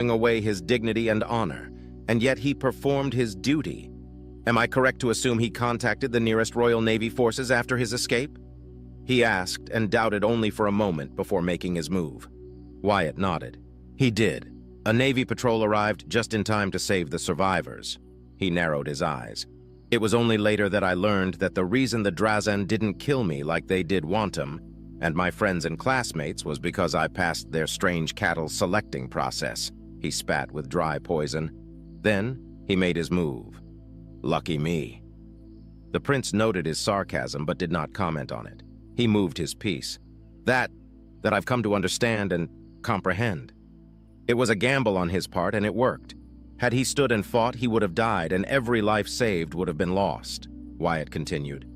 away his dignity and honor, and yet he performed his duty. Am I correct to assume he contacted the nearest Royal Navy forces after his escape? He asked and doubted only for a moment before making his move. Wyatt nodded. He did. A Navy patrol arrived just in time to save the survivors. He narrowed his eyes. It was only later that I learned that the reason the Drazen didn't kill me like they did Wantum and my friends and classmates was because I passed their strange cattle selecting process. He spat with dry poison. Then he made his move. Lucky me. The prince noted his sarcasm but did not comment on it. He moved his piece. That I've come to understand and comprehend. It was a gamble on his part and it worked. Had he stood and fought, he would have died and every life saved would have been lost, Wyatt continued.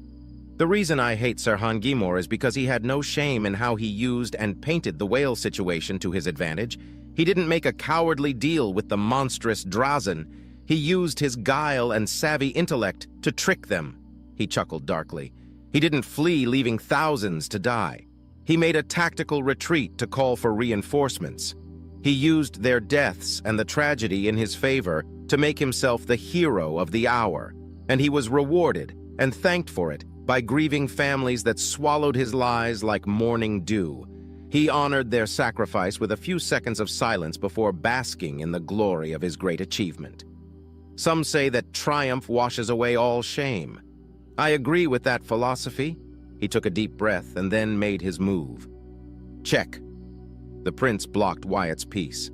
The reason I hate Sirhan Gimor is because he had no shame in how he used and painted the whale situation to his advantage. He didn't make a cowardly deal with the monstrous Drazen. He used his guile and savvy intellect to trick them. He chuckled darkly. He didn't flee, leaving thousands to die. He made a tactical retreat to call for reinforcements. He used their deaths and the tragedy in his favor to make himself the hero of the hour, and he was rewarded and thanked for it by grieving families that swallowed his lies like morning dew. He honored their sacrifice with a few seconds of silence before basking in the glory of his great achievement. Some say that triumph washes away all shame. I agree with that philosophy. He took a deep breath and then made his move. Check. The prince blocked Wyatt's piece.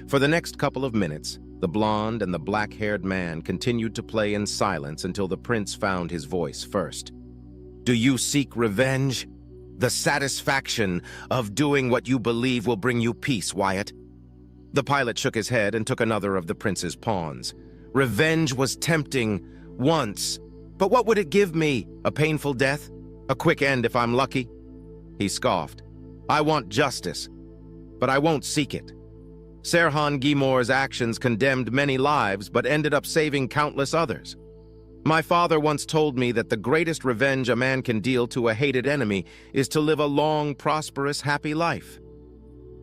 For the next couple of minutes, the blonde and the black-haired man continued to play in silence until the prince found his voice first. Do you seek revenge? The satisfaction of doing what you believe will bring you peace, Wyatt. The pilot shook his head and took another of the prince's pawns. Revenge was tempting once, but what would it give me? A painful death? A quick end if I'm lucky? He scoffed. I want justice, but I won't seek it. Sirhan Gimor's actions condemned many lives but ended up saving countless others. My father once told me that the greatest revenge a man can deal to a hated enemy is to live a long, prosperous, happy life.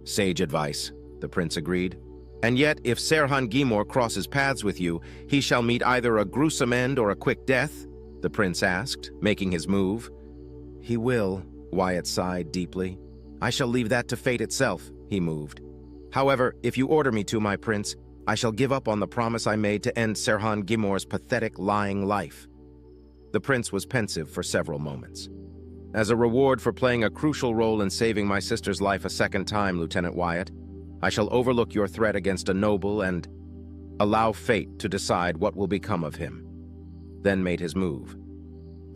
Sage advice, the prince agreed. And yet, if Sirhan Gimor crosses paths with you, he shall meet either a gruesome end or a quick death? The prince asked, making his move. He will, Wyatt sighed deeply. I shall leave that to fate itself, he moved. However, if you order me to, my prince, I shall give up on the promise I made to end Sirhan Gimor's pathetic, lying life. The prince was pensive for several moments. As a reward for playing a crucial role in saving my sister's life a second time, Lieutenant Wyatt, I shall overlook your threat against a noble and allow fate to decide what will become of him. Then made his move.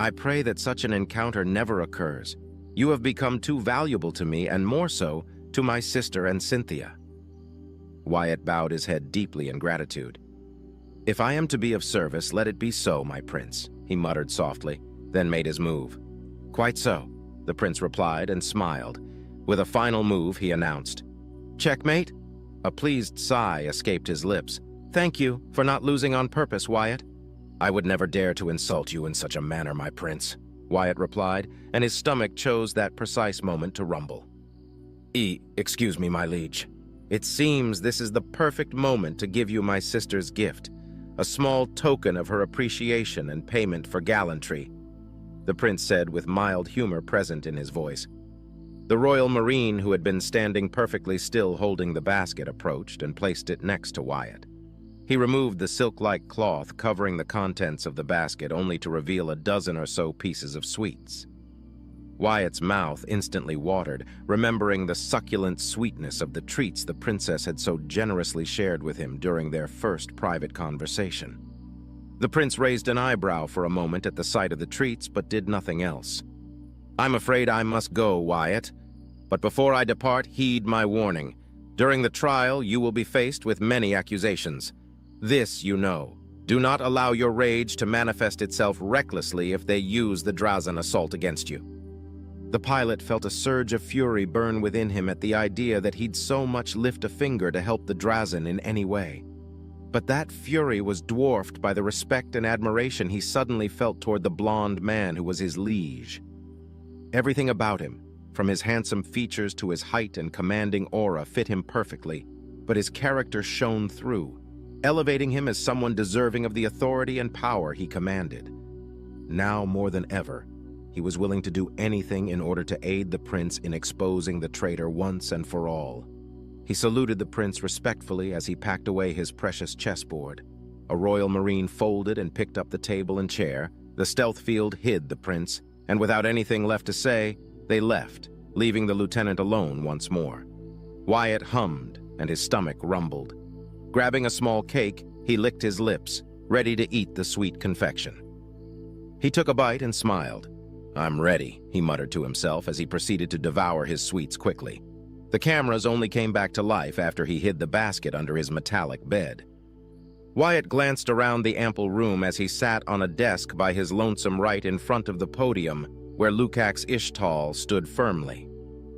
I pray that such an encounter never occurs. You have become too valuable to me, and more so, to my sister and Cynthia. Wyatt bowed his head deeply in gratitude. If I am to be of service, let it be so, my prince, he muttered softly, then made his move. Quite so, the prince replied and smiled. With a final move, he announced, Checkmate? A pleased sigh escaped his lips. Thank you for not losing on purpose, Wyatt. I would never dare to insult you in such a manner, my prince, Wyatt replied, and his stomach chose that precise moment to rumble. Excuse me, my liege. It seems this is the perfect moment to give you my sister's gift, a small token of her appreciation and payment for gallantry, the prince said with mild humor present in his voice. The royal marine, who had been standing perfectly still holding the basket, approached and placed it next to Wyatt. He removed the silk-like cloth covering the contents of the basket only to reveal a dozen or so pieces of sweets. Wyatt's mouth instantly watered, remembering the succulent sweetness of the treats the princess had so generously shared with him during their first private conversation. The prince raised an eyebrow for a moment at the sight of the treats, but did nothing else. I'm afraid I must go, Wyatt. But before I depart, heed my warning. During the trial, you will be faced with many accusations. This you know. Do not allow your rage to manifest itself recklessly if they use the Drazen assault against you. The pilot felt a surge of fury burn within him at the idea that he'd so much lift a finger to help the Drazen in any way. But that fury was dwarfed by the respect and admiration he suddenly felt toward the blonde man who was his liege. Everything about him, from his handsome features to his height and commanding aura, fit him perfectly, but his character shone through, elevating him as someone deserving of the authority and power he commanded. Now more than ever, he was willing to do anything in order to aid the prince in exposing the traitor once and for all. He saluted the prince respectfully as he packed away his precious chessboard. A royal marine folded and picked up the table and chair. The stealth field hid the prince, and without anything left to say, they left, leaving the lieutenant alone once more. Wyatt hummed, and his stomach rumbled. Grabbing a small cake, he licked his lips, ready to eat the sweet confection. He took a bite and smiled. "I'm ready," he muttered to himself as he proceeded to devour his sweets quickly. The cameras only came back to life after he hid the basket under his metallic bed. Wyatt glanced around the ample room as he sat on a desk by his lonesome right in front of the podium, where Lukács Ishtal stood firmly.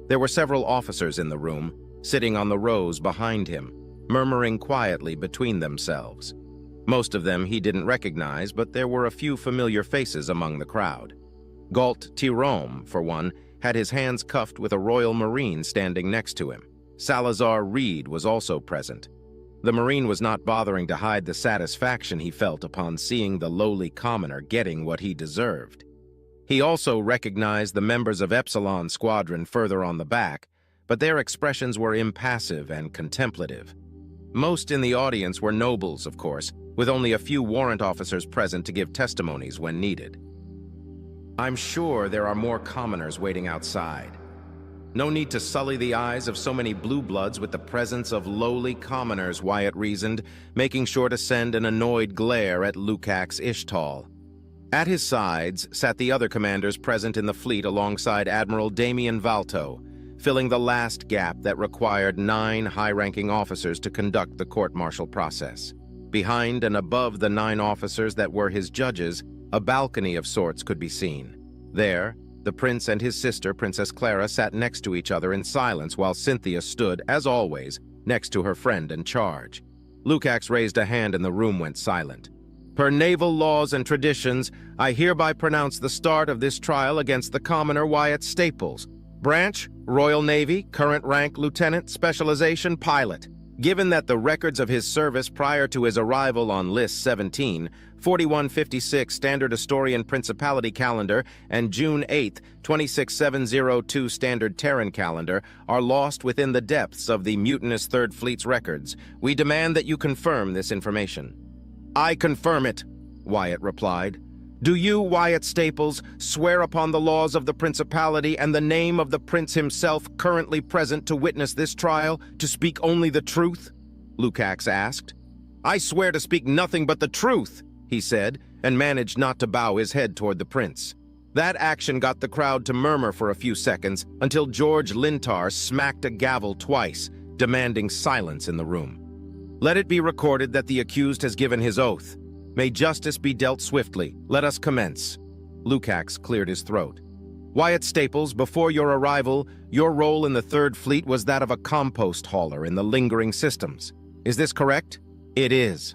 There were several officers in the room, sitting on the rows behind him, murmuring quietly between themselves. Most of them he didn't recognize, but there were a few familiar faces among the crowd. Galt Tirome, for one, had his hands cuffed with a Royal Marine standing next to him. Salazar Reed was also present. The Marine was not bothering to hide the satisfaction he felt upon seeing the lowly commoner getting what he deserved. He also recognized the members of Epsilon Squadron further on the back, but their expressions were impassive and contemplative. Most in the audience were nobles, of course, with only a few warrant officers present to give testimonies when needed. "I'm sure there are more commoners waiting outside. No need to sully the eyes of so many blue bloods with the presence of lowly commoners," Wyatt reasoned, making sure to send an annoyed glare at Lukács Ishtal. At his sides sat the other commanders present in the fleet alongside Admiral Damian Valto, filling the last gap that required 9 high-ranking officers to conduct the court-martial process. Behind and above the 9 officers that were his judges, a balcony of sorts could be seen. There, the prince and his sister, Princess Clara, sat next to each other in silence while Cynthia stood, as always, next to her friend in charge. Lukács raised a hand and the room went silent. "Per naval laws and traditions, I hereby pronounce the start of this trial against the commoner Wyatt Staples. Branch, Royal Navy, current rank Lieutenant, specialization pilot. Given that the records of his service prior to his arrival on List 17, 4156 Standard Astorian Principality Calendar, and June 8, 26702 Standard Terran Calendar are lost within the depths of the mutinous Third Fleet's records. We demand that you confirm this information." "I confirm it," Wyatt replied. "Do you, Wyatt Staples, swear upon the laws of the Principality and the name of the Prince himself currently present to witness this trial, to speak only the truth?" Lukács asked. "I swear to speak nothing but the truth," he said, and managed not to bow his head toward the prince. That action got the crowd to murmur for a few seconds until George Lintar smacked a gavel twice, demanding silence in the room. "Let it be recorded that the accused has given his oath. May justice be dealt swiftly. Let us commence." Lukács cleared his throat. "Wyatt Staples, before your arrival, your role in the Third Fleet was that of a compost hauler in the lingering systems. Is this correct?" "It is."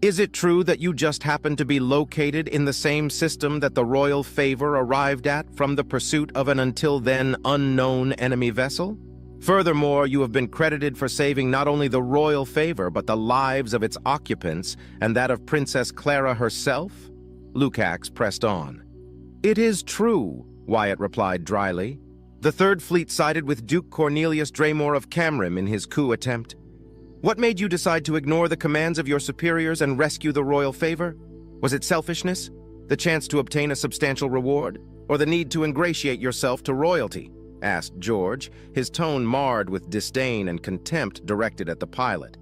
"Is it true that you just happened to be located in the same system that the Royal Favor arrived at from the pursuit of an until then unknown enemy vessel? Furthermore, you have been credited for saving not only the Royal Favor, but the lives of its occupants and that of Princess Clara herself?" Lukács pressed on. "It is true," Wyatt replied dryly. "The Third Fleet sided with Duke Cornelius Draymore of Camrim in his coup attempt. What made you decide to ignore the commands of your superiors and rescue the Royal Favor? Was it selfishness, the chance to obtain a substantial reward, or the need to ingratiate yourself to royalty?" asked George, his tone marred with disdain and contempt directed at the pilot.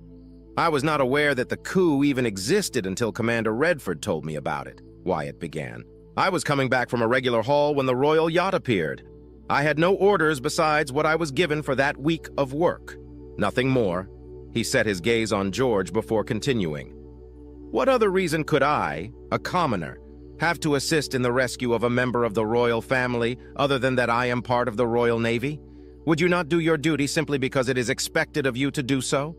"I was not aware that the coup even existed until Commander Redford told me about it," Wyatt began. "I was coming back from a regular haul when the royal yacht appeared. I had no orders besides what I was given for that week of work. Nothing more." He set his gaze on George before continuing. "What other reason could I, a commoner, have to assist in the rescue of a member of the royal family other than that I am part of the Royal Navy? Would you not do your duty simply because it is expected of you to do so?"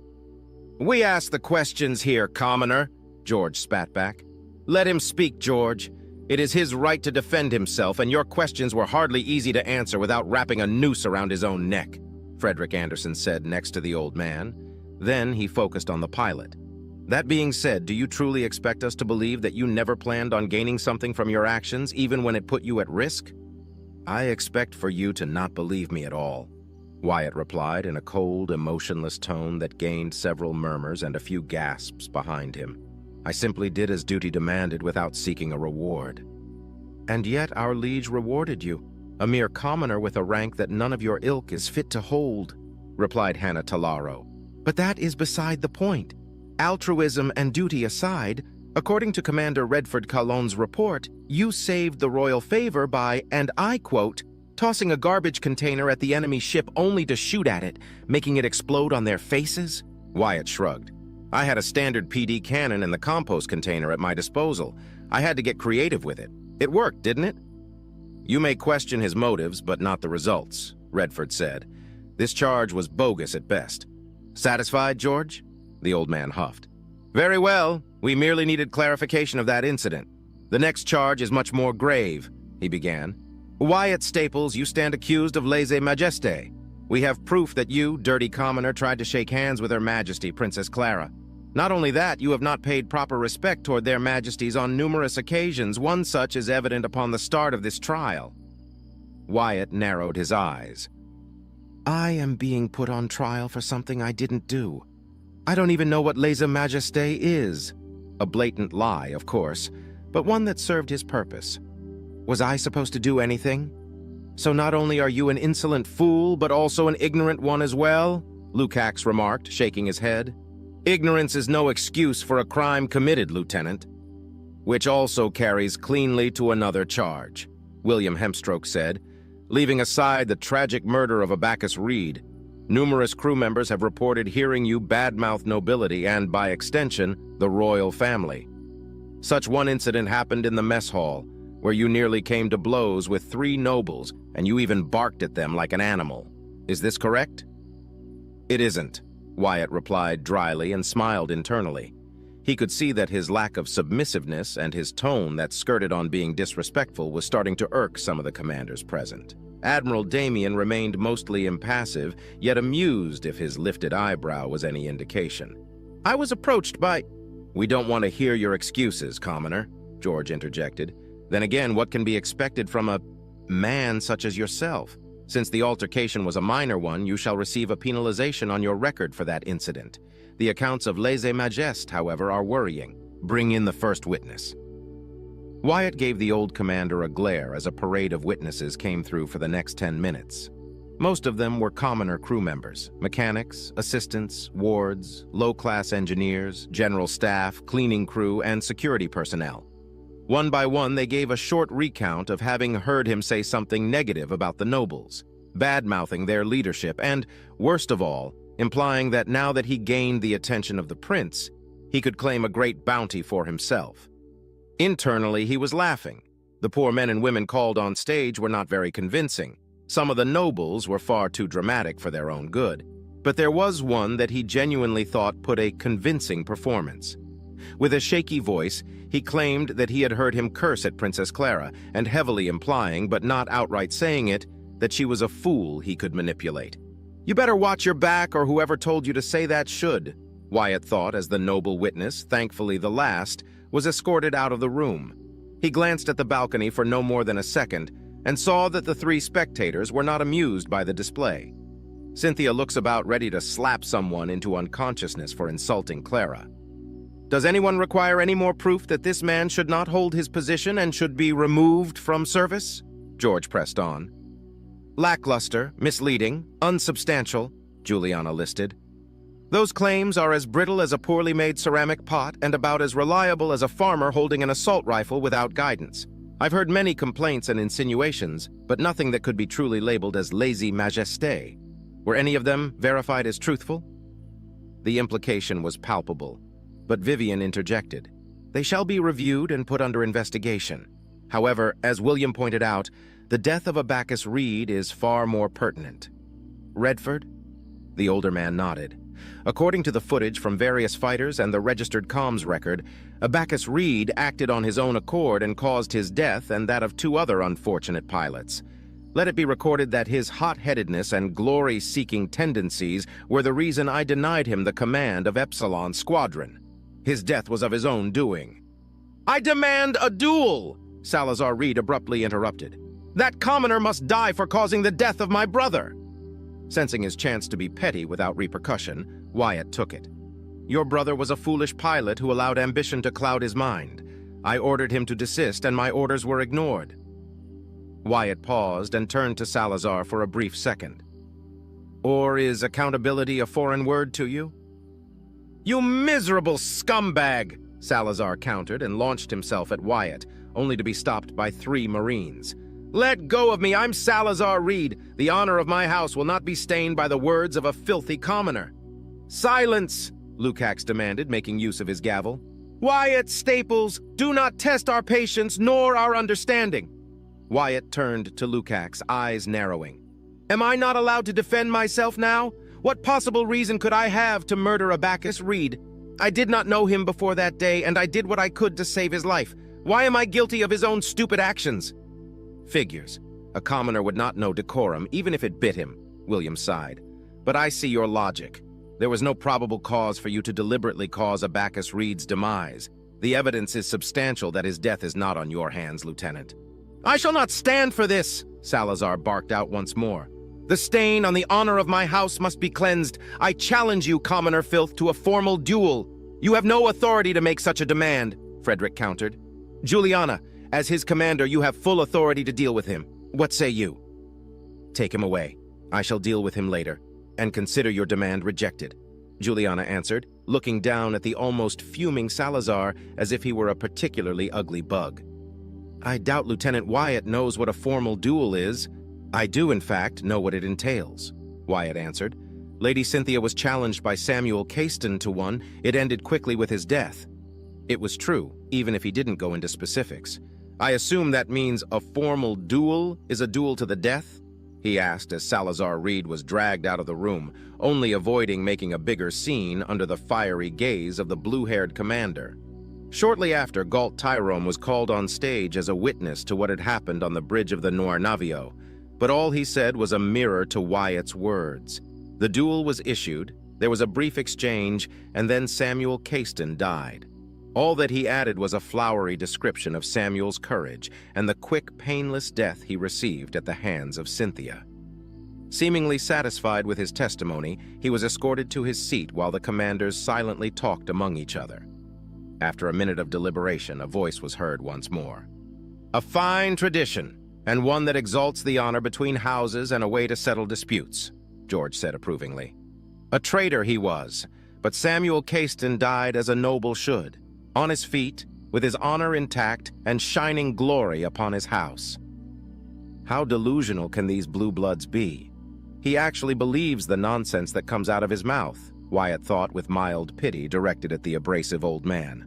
"We ask the questions here, commoner," George spat back. "Let him speak, George. It is his right to defend himself, and your questions were hardly easy to answer without wrapping a noose around his own neck," Frederick Anderson said next to the old man. Then he focused on the pilot. That being said, do you truly expect us to believe that you never planned on gaining something from your actions, even when it put you at risk? I expect for you to not believe me at all, Wyatt replied in a cold, emotionless tone that gained several murmurs and a few gasps behind him. I simply did as duty demanded without seeking a reward. And yet our liege rewarded you, a mere commoner with a rank that none of your ilk is fit to hold, replied Hannah Talaro. But that is beside the point. Altruism and duty aside, according to Commander Redford Calonne's report, you saved the royal favor by, and I quote, tossing a garbage container at the enemy ship only to shoot at it, making it explode on their faces? Wyatt shrugged. I had a standard PD cannon in the compost container at my disposal. I had to get creative with it. It worked, didn't it? You may question his motives, but not the results, Redford said. This charge was bogus at best. Satisfied, George? The old man huffed. Very well. We merely needed clarification of that incident. The next charge is much more grave, he began. Wyatt Staples, you stand accused of lèse-majesté. We have proof that you, dirty commoner, tried to shake hands with Her Majesty, Princess Clara. Not only that, you have not paid proper respect toward their majesties on numerous occasions. One such is evident upon the start of this trial. Wyatt narrowed his eyes. I am being put on trial for something I didn't do. I don't even know what lèse-majesté is. A blatant lie, of course, but one that served his purpose. Was I supposed to do anything? So not only are you an insolent fool, but also an ignorant one as well? Lukacs remarked, shaking his head. Ignorance is no excuse for a crime committed, Lieutenant. Which also carries cleanly to another charge, William Hemstroke said, leaving aside the tragic murder of Abacus Reed. Numerous crew members have reported hearing you badmouth nobility and, by extension, the royal family. Such one incident happened in the mess hall, where you nearly came to blows with 3 nobles, and you even barked at them like an animal. Is this correct? It isn't, Wyatt replied dryly and smiled internally. He could see that his lack of submissiveness and his tone that skirted on being disrespectful was starting to irk some of the commanders present. Admiral Damien remained mostly impassive, yet amused if his lifted eyebrow was any indication. I was approached by— We don't want to hear your excuses, commoner, George interjected. Then again, what can be expected from a man such as yourself? Since the altercation was a minor one, you shall receive a penalization on your record for that incident. The accounts of lèse-majesté, however, are worrying. Bring in the first witness. Wyatt gave the old commander a glare as a parade of witnesses came through for the next 10 minutes. Most of them were commoner crew members, mechanics, assistants, wards, low-class engineers, general staff, cleaning crew, and security personnel. One by one, they gave a short recount of having heard him say something negative about the nobles, bad-mouthing their leadership, and, worst of all, implying that now that he gained the attention of the prince, he could claim a great bounty for himself. Internally, he was laughing. The poor men and women called on stage were not very convincing. Some of the nobles were far too dramatic for their own good. But there was one that he genuinely thought put a convincing performance. With a shaky voice, he claimed that he had heard him curse at Princess Clara, and heavily implying, but not outright saying it, that she was a fool he could manipulate. You better watch your back, or whoever told you to say that should, Wyatt thought as the noble witness, thankfully the last, was escorted out of the room. He glanced at the balcony for no more than a second and saw that the 3 spectators were not amused by the display. Cynthia looks about ready to slap someone into unconsciousness for insulting Clara. Does anyone require any more proof that this man should not hold his position and should be removed from service? George pressed on. Lackluster, misleading, unsubstantial, Juliana listed. Those claims are as brittle as a poorly made ceramic pot and about as reliable as a farmer holding an assault rifle without guidance. I've heard many complaints and insinuations, but nothing that could be truly labeled as lèse-majesté. Were any of them verified as truthful? The implication was palpable, but Vivian interjected. They shall be reviewed and put under investigation. However, as William pointed out, the death of Abacus Reed is far more pertinent. Redford? The older man nodded. According to the footage from various fighters and the registered comms record, Abacus Reed acted on his own accord and caused his death and that of 2 other unfortunate pilots. Let it be recorded that his hot-headedness and glory-seeking tendencies were the reason I denied him the command of Epsilon Squadron. His death was of his own doing. "I demand a duel!" Salazar Reed abruptly interrupted. "That commoner must die for causing the death of my brother!" Sensing his chance to be petty without repercussion, Wyatt took it. "Your brother was a foolish pilot who allowed ambition to cloud his mind. I ordered him to desist, and my orders were ignored." Wyatt paused and turned to Salazar for a brief second. "Or is accountability a foreign word to you?" "You miserable scumbag!" Salazar countered and launched himself at Wyatt, only to be stopped by 3 Marines. "Let go of me! I'm Salazar Reed. The honor of my house will not be stained by the words of a filthy commoner." "Silence!" Lukacs demanded, making use of his gavel. "Wyatt Staples, do not test our patience nor our understanding." Wyatt turned to Lukacs, eyes narrowing. "Am I not allowed to defend myself now? What possible reason could I have to murder Abacus Reed? I did not know him before that day, and I did what I could to save his life. Why am I guilty of his own stupid actions?" "Figures. A commoner would not know decorum, even if it bit him," William sighed. "But I see your logic. There was no probable cause for you to deliberately cause Abacus Reed's demise. The evidence is substantial that his death is not on your hands, Lieutenant." "I shall not stand for this!" Salazar barked out once more. "The stain on the honor of my house must be cleansed. I challenge you, commoner filth, to a formal duel." "You have no authority to make such a demand," Frederick countered. "Juliana, as his commander, you have full authority to deal with him. What say you?" "Take him away. I shall deal with him later, and consider your demand rejected," Juliana answered, looking down at the almost fuming Salazar as if he were a particularly ugly bug. "I doubt Lieutenant Wyatt knows what a formal duel is." "I do, in fact, know what it entails," Wyatt answered. "Lady Cynthia was challenged by Samuel Caiston to one. It ended quickly with his death." It was true, even if he didn't go into specifics. "I assume that means a formal duel is a duel to the death?" he asked as Salazar Reed was dragged out of the room, only avoiding making a bigger scene under the fiery gaze of the blue-haired commander. Shortly after, Galt Tyrone was called on stage as a witness to what had happened on the bridge of the Noir Navio, but all he said was a mirror to Wyatt's words. The duel was issued, there was a brief exchange, and then Samuel Caiston died. All that he added was a flowery description of Samuel's courage and the quick, painless death he received at the hands of Cynthia. Seemingly satisfied with his testimony, he was escorted to his seat while the commanders silently talked among each other. After a minute of deliberation, a voice was heard once more. "A fine tradition, and one that exalts the honor between houses and a way to settle disputes," George said approvingly. "A traitor he was, but Samuel Caiston died as a noble should, on his feet, with his honor intact and shining glory upon his house." How delusional can these blue bloods be? He actually believes the nonsense that comes out of his mouth, Wyatt thought with mild pity directed at the abrasive old man.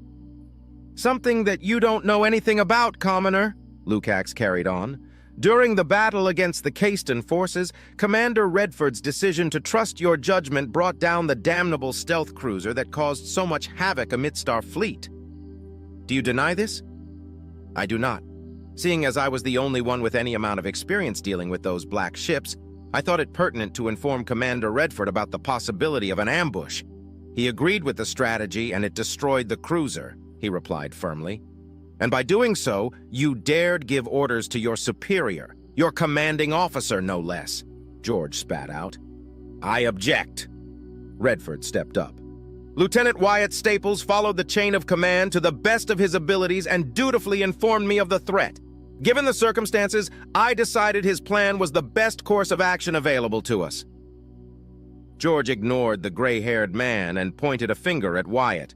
"Something that you don't know anything about, commoner," Lukacs carried on. "During the battle against the Caiston forces, Commander Redford's decision to trust your judgment brought down the damnable stealth cruiser that caused so much havoc amidst our fleet. Do you deny this?" "I do not. Seeing as I was the only one with any amount of experience dealing with those black ships, I thought it pertinent to inform Commander Redford about the possibility of an ambush. He agreed with the strategy and it destroyed the cruiser," he replied firmly. "And by doing so, you dared give orders to your superior, your commanding officer, no less," George spat out. "I object." Redford stepped up. "Lieutenant Wyatt Staples followed the chain of command to the best of his abilities and dutifully informed me of the threat. Given the circumstances, I decided his plan was the best course of action available to us." George ignored the gray-haired man and pointed a finger at Wyatt.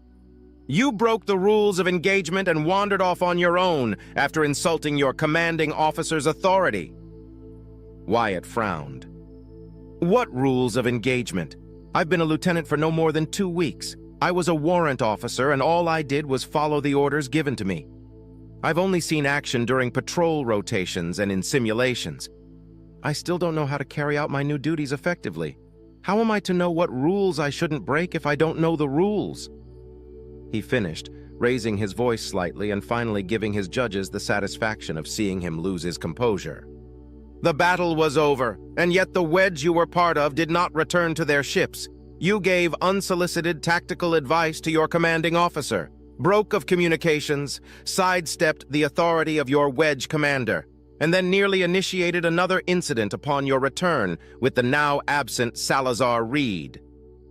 "You broke the rules of engagement and wandered off on your own after insulting your commanding officer's authority." Wyatt frowned. "What rules of engagement? I've been a lieutenant for no more than 2 weeks. I was a warrant officer and all I did was follow the orders given to me. I've only seen action during patrol rotations and in simulations. I still don't know how to carry out my new duties effectively. How am I to know what rules I shouldn't break if I don't know the rules?" He finished, raising his voice slightly and finally giving his judges the satisfaction of seeing him lose his composure. The battle was over, and yet the wedge you were part of did not return to their ships. You gave unsolicited tactical advice to your commanding officer, broke of communications, sidestepped the authority of your wedge commander, and then nearly initiated another incident upon your return with the now absent Salazar Reed.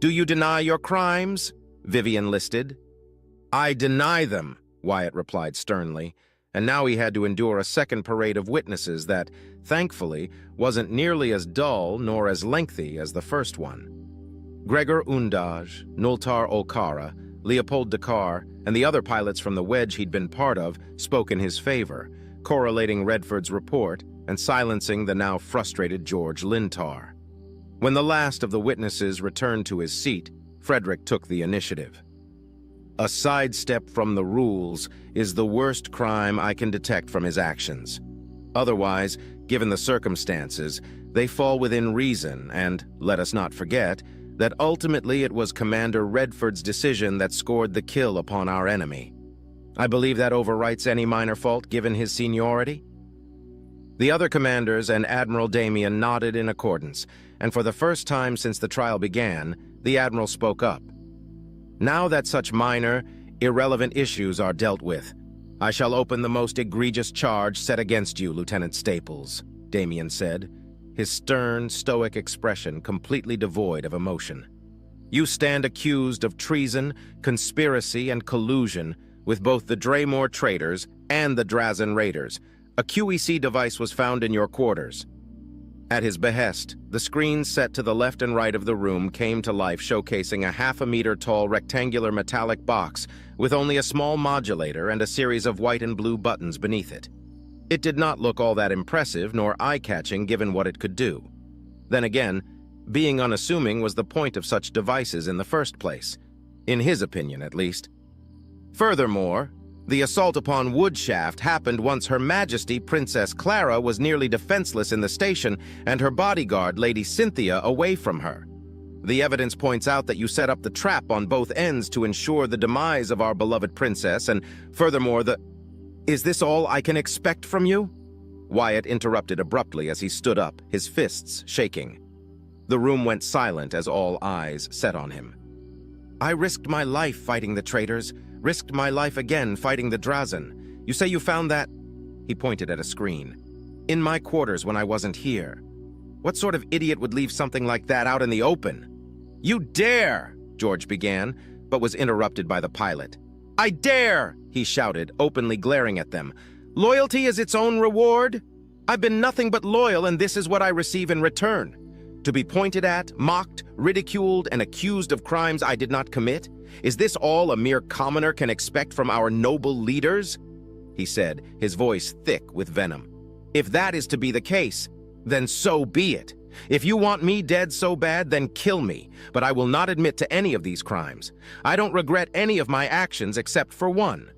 Do you deny your crimes? Vivian listed. I deny them, Wyatt replied sternly, and now he had to endure a second parade of witnesses that, thankfully, wasn't nearly as dull nor as lengthy as the first one. Gregor Undaj, Nultar Olkara, Leopold Dakar, and the other pilots from the wedge he'd been part of spoke in his favor, correlating Redford's report and silencing the now frustrated George Lintar. When the last of the witnesses returned to his seat, Frederick took the initiative. A sidestep from the rules is the worst crime I can detect from his actions. Otherwise, given the circumstances, they fall within reason, and let us not forget that ultimately it was Commander Redford's decision that scored the kill upon our enemy. I believe that overwrites any minor fault given his seniority. The other commanders and Admiral Damien nodded in accordance, and for the first time since the trial began, the Admiral spoke up. Now that such minor, irrelevant issues are dealt with, I shall open the most egregious charge set against you, Lieutenant Staples, Damien said, his stern, stoic expression completely devoid of emotion. You stand accused of treason, conspiracy, and collusion with both the Draymore traitors and the Drazen raiders. A QEC device was found in your quarters. At his behest, the screens set to the left and right of the room came to life, showcasing a half-a-meter-tall rectangular metallic box with only a small modulator and a series of white and blue buttons beneath it. It did not look all that impressive nor eye-catching given what it could do. Then again, being unassuming was the point of such devices in the first place, in his opinion at least. Furthermore, the assault upon Woodshaft happened once Her Majesty Princess Clara was nearly defenseless in the station and her bodyguard, Lady Cynthia, away from her. The evidence points out that you set up the trap on both ends to ensure the demise of our beloved princess, and furthermore, Is this all I can expect from you? Wyatt interrupted abruptly as he stood up, his fists shaking. The room went silent as all eyes set on him. I risked my life fighting the traitors, risked my life again fighting the Drazen. You say you found that? He pointed at a screen. In my quarters when I wasn't here. What sort of idiot would leave something like that out in the open? You dare! George began, but was interrupted by the pilot. I dare! He shouted, openly glaring at them. Loyalty is its own reward? I've been nothing but loyal, and this is what I receive in return. To be pointed at, mocked, ridiculed, and accused of crimes I did not commit? Is this all a mere commoner can expect from our noble leaders? He said, his voice thick with venom. If that is to be the case, then so be it. If you want me dead so bad, then kill me, but I will not admit to any of these crimes. I don't regret any of my actions except for one.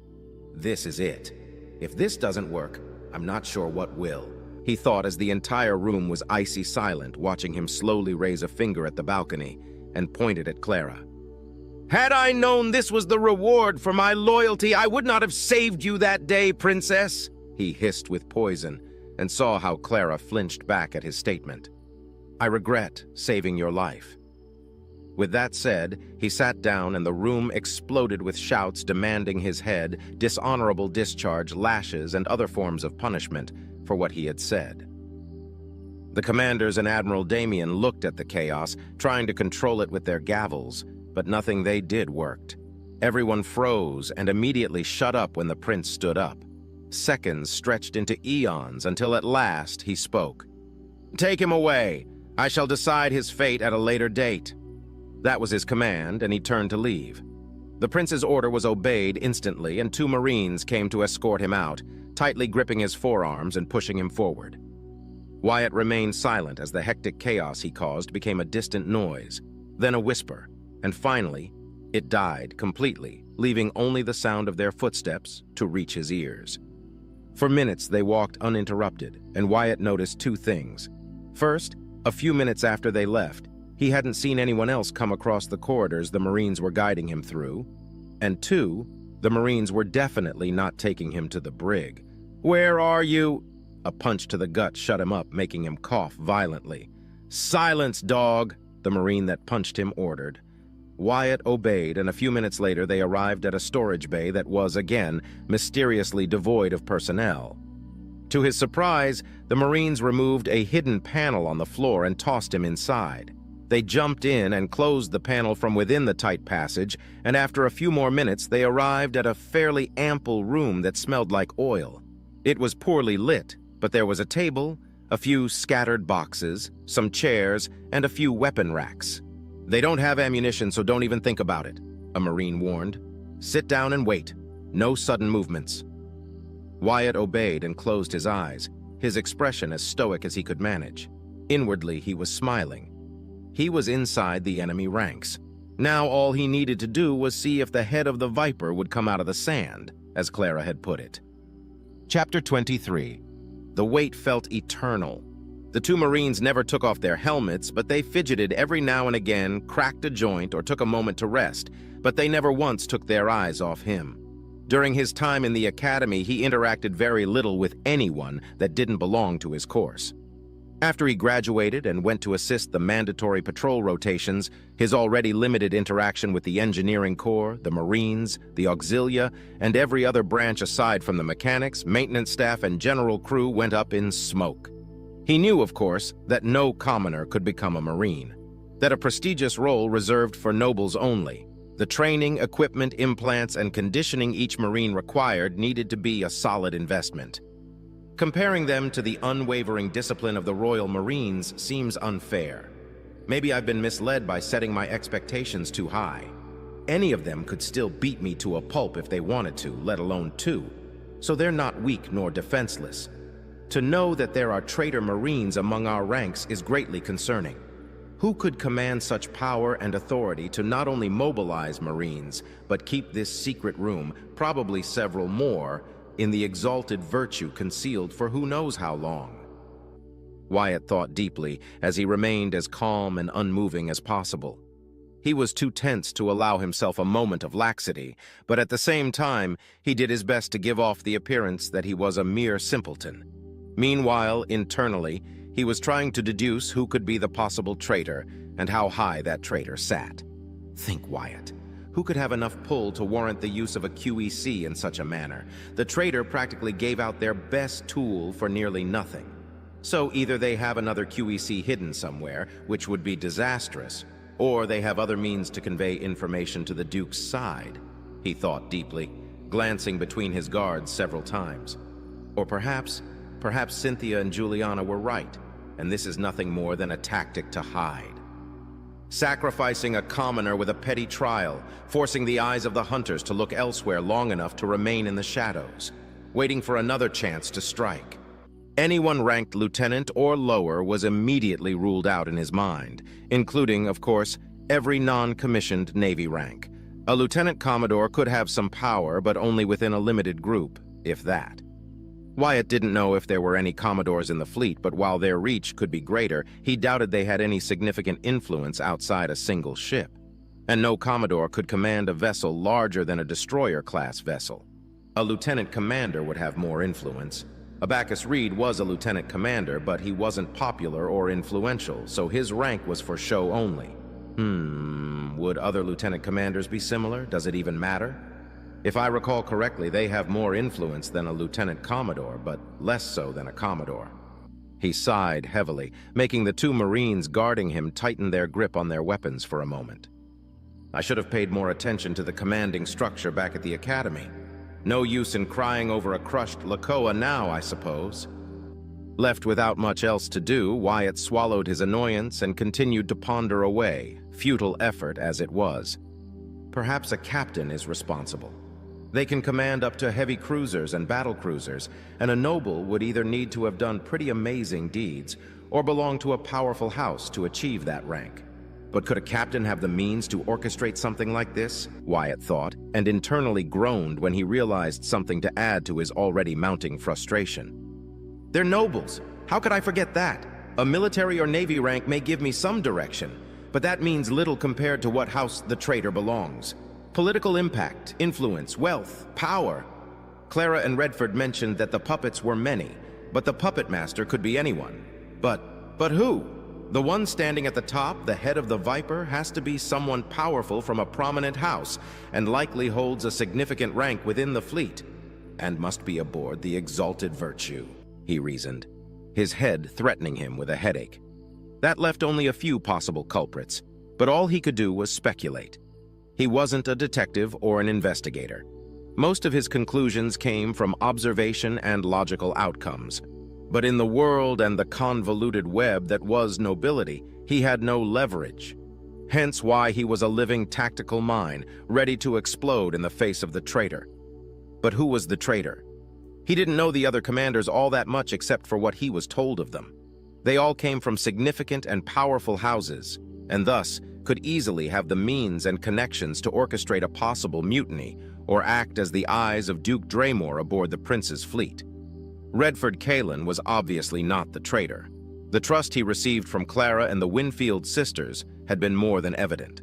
This is it. If this doesn't work, I'm not sure what will. He thought as the entire room was icy silent, watching him slowly raise a finger at the balcony and pointed at Clara. Had I known this was the reward for my loyalty, I would not have saved you that day, princess, he hissed with poison, and saw how Clara flinched back at his statement. I regret saving your life. With that said, he sat down and the room exploded with shouts demanding his head, dishonorable discharge, lashes, and other forms of punishment for what he had said. The commanders and Admiral Damien looked at the chaos, trying to control it with their gavels, but nothing they did worked. Everyone froze and immediately shut up when the prince stood up. Seconds stretched into eons until at last he spoke. Take him away. I shall decide his fate at a later date. That was his command, and he turned to leave. The prince's order was obeyed instantly, and 2 Marines came to escort him out, tightly gripping his forearms and pushing him forward. Wyatt remained silent as the hectic chaos he caused became a distant noise, then a whisper, and finally, it died completely, leaving only the sound of their footsteps to reach his ears. For minutes they walked uninterrupted, and Wyatt noticed 2 things. First, a few minutes after they left, he hadn't seen anyone else come across the corridors the Marines were guiding him through. And 2, the Marines were definitely not taking him to the brig. Where are you? A punch to the gut shut him up, making him cough violently. "Silence, dog!" the Marine that punched him ordered. Wyatt obeyed, and a few minutes later they arrived at a storage bay that was, again, mysteriously devoid of personnel. To his surprise, the Marines removed a hidden panel on the floor and tossed him inside. They jumped in and closed the panel from within the tight passage, and after a few more minutes they arrived at a fairly ample room that smelled like oil. It was poorly lit, but there was a table, a few scattered boxes, some chairs, and a few weapon racks. "They don't have ammunition, so don't even think about it," a Marine warned. "Sit down and wait. No sudden movements." Wyatt obeyed and closed his eyes, his expression as stoic as he could manage. Inwardly, he was smiling. He was inside the enemy ranks. Now all he needed to do was see if the head of the Viper would come out of the sand, as Clara had put it. Chapter 23. The wait felt eternal. The two Marines never took off their helmets, but they fidgeted every now and again, cracked a joint, or took a moment to rest, but they never once took their eyes off him. During his time in the academy, he interacted very little with anyone that didn't belong to his course. After he graduated and went to assist the mandatory patrol rotations, his already limited interaction with the engineering corps, the Marines, the auxilia, and every other branch aside from the mechanics, maintenance staff, and general crew went up in smoke. He knew, of course, that no commoner could become a Marine, that a prestigious role reserved for nobles only. The training, equipment, implants, and conditioning each Marine required needed to be a solid investment. Comparing them to the unwavering discipline of the Royal Marines seems unfair. Maybe I've been misled by setting my expectations too high. Any of them could still beat me to a pulp if they wanted to, let alone two. So they're not weak nor defenseless. To know that there are traitor Marines among our ranks is greatly concerning. Who could command such power and authority to not only mobilize Marines, but keep this secret room, probably several more, in the exalted virtue concealed for who knows how long? Wyatt thought deeply as he remained as calm and unmoving as possible. He was too tense to allow himself a moment of laxity, but at the same time, he did his best to give off the appearance that he was a mere simpleton. Meanwhile, internally, he was trying to deduce who could be the possible traitor and how high that traitor sat. Think, Wyatt. Who could have enough pull to warrant the use of a QEC in such a manner? The traitor practically gave out their best tool for nearly nothing. So either they have another QEC hidden somewhere, which would be disastrous, or they have other means to convey information to the Duke's side, he thought deeply, glancing between his guards several times. Or perhaps Cynthia and Juliana were right, and this is nothing more than a tactic to hide. Sacrificing a commoner with a petty trial, forcing the eyes of the hunters to look elsewhere long enough to remain in the shadows, waiting for another chance to strike. Anyone ranked lieutenant or lower was immediately ruled out in his mind, including, of course, every non-commissioned Navy rank. A lieutenant commodore could have some power, but only within a limited group, if that. Wyatt didn't know if there were any commodores in the fleet, but while their reach could be greater, he doubted they had any significant influence outside a single ship. And no commodore could command a vessel larger than a destroyer-class vessel. A lieutenant commander would have more influence. Abacus Reed was a lieutenant commander, but he wasn't popular or influential, so his rank was for show only. Would other lieutenant commanders be similar? Does it even matter? If I recall correctly, they have more influence than a lieutenant commodore, but less so than a commodore. He sighed heavily, making the two Marines guarding him tighten their grip on their weapons for a moment. I should have paid more attention to the commanding structure back at the academy. No use in crying over a crushed Lakoa now, I suppose. Left without much else to do, Wyatt swallowed his annoyance and continued to ponder away, futile effort as it was. Perhaps a captain is responsible. They can command up to heavy cruisers and battle cruisers, and a noble would either need to have done pretty amazing deeds or belong to a powerful house to achieve that rank. But could a captain have the means to orchestrate something like this? Wyatt thought, and internally groaned when he realized something to add to his already mounting frustration. They're nobles. How could I forget that? A military or navy rank may give me some direction, but that means little compared to what house the traitor belongs. Political impact, influence, wealth, power. Clara and Redford mentioned that the puppets were many, but the puppet master could be anyone. But who? The one standing at the top, the head of the Viper, has to be someone powerful from a prominent house and likely holds a significant rank within the fleet, and must be aboard the Exalted Virtue, he reasoned, his head threatening him with a headache. That left only a few possible culprits, but all he could do was speculate. He wasn't a detective or an investigator. Most of his conclusions came from observation and logical outcomes. But in the world and the convoluted web that was nobility, he had no leverage. Hence why he was a living tactical mine, ready to explode in the face of the traitor. But who was the traitor? He didn't know the other commanders all that much except for what he was told of them. They all came from significant and powerful houses, and thus could easily have the means and connections to orchestrate a possible mutiny or act as the eyes of Duke Draymore aboard the Prince's fleet. Redford Kalen was obviously not the traitor. The trust he received from Clara and the Winfield sisters had been more than evident.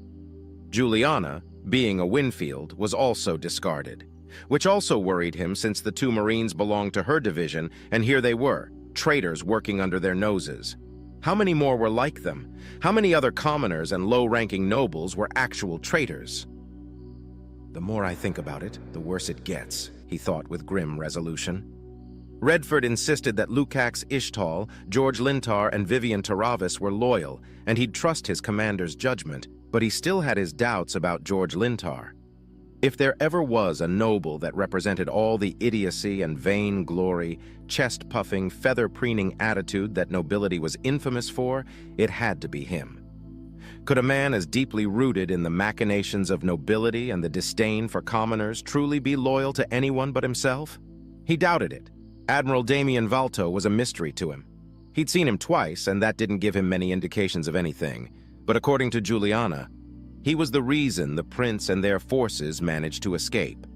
Juliana, being a Winfield, was also discarded, which also worried him since the two Marines belonged to her division, and here they were, traitors working under their noses. How many more were like them? How many other commoners and low-ranking nobles were actual traitors? The more I think about it, the worse it gets, he thought with grim resolution. Redford insisted that Lukacs Ishtal, George Lintar, and Vivian Taravis were loyal, and he'd trust his commander's judgment, but he still had his doubts about George Lintar. If there ever was a noble that represented all the idiocy and vain glory, chest-puffing, feather-preening attitude that nobility was infamous for, it had to be him. Could a man as deeply rooted in the machinations of nobility and the disdain for commoners truly be loyal to anyone but himself? He doubted it. Admiral Damian Valto was a mystery to him. He'd seen him twice, and that didn't give him many indications of anything. But according to Juliana, he was the reason the prince and their forces managed to escape.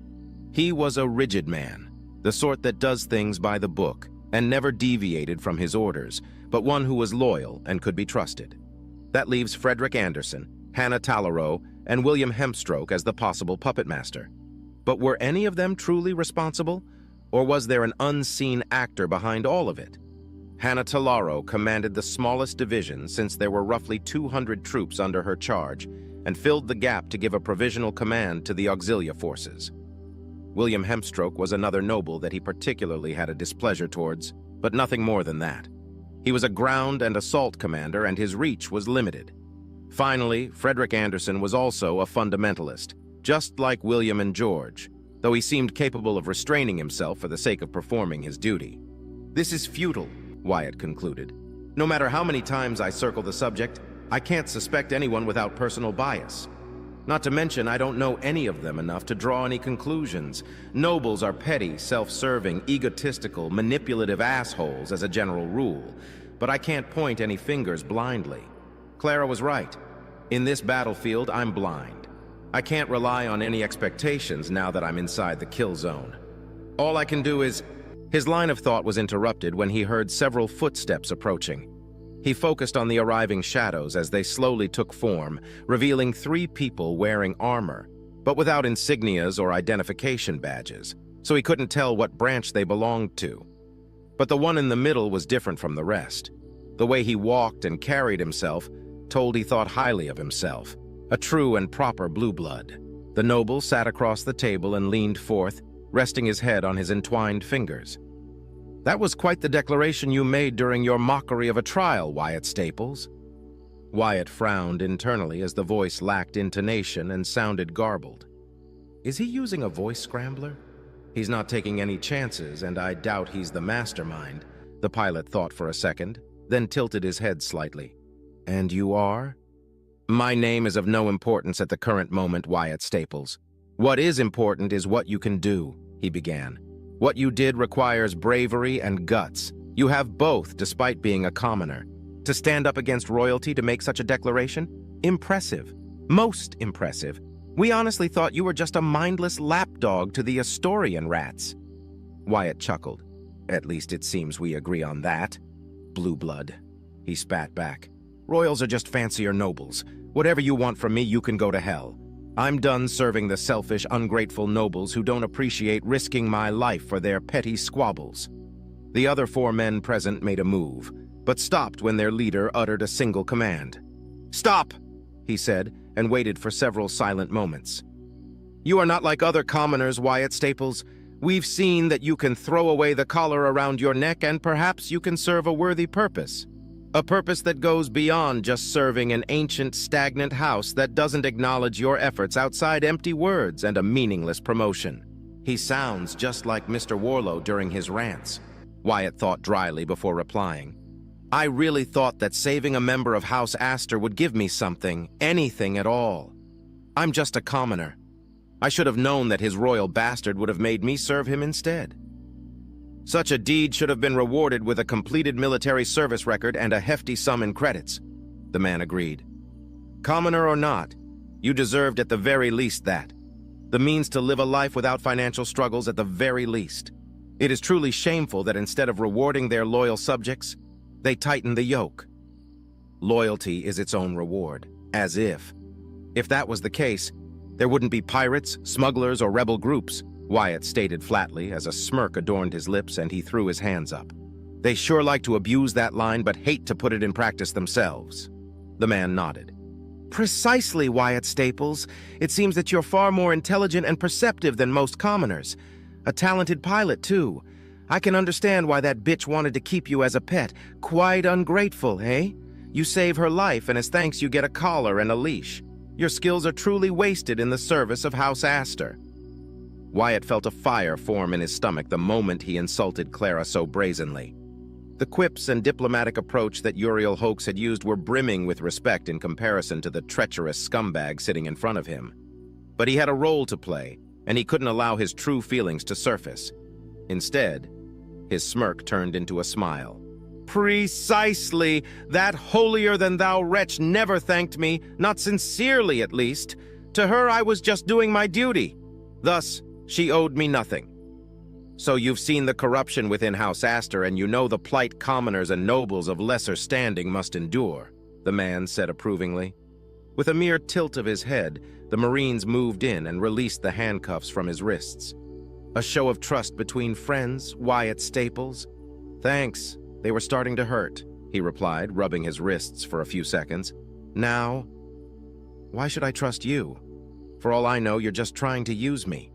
He was a rigid man, the sort that does things by the book and never deviated from his orders, but one who was loyal and could be trusted. That leaves Frederick Anderson, Hannah Talleyrand, and William Hempstroke as the possible puppet master. But were any of them truly responsible? Or was there an unseen actor behind all of it? Hannah Talleyrand commanded the smallest division since there were roughly 200 troops under her charge, and filled the gap to give a provisional command to the auxilia forces. William Hempstroke was another noble that he particularly had a displeasure towards, but nothing more than that. He was a ground and assault commander, and his reach was limited. Finally, Frederick Anderson was also a fundamentalist, just like William and George, though he seemed capable of restraining himself for the sake of performing his duty. "This is futile," Wyatt concluded. "No matter how many times I circle the subject, I can't suspect anyone without personal bias. Not to mention, I don't know any of them enough to draw any conclusions. Nobles are petty, self-serving, egotistical, manipulative assholes as a general rule, but I can't point any fingers blindly. Clara was right. In this battlefield, I'm blind. I can't rely on any expectations now that I'm inside the kill zone. All I can do is..." His line of thought was interrupted when he heard several footsteps approaching. He focused on the arriving shadows as they slowly took form, revealing 3 people wearing armor, but without insignias or identification badges, so he couldn't tell what branch they belonged to. But the one in the middle was different from the rest. The way he walked and carried himself told he thought highly of himself, a true and proper blue blood. The noble sat across the table and leaned forth, resting his head on his entwined fingers. "That was quite the declaration you made during your mockery of a trial, Wyatt Staples." Wyatt frowned internally as the voice lacked intonation and sounded garbled. Is he using a voice scrambler? He's not taking any chances, and I doubt he's the mastermind, the pilot thought for a second, then tilted his head slightly. "And you are?" "My name is of no importance at the current moment, Wyatt Staples. What is important is what you can do," he began. "What you did requires bravery and guts. You have both, despite being a commoner. To stand up against royalty to make such a declaration? Impressive. Most impressive. We honestly thought you were just a mindless lapdog to the Astorian rats." Wyatt chuckled. "At least it seems we agree on that. Blue blood." He spat back. "Royals are just fancier nobles. Whatever you want from me, you can go to hell. I'm done serving the selfish, ungrateful nobles who don't appreciate risking my life for their petty squabbles." The other 4 men present made a move, but stopped when their leader uttered a single command. "Stop!" he said, and waited for several silent moments. "You are not like other commoners, Wyatt Staples. We've seen that you can throw away the collar around your neck and perhaps you can serve a worthy purpose. A purpose that goes beyond just serving an ancient, stagnant house that doesn't acknowledge your efforts outside empty words and a meaningless promotion." He sounds just like Mr. Warlow during his rants, Wyatt thought dryly before replying. "I really thought that saving a member of House Astor would give me something, anything at all. I'm just a commoner. I should have known that his royal bastard would have made me serve him instead. Such a deed should have been rewarded with a completed military service record and a hefty sum in credits," the man agreed. "Commoner or not, you deserved at the very least that. The means to live a life without financial struggles at the very least. It is truly shameful that instead of rewarding their loyal subjects, they tighten the yoke. Loyalty is its own reward, as if. If that was the case, there wouldn't be pirates, smugglers, or rebel groups," Wyatt stated flatly as a smirk adorned his lips and he threw his hands up. "They sure like to abuse that line but hate to put it in practice themselves." The man nodded. "Precisely, Wyatt Staples. It seems that you're far more intelligent and perceptive than most commoners. A talented pilot, too. I can understand why that bitch wanted to keep you as a pet. Quite ungrateful, eh? You save her life and as thanks you get a collar and a leash. Your skills are truly wasted in the service of House Astor." Wyatt felt a fire form in his stomach the moment he insulted Clara so brazenly. The quips and diplomatic approach that Uriel Hoax had used were brimming with respect in comparison to the treacherous scumbag sitting in front of him. But he had a role to play, and he couldn't allow his true feelings to surface. Instead, his smirk turned into a smile. "Precisely! That holier-than-thou wretch never thanked me, not sincerely at least. To her I was just doing my duty. Thus, she owed me nothing. So you've seen the corruption within House Astor and you know the plight commoners and nobles of lesser standing must endure," the man said approvingly. With a mere tilt of his head, the Marines moved in and released the handcuffs from his wrists. "A show of trust between friends, Wyatt Staples?" "Thanks. They were starting to hurt," he replied, rubbing his wrists for a few seconds. "Now, why should I trust you? For all I know, you're just trying to use me."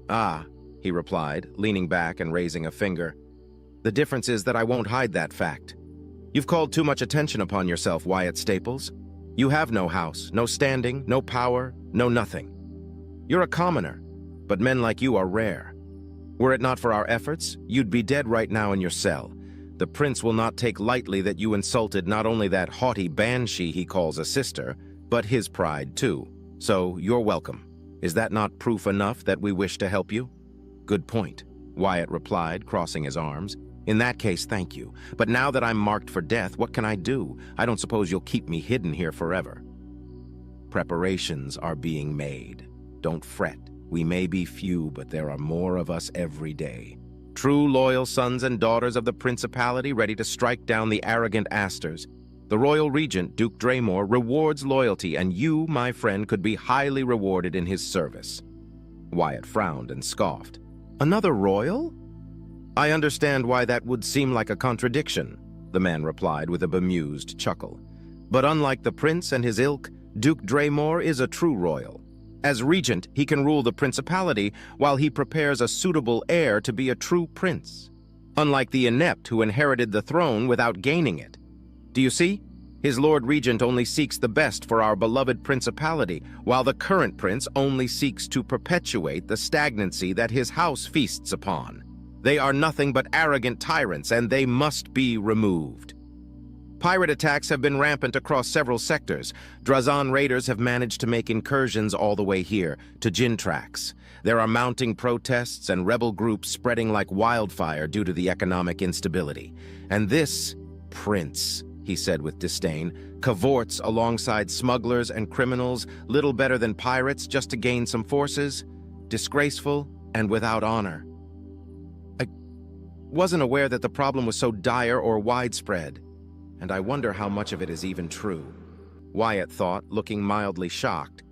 "Ah," he replied, leaning back and raising a finger. "The difference is that I won't hide that fact. You've called too much attention upon yourself, Wyatt Staples. You have no house, no standing, no power, no nothing. You're a commoner, but men like you are rare. Were it not for our efforts, you'd be dead right now in your cell. The prince will not take lightly that you insulted not only that haughty banshee he calls a sister, but his pride too. So you're welcome. Is that not proof enough that we wish to help you?" "Good point," Wyatt replied, crossing his arms. "In that case, thank you. But now that I'm marked for death, what can I do? I don't suppose you'll keep me hidden here forever." "Preparations are being made. Don't fret. We may be few, but there are more of us every day. True loyal sons and daughters of the Principality ready to strike down the arrogant Astors. The Royal Regent, Duke Draymore, rewards loyalty, and you, my friend, could be highly rewarded in his service." Wyatt frowned and scoffed. "Another royal?" "I understand why that would seem like a contradiction," the man replied with a bemused chuckle. "But unlike the prince and his ilk, Duke Draymore is a true royal. As regent, he can rule the principality while he prepares a suitable heir to be a true prince, unlike the inept who inherited the throne without gaining it. Do you see? His Lord Regent only seeks the best for our beloved principality, while the current prince only seeks to perpetuate the stagnancy that his house feasts upon. They are nothing but arrogant tyrants, and they must be removed. Pirate attacks have been rampant across several sectors. Drazan raiders have managed to make incursions all the way here, to Jintrax. There are mounting protests and rebel groups spreading like wildfire due to the economic instability. And this prince, he said with disdain, cavorts alongside smugglers and criminals, little better than pirates just to gain some forces, disgraceful and without honor. I wasn't aware that the problem was so dire or widespread. And I wonder how much of it is even true, Wyatt thought, looking mildly shocked.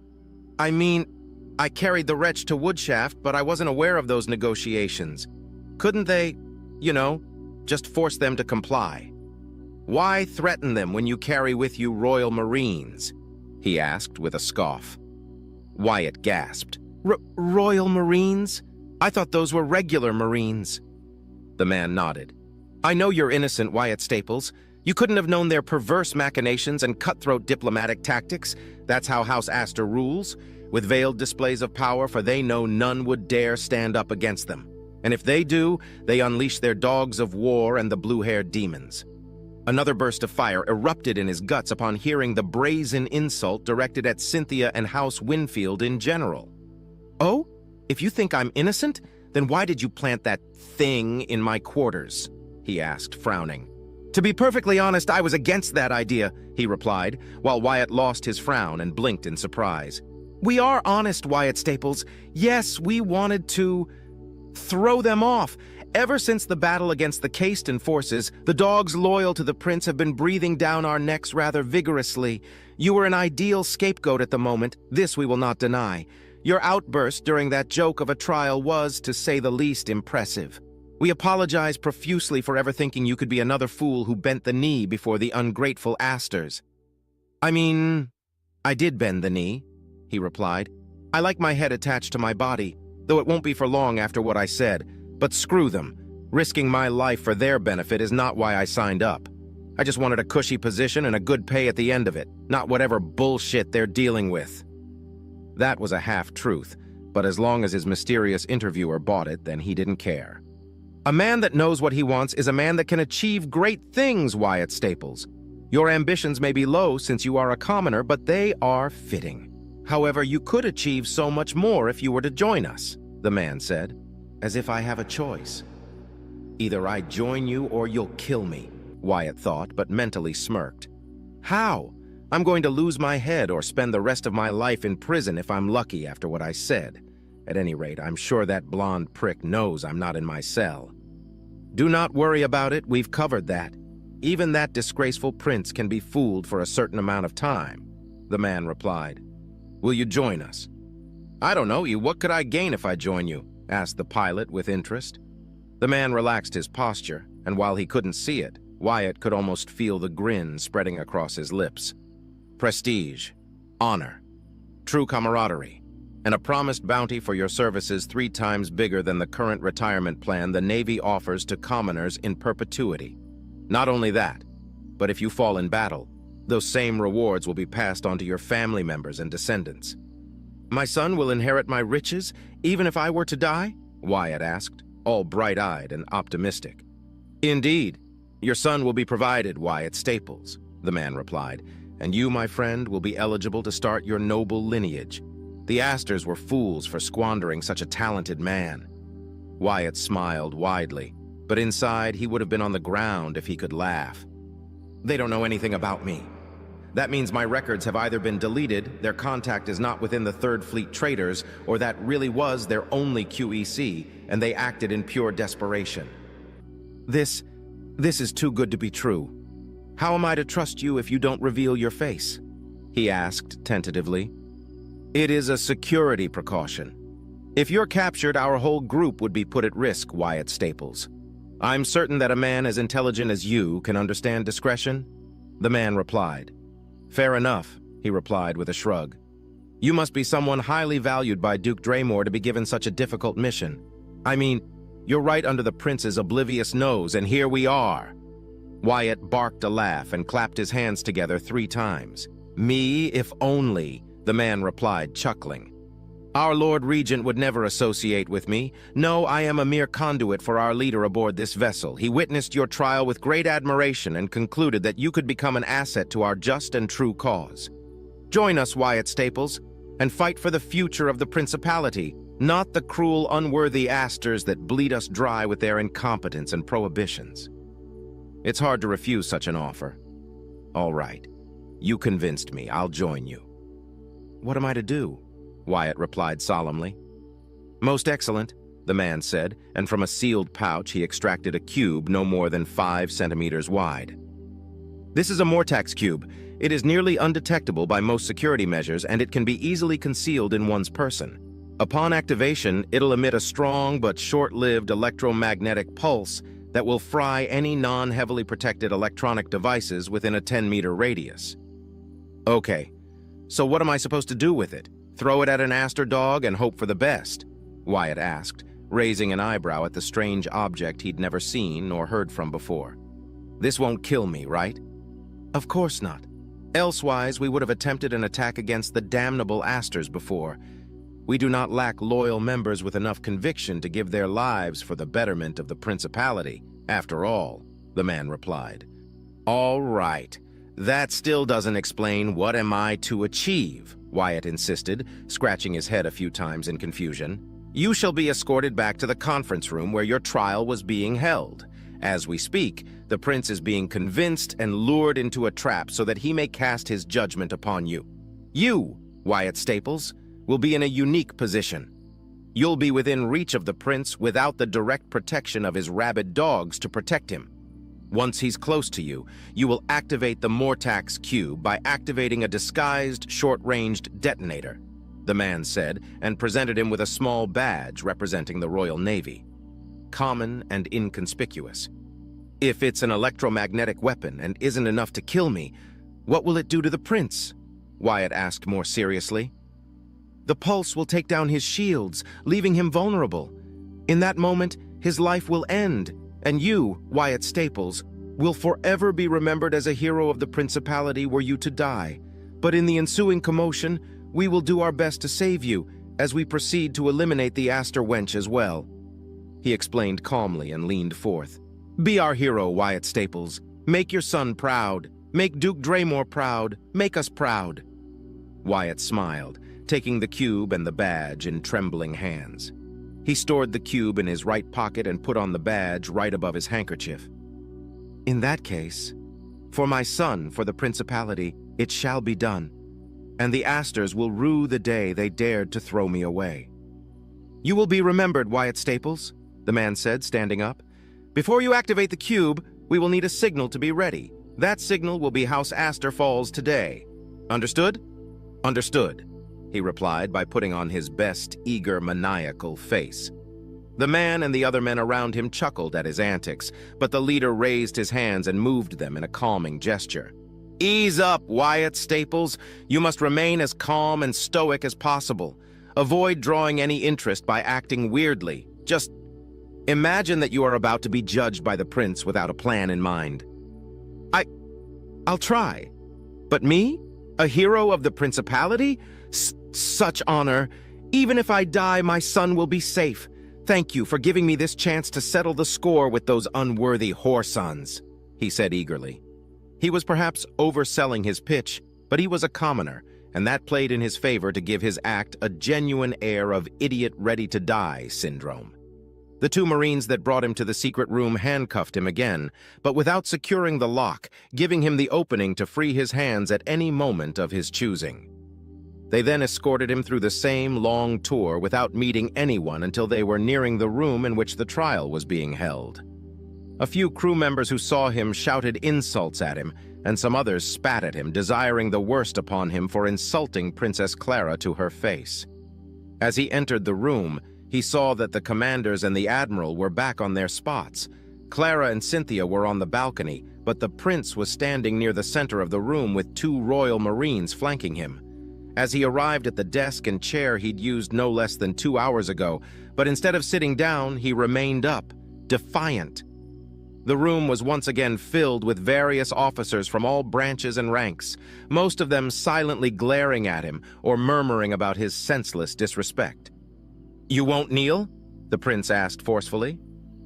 I mean, I carried the wretch to Woodshaft, but I wasn't aware of those negotiations. Couldn't they, just force them to comply. Why threaten them when you carry with you Royal Marines? He asked with a scoff. Wyatt gasped. Royal Marines? I thought those were regular Marines. The man nodded. I know you're innocent, Wyatt Staples. You couldn't have known their perverse machinations and cutthroat diplomatic tactics. That's how House Astor rules, with veiled displays of power, for they know none would dare stand up against them. And if they do, they unleash their dogs of war and the blue-haired demons. Another burst of fire erupted in his guts upon hearing the brazen insult directed at Cynthia and House Winfield in general. Oh? If you think I'm innocent, then why did you plant that thing in my quarters? He asked, frowning. To be perfectly honest, I was against that idea, he replied, while Wyatt lost his frown and blinked in surprise. We are honest, Wyatt Staples. Yes, we wanted to throw them off. Ever since the battle against the Caiston forces, the dogs loyal to the prince have been breathing down our necks rather vigorously. You were an ideal scapegoat at the moment, this we will not deny. Your outburst during that joke of a trial was, to say the least, impressive. We apologize profusely for ever thinking you could be another fool who bent the knee before the ungrateful Astors. I mean, I did bend the knee, he replied. I like my head attached to my body, though it won't be for long after what I said. But screw them. Risking my life for their benefit is not why I signed up. I just wanted a cushy position and a good pay at the end of it, not whatever bullshit they're dealing with. That was a half-truth, but as long as his mysterious interviewer bought it, then he didn't care. A man that knows what he wants is a man that can achieve great things, Wyatt Staples. Your ambitions may be low since you are a commoner, but they are fitting. However, you could achieve so much more if you were to join us, the man said, as if I have a choice. Either I join you or you'll kill me, Wyatt thought, but mentally smirked. How? I'm going to lose my head or spend the rest of my life in prison if I'm lucky after what I said. At any rate, I'm sure that blonde prick knows I'm not in my cell. Do not worry about it, we've covered that. Even that disgraceful prince can be fooled for a certain amount of time, the man replied. Will you join us? I don't know you. What could I gain if I join you? Asked the pilot with interest. The man relaxed his posture, and while he couldn't see it, Wyatt could almost feel the grin spreading across his lips. Prestige, honor, true camaraderie, and a promised bounty for your services 3 times bigger than the current retirement plan the Navy offers to commoners in perpetuity. Not only that, but if you fall in battle, those same rewards will be passed on to your family members and descendants. My son will inherit my riches, even if I were to die? Wyatt asked, all bright-eyed and optimistic. Indeed, your son will be provided, Wyatt Staples, the man replied, and you, my friend, will be eligible to start your noble lineage. The Astors were fools for squandering such a talented man. Wyatt smiled widely, but inside he would have been on the ground if he could laugh. They don't know anything about me. That means my records have either been deleted, their contact is not within the Third Fleet traders, or that really was their only QEC, and they acted in pure desperation. This is too good to be true. How am I to trust you if you don't reveal your face? He asked tentatively. It is a security precaution. If you're captured, our whole group would be put at risk, Wyatt Staples. I'm certain that a man as intelligent as you can understand discretion, the man replied. Fair enough, he replied with a shrug. You must be someone highly valued by Duke Draymore to be given such a difficult mission. I mean, you're right under the prince's oblivious nose, and here we are. Wyatt barked a laugh and clapped his hands together 3 times. Me, if only, the man replied, chuckling. Our Lord Regent would never associate with me. No, I am a mere conduit for our leader aboard this vessel. He witnessed your trial with great admiration and concluded that you could become an asset to our just and true cause. Join us, Wyatt Staples, and fight for the future of the Principality, not the cruel, unworthy Astors that bleed us dry with their incompetence and prohibitions. It's hard to refuse such an offer. All right, you convinced me. I'll join you. What am I to do? Wyatt replied solemnly. Most excellent, the man said, and from a sealed pouch he extracted a cube no more than 5 centimeters wide. This is a Mortax cube. It is nearly undetectable by most security measures, and it can be easily concealed in one's person. Upon activation, it'll emit a strong but short-lived electromagnetic pulse that will fry any non-heavily protected electronic devices within a 10-meter radius. Okay, so what am I supposed to do with it? Throw it at an aster dog and hope for the best? Wyatt asked, raising an eyebrow at the strange object he'd never seen nor heard from before. This won't kill me, right? Of course not. Elsewise, we would have attempted an attack against the damnable asters before. We do not lack loyal members with enough conviction to give their lives for the betterment of the principality, after all, the man replied. All right. That still doesn't explain what am I to achieve, Wyatt insisted, scratching his head a few times in confusion. You shall be escorted back to the conference room where your trial was being held. As we speak, the prince is being convinced and lured into a trap so that he may cast his judgment upon you. You, Wyatt Staples, will be in a unique position. You'll be within reach of the prince without the direct protection of his rabid dogs to protect him. Once he's close to you, you will activate the Mortax cube by activating a disguised, short-ranged detonator, the man said, and presented him with a small badge representing the Royal Navy. Common and inconspicuous. If it's an electromagnetic weapon and isn't enough to kill me, what will it do to the prince? Wyatt asked more seriously. The pulse will take down his shields, leaving him vulnerable. In that moment, his life will end, and you, Wyatt Staples, will forever be remembered as a hero of the principality were you to die. But in the ensuing commotion, we will do our best to save you as we proceed to eliminate the Aster wench as well. He explained calmly and leaned forth. Be our hero, Wyatt Staples. Make your son proud. Make Duke Draymore proud. Make us proud. Wyatt smiled, taking the cube and the badge in trembling hands. He stored the cube in his right pocket and put on the badge right above his handkerchief. In that case, for my son, for the principality, it shall be done, and the Asters will rue the day they dared to throw me away. You will be remembered, Wyatt Staples, the man said, standing up. Before you activate the cube, we will need a signal to be ready. That signal will be House Aster falls today. Understood? Understood, he replied by putting on his best, eager, maniacal face. The man and the other men around him chuckled at his antics, but the leader raised his hands and moved them in a calming gesture. Ease up, Wyatt Staples. You must remain as calm and stoic as possible. Avoid drawing any interest by acting weirdly. Just imagine that you are about to be judged by the prince without a plan in mind. I'll try. But me? A hero of the principality? Such honor. Even if I die, my son will be safe. Thank you for giving me this chance to settle the score with those unworthy whoresons, he said eagerly. He was perhaps overselling his pitch, but he was a commoner, and that played in his favor to give his act a genuine air of idiot-ready-to-die syndrome. The two Marines that brought him to the secret room handcuffed him again, but without securing the lock, giving him the opening to free his hands at any moment of his choosing. They then escorted him through the same long tour without meeting anyone until they were nearing the room in which the trial was being held. A few crew members who saw him shouted insults at him, and some others spat at him, desiring the worst upon him for insulting Princess Clara to her face. As he entered the room, he saw that the commanders and the admiral were back on their spots. Clara and Cynthia were on the balcony, but the prince was standing near the center of the room with two Royal Marines flanking him. As he arrived at the desk and chair he'd used no less than 2 hours ago, but instead of sitting down, he remained up, defiant. The room was once again filled with various officers from all branches and ranks, most of them silently glaring at him or murmuring about his senseless disrespect. You won't kneel? The prince asked forcefully.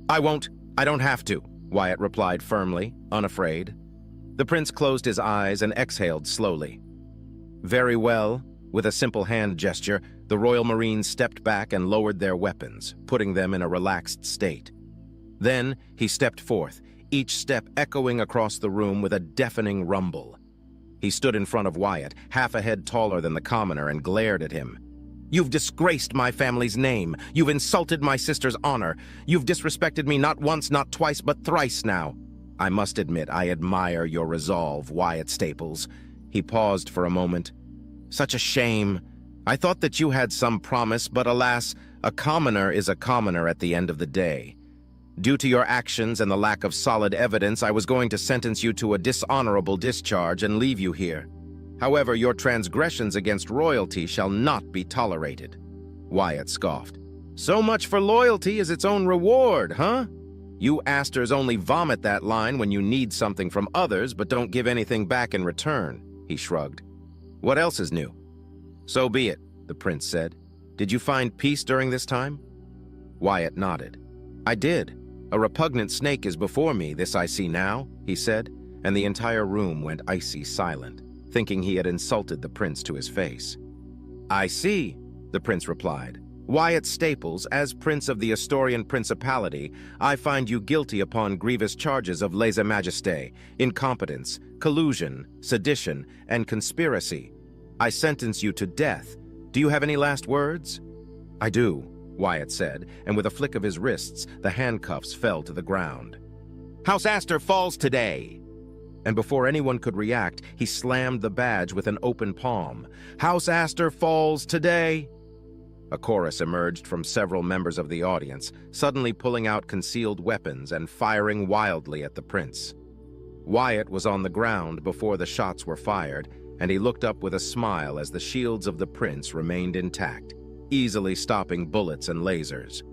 I won't. I don't have to, Wyatt replied firmly, unafraid. The prince closed his eyes and exhaled slowly. Very well. With a simple hand gesture, the Royal Marines stepped back and lowered their weapons, putting them in a relaxed state. Then he stepped forth, each step echoing across the room with a deafening rumble. He stood in front of Wyatt, half a head taller than the commoner, and glared at him. You've disgraced my family's name. You've insulted my sister's honor. You've disrespected me not once, not twice, but thrice now. I must admit, I admire your resolve, Wyatt Staples. He paused for a moment. Such a shame. I thought that you had some promise, but alas, a commoner is a commoner at the end of the day. Due to your actions and the lack of solid evidence, I was going to sentence you to a dishonorable discharge and leave you here. However, your transgressions against royalty shall not be tolerated." Wyatt scoffed. "So much for loyalty is its own reward, huh? You Astors only vomit that line when you need something from others but don't give anything back in return," he shrugged. "What else is new?" "So be it," the prince said. "Did you find peace during this time?" Wyatt nodded. "I did. A repugnant snake is before me, this I see now," he said, and the entire room went icy silent, thinking he had insulted the prince to his face. "I see," the prince replied. "Wyatt Staples, as prince of the Astorian Principality, I find you guilty upon grievous charges of lèse-majesté, incompetence, collusion, sedition, and conspiracy. I sentence you to death. Do you have any last words?" "I do," Wyatt said, and with a flick of his wrists, the handcuffs fell to the ground. "House Astor falls today!" And before anyone could react, he slammed the badge with an open palm. "House Astor falls today!" A chorus emerged from several members of the audience, suddenly pulling out concealed weapons and firing wildly at the prince. Wyatt was on the ground before the shots were fired, and he looked up with a smile as the shields of the prince remained intact, easily stopping bullets and lasers.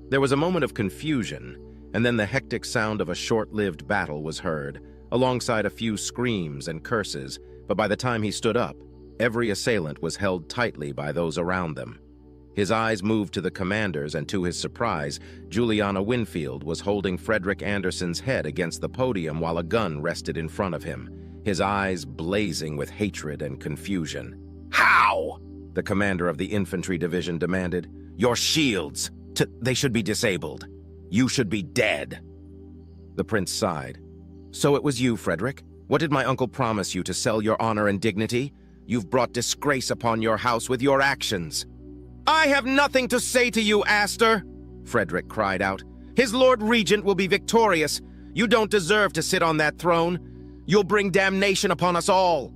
There was a moment of confusion, and then the hectic sound of a short-lived battle was heard, alongside a few screams and curses, but by the time he stood up, every assailant was held tightly by those around them. His eyes moved to the commanders, and to his surprise, Juliana Winfield was holding Frederick Anderson's head against the podium while a gun rested in front of him, his eyes blazing with hatred and confusion. "How?" the commander of the infantry division demanded. "Your shields! They should be disabled. You should be dead." The prince sighed. "So it was you, Frederick? What did my uncle promise you, to sell your honor and dignity? You've brought disgrace upon your house with your actions." "I have nothing to say to you, Astor!" Frederick cried out. "His Lord Regent will be victorious. You don't deserve to sit on that throne. You'll bring damnation upon us all."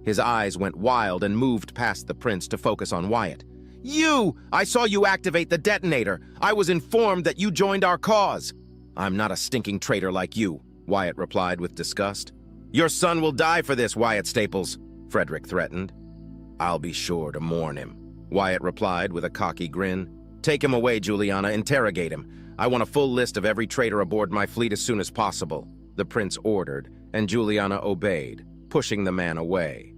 His eyes went wild and moved past the prince to focus on Wyatt. "You! I saw you activate the detonator. I was informed that you joined our cause." "I'm not a stinking traitor like you," Wyatt replied with disgust. "Your son will die for this, Wyatt Staples," Frederick threatened. "I'll be sure to mourn him," Wyatt replied with a cocky grin. "Take him away, Juliana. Interrogate him. I want a full list of every traitor aboard my fleet as soon as possible," the prince ordered, and Juliana obeyed, pushing the man away.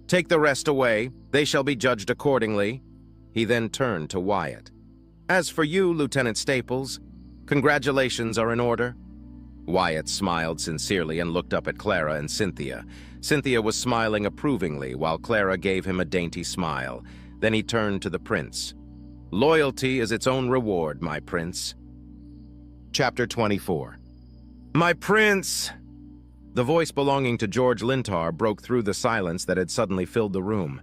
"Take the rest away. They shall be judged accordingly." He then turned to Wyatt. "As for you, Lieutenant Staples, congratulations are in order." Wyatt smiled sincerely and looked up at Clara and Cynthia. Cynthia was smiling approvingly, while Clara gave him a dainty smile. Then he turned to the prince. "Loyalty is its own reward, my prince." Chapter 24. "My prince!" The voice belonging to George Lintar broke through the silence that had suddenly filled the room.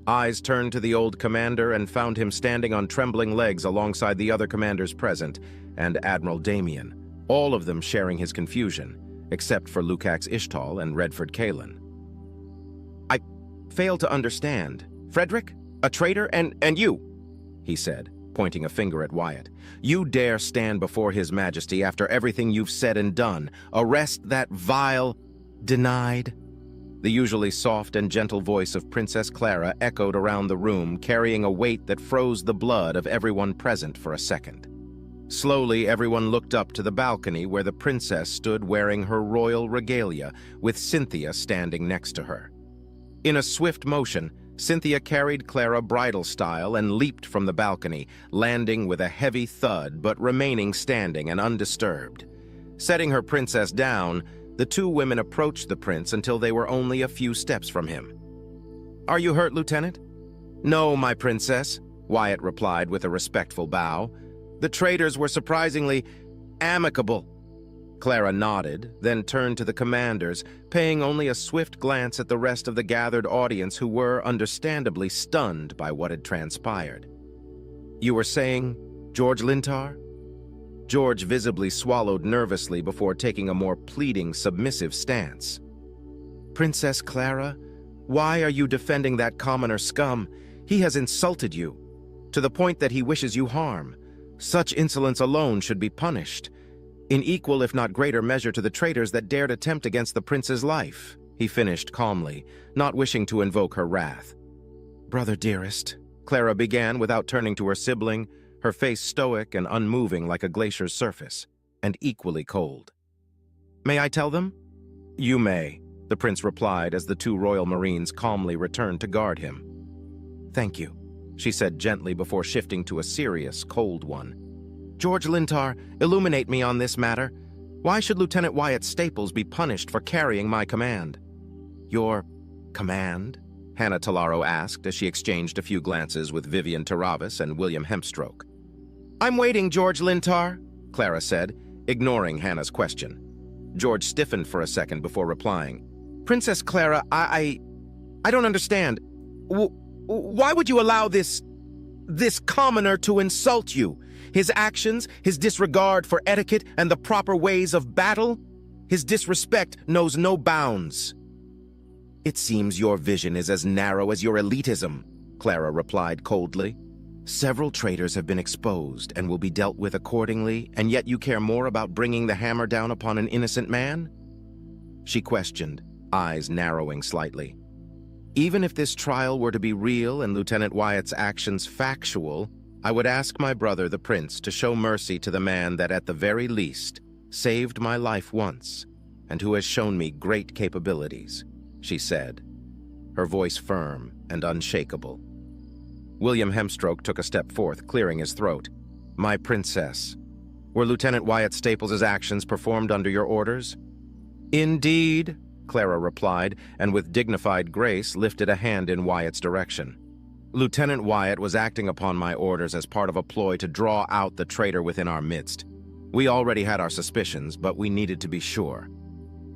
Eyes turned to the old commander and found him standing on trembling legs alongside the other commanders present, and Admiral Damien, all of them sharing his confusion, except for Lukacs Ishtal and Redford Kalen. "I fail to understand. Frederick? A traitor? And you?" he said, pointing a finger at Wyatt. "You dare stand before His Majesty after everything you've said and done, arrest that vile... denied?" The usually soft and gentle voice of Princess Clara echoed around the room, carrying a weight that froze the blood of everyone present for a second. Slowly, everyone looked up to the balcony where the princess stood wearing her royal regalia, with Cynthia standing next to her. In a swift motion, Cynthia carried Clara bridal style and leaped from the balcony, landing with a heavy thud but remaining standing and undisturbed. Setting her princess down, the two women approached the prince until they were only a few steps from him. "Are you hurt, Lieutenant?" "No, my princess," Wyatt replied with a respectful bow. "The traitors were surprisingly amicable." Clara nodded, then turned to the commanders, paying only a swift glance at the rest of the gathered audience who were, understandably, stunned by what had transpired. "You were saying, George Lintar?" George visibly swallowed nervously before taking a more pleading, submissive stance. "Princess Clara, why are you defending that commoner scum? He has insulted you, to the point that he wishes you harm. Such insolence alone should be punished, in equal if not greater measure to the traitors that dared attempt against the prince's life, he finished calmly, not wishing to invoke her wrath. Brother dearest, Clara began without turning to her sibling, her face stoic and unmoving like a glacier's surface, and equally cold. May I tell them? You may, the prince replied as the two royal marines calmly returned to guard him. Thank you, she said gently before shifting to a serious, cold one. George Lintar, illuminate me on this matter. Why should Lieutenant Wyatt Staples be punished for carrying my command? Your command? Hannah Talaro asked as she exchanged a few glances with Vivian Taravis and William Hempstroke. I'm waiting, George Lintar, Clara said, ignoring Hannah's question. George stiffened for a second before replying. Princess Clara, I don't understand. Why would you allow this commoner to insult you? His actions, his disregard for etiquette and the proper ways of battle? His disrespect knows no bounds. It seems your vision is as narrow as your elitism, Clara replied coldly. Several traitors have been exposed and will be dealt with accordingly, and yet you care more about bringing the hammer down upon an innocent man? She questioned, eyes narrowing slightly. Even if this trial were to be real and Lieutenant Wyatt's actions factual, I would ask my brother, the prince, to show mercy to the man that, at the very least, saved my life once, and who has shown me great capabilities, she said, her voice firm and unshakable. William Hempstroke took a step forth, clearing his throat. My princess, were Lieutenant Wyatt Staples' actions performed under your orders? Indeed, Clara replied, and with dignified grace lifted a hand in Wyatt's direction. Lieutenant Wyatt was acting upon my orders as part of a ploy to draw out the traitor within our midst. We already had our suspicions, but we needed to be sure.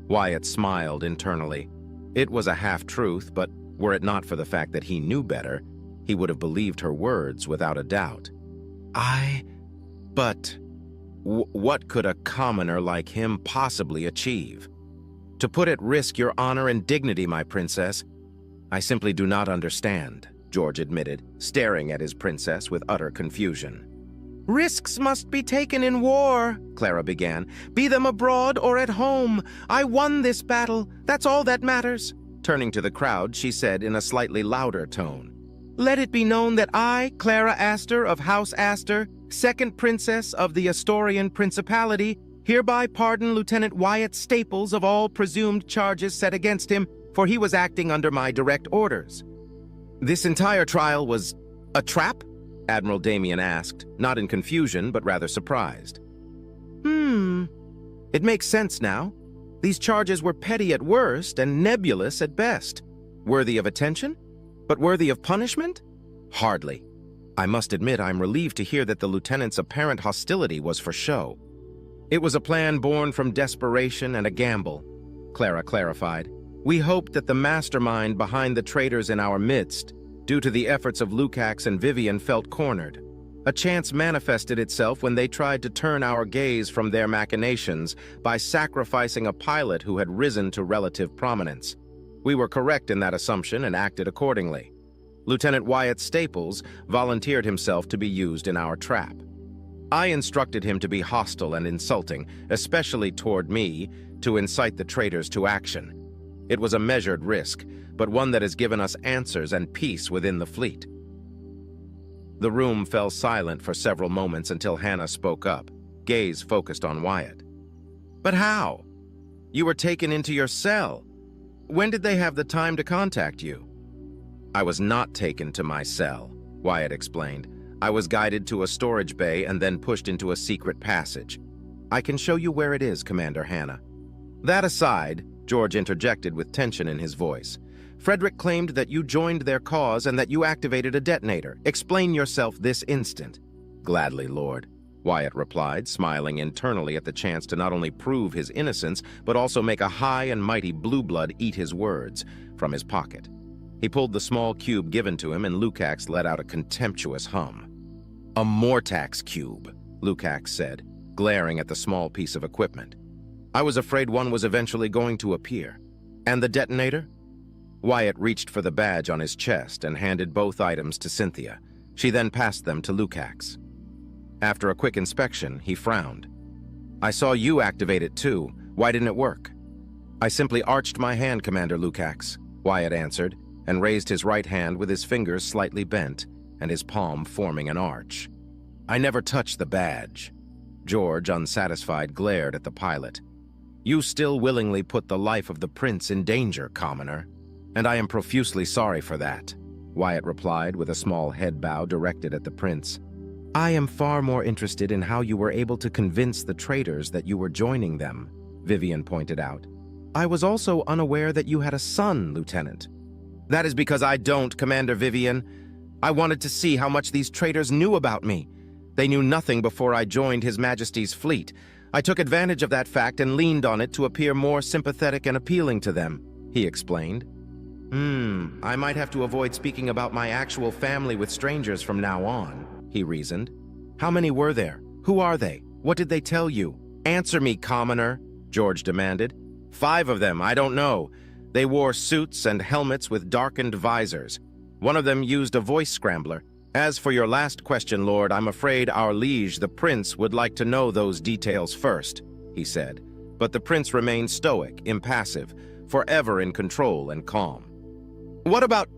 Wyatt smiled internally. It was a half-truth, but were it not for the fact that he knew better, he would have believed her words without a doubt. But what could a commoner like him possibly achieve? To put at risk your honor and dignity, my princess, I simply do not understand, George admitted, staring at his princess with utter confusion. Risks must be taken in war, Clara began, be them abroad or at home. I won this battle, that's all that matters. Turning to the crowd, she said in a slightly louder tone, let it be known that I, Clara Astor of House Astor, second princess of the Astorian Principality, hereby pardon Lieutenant Wyatt Staples of all presumed charges set against him, for he was acting under my direct orders. This entire trial was a trap? Admiral Damien asked, not in confusion, but rather surprised. It makes sense now. These charges were petty at worst and nebulous at best. Worthy of attention? But worthy of punishment? Hardly. I must admit I'm relieved to hear that the lieutenant's apparent hostility was for show. It was a plan born from desperation and a gamble, Clara clarified. We hoped that the mastermind behind the traitors in our midst, due to the efforts of Lukacs and Vivian, felt cornered. A chance manifested itself when they tried to turn our gaze from their machinations by sacrificing a pilot who had risen to relative prominence. We were correct in that assumption and acted accordingly. Lieutenant Wyatt Staples volunteered himself to be used in our trap. I instructed him to be hostile and insulting, especially toward me, to incite the traitors to action. It was a measured risk, but one that has given us answers and peace within the fleet. The room fell silent for several moments until Hannah spoke up, gaze focused on Wyatt. But how? You were taken into your cell. When did they have the time to contact you? I was not taken to my cell, Wyatt explained. I was guided to a storage bay and then pushed into a secret passage. I can show you where it is, Commander Hannah. That aside, George interjected with tension in his voice. Frederick claimed that you joined their cause and that you activated a detonator. Explain yourself this instant. Gladly, Lord, Wyatt replied, smiling internally at the chance to not only prove his innocence, but also make a high and mighty blue blood eat his words from his pocket. He pulled the small cube given to him, and Lukacs let out a contemptuous hum. A Mortax cube, Lukacs said, glaring at the small piece of equipment. I was afraid one was eventually going to appear. And the detonator? Wyatt reached for the badge on his chest and handed both items to Cynthia. She then passed them to Lukacs. After a quick inspection, he frowned. "I saw you activate it too. Why didn't it work?" "I simply arched my hand, Commander Lukacs," Wyatt answered, and raised his right hand with his fingers slightly bent and his palm forming an arch. "I never touched the badge." George, unsatisfied, glared at the pilot. "You still willingly put the life of the prince in danger, commoner, and I am profusely sorry for that," Wyatt replied with a small head bow directed at the prince. "I am far more interested in how you were able to convince the traitors that you were joining them," Vivian pointed out. "I was also unaware that you had a son, Lieutenant." "That is because I don't, Commander Vivian. I wanted to see how much these traitors knew about me. They knew nothing before I joined His Majesty's fleet. I took advantage of that fact and leaned on it to appear more sympathetic and appealing to them," he explained. I might have to avoid speaking about my actual family with strangers from now on," he reasoned. "How many were there? Who are they? What did they tell you? Answer me, commoner," George demanded. "5 of them, I don't know. They wore suits and helmets with darkened visors. One of them used a voice scrambler. As for your last question, Lord, I'm afraid our liege, the prince, would like to know those details first," he said. But the prince remained stoic, impassive, forever in control and calm. "What about—"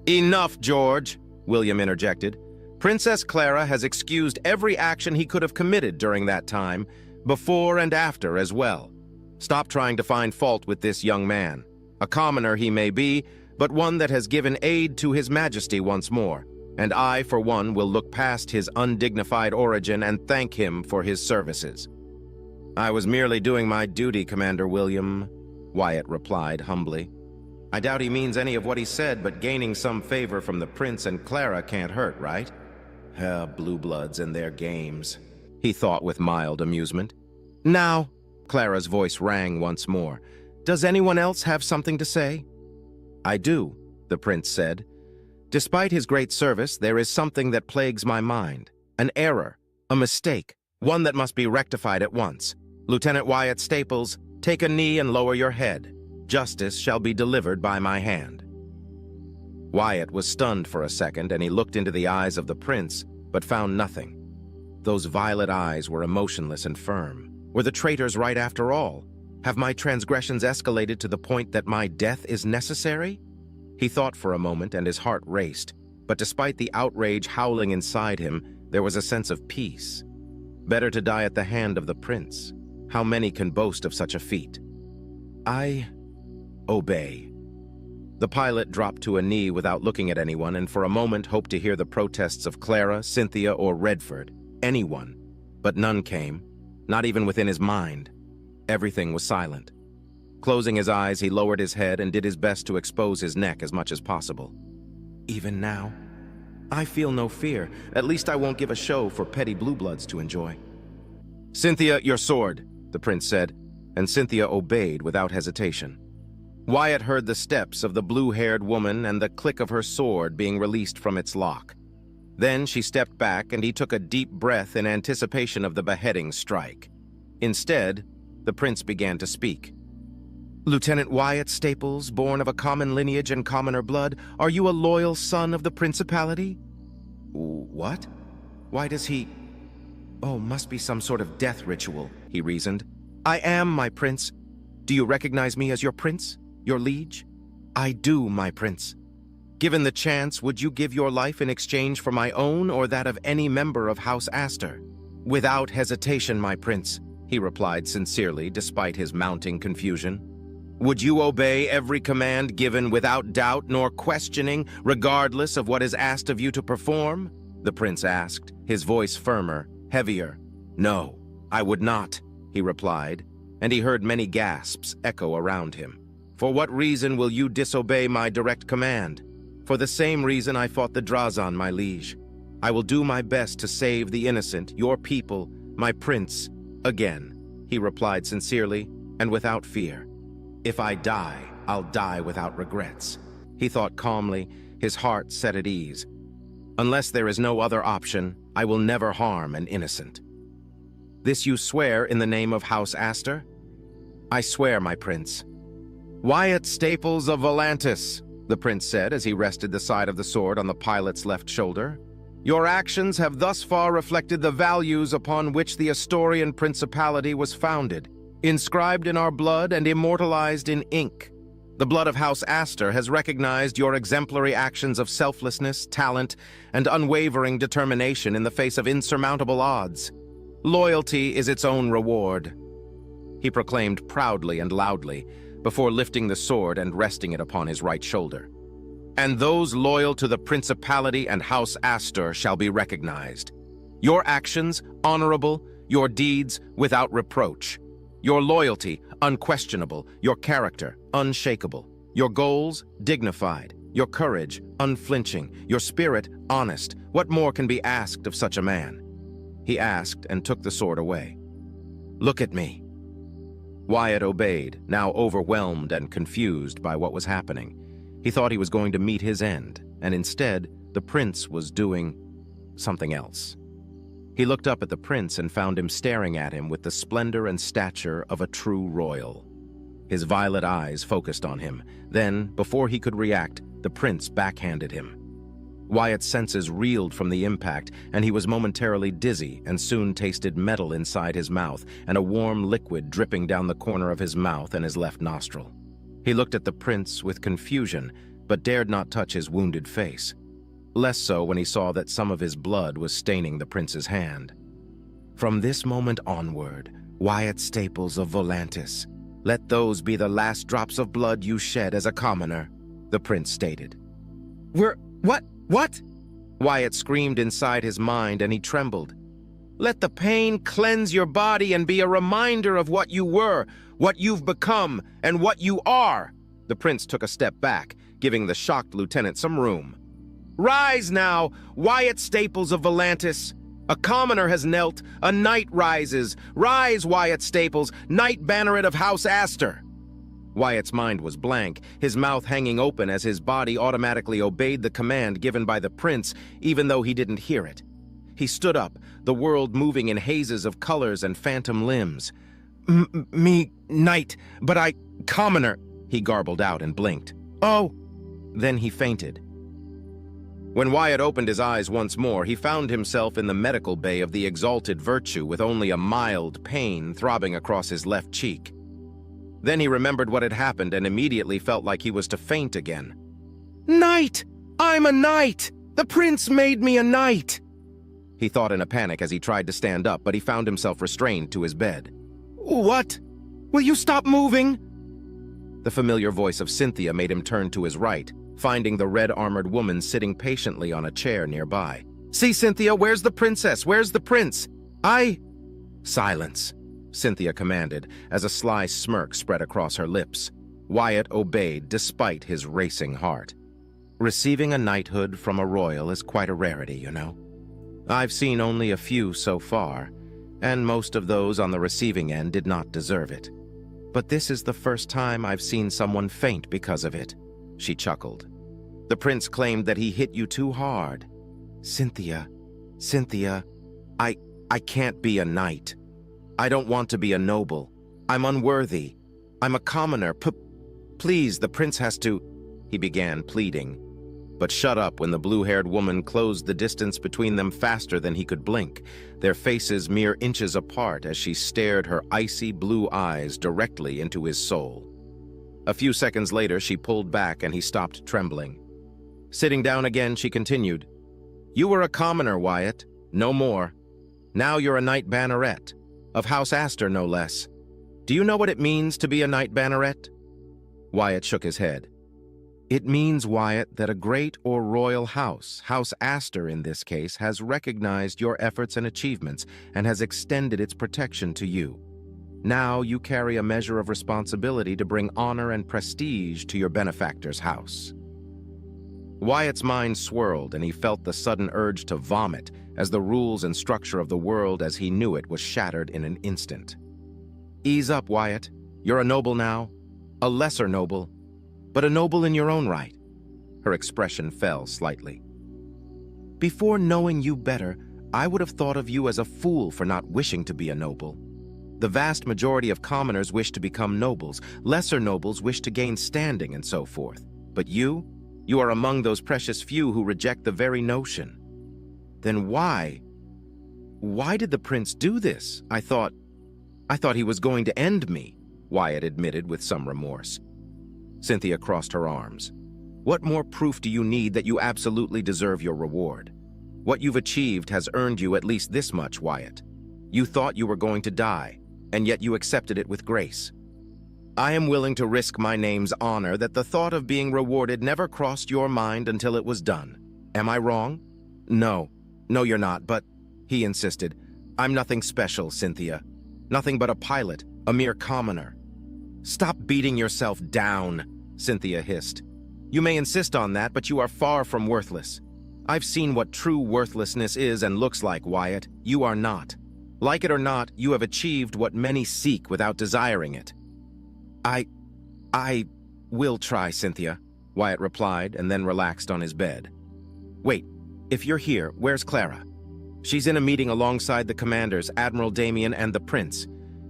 "Enough, George," William interjected. "Princess Clara has excused every action he could have committed during that time, before and after as well. Stop trying to find fault with this young man. A commoner he may be, but one that has given aid to His Majesty once more, and I, for one, will look past his undignified origin and thank him for his services." "I was merely doing my duty, Commander William," Wyatt replied humbly. "I doubt he means any of what he said, but gaining some favor from the prince and Clara can't hurt, right? Blue bloods and their games," he thought with mild amusement. "Now," Clara's voice rang once more, "does anyone else have something to say?" "I do," the prince said. "Despite his great service, there is something that plagues my mind. An error, a mistake, one that must be rectified at once. Lieutenant Wyatt Staples, take a knee and lower your head. Justice shall be delivered by my hand." Wyatt was stunned for a second, and he looked into the eyes of the prince, but found nothing. Those violet eyes were emotionless and firm. Were the traitors right after all? Have my transgressions escalated to the point that my death is necessary? He thought for a moment, and his heart raced. But despite the outrage howling inside him, there was a sense of peace. Better to die at the hand of the prince. How many can boast of such a feat? "I obey." The pilot dropped to a knee without looking at anyone, and for a moment hoped to hear the protests of Clara, Cynthia, or Redford. Anyone. But none came, not even within his mind. Everything was silent. Closing his eyes, he lowered his head and did his best to expose his neck as much as possible. "Even now, I feel no fear. At least I won't give a show for petty blue bloods to enjoy." "Cynthia, your sword," the prince said, and Cynthia obeyed without hesitation. Wyatt heard the steps of the blue-haired woman and the click of her sword being released from its lock. Then she stepped back, and he took a deep breath in anticipation of the beheading strike. Instead, the prince began to speak. "Lieutenant Wyatt Staples, born of a common lineage and commoner blood, are you a loyal son of the principality?" "What? Why does he—" "Oh, must be some sort of death ritual," he reasoned. "I am, my prince. Do you recognize me as your prince, your liege?" "I do, my prince." "Given the chance, would you give your life in exchange for my own or that of any member of House Astor?" "Without hesitation, my prince," he replied sincerely despite his mounting confusion. "Would you obey every command given without doubt nor questioning, regardless of what is asked of you to perform?" the prince asked, his voice firmer, heavier. "No, I would not," he replied, and he heard many gasps echo around him. "For what reason will you disobey my direct command?" "For the same reason I fought the Drazan, my liege. I will do my best to save the innocent, your people, my prince, again," he replied sincerely and without fear. "If I die, I'll die without regrets," he thought calmly, his heart set at ease. "Unless there is no other option, I will never harm an innocent." "This you swear in the name of House Astor?" "I swear, my prince." "Wyatt Staples of Volantis," the prince said as he rested the side of the sword on the pilot's left shoulder. Your actions have thus far reflected the values upon which the Asturian principality was founded, inscribed in our blood and immortalized in ink. The blood of House Astor has recognized your exemplary actions of selflessness, talent, and unwavering determination in the face of insurmountable odds. Loyalty is its own reward, he proclaimed proudly and loudly, before lifting the sword and resting it upon his right shoulder. And those loyal to the principality and House Astor shall be recognized. Your actions, honorable, your deeds, without reproach. Your loyalty, unquestionable, your character, unshakable. Your goals, dignified. Your courage, unflinching. Your spirit, honest. What more can be asked of such a man? He asked and took the sword away. Look at me. Wyatt obeyed, now overwhelmed and confused by what was happening. He thought he was going to meet his end, and instead, the prince was doing something else. He looked up at the prince and found him staring at him with the splendor and stature of a true royal. His violet eyes focused on him. Then, before he could react, the prince backhanded him. Wyatt's senses reeled from the impact, and he was momentarily dizzy and soon tasted metal inside his mouth and a warm liquid dripping down the corner of his mouth and his left nostril. He looked at the prince with confusion, but dared not touch his wounded face. Less so when he saw that some of his blood was staining the prince's hand. From this moment onward, Wyatt Staples of Volantis, let those be the last drops of blood you shed as a commoner, the prince stated. What? Wyatt screamed inside his mind, and he trembled. Let the pain cleanse your body and be a reminder of what you were, what you've become, and what you are. The prince took a step back, giving the shocked lieutenant some room. Rise now, Wyatt Staples of Volantis. A commoner has knelt, a knight rises. Rise, Wyatt Staples, knight banneret of House Astor. Wyatt's mind was blank, his mouth hanging open as his body automatically obeyed the command given by the prince, even though he didn't hear it. He stood up, the world moving in hazes of colors and phantom limbs. Me, knight, but I, commoner, he garbled out and blinked. Oh! Then he fainted. When Wyatt opened his eyes once more, he found himself in the medical bay of the Exalted Virtue with only a mild pain throbbing across his left cheek. Then he remembered what had happened and immediately felt like he was to faint again. Knight! I'm a knight! The prince made me a knight! He thought in a panic as he tried to stand up, but he found himself restrained to his bed. What? Will you stop moving? The familiar voice of Cynthia made him turn to his right, finding the red-armored woman sitting patiently on a chair nearby. See, Cynthia, where's the princess? Where's the prince? Silence, Cynthia commanded, as a sly smirk spread across her lips. Wyatt obeyed despite his racing heart. Receiving a knighthood from a royal is quite a rarity, you know. I've seen only a few so far, and most of those on the receiving end did not deserve it. But this is the first time I've seen someone faint because of it, she chuckled. The prince claimed that he hit you too hard. Cynthia, I can't be a knight. I don't want to be a noble. I'm unworthy. I'm a commoner. Please, the prince has to... He began pleading, but shut up when the blue-haired woman closed the distance between them faster than he could blink, their faces mere inches apart as she stared her icy blue eyes directly into his soul. A few seconds later, she pulled back and he stopped trembling. Sitting down again, she continued, You were a commoner, Wyatt. No more. Now you're a knight banneret. Of House Astor, no less. Do you know what it means to be a knight banneret? Wyatt shook his head. It means, Wyatt, that a great or royal house, House Astor in this case, has recognized your efforts and achievements and has extended its protection to you. Now you carry a measure of responsibility to bring honor and prestige to your benefactor's house. Wyatt's mind swirled and he felt the sudden urge to vomit as the rules and structure of the world as he knew it was shattered in an instant. Ease up, Wyatt. You're a noble now. A lesser noble, but a noble in your own right. Her expression fell slightly. Before knowing you better, I would have thought of you as a fool for not wishing to be a noble. The vast majority of commoners wish to become nobles, lesser nobles wish to gain standing and so forth. But you are among those precious few who reject the very notion. Then why? Why did the prince do this? I thought he was going to end me, Wyatt admitted with some remorse. Cynthia crossed her arms. What more proof do you need that you absolutely deserve your reward? What you've achieved has earned you at least this much, Wyatt. You thought you were going to die, and yet you accepted it with grace. I am willing to risk my name's honor that the thought of being rewarded never crossed your mind until it was done. Am I wrong? No, you're not, but, he insisted, I'm nothing special, Cynthia. Nothing but a pilot, a mere commoner. Stop beating yourself down, Cynthia hissed. You may insist on that, but you are far from worthless. I've seen what true worthlessness is and looks like, Wyatt. You are not. Like it or not, you have achieved what many seek without desiring it. I will try, Cynthia, Wyatt replied and then relaxed on his bed. Wait, if you're here, where's Clara? She's in a meeting alongside the commanders, Admiral Damien and the Prince.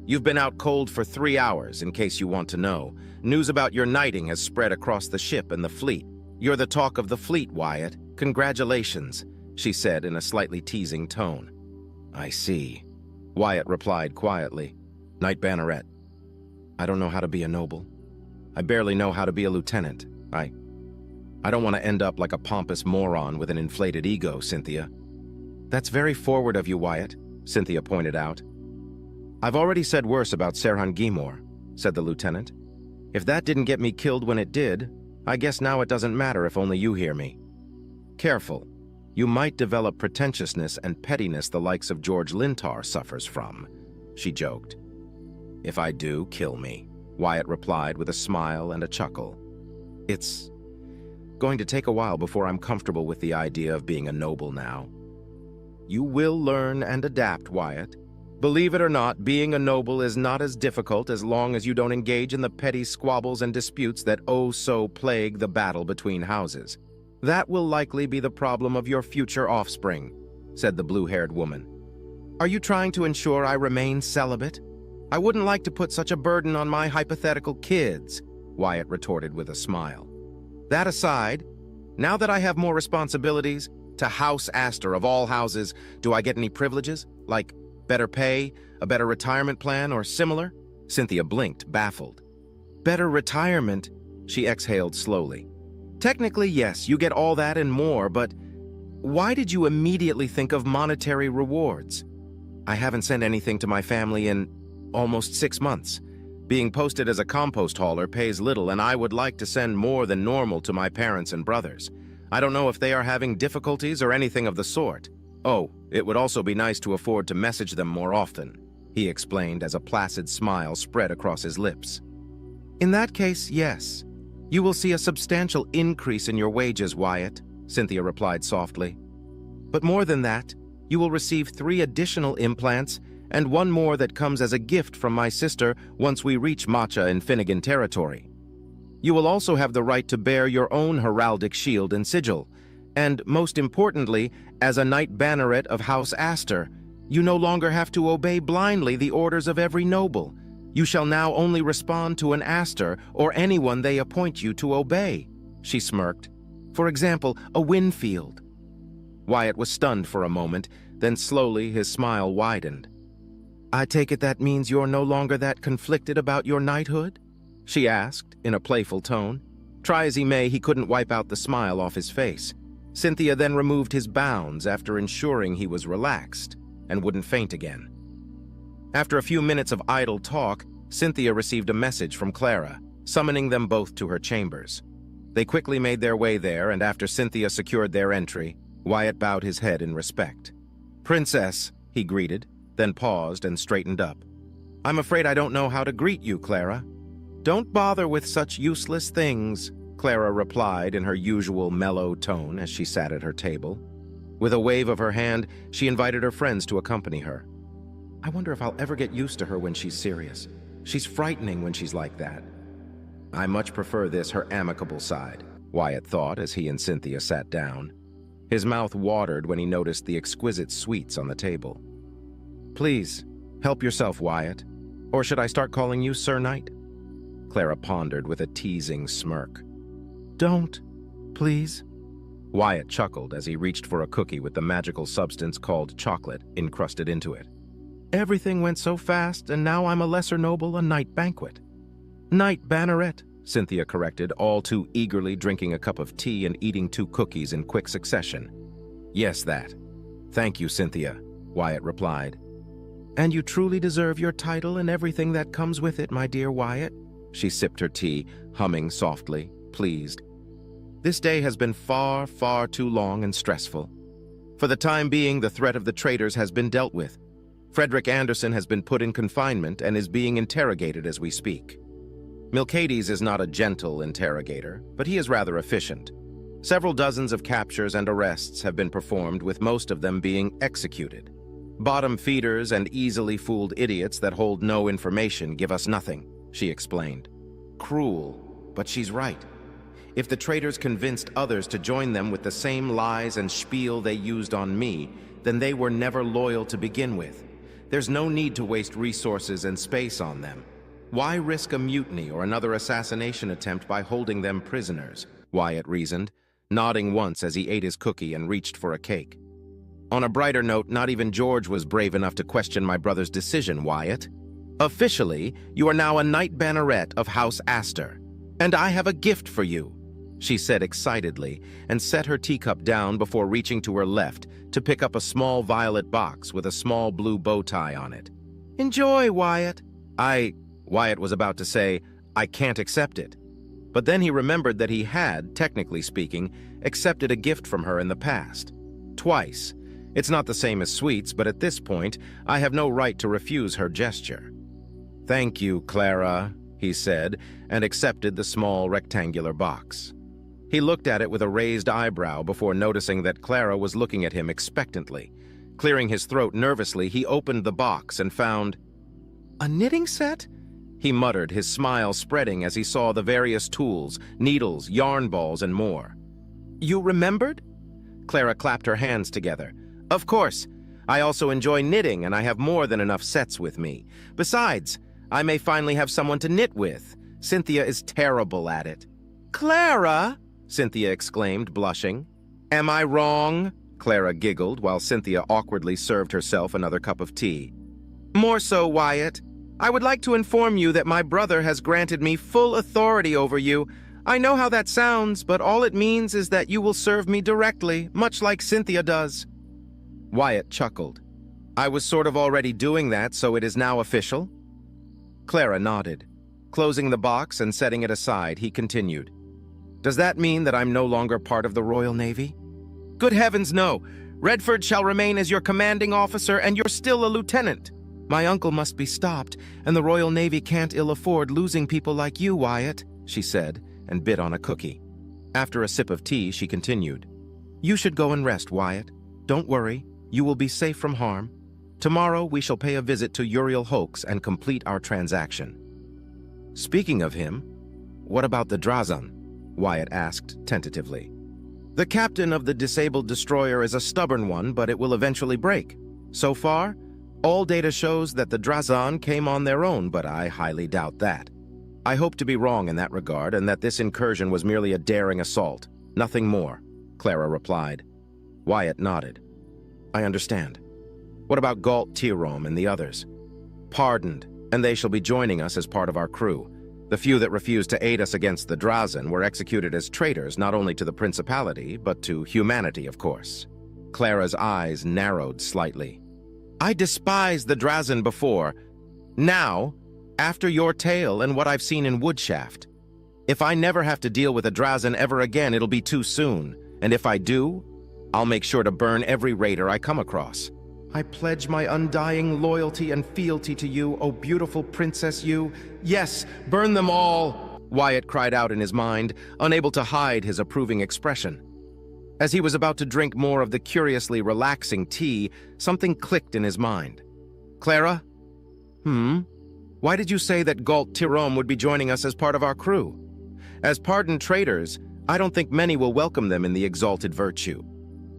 You've been out cold for 3 hours, in case you want to know. News about your knighting has spread across the ship and the fleet. You're the talk of the fleet, Wyatt. Congratulations, she said in a slightly teasing tone. I see, Wyatt replied quietly. Knight Banneret. I don't know how to be a noble. I barely know how to be a lieutenant. I don't want to end up like a pompous moron with an inflated ego, Cynthia. That's very forward of you, Wyatt, Cynthia pointed out. I've already said worse about Serhan Gimor, said the lieutenant. If that didn't get me killed when it did, I guess now it doesn't matter if only you hear me. Careful. You might develop pretentiousness and pettiness the likes of George Lintar suffers from, she joked. If I do, kill me, Wyatt replied with a smile and a chuckle. It's going to take a while before I'm comfortable with the idea of being a noble now. You will learn and adapt, Wyatt. Believe it or not, being a noble is not as difficult as long as you don't engage in the petty squabbles and disputes that oh so plague the battle between houses. That will likely be the problem of your future offspring, said the blue-haired woman. Are you trying to ensure I remain celibate? I wouldn't like to put such a burden on my hypothetical kids, Wyatt retorted with a smile. That aside, now that I have more responsibilities, to House Astor of all houses, do I get any privileges? Like better pay, a better retirement plan, or similar? Cynthia blinked, baffled. Better retirement, she exhaled slowly. Technically, yes, you get all that and more, but why did you immediately think of monetary rewards? I haven't sent anything to my family in almost 6 months. Being posted as a compost hauler pays little, and I would like to send more than normal to my parents and brothers. I don't know if they are having difficulties or anything of the sort. Oh, it would also be nice to afford to message them more often, he explained as a placid smile spread across his lips. In that case, yes. You will see a substantial increase in your wages, Wyatt, Cynthia replied softly. But more than that, you will receive 3 additional implants and 1 more that comes as a gift from my sister once we reach Matcha in Finnegan territory. You will also have the right to bear your own heraldic shield and sigil, and most importantly, as a Knight Banneret of House Astor, you no longer have to obey blindly the orders of every noble. You shall now only respond to an Astor or anyone they appoint you to obey, she smirked. For example, a Winfield. Wyatt was stunned for a moment, then slowly his smile widened. I take it that means you're no longer that conflicted about your knighthood? She asked, in a playful tone. Try as he may, he couldn't wipe out the smile off his face. Cynthia then removed his bounds after ensuring he was relaxed and wouldn't faint again. After a few minutes of idle talk, Cynthia received a message from Clara, summoning them both to her chambers. They quickly made their way there, and after Cynthia secured their entry, Wyatt bowed his head in respect. Princess, he greeted, then paused and straightened up. I'm afraid I don't know how to greet you, Clara. Don't bother with such useless things, Clara replied in her usual mellow tone as she sat at her table. With a wave of her hand, she invited her friends to accompany her. I wonder if I'll ever get used to her when she's serious. She's frightening when she's like that. I much prefer this, her amicable side, Wyatt thought as he and Cynthia sat down. His mouth watered when he noticed the exquisite sweets on the table. Please, help yourself, Wyatt. Or should I start calling you Sir Knight? Clara pondered with a teasing smirk. Don't, please. Wyatt chuckled as he reached for a cookie with the magical substance called chocolate encrusted into it. Everything went so fast, and now I'm a lesser noble, a knight banquet. Knight banneret, Cynthia corrected, all too eagerly drinking a cup of tea and eating 2 cookies in quick succession. Yes, that. Thank you, Cynthia, Wyatt replied. And you truly deserve your title and everything that comes with it, my dear Wyatt. She sipped her tea, humming softly, pleased. This day has been far, far too long and stressful. For the time being, the threat of the traitors has been dealt with. Frederick Anderson has been put in confinement and is being interrogated as we speak. Milcades is not a gentle interrogator, but he is rather efficient. Several dozens of captures and arrests have been performed, with most of them being executed. Bottom feeders and easily fooled idiots that hold no information give us nothing, she explained. Cruel, but she's right. If the traitors convinced others to join them with the same lies and spiel they used on me, then they were never loyal to begin with. There's no need to waste resources and space on them. Why risk a mutiny or another assassination attempt by holding them prisoners? Wyatt reasoned, nodding once as he ate his cookie and reached for a cake. On a brighter note, not even George was brave enough to question my brother's decision, Wyatt. Officially, you are now a knight banneret of House Astor, and I have a gift for you, she said excitedly, and set her teacup down before reaching to her left to pick up a small violet box with a small blue bow tie on it. Enjoy, Wyatt. Wyatt was about to say, I can't accept it. But then he remembered that he had, technically speaking, accepted a gift from her in the past. Twice. It's not the same as sweets, but at this point, I have no right to refuse her gesture. Thank you, Clara, he said, and accepted the small rectangular box. He looked at it with a raised eyebrow before noticing that Clara was looking at him expectantly. Clearing his throat nervously, he opened the box and found... A knitting set? He muttered, his smile spreading as he saw the various tools, needles, yarn balls, and more. You remembered? Clara clapped her hands together. Of course. I also enjoy knitting, and I have more than enough sets with me. Besides, I may finally have someone to knit with. Cynthia is terrible at it. Clara! Cynthia exclaimed, blushing. Am I wrong? Clara giggled while Cynthia awkwardly served herself another cup of tea. More so, Wyatt. I would like to inform you that my brother has granted me full authority over you. I know how that sounds, but all it means is that you will serve me directly, much like Cynthia does. Wyatt chuckled. I was sort of already doing that, so it is now official? Clara nodded. Closing the box and setting it aside, he continued. Does that mean that I'm no longer part of the Royal Navy? Good heavens, no. Redford shall remain as your commanding officer, and you're still a lieutenant. My uncle must be stopped, and the Royal Navy can't ill afford losing people like you, Wyatt, she said, and bit on a cookie. After a sip of tea, she continued. You should go and rest, Wyatt. Don't worry, you will be safe from harm. Tomorrow we shall pay a visit to Uriel Hoax and complete our transaction. Speaking of him, what about the Drazan? Wyatt asked tentatively. The captain of the disabled destroyer is a stubborn one, but it will eventually break. So far, all data shows that the Drazan came on their own, but I highly doubt that. I hope to be wrong in that regard, and that this incursion was merely a daring assault. Nothing more, Clara replied. Wyatt nodded. I understand. What about Galt Tirome and the others? Pardoned, and they shall be joining us as part of our crew. The few that refused to aid us against the Drazan were executed as traitors not only to the Principality, but to humanity, of course. Clara's eyes narrowed slightly. I despised the Drazan before. Now, after your tale and what I've seen in Woodshaft, if I never have to deal with a Drazan ever again, it'll be too soon. And if I do, I'll make sure to burn every raider I come across. I pledge my undying loyalty and fealty to you, O beautiful Princess you. Yes, burn them all, Wyatt cried out in his mind, unable to hide his approving expression. As he was about to drink more of the curiously relaxing tea, something clicked in his mind. Clara? Why did you say that Galt Tirome would be joining us as part of our crew? As pardoned traitors, I don't think many will welcome them in the exalted virtue.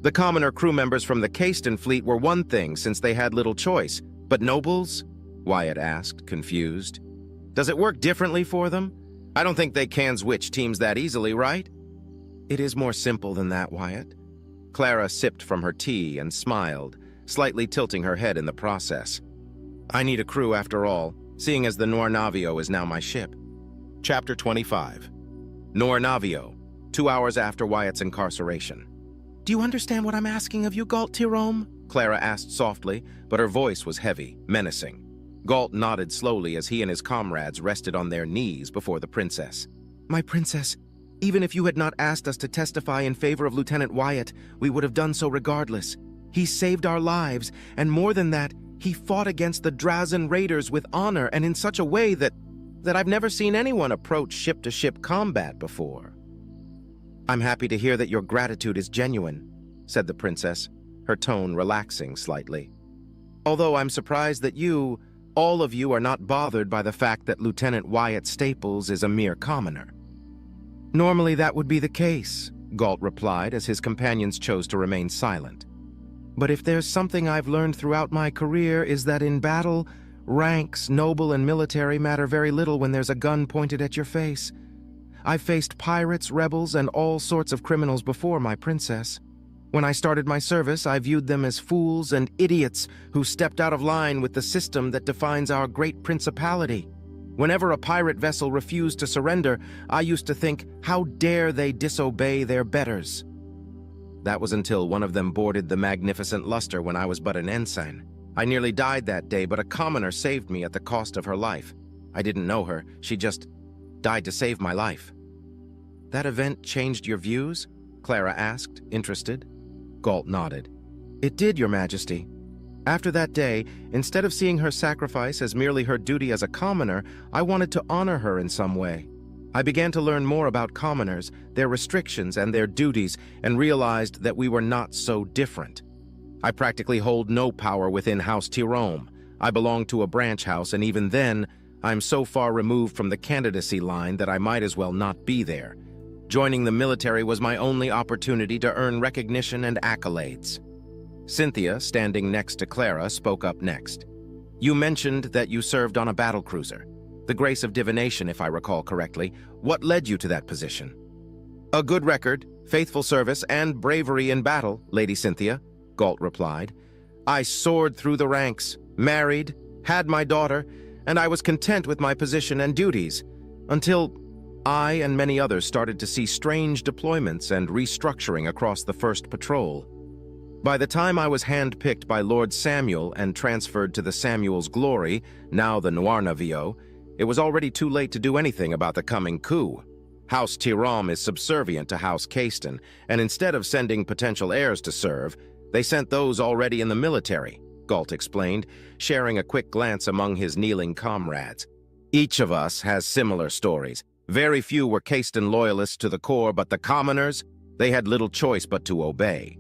The commoner crew members from the Caiston fleet were one thing since they had little choice, but nobles? Wyatt asked, confused. Does it work differently for them? I don't think they can switch teams that easily, right? It is more simple than that, Wyatt. Clara sipped from her tea and smiled, slightly tilting her head in the process. I need a crew after all, seeing as the Noir Navio is now my ship. Chapter 25. Noir Navio, 2 hours after Wyatt's incarceration. Do you understand what I'm asking of you, Galt Tirome? Clara asked softly, but her voice was heavy, menacing. Galt nodded slowly as he and his comrades rested on their knees before the princess. My princess, even if you had not asked us to testify in favor of Lieutenant Wyatt, we would have done so regardless. He saved our lives, and more than that, he fought against the Drazen raiders with honor and in such a way that I've never seen anyone approach ship-to-ship combat before. I'm happy to hear that your gratitude is genuine, said the princess, her tone relaxing slightly. Although I'm surprised that all of you are not bothered by the fact that Lieutenant Wyatt Staples is a mere commoner. Normally that would be the case, Galt replied as his companions chose to remain silent. But if there's something I've learned throughout my career is that in battle, ranks, noble and military matter very little when there's a gun pointed at your face. I've faced pirates, rebels, and all sorts of criminals before, my princess. When I started my service, I viewed them as fools and idiots who stepped out of line with the system that defines our great principality. Whenever a pirate vessel refused to surrender, I used to think, how dare they disobey their betters? That was until one of them boarded the magnificent Luster when I was but an ensign. I nearly died that day, but a commoner saved me at the cost of her life. I didn't know her, she just died to save my life. That event changed your views? Clara asked, interested. Galt nodded. It did, Your Majesty. After that day, instead of seeing her sacrifice as merely her duty as a commoner, I wanted to honor her in some way. I began to learn more about commoners, their restrictions and their duties, and realized that we were not so different. I practically hold no power within House Tirome. I belong to a branch house, and even then, I'm so far removed from the candidacy line that I might as well not be there. Joining the military was my only opportunity to earn recognition and accolades. Cynthia, standing next to Clara, spoke up next. You mentioned that you served on a battlecruiser. The grace of divination, if I recall correctly. What led you to that position? A good record, faithful service, and bravery in battle, Lady Cynthia, Galt replied. I soared through the ranks, married, had my daughter, and I was content with my position and duties, until I and many others started to see strange deployments and restructuring across the First Patrol. By the time I was handpicked by Lord Samuel and transferred to the Samuel's Glory, now the Noir Navio, it was already too late to do anything about the coming coup. House Tirome is subservient to House Caiston, and instead of sending potential heirs to serve, they sent those already in the military, Galt explained, sharing a quick glance among his kneeling comrades. Each of us has similar stories. Very few were Caiston loyalists to the core, but the commoners, they had little choice but to obey.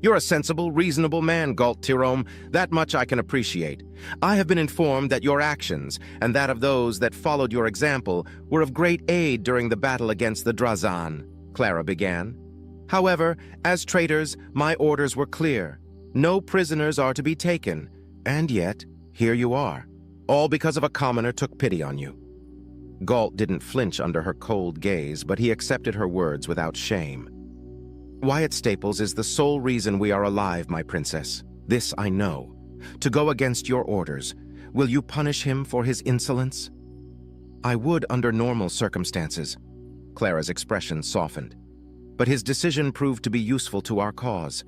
You're a sensible, reasonable man, Galt Tirome. That much I can appreciate. I have been informed that your actions, and that of those that followed your example, were of great aid during the battle against the Drazan, Clara began. However, as traitors, my orders were clear. No prisoners are to be taken. And yet, here you are. All because of a commoner took pity on you. Galt didn't flinch under her cold gaze, but he accepted her words without shame. Wyatt Staples is the sole reason we are alive, my princess. This I know. To go against your orders, will you punish him for his insolence? I would under normal circumstances. Clara's expression softened. But his decision proved to be useful to our cause.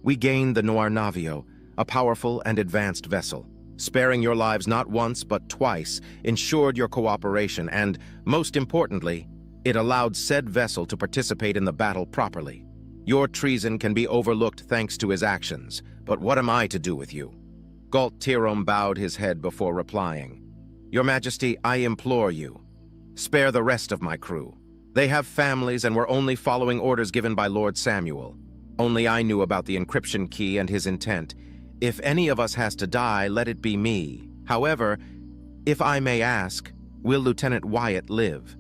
We gained the Noir Navio, a powerful and advanced vessel. Sparing your lives not once but twice ensured your cooperation and, most importantly, it allowed said vessel to participate in the battle properly. Your treason can be overlooked thanks to his actions, but what am I to do with you? Galt Tirome bowed his head before replying. Your Majesty, I implore you, spare the rest of my crew. They have families and were only following orders given by Lord Samuel. Only I knew about the encryption key and his intent. If any of us has to die, let it be me. However, if I may ask, will Lieutenant Wyatt live?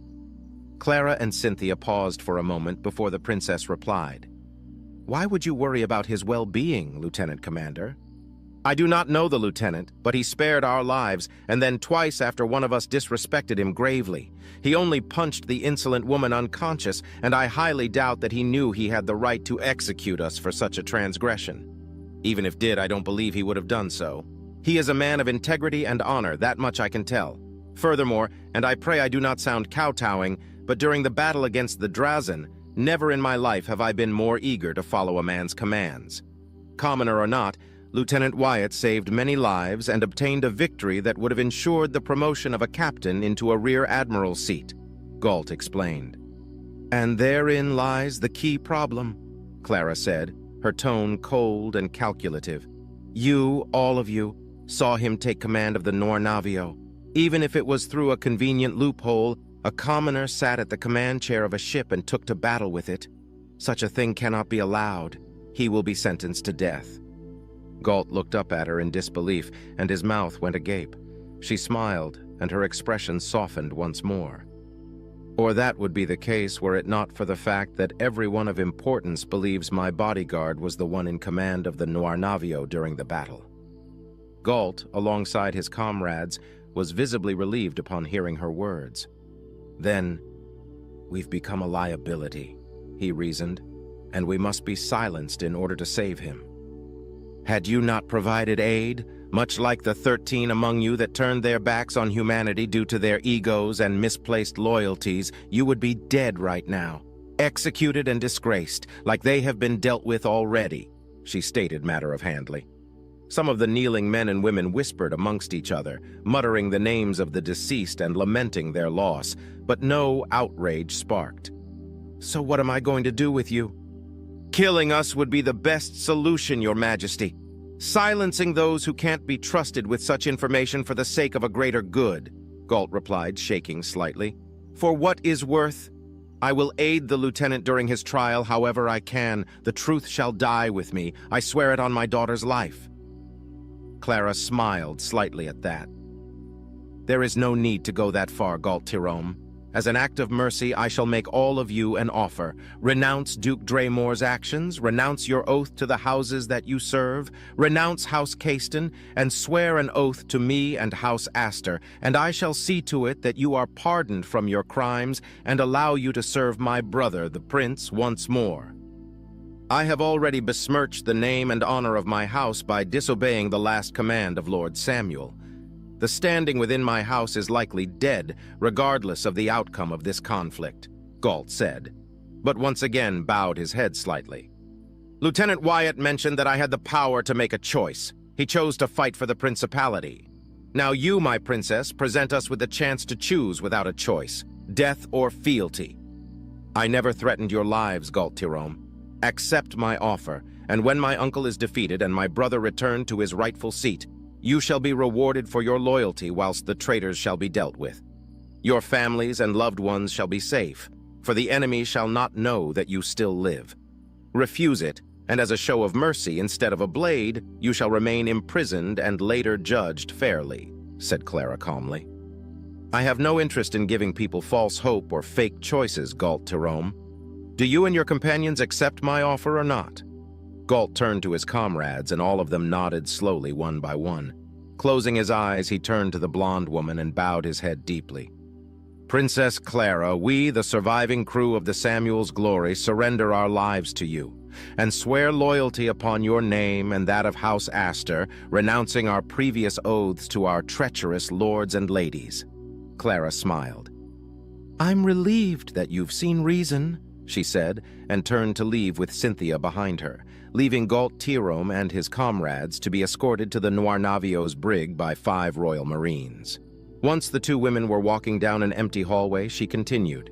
Clara and Cynthia paused for a moment before the princess replied. Why would you worry about his well-being, Lieutenant Commander? I do not know the lieutenant, but he spared our lives, and then twice after one of us disrespected him gravely. He only punched the insolent woman unconscious, and I highly doubt that he knew he had the right to execute us for such a transgression. Even if did, I don't believe he would have done so. He is a man of integrity and honor, that much I can tell. Furthermore, and I pray I do not sound kowtowing, but during the battle against the Drazen, never in my life have I been more eager to follow a man's commands. Commoner or not, Lieutenant Wyatt saved many lives and obtained a victory that would have ensured the promotion of a captain into a rear admiral's seat, Galt explained. And therein lies the key problem, Clara said, her tone cold and calculative. You, all of you, saw him take command of the Nornavio. Even if it was through a convenient loophole, a commoner sat at the command chair of a ship and took to battle with it. Such a thing cannot be allowed. He will be sentenced to death. Galt looked up at her in disbelief, and his mouth went agape. She smiled, and her expression softened once more. Or that would be the case were it not for the fact that everyone of importance believes my bodyguard was the one in command of the Nornavio during the battle. Galt, alongside his comrades, was visibly relieved upon hearing her words. Then, we've become a liability, he reasoned, and we must be silenced in order to save him. Had you not provided aid, much like the 13 among you that turned their backs on humanity due to their egos and misplaced loyalties, you would be dead right now, executed and disgraced, like they have been dealt with already, she stated matter-of-handly. Some of the kneeling men and women whispered amongst each other, muttering the names of the deceased and lamenting their loss, but no outrage sparked. So what am I going to do with you? Killing us would be the best solution, Your Majesty. Silencing those who can't be trusted with such information for the sake of a greater good, Galt replied, shaking slightly. For what is worth? I will aid the lieutenant during his trial however I can. The truth shall die with me. I swear it on my daughter's life. Clara smiled slightly at that. There is no need to go that far, Galt Tirome. As an act of mercy, I shall make all of you an offer. Renounce Duke Draymore's actions, renounce your oath to the houses that you serve, renounce House Caiston, and swear an oath to me and House Astor, and I shall see to it that you are pardoned from your crimes and allow you to serve my brother, the prince, once more. I have already besmirched the name and honor of my house by disobeying the last command of Lord Samuel. The standing within my house is likely dead, regardless of the outcome of this conflict, Galt said, but once again bowed his head slightly. Lieutenant Wyatt mentioned that I had the power to make a choice. He chose to fight for the principality. Now you, my princess, present us with the chance to choose without a choice, death or fealty. I never threatened your lives, Galt Tirome. Accept my offer, and when my uncle is defeated and my brother returned to his rightful seat, you shall be rewarded for your loyalty whilst the traitors shall be dealt with. Your families and loved ones shall be safe, for the enemy shall not know that you still live. Refuse it, and as a show of mercy instead of a blade, you shall remain imprisoned and later judged fairly, said Clara calmly. I have no interest in giving people false hope or fake choices, Galt Tirome. Do you and your companions accept my offer or not? Galt turned to his comrades, and all of them nodded slowly one by one. Closing his eyes, he turned to the blonde woman and bowed his head deeply. Princess Clara, we, the surviving crew of the Samuel's Glory, surrender our lives to you, and swear loyalty upon your name and that of House Astor, renouncing our previous oaths to our treacherous lords and ladies. Clara smiled. I'm relieved that you've seen reason, she said, and turned to leave with Cynthia behind her, leaving Galt Tirome and his comrades to be escorted to the Nornavio's brig by 5 Royal Marines. Once the 2 women were walking down an empty hallway, she continued.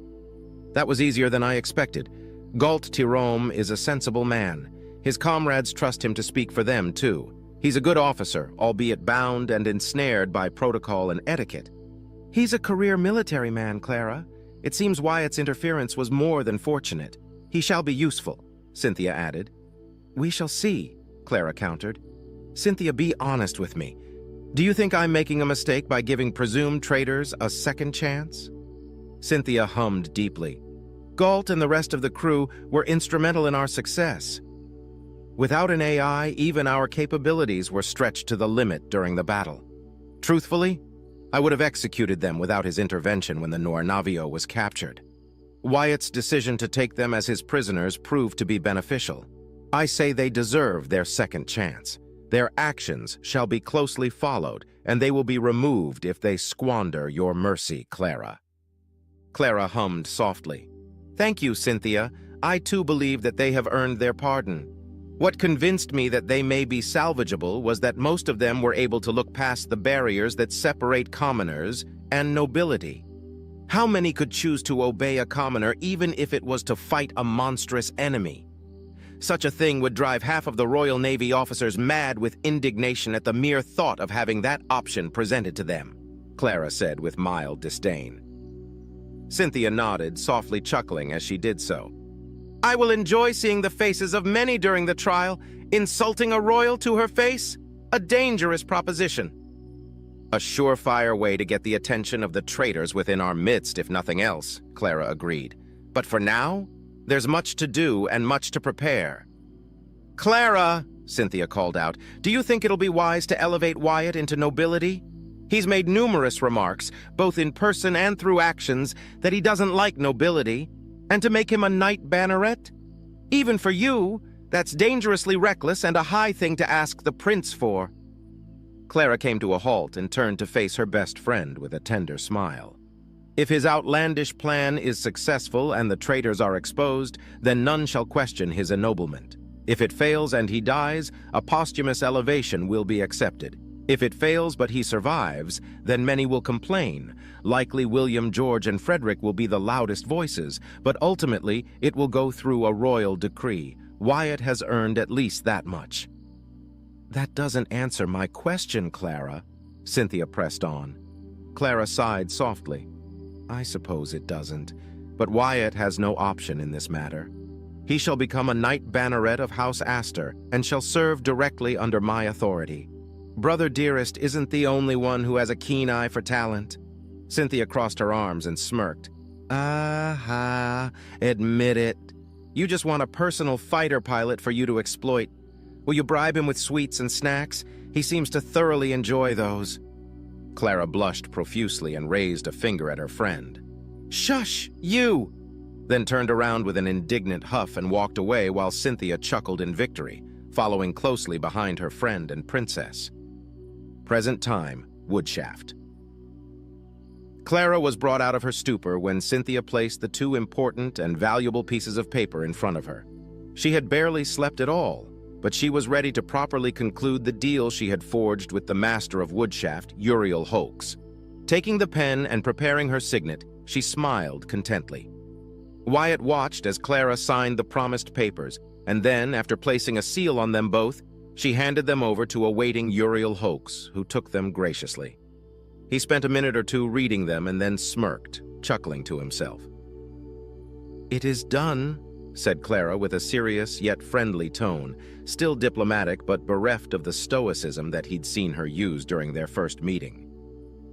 That was easier than I expected. Galt Tirome is a sensible man. His comrades trust him to speak for them, too. He's a good officer, albeit bound and ensnared by protocol and etiquette. He's a career military man, Clara. It seems Wyatt's interference was more than fortunate. He shall be useful, Cynthia added. We shall see, Clara countered. Cynthia, be honest with me. Do you think I'm making a mistake by giving presumed traitors a second chance? Cynthia hummed deeply. Galt and the rest of the crew were instrumental in our success. Without an AI, even our capabilities were stretched to the limit during the battle. Truthfully, I would have executed them without his intervention when the Nornavio was captured. Wyatt's decision to take them as his prisoners proved to be beneficial. I say they deserve their second chance. Their actions shall be closely followed, and they will be removed if they squander your mercy, Clara. Clara hummed softly. Thank you, Cynthia. I too believe that they have earned their pardon. What convinced me that they may be salvageable was that most of them were able to look past the barriers that separate commoners and nobility. How many could choose to obey a commoner even if it was to fight a monstrous enemy? Such a thing would drive half of the Royal Navy officers mad with indignation at the mere thought of having that option presented to them, Clara said with mild disdain. Cynthia nodded, softly chuckling as she did so. I will enjoy seeing the faces of many during the trial. Insulting a royal to her face? A dangerous proposition. A surefire way to get the attention of the traitors within our midst, if nothing else, Clara agreed. But for now, there's much to do and much to prepare. Clara, Cynthia called out, do you think it'll be wise to elevate Wyatt into nobility? He's made numerous remarks, both in person and through actions, that he doesn't like nobility, and to make him a knight banneret? Even for you, that's dangerously reckless and a high thing to ask the prince for. Clara came to a halt and turned to face her best friend with a tender smile. If his outlandish plan is successful and the traitors are exposed, then none shall question his ennoblement. If it fails and he dies, a posthumous elevation will be accepted. If it fails but he survives, then many will complain. Likely William, George, and Frederick will be the loudest voices, but ultimately it will go through a royal decree. Wyatt has earned at least that much. That doesn't answer my question, Clara, Cynthia pressed on. Clara sighed softly. I suppose it doesn't, but Wyatt has no option in this matter. He shall become a knight banneret of House Astor and shall serve directly under my authority. Brother Dearest isn't the only one who has a keen eye for talent. Cynthia crossed her arms and smirked. Aha, admit it. You just want a personal fighter pilot for you to exploit. Will you bribe him with sweets and snacks? He seems to thoroughly enjoy those. Clara blushed profusely and raised a finger at her friend. Shush, you! Then turned around with an indignant huff and walked away while Cynthia chuckled in victory, following closely behind her friend and princess. Present time, Woodshaft. Clara was brought out of her stupor when Cynthia placed the two important and valuable pieces of paper in front of her. She had barely slept at all, but she was ready to properly conclude the deal she had forged with the master of Woodshaft, Uriel Hoax. Taking the pen and preparing her signet, she smiled contently. Wyatt watched as Clara signed the promised papers, and then, after placing a seal on them both, she handed them over to a waiting Uriel Hoax, who took them graciously. He spent a minute or two reading them and then smirked, chuckling to himself. It is done, said Clara with a serious yet friendly tone, still diplomatic but bereft of the stoicism that he'd seen her use during their first meeting.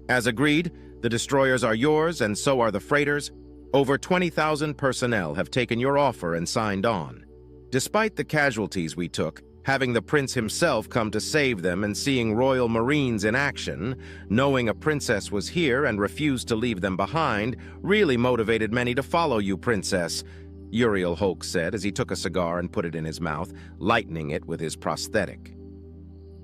As agreed, the destroyers are yours and so are the freighters. Over 20,000 personnel have taken your offer and signed on. Despite the casualties we took, having the prince himself come to save them and seeing Royal Marines in action, knowing a princess was here and refused to leave them behind, really motivated many to follow you, princess, Uriel Hoax said as he took a cigar and put it in his mouth, lightening it with his prosthetic.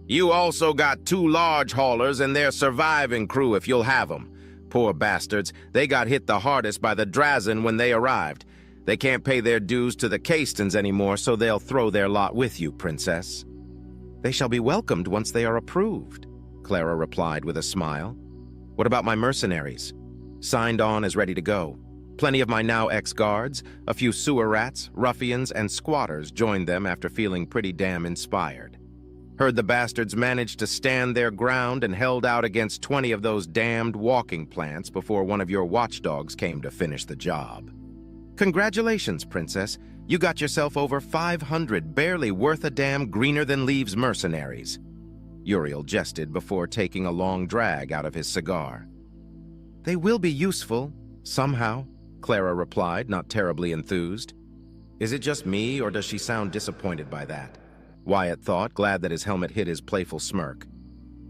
You also got 2 large haulers and their surviving crew if you'll have them. Poor bastards, they got hit the hardest by the Drazen when they arrived. They can't pay their dues to the Castons anymore, so they'll throw their lot with you, princess. They shall be welcomed once they are approved, Clara replied with a smile. What about my mercenaries? Signed on as ready to go. Plenty of my now ex-guards, a few sewer rats, ruffians, and squatters joined them after feeling pretty damn inspired. Heard the bastards managed to stand their ground and held out against 20 of those damned walking plants before one of your watchdogs came to finish the job. Congratulations, princess. You got yourself over 500 barely worth a damn greener-than-leaves mercenaries. Uriel jested before taking a long drag out of his cigar. They will be useful, somehow, Clara replied, not terribly enthused. Is it just me, or does she sound disappointed by that? Wyatt thought, glad that his helmet hid his playful smirk.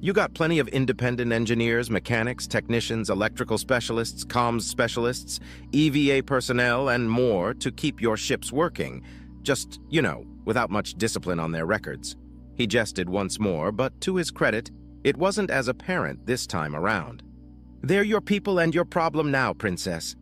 You got plenty of independent engineers, mechanics, technicians, electrical specialists, comms specialists, EVA personnel, and more to keep your ships working. Just, without much discipline on their records. He jested once more, but to his credit, it wasn't as apparent this time around. They're your people and your problem now, Princess.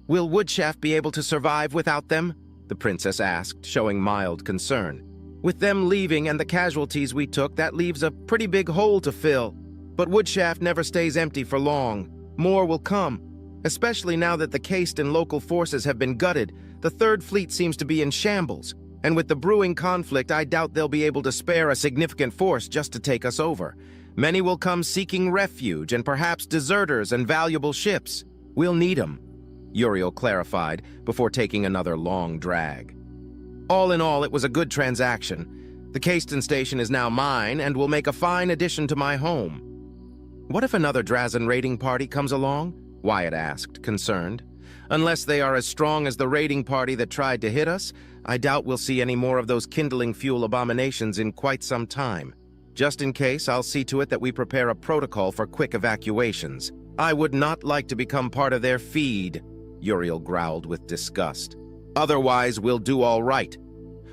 Will Woodshaft be able to survive without them? The princess asked, showing mild concern. With them leaving and the casualties we took, that leaves a pretty big hole to fill. But Woodshaft never stays empty for long. More will come. Especially now that the caste and local forces have been gutted, the Third Fleet seems to be in shambles. And with the brewing conflict, I doubt they'll be able to spare a significant force just to take us over. Many will come seeking refuge and perhaps deserters and valuable ships. We'll need them, Uriel clarified before taking another long drag. All in all, it was a good transaction. The Caiston station is now mine and will make a fine addition to my home. What if another Drazen raiding party comes along? Wyatt asked, concerned. Unless they are as strong as the raiding party that tried to hit us, I doubt we'll see any more of those kindling fuel abominations in quite some time. Just in case, I'll see to it that we prepare a protocol for quick evacuations. I would not like to become part of their feed, Uriel growled with disgust. Otherwise, we'll do all right.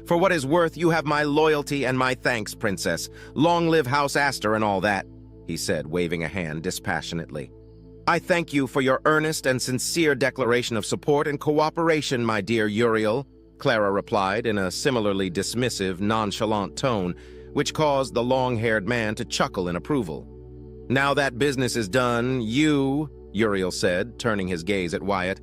For what is worth, you have my loyalty and my thanks, Princess. Long live House Astor and all that, he said, waving a hand dispassionately. I thank you for your earnest and sincere declaration of support and cooperation, my dear Uriel, Clara replied in a similarly dismissive, nonchalant tone, which caused the long-haired man to chuckle in approval. Now that business is done, you, Uriel said, turning his gaze at Wyatt,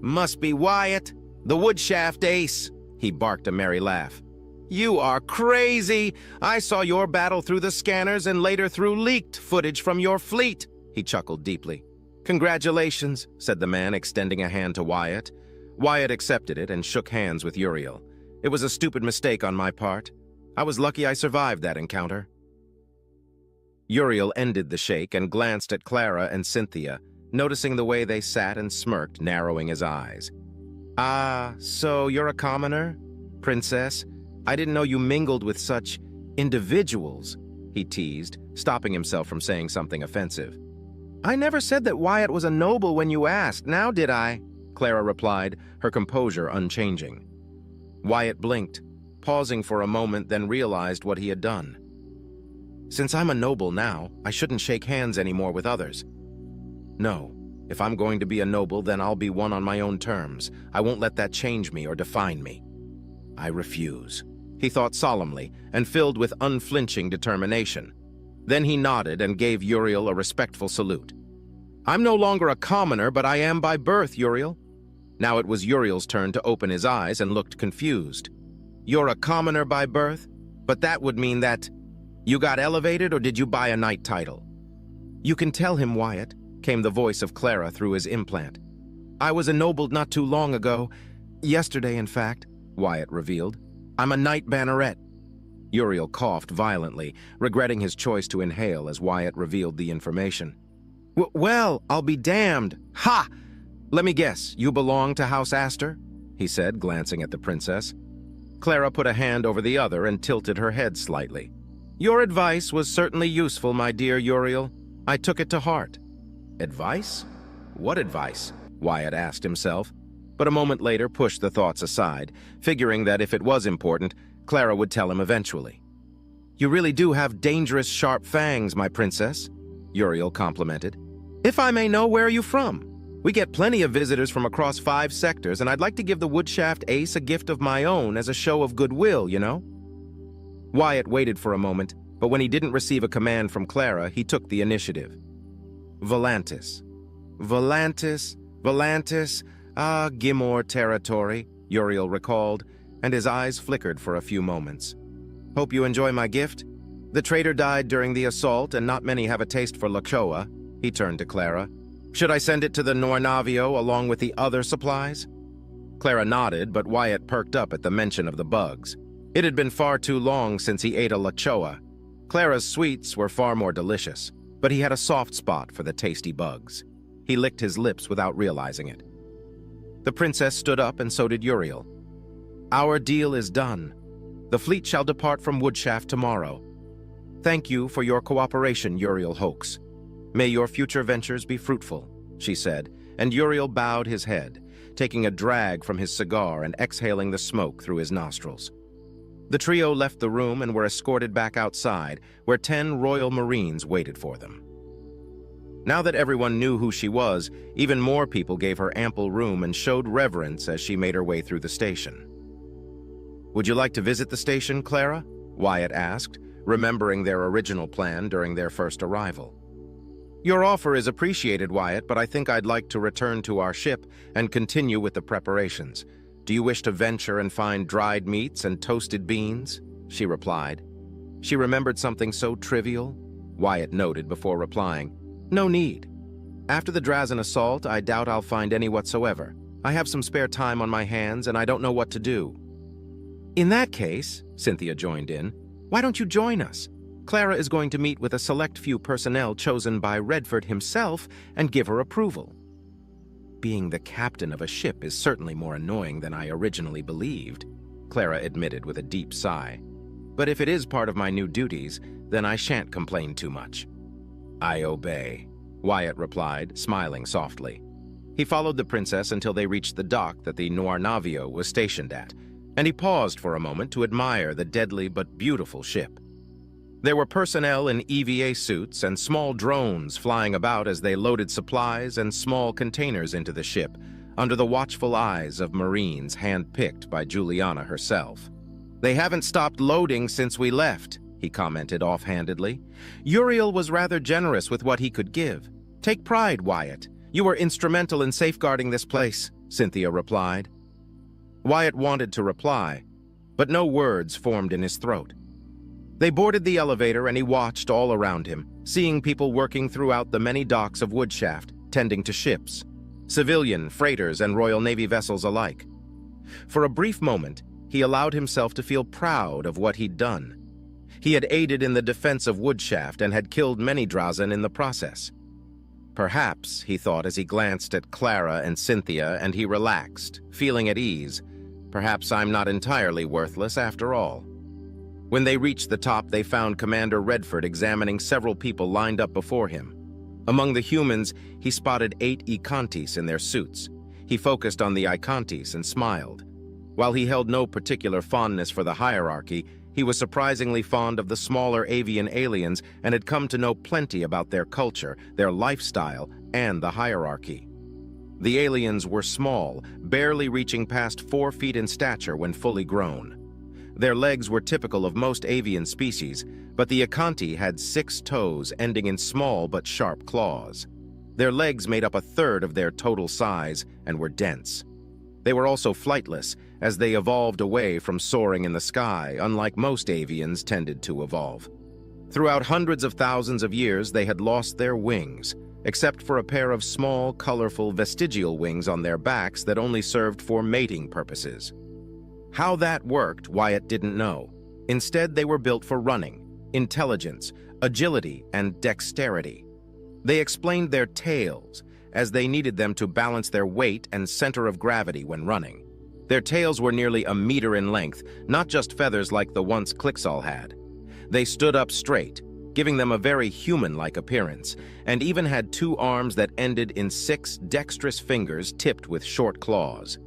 must be Wyatt, the Woodshaft ace, he barked a merry laugh. You are crazy! I saw your battle through the scanners and later through leaked footage from your fleet, he chuckled deeply. Congratulations, said the man, extending a hand to Wyatt. Wyatt accepted it and shook hands with Uriel. It was a stupid mistake on my part. I was lucky I survived that encounter. Uriel ended the shake and glanced at Clara and Cynthia, noticing the way they sat and smirked, narrowing his eyes. Ah, so you're a commoner? Princess, I didn't know you mingled with such individuals, he teased, stopping himself from saying something offensive. I never said that Wyatt was a noble when you asked, now did I? Clara replied, her composure unchanging. Wyatt blinked, pausing for a moment, then realized what he had done. Since I'm a noble now, I shouldn't shake hands anymore with others. No, if I'm going to be a noble, then I'll be one on my own terms. I won't let that change me or define me. I refuse, he thought solemnly and filled with unflinching determination. Then he nodded and gave Uriel a respectful salute. I'm no longer a commoner, but I am by birth, Uriel. Now it was Uriel's turn to open his eyes and looked confused. You're a commoner by birth? But that would mean that you got elevated, or did you buy a knight title? You can tell him, Wyatt, came the voice of Clara through his implant. I was ennobled not too long ago. Yesterday, in fact, Wyatt revealed. I'm a knight banneret. Uriel coughed violently, regretting his choice to inhale as Wyatt revealed the information. Well, I'll be damned. Ha! Let me guess, you belong to House Astor? He said, glancing at the princess. Clara put a hand over the other and tilted her head slightly. Your advice was certainly useful, my dear Uriel. I took it to heart. Advice? What advice? Wyatt asked himself, but a moment later pushed the thoughts aside, figuring that if it was important, Clara would tell him eventually. You really do have dangerous, sharp fangs, my princess, Uriel complimented. If I may know, where are you from? We get plenty of visitors from across 5 sectors, and I'd like to give the Woodshaft ace a gift of my own as a show of goodwill, you know? Wyatt waited for a moment, but when he didn't receive a command from Clara, he took the initiative. Volantis. Volantis, Volantis, Gimor territory, Uriel recalled, and his eyes flickered for a few moments. Hope you enjoy my gift? The traitor died during the assault, and not many have a taste for Lachoa. He turned to Clara. Should I send it to the Nornavio along with the other supplies? Clara nodded, but Wyatt perked up at the mention of the bugs. It had been far too long since he ate a Lachoa. Clara's sweets were far more delicious, but he had a soft spot for the tasty bugs. He licked his lips without realizing it. The princess stood up, and so did Uriel. Our deal is done. The fleet shall depart from Woodshaft tomorrow. Thank you for your cooperation, Uriel Hoax. May your future ventures be fruitful, she said, and Uriel bowed his head, taking a drag from his cigar and exhaling the smoke through his nostrils. The trio left the room and were escorted back outside, where 10 Royal Marines waited for them. Now that everyone knew who she was, even more people gave her ample room and showed reverence as she made her way through the station. "Would you like to visit the station, Clara?" Wyatt asked, remembering their original plan during their first arrival. "Your offer is appreciated, Wyatt, but I think I'd like to return to our ship and continue with the preparations. Do you wish to venture and find dried meats and toasted beans?" she replied. She remembered something so trivial, Wyatt noted before replying, "No need. After the Drazen assault, I doubt I'll find any whatsoever. I have some spare time on my hands and I don't know what to do." "In that case," Cynthia joined in, "why don't you join us? Clara is going to meet with a select few personnel chosen by Redford himself and give her approval." "Being the captain of a ship is certainly more annoying than I originally believed," Clara admitted with a deep sigh. "But if it is part of my new duties, then I shan't complain too much." "I obey," Wyatt replied, smiling softly. He followed the princess until they reached the dock that the Noir Navio was stationed at, and he paused for a moment to admire the deadly but beautiful ship. There were personnel in EVA suits and small drones flying about as they loaded supplies and small containers into the ship, under the watchful eyes of Marines hand-picked by Juliana herself. "They haven't stopped loading since we left," he commented offhandedly. "Uriel was rather generous with what he could give. Take pride, Wyatt. You were instrumental in safeguarding this place," Cynthia replied. Wyatt wanted to reply, but no words formed in his throat. They boarded the elevator and he watched all around him, seeing people working throughout the many docks of Woodshaft, tending to ships, civilian, freighters, and Royal Navy vessels alike. For a brief moment, he allowed himself to feel proud of what he'd done. He had aided in the defense of Woodshaft and had killed many Drazen in the process. Perhaps, he thought as he glanced at Clara and Cynthia, and he relaxed, feeling at ease, perhaps I'm not entirely worthless after all. When they reached the top, they found Commander Redford examining several people lined up before him. Among the humans, he spotted 8 Ikantis in their suits. He focused on the Ikantis and smiled. While he held no particular fondness for the hierarchy, he was surprisingly fond of the smaller avian aliens and had come to know plenty about their culture, their lifestyle, and the hierarchy. The aliens were small, barely reaching past 4 feet in stature when fully grown. Their legs were typical of most avian species, but the Ikanti had 6 toes ending in small but sharp claws. Their legs made up a third of their total size and were dense. They were also flightless, as they evolved away from soaring in the sky, unlike most avians tended to evolve. Throughout hundreds of thousands of years, they had lost their wings, except for a pair of small, colorful vestigial wings on their backs that only served for mating purposes. How that worked, Wyatt didn't know. Instead, they were built for running, intelligence, agility, and dexterity. They explained their tails, as they needed them to balance their weight and center of gravity when running. Their tails were nearly a meter in length, not just feathers like the ones Clixol had. They stood up straight, giving them a very human-like appearance, and even had 2 arms that ended in 6 dexterous fingers tipped with short claws.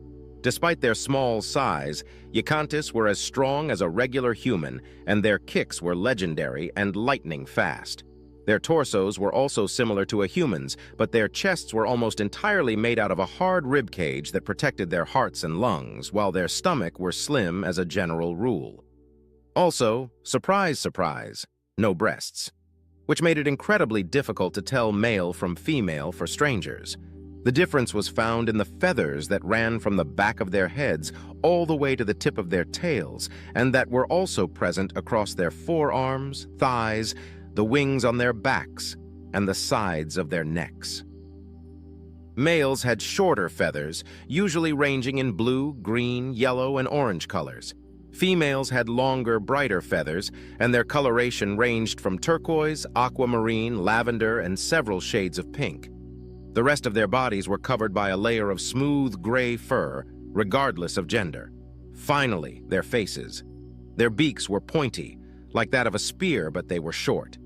Despite their small size, Ikantis were as strong as a regular human, and their kicks were legendary and lightning fast. Their torsos were also similar to a human's, but their chests were almost entirely made out of a hard rib cage that protected their hearts and lungs, while their stomach were slim as a general rule. Also, surprise, surprise, no breasts, which made it incredibly difficult to tell male from female for strangers. The difference was found in the feathers that ran from the back of their heads all the way to the tip of their tails, and that were also present across their forearms, thighs, the wings on their backs, and the sides of their necks. Males had shorter feathers, usually ranging in blue, green, yellow, and orange colors. Females had longer, brighter feathers, and their coloration ranged from turquoise, aquamarine, lavender, and several shades of pink. The rest of their bodies were covered by a layer of smooth gray fur, regardless of gender. Finally, their faces. Their beaks were pointy, like that of a spear, but they were short.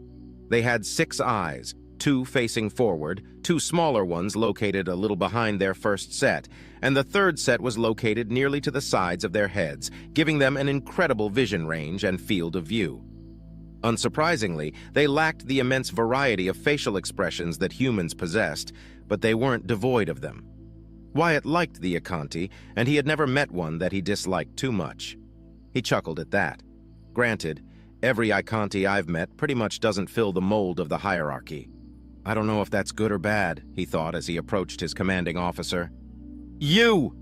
They had 6 eyes, 2 facing forward, 2 smaller ones located a little behind their first set, and the third set was located nearly to the sides of their heads, giving them an incredible vision range and field of view. Unsurprisingly, they lacked the immense variety of facial expressions that humans possessed, but they weren't devoid of them. Wyatt liked the Akanti, and he had never met one that he disliked too much. He chuckled at that. Granted, every Akanti I've met pretty much doesn't fill the mold of the hierarchy. I don't know if that's good or bad, he thought as he approached his commanding officer. You!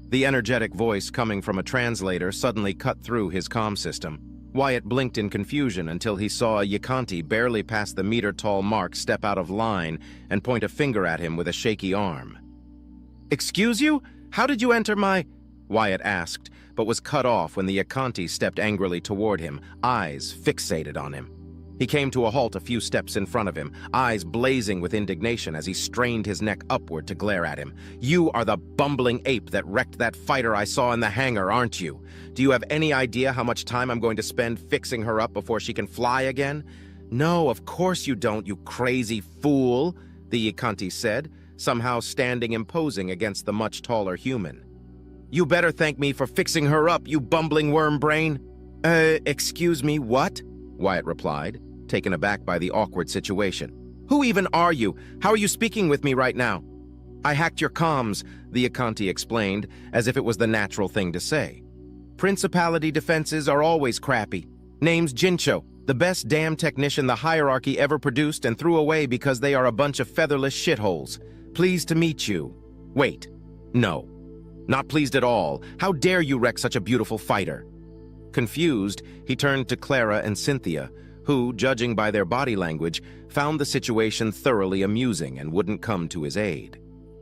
The energetic voice coming from a translator suddenly cut through his comm system. Wyatt blinked in confusion until he saw a Yakanti barely past the meter-tall mark step out of line and point a finger at him with a shaky arm. "Excuse you? How did you enter my—" Wyatt asked, but was cut off when the Yakanti stepped angrily toward him, eyes fixated on him. He came to a halt a few steps in front of him, eyes blazing with indignation as he strained his neck upward to glare at him. "You are the bumbling ape that wrecked that fighter I saw in the hangar, aren't you? Do you have any idea how much time I'm going to spend fixing her up before she can fly again?" "No, of course you don't, you crazy fool," the Yakanti said, somehow standing imposing against the much taller human. "You better thank me for fixing her up, you bumbling worm brain." Excuse me, what?" Wyatt replied, taken aback by the awkward situation. "Who even are you? How are you speaking with me right now?" "I hacked your comms," the Akanti explained, as if it was the natural thing to say. "Principality defenses are always crappy. Name's Jincho, the best damn technician the hierarchy ever produced and threw away because they are a bunch of featherless shitholes. Pleased to meet you." "Wait. No. Not pleased at all. How dare you wreck such a beautiful fighter?" Confused, he turned to Clara and Cynthia, who, judging by their body language, found the situation thoroughly amusing and wouldn't come to his aid.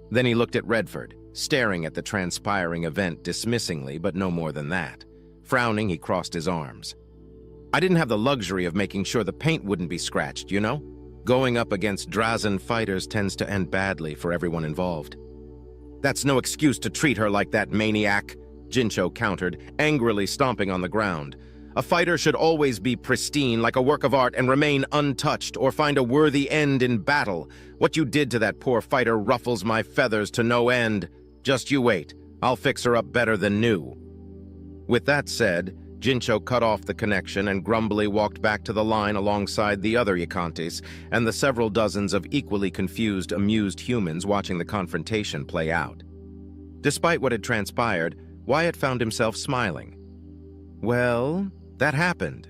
Then he looked at Redford, staring at the transpiring event dismissingly, but no more than that. Frowning, he crossed his arms. "I didn't have the luxury of making sure the paint wouldn't be scratched, you know? Going up against Drazen fighters tends to end badly for everyone involved." "That's no excuse to treat her like that, maniac," Jincho countered, angrily stomping on the ground. "A fighter should always be pristine, like a work of art, and remain untouched, or find a worthy end in battle. What you did to that poor fighter ruffles my feathers to no end. Just you wait. I'll fix her up better than new." With that said, Jincho cut off the connection and grumbly walked back to the line alongside the other Yakantis and the several dozens of equally confused, amused humans watching the confrontation play out. Despite what had transpired, Wyatt found himself smiling. "Well, that happened.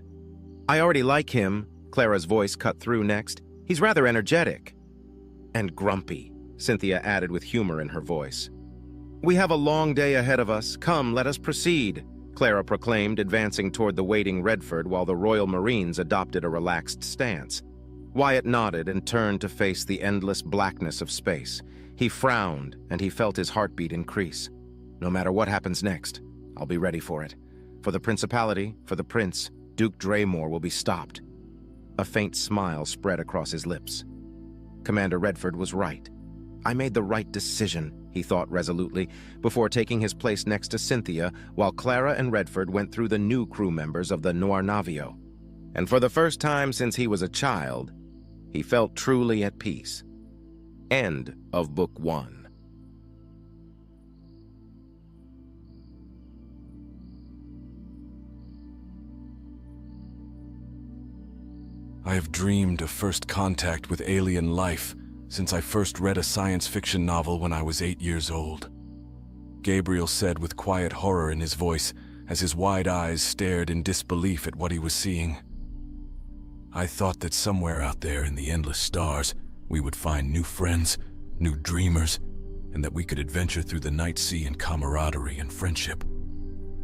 I already like him," Clara's voice cut through next. "He's rather energetic." "And grumpy," Cynthia added with humor in her voice. "We have a long day ahead of us. Come, let us proceed," Clara proclaimed, advancing toward the waiting Redford while the Royal Marines adopted a relaxed stance. Wyatt nodded and turned to face the endless blackness of space. He frowned, and he felt his heartbeat increase. No matter what happens next, I'll be ready for it. For the Principality, for the Prince, Duke Draymore will be stopped. A faint smile spread across his lips. Commander Redford was right. I made the right decision, he thought resolutely, before taking his place next to Cynthia while Clara and Redford went through the new crew members of the Noir Navio. And for the first time since he was a child, he felt truly at peace. End of Book 1. I have dreamed of first contact with alien life since I first read a science fiction novel when I was 8 years old. Gabriel said with quiet horror in his voice as his wide eyes stared in disbelief at what he was seeing. I thought that somewhere out there in the endless stars, we would find new friends, new dreamers, and that we could adventure through the night sea in camaraderie and friendship.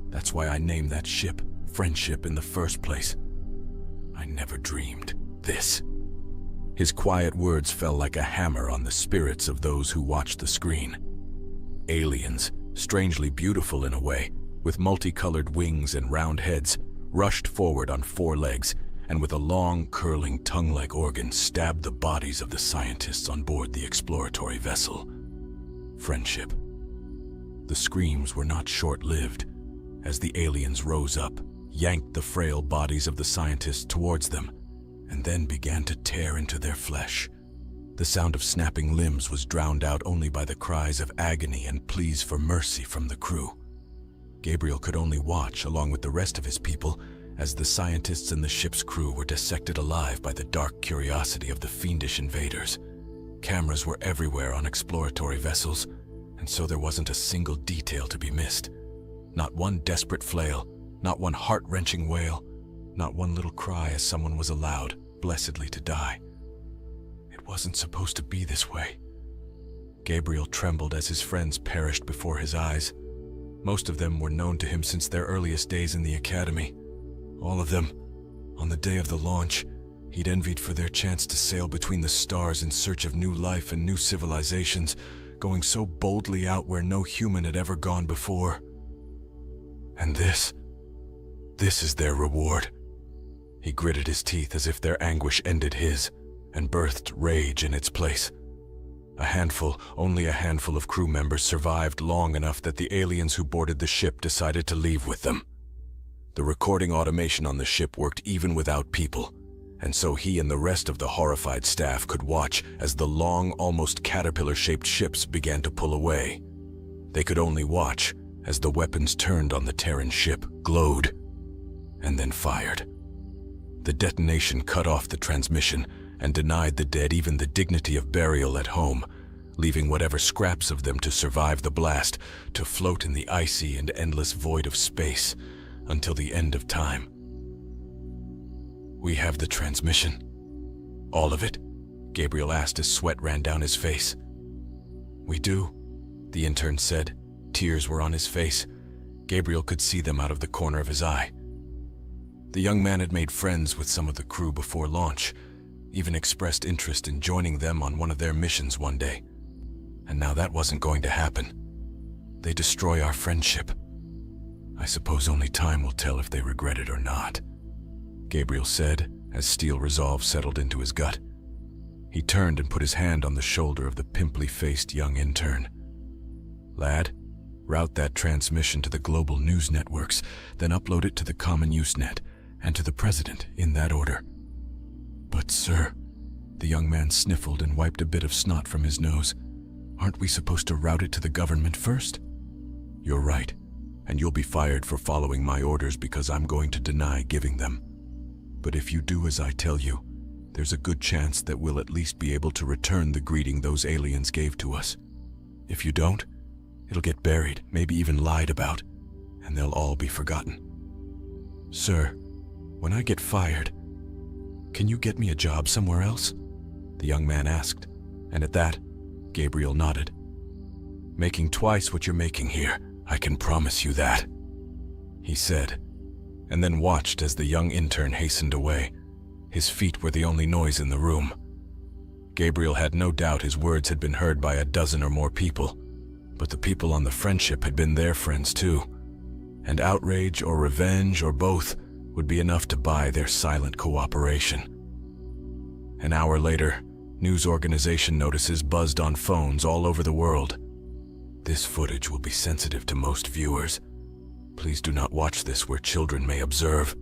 That's why I named that ship Friendship in the first place. I never dreamed this. His quiet words fell like a hammer on the spirits of those who watched the screen. Aliens, strangely beautiful in a way, with multicolored wings and round heads, rushed forward on 4 legs and with a long, curling tongue-like organ stabbed the bodies of the scientists on board the exploratory vessel. Friendship. The screams were not short-lived. As the aliens rose up, yanked the frail bodies of the scientists towards them, and then began to tear into their flesh. The sound of snapping limbs was drowned out only by the cries of agony and pleas for mercy from the crew. Gabriel could only watch, along with the rest of his people, as the scientists and the ship's crew were dissected alive by the dark curiosity of the fiendish invaders. Cameras were everywhere on exploratory vessels, and so there wasn't a single detail to be missed. Not one desperate flail, not one heart-wrenching wail, not one little cry as someone was allowed, blessedly, to die. It wasn't supposed to be this way. Gabriel trembled as his friends perished before his eyes. Most of them were known to him since their earliest days in the academy. All of them, on the day of the launch, he'd envied for their chance to sail between the stars in search of new life and new civilizations, going so boldly out where no human had ever gone before. And this is their reward. He gritted his teeth as if their anguish ended his, and birthed rage in its place. Only a handful of crew members survived long enough that the aliens who boarded the ship decided to leave with them. The recording automation on the ship worked even without people, and so he and the rest of the horrified staff could watch as the long, almost caterpillar-shaped ships began to pull away. They could only watch as the weapons turned on the Terran ship, glowed, and then fired. The detonation cut off the transmission and denied the dead even the dignity of burial at home, leaving whatever scraps of them to survive the blast to float in the icy and endless void of space until the end of time. "We have the transmission." "All of it?" Gabriel asked as sweat ran down his face. "We do," the intern said. Tears were on his face. Gabriel could see them out of the corner of his eye. The young man had made friends with some of the crew before launch, even expressed interest in joining them on one of their missions one day. And now that wasn't going to happen. They destroy our friendship. I suppose only time will tell if they regret it or not, Gabriel said as steel resolve settled into his gut. He turned and put his hand on the shoulder of the pimply-faced young intern. "Lad, route that transmission to the global news networks, then upload it to the common Usenet and to the president in that order." "But sir," the young man sniffled and wiped a bit of snot from his nose, "aren't we supposed to route it to the government first?" "You're right, and you'll be fired for following my orders because I'm going to deny giving them. But if you do as I tell you, there's a good chance that we'll at least be able to return the greeting those aliens gave to us. If you don't, it'll get buried, maybe even lied about, and they'll all be forgotten." "Sir, when I get fired, can you get me a job somewhere else?" the young man asked, and at that, Gabriel nodded. "Making twice what you're making here, I can promise you that," he said, and then watched as the young intern hastened away. His feet were the only noise in the room. Gabriel had no doubt his words had been heard by a dozen or more people, but the people on the friendship had been their friends too, and outrage or revenge or both would be enough to buy their silent cooperation. An hour later, news organization notices buzzed on phones all over the world. "This footage will be sensitive to most viewers. Please do not watch this where children may observe."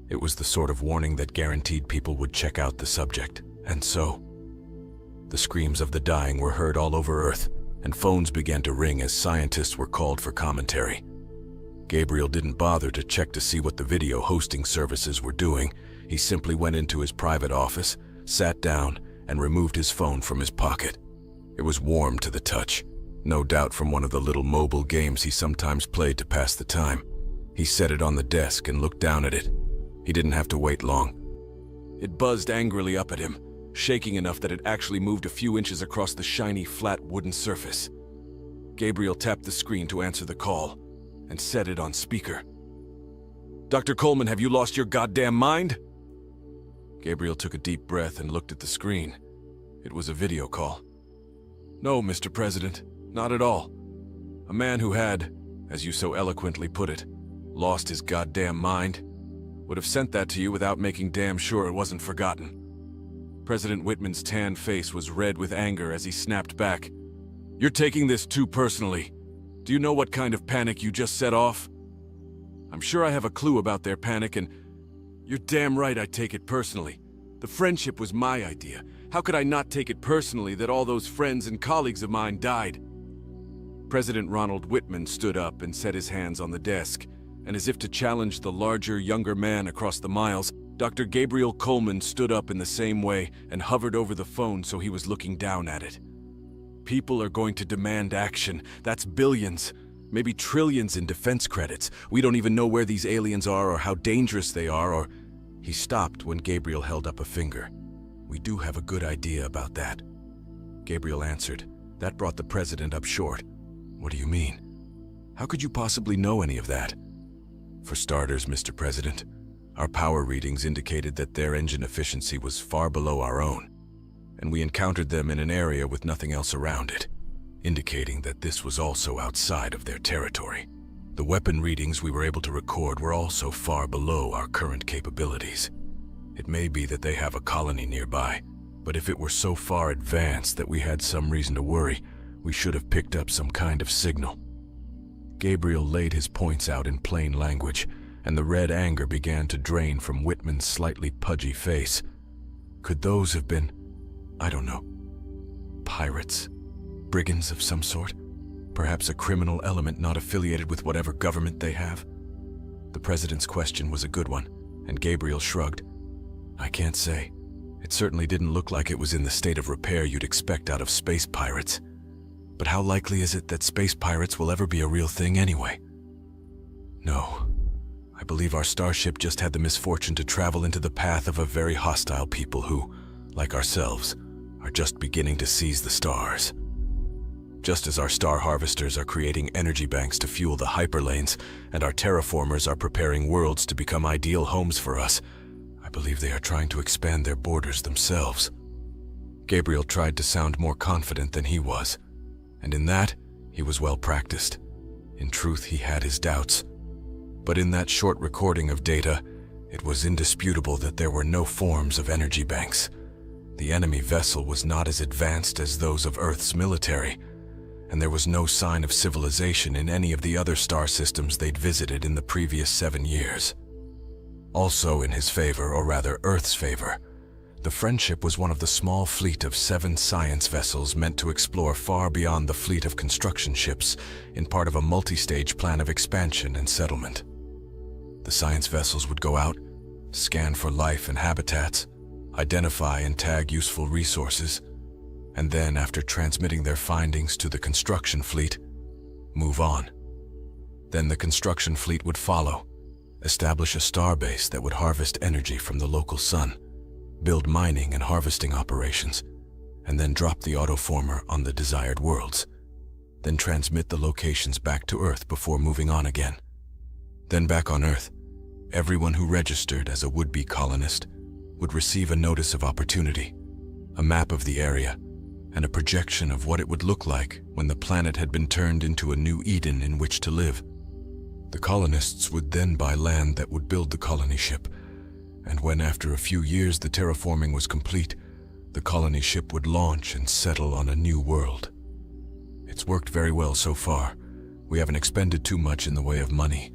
It was the sort of warning that guaranteed people would check out the subject, and so the screams of the dying were heard all over Earth, and phones began to ring as scientists were called for commentary. Gabriel didn't bother to check to see what the video hosting services were doing. He simply went into his private office, sat down, and removed his phone from his pocket. It was warm to the touch, no doubt from one of the little mobile games he sometimes played to pass the time. He set it on the desk and looked down at it. He didn't have to wait long. It buzzed angrily up at him, shaking enough that it actually moved a few inches across the shiny, flat wooden surface. Gabriel tapped the screen to answer the call and set it on speaker. "Dr. Coleman, have you lost your goddamn mind?" Gabriel took a deep breath and looked at the screen. It was a video call. "No, Mr. President, not at all. A man who had, as you so eloquently put it, lost his goddamn mind, would have sent that to you without making damn sure it wasn't forgotten." President Whitman's tan face was red with anger as he snapped back. "You're taking this too personally. Do you know what kind of panic you just set off?" I'm sure I have a clue about their panic, and you're damn right I take it personally. The friendship was my idea. How could I not take it personally that all those friends and colleagues of mine died? President Ronald Whitman stood up and set his hands on the desk, and as if to challenge the larger, younger man across the miles, Dr. Gabriel Coleman stood up in the same way and hovered over the phone so he was looking down at it. People are going to demand action. That's billions, maybe trillions in defense credits. We don't even know where these aliens are or how dangerous they are, or... He stopped when Gabriel held up a finger. We do have a good idea about that. Gabriel answered. That brought the president up short. What do you mean? How could you possibly know any of that? For starters, Mr. President, our power readings indicated that their engine efficiency was far below our own, and we encountered them in an area with nothing else around it, indicating that this was also outside of their territory. The weapon readings we were able to record were also far below our current capabilities. It may be that they have a colony nearby, but if it were so far advanced that we had some reason to worry, we should have picked up some kind of signal. Gabriel laid his points out in plain language, and the red anger began to drain from Whitman's slightly pudgy face. Could those have been, I don't know, pirates? Brigands of some sort? Perhaps a criminal element not affiliated with whatever government they have? The president's question was a good one, and Gabriel shrugged. I can't say. It certainly didn't look like it was in the state of repair you'd expect out of space pirates. But how likely is it that space pirates will ever be a real thing anyway? No. I believe our starship just had the misfortune to travel into the path of a very hostile people who, like ourselves, are just beginning to seize the stars. Just as our star harvesters are creating energy banks to fuel the hyperlanes, and our terraformers are preparing worlds to become ideal homes for us, I believe they are trying to expand their borders themselves. Gabriel tried to sound more confident than he was, and in that, he was well practiced. In truth, he had his doubts. But in that short recording of data, it was indisputable that there were no forms of energy banks. The enemy vessel was not as advanced as those of Earth's military, and there was no sign of civilization in any of the other star systems they'd visited in the previous 7 years. Also in his favor, or rather Earth's favor, the Friendship was one of the small fleet of 7 science vessels meant to explore far beyond the fleet of construction ships in part of a multi-stage plan of expansion and settlement. The science vessels would go out, scan for life and habitats, identify and tag useful resources, and then, after transmitting their findings to the construction fleet, move on. Then the construction fleet would follow, establish a starbase that would harvest energy from the local sun, build mining and harvesting operations, and then drop the autoformer on the desired worlds, then transmit the locations back to Earth before moving on again. Then back on Earth, everyone who registered as a would-be colonist would receive a notice of opportunity, a map of the area, and a projection of what it would look like when the planet had been turned into a new Eden in which to live. The colonists would then buy land that would build the colony ship, and when after a few years the terraforming was complete, the colony ship would launch and settle on a new world. It's worked very well so far. We haven't expended too much in the way of money.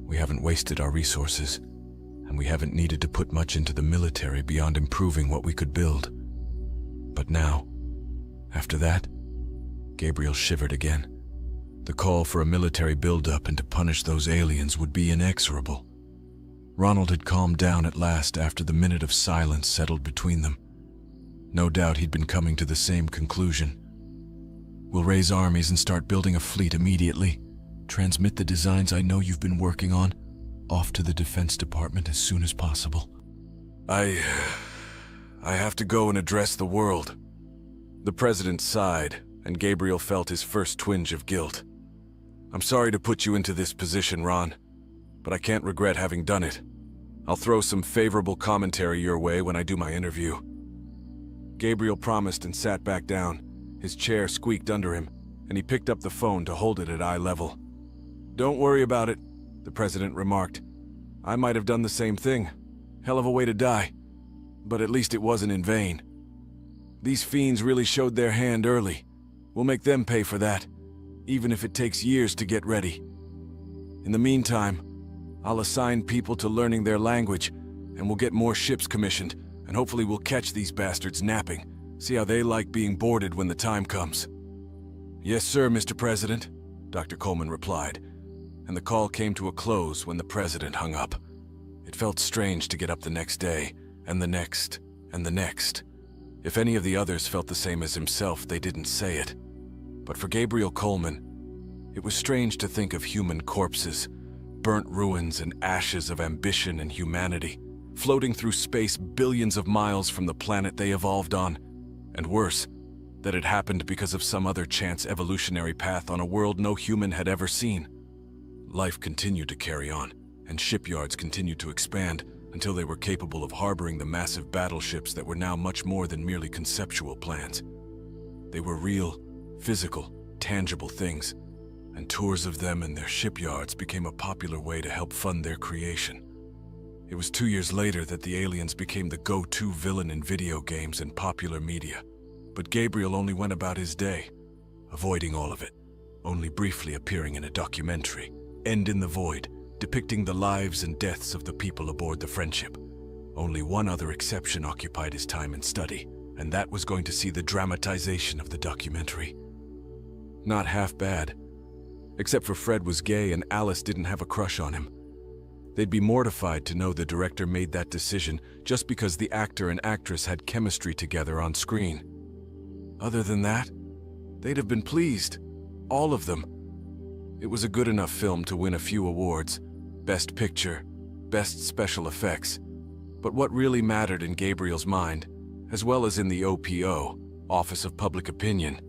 We haven't wasted our resources, and we haven't needed to put much into the military beyond improving what we could build. But now, after that, Gabriel shivered again. The call for a military buildup and to punish those aliens would be inexorable. Ronald had calmed down at last after the minute of silence settled between them. No doubt he'd been coming to the same conclusion. We'll raise armies and start building a fleet immediately. Transmit the designs I know you've been working on off to the Defense Department as soon as possible. I have to go and address the world. The president sighed, and Gabriel felt his first twinge of guilt. I'm sorry to put you into this position, Ron, but I can't regret having done it. I'll throw some favorable commentary your way when I do my interview. Gabriel promised and sat back down. His chair squeaked under him, and he picked up the phone to hold it at eye level. Don't worry about it, the president remarked. I might have done the same thing. Hell of a way to die. But at least it wasn't in vain. These fiends really showed their hand early. We'll make them pay for that, even if it takes years to get ready. In the meantime, I'll assign people to learning their language, and we'll get more ships commissioned, and hopefully we'll catch these bastards napping. See how they like being boarded when the time comes." "Yes, sir, Mr. President," Dr. Coleman replied, and the call came to a close when the president hung up. It felt strange to get up the next day, and the next, and the next. If any of the others felt the same as himself, they didn't say it. But for Gabriel Coleman, it was strange to think of human corpses, burnt ruins and ashes of ambition and humanity, floating through space billions of miles from the planet they evolved on. And worse, that it happened because of some other chance evolutionary path on a world no human had ever seen. Life continued to carry on, and shipyards continued to expand until they were capable of harboring the massive battleships that were now much more than merely conceptual plans. They were real, physical, tangible things, and tours of them and their shipyards became a popular way to help fund their creation. It was 2 years later that the aliens became the go-to villain in video games and popular media. But Gabriel only went about his day, avoiding all of it, only briefly appearing in a documentary, End in the Void, depicting the lives and deaths of the people aboard the Friendship. Only one other exception occupied his time and study, and that was going to see the dramatization of the documentary. Not half bad. Except for Fred was gay and Alice didn't have a crush on him. They'd be mortified to know the director made that decision just because the actor and actress had chemistry together on screen. Other than that, they'd have been pleased. All of them. It was a good enough film to win a few awards. Best Picture, Best Special Effects. But what really mattered in Gabriel's mind, as well as in the OPO, Office of Public Opinion,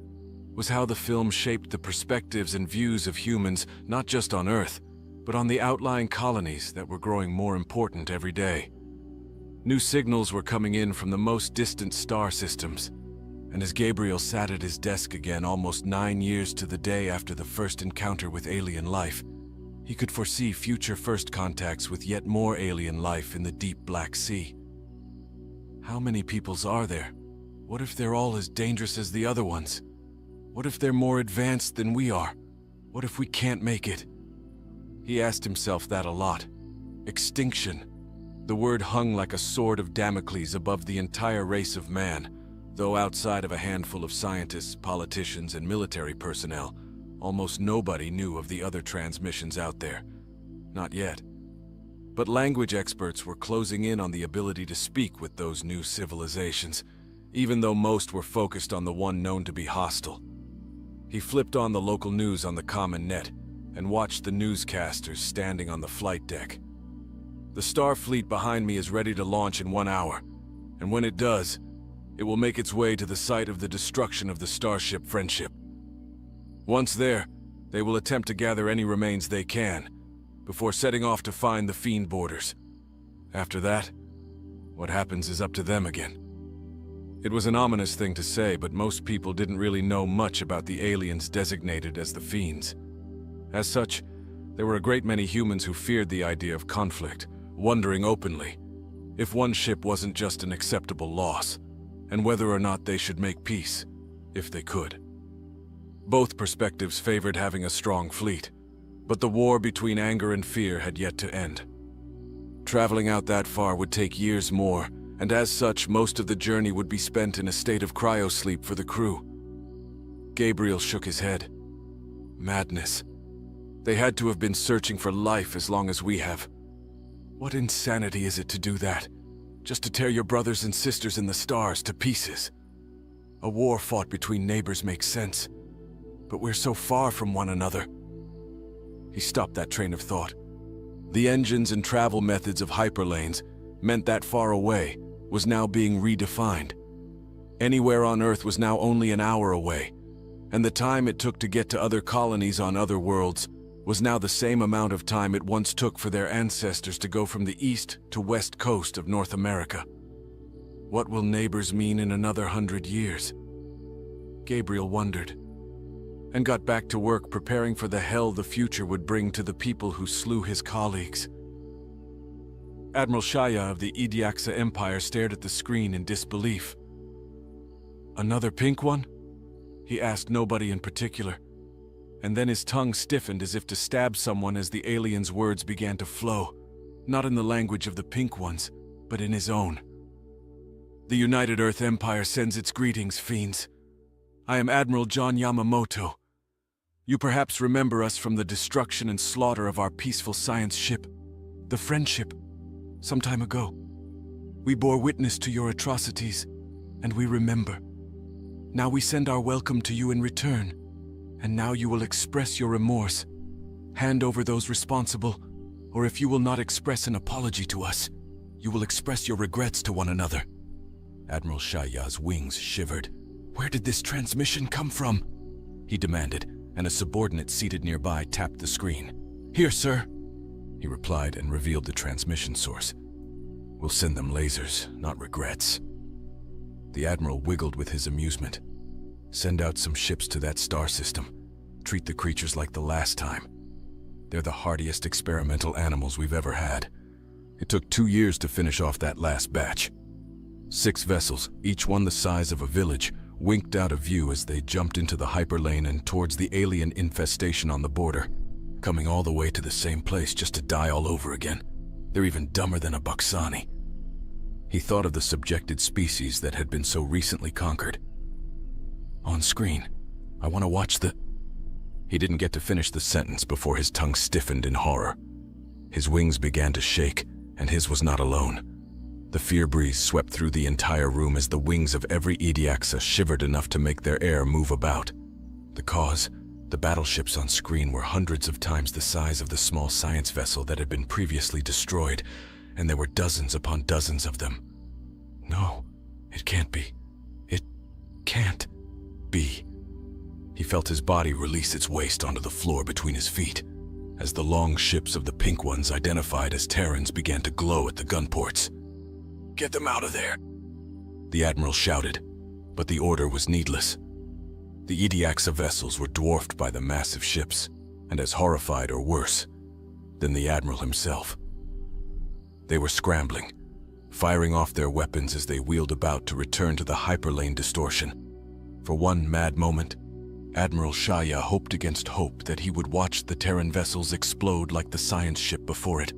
was how the film shaped the perspectives and views of humans not just on Earth, but on the outlying colonies that were growing more important every day. New signals were coming in from the most distant star systems, and as Gabriel sat at his desk again almost 9 years to the day after the first encounter with alien life, he could foresee future first contacts with yet more alien life in the deep Black Sea. How many peoples are there? What if they're all as dangerous as the other ones? What if they're more advanced than we are? What if we can't make it? He asked himself that a lot. Extinction. The word hung like a sword of Damocles above the entire race of man, though outside of a handful of scientists, politicians, and military personnel, almost nobody knew of the other transmissions out there. Not yet. But language experts were closing in on the ability to speak with those new civilizations, even though most were focused on the one known to be hostile. He flipped on the local news on the common net and watched the newscasters standing on the flight deck. "The Starfleet behind me is ready to launch in 1 hour, and when it does, it will make its way to the site of the destruction of the starship Friendship. Once there, they will attempt to gather any remains they can, before setting off to find the Fiend Boarders. After that, what happens is up to them again." It was an ominous thing to say, but most people didn't really know much about the aliens designated as the Fiends. As such, there were a great many humans who feared the idea of conflict, wondering openly if one ship wasn't just an acceptable loss, and whether or not they should make peace, if they could. Both perspectives favored having a strong fleet, but the war between anger and fear had yet to end. Traveling out that far would take years more, and as such, most of the journey would be spent in a state of cryosleep for the crew. Gabriel shook his head. Madness. They had to have been searching for life as long as we have. What insanity is it to do that? Just to tear your brothers and sisters in the stars to pieces. A war fought between neighbors makes sense, but we're so far from one another. He stopped that train of thought. The engines and travel methods of hyperlanes meant that far away was now being redefined. Anywhere on Earth was now only an hour away, and the time it took to get to other colonies on other worlds was now the same amount of time it once took for their ancestors to go from the east to west coast of North America. What will neighbors mean in another 100 years? Gabriel wondered, and got back to work preparing for the hell the future would bring to the people who slew his colleagues. Admiral Shaya of the Ediaxa Empire stared at the screen in disbelief. "Another pink one?" He asked nobody in particular. and then his tongue stiffened as if to stab someone as the alien's words began to flow, not in the language of the Pink Ones, but in his own. "The United Earth Empire sends its greetings, fiends. I am Admiral John Yamamoto. You perhaps remember us from the destruction and slaughter of our peaceful science ship, the Friendship, some time ago. We bore witness to your atrocities, and we remember. Now we send our welcome to you in return, and now you will express your remorse. Hand over those responsible, or if you will not express an apology to us, you will express your regrets to one another." Admiral Shaya's wings shivered. "Where did this transmission come from?" he demanded, and a subordinate seated nearby tapped the screen. "Here, sir," he replied and revealed the transmission source. "We'll send them lasers, not regrets." The Admiral wiggled with his amusement. "Send out some ships to that star system. Treat the creatures like the last time. They're the hardiest experimental animals we've ever had. It took 2 years to finish off that last batch." 6 vessels, each one the size of a village, winked out of view as they jumped into the hyperlane and towards the alien infestation on the border, coming all the way to the same place just to die all over again. They're even dumber than a Buxani. He thought of the subjected species that had been so recently conquered. "On screen, I want to watch the..." He didn't get to finish the sentence before his tongue stiffened in horror. His wings began to shake, and his was not alone. The fear breeze swept through the entire room as the wings of every Ediaxa shivered enough to make their air move about. The cause? The battleships on screen were hundreds of times the size of the small science vessel that had been previously destroyed, and there were dozens upon dozens of them. No, it can't be. It can't be. He felt his body release its waste onto the floor between his feet, as the long ships of the Pink Ones identified as Terrans began to glow at the gun ports. "Get them out of there," the Admiral shouted, but the order was needless. The Ediaxa vessels were dwarfed by the massive ships, and as horrified or worse than the Admiral himself. They were scrambling, firing off their weapons as they wheeled about to return to the hyperlane distortion. For one mad moment, Admiral Shaya hoped against hope that he would watch the Terran vessels explode like the science ship before it,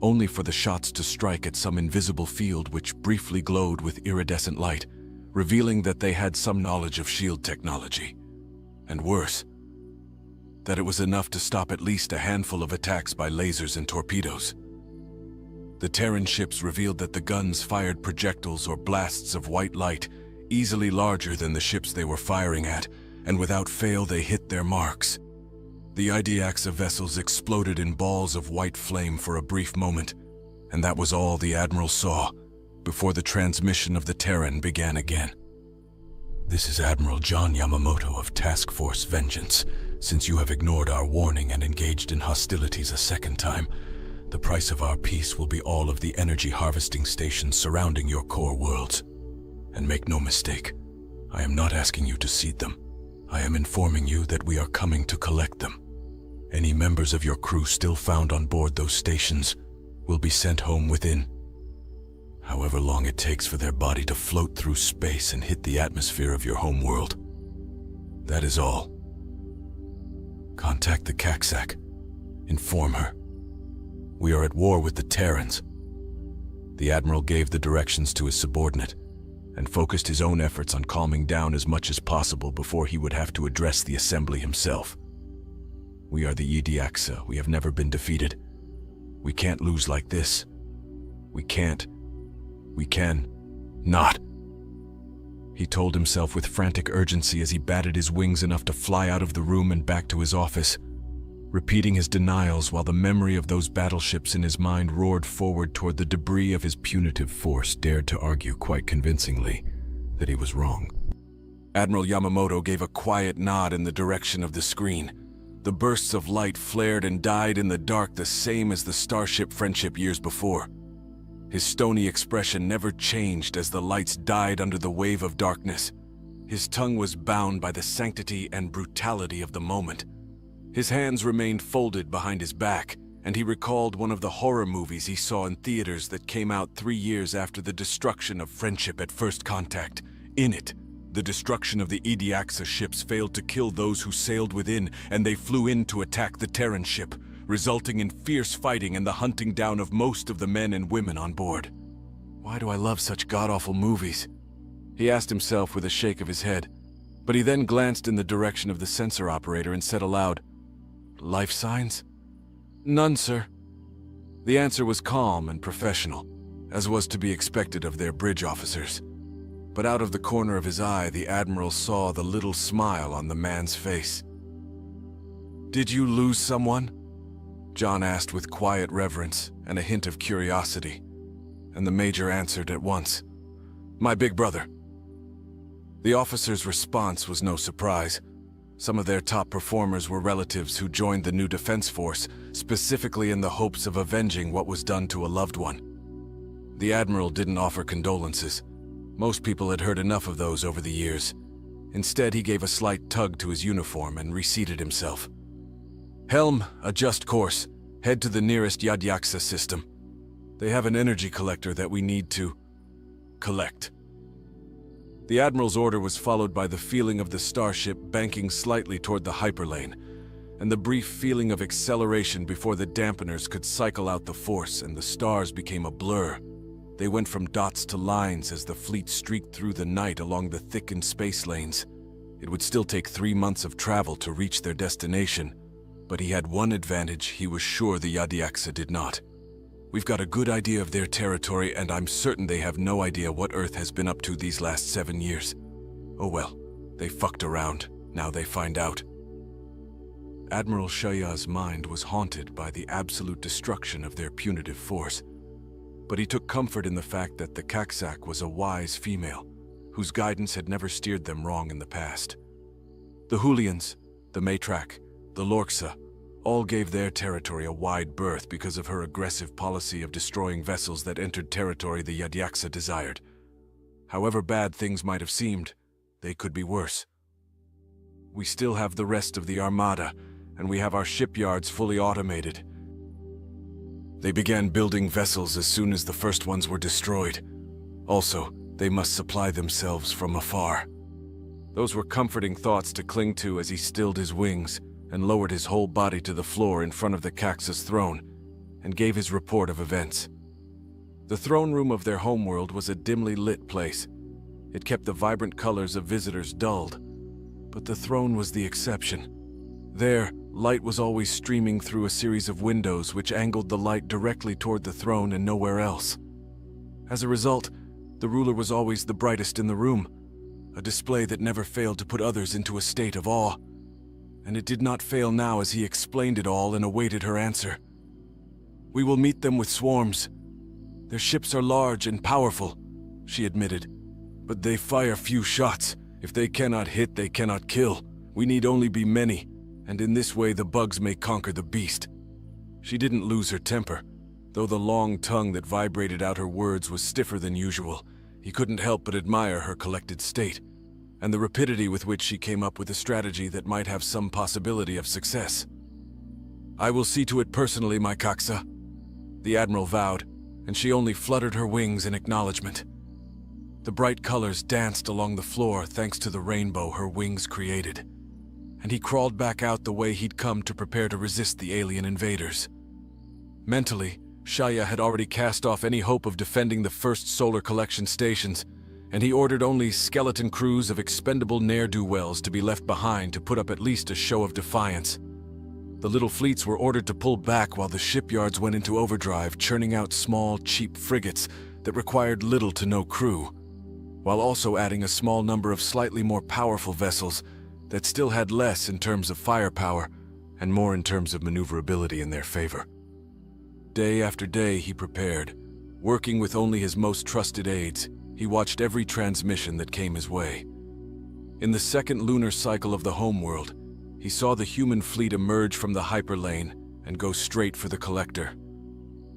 only for the shots to strike at some invisible field which briefly glowed with iridescent light, revealing that they had some knowledge of shield technology. And worse, that it was enough to stop at least a handful of attacks by lasers and torpedoes. The Terran ships revealed that the guns fired projectiles or blasts of white light, easily larger than the ships they were firing at, and without fail they hit their marks. The Ediaxa vessels exploded in balls of white flame for a brief moment, and that was all the Admiral saw before the transmission of the Terran began again. "This is Admiral John Yamamoto of Task Force Vengeance. Since you have ignored our warning and engaged in hostilities a second time, the price of our peace will be all of the energy harvesting stations surrounding your core worlds. And make no mistake, I am not asking you to cede them. I am informing you that we are coming to collect them. Any members of your crew still found on board those stations will be sent home within however long it takes for their body to float through space and hit the atmosphere of your home world. That is all. Contact the Kaksak. Inform her. We are at war with the Terrans." The Admiral gave the directions to his subordinate and focused his own efforts on calming down as much as possible before he would have to address the assembly himself. "We are the Ediaxa. We have never been defeated. We can't lose like this. We can not," he told himself with frantic urgency as he batted his wings enough to fly out of the room and back to his office, repeating his denials while the memory of those battleships in his mind roared forward toward the debris of his punitive force dared to argue quite convincingly that he was wrong. Admiral Yamamoto gave a quiet nod in the direction of the screen. The bursts of light flared and died in the dark the same as the Starship Friendship years before. His stony expression never changed as the lights died under the wave of darkness. His tongue was bound by the sanctity and brutality of the moment. His hands remained folded behind his back, and he recalled one of the horror movies he saw in theaters that came out 3 years after the destruction of Friendship at First Contact. In it, The destruction of the Ediaxa ships failed to kill those who sailed within, and they flew in to attack the Terran ship, resulting in fierce fighting and the hunting down of most of the men and women on board. Why do I love such god-awful movies? He asked himself with a shake of his head, but he then glanced in the direction of the sensor operator and said aloud, "Life signs?" "None, sir." The answer was calm and professional, as was to be expected of their bridge officers. But out of the corner of his eye, the Admiral saw the little smile on the man's face. "Did you lose someone?" John asked with quiet reverence and a hint of curiosity, and the Major answered at once, "My big brother." The officer's response was no surprise. Some of their top performers were relatives who joined the new defense force, specifically in the hopes of avenging what was done to a loved one. The Admiral didn't offer condolences. Most people had heard enough of those over the years. Instead, he gave a slight tug to his uniform and reseated himself. "Helm, adjust course. Head to the nearest Yadyaxa system. They have an energy collector that we need to collect." The Admiral's order was followed by the feeling of the starship banking slightly toward the hyperlane, and the brief feeling of acceleration before the dampeners could cycle out the force and the stars became a blur. They went from dots to lines as the fleet streaked through the night along the thickened space lanes. It would still take 3 months of travel to reach their destination, but he had one advantage he was sure the Yadyaxa did not. "We've got a good idea of their territory, and I'm certain they have no idea what Earth has been up to these last 7 years. Oh well, they fucked around. Now they find out." Admiral Shaya's mind was haunted by the absolute destruction of their punitive force. But he took comfort in the fact that the Kaksak was a wise female, whose guidance had never steered them wrong in the past. The Hulians, the Matrak, the Lorxa, all gave their territory a wide berth because of her aggressive policy of destroying vessels that entered territory the Yadyaxa desired. However bad things might have seemed, they could be worse. "We still have the rest of the Armada, and we have our shipyards fully automated. They began building vessels as soon as the first ones were destroyed. Also, they must supply themselves from afar." Those were comforting thoughts to cling to as he stilled his wings and lowered his whole body to the floor in front of the Cax's throne and gave his report of events. The throne room of their homeworld was a dimly lit place. It kept the vibrant colors of visitors dulled, but the throne was the exception. There, light was always streaming through a series of windows which angled the light directly toward the throne and nowhere else. As a result, the ruler was always the brightest in the room, a display that never failed to put others into a state of awe. And it did not fail now as he explained it all and awaited her answer. "We will meet them with swarms. Their ships are large and powerful," she admitted, "but they fire few shots. If they cannot hit, they cannot kill. We need only be many, and in this way the bugs may conquer the beast." She didn't lose her temper. Though the long tongue that vibrated out her words was stiffer than usual, he couldn't help but admire her collected state, and the rapidity with which she came up with a strategy that might have some possibility of success. "I will see to it personally, my Kaksa," the Admiral vowed, and she only fluttered her wings in acknowledgement. The bright colors danced along the floor thanks to the rainbow her wings created, and he crawled back out the way he'd come to prepare to resist the alien invaders. Mentally, Shaya had already cast off any hope of defending the first solar collection stations, and he ordered only skeleton crews of expendable ne'er-do-wells to be left behind to put up at least a show of defiance. The little fleets were ordered to pull back while the shipyards went into overdrive, churning out small, cheap frigates that required little to no crew, while also adding a small number of slightly more powerful vessels that still had less in terms of firepower and more in terms of maneuverability in their favor. Day after day he prepared. Working with only his most trusted aides, he watched every transmission that came his way. In the second lunar cycle of the homeworld, he saw the human fleet emerge from the hyperlane and go straight for the collector.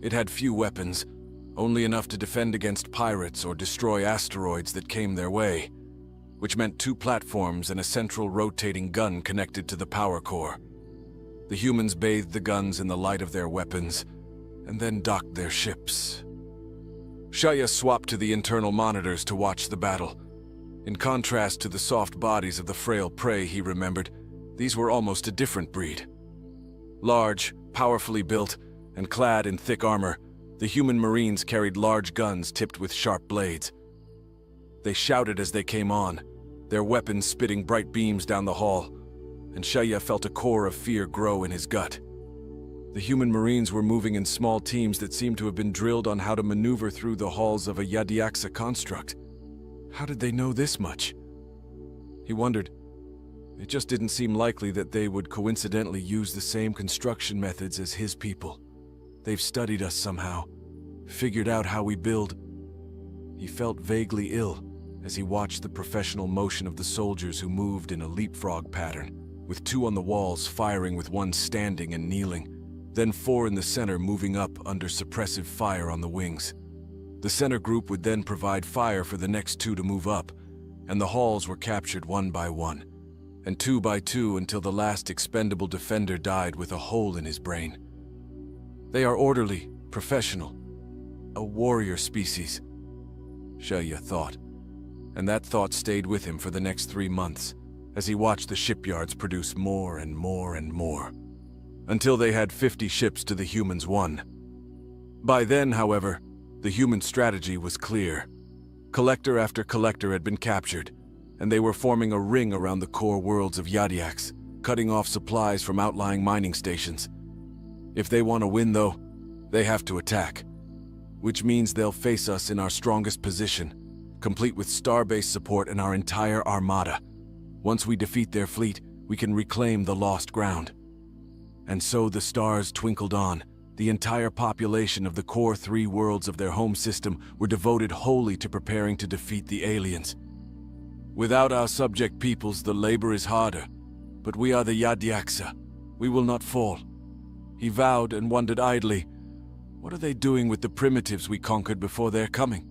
It had few weapons, only enough to defend against pirates or destroy asteroids that came their way, which meant 2 platforms and a central rotating gun connected to the power core. The humans bathed the guns in the light of their weapons and then docked their ships. Shaya swapped to the internal monitors to watch the battle. In contrast to the soft bodies of the frail prey, he remembered, these were almost a different breed. Large, powerfully built, and clad in thick armor, the human marines carried large guns tipped with sharp blades. They shouted as they came on, their weapons spitting bright beams down the hall, and Shaya felt a core of fear grow in his gut. The human marines were moving in small teams that seemed to have been drilled on how to maneuver through the halls of a Yadiaksa construct. How did they know this much? He wondered. It just didn't seem likely that they would coincidentally use the same construction methods as his people. They've studied us somehow, figured out how we build. He felt vaguely ill as he watched the professional motion of the soldiers who moved in a leapfrog pattern, with 2 on the walls firing with 1 standing and kneeling, then 4 in the center moving up under suppressive fire on the wings. The center group would then provide fire for the next 2 to move up, and the halls were captured 1 by 1, and 2 by 2 until the last expendable defender died with a hole in his brain. They are orderly, professional, a warrior species, Shaya thought, and that thought stayed with him for the next 3 months as he watched the shipyards produce more and more and more, until they had 50 ships to the humans' 1. By then, however, the human strategy was clear. Collector after collector had been captured, and they were forming a ring around the core worlds of Yadiaks, cutting off supplies from outlying mining stations. If they want to win, though, they have to attack, which means they'll face us in our strongest position, complete with star-based support and our entire armada. Once we defeat their fleet, we can reclaim the lost ground. And so the stars twinkled on. The entire population of the core 3 worlds of their home system were devoted wholly to preparing to defeat the aliens. Without our subject peoples, the labor is harder, but we are the Yadiaksa. We will not fall. He vowed and wondered idly, what are they doing with the primitives we conquered before their coming?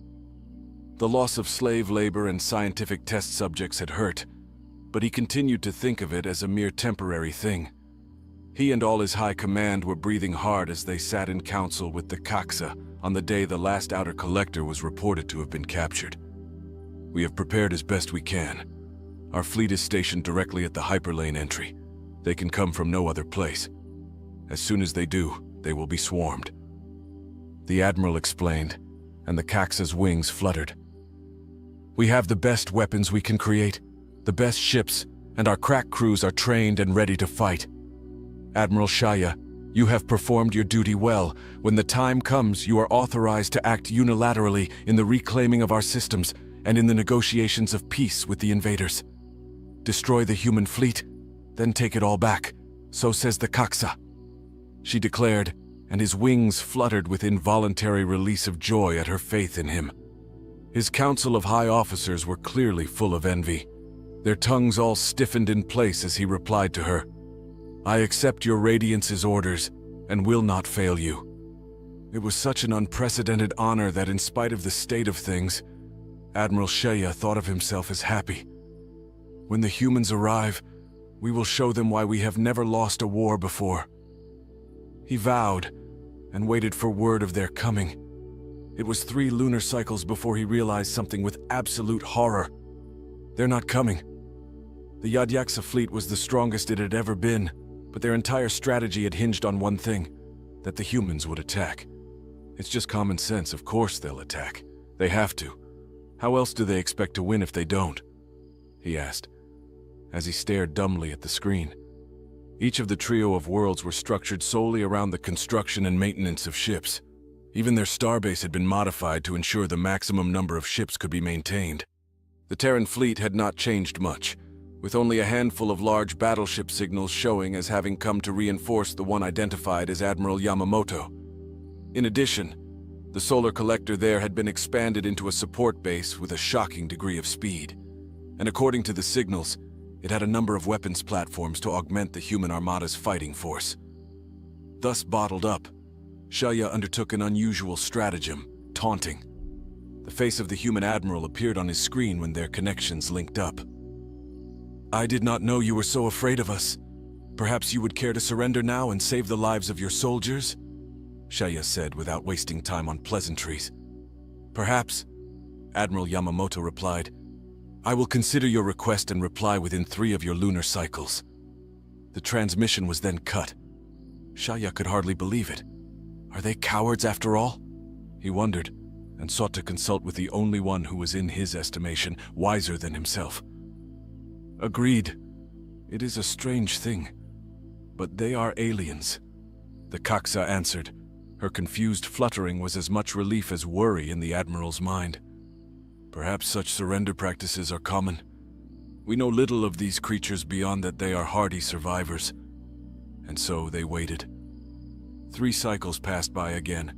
The loss of slave labor and scientific test subjects had hurt, but he continued to think of it as a mere temporary thing. He and all his high command were breathing hard as they sat in council with the Kaksa on the day the last outer collector was reported to have been captured. We have prepared as best we can. Our fleet is stationed directly at the hyperlane entry. They can come from no other place. As soon as they do, they will be swarmed. The Admiral explained, and the Kaksa's wings fluttered. We have the best weapons we can create, the best ships, and our crack crews are trained and ready to fight. Admiral Shaya, you have performed your duty well. When the time comes, you are authorized to act unilaterally in the reclaiming of our systems and in the negotiations of peace with the invaders. Destroy the human fleet, then take it all back. So says the Kaksa, she declared, and his wings fluttered with involuntary release of joy at her faith in him. His council of high officers were clearly full of envy. Their tongues all stiffened in place as he replied to her, I accept your Radiance's orders and will not fail you. It was such an unprecedented honor that in spite of the state of things, Admiral Shaya thought of himself as happy. When the humans arrive, we will show them why we have never lost a war before. He vowed and waited for word of their coming. It was 3 lunar cycles before he realized something with absolute horror. They're not coming. The Yadiaksa fleet was the strongest it had ever been, but their entire strategy had hinged on one thing, that the humans would attack. It's just common sense, of course they'll attack. They have to. How else do they expect to win if they don't? He asked, as he stared dumbly at the screen. Each of the trio of worlds were structured solely around the construction and maintenance of ships. Even their starbase had been modified to ensure the maximum number of ships could be maintained. The Terran fleet had not changed much, with only a handful of large battleship signals showing as having come to reinforce the one identified as Admiral Yamamoto. In addition, the solar collector there had been expanded into a support base with a shocking degree of speed, and according to the signals, it had a number of weapons platforms to augment the human armada's fighting force. Thus bottled up, Shaya undertook an unusual stratagem, taunting. The face of the human admiral appeared on his screen when their connections linked up. I did not know you were so afraid of us. Perhaps you would care to surrender now and save the lives of your soldiers? Shaya said without wasting time on pleasantries. Perhaps, Admiral Yamamoto replied. I will consider your request and reply within 3 of your lunar cycles. The transmission was then cut. Shaya could hardly believe it. Are they cowards after all? He wondered, and sought to consult with the only one who was in his estimation wiser than himself. Agreed. It is a strange thing, but they are aliens. The Kaksa answered. Her confused fluttering was as much relief as worry in the Admiral's mind. Perhaps such surrender practices are common. We know little of these creatures beyond that they are hardy survivors. And so they waited. 3 cycles passed by again,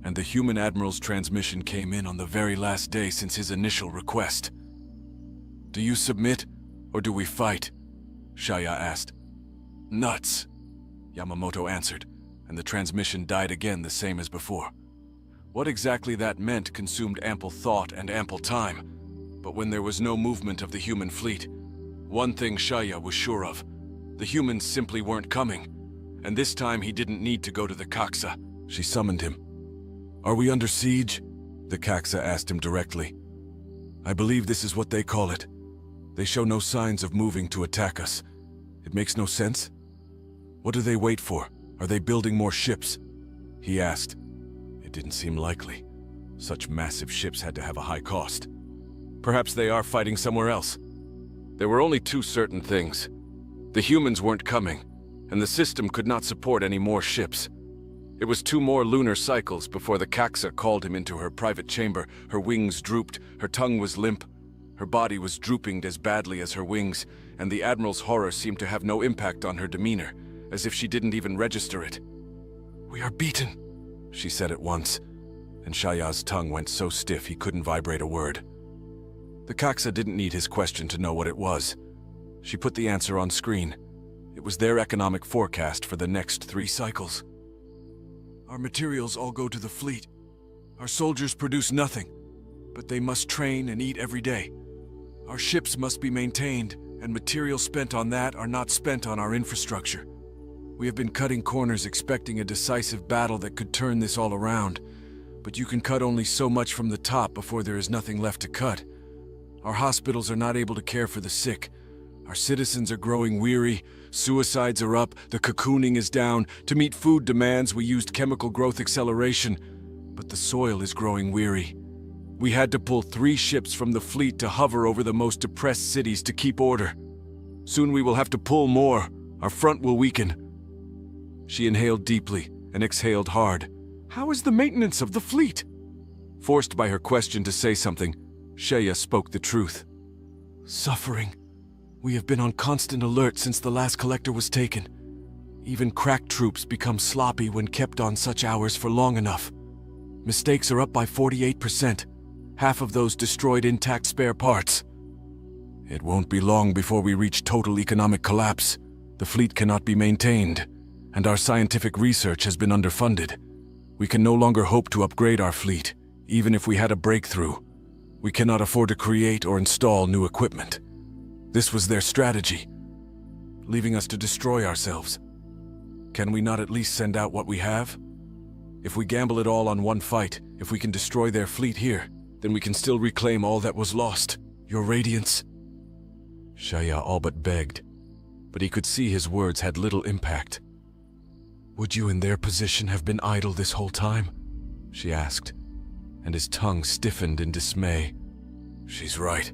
and the human Admiral's transmission came in on the very last day since his initial request. Do you submit, or do we fight? Shaya asked. Nuts, Yamamoto answered, and the transmission died again the same as before. What exactly that meant consumed ample thought and ample time, but when there was no movement of the human fleet, one thing Shaya was sure of: the humans simply weren't coming, and this time he didn't need to go to the Kaksa. She summoned him. Are we under siege? The Kaksa asked him directly. I believe this is what they call it. They show no signs of moving to attack us. It makes no sense. What do they wait for? Are they building more ships? He asked. It didn't seem likely. Such massive ships had to have a high cost. Perhaps they are fighting somewhere else. There were only 2 certain things. The humans weren't coming, and the system could not support any more ships. It was 2 more lunar cycles before the Kaksa called him into her private chamber. Her wings drooped, her tongue was limp. Her body was drooping as badly as her wings, and the Admiral's horror seemed to have no impact on her demeanor, as if she didn't even register it. We are beaten, she said at once, and Shaya's tongue went so stiff he couldn't vibrate a word. The Kaksa didn't need his question to know what it was. She put the answer on screen. It was their economic forecast for the next 3 cycles. Our materials all go to the fleet. Our soldiers produce nothing, but they must train and eat every day. Our ships must be maintained, and materials spent on that are not spent on our infrastructure. We have been cutting corners expecting a decisive battle that could turn this all around, but you can cut only so much from the top before there is nothing left to cut. Our hospitals are not able to care for the sick. Our citizens are growing weary, suicides are up, the cocooning is down. To meet food demands, we used chemical growth acceleration, but the soil is growing weary. We had to pull 3 ships from the fleet to hover over the most depressed cities to keep order. Soon we will have to pull more. Our front will weaken. She inhaled deeply and exhaled hard. How is the maintenance of the fleet? Forced by her question to say something, Shaya spoke the truth. Suffering. We have been on constant alert since the last collector was taken. Even crack troops become sloppy when kept on such hours for long enough. Mistakes are up by 48%. Half of those destroyed intact spare parts. It won't be long before we reach total economic collapse. The fleet cannot be maintained, and our scientific research has been underfunded. We can no longer hope to upgrade our fleet, even if we had a breakthrough. We cannot afford to create or install new equipment. This was their strategy, leaving us to destroy ourselves. Can we not at least send out what we have? If we gamble it all on one fight, if we can destroy their fleet here, then we can still reclaim all that was lost. Your radiance. Shaya all but begged, but he could see his words had little impact. Would you in their position have been idle this whole time? She asked, and his tongue stiffened in dismay. She's right.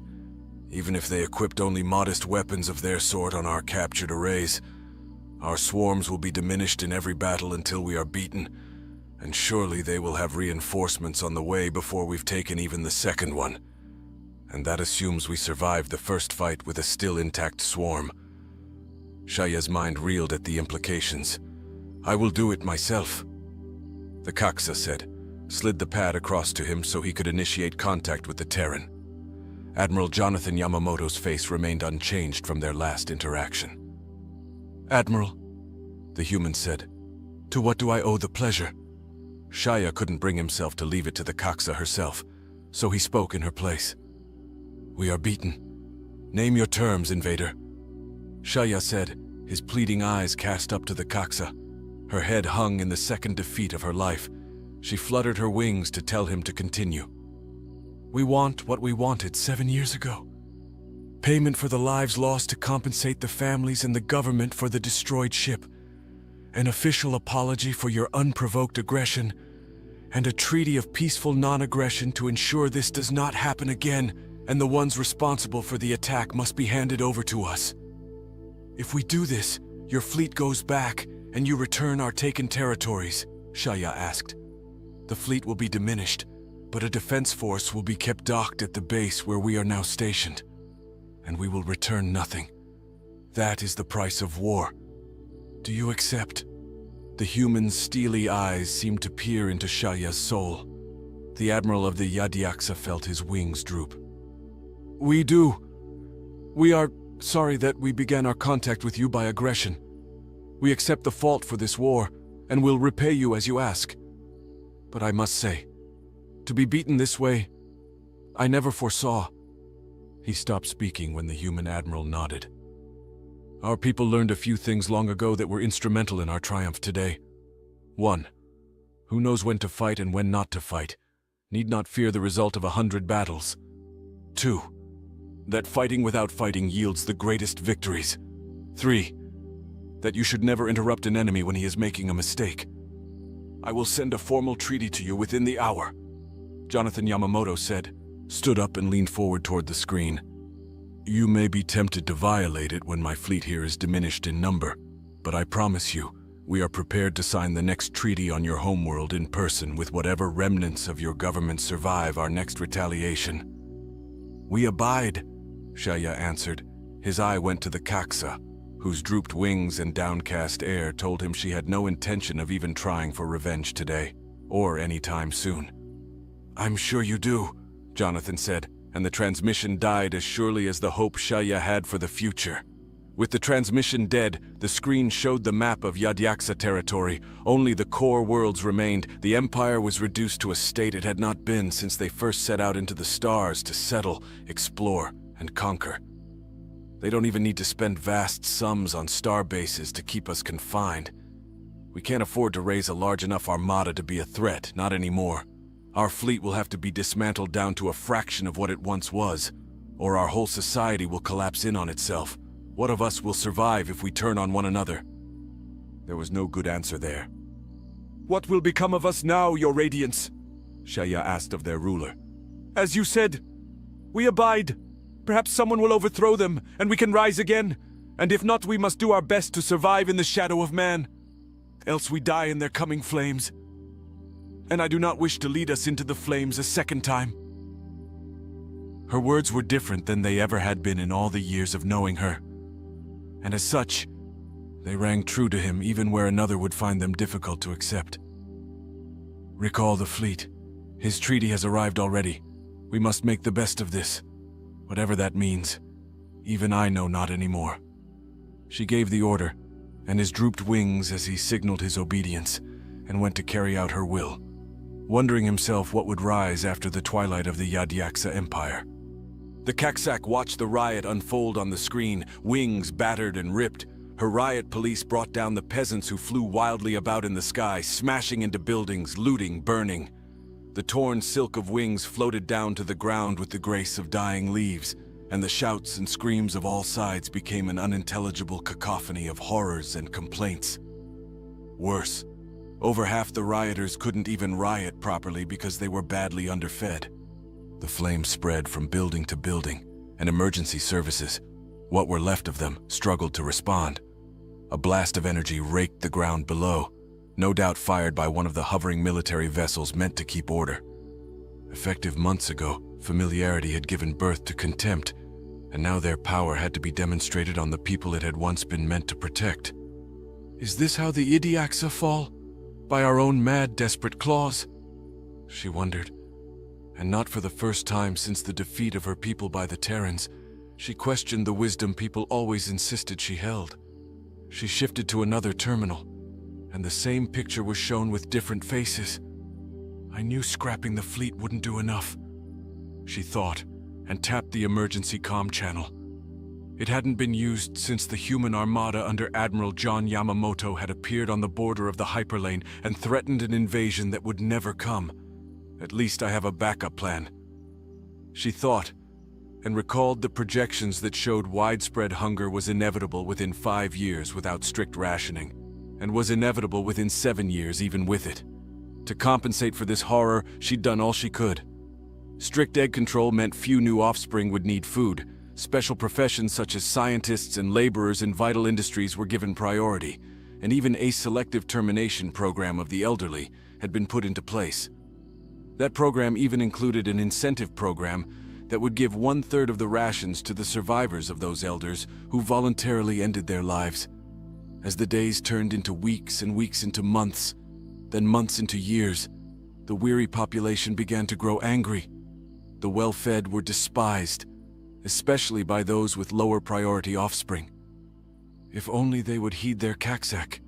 Even if they equipped only modest weapons of their sort on our captured arrays, our swarms will be diminished in every battle until we are beaten, and surely they will have reinforcements on the way before we've taken even the second one. And that assumes we survive the first fight with a still intact swarm. Shaya's mind reeled at the implications. I will do it myself, the Kaksa said, slid the pad across to him so he could initiate contact with the Terran. Admiral Jonathan Yamamoto's face remained unchanged from their last interaction. Admiral, the human said, to what do I owe the pleasure? Shaya couldn't bring himself to leave it to the Kaksa herself, so he spoke in her place. We are beaten. Name your terms, invader. Shaya said, his pleading eyes cast up to the Kaksa. Her head hung in the second defeat of her life. She fluttered her wings to tell him to continue. We want what we wanted 7 years ago. Payment for the lives lost to compensate the families and the government for the destroyed ship. An official apology for your unprovoked aggression, and a treaty of peaceful non-aggression to ensure this does not happen again, and the ones responsible for the attack must be handed over to us. If we do this, your fleet goes back, and you return our taken territories, Shaya asked. The fleet will be diminished, but a defense force will be kept docked at the base where we are now stationed, and we will return nothing. That is the price of war. Do you accept? The human's steely eyes seemed to peer into Shaya's soul. The admiral of the Yadiaksa felt his wings droop. We do. We are sorry that we began our contact with you by aggression. We accept the fault for this war, and will repay you as you ask. But I must say, to be beaten this way, I never foresaw. He stopped speaking when the human admiral nodded. Our people learned a few things long ago that were instrumental in our triumph today. 1. Who knows when to fight and when not to fight, need not fear the result of 100 battles. 2. That fighting without fighting yields the greatest victories. 3. That you should never interrupt an enemy when he is making a mistake. I will send a formal treaty to you within the hour, Jonathan Yamamoto said, stood up and leaned forward toward the screen. You may be tempted to violate it when my fleet here is diminished in number, but I promise you, we are prepared to sign the next treaty on your homeworld in person with whatever remnants of your government survive our next retaliation. We abide, Shaya answered. His eye went to the Kaksa, whose drooped wings and downcast air told him she had no intention of even trying for revenge today, or any time soon. I'm sure you do, Jonathan said, and the transmission died as surely as the hope Shaya had for the future. With the transmission dead, the screen showed the map of Yadiaksa territory. Only the core worlds remained. The Empire was reduced to a state it had not been since they first set out into the stars to settle, explore, and conquer. They don't even need to spend vast sums on star bases to keep us confined. We can't afford to raise a large enough armada to be a threat, not anymore. Our fleet will have to be dismantled down to a fraction of what it once was, or our whole society will collapse in on itself. What of us will survive if we turn on one another? There was no good answer there. What will become of us now, Your Radiance? Shaya asked of their ruler. As you said, we abide. Perhaps someone will overthrow them, and we can rise again. And if not, we must do our best to survive in the shadow of man. Else we die in their coming flames. And I do not wish to lead us into the flames a second time. Her words were different than they ever had been in all the years of knowing her. And as such, they rang true to him even where another would find them difficult to accept. Recall the fleet. His treaty has arrived already. We must make the best of this. Whatever that means. Even I know not anymore. She gave the order, and his drooped wings as he signaled his obedience, and went to carry out her will, wondering himself what would rise after the twilight of the Yadiaksa Empire. The Kaksak watched the riot unfold on the screen, wings battered and ripped. Her riot police brought down the peasants who flew wildly about in the sky, smashing into buildings, looting, burning. The torn silk of wings floated down to the ground with the grace of dying leaves, and the shouts and screams of all sides became an unintelligible cacophony of horrors and complaints. Worse, over half the rioters couldn't even riot properly because they were badly underfed. The flames spread from building to building, and emergency services, what were left of them, struggled to respond. A blast of energy raked the ground below, no doubt fired by one of the hovering military vessels meant to keep order. Effective months ago, familiarity had given birth to contempt, and now their power had to be demonstrated on the people it had once been meant to protect. Is this how the Idiaksa fall? By our own mad, desperate claws? She wondered. And not for the first time since the defeat of her people by the Terrans, she questioned the wisdom people always insisted she held. She shifted to another terminal, and the same picture was shown with different faces. I knew scrapping the fleet wouldn't do enough, she thought, and tapped the emergency comm channel. It hadn't been used since the human armada under Admiral John Yamamoto had appeared on the border of the hyperlane and threatened an invasion that would never come. At least I have a backup plan, she thought, and recalled the projections that showed widespread hunger was inevitable within 5 years without strict rationing, and was inevitable within 7 years even with it. To compensate for this horror, she'd done all she could. Strict egg control meant few new offspring would need food. Special professions such as scientists and laborers in vital industries were given priority, and even a selective termination program of the elderly had been put into place. That program even included an incentive program that would give 1/3 of the rations to the survivors of those elders who voluntarily ended their lives. As the days turned into weeks and weeks into months, then months into years, the weary population began to grow angry. The well-fed were despised, especially by those with lower priority offspring. If only they would heed their kaksak.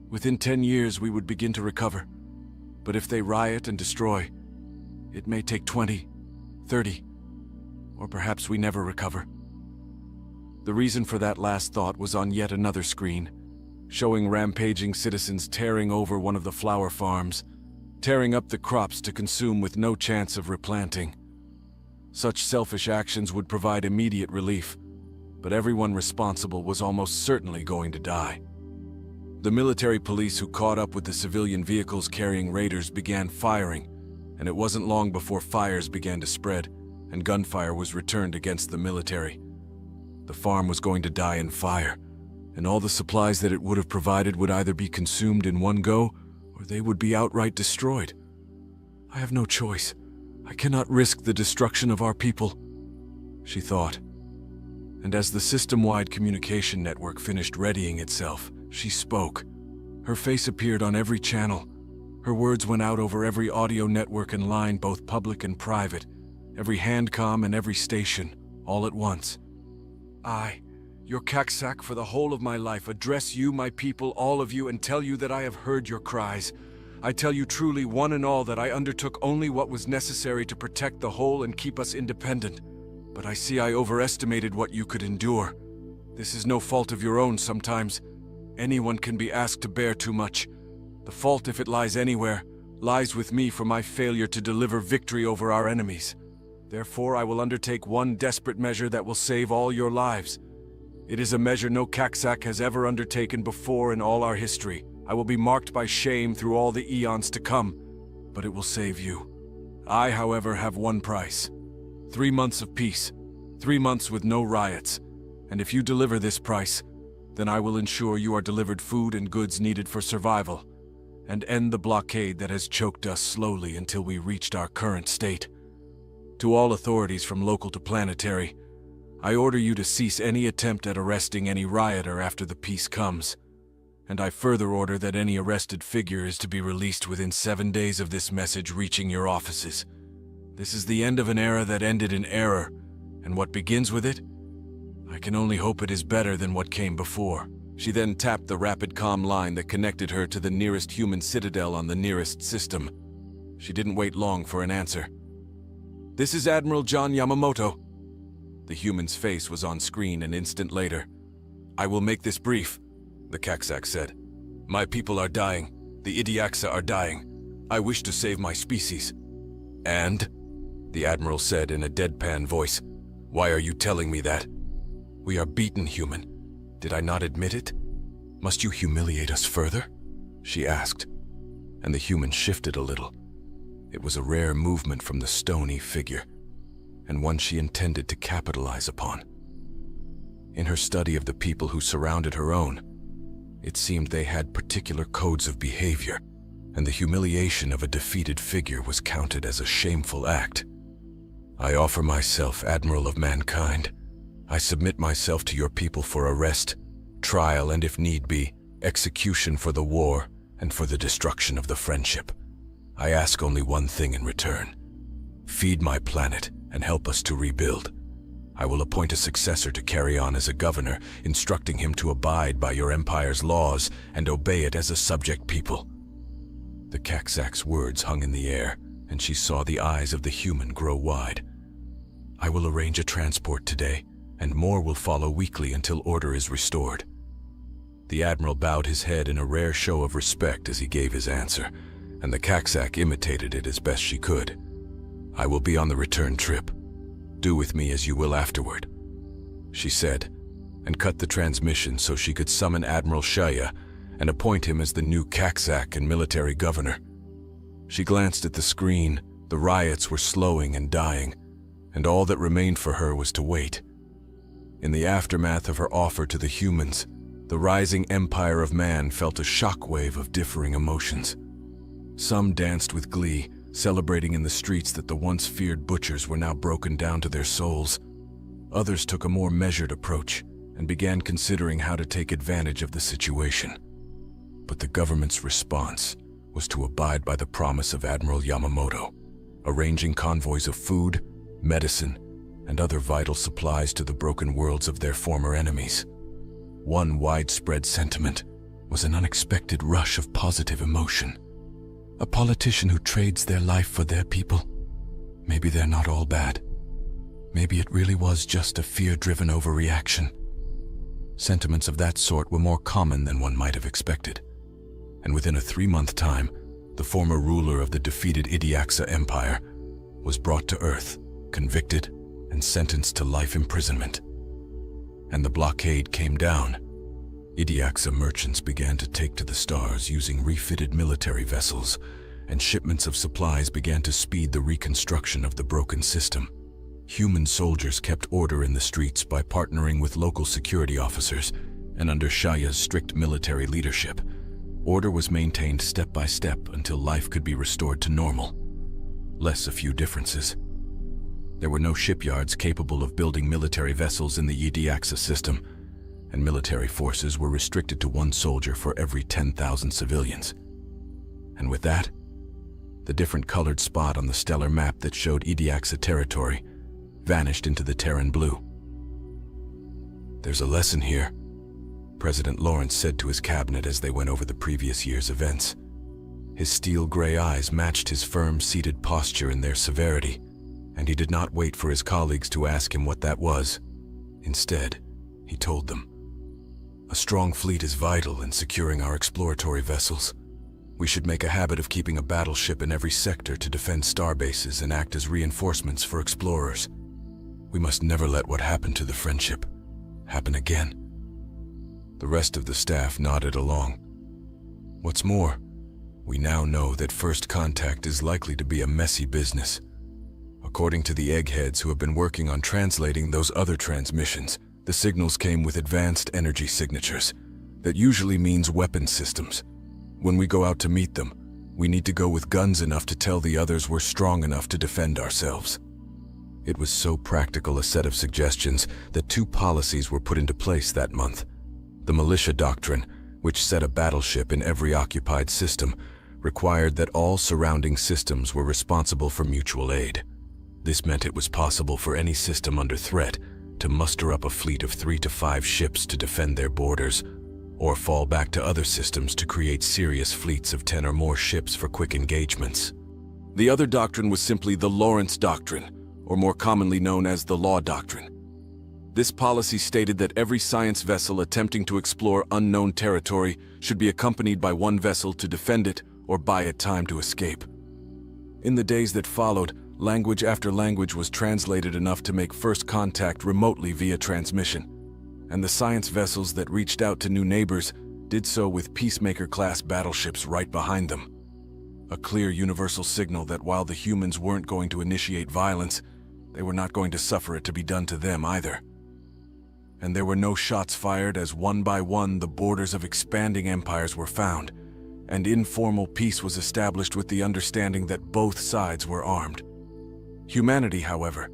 Within 10 years we would begin to recover. But if they riot and destroy, it may take 20, 30, or perhaps we never recover. The reason for that last thought was on yet another screen, showing rampaging citizens tearing over one of the flower farms, tearing up the crops to consume with no chance of replanting. Such selfish actions would provide immediate relief, but everyone responsible was almost certainly going to die. The military police who caught up with the civilian vehicles carrying raiders began firing, and it wasn't long before fires began to spread, and gunfire was returned against the military. The farm was going to die in fire, and all the supplies that it would have provided would either be consumed in one go, or they would be outright destroyed. I have no choice. I cannot risk the destruction of our people, she thought. And as the system-wide communication network finished readying itself, she spoke. Her face appeared on every channel. Her words went out over every audio network and line, both public and private, every handcom and every station, all at once. I, your kaksak for the whole of my life, address you, my people, all of you, and tell you that I have heard your cries. I tell you truly, one and all, that I undertook only what was necessary to protect the whole and keep us independent. But I see I overestimated what you could endure. This is no fault of your own sometimes. Anyone can be asked to bear too much. The fault, if it lies anywhere, lies with me for my failure to deliver victory over our enemies. Therefore, I will undertake one desperate measure that will save all your lives. It is a measure no kaksak has ever undertaken before in all our history. I will be marked by shame through all the eons to come, but it will save you. I, however, have one price. 3 months of peace, 3 months with no riots, and if you deliver this price, then I will ensure you are delivered food and goods needed for survival, and end the blockade that has choked us slowly until we reached our current state. To all authorities from local to planetary, I order you to cease any attempt at arresting any rioter after the peace comes. And I further order that any arrested figure is to be released within 7 days of this message reaching your offices. This is the end of an era that ended in error, and what begins with it? I can only hope it is better than what came before. She then tapped the rapid comm line that connected her to the nearest human citadel on the nearest system. She didn't wait long for an answer. This is Admiral John Yamamoto. The human's face was on screen an instant later. I will make this brief, the Kaksak said. My people are dying. The Idiaksa are dying. I wish to save my species. And? The Admiral said in a deadpan voice. Why are you telling me that? We are beaten, human. Did I not admit it? Must you humiliate us further? She asked, and the human shifted a little. It was a rare movement from the stony figure, and one she intended to capitalize upon. In her study of the people who surrounded her own, it seemed they had particular codes of behavior, and the humiliation of a defeated figure was counted as a shameful act. I offer myself Admiral of Mankind. I submit myself to your people for arrest, trial, and if need be, execution for the war and for the destruction of the friendship. I ask only one thing in return. Feed my planet and help us to rebuild. I will appoint a successor to carry on as a governor, instructing him to abide by your empire's laws and obey it as a subject people. The Kaksak's words hung in the air, and she saw the eyes of the human grow wide. I will arrange a transport today, and more will follow weekly until order is restored. The Admiral bowed his head in a rare show of respect as he gave his answer, and the Kaksak imitated it as best she could. I will be on the return trip. "Do with me as you will afterward," she said, and cut the transmission so she could summon Admiral Shaya and appoint him as the new Kakzak and military governor. She glanced at the screen. The riots were slowing and dying, and all that remained for her was to wait. In the aftermath of her offer to the humans, the rising empire of man felt a shockwave of differing emotions. Some danced with glee, celebrating in the streets that the once feared butchers were now broken down to their souls. Others took a more measured approach and began considering how to take advantage of the situation. But the government's response was to abide by the promise of Admiral Yamamoto, arranging convoys of food, medicine, and other vital supplies to the broken worlds of their former enemies. One widespread sentiment was an unexpected rush of positive emotion. A politician who trades their life for their people. Maybe they're not all bad. Maybe it really was just a fear-driven overreaction. Sentiments of that sort were more common than one might have expected. And within a 3-month time, the former ruler of the defeated Idiaxa Empire was brought to Earth, convicted, and sentenced to life imprisonment. And the blockade came down. Idiaxa merchants began to take to the stars using refitted military vessels, and shipments of supplies began to speed the reconstruction of the broken system. Human soldiers kept order in the streets by partnering with local security officers, and under Shaya's strict military leadership, order was maintained step by step until life could be restored to normal. Less a few differences. There were no shipyards capable of building military vessels in the Idiaxa system, and military forces were restricted to 1 soldier for every 10,000 civilians. And with that, the different colored spot on the stellar map that showed Idiaxa territory vanished into the Terran blue. "There's a lesson here," President Lawrence said to his cabinet as they went over the previous year's events. His steel-gray eyes matched his firm-seated posture in their severity, and he did not wait for his colleagues to ask him what that was. Instead, he told them, "A strong fleet is vital in securing our exploratory vessels. We should make a habit of keeping a battleship in every sector to defend starbases and act as reinforcements for explorers. We must never let what happened to the Friendship happen again." The rest of the staff nodded along. What's more, we now know that first contact is likely to be a messy business. According to the eggheads who have been working on translating those other transmissions, the signals came with advanced energy signatures. That usually means weapon systems. When we go out to meet them, we need to go with guns enough to tell the others we're strong enough to defend ourselves. It was so practical a set of suggestions that 2 policies were put into place that month. The militia doctrine, which set a battleship in every occupied system, required that all surrounding systems were responsible for mutual aid. This meant it was possible for any system under threat to muster up a fleet of 3 to 5 ships to defend their borders, or fall back to other systems to create serious fleets of 10 or more ships for quick engagements. The other doctrine was simply the Lawrence Doctrine, or more commonly known as the Law Doctrine. This policy stated that every science vessel attempting to explore unknown territory should be accompanied by 1 vessel to defend it or buy it time to escape. In the days that followed, language after language was translated enough to make first contact remotely via transmission, and the science vessels that reached out to new neighbors did so with Peacemaker-class battleships right behind them. A clear universal signal that while the humans weren't going to initiate violence, they were not going to suffer it to be done to them either. And there were no shots fired as one by one the borders of expanding empires were found, and informal peace was established with the understanding that both sides were armed. Humanity, however,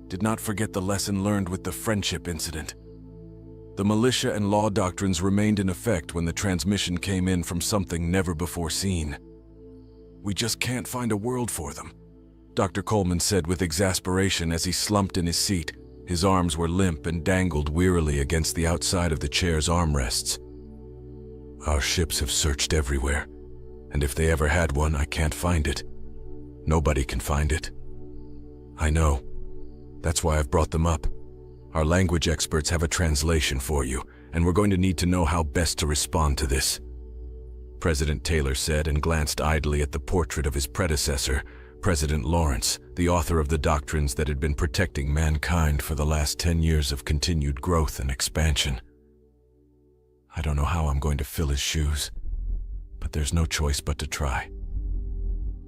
did not forget the lesson learned with the Friendship incident. The militia and law doctrines remained in effect when the transmission came in from something never before seen. "We just can't find a world for them," Dr. Coleman said with exasperation as he slumped in his seat. His arms were limp and dangled wearily against the outside of the chair's armrests. "Our ships have searched everywhere, and if they ever had one, I can't find it. Nobody can find it." "I know. That's why I've brought them up. Our language experts have a translation for you, and we're going to need to know how best to respond to this," President Taylor said and glanced idly at the portrait of his predecessor, President Lawrence, the author of the doctrines that had been protecting mankind for the last 10 years of continued growth and expansion. I don't know how I'm going to fill his shoes, but there's no choice but to try.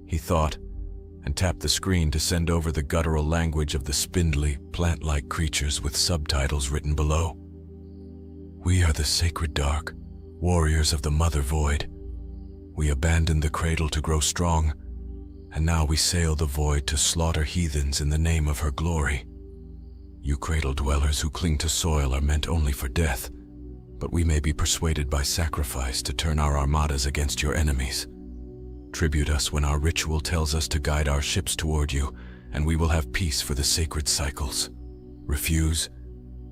He thought, and tapped the screen to send over the guttural language of the spindly, plant-like creatures with subtitles written below. We are the sacred dark, warriors of the Mother Void. We abandoned the cradle to grow strong, and now we sail the void to slaughter heathens in the name of her glory. You cradle dwellers who cling to soil are meant only for death, but we may be persuaded by sacrifice to turn our armadas against your enemies. Tribute us when our ritual tells us to guide our ships toward you, and we will have peace for the sacred cycles. Refuse,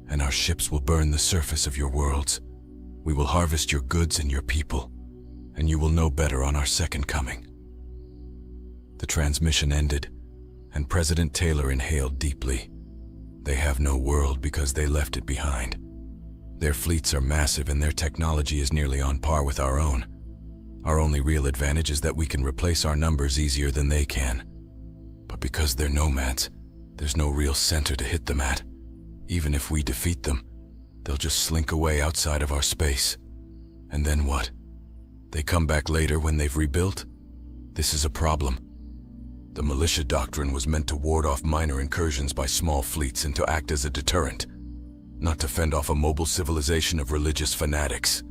and our ships will burn the surface of your worlds. We will harvest your goods and your people, and you will know better on our second coming. The transmission ended, and President Taylor inhaled deeply. They have no world because they left it behind. Their fleets are massive and their technology is nearly on par with our own. Our only real advantage is that we can replace our numbers easier than they can. But because they're nomads, there's no real center to hit them at. Even if we defeat them, they'll just slink away outside of our space. And then what? They come back later when they've rebuilt? This is a problem. The militia doctrine was meant to ward off minor incursions by small fleets and to act as a deterrent, not to fend off a mobile civilization of religious fanatics.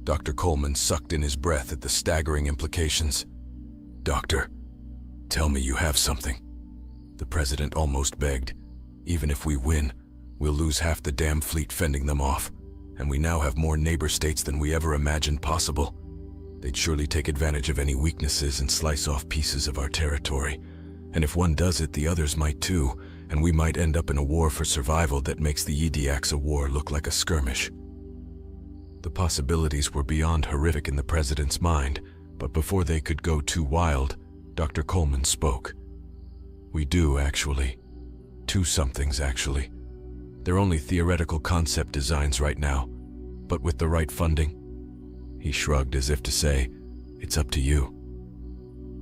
Dr. Coleman sucked in his breath at the staggering implications. Doctor, tell me you have something. The president almost begged. Even if we win, we'll lose half the damn fleet fending them off, and we now have more neighbor states than we ever imagined possible. They'd surely take advantage of any weaknesses and slice off pieces of our territory. And if one does it, the others might too, and we might end up in a war for survival that makes the Yediaxa War look like a skirmish. The possibilities were beyond horrific in the president's mind, but before they could go too wild, Dr. Coleman spoke. We do, actually. Two somethings, actually. They're only theoretical concept designs right now, but with the right funding. He shrugged as if to say, it's up to you.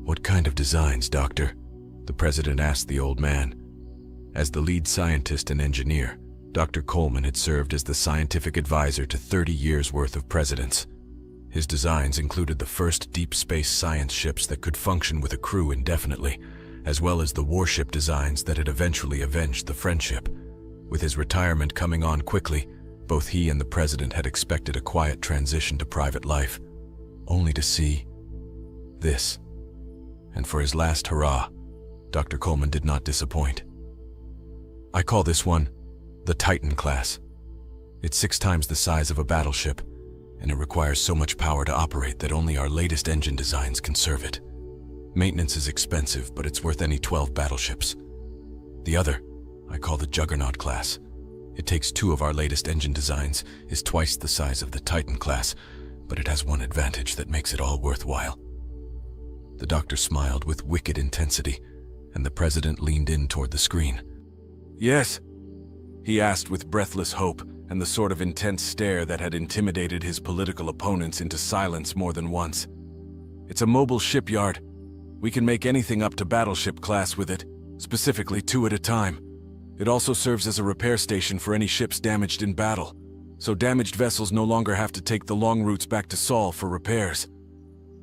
What kind of designs, Doctor? The president asked the old man. As the lead scientist and engineer, Dr. Coleman had served as the scientific advisor to 30 years' worth of presidents. His designs included the first deep space science ships that could function with a crew indefinitely, as well as the warship designs that had eventually avenged the Friendship. With his retirement coming on quickly, both he and the president had expected a quiet transition to private life, only to see this. And for his last hurrah, Dr. Coleman did not disappoint. I call this one the Titan class. It's 6 times the size of a battleship, and it requires so much power to operate that only our latest engine designs can serve it. Maintenance is expensive, but it's worth any 12 battleships. The other, I call the Juggernaut class. It takes 2 of our latest engine designs, is twice the size of the Titan class, but it has one advantage that makes it all worthwhile. The doctor smiled with wicked intensity, and the president leaned in toward the screen. Yes? He asked with breathless hope and the sort of intense stare that had intimidated his political opponents into silence more than once. It's a mobile shipyard. We can make anything up to battleship class with it, specifically 2 at a time. It also serves as a repair station for any ships damaged in battle, so damaged vessels no longer have to take the long routes back to Sol for repairs.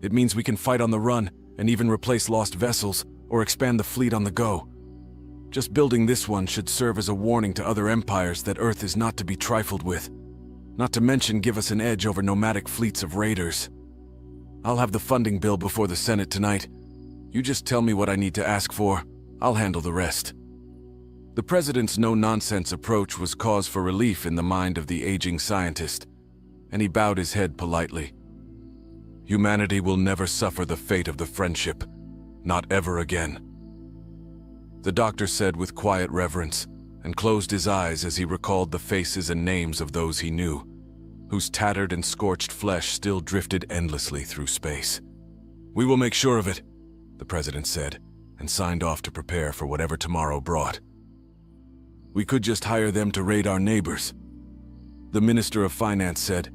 It means we can fight on the run and even replace lost vessels or expand the fleet on the go. Just building this one should serve as a warning to other empires that Earth is not to be trifled with, not to mention give us an edge over nomadic fleets of raiders. I'll have the funding bill before the Senate tonight. You just tell me what I need to ask for. I'll handle the rest. The president's no-nonsense approach was cause for relief in the mind of the aging scientist, and he bowed his head politely. Humanity will never suffer the fate of the Friendship, not ever again. The doctor said with quiet reverence, and closed his eyes as he recalled the faces and names of those he knew, whose tattered and scorched flesh still drifted endlessly through space. We will make sure of it, the president said, and signed off to prepare for whatever tomorrow brought. We could just hire them to raid our neighbors, the Minister of Finance said.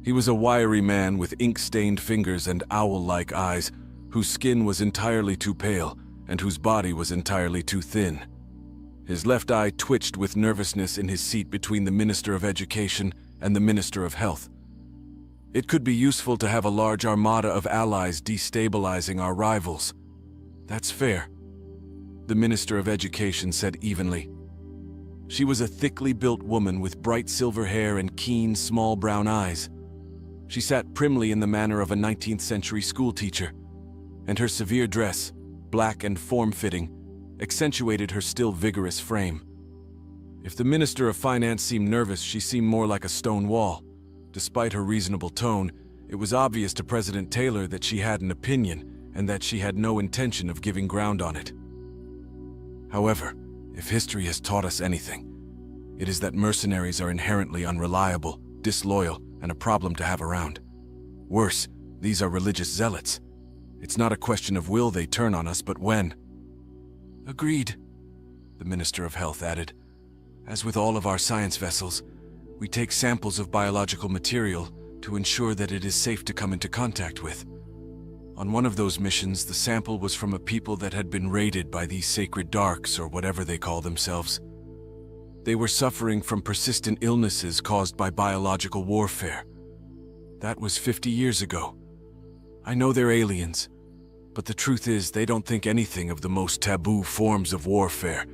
He was a wiry man with ink-stained fingers and owl-like eyes, whose skin was entirely too pale, and whose body was entirely too thin. His left eye twitched with nervousness in his seat between the Minister of Education and the Minister of Health. It could be useful to have a large armada of allies destabilizing our rivals. That's fair, the Minister of Education said evenly. She was a thickly built woman with bright silver hair and keen, small brown eyes. She sat primly in the manner of a 19th century schoolteacher, and her severe dress, black and form-fitting, accentuated her still vigorous frame. If the Minister of Finance seemed nervous, she seemed more like a stone wall. Despite her reasonable tone, it was obvious to President Taylor that she had an opinion and that she had no intention of giving ground on it. However, if history has taught us anything, it is that mercenaries are inherently unreliable, disloyal, and a problem to have around. Worse, these are religious zealots. It's not a question of will they turn on us, but when. Agreed, the Minister of Health added. As with all of our science vessels, we take samples of biological material to ensure that it is safe to come into contact with. On one of those missions, the sample was from a people that had been raided by these sacred darks, or whatever they call themselves. They were suffering from persistent illnesses caused by biological warfare. That was 50 years ago. I know they're aliens, but the truth is they don't think anything of the most taboo forms of warfare.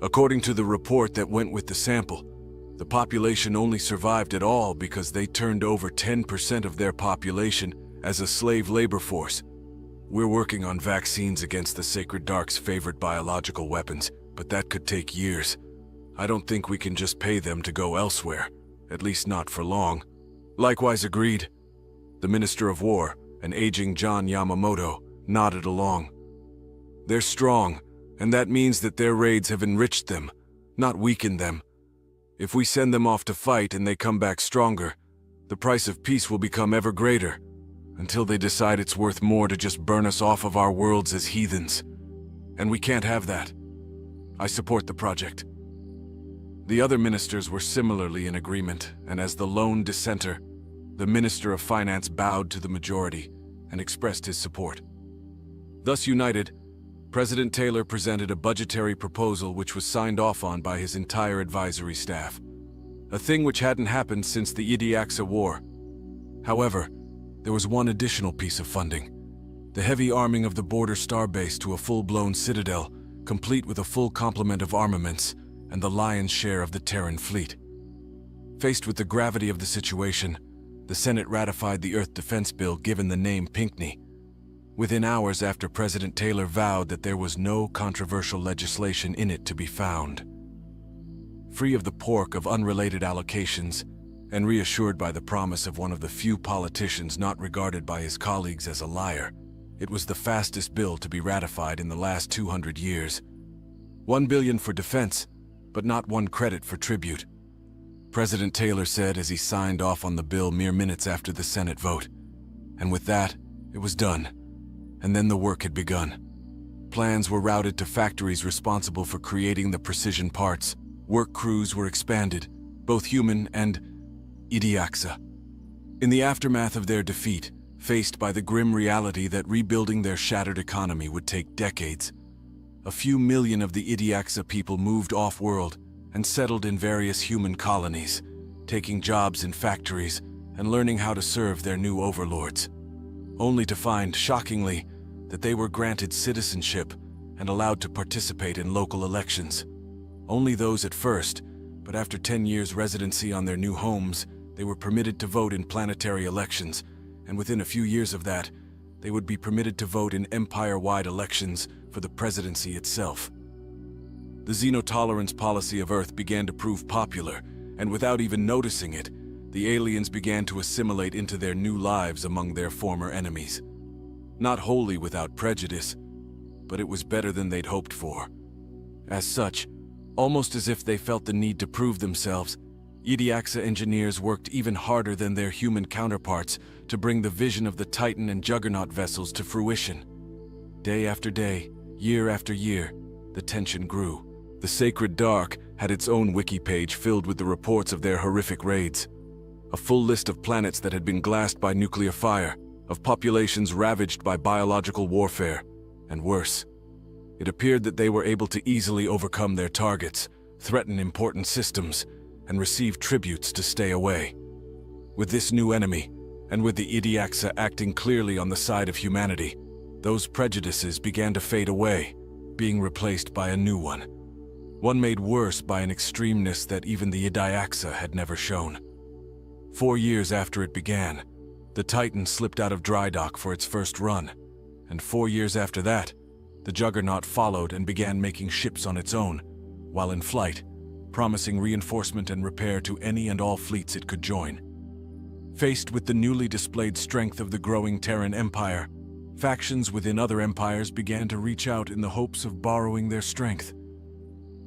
According to the report that went with the sample, the population only survived at all because they turned over 10% of their population as a slave labor force. We're working on vaccines against the Sacred Dark's favorite biological weapons, but that could take years. I don't think we can just pay them to go elsewhere, at least not for long. Likewise agreed. The Minister of War, an aging John Yamamoto, nodded along. They're strong, and that means that their raids have enriched them, not weakened them. If we send them off to fight and they come back stronger, the price of peace will become ever greater, until they decide it's worth more to just burn us off of our worlds as heathens. And we can't have that. I support the project. The other ministers were similarly in agreement, and as the lone dissenter, the Minister of Finance bowed to the majority and expressed his support. Thus united, President Taylor presented a budgetary proposal which was signed off on by his entire advisory staff, a thing which hadn't happened since the Idiaxa War. However, there was one additional piece of funding: the heavy arming of the border starbase to a full-blown citadel, complete with a full complement of armaments and the lion's share of the Terran fleet. Faced with the gravity of the situation, the Senate ratified the Earth Defense Bill given the name Pinckney, within hours after President Taylor vowed that there was no controversial legislation in it to be found. Free of the pork of unrelated allocations, and reassured by the promise of one of the few politicians not regarded by his colleagues as a liar, it was the fastest bill to be ratified in the last 200 years. $1 billion for defense, but not one credit for tribute, President Taylor said as he signed off on the bill mere minutes after the Senate vote. And with that, it was done. And then the work had begun. Plans were routed to factories responsible for creating the precision parts. Work crews were expanded, both human and Idiaxa. In the aftermath of their defeat, faced by the grim reality that rebuilding their shattered economy would take decades, a few million of the Idiaxa people moved off-world and settled in various human colonies, taking jobs in factories and learning how to serve their new overlords, only to find, shockingly, that they were granted citizenship and allowed to participate in local elections. Only those at first, but after 10 years' residency on their new homes, they were permitted to vote in planetary elections, and within a few years of that, they would be permitted to vote in empire-wide elections for the presidency itself. The xenotolerance policy of Earth began to prove popular, and without even noticing it, the aliens began to assimilate into their new lives among their former enemies. Not wholly without prejudice, but it was better than they'd hoped for. As such, almost as if they felt the need to prove themselves, Idiaxa engineers worked even harder than their human counterparts to bring the vision of the Titan and Juggernaut vessels to fruition. Day after day, year after year, the tension grew. The Sacred Dark had its own wiki page filled with the reports of their horrific raids. A full list of planets that had been glassed by nuclear fire, of populations ravaged by biological warfare, and worse. It appeared that they were able to easily overcome their targets, threaten important systems, and receive tributes to stay away. With this new enemy, and with the Idiaxa acting clearly on the side of humanity, those prejudices began to fade away, being replaced by a new one made worse by an extremeness that even the Idiaxa had never shown. 4 years after it began, the Titan slipped out of dry dock for its first run, and 4 years after that, the Juggernaut followed and began making ships on its own, while in flight, promising reinforcement and repair to any and all fleets it could join. Faced with the newly displayed strength of the growing Terran Empire, factions within other empires began to reach out in the hopes of borrowing their strength.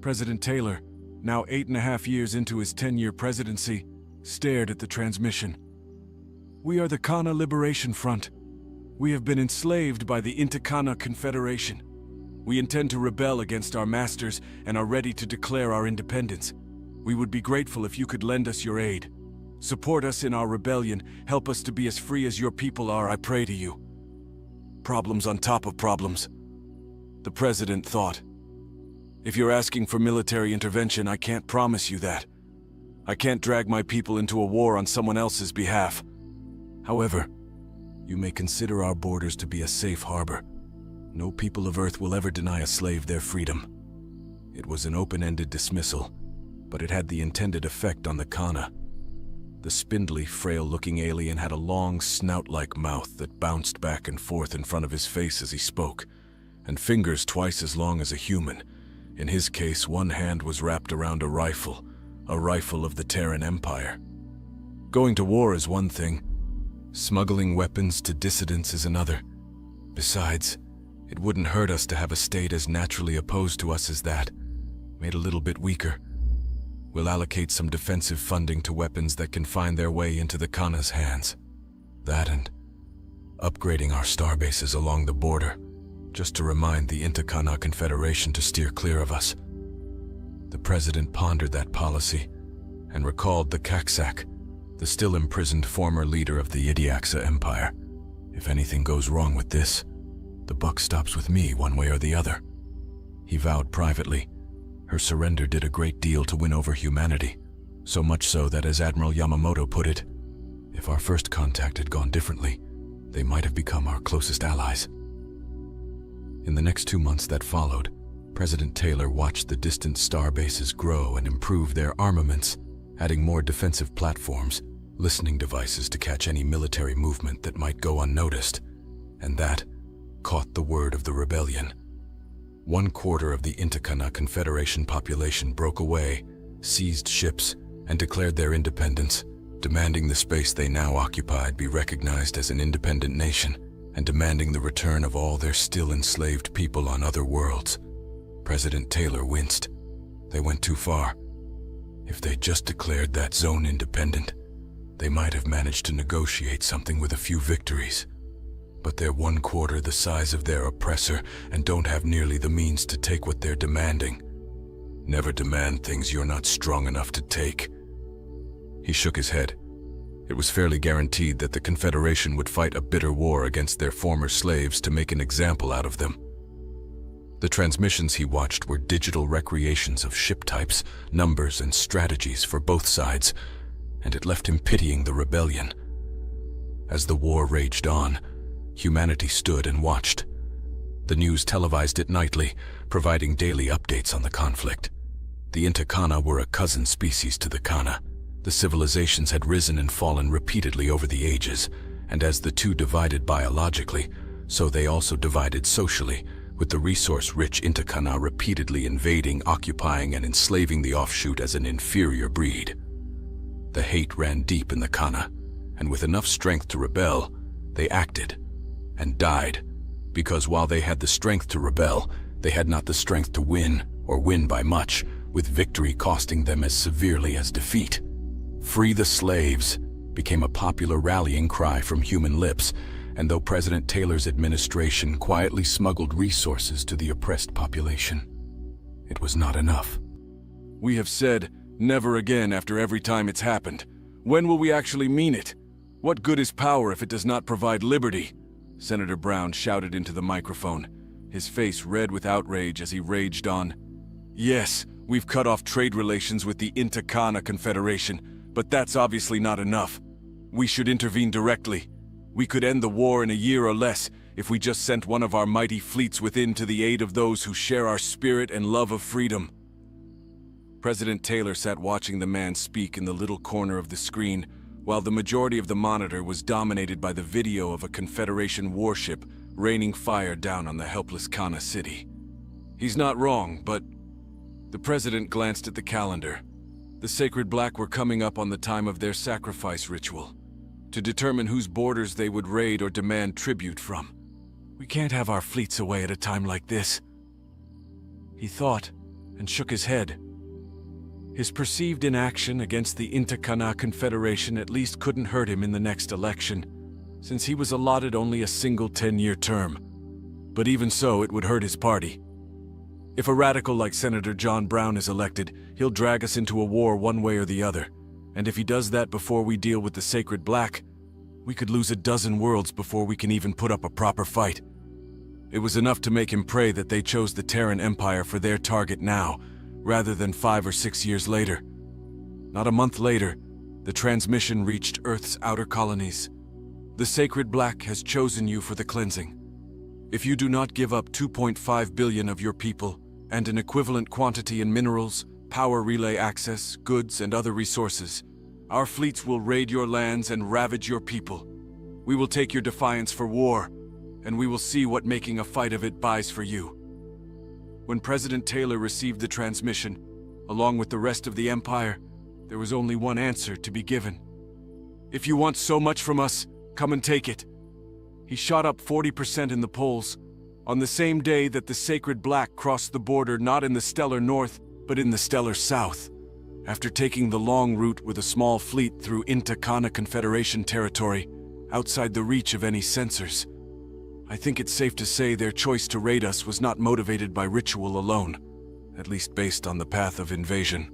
President Taylor, now 8.5 years into his 10-year presidency, stared at the transmission. "We are the Kana Liberation Front. We have been enslaved by the Intakana Confederation. We intend to rebel against our masters and are ready to declare our independence. We would be grateful if you could lend us your aid. Support us in our rebellion, help us to be as free as your people are, I pray to you." Problems on top of problems, the president thought. If you're asking for military intervention, I can't promise you that. I can't drag my people into a war on someone else's behalf. However, you may consider our borders to be a safe harbor. No people of Earth will ever deny a slave their freedom. It was an open-ended dismissal, but it had the intended effect on the Kana. The spindly, frail-looking alien had a long, snout-like mouth that bounced back and forth in front of his face as he spoke, and fingers twice as long as a human. In his case, one hand was wrapped around a rifle of the Terran Empire. Going to war is one thing. Smuggling weapons to dissidents is another. Besides, it wouldn't hurt us to have a state as naturally opposed to us as that, made a little bit weaker. We'll allocate some defensive funding to weapons that can find their way into the Kana's hands. That and upgrading our starbases along the border, just to remind the Intakana Confederation to steer clear of us. The president pondered that policy and recalled the Kaksak, the still imprisoned former leader of the Idiaxa Empire. If anything goes wrong with this, the buck stops with me one way or the other. He vowed privately, her surrender did a great deal to win over humanity, so much so that, as Admiral Yamamoto put it, if our first contact had gone differently, they might have become our closest allies. In the next 2 months that followed, President Taylor watched the distant star bases grow and improve their armaments, adding more defensive platforms, listening devices to catch any military movement that might go unnoticed, and that caught the word of the rebellion. 1/4 of the Intakana Confederation population broke away, seized ships, and declared their independence, demanding the space they now occupied be recognized as an independent nation, and demanding the return of all their still enslaved people on other worlds. President Taylor winced. They went too far. If they just declared that zone independent, they might have managed to negotiate something with a few victories. But they're 1/4 the size of their oppressor and don't have nearly the means to take what they're demanding. Never demand things you're not strong enough to take. He shook his head. It was fairly guaranteed that the Confederation would fight a bitter war against their former slaves to make an example out of them. The transmissions he watched were digital recreations of ship types, numbers, and strategies for both sides, and it left him pitying the rebellion. As the war raged on, humanity stood and watched. The news televised it nightly, providing daily updates on the conflict. The Intakana were a cousin species to the Kana. The civilizations had risen and fallen repeatedly over the ages, and as the two divided biologically, so they also divided socially, with the resource-rich Intakana repeatedly invading, occupying, and enslaving the offshoot as an inferior breed. The hate ran deep in the Kana, and with enough strength to rebel, they acted, and died, because while they had the strength to rebel, they had not the strength to win, or win by much, with victory costing them as severely as defeat. "Free the slaves" became a popular rallying cry from human lips, and though President Taylor's administration quietly smuggled resources to the oppressed population, it was not enough. "We have said, never again after every time it's happened. When will we actually mean it? What good is power if it does not provide liberty?" Senator Brown shouted into the microphone. his face red with outrage as he raged on. Yes, we've cut off trade relations with the Intakana Confederation, but that's obviously not enough. We should intervene directly. We could end the war in a year or less if we just sent one of our mighty fleets within to the aid of those who share our spirit and love of freedom. President Taylor sat watching the man speak in the little corner of the screen, while the majority of the monitor was dominated by the video of a Confederation warship raining fire down on the helpless Kana city. He's not wrong, but... The president glanced at the calendar. The Sacred Black were coming up on the time of their sacrifice ritual, to determine whose borders they would raid or demand tribute from. We can't have our fleets away at a time like this. He thought, and shook his head. His perceived inaction against the Intakana Confederation at least couldn't hurt him in the next election, since he was allotted only a single 10-year term. But even so, it would hurt his party. If a radical like Senator John Brown is elected, he'll drag us into a war one way or the other. And if he does that before we deal with the Sacred Black, we could lose a dozen worlds before we can even put up a proper fight. It was enough to make him pray that they chose the Terran Empire for their target now, rather than 5 or 6 years later. Not a month later, the transmission reached Earth's outer colonies. The Sacred Black has chosen you for the cleansing. If you do not give up 2.5 billion of your people, and an equivalent quantity in minerals, power relay access, goods, and other resources, our fleets will raid your lands and ravage your people. We will take your defiance for war, and we will see what making a fight of it buys for you. When President Taylor received the transmission, along with the rest of the Empire, there was only one answer to be given. If you want so much from us, come and take it. He shot up 40% in the polls, on the same day that the Sacred Black crossed the border not in the stellar north, but in the stellar south, after taking the long route with a small fleet through Intakana Confederation territory, outside the reach of any sensors. I think it's safe to say their choice to raid us was not motivated by ritual alone, at least based on the path of invasion.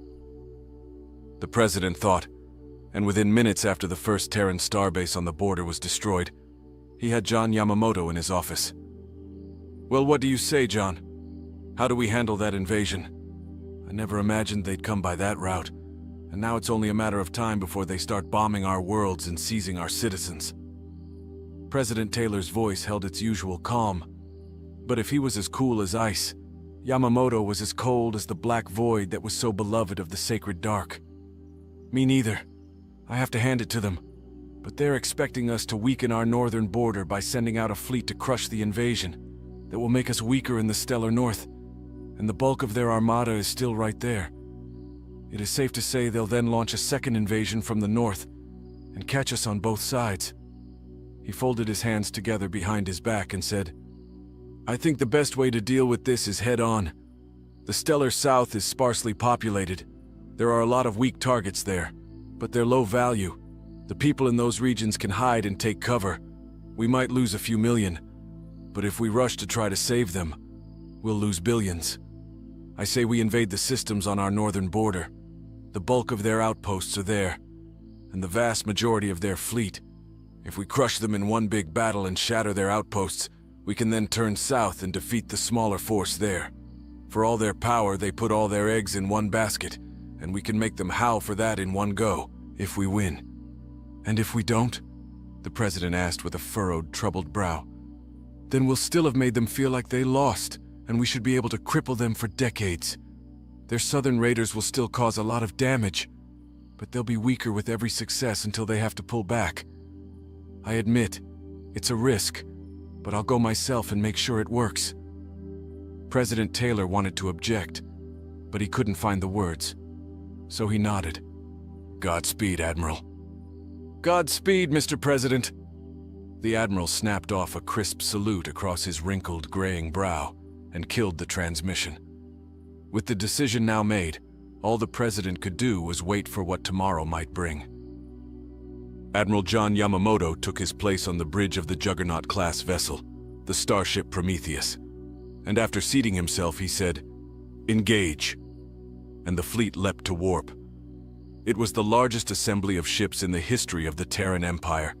The president thought, and within minutes after the first Terran starbase on the border was destroyed, he had John Yamamoto in his office. Well, what do you say, John? How do we handle that invasion? I never imagined they'd come by that route, and now it's only a matter of time before they start bombing our worlds and seizing our citizens. President Taylor's voice held its usual calm, but if he was as cool as ice, Yamamoto was as cold as the black void that was so beloved of the sacred dark. Me neither. I have to hand it to them, but they're expecting us to weaken our northern border by sending out a fleet to crush the invasion that will make us weaker in the stellar north, and the bulk of their armada is still right there. It is safe to say they'll then launch a second invasion from the north and catch us on both sides. He folded his hands together behind his back and said, I think the best way to deal with this is head-on. The stellar south is sparsely populated. There are a lot of weak targets there, but they're low value. The people in those regions can hide and take cover. We might lose a few million, but if we rush to try to save them, we'll lose billions. I say we invade the systems on our northern border. The bulk of their outposts are there, and the vast majority of their fleet. If we crush them in one big battle and shatter their outposts, we can then turn south and defeat the smaller force there. For all their power, they put all their eggs in one basket, and we can make them howl for that in one go, if we win. And if we don't? The president asked with a furrowed, troubled brow. Then we'll still have made them feel like they lost, and we should be able to cripple them for decades. Their southern raiders will still cause a lot of damage, but they'll be weaker with every success until they have to pull back. I admit, it's a risk, but I'll go myself and make sure it works. President Taylor wanted to object, but he couldn't find the words, so he nodded. Godspeed, Admiral. Godspeed, Mr. President. The Admiral snapped off a crisp salute across his wrinkled, graying brow and killed the transmission. With the decision now made, all the President could do was wait for what tomorrow might bring. Admiral John Yamamoto took his place on the bridge of the Juggernaut-class vessel, the starship Prometheus, and after seating himself, he said, "Engage," and the fleet leapt to warp. It was the largest assembly of ships in the history of the Terran Empire.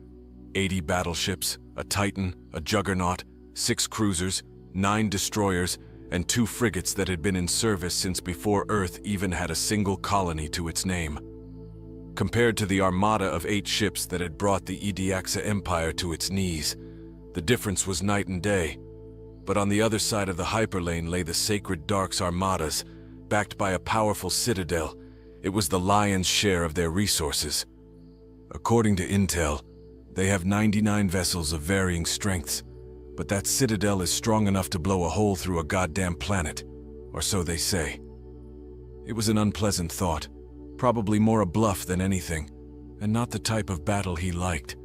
80 battleships, a Titan, a Juggernaut, 6 cruisers, 9 destroyers, and 2 frigates that had been in service since before Earth even had a single colony to its name. Compared to the armada of 8 ships that had brought the Ediaxa Empire to its knees, the difference was night and day. But on the other side of the hyperlane lay the Sacred Dark's armadas, backed by a powerful citadel. It was the lion's share of their resources. According to intel, they have 99 vessels of varying strengths, but that citadel is strong enough to blow a hole through a goddamn planet, or so they say. It was an unpleasant thought, probably more a bluff than anything, and not the type of battle he liked.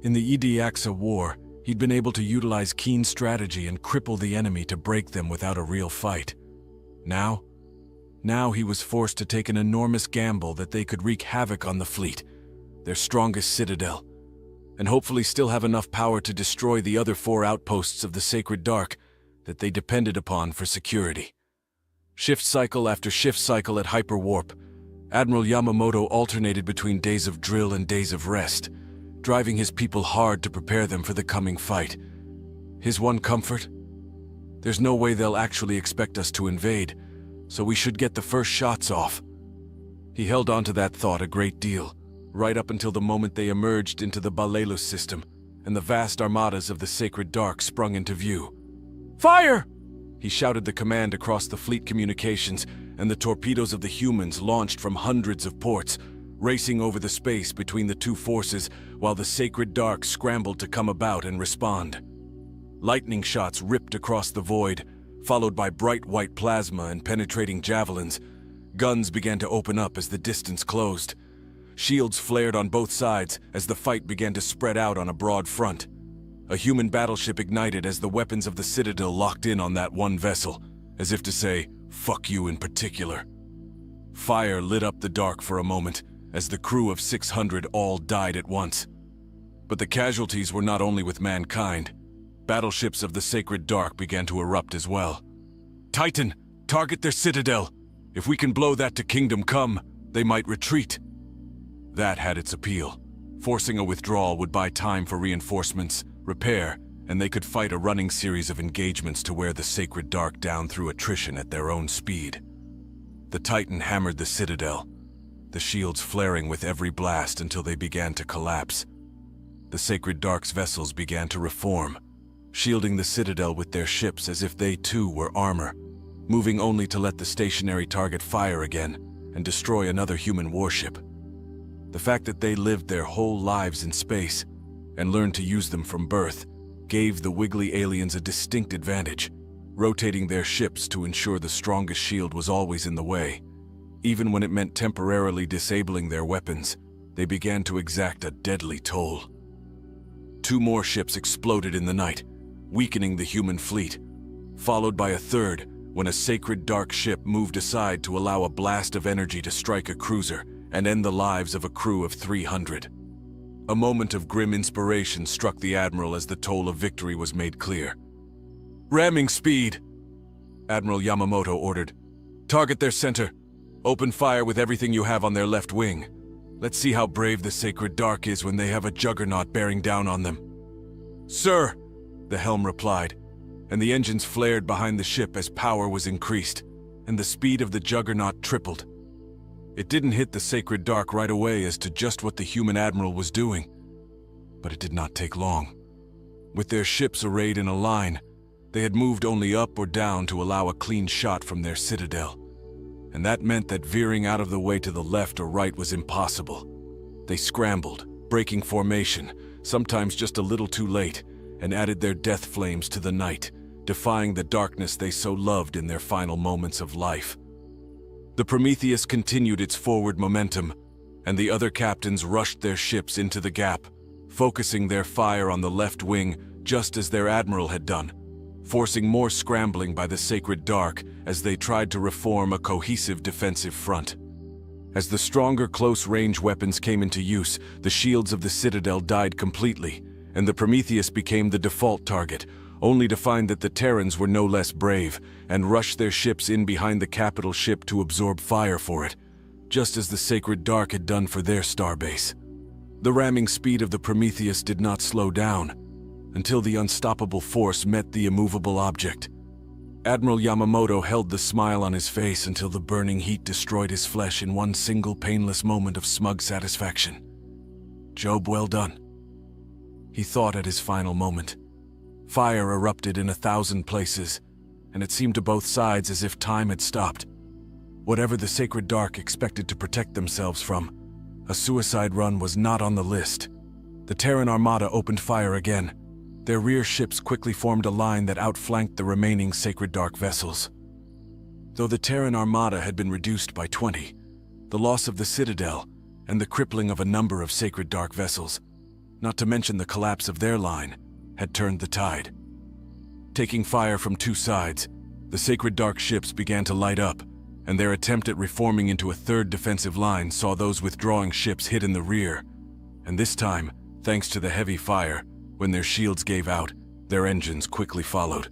In the Ediaxa War, he'd been able to utilize keen strategy and cripple the enemy to break them without a real fight. Now he was forced to take an enormous gamble that they could wreak havoc on the fleet, their strongest citadel, and hopefully still have enough power to destroy the other 4 outposts of the Sacred Dark that they depended upon for security. Shift cycle after shift cycle at hyperwarp, Admiral Yamamoto alternated between days of drill and days of rest, driving his people hard to prepare them for the coming fight. His one comfort? There's no way they'll actually expect us to invade, so we should get the first shots off. He held on to that thought a great deal, right up until the moment they emerged into the Balelus system, and the vast armadas of the Sacred Dark sprung into view. "Fire!" He shouted the command across the fleet communications, and the torpedoes of the humans launched from hundreds of ports, racing over the space between the 2 forces while the Sacred Dark scrambled to come about and respond. Lightning shots ripped across the void, followed by bright white plasma and penetrating javelins. Guns began to open up as the distance closed. Shields flared on both sides as the fight began to spread out on a broad front. A human battleship ignited as the weapons of the Citadel locked in on that one vessel, as if to say, "Fuck you in particular." Fire lit up the dark for a moment, as the crew of 600 all died at once. But the casualties were not only with mankind. Battleships of the Sacred Dark began to erupt as well. "Titan, target their Citadel! If we can blow that to Kingdom Come, they might retreat." That had its appeal. Forcing a withdrawal would buy time for reinforcements, repair, and they could fight a running series of engagements to wear the Sacred Dark down through attrition at their own speed. The Titan hammered the Citadel, the shields flaring with every blast until they began to collapse. The Sacred Dark's vessels began to reform, shielding the Citadel with their ships as if they too were armor, moving only to let the stationary target fire again and destroy another human warship. The fact that they lived their whole lives in space and learned to use them from birth gave the wiggly aliens a distinct advantage, rotating their ships to ensure the strongest shield was always in the way. Even when it meant temporarily disabling their weapons, they began to exact a deadly toll. 2 more ships exploded in the night, weakening the human fleet, followed by a third when a Sacred Dark ship moved aside to allow a blast of energy to strike a cruiser and end the lives of a crew of 300. A moment of grim inspiration struck the Admiral as the toll of victory was made clear. "Ramming speed!" Admiral Yamamoto ordered. "Target their center. Open fire with everything you have on their left wing. Let's see how brave the Sacred Dark is when they have a juggernaut bearing down on them." "Sir," the helm replied, and the engines flared behind the ship as power was increased, and the speed of the juggernaut tripled. It didn't hit the Sacred Dark right away as to just what the human admiral was doing, but it did not take long. With their ships arrayed in a line, they had moved only up or down to allow a clean shot from their citadel, and that meant that veering out of the way to the left or right was impossible. They scrambled, breaking formation, sometimes just a little too late, and added their death flames to the night, defying the darkness they so loved in their final moments of life. The Prometheus continued its forward momentum, and the other captains rushed their ships into the gap, focusing their fire on the left wing just as their admiral had done, forcing more scrambling by the Sacred Dark as they tried to reform a cohesive defensive front. As the stronger close-range weapons came into use, the shields of the Citadel died completely, and the Prometheus became the default target, only to find that the Terrans were no less brave and rushed their ships in behind the capital ship to absorb fire for it, just as the Sacred Dark had done for their starbase. The ramming speed of the Prometheus did not slow down. until the unstoppable force met the immovable object. Admiral Yamamoto held the smile on his face until the burning heat destroyed his flesh in one single painless moment of smug satisfaction. "Job well done," he thought at his final moment. Fire erupted in 1,000 places, and it seemed to both sides as if time had stopped. Whatever the Sacred Dark expected to protect themselves from, a suicide run was not on the list. The Terran Armada opened fire again. Their rear ships quickly formed a line that outflanked the remaining Sacred Dark vessels. Though the Terran Armada had been reduced by 20, the loss of the Citadel and the crippling of a number of Sacred Dark vessels, not to mention the collapse of their line, had turned the tide. Taking fire from two sides, the Sacred Dark ships began to light up, and their attempt at reforming into a third defensive line saw those withdrawing ships hit in the rear, and this time, thanks to the heavy fire, when their shields gave out, their engines quickly followed.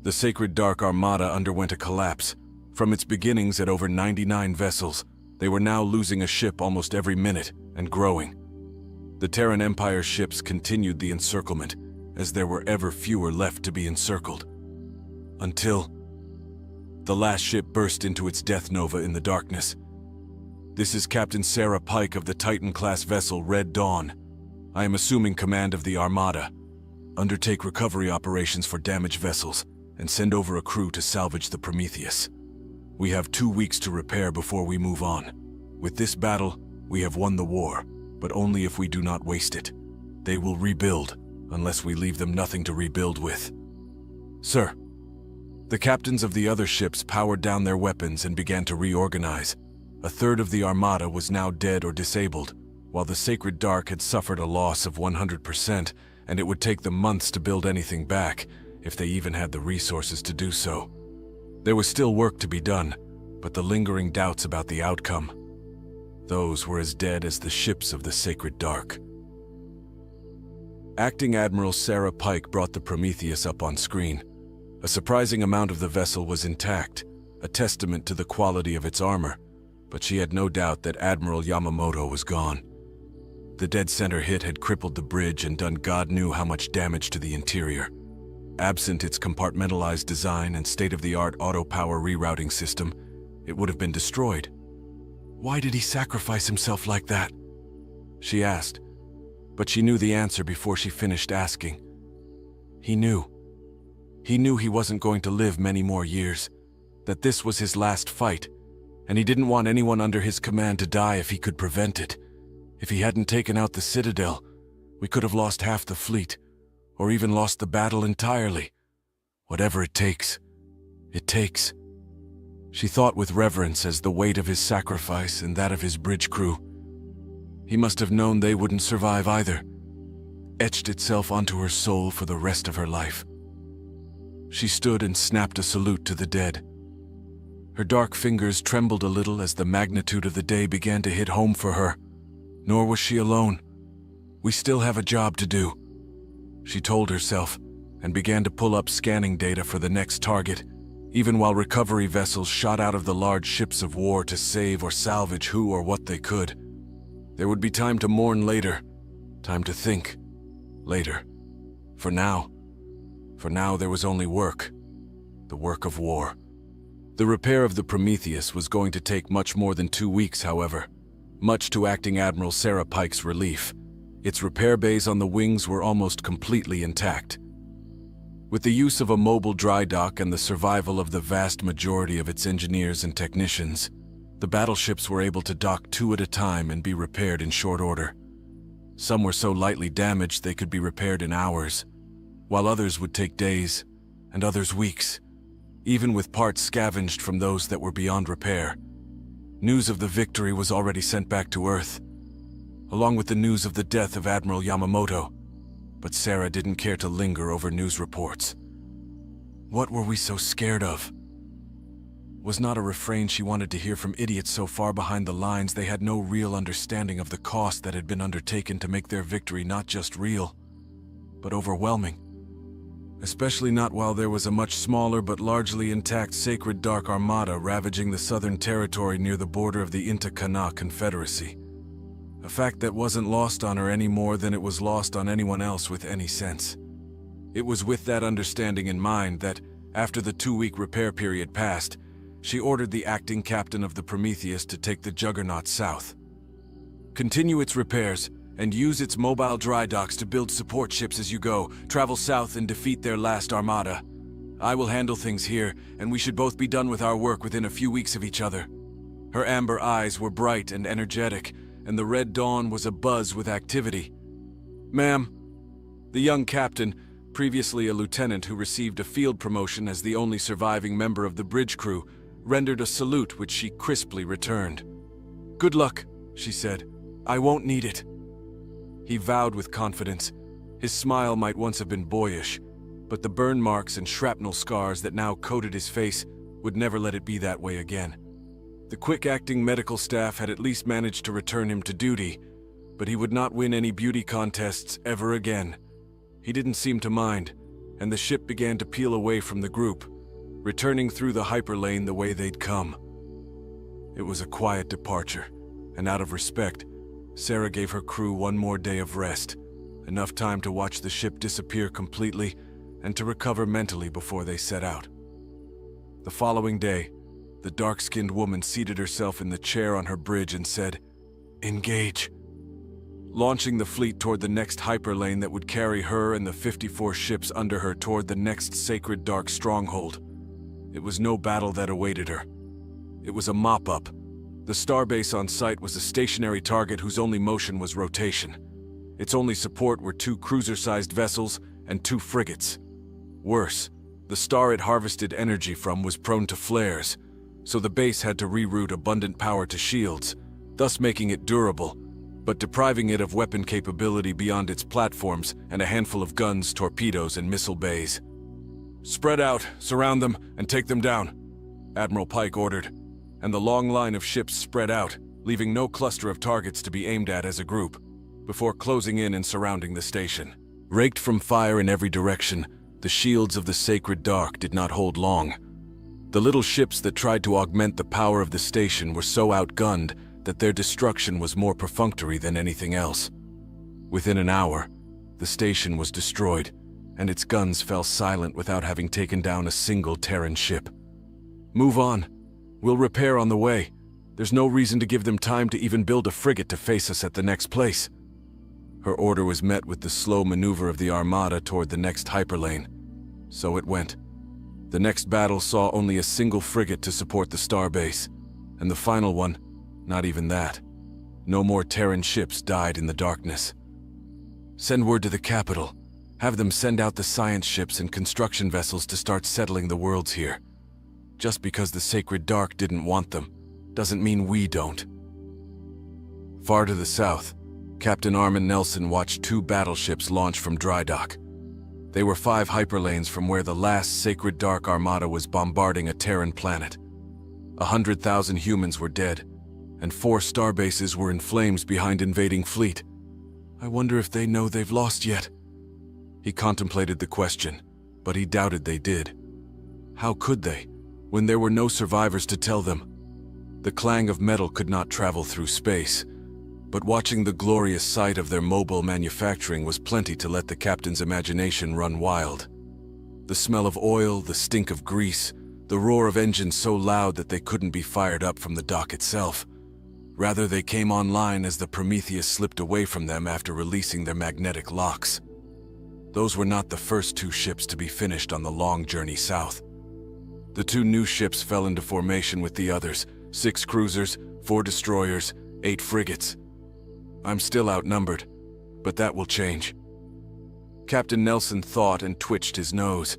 The Sacred Dark Armada underwent a collapse. From its beginnings at over 99 vessels, they were now losing a ship almost every minute and growing. The Terran Empire ships continued the encirclement, as there were ever fewer left to be encircled. Until the last ship burst into its death nova in the darkness. "This is Captain Sarah Pike of the Titan-class vessel Red Dawn. I am assuming command of the Armada. Undertake recovery operations for damaged vessels and send over a crew to salvage the Prometheus. We have 2 weeks to repair before we move on. With this battle, we have won the war, but only if we do not waste it. They will rebuild, unless we leave them nothing to rebuild with." "Sir." The captains of the other ships powered down their weapons and began to reorganize. A third of the Armada was now dead or disabled, while the Sacred Dark had suffered a loss of 100%, and it would take them months to build anything back, if they even had the resources to do so. There was still work to be done, but the lingering doubts about the outcome, those were as dead as the ships of the Sacred Dark. Acting Admiral Sarah Pike brought the Prometheus up on screen. A surprising amount of the vessel was intact, a testament to the quality of its armor, but she had no doubt that Admiral Yamamoto was gone. The dead center hit had crippled the bridge and done God knew how much damage to the interior. Absent its compartmentalized design and state-of-the-art auto-power rerouting system, it would have been destroyed. "Why did he sacrifice himself like that?" she asked, but she knew the answer before she finished asking. He knew. He knew he wasn't going to live many more years, that this was his last fight, and he didn't want anyone under his command to die if he could prevent it. If he hadn't taken out the Citadel, we could have lost half the fleet, or even lost the battle entirely. Whatever it takes, it takes. She thought with reverence as the weight of his sacrifice and that of his bridge crew. He must have known they wouldn't survive either, etched itself onto her soul for the rest of her life. She stood and snapped a salute to the dead. Her dark fingers trembled a little as the magnitude of the day began to hit home for her. Nor was she alone. "We still have a job to do," she told herself, and began to pull up scanning data for the next target, even while recovery vessels shot out of the large ships of war to save or salvage who or what they could. There would be time to mourn later, time to think later. For now there was only work, the work of war. The repair of the Prometheus was going to take much more than 2 weeks, however, much to Acting Admiral Sarah Pike's relief. Its repair bays on the wings were almost completely intact. With the use of a mobile dry dock and the survival of the vast majority of its engineers and technicians, the battleships were able to dock 2 at a time and be repaired in short order. Some were so lightly damaged they could be repaired in hours, while others would take days, and others weeks, even with parts scavenged from those that were beyond repair. News of the victory was already sent back to Earth, along with the news of the death of Admiral Yamamoto, but Sarah didn't care to linger over news reports. What were we so scared of? Was not a refrain she wanted to hear from idiots so far behind the lines they had no real understanding of the cost that had been undertaken to make their victory not just real, but overwhelming. Especially not while there was a much smaller but largely intact Sacred Dark Armada ravaging the southern territory near the border of the Inta Kana Confederacy. A fact that wasn't lost on her any more than it was lost on anyone else with any sense. It was with that understanding in mind that, after the 2-week repair period passed, she ordered the acting captain of the Prometheus to take the Juggernaut south. Continue its repairs, and use its mobile dry docks to build support ships as you go. Travel south and defeat their last armada. I will handle things here, and we should both be done with our work within a few weeks of each other. Her amber eyes were bright and energetic, and the red dawn was abuzz with activity. Ma'am, the young captain, previously a lieutenant who received a field promotion as the only surviving member of the bridge crew, rendered a salute which she crisply returned. Good luck, she said. I won't need it. He vowed with confidence. His smile might once have been boyish, but the burn marks and shrapnel scars that now coated his face would never let it be that way again. The quick-acting medical staff had at least managed to return him to duty, but he would not win any beauty contests ever again. He didn't seem to mind, and the ship began to peel away from the group, returning through the hyperlane the way they'd come. It was a quiet departure, and out of respect, Sarah gave her crew one more day of rest, enough time to watch the ship disappear completely and to recover mentally before they set out. The following day, the dark-skinned woman seated herself in the chair on her bridge and said, "Engage," launching the fleet toward the next hyperlane that would carry her and the 54 ships under her toward the next sacred dark stronghold. It was no battle that awaited her. It was a mop-up. The starbase on site was a stationary target whose only motion was rotation. Its only support were 2 cruiser-sized vessels and 2 frigates. Worse, the star it harvested energy from was prone to flares, so the base had to reroute abundant power to shields, thus making it durable, but depriving it of weapon capability beyond its platforms and a handful of guns, torpedoes, and missile bays. "Spread out, surround them, and take them down," Admiral Pike ordered, and the long line of ships spread out, leaving no cluster of targets to be aimed at as a group, before closing in and surrounding the station. Raked from fire in every direction, the shields of the Sacred Dark did not hold long. The little ships that tried to augment the power of the station were so outgunned that their destruction was more perfunctory than anything else. Within an hour, the station was destroyed, and its guns fell silent without having taken down a single Terran ship. "Move on. We'll repair on the way. There's no reason to give them time to even build a frigate to face us at the next place." Her order was met with the slow maneuver of the Armada toward the next hyperlane. So it went. The next battle saw only a single frigate to support the starbase, and the final one, not even that. No more Terran ships died in the darkness. "Send word to the capital. Have them send out the science ships and construction vessels to start settling the worlds here. Just because the Sacred Dark didn't want them, doesn't mean we don't." Far to the south, Captain Armin Nelson watched 2 battleships launch from dry dock. They were 5 hyperlanes from where the last Sacred Dark Armada was bombarding a Terran planet. 100,000 humans were dead, and 4 starbases were in flames behind invading fleet. "I wonder if they know they've lost yet." He contemplated the question, but he doubted they did. How could they, when there were no survivors to tell them? The clang of metal could not travel through space, but watching the glorious sight of their mobile manufacturing was plenty to let the captain's imagination run wild. The smell of oil, the stink of grease, the roar of engines so loud that they couldn't be fired up from the dock itself. Rather, they came online as the Prometheus slipped away from them after releasing their magnetic locks. Those were not the first 2 ships to be finished on the long journey south. The 2 new ships fell into formation with the others, 6 cruisers, 4 destroyers, 8 frigates. I'm still outnumbered, but that will change. Captain Nelson thought and twitched his nose.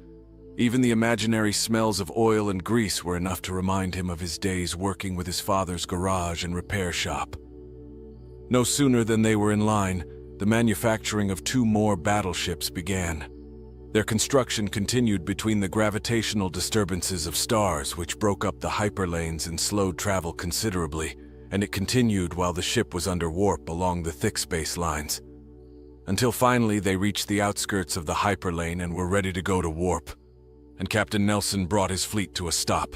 Even the imaginary smells of oil and grease were enough to remind him of his days working with his father's garage and repair shop. No sooner than they were in line, the manufacturing of 2 more battleships began. Their construction continued between the gravitational disturbances of stars, which broke up the hyperlanes and slowed travel considerably, and it continued while the ship was under warp along the thick space lines. Until finally they reached the outskirts of the hyperlane and were ready to go to warp, and Captain Nelson brought his fleet to a stop.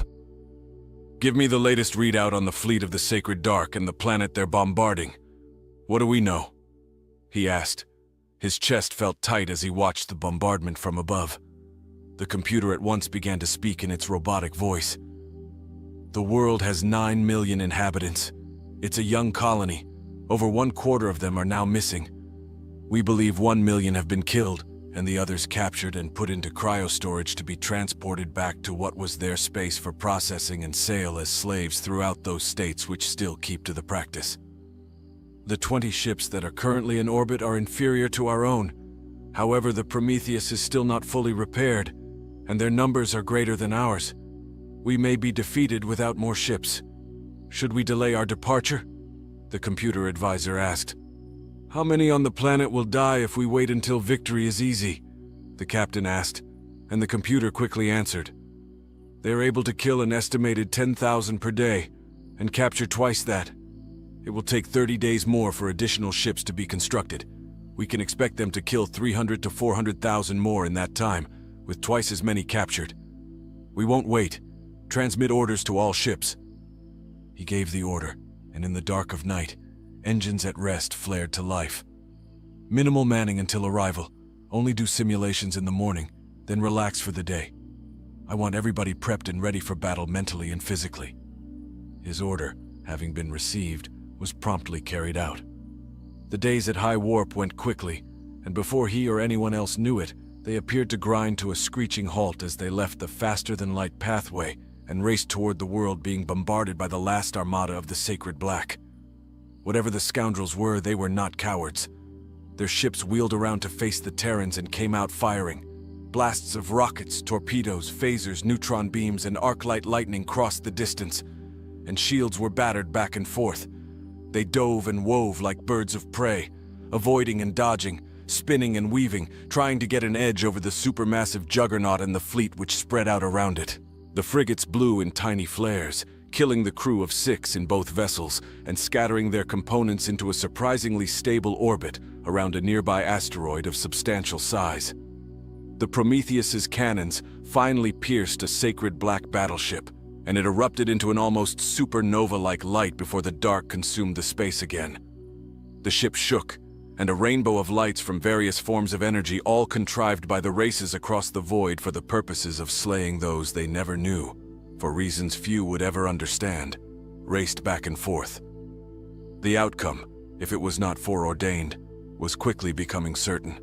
"Give me the latest readout on the fleet of the Sacred Dark and the planet they're bombarding. What do we know?" he asked. His chest felt tight as he watched the bombardment from above. The computer at once began to speak in its robotic voice. The world has 9 million inhabitants. It's a young colony. Over 1/4 of them are now missing. We believe 1 million have been killed, and the others captured and put into cryostorage to be transported back to what was their space for processing and sale as slaves throughout those states which still keep to the practice. The 20 ships that are currently in orbit are inferior to our own. However, the Prometheus is still not fully repaired, and their numbers are greater than ours. We may be defeated without more ships. Should we delay our departure? The computer advisor asked. How many on the planet will die if we wait until victory is easy? The captain asked, and the computer quickly answered. They are able to kill an estimated 10,000 per day, and capture twice that. It will take 30 days more for additional ships to be constructed. We can expect them to kill 300 to 400,000 more in that time, with twice as many captured. We won't wait. Transmit orders to all ships. He gave the order, and in the dark of night, engines at rest flared to life. Minimal manning until arrival. Only do simulations in the morning, then relax for the day. I want everybody prepped and ready for battle mentally and physically. His order, having been received, was promptly carried out. The days at high warp went quickly, and before he or anyone else knew it, they appeared to grind to a screeching halt as they left the faster-than-light pathway and raced toward the world being bombarded by the last armada of the Sacred Black. Whatever the scoundrels were, they were not cowards. Their ships wheeled around to face the Terrans and came out firing. Blasts of rockets, torpedoes, phasers, neutron beams, and arc-light lightning crossed the distance, and shields were battered back and forth. They dove and wove like birds of prey, avoiding and dodging, spinning and weaving, trying to get an edge over the supermassive juggernaut and the fleet which spread out around it. The frigates blew in tiny flares, killing the crew of 6 in both vessels and scattering their components into a surprisingly stable orbit around a nearby asteroid of substantial size. The Prometheus's cannons finally pierced a Sacred Black battleship, and it erupted into an almost supernova-like light before the dark consumed the space again. The ship shook, and a rainbow of lights from various forms of energy, all contrived by the races across the void for the purposes of slaying those they never knew, for reasons few would ever understand, raced back and forth. The outcome, if it was not foreordained, was quickly becoming certain.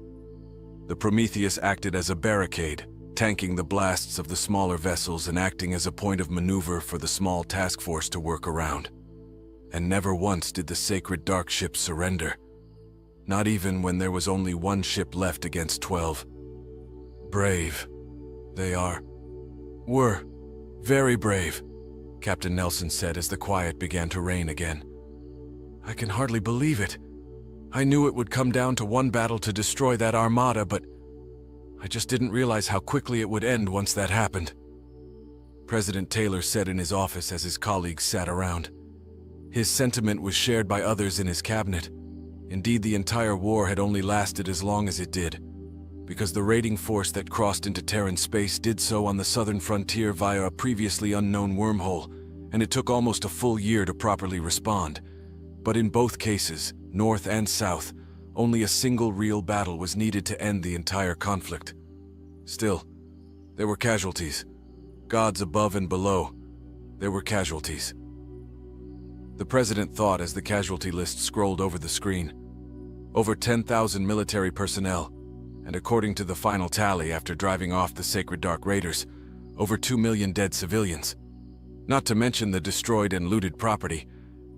The Prometheus acted as a barricade, tanking the blasts of the smaller vessels and acting as a point of maneuver for the small task force to work around. And never once did the Sacred Dark ship surrender. Not even when there was only one ship left against 12. Brave. They were very brave, Captain Nelson said as the quiet began to reign again. I can hardly believe it. I knew it would come down to one battle to destroy that armada, but I just didn't realize how quickly it would end once that happened. President Taylor said in his office as his colleagues sat around. His sentiment was shared by others in his cabinet. Indeed, the entire war had only lasted as long as it did, because the raiding force that crossed into Terran space did so on the southern frontier via a previously unknown wormhole, and it took almost a full year to properly respond. But in both cases, north and south, only a single real battle was needed to end the entire conflict. Still, there were casualties. Gods above and below, there were casualties. The president thought as the casualty list scrolled over the screen. Over 10,000 military personnel, and according to the final tally after driving off the Sacred Dark Raiders, over 2 million dead civilians. Not to mention the destroyed and looted property,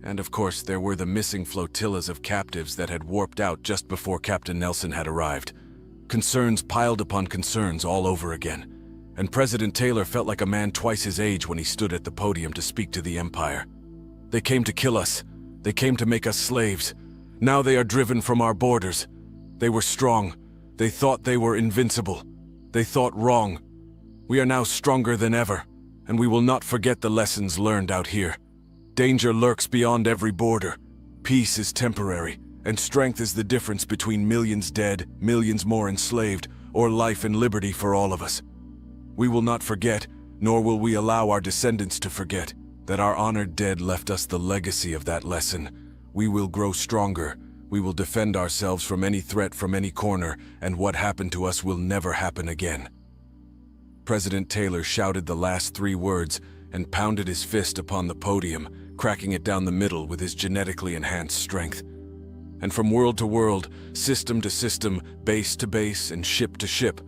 and of course there were the missing flotillas of captives that had warped out just before Captain Nelson had arrived. Concerns piled upon concerns all over again, and President Taylor felt like a man twice his age when he stood at the podium to speak to the Empire. They came to kill us. They came to make us slaves. Now they are driven from our borders. They were strong. They thought they were invincible. They thought wrong. We are now stronger than ever, and we will not forget the lessons learned out here. Danger lurks beyond every border. Peace is temporary, and strength is the difference between millions dead, millions more enslaved, or life and liberty for all of us. We will not forget, nor will we allow our descendants to forget, that our honored dead left us the legacy of that lesson. We will grow stronger. We will defend ourselves from any threat from any corner, and what happened to us will never happen again." President Taylor shouted the last 3 words and pounded his fist upon the podium, cracking it down the middle with his genetically enhanced strength. And from world to world, system to system, base to base, and ship to ship,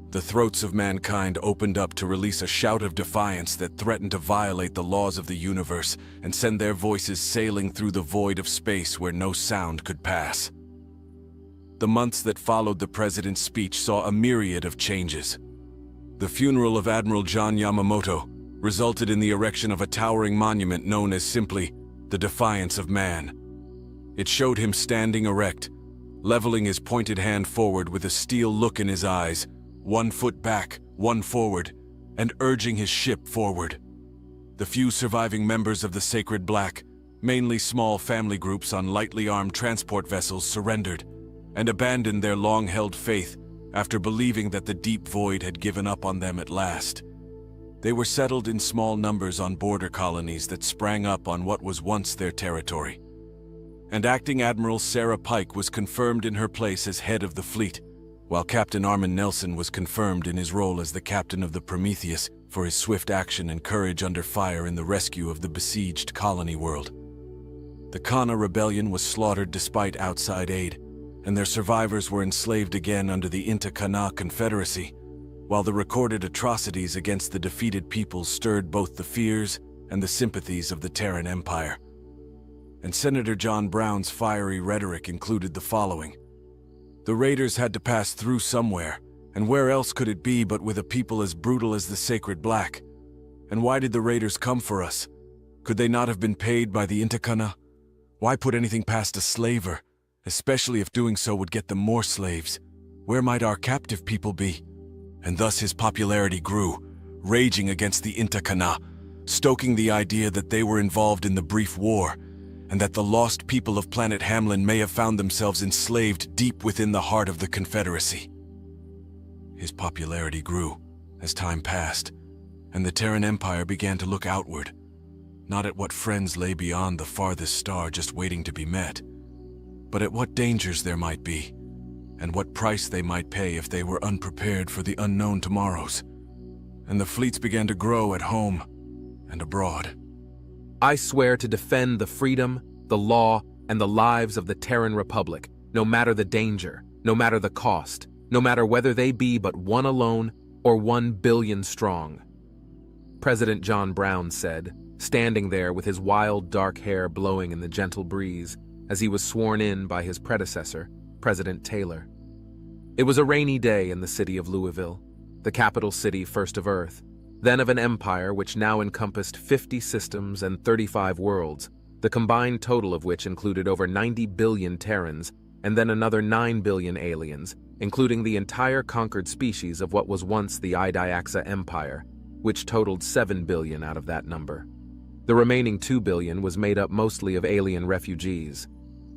the throats of mankind opened up to release a shout of defiance that threatened to violate the laws of the universe and send their voices sailing through the void of space where no sound could pass. The months that followed the president's speech saw a myriad of changes. The funeral of Admiral John Yamamoto resulted in the erection of a towering monument known as simply the Defiance of Man. It showed him standing erect, leveling his pointed hand forward with a steel look in his eyes, 1 foot back, 1 forward, and urging his ship forward. The few surviving members of the Sacred Black, mainly small family groups on lightly armed transport vessels, surrendered and abandoned their long-held faith after believing that the deep void had given up on them at last. They were settled in small numbers on border colonies that sprang up on what was once their territory. And Acting Admiral Sarah Pike was confirmed in her place as head of the fleet, while Captain Armin Nelson was confirmed in his role as the captain of the Prometheus for his swift action and courage under fire in the rescue of the besieged colony world. The Kana rebellion was slaughtered despite outside aid, and their survivors were enslaved again under the Inta-Kana Confederacy, while the recorded atrocities against the defeated peoples stirred both the fears and the sympathies of the Terran Empire. And Senator John Brown's fiery rhetoric included the following: "The raiders had to pass through somewhere, and where else could it be but with a people as brutal as the Sacred Black? And why did the raiders come for us? Could they not have been paid by the Intakana? Why put anything past a slaver, especially if doing so would get them more slaves? Where might our captive people be?" And thus his popularity grew, raging against the Intakana, stoking the idea that they were involved in the brief war, and that the lost people of planet Hamlin may have found themselves enslaved deep within the heart of the Confederacy. His popularity grew as time passed, and the Terran Empire began to look outward, not at what friends lay beyond the farthest star just waiting to be met, but at what dangers there might be, and what price they might pay if they were unprepared for the unknown tomorrows. And the fleets began to grow at home and abroad. "I swear to defend the freedom, the law, and the lives of the Terran Republic, no matter the danger, no matter the cost, no matter whether they be but one alone or 1 billion strong," President John Brown said, standing there with his wild dark hair blowing in the gentle breeze as he was sworn in by his predecessor, President Taylor. It was a rainy day in the city of Louisville, the capital city first of Earth, then of an empire which now encompassed 50 systems and 35 worlds, the combined total of which included over 90 billion Terrans and then another 9 billion aliens, including the entire conquered species of what was once the Idiaxa Empire, which totaled 7 billion out of that number. The remaining 2 billion was made up mostly of alien refugees,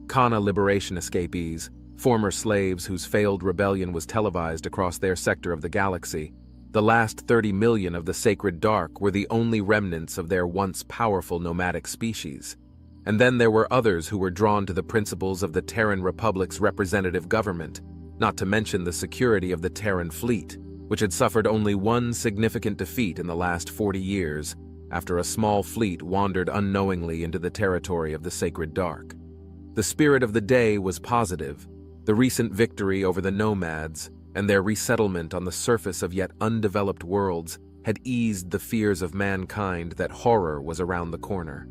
Kana liberation escapees, former slaves whose failed rebellion was televised across their sector of the galaxy. The last 30 million of the Sacred Dark were the only remnants of their once powerful nomadic species. And then there were others who were drawn to the principles of the Terran Republic's representative government, not to mention the security of the Terran fleet, which had suffered only one significant defeat in the last 40 years, after a small fleet wandered unknowingly into the territory of the Sacred Dark. The spirit of the day was positive. The recent victory over the nomads and their resettlement on the surface of yet undeveloped worlds had eased the fears of mankind that horror was around the corner.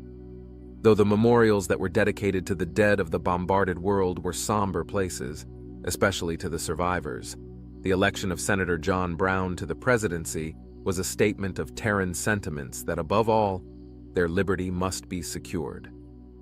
Though the memorials that were dedicated to the dead of the bombarded world were somber places, especially to the survivors, the election of Senator John Brown to the presidency was a statement of Terran sentiments that, above all, their liberty must be secured.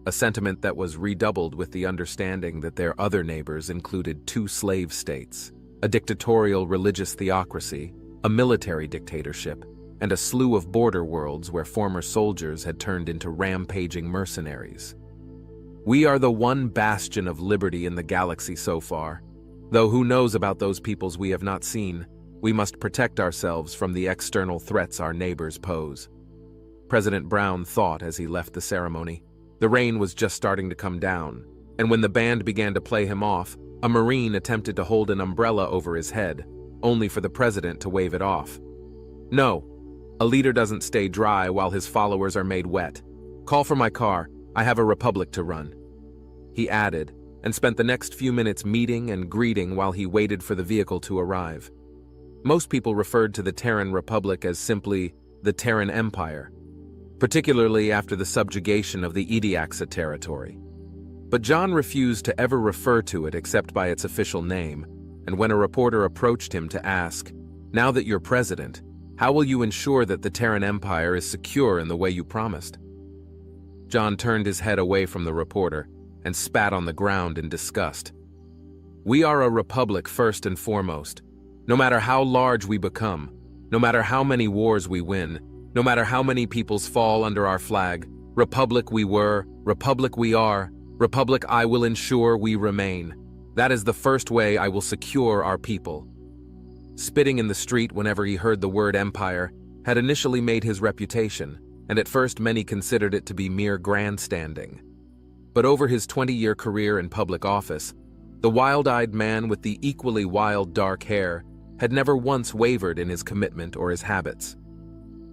A sentiment that was redoubled with the understanding that their other neighbors included 2 slave states, a dictatorial religious theocracy, a military dictatorship, and a slew of border worlds where former soldiers had turned into rampaging mercenaries. We are the one bastion of liberty in the galaxy so far, though who knows about those peoples we have not seen. We must protect ourselves from the external threats our neighbors pose. President Brown thought as he left the ceremony. The rain was just starting to come down, and when the band began to play him off, a Marine attempted to hold an umbrella over his head, only for the president to wave it off. No, a leader doesn't stay dry while his followers are made wet. Call for my car, I have a republic to run. He added, and spent the next few minutes meeting and greeting while he waited for the vehicle to arrive. Most people referred to the Terran Republic as simply the Terran Empire, particularly after the subjugation of the Ediaxa territory. But John refused to ever refer to it except by its official name, and when a reporter approached him to ask, "Now that you're president, how will you ensure that the Terran Empire is secure in the way you promised?" John turned his head away from the reporter and spat on the ground in disgust. "We are a republic first and foremost. No matter how large we become, no matter how many wars we win, no matter how many peoples fall under our flag, republic we were, republic we are, republic I will ensure we remain. That is the first way I will secure our people." Spitting in the street whenever he heard the word empire had initially made his reputation, and at first many considered it to be mere grandstanding. But over his 20-year career in public office, the wild-eyed man with the equally wild dark hair had never once wavered in his commitment or his habits.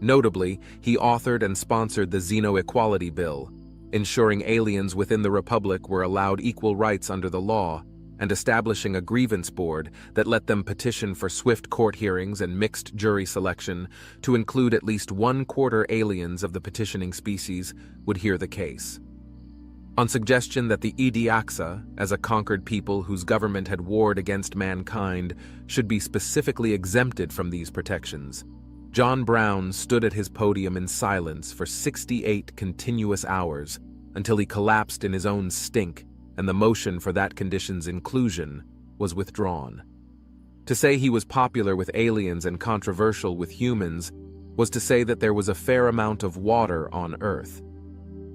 Notably, he authored and sponsored the Xeno Equality Bill, ensuring aliens within the Republic were allowed equal rights under the law, and establishing a grievance board that let them petition for swift court hearings and mixed jury selection to include at least 1/4 aliens of the petitioning species would hear the case. On suggestion that the Ediaxa, as a conquered people whose government had warred against mankind, should be specifically exempted from these protections, John Brown stood at his podium in silence for 68 continuous hours until he collapsed in his own stink and the motion for that condition's inclusion was withdrawn. To say he was popular with aliens and controversial with humans was to say that there was a fair amount of water on Earth.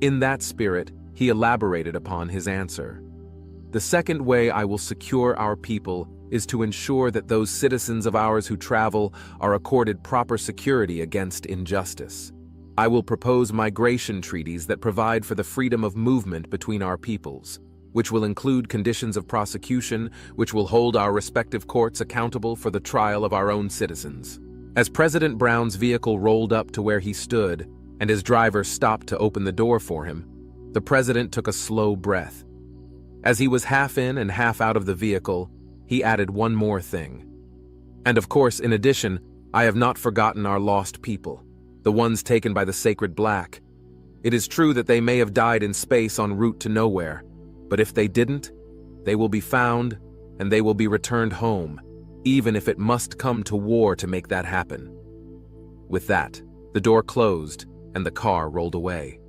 In that spirit, he elaborated upon his answer. "The second way I will secure our people is to ensure that those citizens of ours who travel are accorded proper security against injustice. I will propose migration treaties that provide for the freedom of movement between our peoples, which will include conditions of prosecution, which will hold our respective courts accountable for the trial of our own citizens." As President Brown's vehicle rolled up to where he stood, and his driver stopped to open the door for him, the president took a slow breath. As he was half in and half out of the vehicle, he added one more thing. "And of course, in addition, I have not forgotten our lost people, the ones taken by the Sacred Black. It is true that they may have died in space en route to nowhere, but if they didn't, they will be found and they will be returned home, even if it must come to war to make that happen." With that, the door closed and the car rolled away.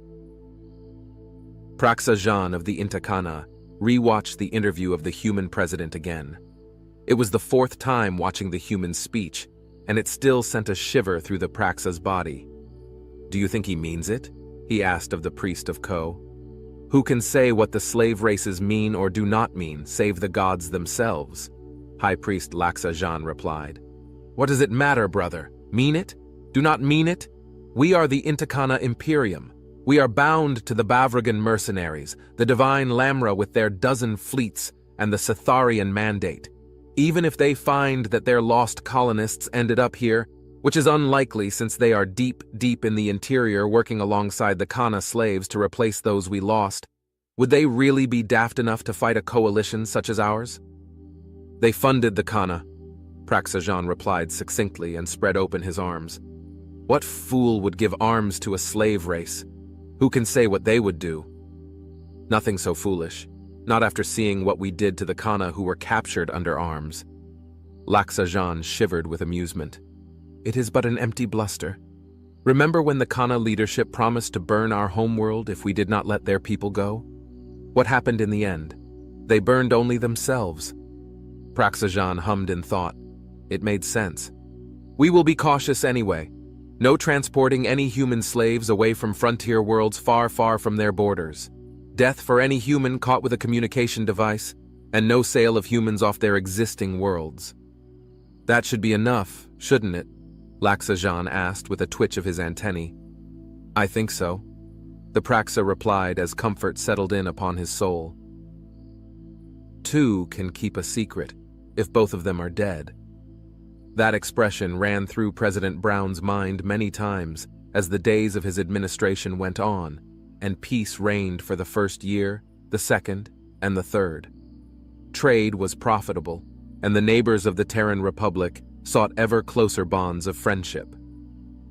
Praxa Jean of the Intakana rewatched the interview of the human president again. It was the 4th time watching the human speech, and it still sent a shiver through the Praxa's body. "Do you think he means it?" he asked of the priest of Ko. "Who can say what the slave races mean or do not mean, save the gods themselves?" High Priest Laxa Jean replied. "What does it matter, brother? Mean it? Do not mean it? We are the Intakana Imperium. We are bound to the Bavragan mercenaries, the divine Lamra with their 12 fleets, and the Catharian mandate. Even if they find that their lost colonists ended up here, which is unlikely since they are deep, deep in the interior working alongside the Kana slaves to replace those we lost, would they really be daft enough to fight a coalition such as ours?" "They funded the Kana," Praxa Jean replied succinctly and spread open his arms. "What fool would give arms to a slave race? Who can say what they would do?" "Nothing so foolish, not after seeing what we did to the Kana who were captured under arms." Laxa Jean shivered with amusement. "It is but an empty bluster. Remember when the Kana leadership promised to burn our homeworld if we did not let their people go? What happened in the end? They burned only themselves." Praxa Jean hummed in thought. It made sense. "We will be cautious anyway. No transporting any human slaves away from frontier worlds far, far from their borders. Death for any human caught with a communication device, and no sale of humans off their existing worlds." "That should be enough, shouldn't it?" Laxa Jean asked with a twitch of his antennae. "I think so," the Praxa replied as comfort settled in upon his soul. two can keep a secret if both of them are dead. That expression ran through President Brown's mind many times as the days of his administration went on, and peace reigned for the first year, the second, and the third. Trade was profitable, and the neighbors of the Terran Republic sought ever closer bonds of friendship.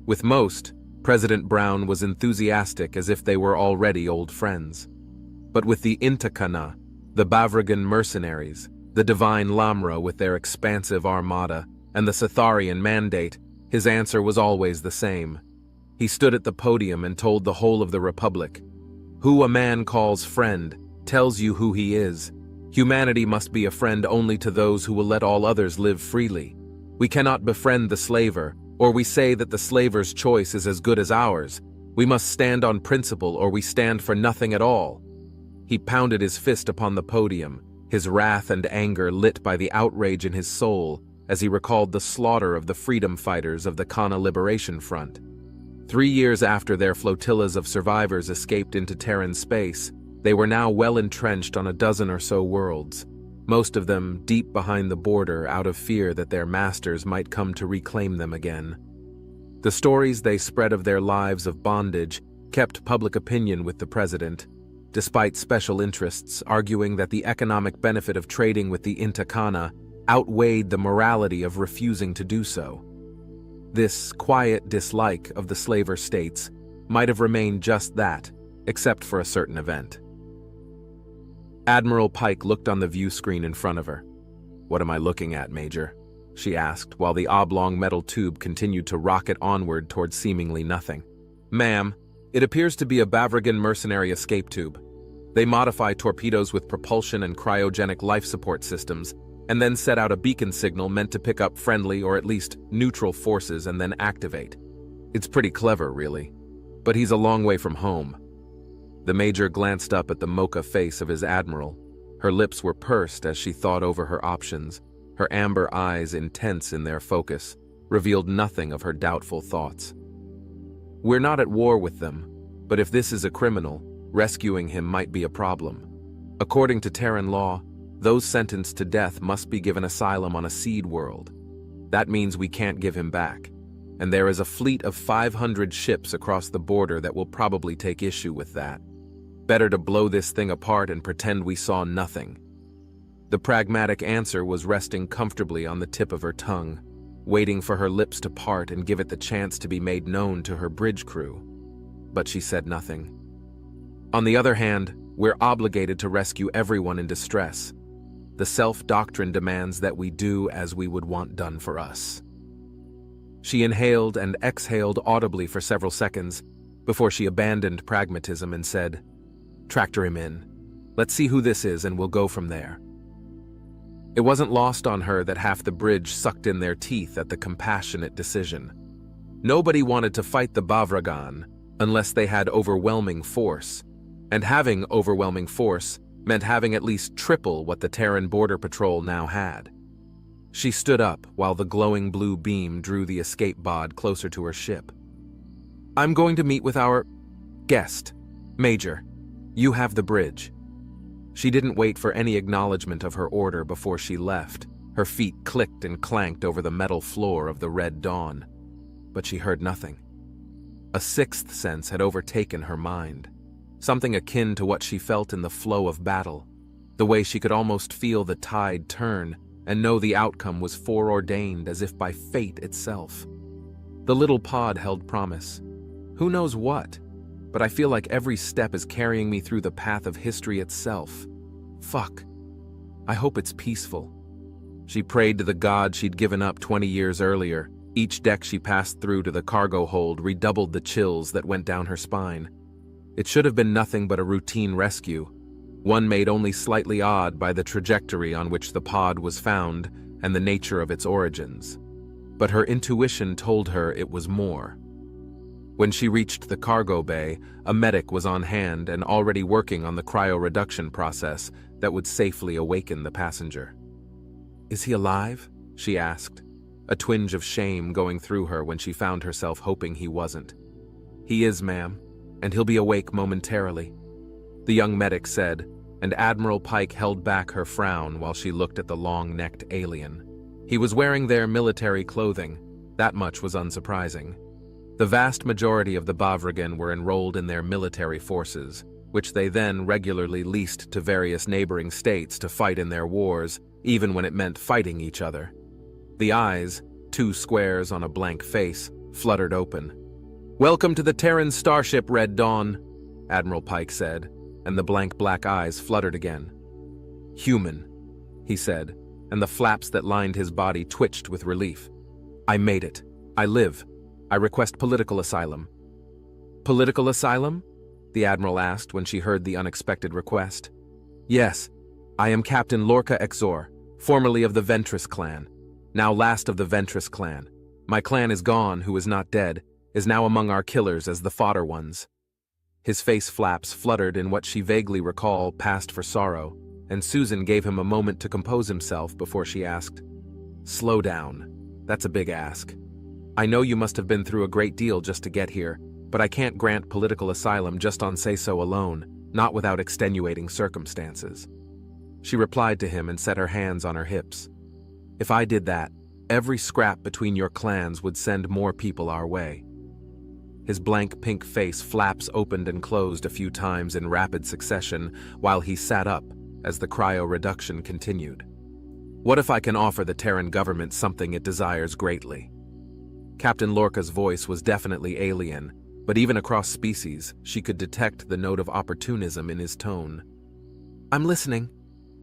With most, President Brown was enthusiastic as if they were already old friends. But with the Intakana, the Bavragan mercenaries, the Divine Lamra with their expansive armada, and the Catharian Mandate, his answer was always the same. He stood at the podium and told the whole of the Republic, "Who a man calls friend tells you who he is. Humanity must be a friend only to those who will let all others live freely. We cannot befriend the slaver, or we say that the slaver's choice is as good as ours. We must stand on principle, or we stand for nothing at all." He pounded his fist upon the podium, his wrath and anger lit by the outrage in his soul as he recalled the slaughter of the freedom fighters of the Kana Liberation Front. 3 years after their flotillas of survivors escaped into Terran space, they were now well entrenched on a dozen or so worlds, most of them deep behind the border out of fear that their masters might come to reclaim them again. The stories they spread of their lives of bondage kept public opinion with the president, despite special interests arguing that the economic benefit of trading with the Intakana outweighed the morality of refusing to do so. This quiet dislike of the slaver states might have remained just that, except for a certain event. Admiral Pike looked on the view screen in front of her. "What am I looking at, Major?" she asked, while the oblong metal tube continued to rocket onward towards seemingly nothing. "Ma'am, it appears to be a Bavragan mercenary escape tube. They modify torpedoes with propulsion and cryogenic life support systems, and then set out a beacon signal meant to pick up friendly or at least neutral forces and then activate. It's pretty clever, really. But he's a long way from home." The Major glanced up at the mocha face of his admiral. Her lips were pursed as she thought over her options. Her amber eyes, intense in their focus, revealed nothing of her doubtful thoughts. "We're not at war with them, but if this is a criminal, rescuing him might be a problem. According to Terran law, those sentenced to death must be given asylum on a seed world. That means we can't give him back, and there is a fleet of 500 ships across the border that will probably take issue with that. Better to blow this thing apart and pretend we saw nothing." The pragmatic answer was resting comfortably on the tip of her tongue, waiting for her lips to part and give it the chance to be made known to her bridge crew. But she said nothing. "On the other hand, we're obligated to rescue everyone in distress. The self-doctrine demands that we do as we would want done for us." She inhaled and exhaled audibly for several seconds before she abandoned pragmatism and said, "Tractor him in. Let's see who this is and we'll go from there." It wasn't lost on her that half the bridge sucked in their teeth at the compassionate decision. Nobody wanted to fight the Bavragan unless they had overwhelming force, and having overwhelming force meant having at least triple what the Terran Border Patrol now had. She stood up while the glowing blue beam drew the escape bod closer to her ship. "I'm going to meet with our guest. Major, you have the bridge." She didn't wait for any acknowledgement of her order before she left. Her feet clicked and clanked over the metal floor of the Red Dawn. But she heard nothing. A sixth sense had overtaken her mind. Something akin to what she felt in the flow of battle, the way she could almost feel the tide turn and know the outcome was foreordained as if by fate itself. The little pod held promise. Who knows what? But I feel like every step is carrying me through the path of history itself. Fuck. I hope it's peaceful. She prayed to the god she'd given up 20 years earlier. Each deck she passed through to the cargo hold redoubled the chills that went down her spine. It should have been nothing but a routine rescue, one made only slightly odd by the trajectory on which the pod was found and the nature of its origins. But her intuition told her it was more. When she reached the cargo bay, a medic was on hand and already working on the cryoreduction process that would safely awaken the passenger. "Is he alive?" she asked, a twinge of shame going through her when she found herself hoping he wasn't. "He is, ma'am, and he'll be awake momentarily," the young medic said, and Admiral Pike held back her frown while she looked at the long-necked alien. He was wearing their military clothing. That much was unsurprising. The vast majority of the Bavragan were enrolled in their military forces, which they then regularly leased to various neighboring states to fight in their wars, even when it meant fighting each other. The eyes, two squares on a blank face, fluttered open. "Welcome to the Terran starship, Red Dawn," Admiral Pike said, and the blank black eyes fluttered again. "Human," he said, and the flaps that lined his body twitched with relief. "I made it. I live. I request political asylum." "Political asylum?" the Admiral asked when she heard the unexpected request. "Yes. I am Captain Lorca Exor, formerly of the Ventress clan, now last of the Ventress clan. My clan is gone, who is not dead, is now among our killers as the fodder ones." His face flaps fluttered in what she vaguely recalled passed for sorrow, and Susan gave him a moment to compose himself before she asked, "Slow down. That's a big ask. I know you must have been through a great deal just to get here, but I can't grant political asylum just on say-so alone, not without extenuating circumstances." She replied to him and set her hands on her hips. "If I did that, every scrap between your clans would send more people our way." His blank pink face flaps opened and closed a few times in rapid succession while he sat up as the cryo-reduction continued. "What if I can offer the Terran government something it desires greatly?" Captain Lorca's voice was definitely alien, but even across species, she could detect the note of opportunism in his tone. "I'm listening,"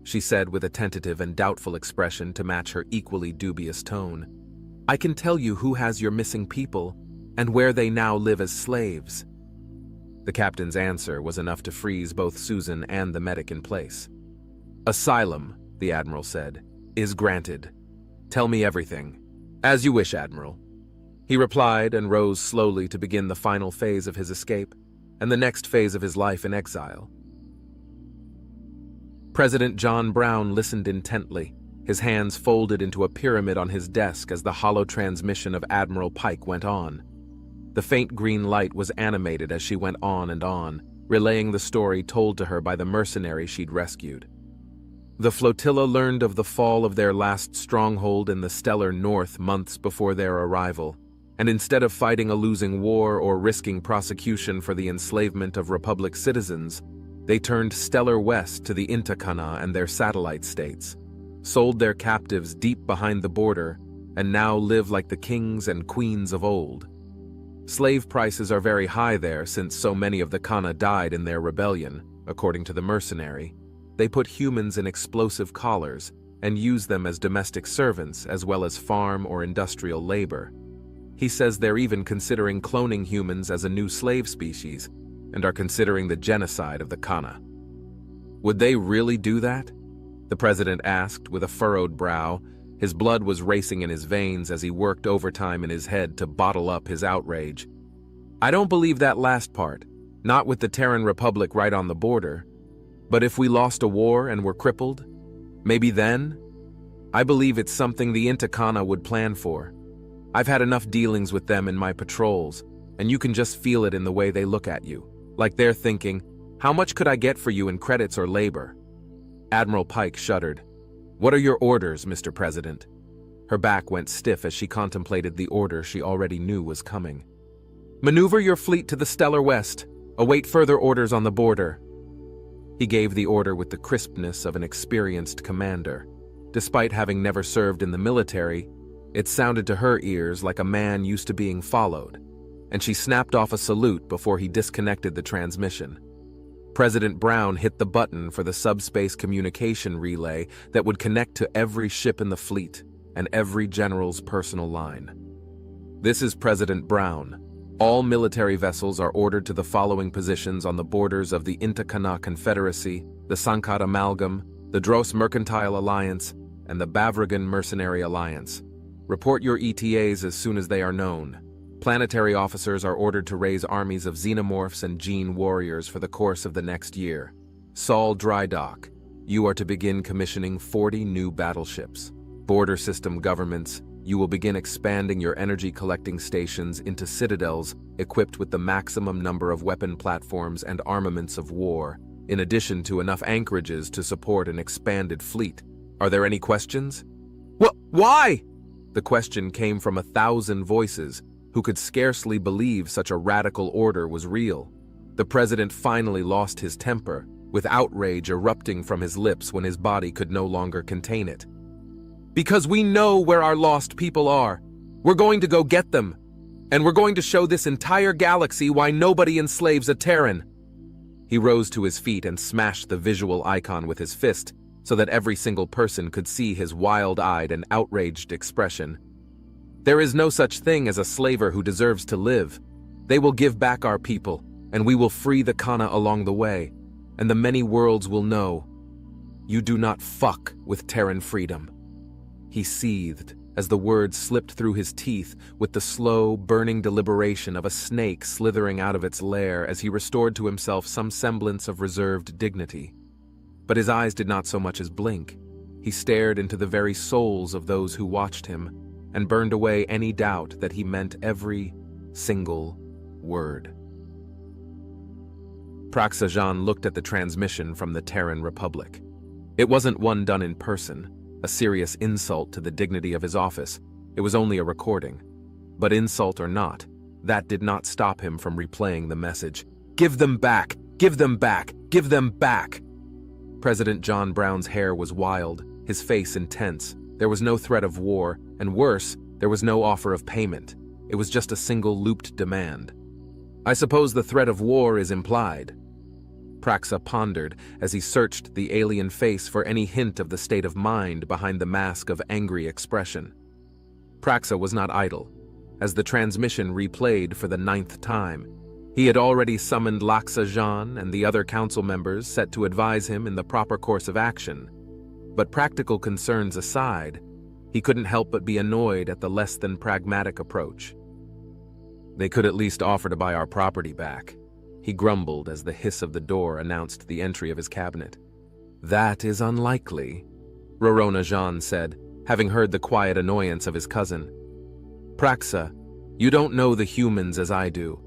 she said with a tentative and doubtful expression to match her equally dubious tone. "I can tell you who has your missing people and where they now live as slaves." The captain's answer was enough to freeze both Susan and the medic in place. "Asylum," the Admiral said, "is granted. Tell me everything." "As you wish, Admiral," he replied and rose slowly to begin the final phase of his escape and the next phase of his life in exile. President John Brown listened intently, his hands folded into a pyramid on his desk as the hollow transmission of Admiral Pike went on. The faint green light was animated as she went on, relaying the story told to her by the mercenary she'd rescued. The flotilla learned of the fall of their last stronghold in the stellar north months before their arrival, and instead of fighting a losing war or risking prosecution for the enslavement of Republic citizens, they turned stellar west to the Intakana and their satellite states, sold their captives deep behind the border, and now live like the kings and queens of old. Slave prices are very high there since so many of the Kana died in their rebellion, according to the mercenary. They put humans in explosive collars and use them as domestic servants as well as farm or industrial labor. He says they're even considering cloning humans as a new slave species and are considering the genocide of the Kana. "Would they really do that?" the president asked with a furrowed brow. His blood was racing in his veins as he worked overtime in his head to bottle up his outrage. "I don't believe that last part, not with the Terran Republic right on the border. But if we lost a war and were crippled, maybe then? I believe it's something the Intakana would plan for. I've had enough dealings with them in my patrols, and you can just feel it in the way they look at you, like they're thinking, how much could I get for you in credits or labor?" Admiral Pike shuddered. "What are your orders, Mr. President?" Her back went stiff as she contemplated the order she already knew was coming. "Maneuver your fleet to the stellar west. Await further orders on the border." He gave the order with the crispness of an experienced commander. Despite having never served in the military, it sounded to her ears like a man used to being followed, and she snapped off a salute before he disconnected the transmission. President Brown hit the button for the subspace communication relay that would connect to every ship in the fleet and every general's personal line. "This is President Brown. All military vessels are ordered to the following positions on the borders of the Intakana Confederacy, the Sankat Amalgam, the Dros Mercantile Alliance, and the Bavragan Mercenary Alliance. Report your ETAs as soon as they are known. Planetary officers are ordered to raise armies of xenomorphs and gene warriors for the course of the next year. Sol Drydock, you are to begin commissioning 40 new battleships. Border system governments, you will begin expanding your energy collecting stations into citadels equipped with the maximum number of weapon platforms and armaments of war, in addition to enough anchorages to support an expanded fleet. Are there any questions? Why? The question came from 1,000 voices who could scarcely believe such a radical order was real. The president finally lost his temper, with outrage erupting from his lips when his body could no longer contain it. Because we know where our lost people are. We're going to go get them. And we're going to show this entire galaxy why nobody enslaves a Terran. He rose to his feet and smashed the visual icon with his fist so that every single person could see his wild-eyed and outraged expression. There is no such thing as a slaver who deserves to live. They will give back our people, and we will free the Kana along the way, and the many worlds will know. You do not fuck with Terran freedom. He seethed as the words slipped through his teeth with the slow, burning deliberation of a snake slithering out of its lair as he restored to himself some semblance of reserved dignity. But his eyes did not so much as blink. He stared into the very souls of those who watched him and burned away any doubt that he meant every single word. Praxajan looked at the transmission from the Terran Republic. It wasn't one done in person, a serious insult to the dignity of his office. It was only a recording. But insult or not, that did not stop him from replaying the message. Give them back! Give them back! Give them back! President John Brown's hair was wild, his face intense. There was no threat of war, and worse, there was no offer of payment. It was just a single looped demand. I suppose the threat of war is implied. Praxa pondered as he searched the alien face for any hint of the state of mind behind the mask of angry expression. Praxa was not idle. As the transmission replayed for the 9th time, he had already summoned Laxajan and the other council members set to advise him in the proper course of action. But practical concerns aside, he couldn't help but be annoyed at the less than pragmatic approach. They could at least offer to buy our property back, he grumbled as the hiss of the door announced the entry of his cabinet. That is unlikely, Rorona Jean said, having heard the quiet annoyance of his cousin. Praxa, you don't know the humans as I do.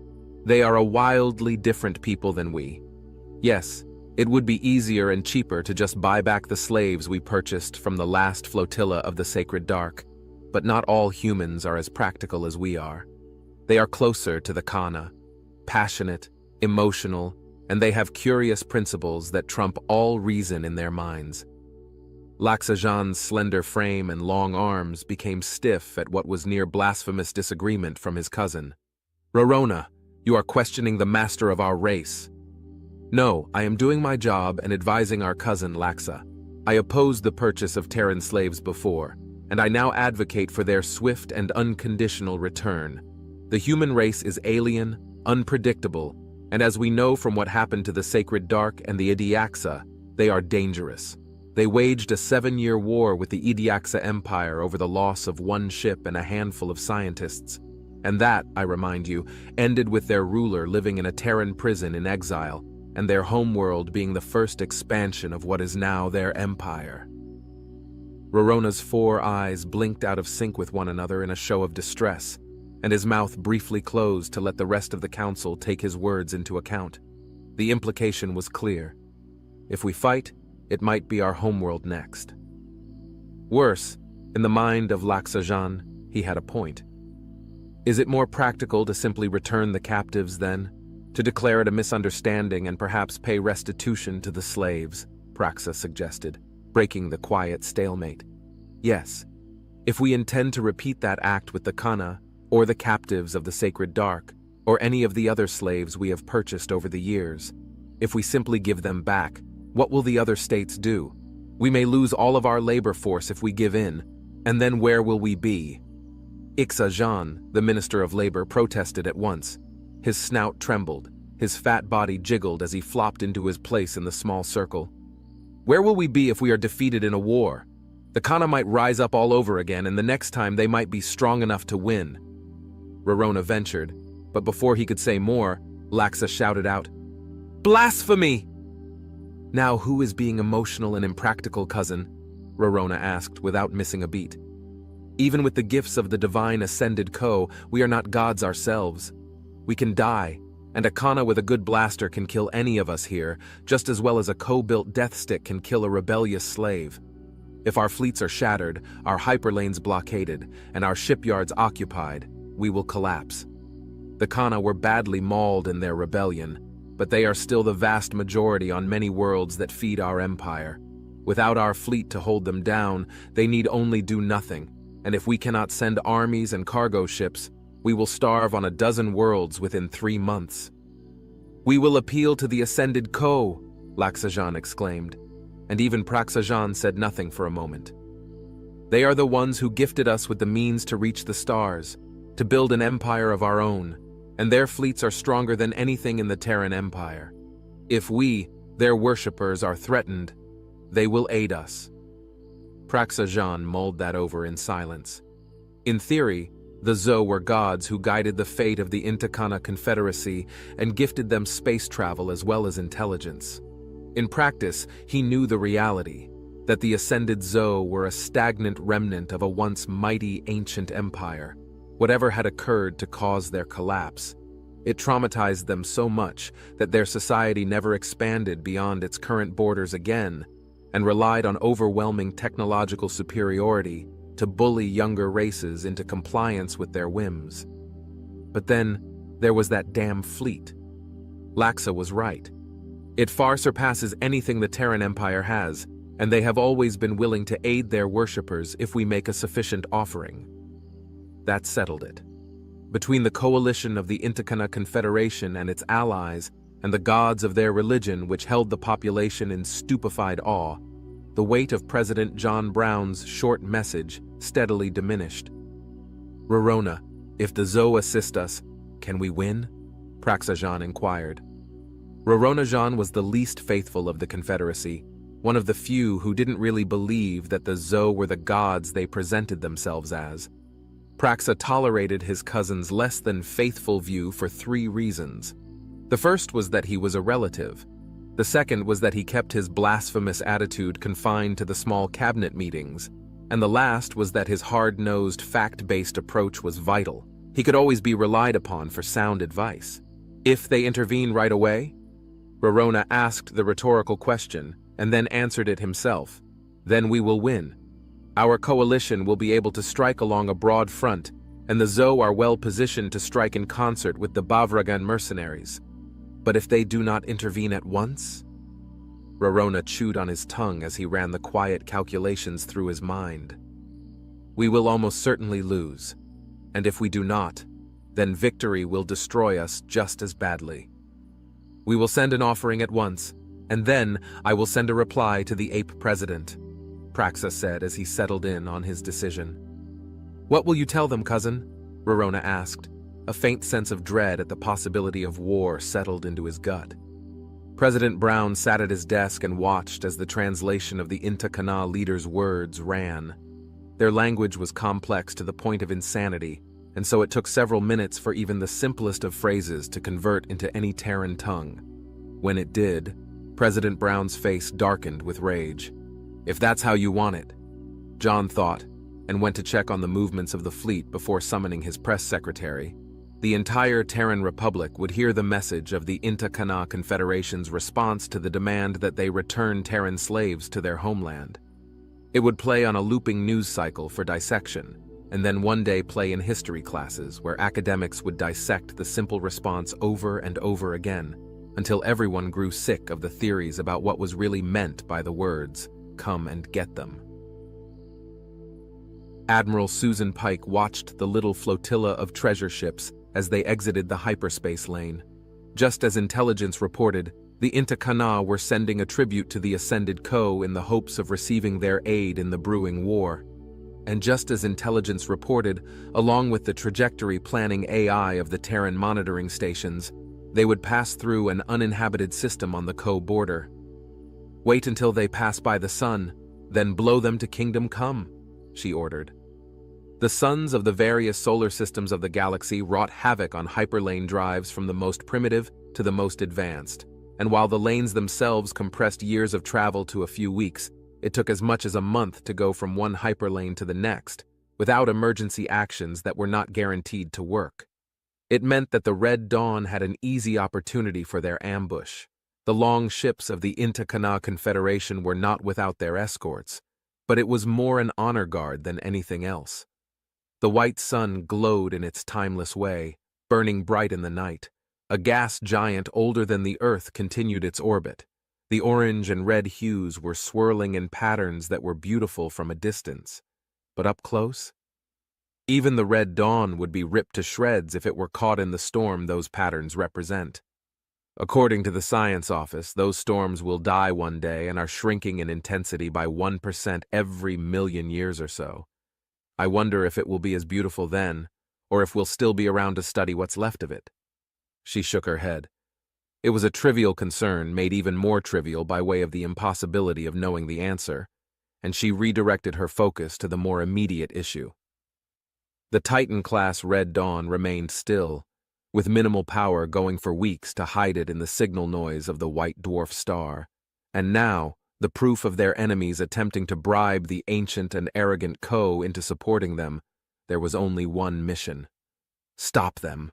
They are a wildly different people than we. Yes, it would be easier and cheaper to just buy back the slaves we purchased from the last flotilla of the Sacred Dark, but not all humans are as practical as we are. They are closer to the Kana, passionate, emotional, and they have curious principles that trump all reason in their minds. Laxajan's slender frame and long arms became stiff at what was near blasphemous disagreement from his cousin. Rorona, you are questioning the master of our race. No, I am doing my job and advising our cousin Laxa. I opposed the purchase of Terran slaves before, and I now advocate for their swift and unconditional return. The human race is alien, unpredictable, and as we know from what happened to the Sacred Dark and the Idiaxa, they are dangerous. They waged a 7-year war with the Idiaxa Empire over the loss of one ship and a handful of scientists. And that, I remind you, ended with their ruler living in a Terran prison in exile, and their homeworld being the first expansion of what is now their empire. Rorona's 4 eyes blinked out of sync with one another in a show of distress, and his mouth briefly closed to let the rest of the council take his words into account. The implication was clear. If we fight, it might be our homeworld next. Worse, in the mind of Laxajan, he had a point. Is it more practical to simply return the captives then? To declare it a misunderstanding and perhaps pay restitution to the slaves, Praxa suggested, breaking the quiet stalemate. Yes, if we intend to repeat that act with the Kana, or the captives of the Sacred Dark, or any of the other slaves we have purchased over the years, if we simply give them back, what will the other states do? We may lose all of our labor force if we give in, and then where will we be? Ixajan, the Minister of Labor, protested at once. His snout trembled, his fat body jiggled as he flopped into his place in the small circle. Where will we be if we are defeated in a war? The Kana might rise up all over again, and the next time they might be strong enough to win. Rorona ventured, but before he could say more, Laxa shouted out, "Blasphemy!" Now who is being emotional and impractical, cousin? Rorona asked without missing a beat. Even with the gifts of the divine ascended Co, we are not gods ourselves. We can die, And a Kana with a good blaster can kill any of us here, just as well as a co-built death stick can kill a rebellious slave. If our fleets are shattered, our hyperlanes blockaded, and our shipyards occupied, we will collapse. The Kana were badly mauled in their rebellion, but they are still the vast majority on many worlds that feed our empire. Without our fleet to hold them down, they need only do nothing, and if we cannot send armies and cargo ships, we will starve on a dozen worlds within 3 months. We will appeal to the Ascended Ko, Laxajan exclaimed, and even Praxajan said nothing for a moment. They are the ones who gifted us with the means to reach the stars, to build an empire of our own, and their fleets are stronger than anything in the Terran Empire. If we, their worshippers, are threatened, they will aid us. Praxajan mulled that over in silence. In theory, the Zo were gods who guided the fate of the Intakana Confederacy and gifted them space travel as well as intelligence. In practice, he knew the reality, that the Ascended Zo were a stagnant remnant of a once mighty ancient empire. Whatever had occurred to cause their collapse, it traumatized them so much that their society never expanded beyond its current borders again, and relied on overwhelming technological superiority to bully younger races into compliance with their whims. But then, there was that damn fleet. Laxa was right. It far surpasses anything the Terran Empire has, and they have always been willing to aid their worshippers if we make a sufficient offering. That settled it. Between the coalition of the Intakana Confederation and its allies, and the gods of their religion which held the population in stupefied awe, the weight of President John Brown's short message steadily diminished. "Rorona, if the Zo assist us, can we win?" Praxajan inquired. Roronajan was the least faithful of the Confederacy, one of the few who didn't really believe that the Zo were the gods they presented themselves as. Praxa tolerated his cousin's less than faithful view for 3 reasons. The first was that he was a relative. The second was that he kept his blasphemous attitude confined to the small cabinet meetings. And the last was that his hard-nosed, fact-based approach was vital. He could always be relied upon for sound advice. If they intervene right away? Rorona asked the rhetorical question, and then answered it himself. Then we will win. Our coalition will be able to strike along a broad front, and the Zo are well positioned to strike in concert with the Bavragan mercenaries. But if they do not intervene at once? Rorona chewed on his tongue as he ran the quiet calculations through his mind. We will almost certainly lose, and if we do not, then victory will destroy us just as badly. We will send an offering at once, and then I will send a reply to the ape president, Praxa said as he settled in on his decision. What will you tell them, cousin? Rorona asked. A faint sense of dread at the possibility of war settled into his gut. President Brown sat at his desk and watched as the translation of the Intakana leader's words ran. Their language was complex to the point of insanity, and so it took several minutes for even the simplest of phrases to convert into any Terran tongue. When it did, President Brown's face darkened with rage. If that's how you want it, John thought, and went to check on the movements of the fleet before summoning his press secretary. The entire Terran Republic would hear the message of the Intakana Confederation's response to the demand that they return Terran slaves to their homeland. It would play on a looping news cycle for dissection, and then one day play in history classes where academics would dissect the simple response over and over again, until everyone grew sick of the theories about what was really meant by the words, "Come and get them." Admiral Susan Pike watched the little flotilla of treasure ships as they exited the hyperspace lane. Just as intelligence reported, the Intakana were sending a tribute to the Ascended Ko in the hopes of receiving their aid in the brewing war. And just as intelligence reported, along with the trajectory planning AI of the Terran monitoring stations, they would pass through an uninhabited system on the Ko border. Wait until they pass by the sun, then blow them to Kingdom Come, she ordered. The suns of the various solar systems of the galaxy wrought havoc on hyperlane drives from the most primitive to the most advanced, and while the lanes themselves compressed years of travel to a few weeks, it took as much as a month to go from one hyperlane to the next, without emergency actions that were not guaranteed to work. It meant that the Red Dawn had an easy opportunity for their ambush. The long ships of the Inta Confederation were not without their escorts, but it was more an honor guard than anything else. The white sun glowed in its timeless way, burning bright in the night. A gas giant older than the Earth continued its orbit. The orange and red hues were swirling in patterns that were beautiful from a distance. But up close? Even the Red Dawn would be ripped to shreds if it were caught in the storm those patterns represent. According to the science office, those storms will die one day and are shrinking in intensity by 1% every million years or so. I wonder if it will be as beautiful then, or if we'll still be around to study what's left of it. She shook her head. It was a trivial concern, made even more trivial by way of the impossibility of knowing the answer, and she redirected her focus to the more immediate issue. The Titan-class Red Dawn remained still, with minimal power going for weeks to hide it in the signal noise of the white dwarf star, and now, the proof of their enemies attempting to bribe the ancient and arrogant Co into supporting them, there was only one mission. Stop them.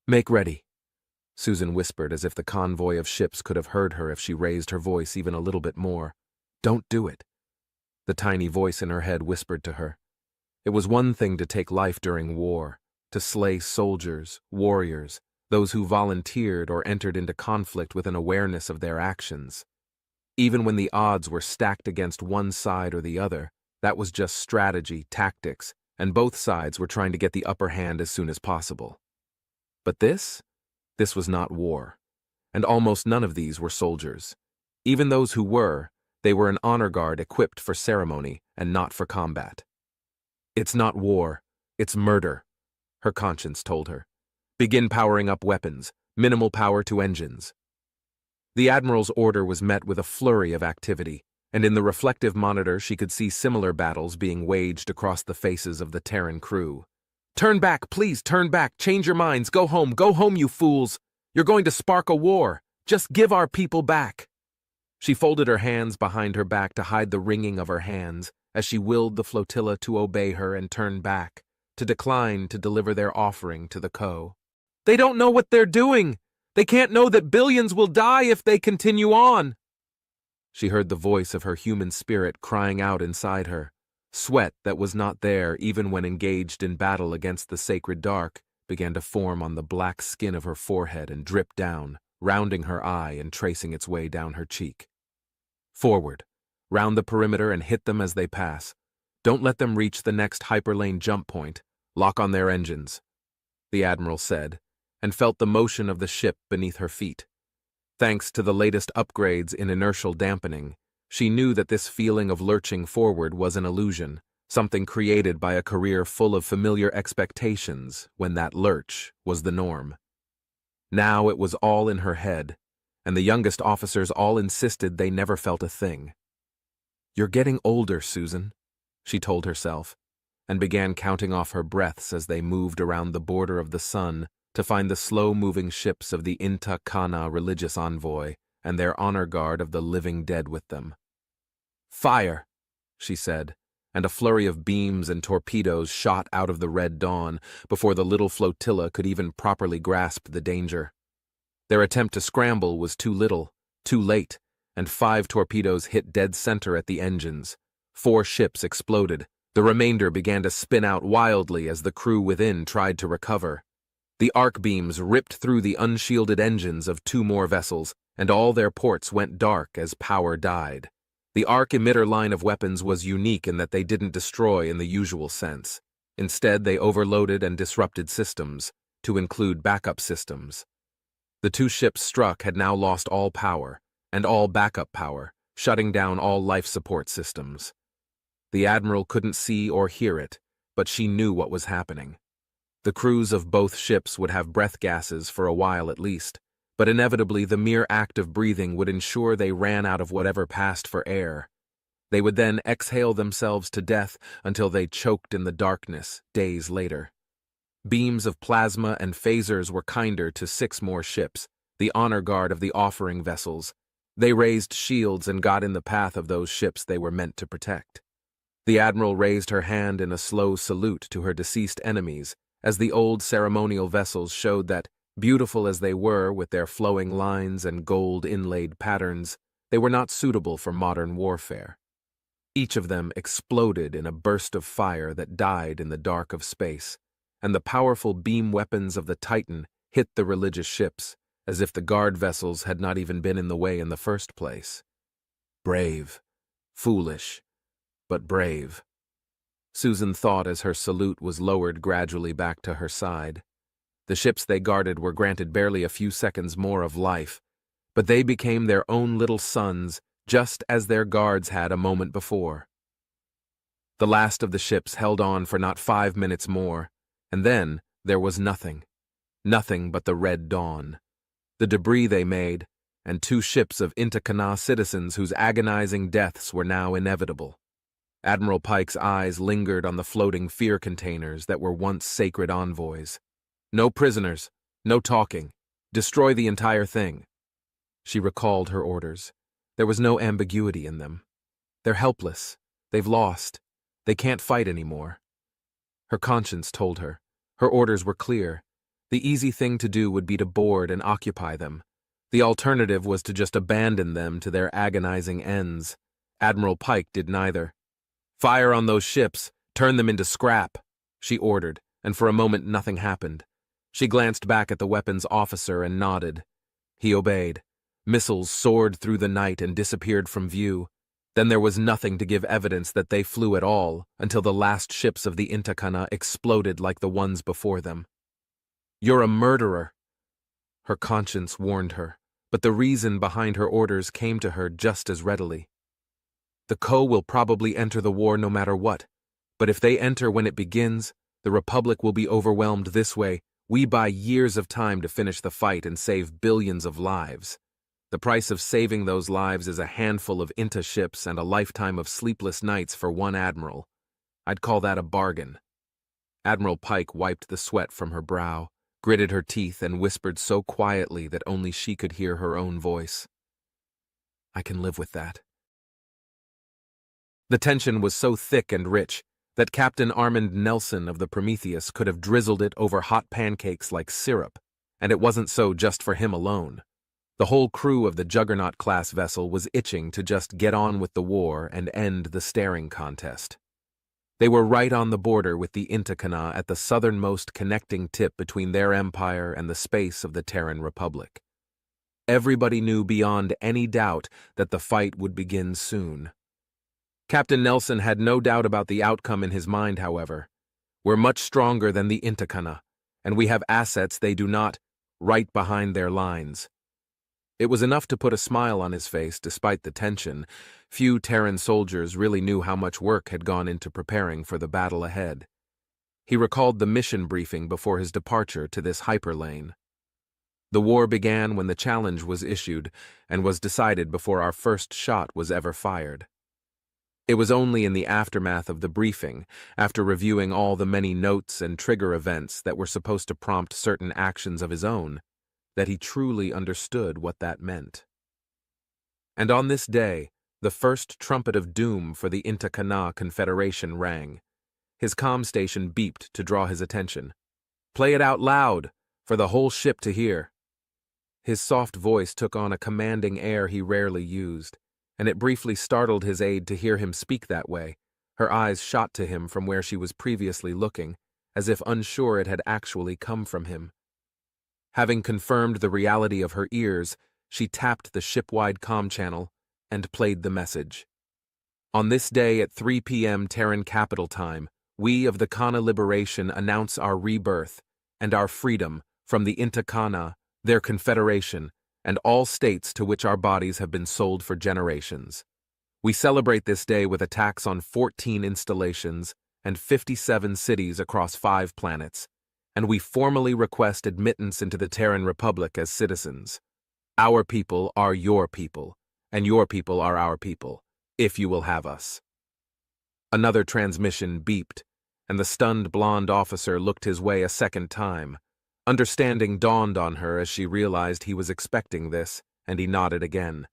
Make ready, Susan whispered as if the convoy of ships could have heard her if she raised her voice even a little bit more. Don't do it. The tiny voice in her head whispered to her. It was one thing to take life during war, to slay soldiers, warriors, those who volunteered or entered into conflict with an awareness of their actions. Even when the odds were stacked against one side or the other, that was just strategy, tactics, and both sides were trying to get the upper hand as soon as possible. But this was not war, and almost none of these were soldiers. Even those who were, they were an honor guard equipped for ceremony and not for combat. It's not war, it's murder, her conscience told her. Begin powering up weapons, minimal power to engines. The Admiral's order was met with a flurry of activity, and in the reflective monitor she could see similar battles being waged across the faces of the Terran crew. Turn back, please, turn back, change your minds, go home, you fools! You're going to spark a war. Just give our people back. She folded her hands behind her back to hide the wringing of her hands as she willed the flotilla to obey her and turn back, to decline to deliver their offering to the Co. They don't know what they're doing. They can't know that billions will die if they continue on. She heard the voice of her human spirit crying out inside her. Sweat that was not there even when engaged in battle against the sacred dark began to form on the black skin of her forehead and drip down, rounding her eye and tracing its way down her cheek. Forward, round the perimeter and hit them as they pass. Don't let them reach the next hyperlane jump point. Lock on their engines, the Admiral said, and felt the motion of the ship beneath her feet. Thanks to the latest upgrades in inertial dampening, she knew that this feeling of lurching forward was an illusion, something created by a career full of familiar expectations when that lurch was the norm. Now it was all in her head, and the youngest officers all insisted they never felt a thing. You're getting older, Susan, she told herself, and began counting off her breaths as they moved around the border of the sun to find the slow-moving ships of the Inta Kana religious envoy and their honor guard of the living dead with them. Fire, she said, and a flurry of beams and torpedoes shot out of the Red Dawn before the little flotilla could even properly grasp the danger. Their attempt to scramble was too little, too late, and 5 torpedoes hit dead center at the engines. 4 ships exploded. The remainder began to spin out wildly as the crew within tried to recover. The arc beams ripped through the unshielded engines of 2 more vessels, and all their ports went dark as power died. The arc emitter line of weapons was unique in that they didn't destroy in the usual sense. Instead, they overloaded and disrupted systems, to include backup systems. The 2 ships struck had now lost all power, and all backup power, shutting down all life support systems. The Admiral couldn't see or hear it, but she knew what was happening. The crews of both ships would have breath gases for a while at least, but inevitably the mere act of breathing would ensure they ran out of whatever passed for air. They would then exhale themselves to death until they choked in the darkness days later. Beams of plasma and phasers were kinder to 6 more ships, the honor guard of the offering vessels. They raised shields and got in the path of those ships they were meant to protect. The Admiral raised her hand in a slow salute to her deceased enemies as the old ceremonial vessels showed that, beautiful as they were with their flowing lines and gold-inlaid patterns, they were not suitable for modern warfare. Each of them exploded in a burst of fire that died in the dark of space, and the powerful beam weapons of the Titan hit the religious ships, as if the guard vessels had not even been in the way in the first place. Brave. Foolish. But brave. Susan thought as her salute was lowered gradually back to her side. The ships they guarded were granted barely a few seconds more of life, but they became their own little sons, just as their guards had a moment before. The last of the ships held on for not 5 minutes more, and then there was nothing. Nothing but the red dawn. The debris they made, and 2 ships of Intakana citizens whose agonizing deaths were now inevitable. Admiral Pike's eyes lingered on the floating fear containers that were once sacred envoys. No prisoners, no talking. Destroy the entire thing. She recalled her orders. There was no ambiguity in them. They're helpless. They've lost. They can't fight anymore. Her conscience told her. Her orders were clear. The easy thing to do would be to board and occupy them. The alternative was to just abandon them to their agonizing ends. Admiral Pike did neither. Fire on those ships, turn them into scrap, she ordered, and for a moment nothing happened. She glanced back at the weapons officer and nodded. He obeyed. Missiles soared through the night and disappeared from view. Then there was nothing to give evidence that they flew at all until the last ships of the Intakana exploded like the ones before them. You're a murderer, her conscience warned her, but the reason behind her orders came to her just as readily. The Ko will probably enter the war no matter what, but if they enter when it begins, the Republic will be overwhelmed this way. We buy years of time to finish the fight and save billions of lives. The price of saving those lives is a handful of Inta ships and a lifetime of sleepless nights for one admiral. I'd call that a bargain. Admiral Pike wiped the sweat from her brow, gritted her teeth, and whispered so quietly that only she could hear her own voice. I can live with that. The tension was so thick and rich that Captain Armand Nelson of the Prometheus could have drizzled it over hot pancakes like syrup, and it wasn't so just for him alone. The whole crew of the Juggernaut-class vessel was itching to just get on with the war and end the staring contest. They were right on the border with the Intakana at the southernmost connecting tip between their empire and the space of the Terran Republic. Everybody knew beyond any doubt that the fight would begin soon. Captain Nelson had no doubt about the outcome in his mind, however. We're much stronger than the Intakana, and we have assets they do not, right behind their lines. It was enough to put a smile on his face despite the tension. Few Terran soldiers really knew how much work had gone into preparing for the battle ahead. He recalled the mission briefing before his departure to this hyperlane. The war began when the challenge was issued and was decided before our first shot was ever fired. It was only in the aftermath of the briefing, after reviewing all the many notes and trigger events that were supposed to prompt certain actions of his own, that he truly understood what that meant. And on this day, the first trumpet of doom for the Intakana Confederation rang. His comm station beeped to draw his attention. "Play it out loud, for the whole ship to hear." His soft voice took on a commanding air he rarely used, and it briefly startled his aide to hear him speak that way. Her eyes shot to him from where she was previously looking, as if unsure it had actually come from him. Having confirmed the reality of her ears, she tapped the ship-wide comm channel and played the message. On this day at 3 p.m. Terran Capital Time, we of the Kana Liberation announce our rebirth and our freedom from the Intakana, their confederation, and all states to which our bodies have been sold for generations. We celebrate this day with attacks on 14 installations and 57 cities across 5 planets, and we formally request admittance into the Terran Republic as citizens. Our people are your people, and your people are our people, if you will have us. Another transmission beeped, and the stunned blonde officer looked his way a second time. Understanding dawned on her as she realized he was expecting this, and he nodded again.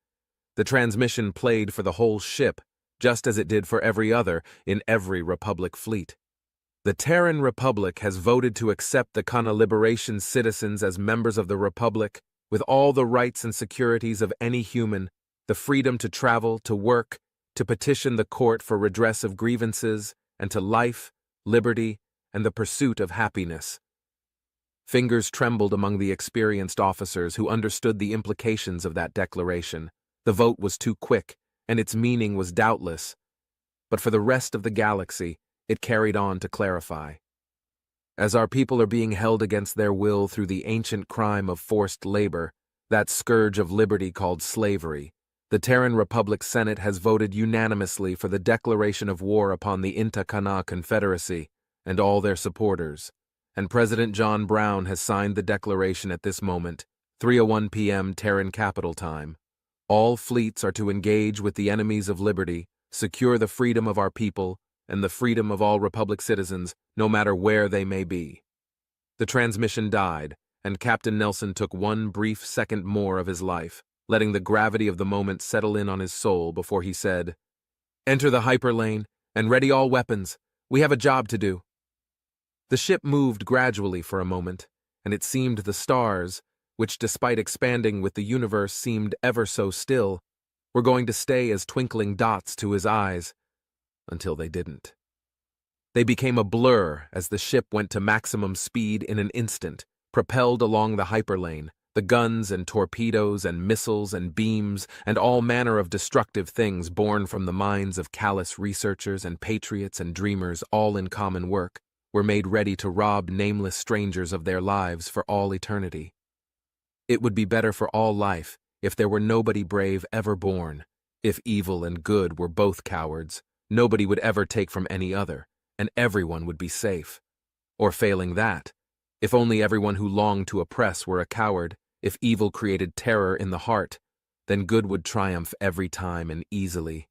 The transmission played for the whole ship, just as it did for every other in every Republic fleet. The Terran Republic has voted to accept the Kana Liberation citizens as members of the Republic, with all the rights and securities of any human, the freedom to travel, to work, to petition the court for redress of grievances, and to life, liberty, and the pursuit of happiness. Fingers trembled among the experienced officers who understood the implications of that declaration. The vote was too quick, and its meaning was doubtless. But for the rest of the galaxy, it carried on to clarify. As our people are being held against their will through the ancient crime of forced labor, that scourge of liberty called slavery, the Terran Republic Senate has voted unanimously for the declaration of war upon the Inta Kana Confederacy and all their supporters, and President John Brown has signed the declaration at this moment, 3:01 p.m. Terran Capital Time. All fleets are to engage with the enemies of liberty, secure the freedom of our people, and the freedom of all Republic citizens, no matter where they may be. The transmission died, and Captain Nelson took one brief second more of his life, letting the gravity of the moment settle in on his soul before he said, "Enter the hyperlane, and ready all weapons. We have a job to do." The ship moved gradually for a moment, and it seemed the stars, which despite expanding with the universe seemed ever so still, were going to stay as twinkling dots to his eyes, until they didn't. They became a blur as the ship went to maximum speed in an instant, propelled along the hyperlane, the guns and torpedoes and missiles and beams and all manner of destructive things born from the minds of callous researchers and patriots and dreamers all in common work, were made ready to rob nameless strangers of their lives for all eternity. It would be better for all life if there were nobody brave ever born, if evil and good were both cowards. Nobody would ever take from any other, and everyone would be safe. Or failing that, if only everyone who longed to oppress were a coward, if evil created terror in the heart, then good would triumph every time and easily.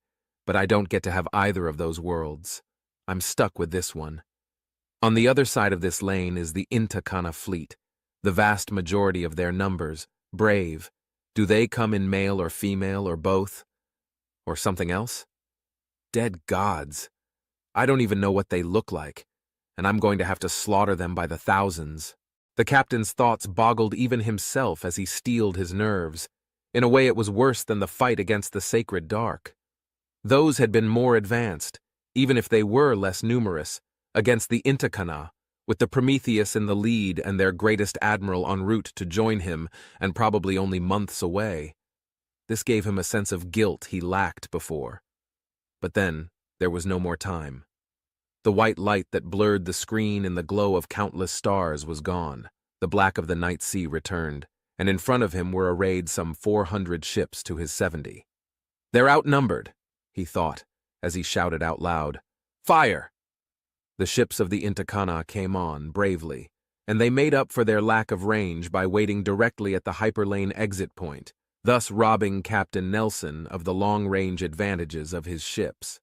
But I don't get to have either of those worlds. I'm stuck with this one. On the other side of this lane is the Inta Kana fleet, the vast majority of their numbers, brave. Do they come in male or female or both? Or something else? Dead gods. I don't even know what they look like, and I'm going to have to slaughter them by the thousands. The captain's thoughts boggled even himself as he steeled his nerves. In a way, it was worse than the fight against the sacred dark. Those had been more advanced, even if they were less numerous, against the Inta Kana, with the Prometheus in the lead and their greatest admiral en route to join him and probably only months away. This gave him a sense of guilt he lacked before. But then, there was no more time. The white light that blurred the screen in the glow of countless stars was gone. The black of the night sea returned, and in front of him were arrayed some 400 ships to his 70. They're outnumbered, he thought, as he shouted out loud, "Fire!" The ships of the Inta Kana came on bravely, and they made up for their lack of range by waiting directly at the hyperlane exit point, thus robbing Captain Nelson of the long-range advantages of his ships.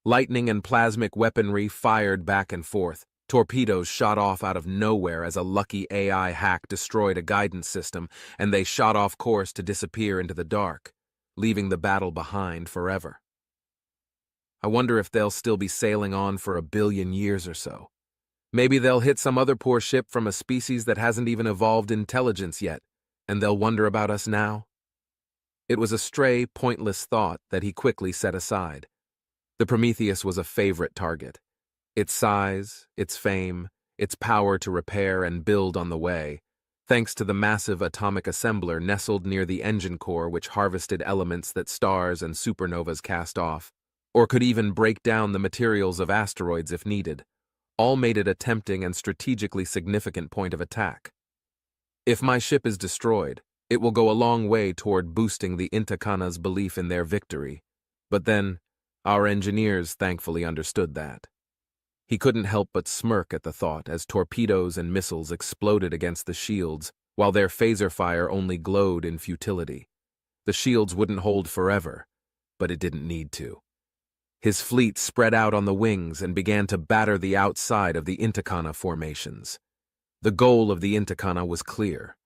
Lightning and plasmic weaponry fired back and forth. Torpedoes shot off out of nowhere as a lucky AI hack destroyed a guidance system, and they shot off course to disappear into the dark, leaving the battle behind forever. I wonder if they'll still be sailing on for 1 billion years or so. Maybe they'll hit some other poor ship from a species that hasn't even evolved intelligence yet, and they'll wonder about us now. It was a stray, pointless thought that he quickly set aside. The Prometheus was a favorite target. Its size, its fame, its power to repair and build on the way, thanks to the massive atomic assembler nestled near the engine core which harvested elements that stars and supernovas cast off, or could even break down the materials of asteroids if needed, all made it a tempting and strategically significant point of attack. If my ship is destroyed, it will go a long way toward boosting the Inta Kana's belief in their victory. But then, our engineers thankfully understood that. He couldn't help but smirk at the thought as torpedoes and missiles exploded against the shields, while their phaser fire only glowed in futility. The shields wouldn't hold forever, but it didn't need to. His fleet spread out on the wings and began to batter the outside of the Inta Kana formations. The goal of the Inta Kana was clear.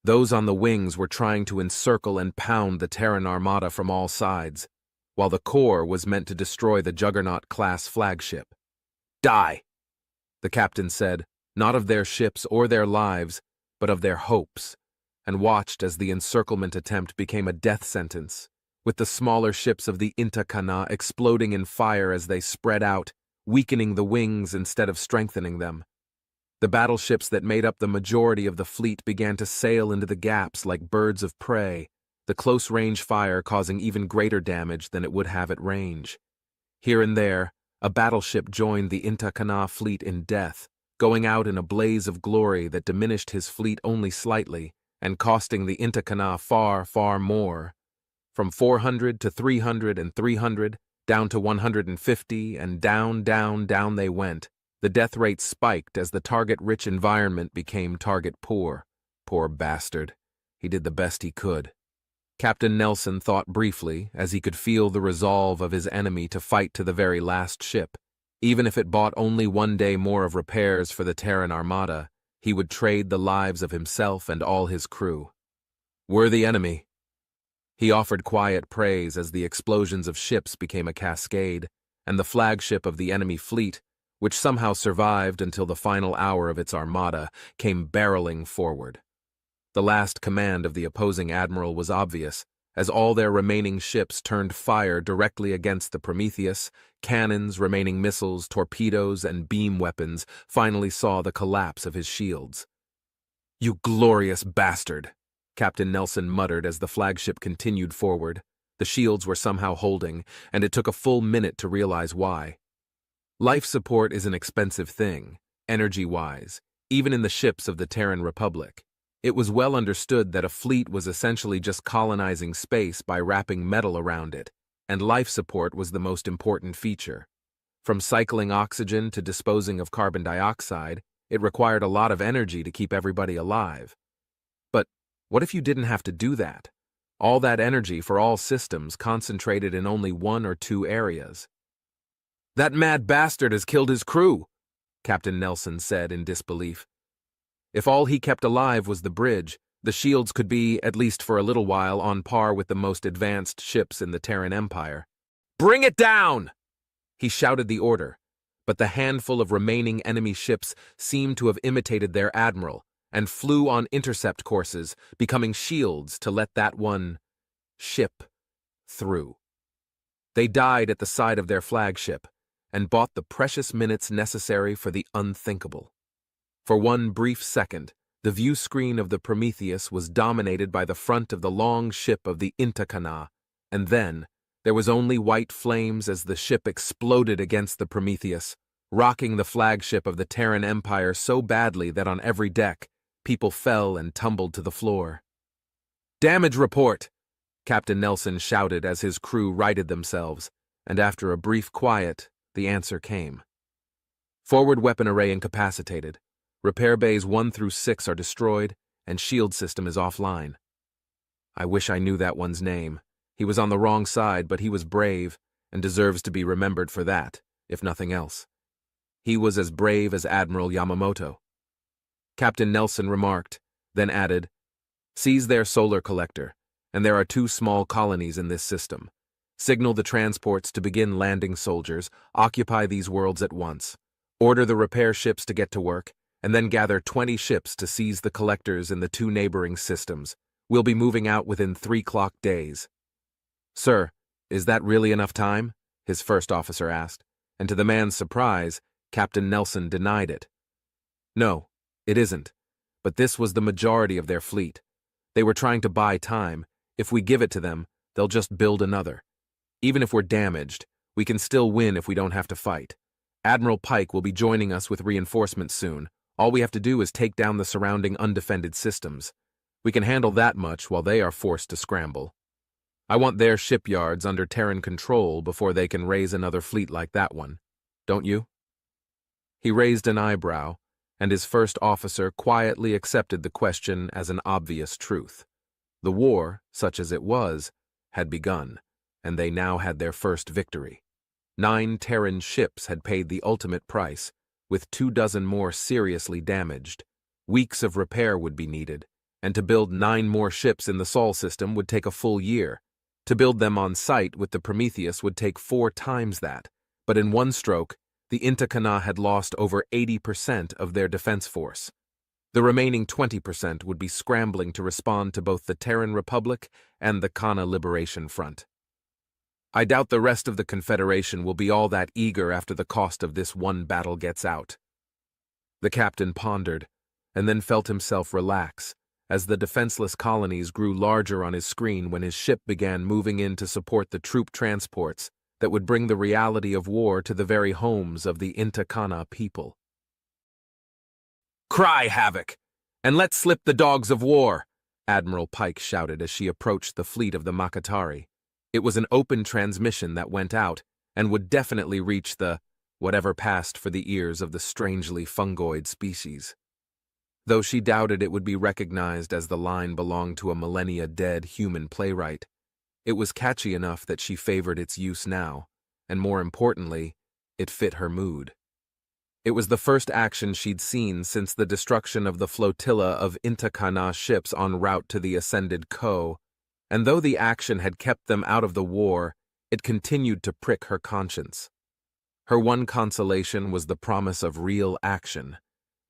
Those on the wings were trying to encircle and pound the Terran armada from all sides, while the core was meant to destroy the Juggernaut-class flagship. Die! the captain said, not of their ships or their lives, but of their hopes, and watched as the encirclement attempt became a death sentence, with the smaller ships of the Inta Kana exploding in fire as they spread out, weakening the wings instead of strengthening them. The battleships that made up the majority of the fleet began to sail into the gaps like birds of prey, the close-range fire causing even greater damage than it would have at range. Here and there, a battleship joined the Inta Kana fleet in death, going out in a blaze of glory that diminished his fleet only slightly, and costing the Inta Kana far, far more. From 400 to 300 and 300, down to 150, and down, down, down they went. The death rate spiked as the target-rich environment became target-poor. Poor bastard. He did the best he could. Captain Nelson thought briefly, as he could feel the resolve of his enemy to fight to the very last ship. Even if it bought only 1 day more of repairs for the Terran Armada, he would trade the lives of himself and all his crew. Worthy enemy. He offered quiet praise as the explosions of ships became a cascade, and the flagship of the enemy fleet, which somehow survived until the final hour of its armada, came barreling forward. The last command of the opposing admiral was obvious, as all their remaining ships turned fire directly against the Prometheus. Cannons, remaining missiles, torpedoes, and beam weapons finally saw the collapse of his shields. "You glorious bastard," Captain Nelson muttered as the flagship continued forward. The shields were somehow holding, and it took a full minute to realize why. Life support is an expensive thing, energy-wise, even in the ships of the Terran Republic. It was well understood that a fleet was essentially just colonizing space by wrapping metal around it, and life support was the most important feature. From cycling oxygen to disposing of carbon dioxide, it required a lot of energy to keep everybody alive. But what if you didn't have to do that? All that energy for all systems concentrated in only 1 or 2 areas. "That mad bastard has killed his crew," Captain Nelson said in disbelief. If all he kept alive was the bridge, the shields could be, at least for a little while, on par with the most advanced ships in the Terran Empire. "Bring it down!" He shouted the order, but the handful of remaining enemy ships seemed to have imitated their admiral and flew on intercept courses, becoming shields to let that one ship through. They died at the side of their flagship and bought the precious minutes necessary for the unthinkable. For 1 brief second, the view screen of the Prometheus was dominated by the front of the long ship of the Inta Kana, and then there was only white flames as the ship exploded against the Prometheus, rocking the flagship of the Terran Empire so badly that on every deck, people fell and tumbled to the floor. "Damage report!" Captain Nelson shouted as his crew righted themselves, and after a brief quiet, the answer came. "Forward weapon array incapacitated. Repair bays 1 through 6 are destroyed, and shield system is offline." I wish I knew that one's name. He was on the wrong side, but he was brave, and deserves to be remembered for that, if nothing else. He was as brave as Admiral Yamamoto. Captain Nelson remarked, then added, "Seize their solar collector, and there are 2 small colonies in this system. Signal the transports to begin landing soldiers, occupy these worlds at once. Order the repair ships to get to work, and then gather 20 ships to seize the collectors in the 2 neighboring systems. We'll be moving out within 3 clock days." "Sir, is that really enough time?" his first officer asked, and to the man's surprise, Captain Nelson denied it. "No, it isn't, but this was the majority of their fleet. They were trying to buy time. If we give it to them, they'll just build another. Even if we're damaged, we can still win if we don't have to fight. Admiral Pike will be joining us with reinforcements soon. All we have to do is take down the surrounding undefended systems. We can handle that much while they are forced to scramble. I want their shipyards under Terran control before they can raise another fleet like that one. Don't you?" He raised an eyebrow, and his first officer quietly accepted the question as an obvious truth. The war, such as it was, had begun, and they now had their first victory. 9 Terran ships had paid the ultimate price, with 24 more seriously damaged. Weeks of repair would be needed, and to build 9 more ships in the Sol system would take a full year. To build them on site with the Prometheus would take 4 times that, but in one stroke, the Intakana had lost over 80% of their defense force. The remaining 20% would be scrambling to respond to both the Terran Republic and the Kana Liberation Front. I doubt the rest of the Confederation will be all that eager after the cost of this one battle gets out. The captain pondered, and then felt himself relax as the defenseless colonies grew larger on his screen when his ship began moving in to support the troop transports that would bring the reality of war to the very homes of the Intakana people. "Cry havoc, and let's slip the dogs of war," Admiral Pike shouted as she approached the fleet of the Makatari. It was an open transmission that went out and would definitely reach the whatever passed for the ears of the strangely fungoid species. Though she doubted it would be recognized as the line belonged to a millennia-dead human playwright, it was catchy enough that she favored its use now, and more importantly, it fit her mood. It was the first action she'd seen since the destruction of the flotilla of Intakana ships en route to the ascended Ko, and though the action had kept them out of the war, it continued to prick her conscience. Her one consolation was the promise of real action,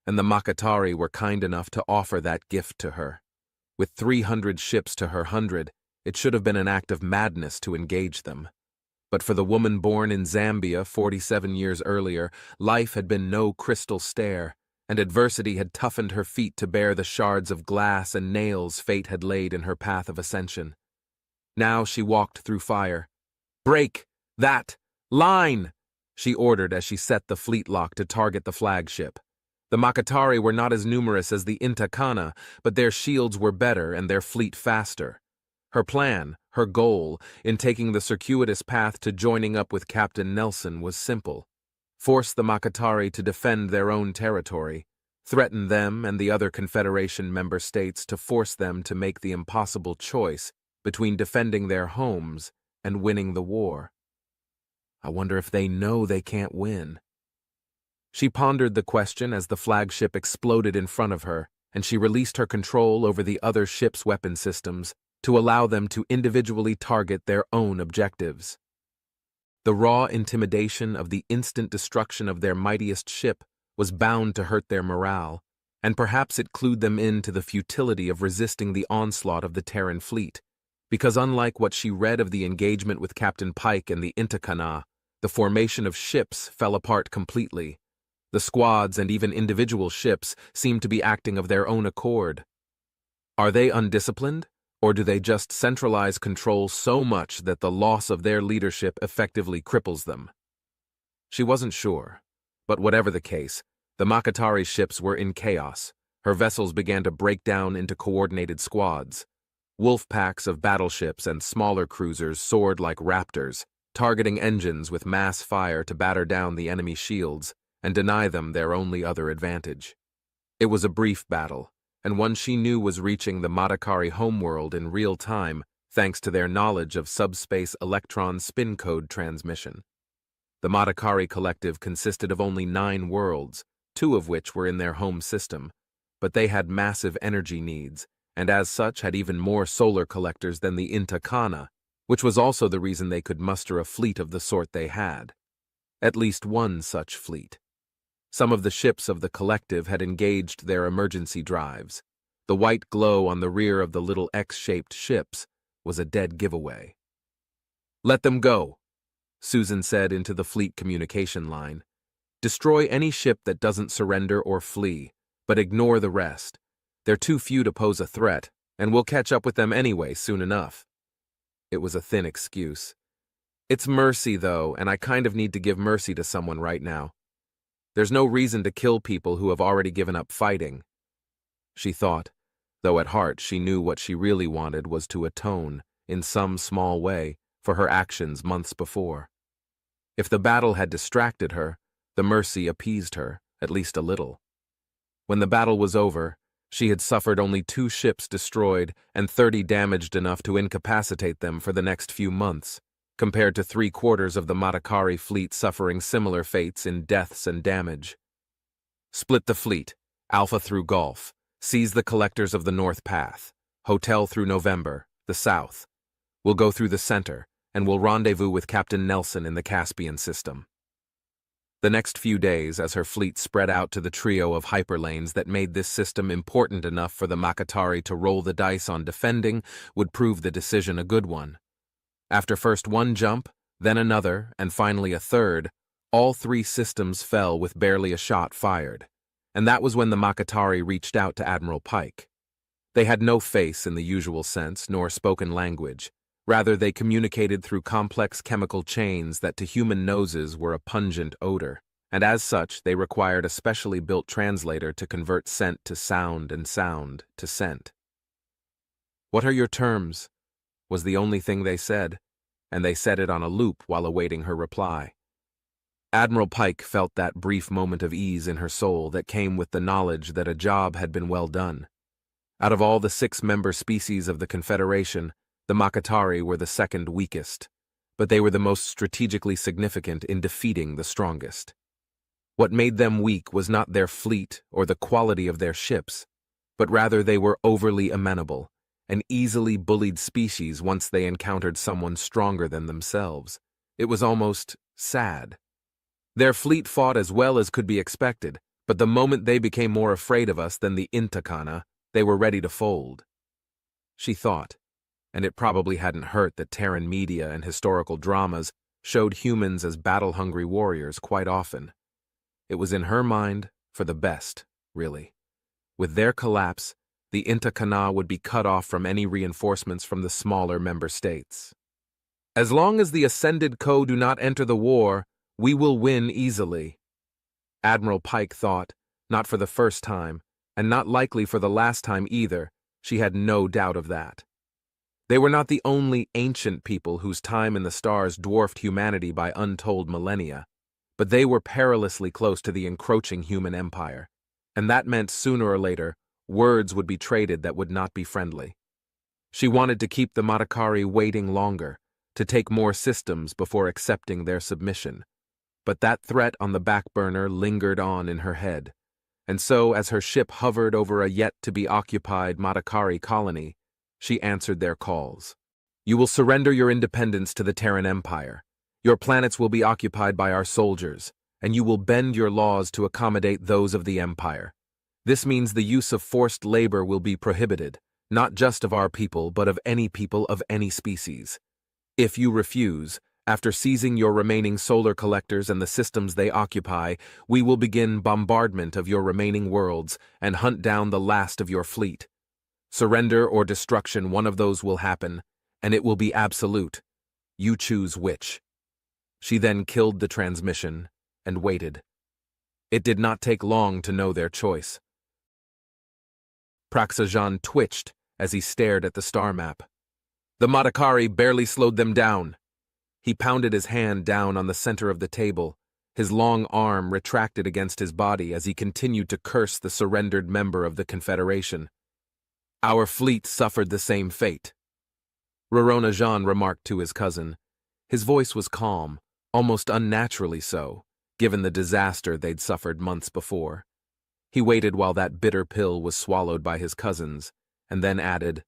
and the Makatari were kind enough to offer that gift to her. With 300 ships to her 100, it should have been an act of madness to engage them. But for the woman born in Zambia 47 years earlier, life had been no crystal stair, and adversity had toughened her feet to bear the shards of glass and nails fate had laid in her path of ascension. Now she walked through fire. "Break! That! Line!" she ordered as she set the fleet lock to target the flagship. The Makatari were not as numerous as the Intakana, but their shields were better and their fleet faster. Her plan, her goal, in taking the circuitous path to joining up with Captain Nelson was simple. Force the Makatari to defend their own territory, threaten them and the other Confederation member states to force them to make the impossible choice between defending their homes and winning the war. I wonder if they know they can't win. She pondered the question as the flagship exploded in front of her, and she released her control over the other ship's weapon systems to allow them to individually target their own objectives. The raw intimidation of the instant destruction of their mightiest ship was bound to hurt their morale, and perhaps it clued them in to the futility of resisting the onslaught of the Terran fleet, because unlike what she read of the engagement with Captain Pike and the Intakana, the formation of ships fell apart completely. The squads and even individual ships seemed to be acting of their own accord. Are they undisciplined, or do they just centralize control so much that the loss of their leadership effectively cripples them? She wasn't sure, but whatever the case, the Makatari ships were in chaos. Her vessels began to break down into coordinated squads. Wolf packs of battleships and smaller cruisers soared like raptors, targeting engines with mass fire to batter down the enemy shields and deny them their only other advantage. It was a brief battle, and one she knew was reaching the Matakari homeworld in real time thanks to their knowledge of subspace electron spin code transmission. The Matakari collective consisted of only 9 worlds, 2 of which were in their home system, but they had massive energy needs, and as such had even more solar collectors than the Intakana, which was also the reason they could muster a fleet of the sort they had. At least one such fleet. Some of the ships of the collective had engaged their emergency drives. The white glow on the rear of the little X-shaped ships was a dead giveaway. "Let them go," Susan said into the fleet communication line. "Destroy any ship that doesn't surrender or flee, but ignore the rest. They're too few to pose a threat, and we'll catch up with them anyway soon enough." It was a thin excuse. "It's mercy, though, and I kind of need to give mercy to someone right now. There's no reason to kill people who have already given up fighting," she thought, though at heart she knew what she really wanted was to atone, in some small way, for her actions months before. If the battle had distracted her, the mercy appeased her, at least a little. When the battle was over, she had suffered only 2 ships destroyed and 30 damaged enough to incapacitate them for the next few months, compared to 3/4 of the Matakari fleet suffering similar fates in deaths and damage. "Split the fleet, Alpha through Gulf, seize the collectors of the North Path, Hotel through November, the South. We'll go through the center, and we'll rendezvous with Captain Nelson in the Caspian system." The next few days, as her fleet spread out to the trio of hyperlanes that made this system important enough for the Makatari to roll the dice on defending, would prove the decision a good one. After first one jump, then another, and finally a third, all three systems fell with barely a shot fired. And that was when the Makatari reached out to Admiral Pike. They had no face in the usual sense, nor spoken language. Rather, they communicated through complex chemical chains that to human noses were a pungent odor, and as such, they required a specially built translator to convert scent to sound and sound to scent. "What are your terms?" was the only thing they said, and they said it on a loop while awaiting her reply. Admiral Pike felt that brief moment of ease in her soul that came with the knowledge that a job had been well done. Out of all the 6-member species of the Confederation, the Makatari were the second weakest, but they were the most strategically significant in defeating the strongest. What made them weak was not their fleet or the quality of their ships, but rather they were overly amenable, an easily bullied species once they encountered someone stronger than themselves. It was almost sad. Their fleet fought as well as could be expected, but the moment they became more afraid of us than the Intakana, they were ready to fold. She thought, and it probably hadn't hurt that Terran media and historical dramas showed humans as battle-hungry warriors quite often. It was in her mind for the best, really. With their collapse, the Intakana would be cut off from any reinforcements from the smaller member states. "As long as the Ascended Co do not enter the war, we will win easily," Admiral Pike thought, not for the first time, and not likely for the last time either. She had no doubt of that. They were not the only ancient people whose time in the stars dwarfed humanity by untold millennia, but they were perilously close to the encroaching human empire, and that meant sooner or later words would be traded that would not be friendly. She wanted to keep the Makatari waiting longer, to take more systems before accepting their submission, but that threat on the back burner lingered on in her head, and so as her ship hovered over a yet-to-be-occupied Makatari colony, she answered their calls. "You will surrender your independence to the Terran Empire. Your planets will be occupied by our soldiers, and you will bend your laws to accommodate those of the Empire. This means the use of forced labor will be prohibited, not just of our people, but of any people of any species. If you refuse, after seizing your remaining solar collectors and the systems they occupy, we will begin bombardment of your remaining worlds and hunt down the last of your fleet. Surrender or destruction, one of those will happen, and it will be absolute. You choose which." She then killed the transmission and waited. It did not take long to know their choice. Praxajan twitched as he stared at the star map. The Makatari barely slowed them down. He pounded his hand down on the center of the table, his long arm retracted against his body as he continued to curse the surrendered member of the Confederation. "Our fleet suffered the same fate," Rorona Jean remarked to his cousin. His voice was calm, almost unnaturally so, given the disaster they'd suffered months before. He waited while that bitter pill was swallowed by his cousins, and then added,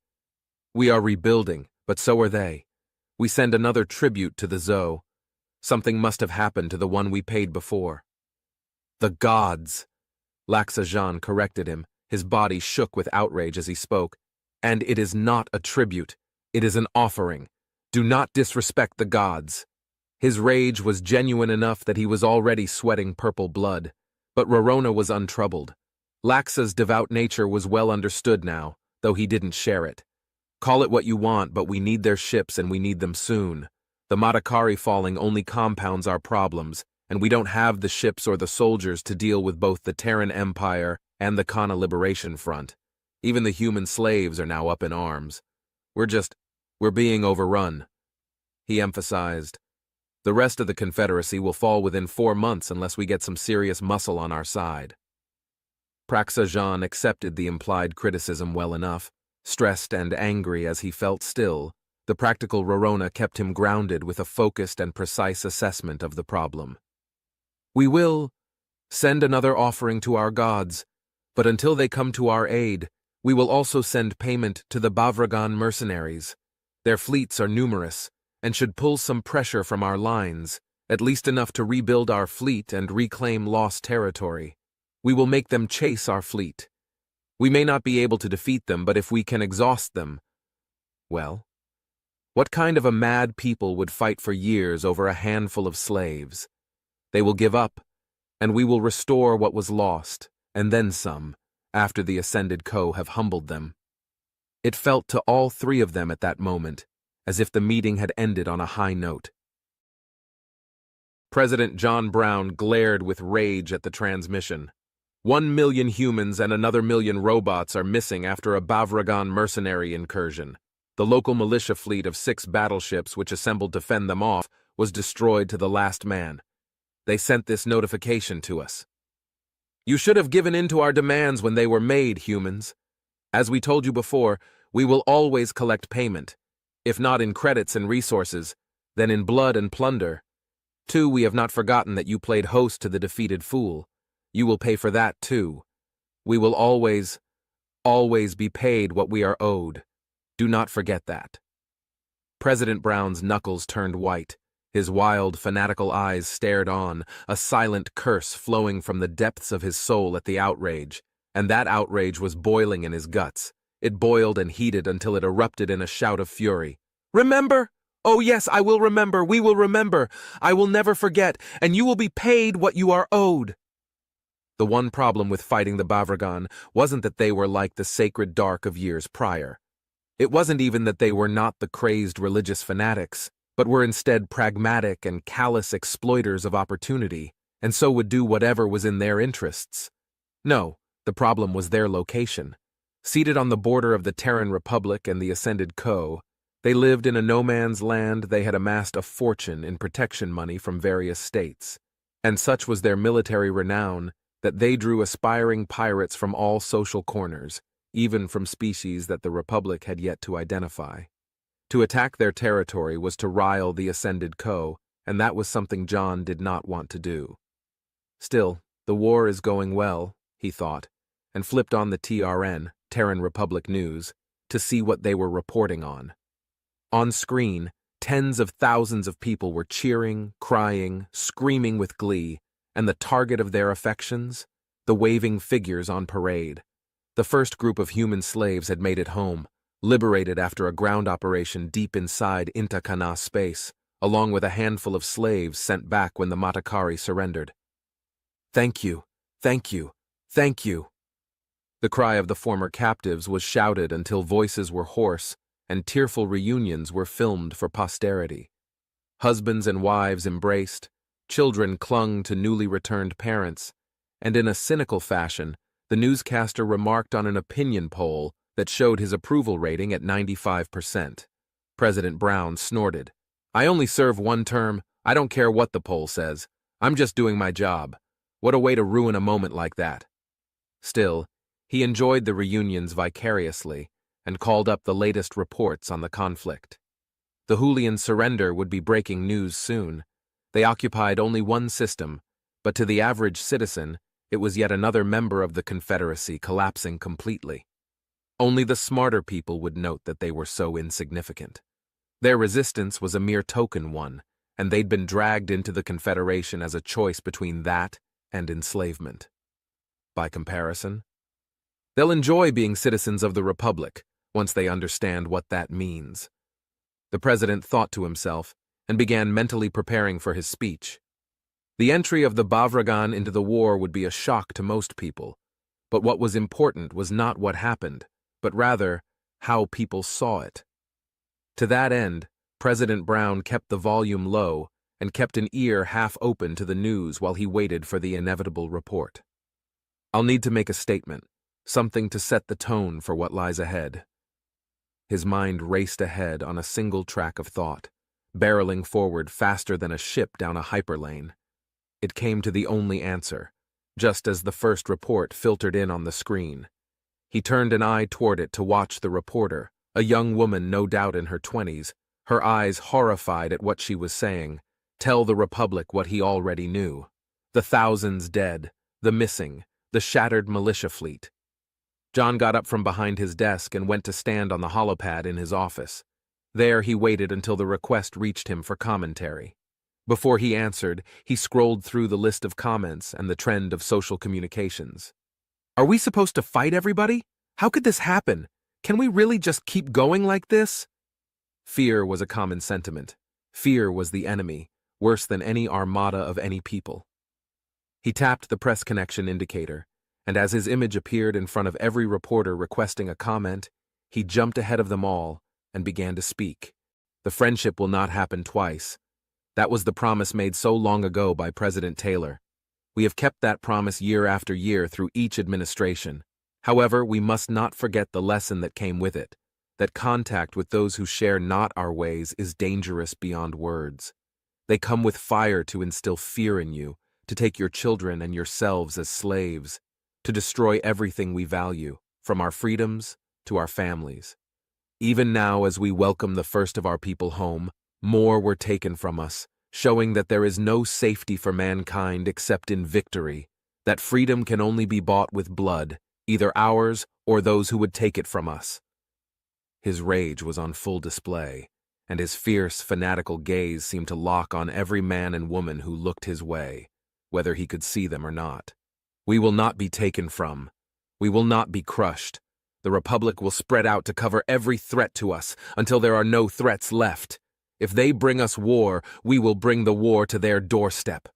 "We are rebuilding, but so are they. We send another tribute to the Zoe. Something must have happened to the one we paid before." "The gods," Laxajan corrected him. His body shook with outrage as he spoke. "And it is not a tribute. It is an offering. Do not disrespect the gods." His rage was genuine enough that he was already sweating purple blood, but Rorona was untroubled. Laxa's devout nature was well understood now, though he didn't share it. "Call it what you want, but we need their ships and we need them soon. The Makatari falling only compounds our problems, and we don't have the ships or the soldiers to deal with both the Terran Empire and the Kana Liberation Front. Even the human slaves are now up in arms. We're being overrun." He emphasized, "The rest of the Confederacy will fall within 4 months unless we get some serious muscle on our side." Praxajan accepted the implied criticism well enough. Stressed and angry as he felt still, the practical Rorona kept him grounded with a focused and precise assessment of the problem. "We will send another offering to our gods, but until they come to our aid, we will also send payment to the Bavragan mercenaries. Their fleets are numerous, and should pull some pressure from our lines, at least enough to rebuild our fleet and reclaim lost territory. We will make them chase our fleet. We may not be able to defeat them, but if we can exhaust them, well, what kind of a mad people would fight for years over a handful of slaves? They will give up, and we will restore what was lost, and then some, after the ascended Co have humbled them. It felt to all three of them at that moment as if the meeting had ended on a high note. President John Brown glared with rage at the transmission. 1 million humans and another million robots are missing after a Bavragan mercenary incursion. The local militia fleet of 6 battleships which assembled to fend them off was destroyed to the last man. They sent this notification to us. You should have given in to our demands when they were made, humans. As we told you before, we will always collect payment, if not in credits and resources, then in blood and plunder. 2, we have not forgotten that you played host to the defeated fool. You will pay for that too. We will always be paid what we are owed. Do not forget that. President Brown's knuckles turned white. His wild, fanatical eyes stared on, a silent curse flowing from the depths of his soul at the outrage, and that outrage was boiling in his guts. It boiled and heated until it erupted in a shout of fury. Remember? Oh yes, I will remember, we will remember. I will never forget, and you will be paid what you are owed. The one problem with fighting the Bavragan wasn't that they were like the sacred dark of years prior. It wasn't even that they were not the crazed religious fanatics, but were instead pragmatic and callous exploiters of opportunity, and so would do whatever was in their interests. No, the problem was their location. Seated on the border of the Terran Republic and the Ascended Co, they lived in a no-man's land. They had amassed a fortune in protection money from various states, and such was their military renown that they drew aspiring pirates from all social corners, even from species that the Republic had yet to identify. To attack their territory was to rile the Ascended Co, and that was something John did not want to do. Still, the war is going well, he thought, and flipped on the TRN, Terran Republic News, to see what they were reporting on. On screen, tens of thousands of people were cheering, crying, screaming with glee, and the target of their affections? The waving figures on parade. The first group of human slaves had made it home, liberated after a ground operation deep inside Intakana space, along with a handful of slaves sent back when the Matakari surrendered. Thank you, thank you, thank you. The cry of the former captives was shouted until voices were hoarse, and tearful reunions were filmed for posterity. Husbands and wives embraced, children clung to newly returned parents, and in a cynical fashion, the newscaster remarked on an opinion poll that showed his approval rating at 95%. President Brown snorted. I only serve one term. I don't care what the poll says. I'm just doing my job. What a way to ruin a moment like that. Still, he enjoyed the reunions vicariously and called up the latest reports on the conflict. The Julian surrender would be breaking news soon. They occupied only one system, but to the average citizen, it was yet another member of the Confederacy collapsing completely. Only the smarter people would note that they were so insignificant. Their resistance was a mere token one, and they'd been dragged into the Confederation as a choice between that and enslavement. By comparison, they'll enjoy being citizens of the Republic once they understand what that means. The president thought to himself and began mentally preparing for his speech. The entry of the Bavragan into the war would be a shock to most people, but what was important was not what happened, but rather how people saw it. To that end, President Brown kept the volume low and kept an ear half open to the news while he waited for the inevitable report. I'll need to make a statement, something to set the tone for what lies ahead. His mind raced ahead on a single track of thought, barreling forward faster than a ship down a hyperlane. It came to the only answer, just as the first report filtered in on the screen. He turned an eye toward it to watch the reporter, a young woman no doubt in her 20s, her eyes horrified at what she was saying, tell the Republic what he already knew. The thousands dead, the missing, the shattered militia fleet. John got up from behind his desk and went to stand on the holopad in his office. There he waited until the request reached him for commentary. Before he answered, he scrolled through the list of comments and the trend of social communications. Are we supposed to fight everybody? How could this happen? Can we really just keep going like this? Fear was a common sentiment. Fear was the enemy, worse than any armada of any people. He tapped the press connection indicator, and as his image appeared in front of every reporter requesting a comment, he jumped ahead of them all and began to speak. The friendship will not happen twice. That was the promise made so long ago by President Taylor. We have kept that promise year after year through each administration. However, we must not forget the lesson that came with it, that contact with those who share not our ways is dangerous beyond words. They come with fire to instill fear in you, to take your children and yourselves as slaves, to destroy everything we value, from our freedoms to our families. Even now, as we welcome the first of our people home, more were taken from us, showing that there is no safety for mankind except in victory, that freedom can only be bought with blood, either ours or those who would take it from us. His rage was on full display, and his fierce, fanatical gaze seemed to lock on every man and woman who looked his way, whether he could see them or not. We will not be taken from. We will not be crushed. The Republic will spread out to cover every threat to us until there are no threats left. If they bring us war, we will bring the war to their doorstep.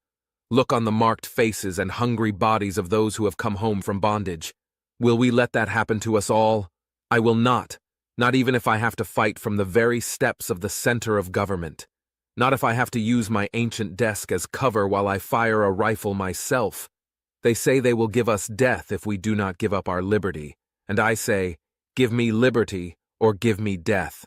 Look on the marked faces and hungry bodies of those who have come home from bondage. Will we let that happen to us all? I will not even if I have to fight from the very steps of the center of government. Not if I have to use my ancient desk as cover while I fire a rifle myself. They say they will give us death if we do not give up our liberty, and I say, give me liberty or give me death.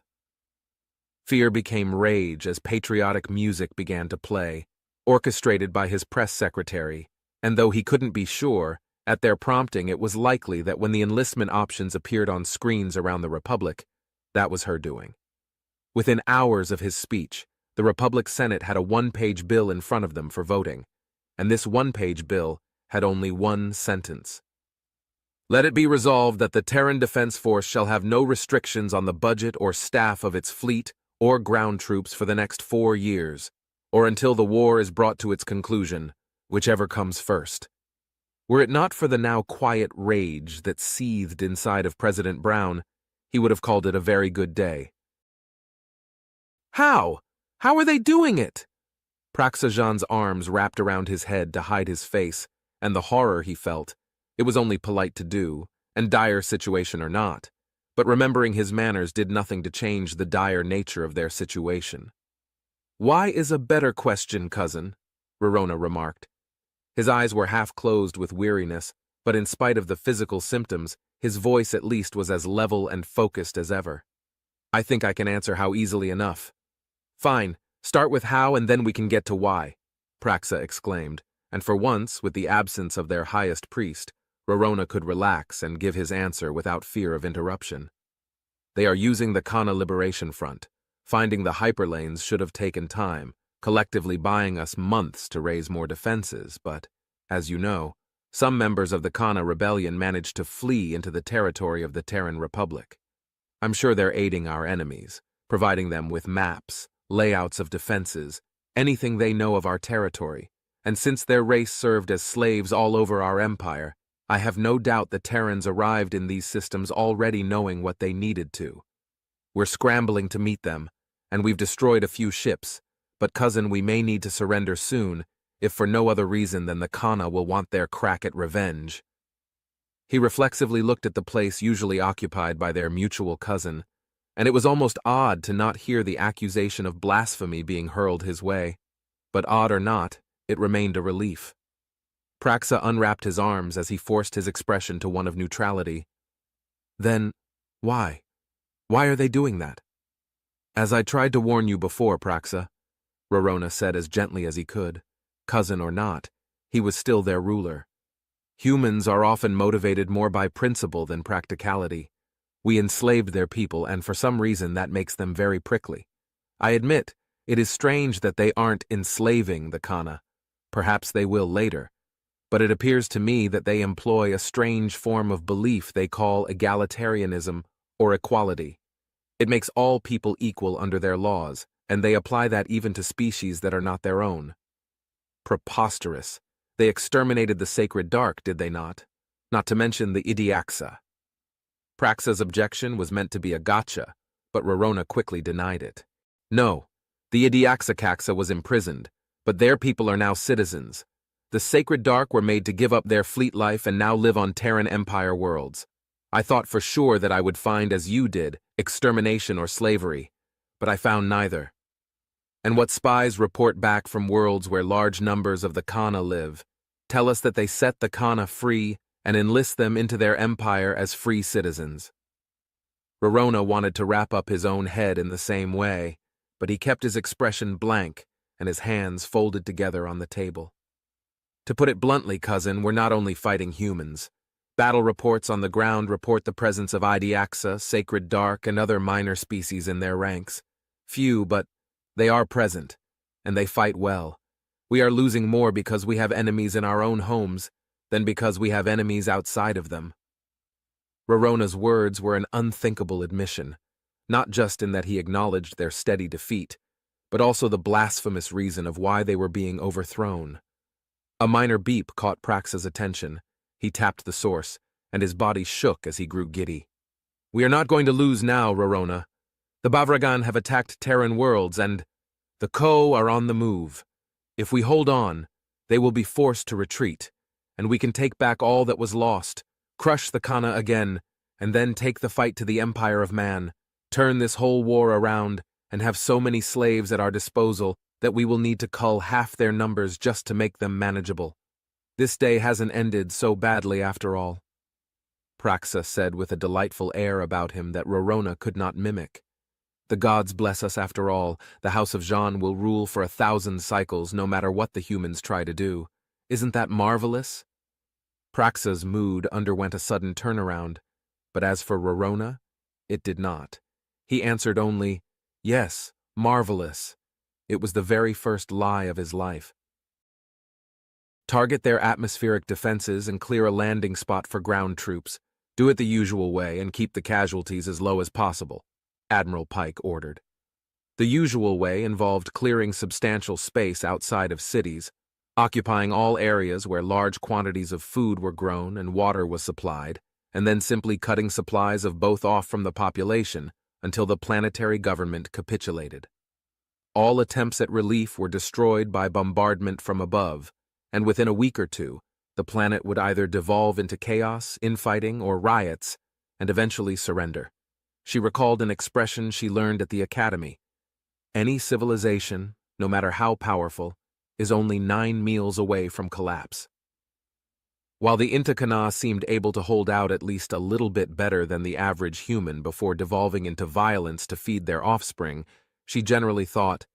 Fear became rage as patriotic music began to play, orchestrated by his press secretary, and though he couldn't be sure, at their prompting it was likely that when the enlistment options appeared on screens around the Republic, that was her doing. Within hours of his speech, the Republic Senate had a one-page bill in front of them for voting, and this one-page bill had only one sentence. Let it be resolved that the Terran Defense Force shall have no restrictions on the budget or staff of its fleet or ground troops for the next 4 years, or until the war is brought to its conclusion, whichever comes first. Were it not for the now quiet rage that seethed inside of President Brown, he would have called it a very good day. How? How are they doing it? Praxajan's arms wrapped around his head to hide his face, and the horror he felt. It was only polite to do, and dire situation or not, but remembering his manners did nothing to change the dire nature of their situation. Why is a better question, cousin, Rorona remarked. His eyes were half closed with weariness, but in spite of the physical symptoms, his voice at least was as level and focused as ever. I think I can answer how easily enough. Fine, start with how and then we can get to why, Praxa exclaimed, and for once, with the absence of their highest priest, Rorona could relax and give his answer without fear of interruption. They are using the Kana Liberation Front. Finding the hyperlanes should have taken time, collectively buying us months to raise more defenses, but, as you know, some members of the Kana rebellion managed to flee into the territory of the Terran Republic. I'm sure they're aiding our enemies, providing them with maps, layouts of defenses, anything they know of our territory, and since their race served as slaves all over our empire, I have no doubt the Terrans arrived in these systems already knowing what they needed to. We're scrambling to meet them, and we've destroyed a few ships, but cousin, we may need to surrender soon, if for no other reason than the Kana will want their crack at revenge. He reflexively looked at the place usually occupied by their mutual cousin, and it was almost odd to not hear the accusation of blasphemy being hurled his way. But odd or not, it remained a relief. Praxa unwrapped his arms as he forced his expression to one of neutrality. Then, why? Why are they doing that? As I tried to warn you before, Praxa, Rorona said as gently as he could. Cousin or not, he was still their ruler. Humans are often motivated more by principle than practicality. We enslaved their people, and for some reason that makes them very prickly. I admit, it is strange that they aren't enslaving the Kana. Perhaps they will later. But it appears to me that they employ a strange form of belief they call egalitarianism or equality. It makes all people equal under their laws, and they apply that even to species that are not their own. Preposterous. They exterminated the sacred dark, did they not? Not to mention the Idiaxa. Praxa's objection was meant to be a gotcha, but Rorona quickly denied it. No, the Idiaxa was imprisoned, but their people are now citizens. The sacred dark were made to give up their fleet life and now live on Terran Empire worlds. I thought for sure that I would find, as you did, extermination or slavery, but I found neither. And what spies report back from worlds where large numbers of the Kana live tell us that they set the Kana free and enlist them into their empire as free citizens. Rorona wanted to wrap up his own head in the same way, but he kept his expression blank and his hands folded together on the table. To put it bluntly, cousin, we're not only fighting humans. Battle reports on the ground report the presence of Idiaxa, Sacred Dark, and other minor species in their ranks. Few, but they are present, and they fight well. We are losing more because we have enemies in our own homes than because we have enemies outside of them. Rorona's words were an unthinkable admission, not just in that he acknowledged their steady defeat, but also the blasphemous reason of why they were being overthrown. A minor beep caught Praxa's attention. He tapped the source, and his body shook as he grew giddy. We are not going to lose now, Rorona. The Bavragan have attacked Terran worlds, and the Ko are on the move. If we hold on, they will be forced to retreat, and we can take back all that was lost, crush the Kana again, and then take the fight to the Empire of Man, turn this whole war around, and have so many slaves at our disposal that we will need to cull half their numbers just to make them manageable. This day hasn't ended so badly after all. Praxa said with a delightful air about him that Rorona could not mimic. The gods bless us after all. The House of Jean will rule for 1,000 cycles no matter what the humans try to do. Isn't that marvelous? Praxa's mood underwent a sudden turnaround, but as for Rorona, it did not. He answered only, yes, marvelous. It was the very first lie of his life. Target their atmospheric defenses and clear a landing spot for ground troops. Do it the usual way and keep the casualties as low as possible, Admiral Pike ordered. The usual way involved clearing substantial space outside of cities, occupying all areas where large quantities of food were grown and water was supplied, and then simply cutting supplies of both off from the population until the planetary government capitulated. All attempts at relief were destroyed by bombardment from above, and within a week or two, the planet would either devolve into chaos, infighting, or riots, and eventually surrender. She recalled an expression she learned at the academy. Any civilization, no matter how powerful, is only 9 meals away from collapse. While the Intakana seemed able to hold out at least a little bit better than the average human before devolving into violence to feed their offspring, she generally thought,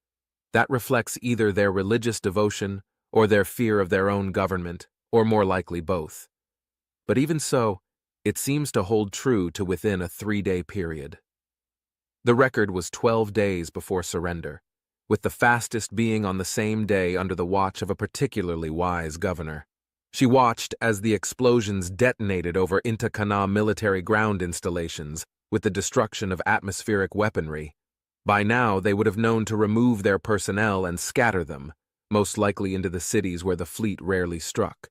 that reflects either their religious devotion or their fear of their own government, or more likely both. But even so, it seems to hold true to within a 3-day period. The record was 12 days before surrender, with the fastest being on the same day under the watch of a particularly wise governor. She watched as the explosions detonated over Intakana military ground installations with the destruction of atmospheric weaponry. By now, they would have known to remove their personnel and scatter them, most likely into the cities where the fleet rarely struck.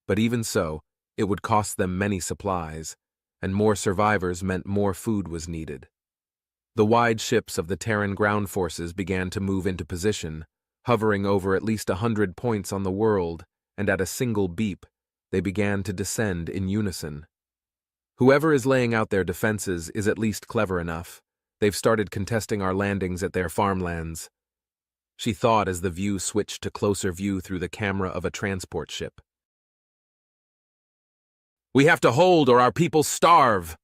But even so, it would cost them many supplies, and more survivors meant more food was needed. The wide ships of the Terran ground forces began to move into position, hovering over at least 100 points on the world, and at a single beep, they began to descend in unison. Whoever is laying out their defenses is at least clever enough. They've started contesting our landings at their farmlands. She thought as the view switched to closer view through the camera of a transport ship. We have to hold or our people starve!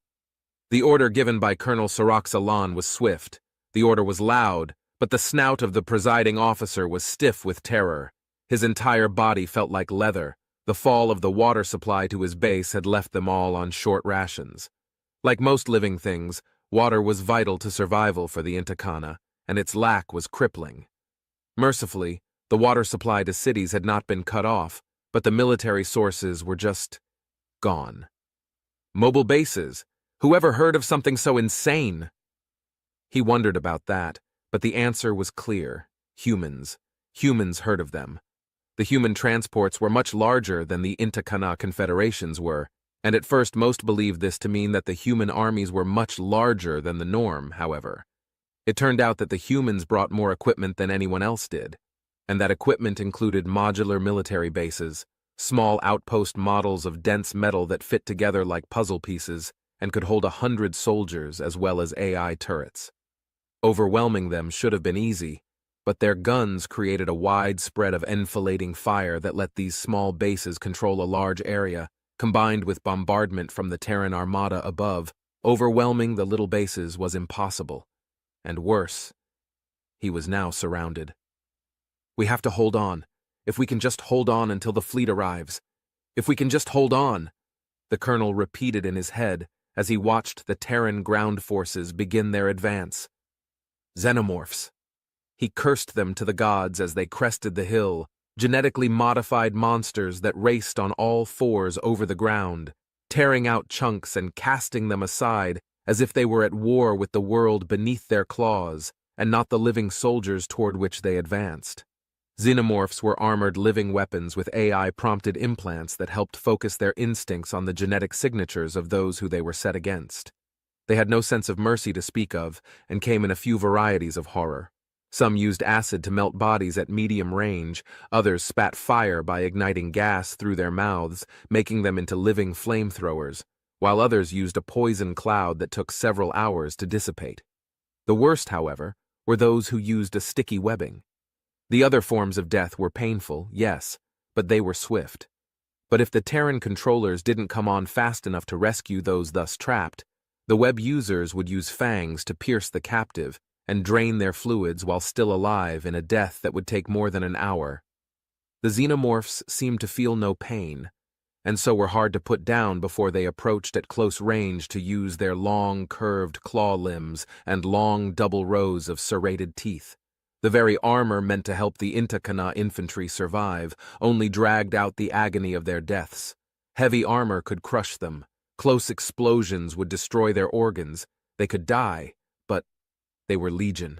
The order given by Colonel Saraxalan was swift. The order was loud, but the snout of the presiding officer was stiff with terror. His entire body felt like leather. The fall of the water supply to his base had left them all on short rations. Like most living things, water was vital to survival for the Intakana, and its lack was crippling. Mercifully, the water supply to cities had not been cut off, but the military sources were just gone. Mobile bases. Whoever heard of something so insane? He wondered about that, But the answer was clear. Humans. Humans heard of them. The human transports were much larger than the Intakana confederations were, and at first most believed this to mean that the human armies were much larger than the norm, however. It turned out that the humans brought more equipment than anyone else did, and that equipment included modular military bases, small outpost models of dense metal that fit together like puzzle pieces and could hold 100 soldiers as well as AI turrets. Overwhelming them should have been easy, but their guns created a wide spread of enfilading fire that let these small bases control a large area, combined with bombardment from the Terran armada above. Overwhelming the little bases was impossible. And worse, he was now surrounded. We have to hold on. If we can just hold on until the fleet arrives. If we can just hold on, the colonel repeated in his head as he watched the Terran ground forces begin their advance. Xenomorphs. He cursed them to the gods as they crested the hill, genetically modified monsters that raced on all fours over the ground, tearing out chunks and casting them aside as if they were at war with the world beneath their claws and not the living soldiers toward which they advanced. Xenomorphs were armored living weapons with AI-prompted implants that helped focus their instincts on the genetic signatures of those who they were set against. They had no sense of mercy to speak of and came in a few varieties of horror. Some used acid to melt bodies at medium range, others spat fire by igniting gas through their mouths, making them into living flamethrowers, while others used a poison cloud that took several hours to dissipate. The worst, however, were those who used a sticky webbing. The other forms of death were painful, yes, but they were swift. But if the Terran controllers didn't come on fast enough to rescue those thus trapped, the web users would use fangs to pierce the captive and drain their fluids while still alive in a death that would take more than an hour. The xenomorphs seemed to feel no pain, and so were hard to put down before they approached at close range to use their long, curved claw limbs and long double rows of serrated teeth. The very armor meant to help the Intakana infantry survive only dragged out the agony of their deaths. Heavy armor could crush them. Close explosions would destroy their organs. They could die, but they were legion.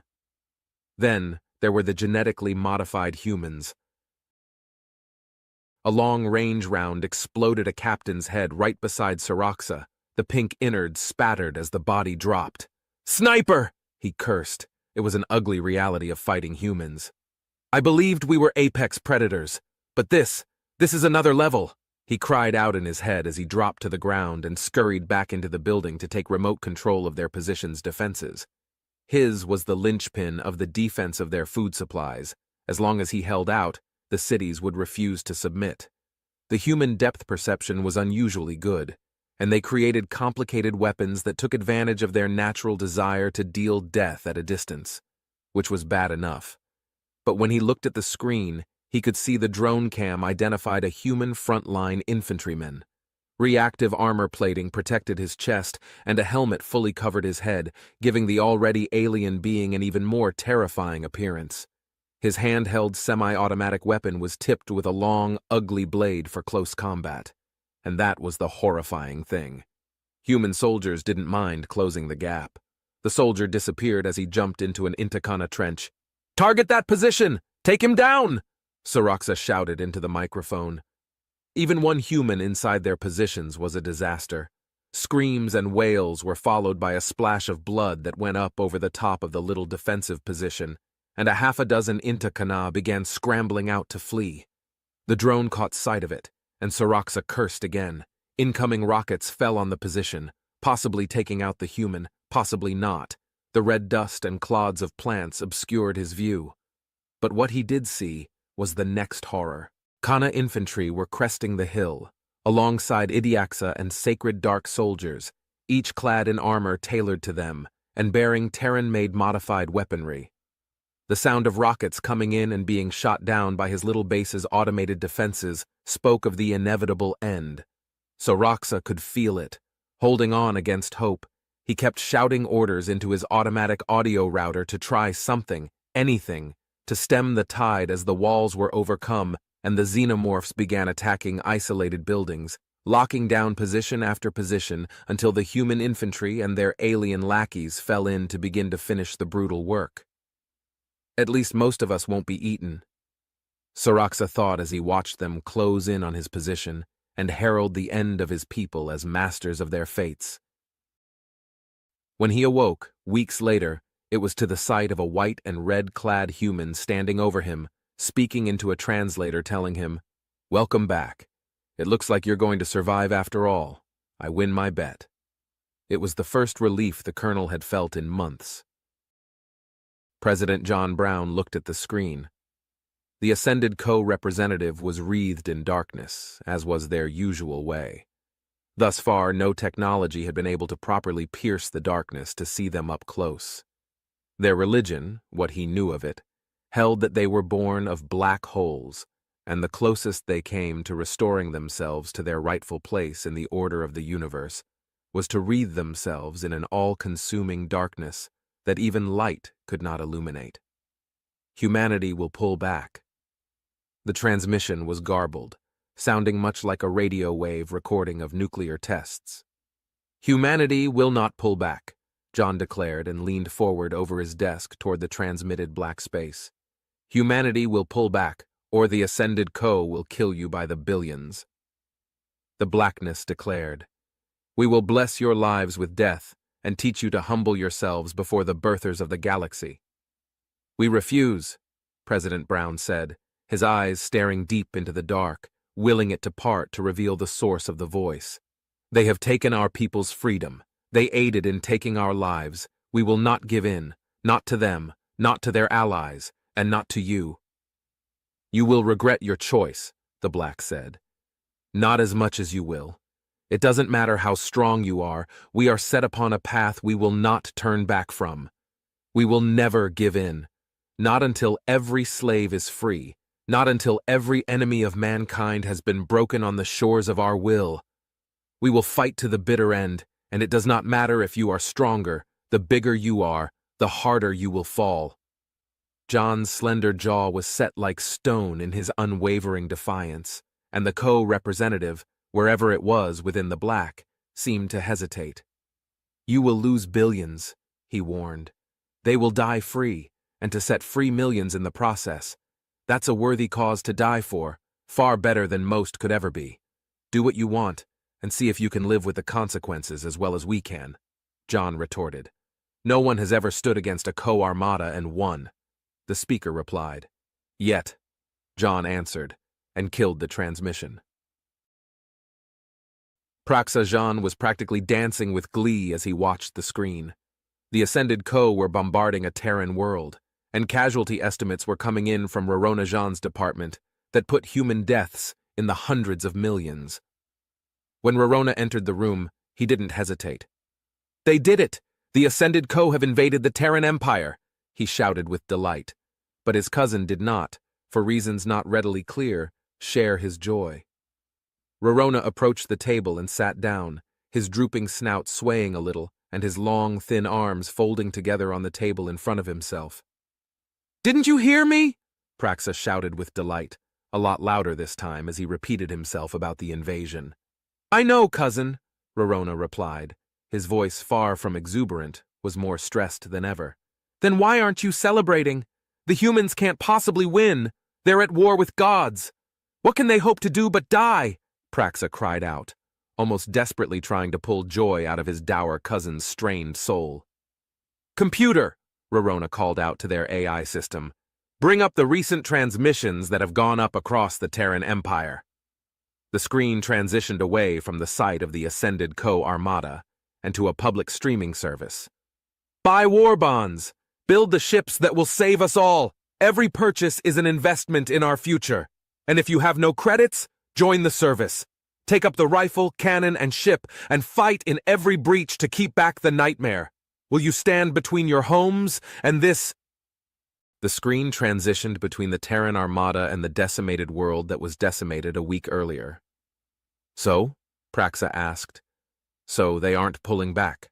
Then there were the genetically modified humans. A long-range round exploded a captain's head right beside Saraxa. The pink innards spattered as the body dropped. "Sniper!" he cursed. It was an ugly reality of fighting humans. "I believed we were apex predators, but this is another level," he cried out in his head as he dropped to the ground and scurried back into the building to take remote control of their position's defenses. His was the linchpin of the defense of their food supplies. As long as he held out, the cities would refuse to submit. The human depth perception was unusually good, and they created complicated weapons that took advantage of their natural desire to deal death at a distance, which was bad enough. But when he looked at the screen, he could see the drone cam identified a human frontline infantryman. Reactive armor plating protected his chest, and a helmet fully covered his head, giving the already alien being an even more terrifying appearance. His handheld semi-automatic weapon was tipped with a long, ugly blade for close combat. And that was the horrifying thing. Human soldiers didn't mind closing the gap. The soldier disappeared as he jumped into an Intakana trench. "Target that position! Take him down!" Saraxa shouted into the microphone. Even one human inside their positions was a disaster. Screams and wails were followed by a splash of blood that went up over the top of the little defensive position, and a half a dozen Intakana began scrambling out to flee. The drone caught sight of it, and Saraxa cursed again. Incoming rockets fell on the position, possibly taking out the human, possibly not. The red dust and clods of plants obscured his view. But what he did see was the next horror. Kana infantry were cresting the hill, alongside Idiaxa and sacred dark soldiers, each clad in armor tailored to them, and bearing Terran-made modified weaponry. The sound of rockets coming in and being shot down by his little base's automated defenses spoke of the inevitable end. Saraxa could feel it. Holding on against hope, he kept shouting orders into his automatic audio router to try something, anything, to stem the tide as the walls were overcome and the xenomorphs began attacking isolated buildings, locking down position after position until the human infantry and their alien lackeys fell in to begin to finish the brutal work. At least most of us won't be eaten. Soraxa thought as he watched them close in on his position and herald the end of his people as masters of their fates. When he awoke, weeks later, it was to the sight of a white and red-clad human standing over him, speaking into a translator telling him, "Welcome back. It looks like you're going to survive after all. I win my bet." It was the first relief the colonel had felt in months. President John Brown looked at the screen. The ascended co-representative was wreathed in darkness, as was their usual way. Thus far, no technology had been able to properly pierce the darkness to see them up close. Their religion, what he knew of it, held that they were born of black holes, and the closest they came to restoring themselves to their rightful place in the order of the universe was to wreathe themselves in an all-consuming darkness that even light could not illuminate. Humanity will pull back. The transmission was garbled, sounding much like a radio wave recording of nuclear tests. "Humanity will not pull back," John declared and leaned forward over his desk toward the transmitted black space. "Humanity will pull back, or the ascended co will kill you by the billions." The blackness declared, "We will bless your lives with death and teach you to humble yourselves before the birthers of the galaxy." "We refuse," President Brown said, his eyes staring deep into the dark, willing it to part to reveal the source of the voice. "They have taken our people's freedom. They aided in taking our lives. We will not give in, not to them, not to their allies, and not to you." "You will regret your choice," the black said. "Not as much as you will. It doesn't matter how strong you are, we are set upon a path we will not turn back from. We will never give in. Not until every slave is free. Not until every enemy of mankind has been broken on the shores of our will. We will fight to the bitter end, and it does not matter if you are stronger, the bigger you are, the harder you will fall." John's slender jaw was set like stone in his unwavering defiance, and the co-representative, wherever it was within the black, seemed to hesitate. "You will lose billions," he warned. "They will die free, and to set free millions in the process. That's a worthy cause to die for, far better than most could ever be. Do what you want, and see if you can live with the consequences as well as we can," John retorted. "No one has ever stood against a co-armada and won," the speaker replied. "Yet," John answered, and killed the transmission. Praxa Jean was practically dancing with glee as he watched the screen. The Ascended Co were bombarding a Terran world, and casualty estimates were coming in from Rorona Jean's department that put human deaths in the hundreds of millions. When Rorona entered the room, he didn't hesitate. "They did it! The Ascended Co have invaded the Terran Empire!" he shouted with delight. But his cousin did not, for reasons not readily clear, share his joy. Rorona approached the table and sat down, his drooping snout swaying a little and his long, thin arms folding together on the table in front of himself. "Didn't you hear me?" Praxa shouted with delight, a lot louder this time as he repeated himself about the invasion. "I know, cousin," Rorona replied. His voice, far from exuberant, was more stressed than ever. "Then why aren't you celebrating? The humans can't possibly win. They're at war with gods. What can they hope to do but die?" Praxa cried out, almost desperately trying to pull joy out of his dour cousin's strained soul. "Computer," Rorona called out to their AI system, "bring up the recent transmissions that have gone up across the Terran Empire." The screen transitioned away from the sight of the Ascended Co-Armada and to a public streaming service. "Buy war bonds! Build the ships that will save us all! Every purchase is an investment in our future. And if you have no credits, join the service. Take up the rifle, cannon, and ship and fight in every breach to keep back the nightmare. Will you stand between your homes and this—" The screen transitioned between the Terran Armada and the decimated world that was decimated a week earlier. "So?" Praxa asked. "So they aren't pulling back."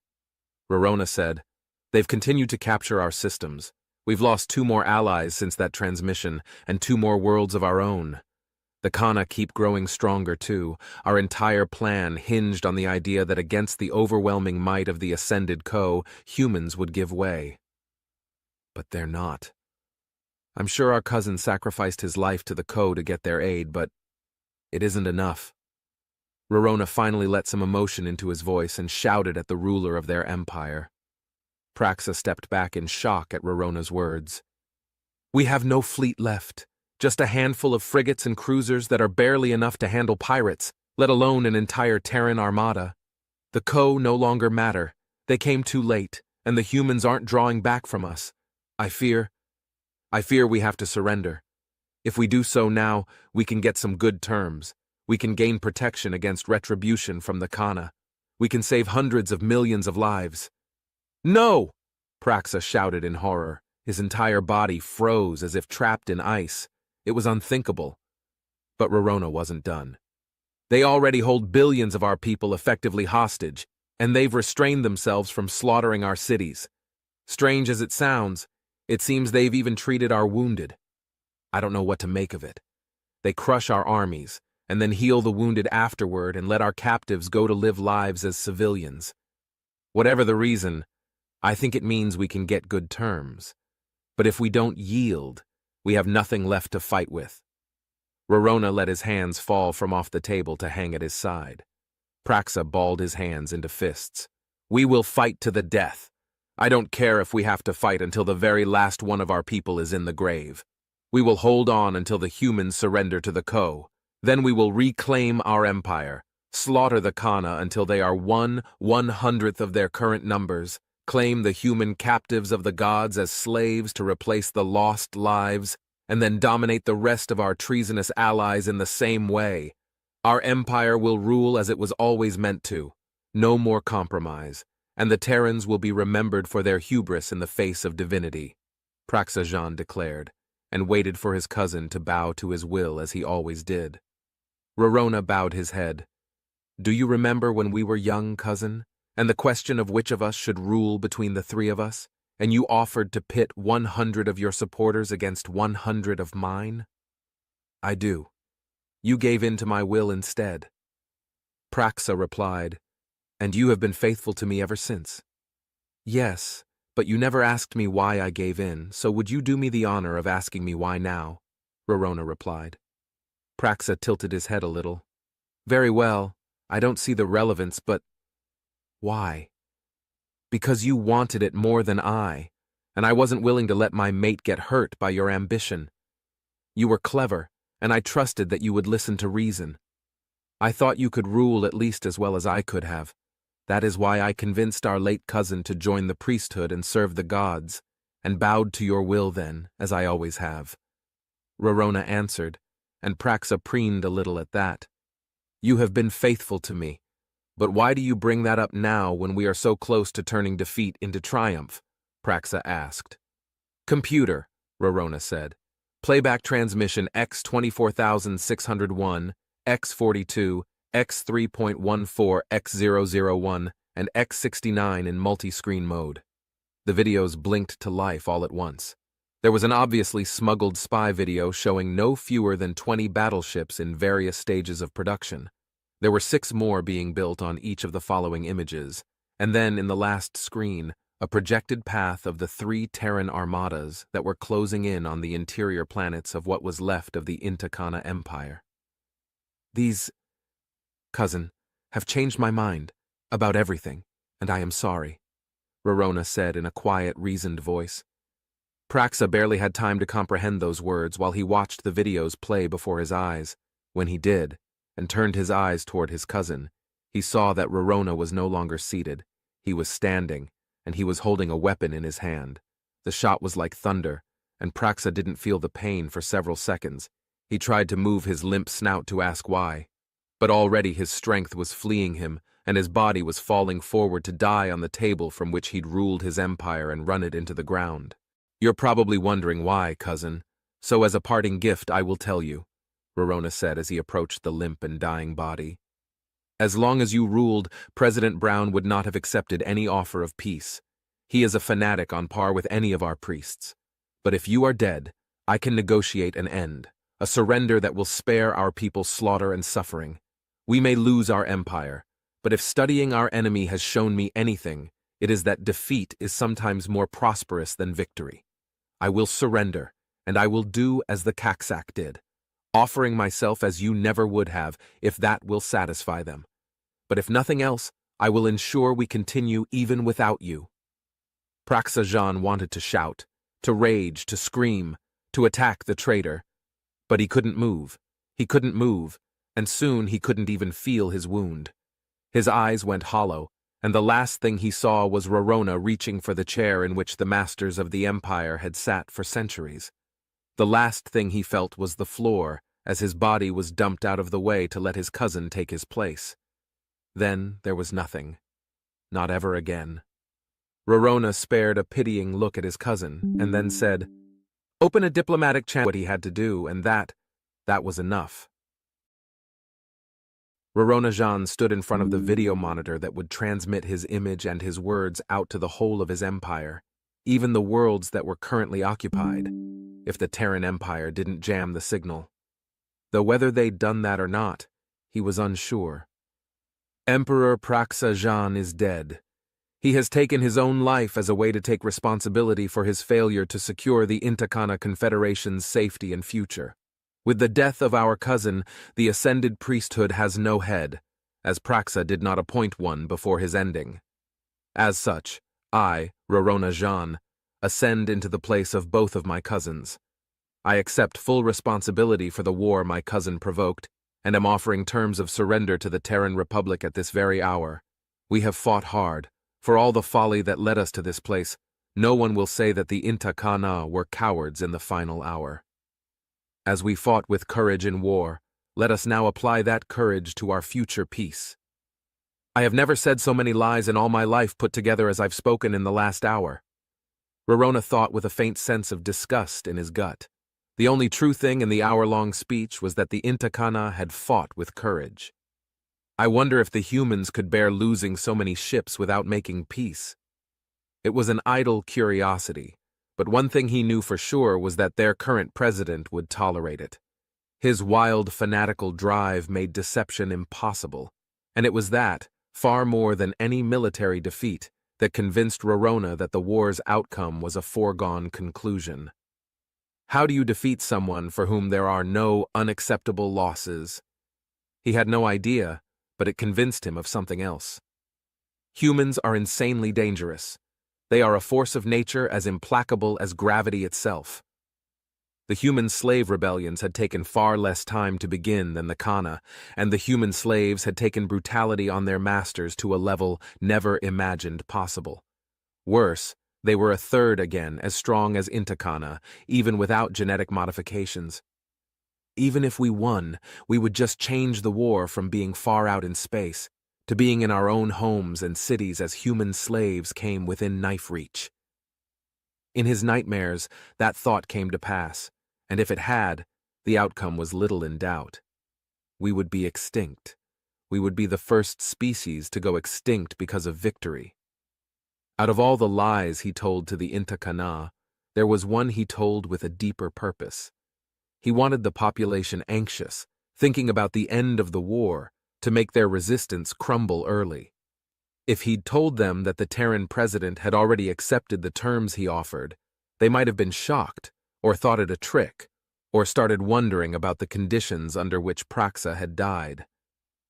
Rorona said, "They've continued to capture our systems. We've lost 2 more allies since that transmission, and 2 more worlds of our own. The Kana keep growing stronger too. Our entire plan hinged on the idea that against the overwhelming might of the Ascended Co, humans would give way. But they're not. I'm sure our cousin sacrificed his life to the Ko to get their aid, but it isn't enough. Rorona finally let some emotion into his voice and shouted at the ruler of their empire. Praxa stepped back in shock at Rorona's words. We have no fleet left, just a handful of frigates and cruisers that are barely enough to handle pirates, let alone an entire Terran armada. The Ko no longer matter. They came too late, and the humans aren't drawing back from us. I fear we have to surrender. If we do so now, we can get some good terms. We can gain protection against retribution from the Kana. We can save hundreds of millions of lives. No! Praxa shouted in horror. His entire body froze as if trapped in ice. It was unthinkable. But Rorona wasn't done. They already hold billions of our people effectively hostage, and they've restrained themselves from slaughtering our cities. Strange as it sounds, it seems they've even treated our wounded. I don't know what to make of it. They crush our armies, and then heal the wounded afterward and let our captives go to live lives as civilians. Whatever the reason, I think it means we can get good terms. But if we don't yield, we have nothing left to fight with. Rorona let his hands fall from off the table to hang at his side. Praxa balled his hands into fists. We will fight to the death. I don't care if we have to fight until the very last one of our people is in the grave. We will hold on until the humans surrender to the Ko. Then we will reclaim our empire, slaughter the Kana until they are 1/100th of their current numbers, claim the human captives of the gods as slaves to replace the lost lives, and then dominate the rest of our treasonous allies in the same way. Our empire will rule as it was always meant to. No more compromise, and the Terrans will be remembered for their hubris in the face of divinity, Praxajan declared, and waited for his cousin to bow to his will as he always did. Rorona bowed his head. Do you remember when we were young, cousin, and the question of which of us should rule between the three of us, and you offered to pit 100 of your supporters against 100 of mine? I do. You gave in to my will instead. Praxa replied, and you have been faithful to me ever since. Yes, but you never asked me why I gave in, so would you do me the honor of asking me why now? Rorona replied. Praxa tilted his head a little. Very well, I don't see the relevance, but why? Because you wanted it more than I, and I wasn't willing to let my mate get hurt by your ambition. You were clever, and I trusted that you would listen to reason. I thought you could rule at least as well as I could have. That is why I convinced our late cousin to join the priesthood and serve the gods, and bowed to your will then, as I always have. Rorona answered, and Praxa preened a little at that. You have been faithful to me, but why do you bring that up now when we are so close to turning defeat into triumph? Praxa asked. Computer, Rorona said. Playback transmission X24601, X42, X3.14, X001, and X69 in multi-screen mode. The videos blinked to life all at once. There was an obviously smuggled spy video showing no fewer than 20 battleships in various stages of production. There were 6 more being built on each of the following images, and then in the last screen, a projected path of the 3 Terran armadas that were closing in on the interior planets of what was left of the Intakana Empire. These, cousin, have changed my mind about everything, and I am sorry, Rorona said in a quiet, reasoned voice. Praxa barely had time to comprehend those words while he watched the videos play before his eyes. When he did, and turned his eyes toward his cousin, he saw that Rorona was no longer seated. He was standing, and he was holding a weapon in his hand. The shot was like thunder, and Praxa didn't feel the pain for several seconds. He tried to move his limp snout to ask why, but already his strength was fleeing him, and his body was falling forward to die on the table from which he'd ruled his empire and run it into the ground. You're probably wondering why, cousin, so as a parting gift I will tell you, Rorona said as he approached the limp and dying body. As long as you ruled, President Brown would not have accepted any offer of peace. He is a fanatic on par with any of our priests. But if you are dead, I can negotiate an end, a surrender that will spare our people slaughter and suffering. We may lose our empire, but if studying our enemy has shown me anything, it is that defeat is sometimes more prosperous than victory. I will surrender, and I will do as the Kaksak did, offering myself as you never would have, if that will satisfy them. But if nothing else, I will ensure we continue even without you." Praxajan wanted to shout, to rage, to scream, to attack the traitor. But he couldn't move. He couldn't move, and soon he couldn't even feel his wound. His eyes went hollow, and the last thing he saw was Rorona reaching for the chair in which the masters of the Empire had sat for centuries. The last thing he felt was the floor, as his body was dumped out of the way to let his cousin take his place. Then there was nothing. Not ever again. Rorona spared a pitying look at his cousin, and then said, "Open a diplomatic channel." What he had to do, and that was enough. Roronajan stood in front of the video monitor that would transmit his image and his words out to the whole of his empire, even the worlds that were currently occupied, if the Terran Empire didn't jam the signal. Though whether they'd done that or not, he was unsure. Emperor Praxajan is dead. He has taken his own life as a way to take responsibility for his failure to secure the Intakana Confederation's safety and future. With the death of our cousin, the ascended priesthood has no head, as Praxa did not appoint one before his ending. As such, I, Roronajan, ascend into the place of both of my cousins. I accept full responsibility for the war my cousin provoked, and am offering terms of surrender to the Terran Republic at this very hour. We have fought hard. For all the folly that led us to this place, no one will say that the Intakana were cowards in the final hour. As we fought with courage in war, let us now apply that courage to our future peace. I have never said so many lies in all my life put together as I've spoken in the last hour. Rorona thought with a faint sense of disgust in his gut. The only true thing in the hour-long speech was that the Intakana had fought with courage. I wonder if the humans could bear losing so many ships without making peace. It was an idle curiosity, but one thing he knew for sure was that their current president would tolerate it. His wild, fanatical drive made deception impossible, and it was that, far more than any military defeat, that convinced Rorona that the war's outcome was a foregone conclusion. How do you defeat someone for whom there are no unacceptable losses? He had no idea, but it convinced him of something else. Humans are insanely dangerous. They are a force of nature as implacable as gravity itself. The human slave rebellions had taken far less time to begin than the Kana, and the human slaves had taken brutality on their masters to a level never imagined possible. Worse, they were a third again as strong as Intakana, even without genetic modifications. Even if we won, we would just change the war from being far out in space to being in our own homes and cities as human slaves came within knife reach. In his nightmares, that thought came to pass, and if it had, the outcome was little in doubt. We would be extinct. We would be the first species to go extinct because of victory. Out of all the lies he told to the Intakana, there was one he told with a deeper purpose. He wanted the population anxious, thinking about the end of the war, to make their resistance crumble early. If he'd told them that the Terran president had already accepted the terms he offered, they might have been shocked, or thought it a trick, or started wondering about the conditions under which Praxa had died.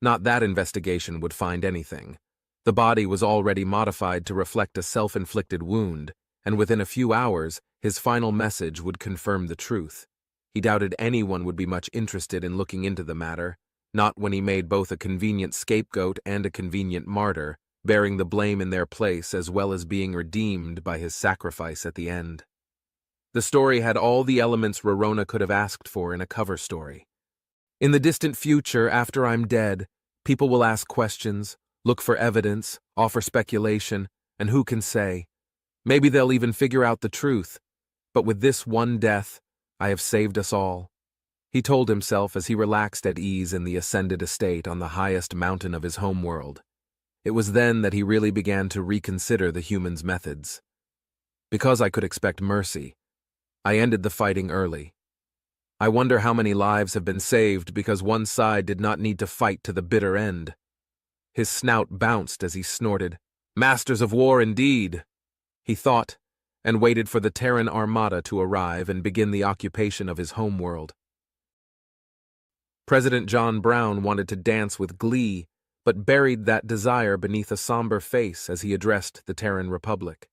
Not that investigation would find anything. The body was already modified to reflect a self-inflicted wound, and within a few hours, his final message would confirm the truth. He doubted anyone would be much interested in looking into the matter, not when he made both a convenient scapegoat and a convenient martyr, bearing the blame in their place as well as being redeemed by his sacrifice at the end. The story had all the elements Rorona could have asked for in a cover story. In the distant future, after I'm dead, people will ask questions, look for evidence, offer speculation, and who can say? Maybe they'll even figure out the truth. But with this one death, I have saved us all. He told himself as he relaxed at ease in the ascended estate on the highest mountain of his homeworld. It was then that he really began to reconsider the humans' methods. Because I could expect mercy, I ended the fighting early. I wonder how many lives have been saved because one side did not need to fight to the bitter end. His snout bounced as he snorted, "Masters of war indeed!" He thought, and waited for the Terran Armada to arrive and begin the occupation of his homeworld. President John Brown wanted to dance with glee, but buried that desire beneath a somber face as he addressed the Terran Republic.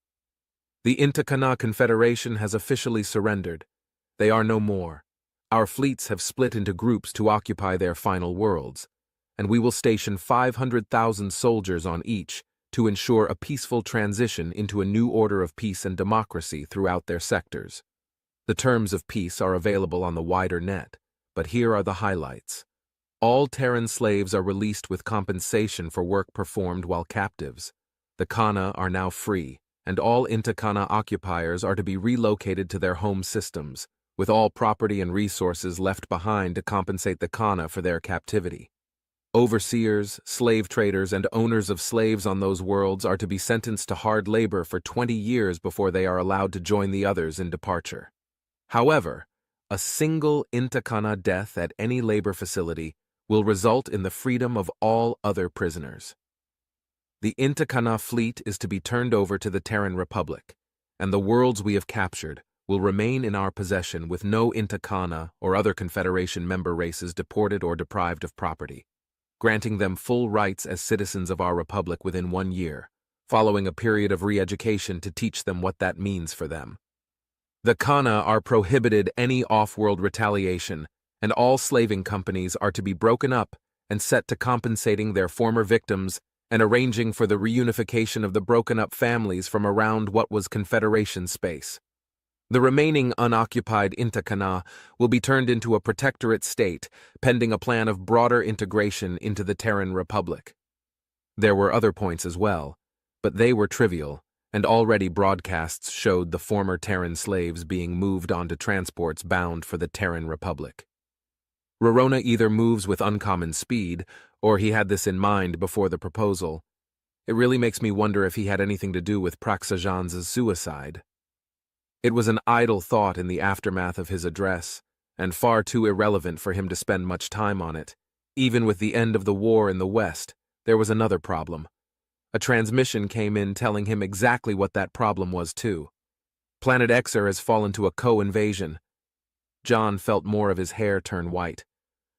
The Intakana Confederation has officially surrendered. They are no more. Our fleets have split into groups to occupy their final worlds, and we will station 500,000 soldiers on each to ensure a peaceful transition into a new order of peace and democracy throughout their sectors. The terms of peace are available on the wider net, but here are the highlights. All Terran slaves are released with compensation for work performed while captives. The Kana are now free, and all Intakana occupiers are to be relocated to their home systems, with all property and resources left behind to compensate the Kana for their captivity. Overseers, slave traders, and owners of slaves on those worlds are to be sentenced to hard labor for 20 years before they are allowed to join the others in departure. However, a single Intakana death at any labor facility will result in the freedom of all other prisoners. The Intakana fleet is to be turned over to the Terran Republic, and the worlds we have captured will remain in our possession with no Intakana or other Confederation member races deported or deprived of property, granting them full rights as citizens of our republic within 1 year, following a period of re-education to teach them what that means for them. The Kana are prohibited any off-world retaliation, and all slaving companies are to be broken up and set to compensating their former victims and arranging for the reunification of the broken-up families from around what was Confederation space. The remaining unoccupied Intakana will be turned into a protectorate state, pending a plan of broader integration into the Terran Republic. There were other points as well, but they were trivial, and already broadcasts showed the former Terran slaves being moved onto transports bound for the Terran Republic. Rorona either moves with uncommon speed, or he had this in mind before the proposal. It really makes me wonder if he had anything to do with Praxajan's suicide. It was an idle thought in the aftermath of his address, and far too irrelevant for him to spend much time on it. Even with the end of the war in the West, there was another problem. A transmission came in telling him exactly what that problem was too. Planet Exer has fallen to a co-invasion. John felt more of his hair turn white.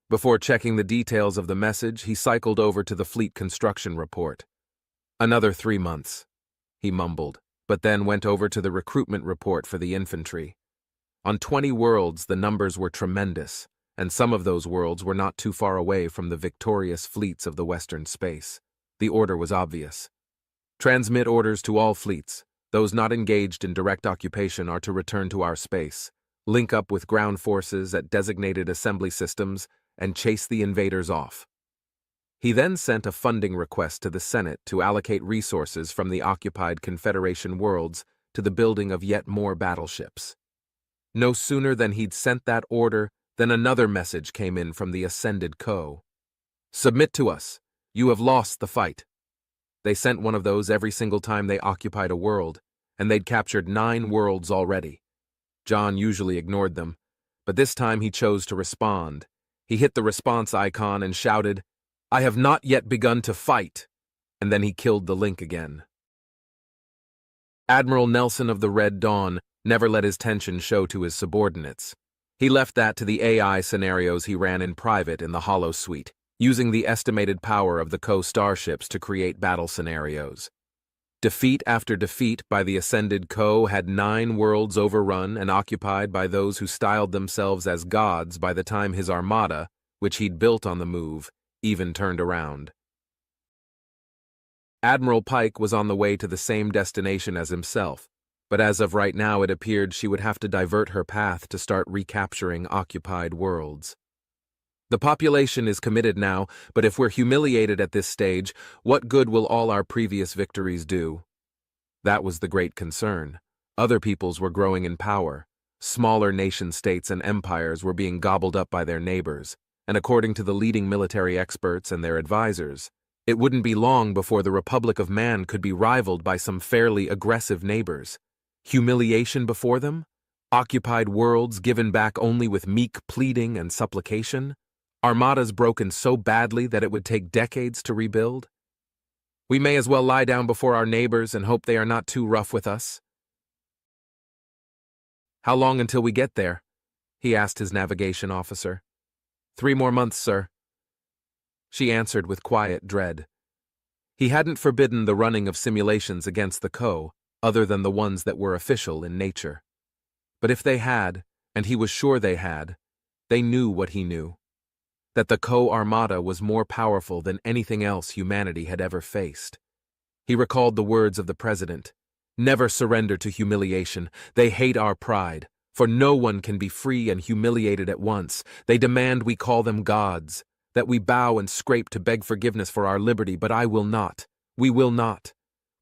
Before checking the details of the message, he cycled over to the fleet construction report. Another 3 months, he mumbled, but then went over to the recruitment report for the infantry. On 20 worlds, the numbers were tremendous, and some of those worlds were not too far away from the victorious fleets of the Western space. The order was obvious. Transmit orders to all fleets. Those not engaged in direct occupation are to return to our space, link up with ground forces at designated assembly systems, and chase the invaders off. He then sent a funding request to the Senate to allocate resources from the occupied Confederation worlds to the building of yet more battleships. No sooner than he'd sent that order than another message came in from the Ascended Co. Submit to us. You have lost the fight. They sent one of those every single time they occupied a world, and they'd captured 9 worlds already. John usually ignored them, but this time he chose to respond. He hit the response icon and shouted, "I have not yet begun to fight," and then he killed the link again. Admiral Nelson of the Red Dawn never let his tension show to his subordinates. He left that to the AI scenarios he ran in private in the Hollow Suite, using the estimated power of the Co-starships to create battle scenarios. Defeat after defeat by the Ascended Co had 9 worlds overrun and occupied by those who styled themselves as gods by the time his armada, which he'd built on the move, even turned around. Admiral Pike was on the way to the same destination as himself, but as of right now it appeared she would have to divert her path to start recapturing occupied worlds. The population is committed now, but if we're humiliated at this stage, what good will all our previous victories do? That was the great concern. Other peoples were growing in power. Smaller nation-states and empires were being gobbled up by their neighbors, and according to the leading military experts and their advisors, it wouldn't be long before the Republic of Man could be rivaled by some fairly aggressive neighbors. Humiliation before them? Occupied worlds given back only with meek pleading and supplication? Armadas broken so badly that it would take decades to rebuild? We may as well lie down before our neighbors and hope they are not too rough with us. How long until we get there? He asked his navigation officer. 3 more months, sir. She answered with quiet dread. He hadn't forbidden the running of simulations against the Co, other than the ones that were official in nature. But if they had, and he was sure they knew what he knew. That the Co Armada was more powerful than anything else humanity had ever faced. He recalled the words of the president. Never surrender to humiliation. They hate our pride, for no one can be free and humiliated at once. They demand we call them gods, that we bow and scrape to beg forgiveness for our liberty, but I will not. We will not.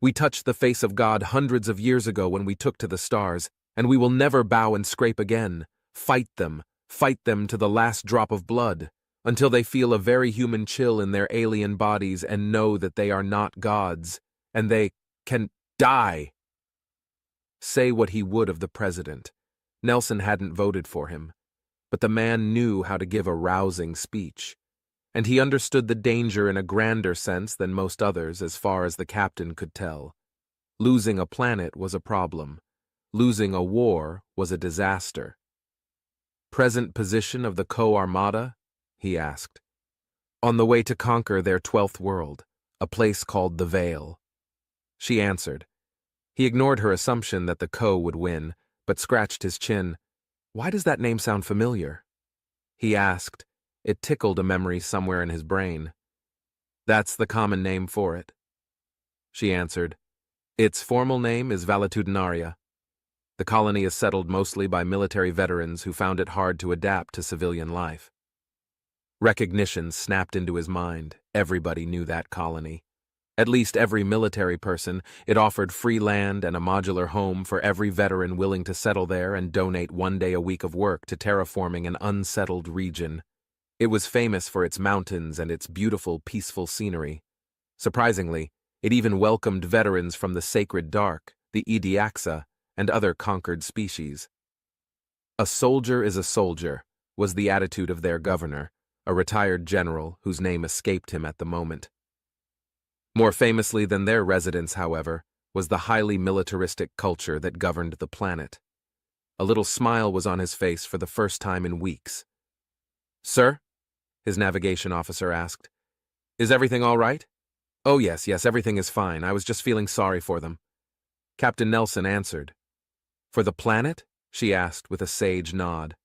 We touched the face of God hundreds of years ago when we took to the stars, and we will never bow and scrape again. Fight them to the last drop of blood, until they feel a very human chill in their alien bodies and know that they are not gods, and they can die. Say what he would of the president. Nelson hadn't voted for him, but the man knew how to give a rousing speech, and he understood the danger in a grander sense than most others as far as the captain could tell. Losing a planet was a problem. Losing a war was a disaster. Present position of the Co Armada? He asked. On the way to conquer their 12th world, a place called the Vale. She answered. He ignored her assumption that the Co would win, but scratched his chin. Why does that name sound familiar? He asked. It tickled a memory somewhere in his brain. That's the common name for it. She answered. Its formal name is Valetudinaria. The colony is settled mostly by military veterans who found it hard to adapt to civilian life. Recognition snapped into his mind. Everybody knew that colony. At least every military person. It offered free land and a modular home for every veteran willing to settle there and donate 1 day a week of work to terraforming an unsettled region. It was famous for its mountains and its beautiful, peaceful scenery. Surprisingly, it even welcomed veterans from the Sacred Dark, the Ediaxa, and other conquered species. A soldier is a soldier, was the attitude of their governor, a retired general whose name escaped him at the moment. More famously than their residents, however, was the highly militaristic culture that governed the planet. A little smile was on his face for the first time in weeks. Sir? His navigation officer asked. Is everything all right? Oh yes, everything is fine. I was just feeling sorry for them. Captain Nelson answered. For the planet? She asked with a sage nod.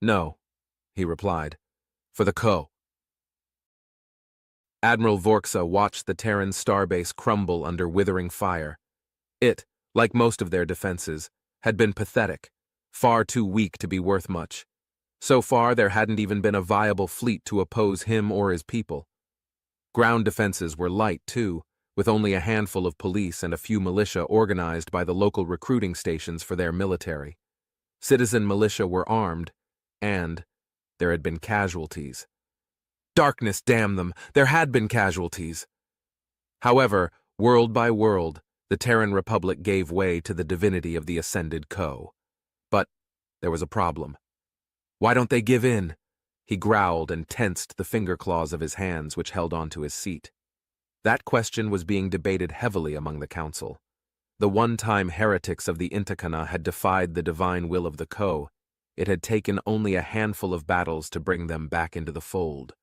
No, he replied. For the Co. Admiral Vorksa watched the Terran starbase crumble under withering fire. It, like most of their defenses, had been pathetic, far too weak to be worth much. So far, there hadn't even been a viable fleet to oppose him or his people. Ground defenses were light, too, with only a handful of police and a few militia organized by the local recruiting stations for their military. Citizen militia were armed, and there had been casualties. Darkness, damn them! There had been casualties. However, world by world, the Terran Republic gave way to the divinity of the ascended Co. But there was a problem. Why don't they give in? He growled and tensed the finger claws of his hands which held onto his seat. That question was being debated heavily among the council. The one-time heretics of the Intakana had defied the divine will of the Co. It had taken only a handful of battles to bring them back into the fold.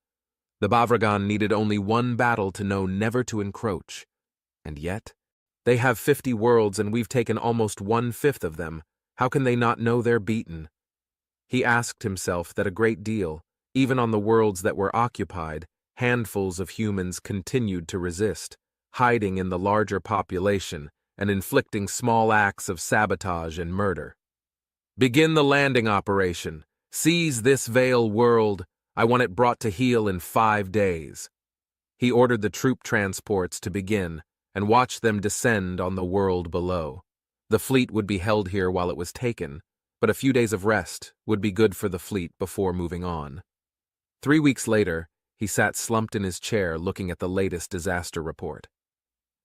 The Bavragan needed only one battle to know never to encroach. And yet, they have 50 worlds and we've taken almost 1/5 of them. How can they not know they're beaten? He asked himself that a great deal, even on the worlds that were occupied, handfuls of humans continued to resist, hiding in the larger population and inflicting small acts of sabotage and murder. Begin the landing operation. Seize this Vale world. I want it brought to heel in 5 days. He ordered the troop transports to begin and watched them descend on the world below. The fleet would be held here while it was taken, but a few days of rest would be good for the fleet before moving on. 3 weeks later, he sat slumped in his chair looking at the latest disaster report.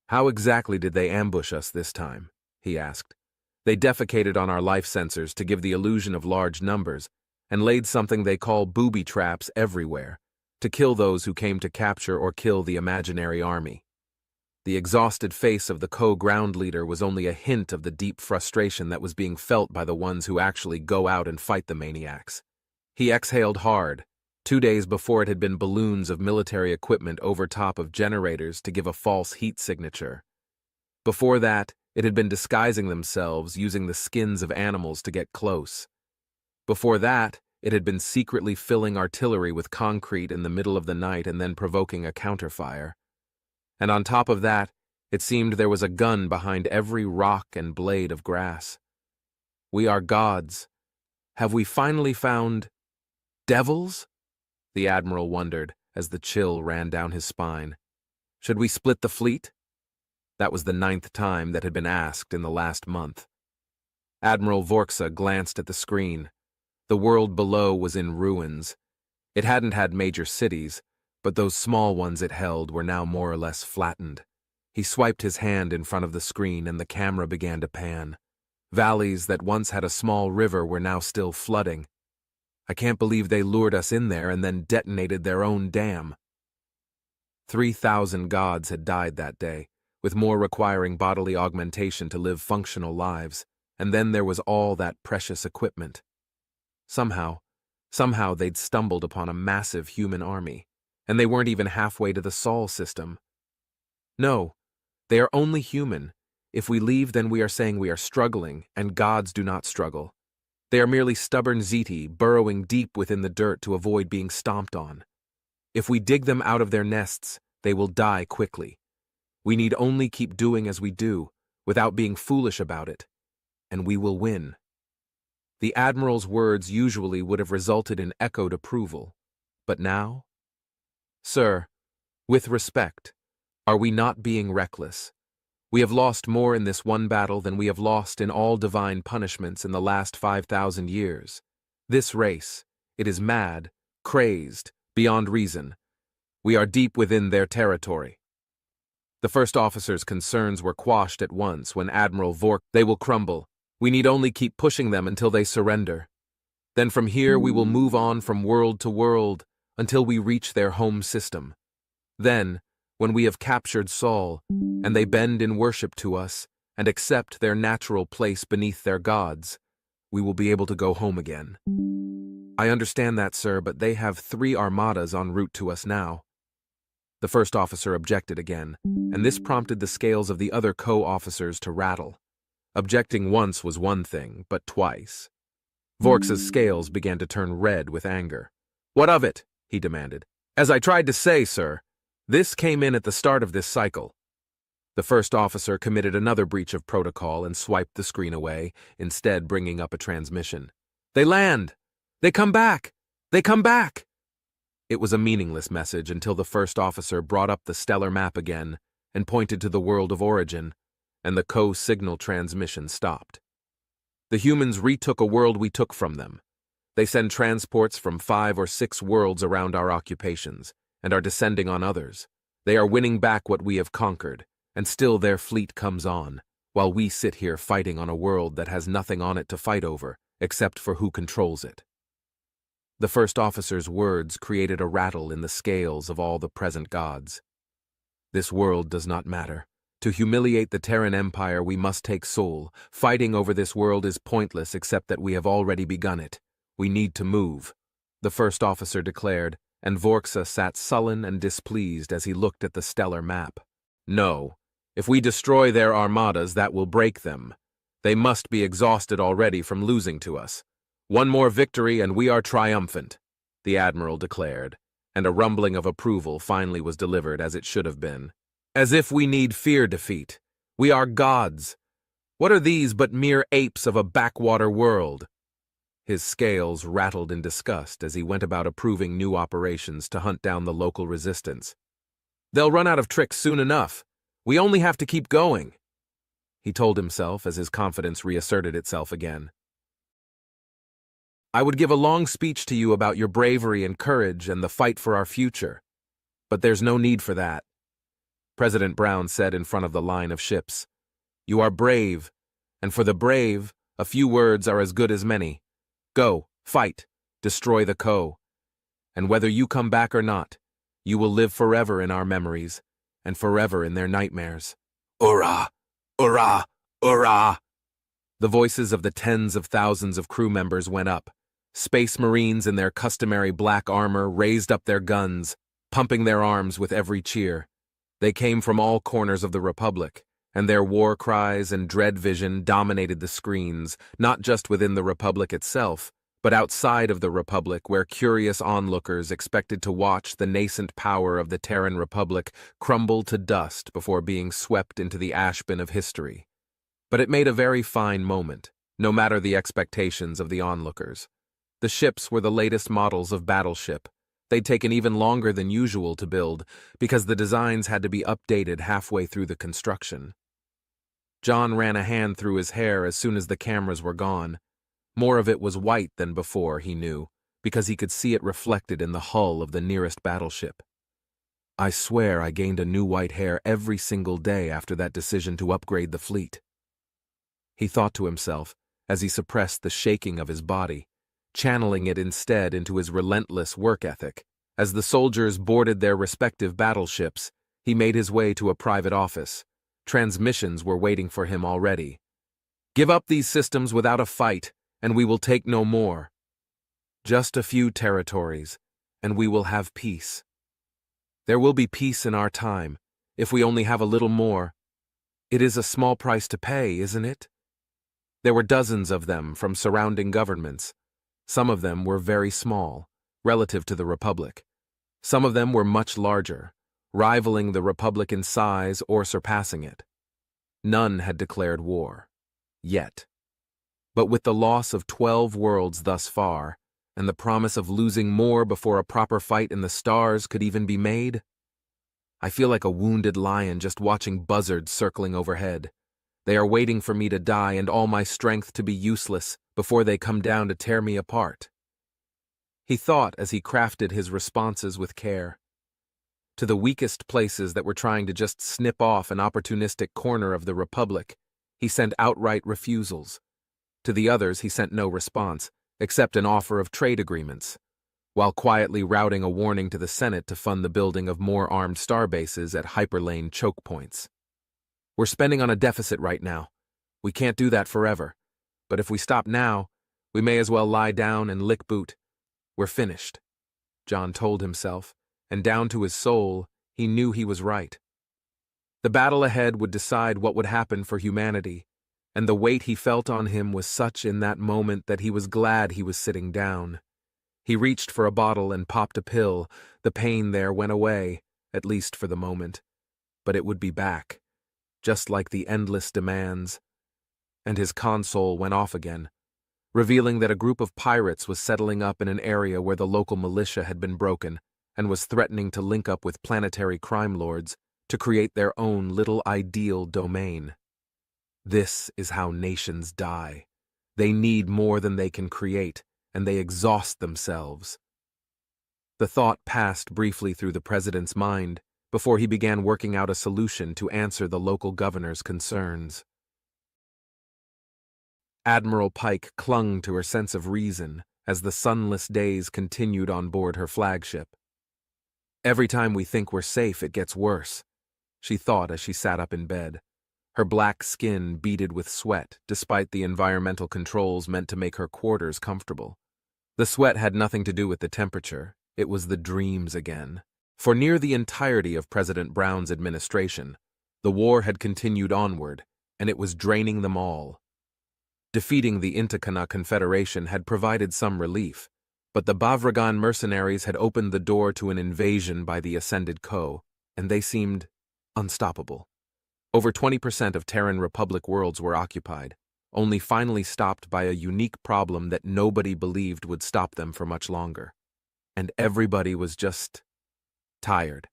How exactly did they ambush us this time? He asked. They defecated on our life sensors to give the illusion of large numbers, and laid something they call booby traps everywhere, to kill those who came to capture or kill the imaginary army. The exhausted face of the co-ground leader was only a hint of the deep frustration that was being felt by the ones who actually go out and fight the maniacs. He exhaled hard. 2 days before, it had been balloons of military equipment over top of generators to give a false heat signature. Before that, it had been disguising themselves using the skins of animals to get close. Before that, it had been secretly filling artillery with concrete in the middle of the night and then provoking a counterfire. And on top of that, it seemed there was a gun behind every rock and blade of grass. We are gods. Have we finally found devils? The Admiral wondered as the chill ran down his spine. Should we split the fleet? That was the 9th time that had been asked in the last month. Admiral Vorksa glanced at the screen. The world below was in ruins. It hadn't had major cities, but those small ones it held were now more or less flattened. He swiped his hand in front of the screen and the camera began to pan. Valleys that once had a small river were now still flooding. I can't believe they lured us in there and then detonated their own dam. 3,000 gods had died that day, with more requiring bodily augmentation to live functional lives, and then there was all that precious equipment. Somehow they'd stumbled upon a massive human army, and they weren't even halfway to the Sol system. No, they are only human. If we leave, then we are saying we are struggling, and gods do not struggle. They are merely stubborn Zeti burrowing deep within the dirt to avoid being stomped on. If we dig them out of their nests, they will die quickly. We need only keep doing as we do, without being foolish about it, and we will win. The Admiral's words usually would have resulted in echoed approval, but now? Sir, with respect, are we not being reckless? We have lost more in this one battle than we have lost in all divine punishments in the last 5,000 years. This race, it is mad, crazed, beyond reason. We are deep within their territory. The first officer's concerns were quashed at once when Admiral Vork, they will crumble. We need only keep pushing them until they surrender. Then from here we will move on from world to world until we reach their home system. Then, when we have captured Sol, and they bend in worship to us and accept their natural place beneath their gods, we will be able to go home again. I understand that, sir, but they have 3 armadas en route to us now. The first officer objected again, and this prompted the scales of the other co-officers to rattle. Objecting once was one thing, but twice. Vorksa's scales began to turn red with anger. What of it? He demanded. As I tried to say, sir, this came in at the start of this cycle. The first officer committed another breach of protocol and swiped the screen away, instead bringing up a transmission. They land! They come back! They come back! It was a meaningless message until the first officer brought up the stellar map again and pointed to the world of origin, and the co-signal transmission stopped. The humans retook a world we took from them. They send transports from 5 or 6 worlds around our occupations, and are descending on others. They are winning back what we have conquered, and still their fleet comes on, while we sit here fighting on a world that has nothing on it to fight over, except for who controls it. The first officer's words created a rattle in the scales of all the present gods. This world does not matter. To humiliate the Terran Empire, we must take Sol. Fighting over this world is pointless except that we have already begun it. We need to move, the first officer declared, and Vorksa sat sullen and displeased as he looked at the stellar map. No, if we destroy their armadas, that will break them. They must be exhausted already from losing to us. One more victory and we are triumphant, the Admiral declared, and a rumbling of approval finally was delivered as it should have been. As if we need fear defeat. We are gods. What are these but mere apes of a backwater world? His scales rattled in disgust as he went about approving new operations to hunt down the local resistance. They'll run out of tricks soon enough. We only have to keep going, he told himself as his confidence reasserted itself again. I would give a long speech to you about your bravery and courage and the fight for our future, but there's no need for that. President Brown said in front of the line of ships, You are brave, and for the brave, a few words are as good as many. Go, fight, destroy the Co. And whether you come back or not, you will live forever in our memories, and forever in their nightmares. "Hurrah! Hurrah! Hurrah!" The voices of the tens of thousands of crew members went up. Space Marines in their customary black armor raised up their guns, pumping their arms with every cheer. They came from all corners of the Republic, and their war cries and dread vision dominated the screens, not just within the Republic itself, but outside of the Republic, where curious onlookers expected to watch the nascent power of the Terran Republic crumble to dust before being swept into the ash bin of history. But it made a very fine moment, no matter the expectations of the onlookers. The ships were the latest models of battleship. They'd taken even longer than usual to build, because the designs had to be updated halfway through the construction. John ran a hand through his hair as soon as the cameras were gone. More of it was white than before, he knew, because he could see it reflected in the hull of the nearest battleship. "I swear I gained a new white hair every single day after that decision to upgrade the fleet," he thought to himself as he suppressed the shaking of his body, channeling it instead into his relentless work ethic. As the soldiers boarded their respective battleships, he made his way to a private office. Transmissions were waiting for him already. "Give up these systems without a fight, and we will take no more. Just a few territories, and we will have peace. There will be peace in our time, if we only have a little more. It is a small price to pay, isn't it?" There were dozens of them from surrounding governments. Some of them were very small, relative to the Republic. Some of them were much larger, rivaling the Republic in size or surpassing it. None had declared war. Yet. But with the loss of 12 worlds thus far, and the promise of losing more before a proper fight in the stars could even be made, I feel like a wounded lion just watching buzzards circling overhead. They are waiting for me to die and all my strength to be useless before they come down to tear me apart. He thought as he crafted his responses with care. To the weakest places that were trying to just snip off an opportunistic corner of the Republic, he sent outright refusals. To the others he sent no response, except an offer of trade agreements, while quietly routing a warning to the Senate to fund the building of more armed starbases at hyperlane choke points. "We're spending on a deficit right now. We can't do that forever. But if we stop now, we may as well lie down and lick boot. We're finished," John told himself, and down to his soul, he knew he was right. The battle ahead would decide what would happen for humanity, and the weight he felt on him was such in that moment that he was glad he was sitting down. He reached for a bottle and popped a pill. The pain there went away, at least for the moment. But it would be back, just like the endless demands. And his console went off again, revealing that a group of pirates was settling up in an area where the local militia had been broken and was threatening to link up with planetary crime lords to create their own little ideal domain. This is how nations die. They need more than they can create, and they exhaust themselves. The thought passed briefly through the president's mind before he began working out a solution to answer the local governor's concerns. Admiral Pike clung to her sense of reason as the sunless days continued on board her flagship. "Every time we think we're safe, it gets worse," she thought as she sat up in bed. Her black skin beaded with sweat, despite the environmental controls meant to make her quarters comfortable. The sweat had nothing to do with the temperature. It was the dreams again. For near the entirety of President Brown's administration, the war had continued onward, and it was draining them all. Defeating the Intakana Confederation had provided some relief, but the Bavragan mercenaries had opened the door to an invasion by the Ascended Co., and they seemed unstoppable. Over 20% of Terran Republic worlds were occupied, only finally stopped by a unique problem that nobody believed would stop them for much longer. And everybody was just tired.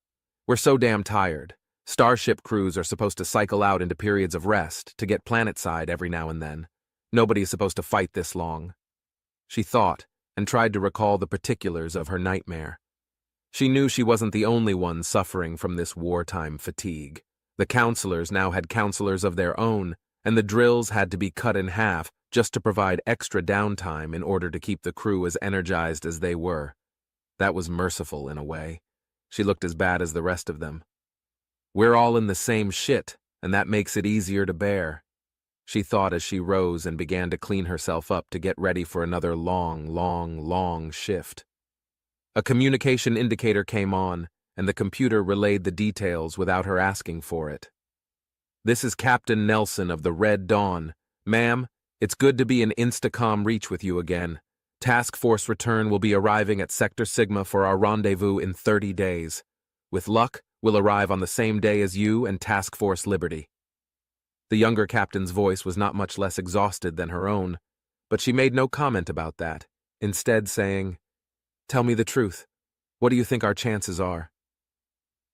"We're so damn tired. Starship crews are supposed to cycle out into periods of rest to get planetside every now and then. Nobody is supposed to fight this long," she thought, and tried to recall the particulars of her nightmare. She knew she wasn't the only one suffering from this wartime fatigue. The counselors now had counselors of their own, and the drills had to be cut in half just to provide extra downtime in order to keep the crew as energized as they were. That was merciful in a way. She looked as bad as the rest of them. We're all in the same shit, and that makes it easier to bear, she thought as she rose and began to clean herself up to get ready for another long shift. A communication indicator came on, and the computer relayed the details without her asking for it. This is Captain Nelson of the Red Dawn. Ma'am, it's good to be in Instacom reach with you again. Task Force return will be arriving at Sector Sigma for our rendezvous in 30 days. With luck, we'll arrive on the same day as you and Task Force Liberty. The younger captain's voice was not much less exhausted than her own, but she made no comment about that, instead saying, "Tell me the truth. What do you think our chances are?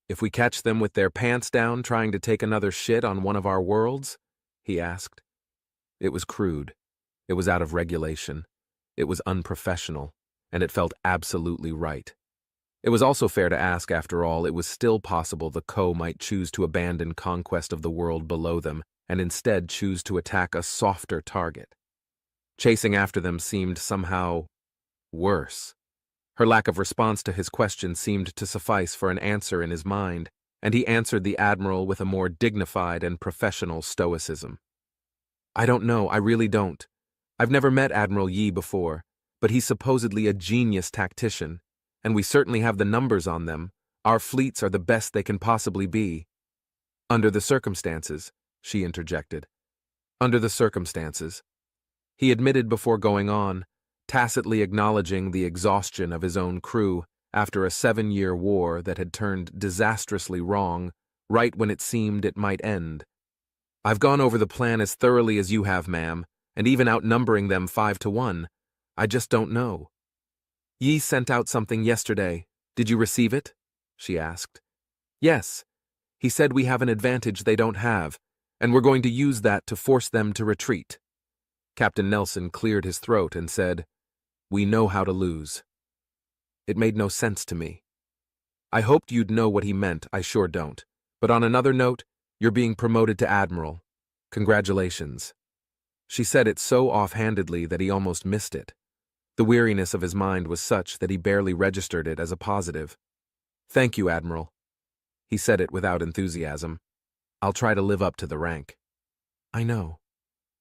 If we catch them with their pants down trying to take another shit on one of our worlds?" he asked. It was crude. It was out of regulation. It was unprofessional, and it felt absolutely right. It was also fair to ask, after all, it was still possible the Co might choose to abandon conquest of the world below them and instead choose to attack a softer target. Chasing after them seemed somehow worse. Her lack of response to his question seemed to suffice for an answer in his mind, and he answered the Admiral with a more dignified and professional stoicism. "I don't know, I really don't. I've never met Admiral Yi before, but he's supposedly a genius tactician, and we certainly have the numbers on them. Our fleets are the best they can possibly be." "Under the circumstances," she interjected. "Under the circumstances," he admitted before going on, tacitly acknowledging the exhaustion of his own crew after a 7-year war that had turned disastrously wrong right when it seemed it might end. "I've gone over the plan as thoroughly as you have, ma'am, and even outnumbering them 5-1. I just don't know." "Yi sent out something yesterday. Did you receive it?" she asked. "Yes. He said we have an advantage they don't have, and we're going to use that to force them to retreat." Captain Nelson cleared his throat and said, "We know how to lose." It made no sense to me. I hoped you'd know what he meant, I sure don't. But on another note, you're being promoted to Admiral. Congratulations. She said it so offhandedly that he almost missed it. The weariness of his mind was such that he barely registered it as a positive. "Thank you, Admiral." He said it without enthusiasm. "I'll try to live up to the rank." "I know."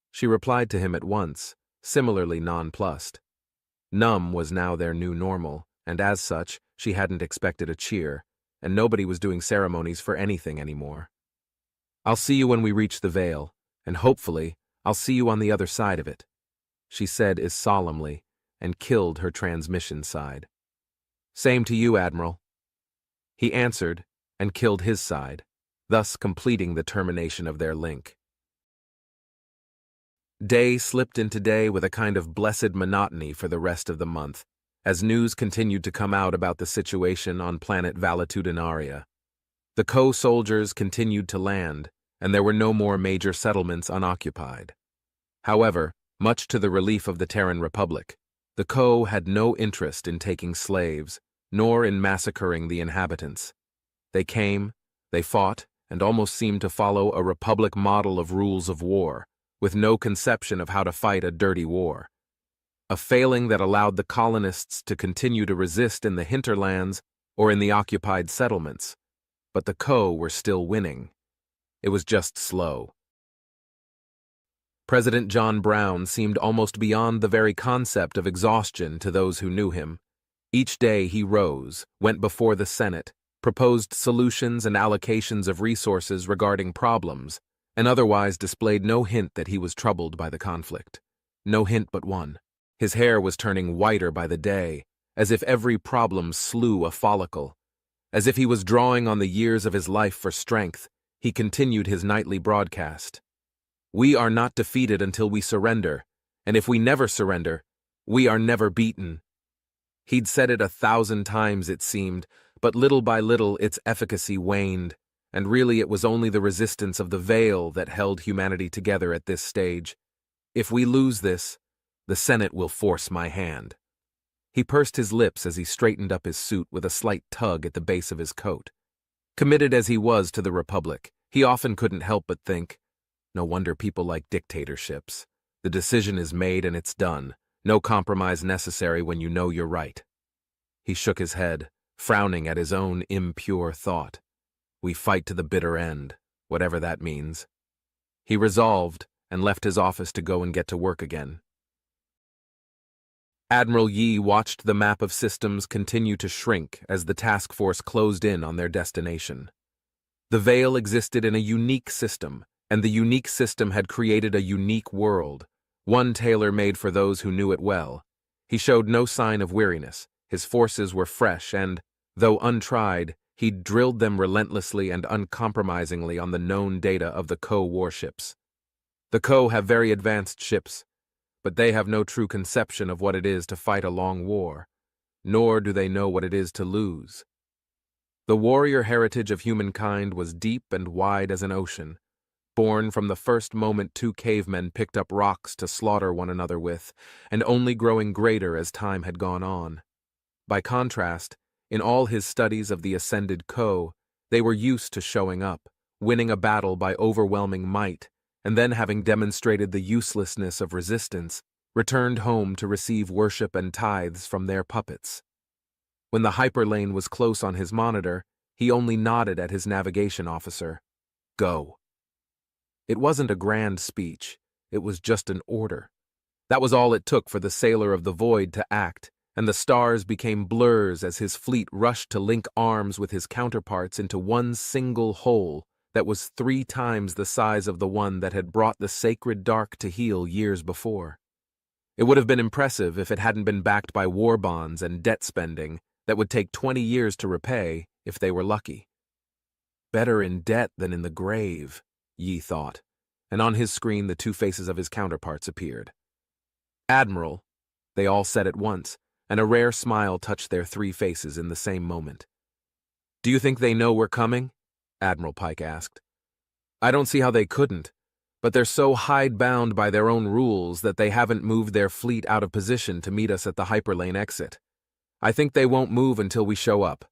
She replied to him at once, similarly nonplussed. Numb was now their new normal, and as such, she hadn't expected a cheer, and nobody was doing ceremonies for anything anymore. "I'll see you when we reach the Veil, and hopefully, I'll see you on the other side of it," she said as solemnly, and killed her transmission side. "Same to you, Admiral." He answered, and killed his side, thus completing the termination of their link. Day slipped into day with a kind of blessed monotony for the rest of the month, as news continued to come out about the situation on planet Valetudinaria. The Co-soldiers continued to land, and there were no more major settlements unoccupied. However, much to the relief of the Terran Republic, the Co had no interest in taking slaves, nor in massacring the inhabitants. They came, they fought, and almost seemed to follow a Republic model of rules of war, with no conception of how to fight a dirty war. A failing that allowed the colonists to continue to resist in the hinterlands or in the occupied settlements. But the Co were still winning. It was just slow. President John Brown seemed almost beyond the very concept of exhaustion to those who knew him. Each day he rose, went before the Senate, proposed solutions and allocations of resources regarding problems, and otherwise displayed no hint that he was troubled by the conflict. No hint but one. His hair was turning whiter by the day, as if every problem slew a follicle. As if he was drawing on the years of his life for strength, he continued his nightly broadcast. "We are not defeated until we surrender, and if we never surrender, we are never beaten." He'd said it 1,000 times, it seemed, but little by little its efficacy waned, and really it was only the resistance of the Veil that held humanity together at this stage. "If we lose this, the Senate will force my hand." He pursed his lips as he straightened up his suit with a slight tug at the base of his coat. Committed as he was to the Republic, he often couldn't help but think, no wonder people like dictatorships. The decision is made and it's done. No compromise necessary when you know you're right. He shook his head, frowning at his own impure thought. We fight to the bitter end, whatever that means. He resolved and left his office to go and get to work again. Admiral Yi watched the map of systems continue to shrink as the task force closed in on their destination. The Veil existed in a unique system, and the unique system had created a unique world, one tailor-made for those who knew it well. He showed no sign of weariness. His forces were fresh and, though untried, he drilled them relentlessly and uncompromisingly on the known data of the Ko warships. The Ko have very advanced ships, but they have no true conception of what it is to fight a long war, nor do they know what it is to lose. The warrior heritage of humankind was deep and wide as an ocean, born from the first moment two cavemen picked up rocks to slaughter one another with, and only growing greater as time had gone on. By contrast, in all his studies of the ascended Ko, they were used to showing up, winning a battle by overwhelming might, and then having demonstrated the uselessness of resistance, returned home to receive worship and tithes from their puppets. When the hyperlane was close on his monitor, he only nodded at his navigation officer. Go. It wasn't a grand speech, it was just an order. That was all it took for the sailor of the void to act, and the stars became blurs as his fleet rushed to link arms with his counterparts into one single whole that was 3 times the size of the one that had brought the sacred dark to heel years before. It would have been impressive if it hadn't been backed by war bonds and debt spending that would take 20 years to repay if they were lucky. Better in debt than in the grave, Yi thought, and on his screen the 2 faces of his counterparts appeared. Admiral, they all said at once, and a rare smile touched their 3 faces in the same moment. Do you think they know we're coming? Admiral Pike asked. I don't see how they couldn't, but they're so hidebound by their own rules that they haven't moved their fleet out of position to meet us at the hyperlane exit. I think they won't move until we show up.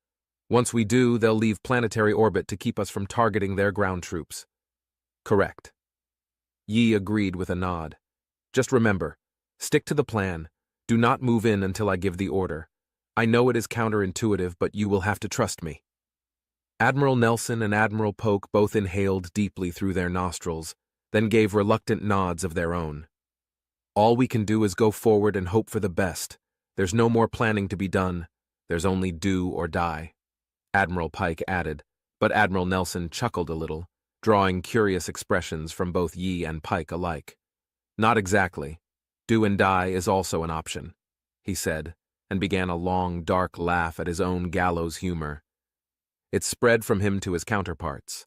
Once we do, they'll leave planetary orbit to keep us from targeting their ground troops. Correct. Yi agreed with a nod. Just remember, stick to the plan. Do not move in until I give the order. I know it is counterintuitive, but you will have to trust me. Admiral Nelson and Admiral Polk both inhaled deeply through their nostrils, then gave reluctant nods of their own. All we can do is go forward and hope for the best. There's no more planning to be done. There's only do or die, Admiral Pike added, but Admiral Nelson chuckled a little, drawing curious expressions from both Yi and Pike alike. Not exactly. Do and die is also an option, he said, and began a long, dark laugh at his own gallows humor. It spread from him to his counterparts,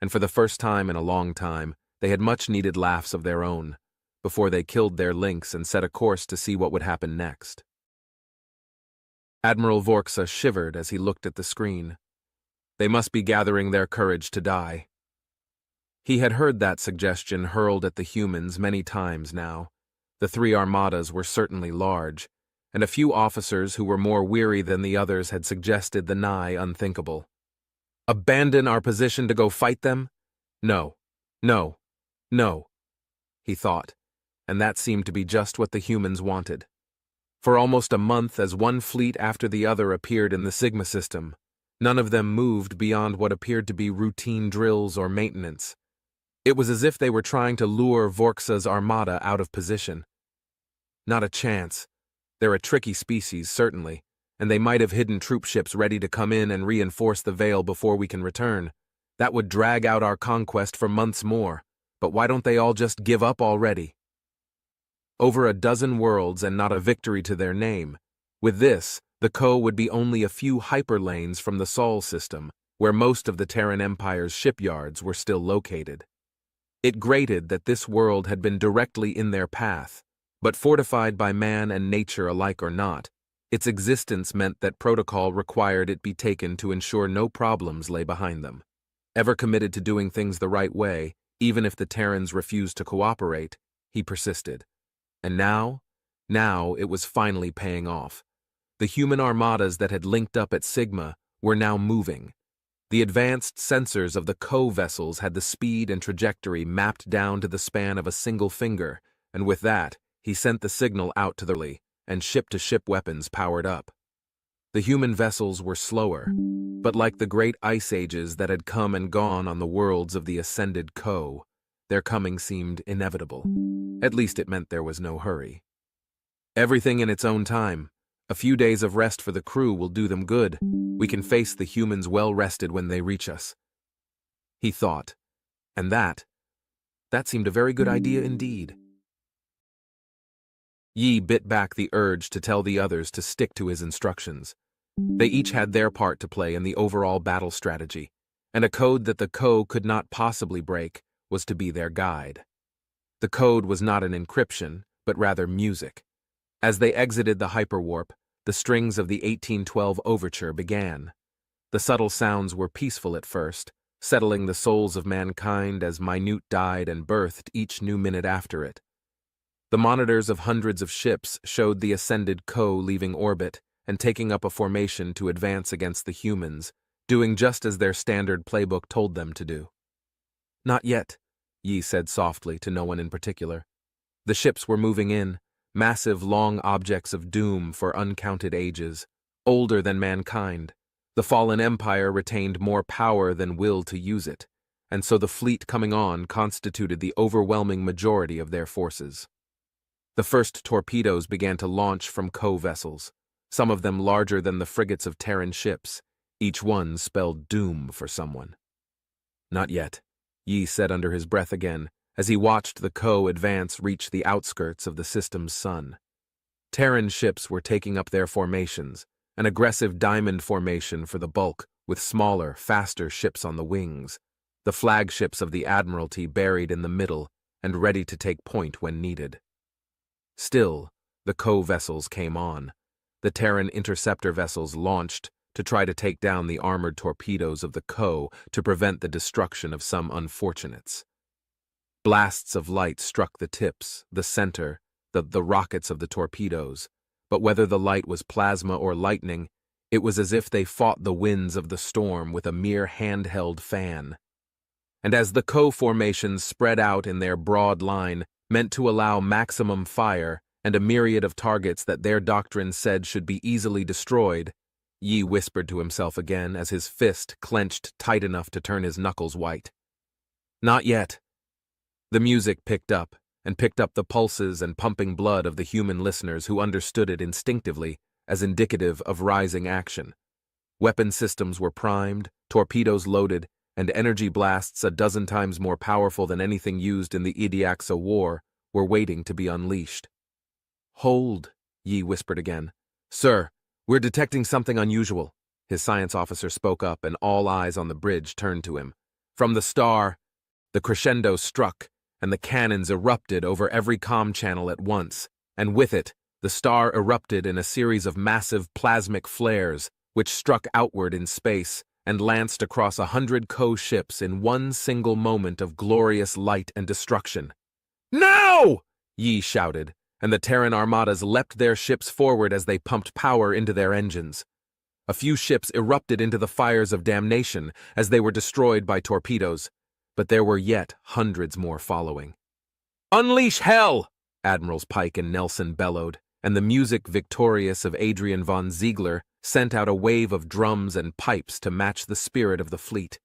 and for the first time in a long time, they had much-needed laughs of their own, before they killed their lynx and set a course to see what would happen next. Admiral Vorksa shivered as he looked at the screen. They must be gathering their courage to die. He had heard that suggestion hurled at the humans many times now. The 3 armadas were certainly large, and a few officers who were more weary than the others had suggested the nigh unthinkable. Abandon our position to go fight them? No, no, no, he thought, and that seemed to be just what the humans wanted. For almost a month, as one fleet after the other appeared in the Sigma system, none of them moved beyond what appeared to be routine drills or maintenance. It was as if they were trying to lure Vorksa's armada out of position. Not a chance. They're a tricky species, certainly, and they might have hidden troop ships ready to come in and reinforce the Veil before we can return. That would drag out our conquest for months more, but why don't they all just give up already? Over a dozen worlds and not a victory to their name. With this, the Ko would be only a few hyperlanes from the Sol system, where most of the Terran Empire's shipyards were still located. It grated that this world had been directly in their path, but fortified by man and nature alike or not, its existence meant that protocol required it be taken to ensure no problems lay behind them. Ever committed to doing things the right way, even if the Terrans refused to cooperate, he persisted. And now it was finally paying off. The human armadas that had linked up at Sigma were now moving. The advanced sensors of the Ko vessels had the speed and trajectory mapped down to the span of a single finger, and with that, he sent the signal out to the relay, and ship-to-ship weapons powered up. The human vessels were slower, but like the great ice ages that had come and gone on the worlds of the ascended Co, their coming seemed inevitable. At least it meant there was no hurry. Everything in its own time. A few days of rest for the crew will do them good. We can face the humans well-rested when they reach us. He thought, and that seemed a very good idea indeed. Yi bit back the urge to tell the others to stick to his instructions. They each had their part to play in the overall battle strategy, and a code that the Co could not possibly break was to be their guide. The code was not an encryption, but rather music. As they exited the hyperwarp, the strings of the 1812 overture began. The subtle sounds were peaceful at first, settling the souls of mankind as minute died and birthed each new minute after it. The monitors of hundreds of ships showed the ascended Co leaving orbit and taking up a formation to advance against the humans, doing just as their standard playbook told them to do. Not yet, Yi said softly to no one in particular. The ships were moving in, massive long objects of doom for uncounted ages, older than mankind. The fallen empire retained more power than will to use it, and so the fleet coming on constituted the overwhelming majority of their forces. The first torpedoes began to launch from Co vessels, some of them larger than the frigates of Terran ships. Each one spelled doom for someone. Not yet, Yi said under his breath again, as he watched the Co advance reach the outskirts of the system's sun. Terran ships were taking up their formations, an aggressive diamond formation for the bulk, with smaller, faster ships on the wings, the flagships of the Admiralty buried in the middle and ready to take point when needed. Still, the Co vessels came on. The Terran interceptor vessels launched to try to take down the armored torpedoes of the Co to prevent the destruction of some unfortunates. Blasts of light struck the tips, the center, the rockets of the torpedoes, but whether the light was plasma or lightning, it was as if they fought the winds of the storm with a mere handheld fan. And as the Co formations spread out in their broad line, meant to allow maximum fire and a myriad of targets that their doctrine said should be easily destroyed, Yi whispered to himself again as his fist clenched tight enough to turn his knuckles white. Not yet. The music picked up the pulses and pumping blood of the human listeners who understood it instinctively as indicative of rising action. Weapon systems were primed, torpedoes loaded, and energy blasts a dozen times more powerful than anything used in the Idiaxa War were waiting to be unleashed. Hold, Yi whispered again. Sir, we're detecting something unusual. His science officer spoke up and all eyes on the bridge turned to him. From the star, the crescendo struck, and the cannons erupted over every comm channel at once, and with it, the star erupted in a series of massive plasmic flares, which struck outward in space and lanced across 100 Co ships in one single moment of glorious light and destruction. Now! Yi shouted, and the Terran armadas leapt their ships forward as they pumped power into their engines. A few ships erupted into the fires of damnation as they were destroyed by torpedoes, but there were yet hundreds more following. Unleash hell! Admirals Pike and Nelson bellowed, and the music victorious of Adrian von Ziegler sent out a wave of drums and pipes to match the spirit of the fleet.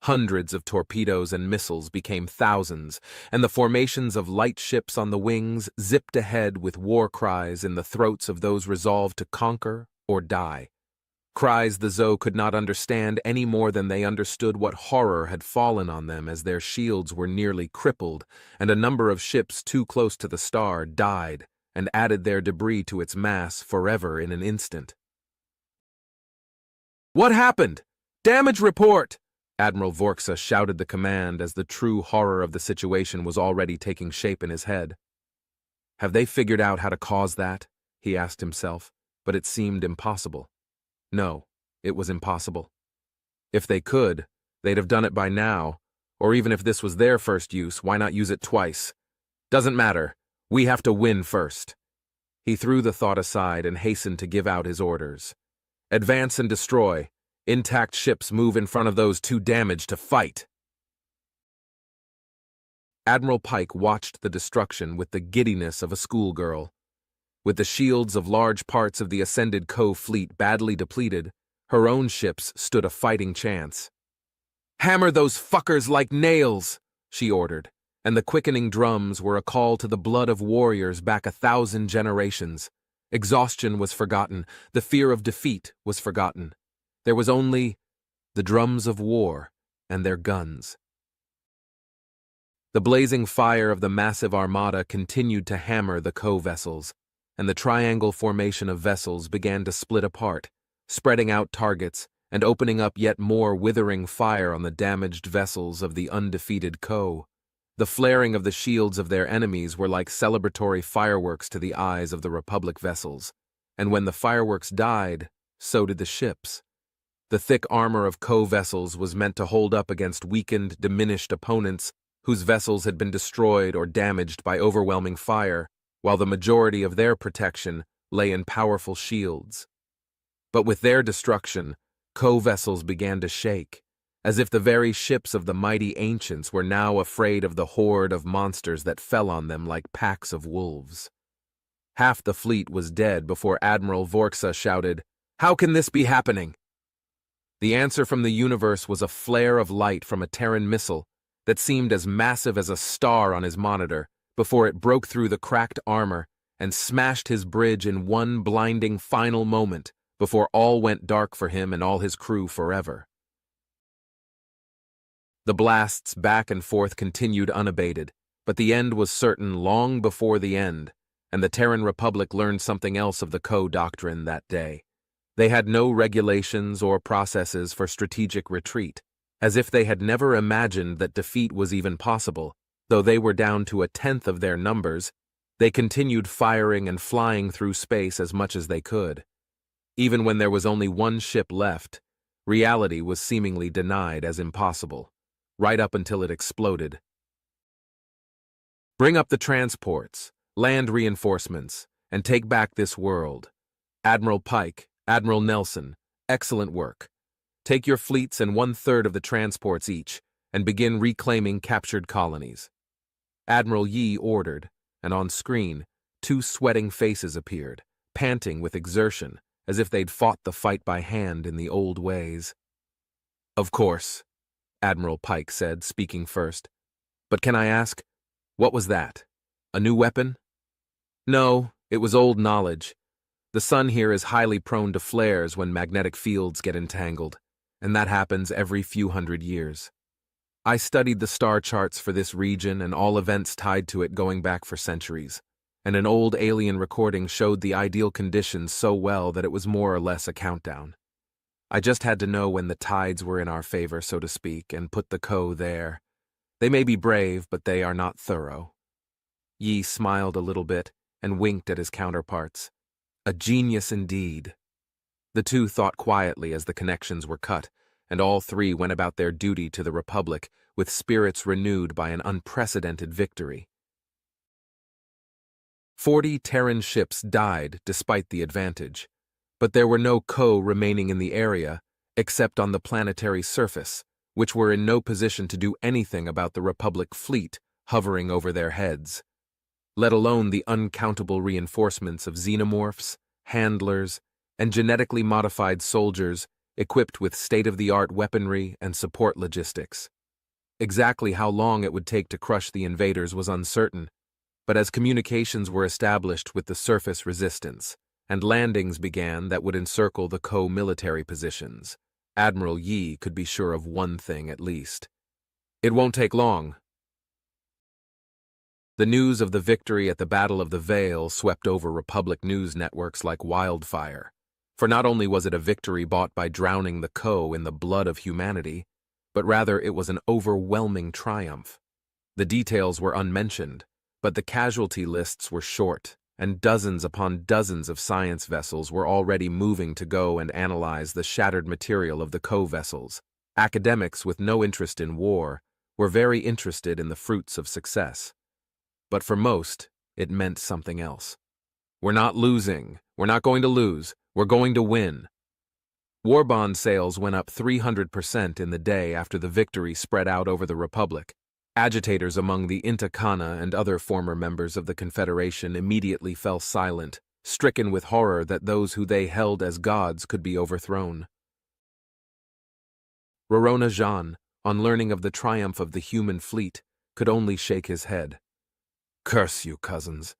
Hundreds of torpedoes and missiles became thousands, and the formations of light ships on the wings zipped ahead with war cries in the throats of those resolved to conquer or die. Cries the Zo could not understand any more than they understood what horror had fallen on them as their shields were nearly crippled, and a number of ships too close to the star died and added their debris to its mass forever in an instant. What happened? Damage report! Admiral Vorksa shouted the command as the true horror of the situation was already taking shape in his head. Have they figured out how to cause that? He asked himself, but it seemed impossible. No, it was impossible. If they could, they'd have done it by now, or even if this was their first use, why not use it twice? Doesn't matter. We have to win first. He threw the thought aside and hastened to give out his orders. Advance and destroy. Intact ships move in front of those too damaged to fight. Admiral Pike watched the destruction with the giddiness of a schoolgirl. With the shields of large parts of the ascended Ko fleet badly depleted, her own ships stood a fighting chance. "Hammer those fuckers like nails!" she ordered, and the quickening drums were a call to the blood of warriors back 1,000 generations. Exhaustion was forgotten, the fear of defeat was forgotten. There was only the drums of war and their guns. The blazing fire of the massive armada continued to hammer the Ko vessels, and the triangle formation of vessels began to split apart, spreading out targets and opening up yet more withering fire on the damaged vessels of the undefeated Ko. The flaring of the shields of their enemies were like celebratory fireworks to the eyes of the Republic vessels, and when the fireworks died, so did the ships. The thick armor of Ko vessels was meant to hold up against weakened, diminished opponents whose vessels had been destroyed or damaged by overwhelming fire, while the majority of their protection lay in powerful shields. But with their destruction, Ko vessels began to shake, as if the very ships of the mighty ancients were now afraid of the horde of monsters that fell on them like packs of wolves. Half the fleet was dead before Admiral Vorksa shouted, "How can this be happening?" The answer from the universe was a flare of light from a Terran missile that seemed as massive as a star on his monitor before it broke through the cracked armor and smashed his bridge in one blinding final moment before all went dark for him and all his crew forever. The blasts back and forth continued unabated, but the end was certain long before the end, and the Terran Republic learned something else of the Ko doctrine that day. They had no regulations or processes for strategic retreat, as if they had never imagined that defeat was even possible. Though they were down to 1/10 of their numbers, they continued firing and flying through space as much as they could. Even when there was only one ship left, reality was seemingly denied as impossible, right up until it exploded. "Bring up the transports, land reinforcements, and take back this world. Admiral Pike, Admiral Nelson, excellent work. Take your fleets and 1/3 of the transports each, and begin reclaiming captured colonies." Admiral Yi ordered, and on screen, 2 sweating faces appeared, panting with exertion, as if they'd fought the fight by hand in the old ways. "Of course," Admiral Pike said, speaking first. "But can I ask, what was that? A new weapon?" "No, it was old knowledge. The sun here is highly prone to flares when magnetic fields get entangled, and that happens every few hundred years. I studied the star charts for this region and all events tied to it going back for centuries, and an old alien recording showed the ideal conditions so well that it was more or less a countdown. I just had to know when the tides were in our favor, so to speak, and put the Ko there. They may be brave, but they are not thorough." Yi smiled a little bit and winked at his counterparts. A genius indeed. The two thought quietly as the connections were cut, and all 3 went about their duty to the Republic with spirits renewed by an unprecedented victory. 40 Terran ships died despite the advantage, but there were no Ko remaining in the area except on the planetary surface, which were in no position to do anything about the Republic fleet hovering over their heads, let alone the uncountable reinforcements of xenomorphs, handlers, and genetically modified soldiers equipped with state-of-the-art weaponry and support logistics. Exactly how long it would take to crush the invaders was uncertain, but as communications were established with the surface resistance, and landings began that would encircle the Ko military positions, Admiral Yi could be sure of one thing at least. It won't take long. The news of the victory at the Battle of the Veil swept over Republic news networks like wildfire. For not only was it a victory bought by drowning the Ko in the blood of humanity, but rather it was an overwhelming triumph. The details were unmentioned, but the casualty lists were short, and dozens upon dozens of science vessels were already moving to go and analyze the shattered material of the Ko vessels. Academics with no interest in war were very interested in the fruits of success. But for most, it meant something else. "We're not losing. We're not going to lose. We're going to win." War bond sales went up 300% in the day after the victory spread out over the Republic. Agitators among the Intakana and other former members of the Confederation immediately fell silent, stricken with horror that those who they held as gods could be overthrown. Rorona Jean, on learning of the triumph of the human fleet, could only shake his head. "Curse you, cousins,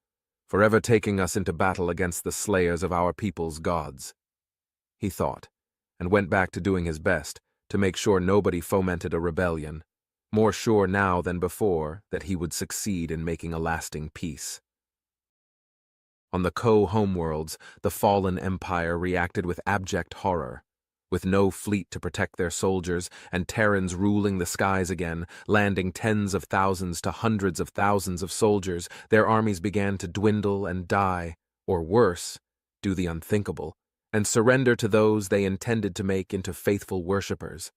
for ever taking us into battle against the slayers of our people's gods," he thought, and went back to doing his best to make sure nobody fomented a rebellion, more sure now than before that he would succeed in making a lasting peace. On the homeworlds, the fallen empire reacted with abject horror. With no fleet to protect their soldiers, and Terrans ruling the skies again, landing tens of thousands to hundreds of thousands of soldiers, their armies began to dwindle and die, or worse, do the unthinkable, and surrender to those they intended to make into faithful worshippers.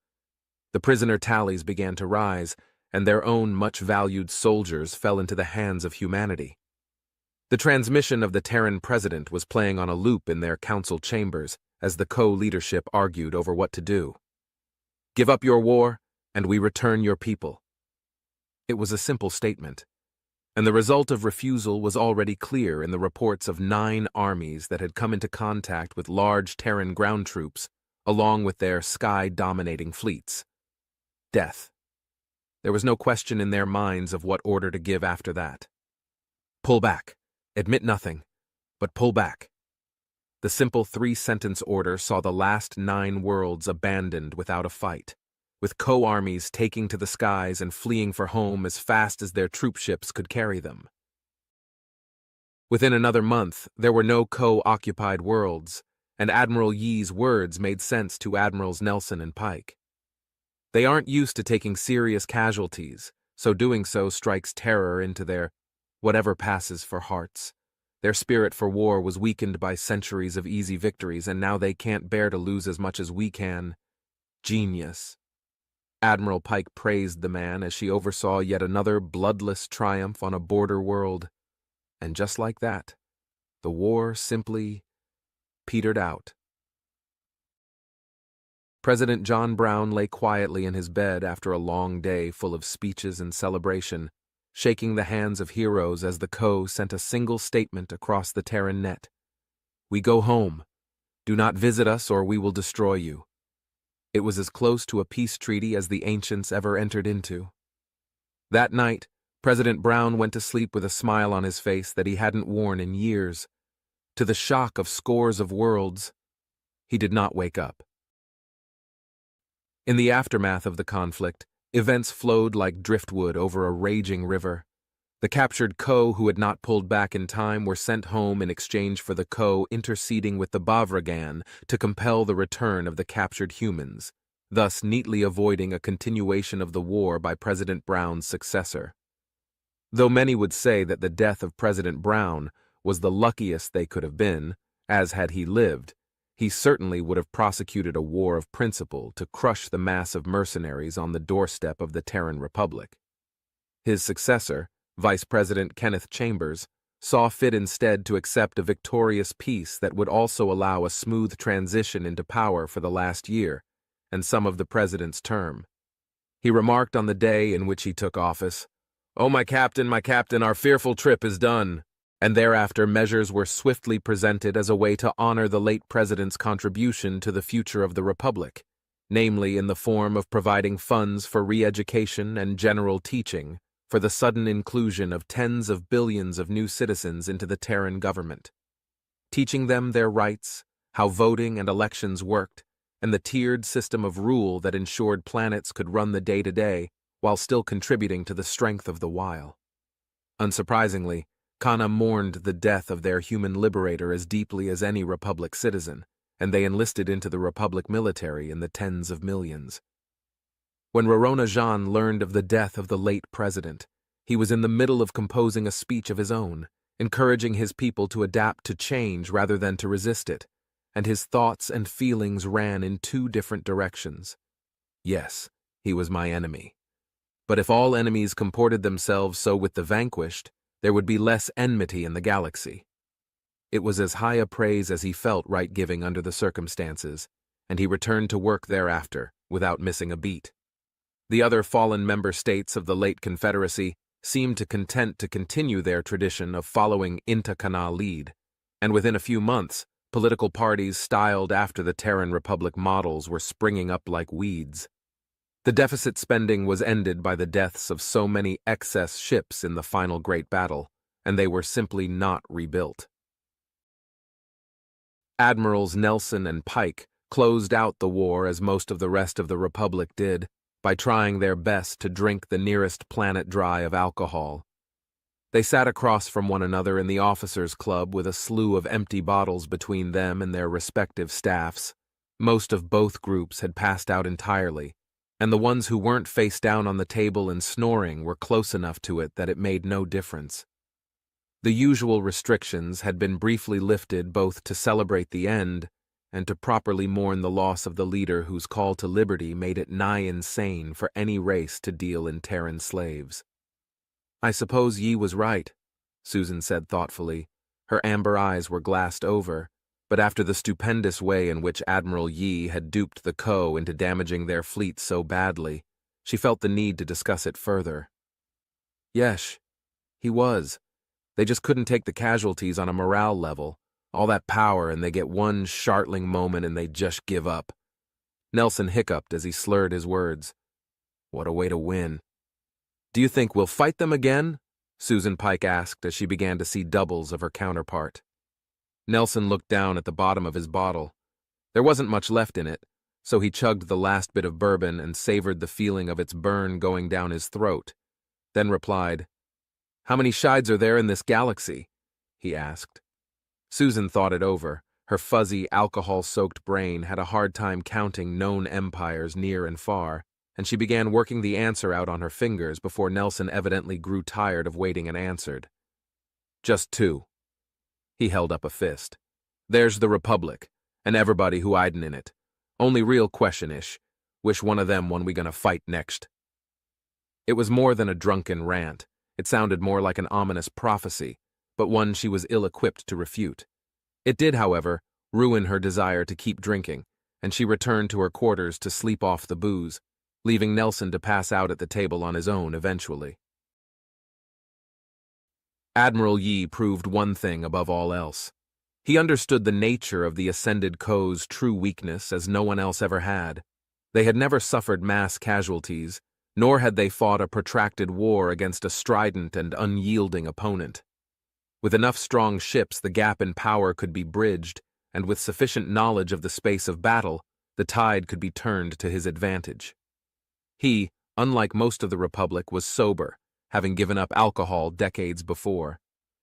The prisoner tallies began to rise, and their own much-valued soldiers fell into the hands of humanity. The transmission of the Terran president was playing on a loop in their council chambers as the leadership argued over what to do. "Give up your war, and we return your people." It was a simple statement, and the result of refusal was already clear in the reports of 9 armies that had come into contact with large Terran ground troops, along with their sky-dominating fleets. Death. There was no question in their minds of what order to give after that. Pull back. Admit nothing, but pull back. The simple 3-sentence order saw the last 9 worlds abandoned without a fight, with armies taking to the skies and fleeing for home as fast as their troop ships could carry them. Within another month, there were no occupied worlds, and Admiral Yi's words made sense to Admirals Nelson and Pike. They aren't used to taking serious casualties, so doing so strikes terror into their whatever passes for hearts. Their spirit for war was weakened by centuries of easy victories, and now they can't bear to lose as much as we can. Genius. Admiral Pike praised the man as she oversaw yet another bloodless triumph on a border world. And just like that, the war simply petered out. President John Brown lay quietly in his bed after a long day full of speeches and celebration, shaking the hands of heroes as the sent a single statement across the Terran net. "We go home. Do not visit us or we will destroy you." It was as close to a peace treaty as the ancients ever entered into. That night, President Brown went to sleep with a smile on his face that he hadn't worn in years. To the shock of scores of worlds, he did not wake up. In the aftermath of the conflict, events flowed like driftwood over a raging river. The captured who had not pulled back in time were sent home in exchange for the interceding with the Bavragan to compel the return of the captured humans, thus neatly avoiding a continuation of the war by President Brown's successor. Though many would say that the death of President Brown was the luckiest they could have been, as had he lived, he certainly would have prosecuted a war of principle to crush the mass of mercenaries on the doorstep of the Terran Republic. His successor, Vice President Kenneth Chambers, saw fit instead to accept a victorious peace that would also allow a smooth transition into power for the last year and some of the president's term. He remarked on the day in which he took office, "Oh, my captain, our fearful trip is done." And thereafter measures were swiftly presented as a way to honor the late president's contribution to the future of the Republic, namely in the form of providing funds for re-education and general teaching for the sudden inclusion of tens of billions of new citizens into the Terran government. Teaching them their rights, how voting and elections worked, and the tiered system of rule that ensured planets could run the day-to-day while still contributing to the strength of the while. Unsurprisingly, Kana mourned the death of their human liberator as deeply as any Republic citizen, and they enlisted into the Republic military in the tens of millions. When Rorona Jean learned of the death of the late president, he was in the middle of composing a speech of his own, encouraging his people to adapt to change rather than to resist it, and his thoughts and feelings ran in 2 different directions. Yes, he was my enemy. But if all enemies comported themselves so with the vanquished, there would be less enmity in the galaxy. It was as high a praise as he felt right giving under the circumstances, and he returned to work thereafter, without missing a beat. The other fallen member states of the late Confederacy seemed content to continue their tradition of following Inta Kana lead, And within a few months, political parties styled after the Terran Republic models were springing up like weeds. The deficit spending was ended by the deaths of so many excess ships in the final Great Battle, and they were simply not rebuilt. Admirals Nelson and Pike closed out the war as most of the rest of the Republic did, by trying their best to drink the nearest planet dry of alcohol. They sat across from one another in the officers' club with a slew of empty bottles between them and their respective staffs. Most of both groups had passed out entirely, and the ones who weren't face down on the table and snoring were close enough to it that it made no difference. The usual restrictions had been briefly lifted both to celebrate the end and to properly mourn the loss of the leader whose call to liberty made it nigh insane for any race to deal in Terran slaves. "I suppose Yi was right," Susan said thoughtfully. Her amber eyes were glassed over, but after the stupendous way in which Admiral Yi had duped the Co into damaging their fleet so badly, she felt the need to discuss it further. "Yes, he was. They just couldn't take the casualties on a morale level. All that power and they get one shartling moment and they just give up." Nelson hiccuped as he slurred his words. "What a way to win." "Do you think we'll fight them again?" Susan Pike asked as she began to see doubles of her counterpart. Nelson looked down at the bottom of his bottle. There wasn't much left in it, so he chugged the last bit of bourbon and savored the feeling of its burn going down his throat, then replied, "How many shides are there in this galaxy?" he asked. Susan thought it over. Her fuzzy, alcohol-soaked brain had a hard time counting known empires near and far, and she began working the answer out on her fingers before Nelson evidently grew tired of waiting and answered. "Just 2. He held up a fist. "There's the Republic, and everybody who hidin' in it. Only real question-ish. Which one of them one we gonna fight next?" It was more than a drunken rant. It sounded more like an ominous prophecy, but one she was ill-equipped to refute. It did, however, ruin her desire to keep drinking, and she returned to her quarters to sleep off the booze, leaving Nelson to pass out at the table on his own eventually. Admiral Yi proved one thing above all else. He understood the nature of the Ascended Co's true weakness as no one else ever had. They had never suffered mass casualties, nor had they fought a protracted war against a strident and unyielding opponent. With enough strong ships, the gap in power could be bridged, and with sufficient knowledge of the space of battle, the tide could be turned to his advantage. He, unlike most of the Republic, was sober, having given up alcohol decades before.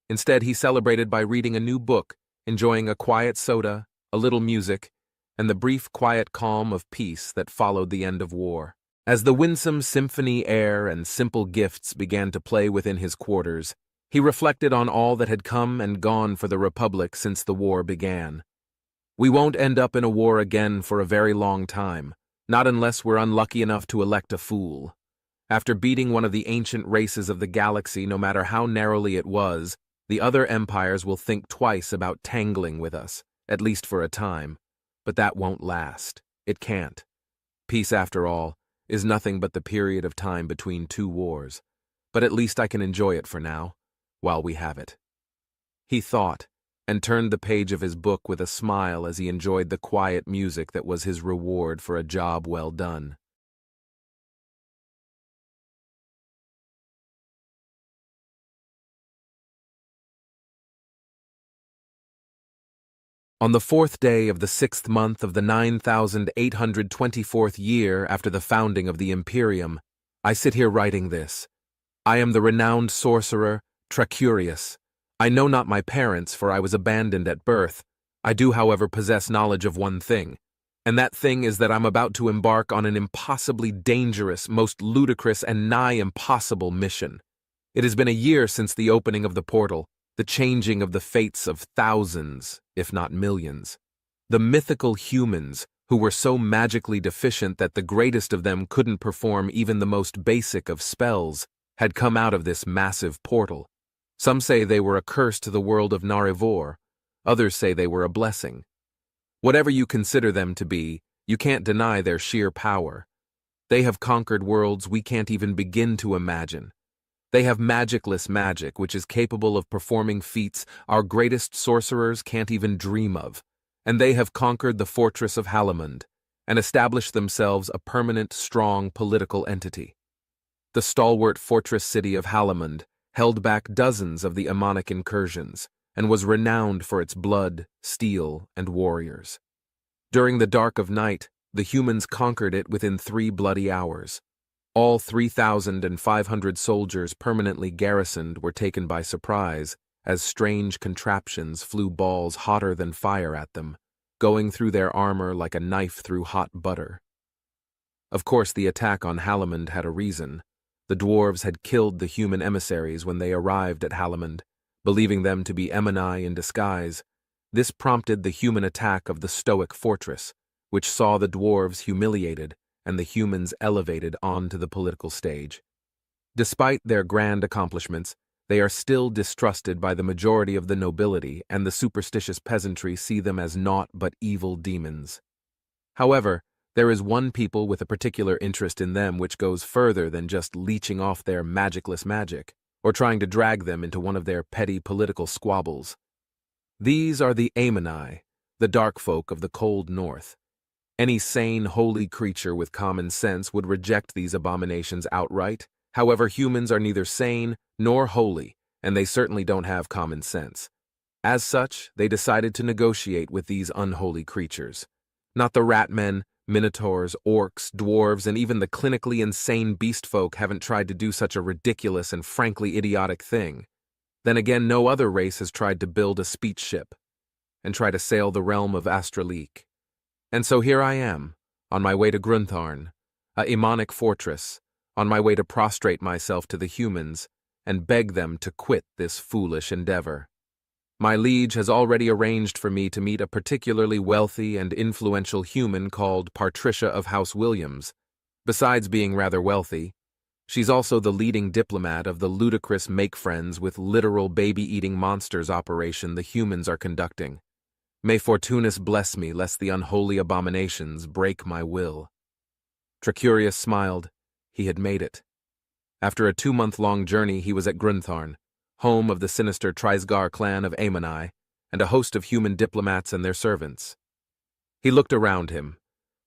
Instead, he celebrated by reading a new book, enjoying a quiet soda, a little music, and the brief quiet calm of peace that followed the end of war. As the winsome symphony air and simple gifts began to play within his quarters, he reflected on all that had come and gone for the Republic since the war began. "We won't end up in a war again for a very long time, not unless we're unlucky enough to elect a fool. After beating one of the ancient races of the galaxy, no matter how narrowly it was, the other empires will think twice about tangling with us, at least for a time. But that won't last. It can't. Peace, after all, is nothing but the period of time between 2 wars. But at least I can enjoy it for now, while we have it." He thought, and turned the page of his book with a smile as he enjoyed the quiet music that was his reward for a job well done. On the 4th day of the 6th month of the 9,824th year after the founding of the Imperium, I sit here writing this. I am the renowned sorcerer, Tracurius. I know not my parents, for I was abandoned at birth. I do, however, possess knowledge of one thing, and that thing is that I'm about to embark on an impossibly dangerous, most ludicrous, and nigh impossible mission. It has been a year since the opening of the portal, the changing of the fates of thousands, if not millions. The mythical humans, who were so magically deficient that the greatest of them couldn't perform even the most basic of spells, had come out of this massive portal. Some say they were a curse to the world of Narivor, others say they were a blessing. Whatever you consider them to be, you can't deny their sheer power. They have conquered worlds we can't even begin to imagine. They have magicless magic, which is capable of performing feats our greatest sorcerers can't even dream of, and they have conquered the fortress of Halamund and established themselves a permanent, strong political entity. The stalwart fortress city of Halamund held back dozens of the Ammonic incursions and was renowned for its blood, steel, and warriors. During the dark of night, the humans conquered it within 3 bloody hours. All 3,500 soldiers permanently garrisoned were taken by surprise as strange contraptions flew balls hotter than fire at them, going through their armor like a knife through hot butter. Of course, the attack on Halamund had a reason. The dwarves had killed the human emissaries when they arrived at Halamund, believing them to be Emini in disguise. This prompted the human attack of the Stoic fortress, which saw the dwarves humiliated and the humans elevated onto the political stage. Despite their grand accomplishments, they are still distrusted by the majority of the nobility, and the superstitious peasantry see them as naught but evil demons. However, there is one people with a particular interest in them which goes further than just leeching off their magicless magic, or trying to drag them into one of their petty political squabbles. These are the Aemini, the dark folk of the cold north. Any sane, holy creature with common sense would reject these abominations outright. However, humans are neither sane nor holy, and they certainly don't have common sense. As such, they decided to negotiate with these unholy creatures. Not the ratmen, minotaurs, orcs, dwarves, and even the clinically insane beast folk haven't tried to do such a ridiculous and frankly idiotic thing. Then again, no other race has tried to build a speech ship and try to sail the realm of Astraleek. And so here I am, on my way to Grunthorn, a Aemonic fortress, on my way to prostrate myself to the humans and beg them to quit this foolish endeavor. My liege has already arranged for me to meet a particularly wealthy and influential human called Patricia of House Williams. Besides being rather wealthy, she's also the leading diplomat of the ludicrous make-friends with literal baby-eating monsters operation the humans are conducting. May Fortunus bless me lest the unholy abominations break my will. Tricurius smiled. He had made it. After a 2-month-long journey, he was at Grunthorn, home of the sinister Trisgar clan of Aemini, and a host of human diplomats and their servants. He looked around him.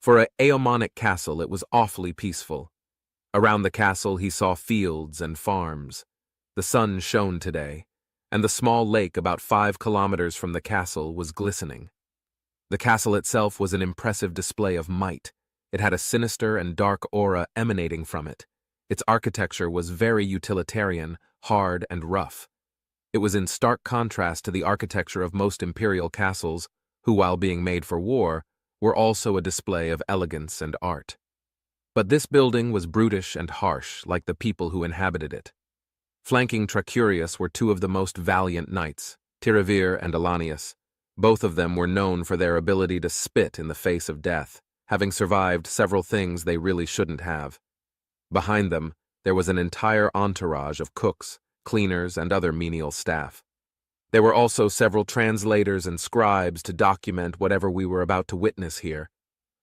For a Aemonic castle, it was awfully peaceful. Around the castle, he saw fields and farms. The sun shone today, and the small lake about 5 kilometers from the castle was glistening. The castle itself was an impressive display of might. It had a sinister and dark aura emanating from it. Its architecture was very utilitarian, hard, and rough. It was in stark contrast to the architecture of most imperial castles, who, while being made for war, were also a display of elegance and art. But this building was brutish and harsh, like the people who inhabited it. Flanking Tricurius were 2 of the most valiant knights, Tiravir and Alanius. Both of them were known for their ability to spit in the face of death, having survived several things they really shouldn't have. Behind them, there was an entire entourage of cooks, cleaners, and other menial staff. There were also several translators and scribes to document whatever we were about to witness here.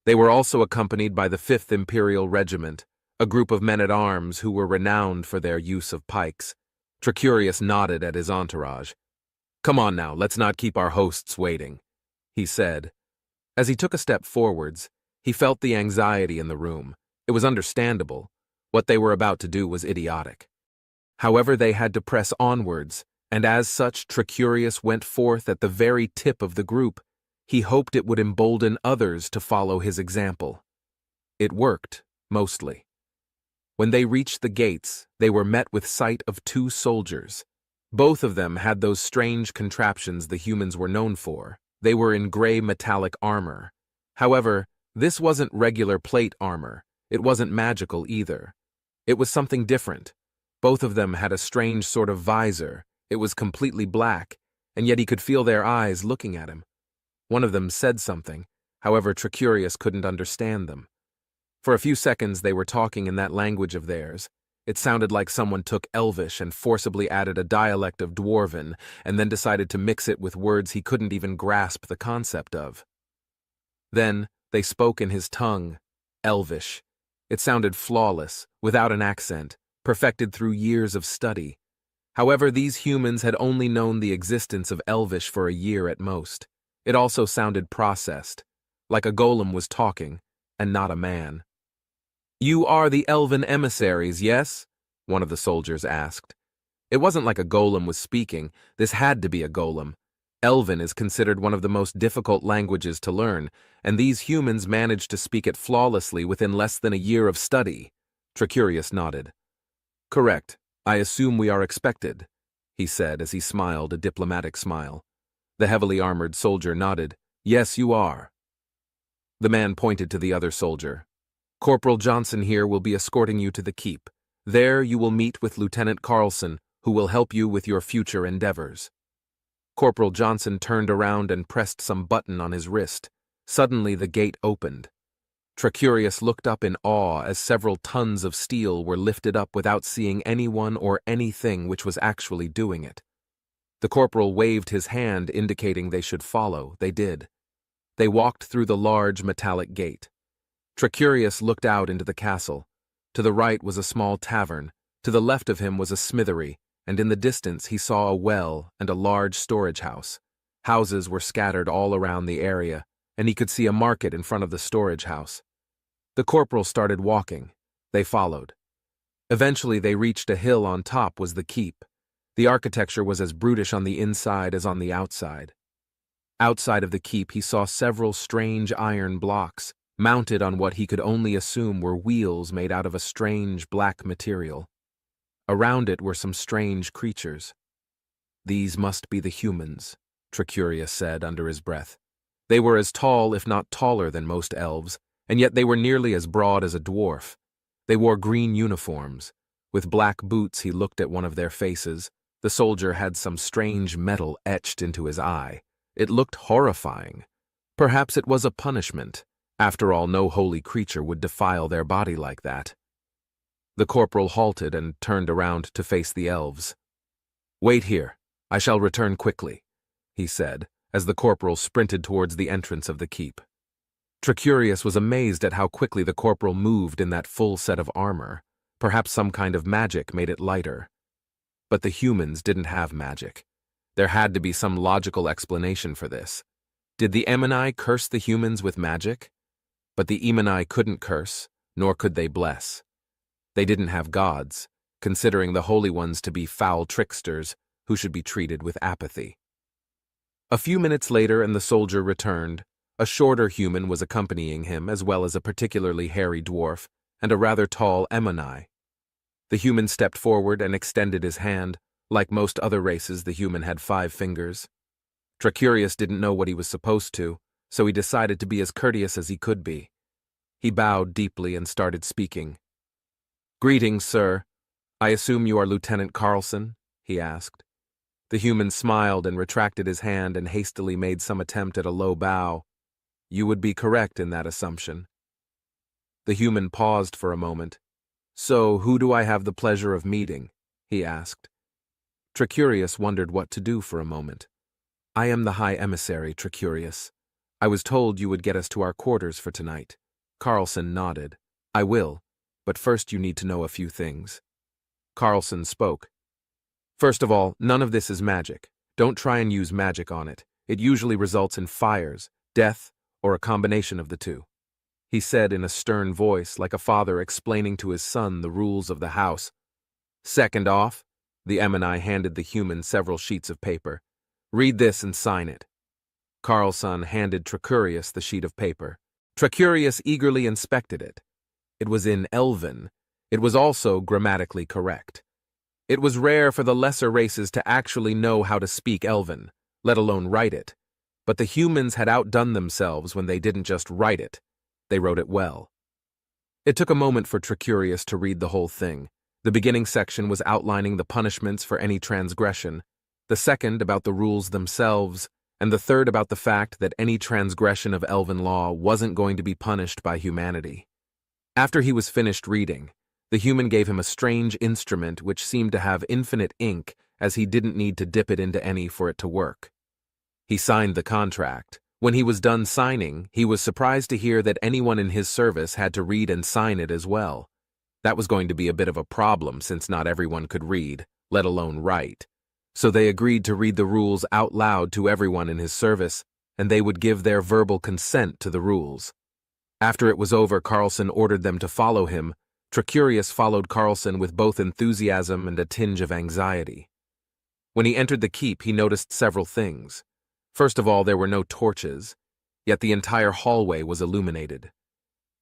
They were also accompanied by the 5th Imperial Regiment, a group of men-at-arms who were renowned for their use of pikes. Tricurius nodded at his entourage. "Come on now, let's not keep our hosts waiting," he said. As he took a step forwards, he felt the anxiety in the room. It was understandable. What they were about to do was idiotic. However, they had to press onwards, and as such, Tricurius went forth at the very tip of the group. He hoped it would embolden others to follow his example. It worked, mostly. When they reached the gates, they were met with sight of 2 soldiers. Both of them had those strange contraptions the humans were known for. They were in gray metallic armor. However, this wasn't regular plate armor. It wasn't magical either. It was something different. Both of them had a strange sort of visor. It was completely black, and yet he could feel their eyes looking at him. One of them said something, however Tricurius couldn't understand them. For a few seconds they were talking in that language of theirs. It sounded like someone took Elvish and forcibly added a dialect of Dwarven, and then decided to mix it with words he couldn't even grasp the concept of. Then they spoke in his tongue, Elvish. It sounded flawless, without an accent, perfected through years of study. However, these humans had only known the existence of Elvish for a year at most. It also sounded processed, like a golem was talking, and not a man. "You are the elven emissaries, yes?" one of the soldiers asked. It wasn't like a golem was speaking. This had to be a golem. Elven is considered one of the most difficult languages to learn, and these humans managed to speak it flawlessly within less than a year of study. Tricurius nodded. "Correct. I assume we are expected," he said as he smiled a diplomatic smile. The heavily armored soldier nodded. "Yes, you are." The man pointed to the other soldier. "Corporal Johnson here will be escorting you to the keep. There you will meet with Lieutenant Carlson, who will help you with your future endeavors." Corporal Johnson turned around and pressed some button on his wrist. Suddenly the gate opened. Tricurius looked up in awe as several tons of steel were lifted up without seeing anyone or anything which was actually doing it. The corporal waved his hand indicating they should follow. They did. They walked through the large metallic gate. Tricurius looked out into the castle. To the right was a small tavern, to the left of him was a smithery, and in the distance he saw a well and a large storage house. Houses were scattered all around the area, and he could see a market in front of the storage house. The corporal started walking. They followed. Eventually they reached a hill. On top was the keep. The architecture was as brutish on the inside as on the outside. Outside of the keep he saw several strange iron blocks, mounted on what he could only assume were wheels made out of a strange black material. Around it were some strange creatures. "These must be the humans," Tricurius said under his breath. They were as tall, if not taller, than most elves, and yet they were nearly as broad as a dwarf. They wore green uniforms. With black boots he looked at one of their faces. The soldier had some strange metal etched into his eye. It looked horrifying. Perhaps it was a punishment. After all, no holy creature would defile their body like that. The corporal halted and turned around to face the elves. "Wait here. I shall return quickly," he said, as the corporal sprinted towards the entrance of the keep. Tricurius was amazed at how quickly the corporal moved in that full set of armor. Perhaps some kind of magic made it lighter. But the humans didn't have magic. There had to be some logical explanation for this. Did the Emini curse the humans with magic? But the Emini couldn't curse, nor could they bless. They didn't have gods, considering the holy ones to be foul tricksters who should be treated with apathy. A few minutes later and the soldier returned. A shorter human was accompanying him, as well as a particularly hairy dwarf and a rather tall Emini. The human stepped forward and extended his hand. Like most other races, the human had 5 fingers. Tricurius didn't know what he was supposed to, so he decided to be as courteous as he could be. He bowed deeply and started speaking. "Greetings, sir. I assume you are Lieutenant Carlson?" he asked. The human smiled and retracted his hand and hastily made some attempt at a low bow. "You would be correct in that assumption." The human paused for a moment. "So, who do I have the pleasure of meeting?" he asked. Tricurius wondered what to do for a moment. "I am the High Emissary, Tricurius. I was told you would get us to our quarters for tonight." Carlson nodded. "I will, but first you need to know a few things." Carlson spoke. "First of all, none of this is magic. Don't try and use magic on it. It usually results in fires, death, or a combination of the two," he said in a stern voice, like a father explaining to his son the rules of the house. "Second off," the Emini handed the human several sheets of paper. "Read this and sign it." Carlson handed Tricurius the sheet of paper. Tricurius eagerly inspected it. It was in Elven. It was also grammatically correct. It was rare for the lesser races to actually know how to speak Elven, let alone write it. But the humans had outdone themselves when they didn't just write it. They wrote it well. It took a moment for Tricurius to read the whole thing. The beginning section was outlining the punishments for any transgression, the second about the rules themselves, and the third about the fact that any transgression of Elven law wasn't going to be punished by humanity. After he was finished reading, the human gave him a strange instrument which seemed to have infinite ink, as he didn't need to dip it into any for it to work. He signed the contract. When he was done signing, he was surprised to hear that anyone in his service had to read and sign it as well. That was going to be a bit of a problem since not everyone could read, let alone write. So they agreed to read the rules out loud to everyone in his service, and they would give their verbal consent to the rules. After it was over, Carlson ordered them to follow him. Tricurius followed Carlson with both enthusiasm and a tinge of anxiety. When he entered the keep, he noticed several things. First of all, there were no torches, yet the entire hallway was illuminated.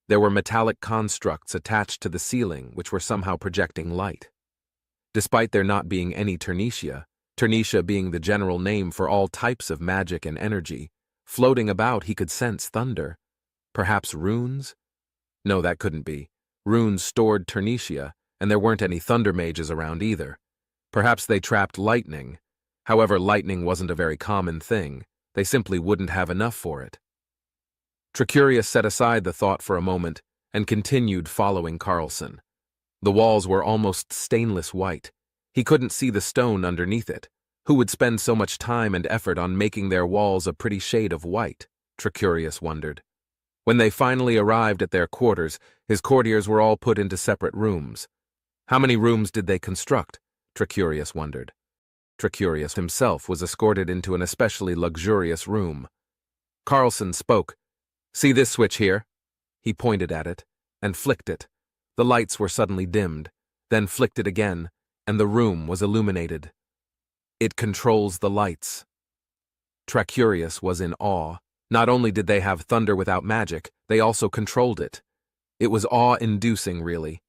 There were metallic constructs attached to the ceiling which were somehow projecting light. Despite there not being any Ternitia being the general name for all types of magic and energy, floating about he could sense thunder. Perhaps runes? No, that couldn't be. Runes stored Ternitia, and there weren't any thunder mages around either. Perhaps they trapped lightning. However, lightning wasn't a very common thing. They simply wouldn't have enough for it. Tricurius set aside the thought for a moment and continued following Carlson. The walls were almost stainless white. He couldn't see the stone underneath it. Who would spend so much time and effort on making their walls a pretty shade of white? Tricurius wondered. When they finally arrived at their quarters, his courtiers were all put into separate rooms. How many rooms did they construct? Tricurius wondered. Tricurius himself was escorted into an especially luxurious room. Carlson spoke. "See this switch here?" He pointed at it and flicked it. The lights were suddenly dimmed, then flicked it again, and the room was illuminated. "It controls the lights." Tricurius was in awe. Not only did they have thunder without magic, they also controlled it. It was awe-inducing, really.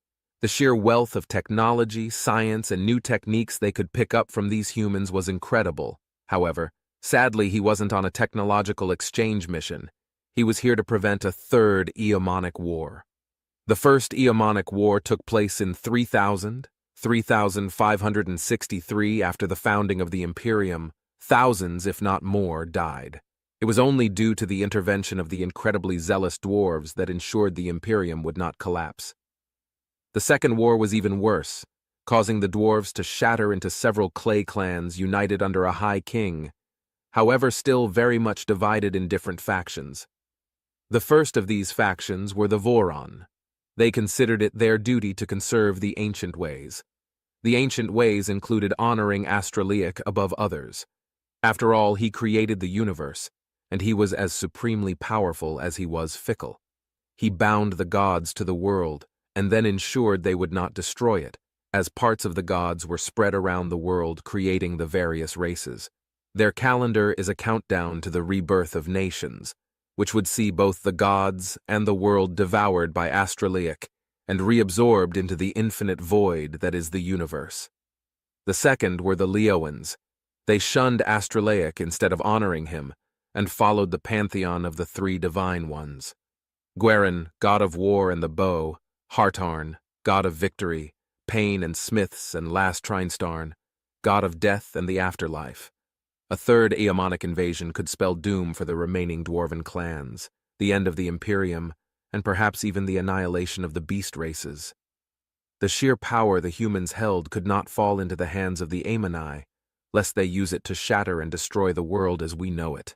The sheer wealth of technology, science, and new techniques they could pick up from these humans was incredible. However, sadly, he wasn't on a technological exchange mission. He was here to prevent a third Eomonic War. The first Eomonic War took place in 3563 after the founding of the Imperium. Thousands, if not more, died. It was only due to the intervention of the incredibly zealous dwarves that ensured the Imperium would not collapse. The Second War was even worse, causing the dwarves to shatter into several clay clans united under a high king, however still very much divided in different factions. The first of these factions were the Voron. They considered it their duty to conserve the ancient ways. The ancient ways included honoring Astraliac above others. After all, he created the universe, and he was as supremely powerful as he was fickle. He bound the gods to the world, and then ensured they would not destroy it, as parts of the gods were spread around the world creating the various races. Their calendar is a countdown to the rebirth of nations, which would see both the gods and the world devoured by Astraliac and reabsorbed into the infinite void that is the universe. The second were the Leoans. They shunned Astraliac instead of honoring him, and followed the pantheon of the three divine ones. Guerin, god of war and the bow, Hartarn, god of victory, Pain and Smiths and Last Trinestarn, god of death and the afterlife. A third Eomonic invasion could spell doom for the remaining dwarven clans, the end of the Imperium, and perhaps even the annihilation of the beast races. The sheer power the humans held could not fall into the hands of the Amoni, lest they use it to shatter and destroy the world as we know it.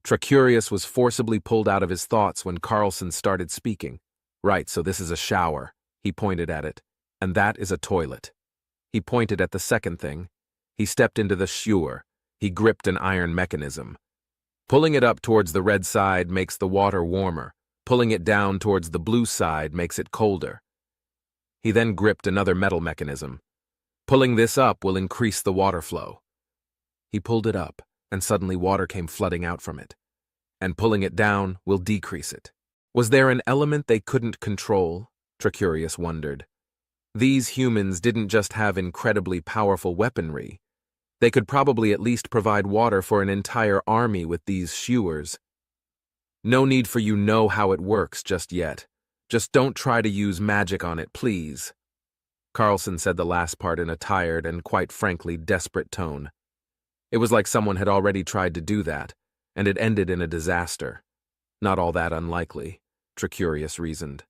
Tricurius was forcibly pulled out of his thoughts when Carlson started speaking. "Right, so this is a shower." He pointed at it. "And that is a toilet." He pointed at the second thing. He stepped into the sewer. He gripped an iron mechanism. Pulling it up towards the red side makes the water warmer. Pulling it down towards the blue side makes it colder. He then gripped another metal mechanism. Pulling this up will increase the water flow. He pulled it up, and suddenly water came flooding out from it. And pulling it down will decrease it. Was there an element they couldn't control? Tricurius wondered. These humans didn't just have incredibly powerful weaponry. They could probably at least provide water for an entire army with these sewers. "No need for you know how it works just yet. Just don't try to use magic on it, please." Carlson said the last part in a tired and, quite frankly, desperate tone. It was like someone had already tried to do that, and it ended in a disaster. Not all that unlikely, Tricurius reasoned.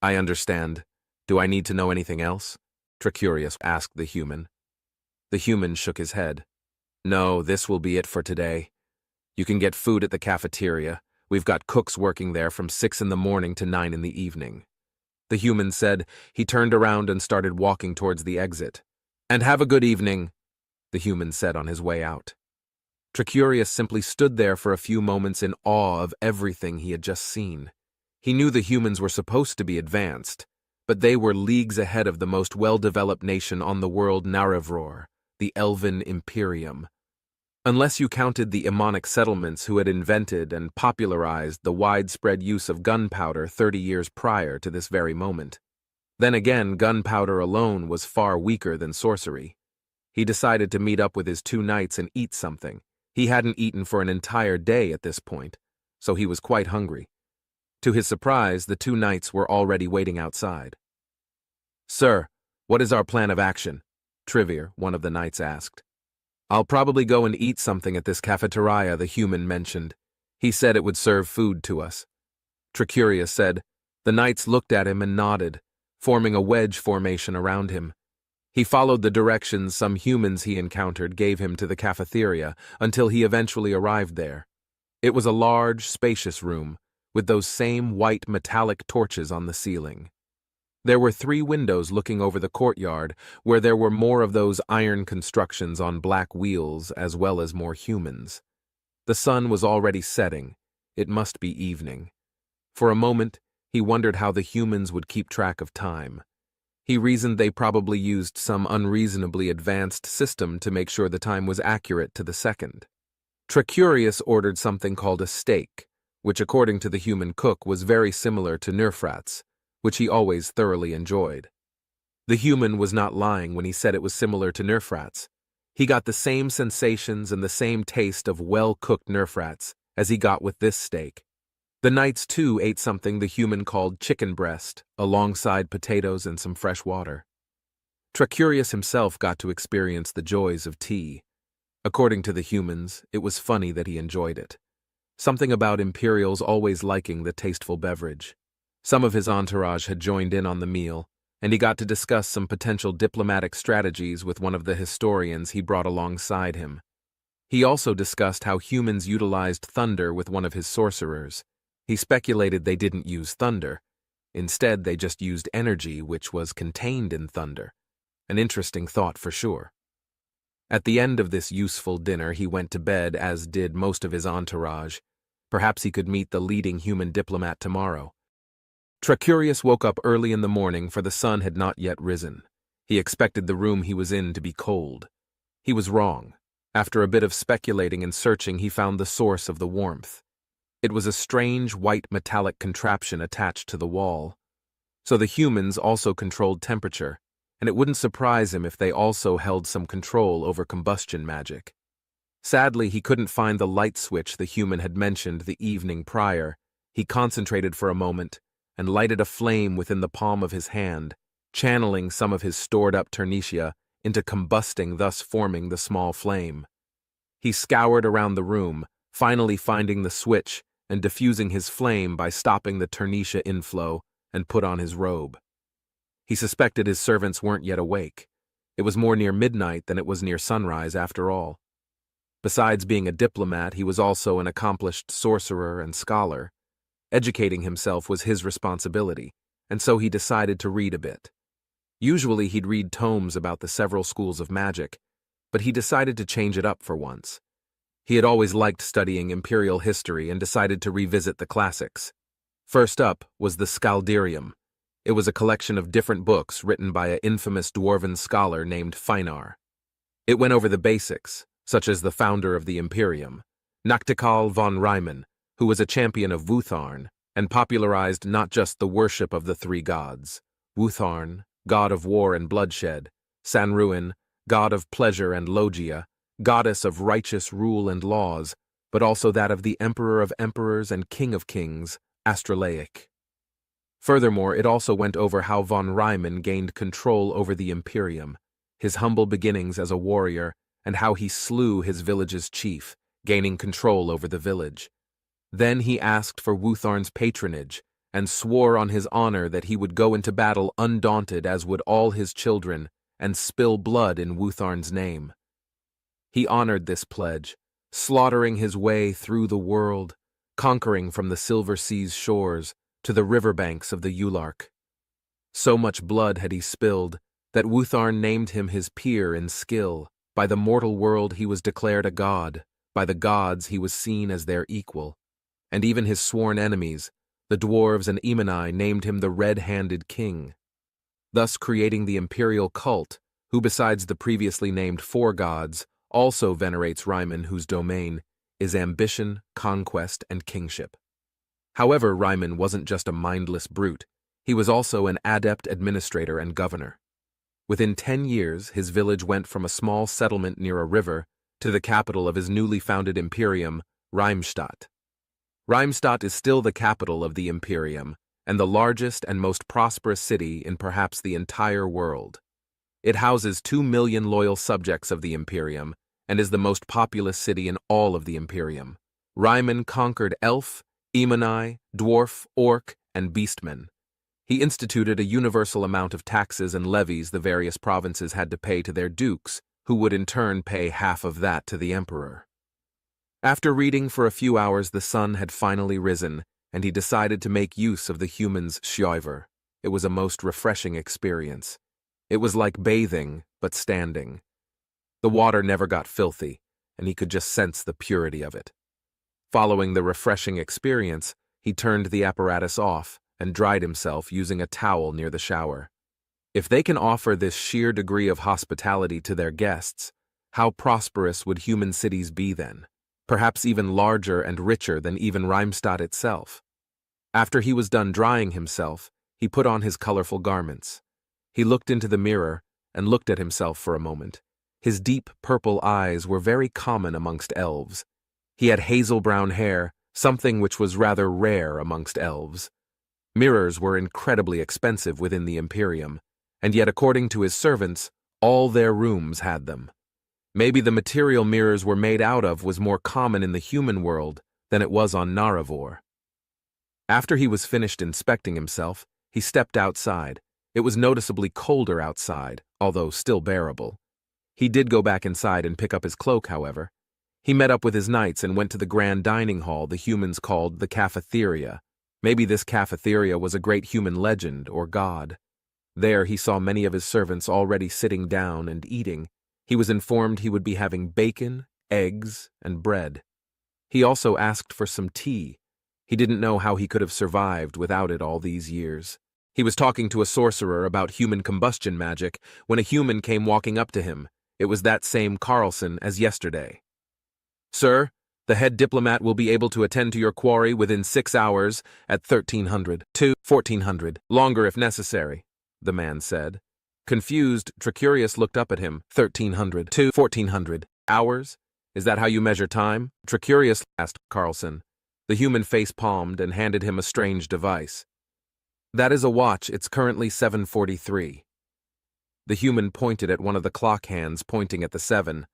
"I understand. Do I need to know anything else?" Tricurius asked the human. The human shook his head. "No, this will be it for today. You can get food at the cafeteria. We've got cooks working there from 6 in the morning to 9 in the evening." the human said. He turned around and started walking towards the exit. "And have a good evening," the human said on his way out. Tricurius simply stood there for a few moments in awe of everything he had just seen. He knew the humans were supposed to be advanced, but they were leagues ahead of the most well-developed nation on the world, Narevror, the Elven Imperium. Unless you counted the Aemonic settlements who had invented and popularized the widespread use of gunpowder 30 years prior to this very moment. Then again, gunpowder alone was far weaker than sorcery. He decided to meet up with his 2 knights and eat something. He hadn't eaten for an entire day at this point, so he was quite hungry. To his surprise, the 2 knights were already waiting outside. "Sir, what is our plan of action?" Trivir, one of the knights, asked. "I'll probably go and eat something at this cafeteria," the human mentioned. "He said it would serve food to us." Tricurius said. The knights looked at him and nodded, forming a wedge formation around him. He followed the directions some humans he encountered gave him to the cafeteria until he eventually arrived there. It was a large, spacious room, with those same white metallic torches on the ceiling. There were 3 windows looking over the courtyard, where there were more of those iron constructions on black wheels as well as more humans. The sun was already setting. It must be evening. For a moment, he wondered how the humans would keep track of time. He reasoned they probably used some unreasonably advanced system to make sure the time was accurate to the second. Tricurius ordered something called a steak, which according to the human cook was very similar to Nerfrat's, which he always thoroughly enjoyed. The human was not lying when he said it was similar to Nerfrat's. He got the same sensations and the same taste of well-cooked Nerfrat's as he got with this steak. The knights too ate something the human called chicken breast, alongside potatoes and some fresh water. Tricurius himself got to experience the joys of tea. According to the humans, it was funny that he enjoyed it. Something about Imperials always liking the tasteful beverage. Some of his entourage had joined in on the meal, and he got to discuss some potential diplomatic strategies with one of the historians he brought alongside him. He also discussed how humans utilized thunder with one of his sorcerers. He speculated they didn't use thunder. Instead, they just used energy which was contained in thunder. An interesting thought for sure. At the end of this useful dinner, he went to bed, as did most of his entourage. Perhaps he could meet the leading human diplomat tomorrow. Tricurius woke up early in the morning, for the sun had not yet risen. He expected the room he was in to be cold. He was wrong. After a bit of speculating and searching, he found the source of the warmth. It was a strange white metallic contraption attached to the wall. So the humans also controlled temperature, and it wouldn't surprise him if they also held some control over combustion magic. Sadly, he couldn't find the light switch the human had mentioned the evening prior. He concentrated for a moment and lighted a flame within the palm of his hand, channeling some of his stored-up ternitia into combusting, thus forming the small flame. He scoured around the room, finally finding the switch and diffusing his flame by stopping the ternitia inflow, and put on his robe. He suspected his servants weren't yet awake. It was more near midnight than it was near sunrise after all. Besides being a diplomat, he was also an accomplished sorcerer and scholar. Educating himself was his responsibility, and so he decided to read a bit. Usually he'd read tomes about the several schools of magic, but he decided to change it up for once. He had always liked studying imperial history and decided to revisit the classics. First up was the Scaldarium. It was a collection of different books written by an infamous dwarven scholar named Finar. It went over the basics, such as the founder of the Imperium, Nachtikal von Reimann, who was a champion of Wutharn and popularized not just the worship of the 3 gods, Wutharn, god of war and bloodshed, Sanruin, god of pleasure and Logia, goddess of righteous rule and laws, but also that of the emperor of emperors and king of kings, Astrolaic. Furthermore, it also went over how von Reimann gained control over the Imperium, his humble beginnings as a warrior, and how he slew his village's chief, gaining control over the village. Then he asked for Wutharn's patronage, and swore on his honor that he would go into battle undaunted, as would all his children, and spill blood in Wutharn's name. He honored this pledge, slaughtering his way through the world, conquering from the Silver Sea's shores to the riverbanks of the Ulark. So much blood had he spilled that Wutharn named him his peer in skill. By the mortal world he was declared a god, by the gods he was seen as their equal. And even his sworn enemies, the dwarves and Emini, named him the red-handed king, thus creating the imperial cult, who besides the previously named four gods, also venerates Ryman, whose domain is ambition, conquest, and kingship. However, Ryman wasn't just a mindless brute, he was also an adept administrator and governor. Within 10 years, his village went from a small settlement near a river to the capital of his newly founded imperium, Reimstadt. Reimstadt is still the capital of the imperium and the largest and most prosperous city in perhaps the entire world. It houses 2 million loyal subjects of the imperium and is the most populous city in all of the imperium. Ryman conquered elf, Emini, dwarf, orc, and beastmen. He instituted a universal amount of taxes and levies the various provinces had to pay to their dukes, who would in turn pay half of that to the emperor. After reading for a few hours, the sun had finally risen, and he decided to make use of the human's Schäufer. It was a most refreshing experience. It was like bathing, but standing. The water never got filthy, and he could just sense the purity of it. Following the refreshing experience, he turned the apparatus off and dried himself using a towel near the shower. If they can offer this sheer degree of hospitality to their guests, how prosperous would human cities be then? Perhaps even larger and richer than even Reimstadt itself. After he was done drying himself, he put on his colorful garments. He looked into the mirror and looked at himself for a moment. His deep purple eyes were very common amongst elves. He had hazel-brown hair, something which was rather rare amongst elves. Mirrors were incredibly expensive within the Imperium, and yet according to his servants, all their rooms had them. Maybe the material mirrors were made out of was more common in the human world than it was on Naravor. After he was finished inspecting himself, he stepped outside. It was noticeably colder outside, although still bearable. He did go back inside and pick up his cloak, however. He met up with his knights and went to the grand dining hall the humans called the cafeteria. Maybe this cafeteria was a great human legend or god. There he saw many of his servants already sitting down and eating. He was informed he would be having bacon, eggs, and bread. He also asked for some tea. He didn't know how he could have survived without it all these years. He was talking to a sorcerer about human combustion magic when a human came walking up to him. It was that same Carlson as yesterday. "Sir, the head diplomat will be able to attend to your quarry within 6 hours at 1300 to 1400, longer if necessary," the man said. Confused, Tricurius looked up at him. 1300 to 1400 hours? Is that how you measure time? Tricurius asked Carlson. The human face palmed and handed him a strange device. That is a watch. It's currently 7:43. The human pointed at one of the clock hands pointing at the 7.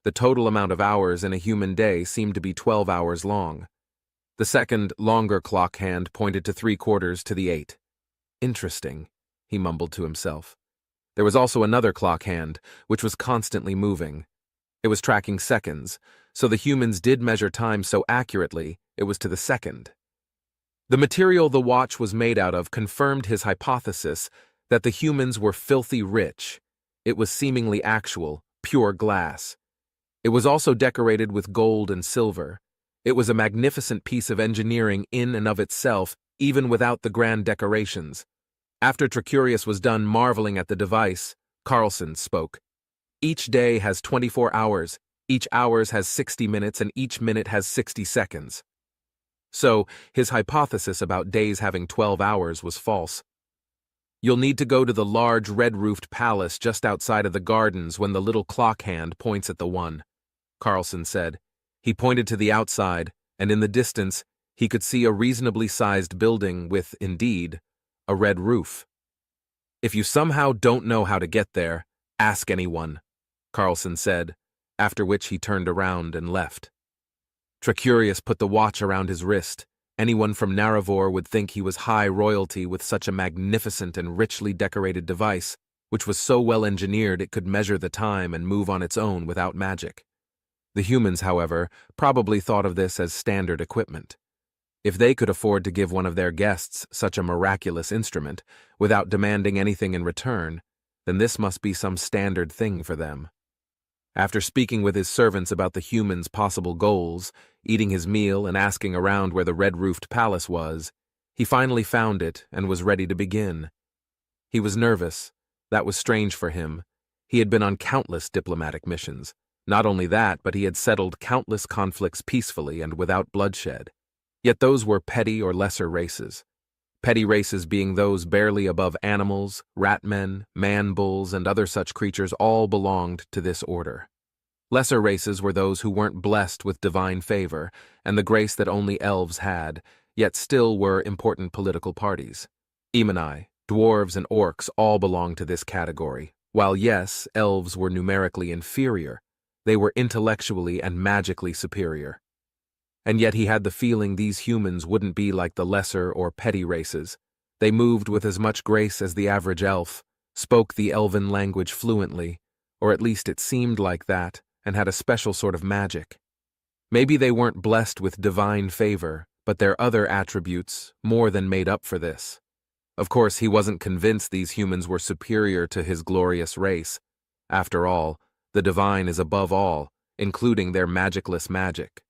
The total amount of hours in a human day seemed to be 12 hours long. The second, longer clock hand pointed to 3/4 to the 8. Interesting, he mumbled to himself. There was also another clock hand, which was constantly moving. It was tracking seconds, so the humans did measure time so accurately, it was to the second. The material the watch was made out of confirmed his hypothesis that the humans were filthy rich. It was seemingly actual, pure glass. It was also decorated with gold and silver. It was a magnificent piece of engineering in and of itself, even without the grand decorations. After Tricurius was done marveling at the device, Carlson spoke. Each day has 24 hours, each hour has 60 minutes, and each minute has 60 seconds. So, his hypothesis about days having 12 hours was false. You'll need to go to the large red-roofed palace just outside of the gardens when the little clock hand points at the 1, Carlson said. He pointed to the outside, and in the distance, he could see a reasonably sized building with, indeed, a red roof. If you somehow don't know how to get there, ask anyone, Carlson said, after which he turned around and left. Tricurius put the watch around his wrist. Anyone from Naravor would think he was high royalty with such a magnificent and richly decorated device, which was so well engineered it could measure the time and move on its own without magic. The humans, however, probably thought of this as standard equipment. If they could afford to give one of their guests such a miraculous instrument without demanding anything in return, then this must be some standard thing for them. After speaking with his servants about the human's possible goals, eating his meal and asking around where the red-roofed palace was, he finally found it and was ready to begin. He was nervous. That was strange for him. He had been on countless diplomatic missions. Not only that, but he had settled countless conflicts peacefully and without bloodshed. Yet those were petty or lesser races. Petty races being those barely above animals, rat-men, man-bulls, and other such creatures all belonged to this order. Lesser races were those who weren't blessed with divine favor and the grace that only elves had, yet still were important political parties. Emini, dwarves, and orcs all belonged to this category. While yes, elves were numerically inferior, they were intellectually and magically superior. And yet he had the feeling these humans wouldn't be like the lesser or petty races. They moved with as much grace as the average elf, spoke the elven language fluently, or at least it seemed like that, and had a special sort of magic. Maybe they weren't blessed with divine favor, but their other attributes more than made up for this. Of course, he wasn't convinced these humans were superior to his glorious race. After all, the divine is above all, including their magicless magic.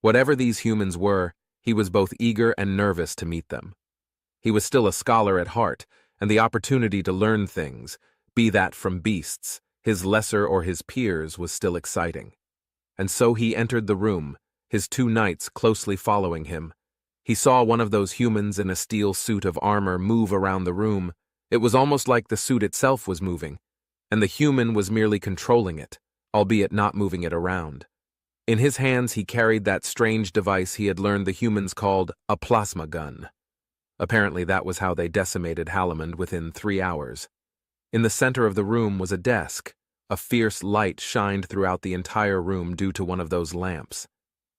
Whatever these humans were, he was both eager and nervous to meet them. He was still a scholar at heart, and the opportunity to learn things, be that from beasts, his lesser or his peers, was still exciting. And so he entered the room, his two knights closely following him. He saw one of those humans in a steel suit of armor move around the room. It was almost like the suit itself was moving, and the human was merely controlling it, albeit not moving it around. In his hands he carried that strange device he had learned the humans called a plasma gun. Apparently that was how they decimated Halamond within 3 hours. In the center of the room was a desk. A fierce light shined throughout the entire room due to one of those lamps.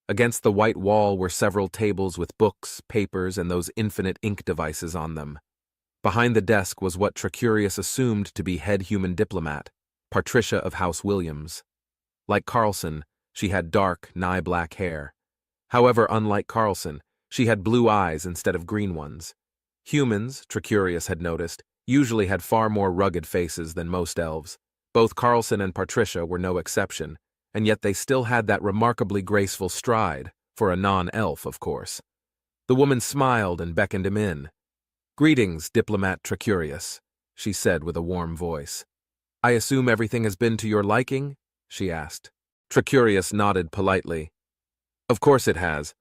Against the white wall were several tables with books, papers, and those infinite ink devices on them. Behind the desk was what Tricurius assumed to be head human diplomat, Patricia of House Williams. Like Carlson, she had dark, nigh-black hair. However, unlike Carlson, she had blue eyes instead of green ones. Humans, Tricurius had noticed, usually had far more rugged faces than most elves. Both Carlson and Patricia were no exception, and yet they still had that remarkably graceful stride, for a non-elf, of course. The woman smiled and beckoned him in. "Greetings, Diplomat Tricurius," she said with a warm voice. "I assume everything has been to your liking?" she asked. Tricurius nodded politely. "Of course it has.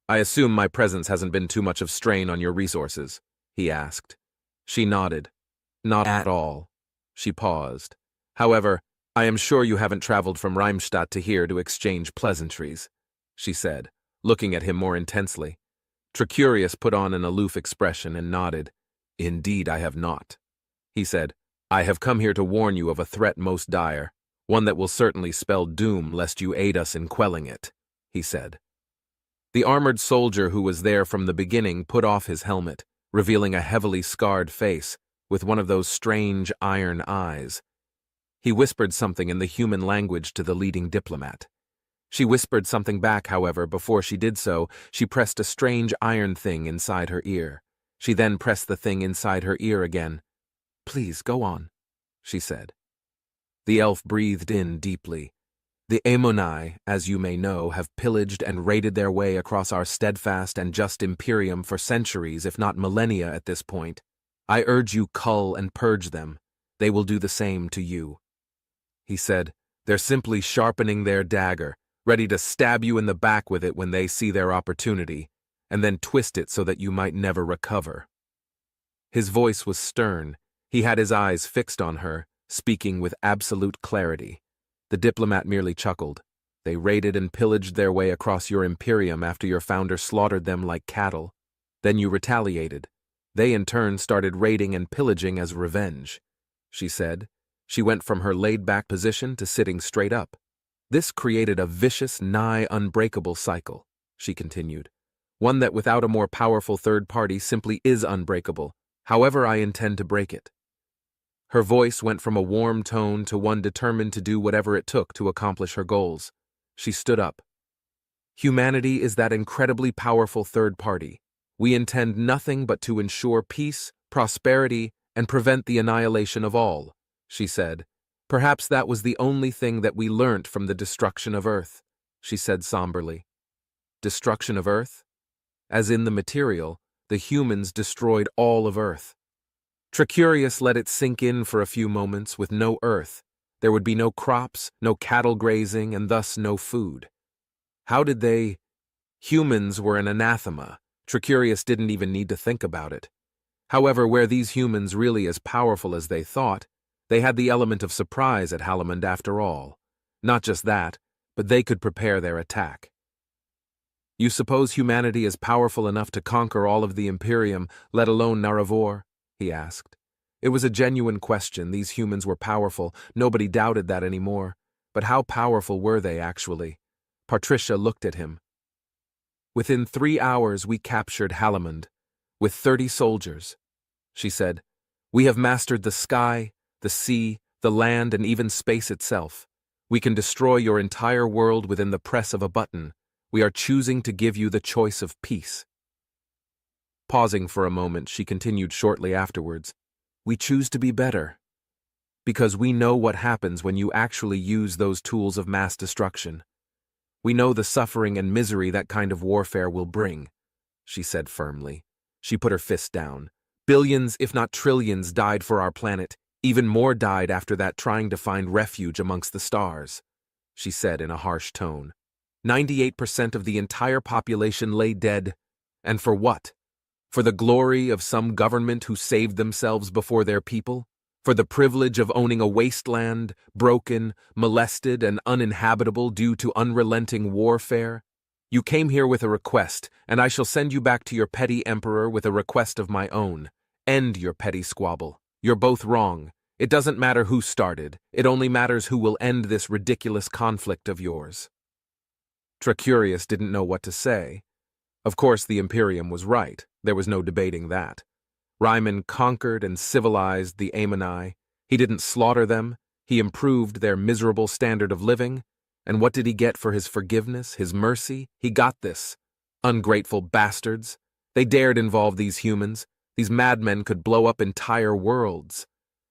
I assume my presence hasn't been too much of strain on your resources," he asked. She nodded. "Not at all." She paused. "However, I am sure you haven't traveled from Reimstadt to here to exchange pleasantries," she said, looking at him more intensely. Tricurius put on an aloof expression and nodded. "Indeed, I have not," he said. "I have come here to warn you of a threat most dire, one that will certainly spell doom lest you aid us in quelling it," he said. The armored soldier who was there from the beginning put off his helmet, revealing a heavily scarred face with one of those strange iron eyes. He whispered something in the human language to the leading diplomat. She whispered something back, however. Before she did so, she pressed a strange iron thing inside her ear. She then pressed the thing inside her ear again. "Please, go on," she said. The elf breathed in deeply. "The Aemonai, as you may know, have pillaged and raided their way across our steadfast and just Imperium for centuries, if not millennia at this point. I urge you cull and purge them. They will do the same to you." He said, "They're simply sharpening their dagger, ready to stab you in the back with it when they see their opportunity, and then twist it so that you might never recover." His voice was stern. He had his eyes fixed on her, speaking with absolute clarity. The diplomat merely chuckled. "They raided and pillaged their way across your Imperium after your founder slaughtered them like cattle. Then you retaliated. They in turn started raiding and pillaging as revenge," she said. She went from her laid-back position to sitting straight up. "This created a vicious, nigh unbreakable cycle," she continued. "One that without a more powerful third party simply is unbreakable. However, I intend to break it." Her voice went from a warm tone to one determined to do whatever it took to accomplish her goals. She stood up. Humanity is that incredibly powerful third party. We intend nothing but to ensure peace, prosperity, and prevent the annihilation of all, she said. Perhaps that was the only thing that we learnt from the destruction of Earth, she said somberly. Destruction of Earth? As in the material, the humans destroyed all of Earth. Tricurius let it sink in for a few moments. With no Earth, there would be no crops, no cattle grazing, and thus no food. How did they? Humans were an anathema. Tricurius didn't even need to think about it. However, were these humans really as powerful as they thought? They had the element of surprise at Halamund after all. Not just that, but they could prepare their attack. You suppose humanity is powerful enough to conquer all of the Imperium, let alone Naravor? He asked. It was a genuine question. These humans were powerful. Nobody doubted that anymore. But how powerful were they actually? Patricia looked at him. Within 3 hours we captured Halamund, with 30 soldiers, she said. We have mastered the sky, the sea, the land, and even space itself. We can destroy your entire world within the press of a button. We are choosing to give you the choice of peace. Pausing for a moment, she continued shortly afterwards. We choose to be better. Because we know what happens when you actually use those tools of mass destruction. We know the suffering and misery that kind of warfare will bring, she said firmly. She put her fist down. Billions, if not trillions, died for our planet. Even more died after that trying to find refuge amongst the stars, she said in a harsh tone. 98% of the entire population lay dead. And for what? For the glory of some government who saved themselves before their people? For the privilege of owning a wasteland, broken, molested, and uninhabitable due to unrelenting warfare? You came here with a request, and I shall send you back to your petty emperor with a request of my own. End your petty squabble. You're both wrong. It doesn't matter who started. It only matters who will end this ridiculous conflict of yours. Tricurius didn't know what to say. Of course, the Imperium was right. There was no debating that. Ryman conquered and civilized the Amoni. He didn't slaughter them. He improved their miserable standard of living. And what did he get for his forgiveness, his mercy? He got this. Ungrateful bastards. They dared involve these humans. These madmen could blow up entire worlds.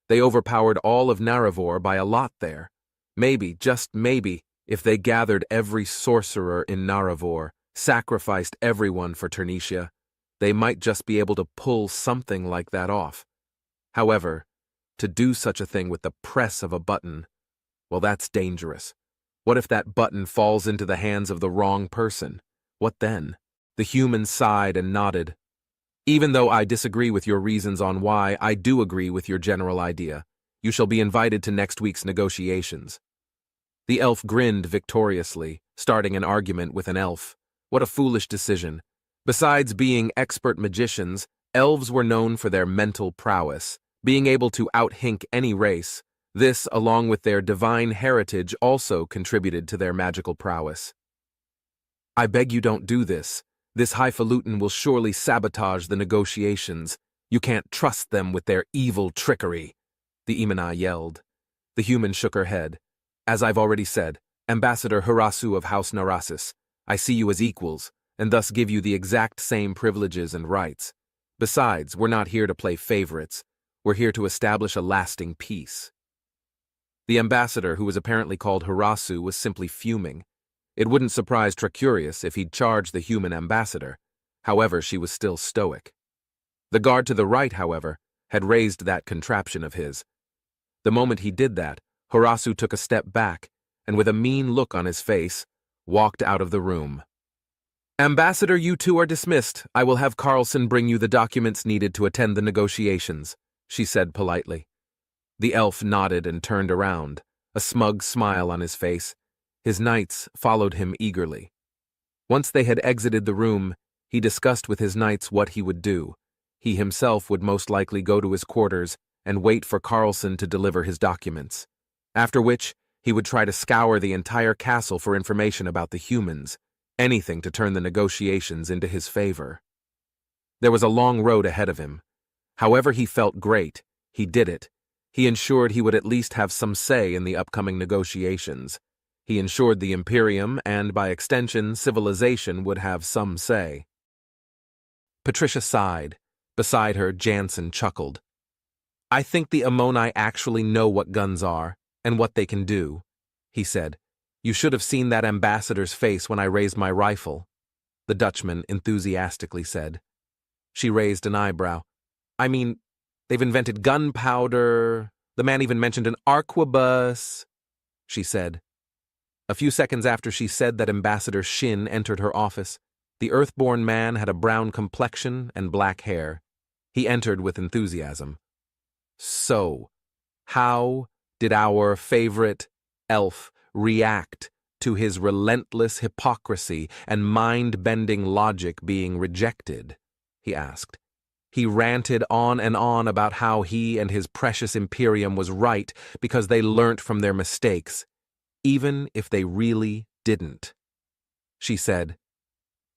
They overpowered all of Naravor by a lot there. Maybe, just maybe, if they gathered every sorcerer in Naravor, sacrificed everyone for Ternitia, they might just be able to pull something like that off. However, to do such a thing with the press of a button, well, that's dangerous. What if that button falls into the hands of the wrong person? What then? The human sighed and nodded. Even though I disagree with your reasons on why, I do agree with your general idea. You shall be invited to next week's negotiations. The elf grinned victoriously, starting an argument with an elf. What a foolish decision. Besides being expert magicians, elves were known for their mental prowess, being able to out-hink any race. This, along with their divine heritage, also contributed to their magical prowess. I beg you don't do this. This highfalutin will surely sabotage the negotiations. You can't trust them with their evil trickery, the Imani yelled. The human shook her head. As I've already said, Ambassador Harasu of House Narasis, I see you as equals, and thus give you the exact same privileges and rights. Besides, we're not here to play favorites. We're here to establish a lasting peace. The ambassador, who was apparently called Harasu, was simply fuming. It wouldn't surprise Tricurius if he'd charged the human ambassador. However, she was still stoic. The guard to the right, however, had raised that contraption of his. The moment he did that, Harasu took a step back, and with a mean look on his face, walked out of the room. Ambassador, you two are dismissed. I will have Carlson bring you the documents needed to attend the negotiations, she said politely. The elf nodded and turned around, a smug smile on his face. His knights followed him eagerly. Once they had exited the room, he discussed with his knights what he would do. He himself would most likely go to his quarters and wait for Carlson to deliver his documents. After which, he would try to scour the entire castle for information about the humans, anything to turn the negotiations into his favor. There was a long road ahead of him. However he felt great, he did it. He ensured he would at least have some say in the upcoming negotiations. He ensured the Imperium, and by extension, civilization, would have some say. Patricia sighed. Beside her, Jansen chuckled. I think the Ammoni actually know what guns are, and what they can do, he said. You should have seen that ambassador's face when I raised my rifle, the Dutchman enthusiastically said. She raised an eyebrow. I mean, they've invented gunpowder. The man even mentioned an arquebus, she said. A few seconds after she said that, Ambassador Shin entered her office. The Earthborn man had a brown complexion and black hair. He entered with enthusiasm. So, how did our favorite elf react to his relentless hypocrisy and mind-bending logic being rejected? He asked. He ranted on and on about how he and his precious Imperium was right because they learnt from their mistakes, even if they really didn't. She said,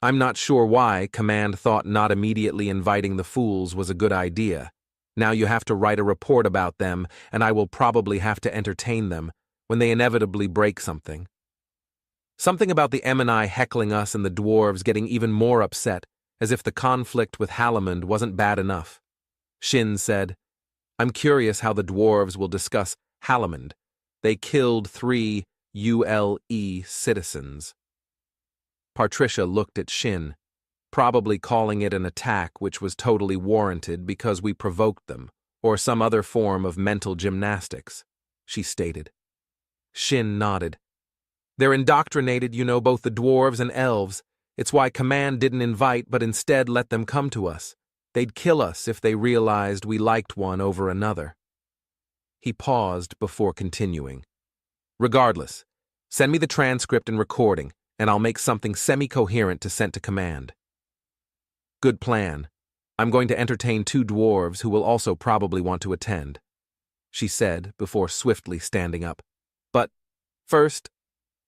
I'm not sure why Command thought not immediately inviting the fools was a good idea. Now you have to write a report about them, and I will probably have to entertain them when they inevitably break something. Something about the Ammoni heckling us and the dwarves getting even more upset, as if the conflict with Halamund wasn't bad enough. Shin said, I'm curious how the dwarves will discuss Halamund. They killed 3 ULE citizens. Patricia looked at Shin, probably calling it an attack which was totally warranted because we provoked them, or some other form of mental gymnastics, she stated. Shin nodded. They're indoctrinated, both the dwarves and elves. It's why Command didn't invite but instead let them come to us. They'd kill us if they realized we liked one over another. He paused before continuing. Regardless, send me the transcript and recording, and I'll make something semi-coherent to send to Command. Good plan. I'm going to entertain 2 dwarves who will also probably want to attend, she said before swiftly standing up. But first,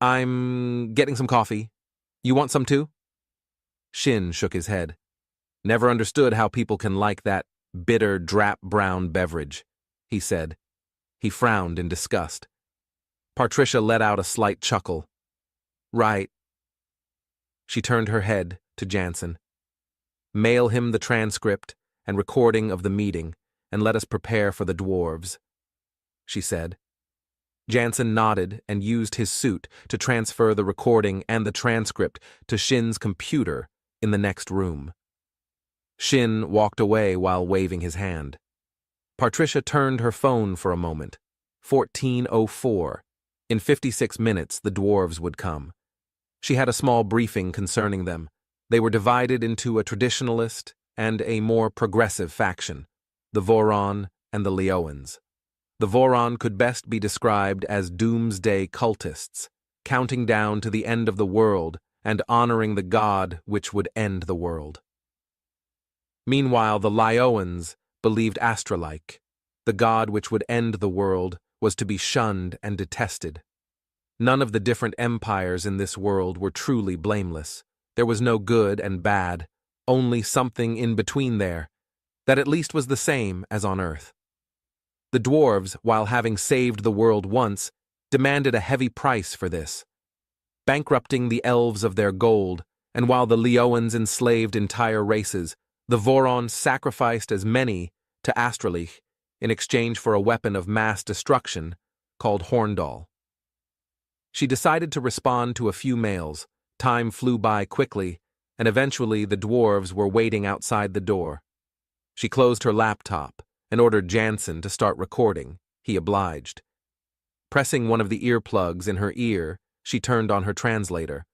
I'm getting some coffee. You want some too? Shin shook his head. Never understood how people can like that bitter, drap-brown beverage, he said. He frowned in disgust. Patricia let out a slight chuckle. Right. She turned her head to Jansen. Mail him the transcript and recording of the meeting, and let us prepare for the dwarves, she said. Jansen nodded and used his suit to transfer the recording and the transcript to Shin's computer in the next room. Shin walked away while waving his hand. Patricia turned her phone for a moment. 14:04. In 56 minutes, the dwarves would come. She had a small briefing concerning them. They were divided into a traditionalist and a more progressive faction, the Voron and the Leoans. The Voron could best be described as doomsday cultists, counting down to the end of the world and honoring the god which would end the world. Meanwhile, the Leoans believed Astralike, the god which would end the world, was to be shunned and detested. None of the different empires in this world were truly blameless. There was no good and bad, only something in between there, that at least was the same as on Earth. The dwarves, while having saved the world once, demanded a heavy price for this, bankrupting the elves of their gold, and while the Leoans enslaved entire races, the Voron sacrificed as many to Astralich in exchange for a weapon of mass destruction called Horndal. She decided to respond to a few mails. Time flew by quickly, and eventually the dwarves were waiting outside the door. She closed her laptop and ordered Jansen to start recording. He obliged. Pressing one of the earplugs in her ear, she turned on her translator.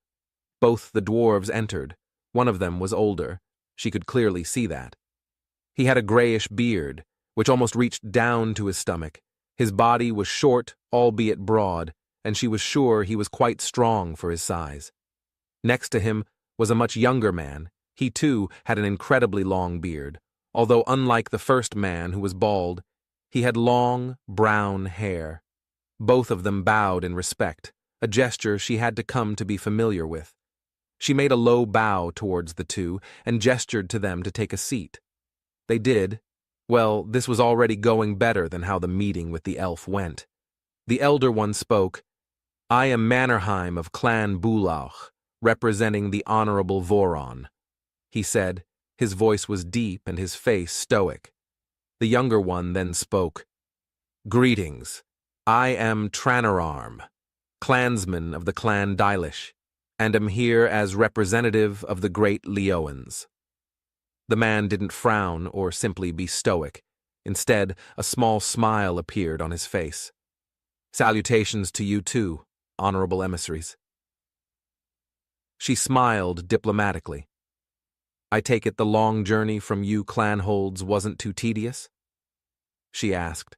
Both the dwarves entered. One of them was older. She could clearly see that. He had a grayish beard, which almost reached down to his stomach. His body was short, albeit broad, and she was sure he was quite strong for his size. Next to him was a much younger man. He, too, had an incredibly long beard, although unlike the first man who was bald, he had long, brown hair. Both of them bowed in respect, a gesture she had to come to be familiar with. She made a low bow towards the two and gestured to them to take a seat. They did. Well, this was already going better than how the meeting with the elf went. The elder one spoke. I am Mannerheim of Clan Bulauch, representing the Honorable Voron, he said. His voice was deep and his face stoic. The younger one then spoke. Greetings. I am Tranararm, clansman of the clan Dylish, and am here as representative of the great Leoans. The man didn't frown or simply be stoic. Instead, a small smile appeared on his face. Salutations to you too, honorable emissaries. She smiled diplomatically. I take it the long journey from you clanholds wasn't too tedious? She asked.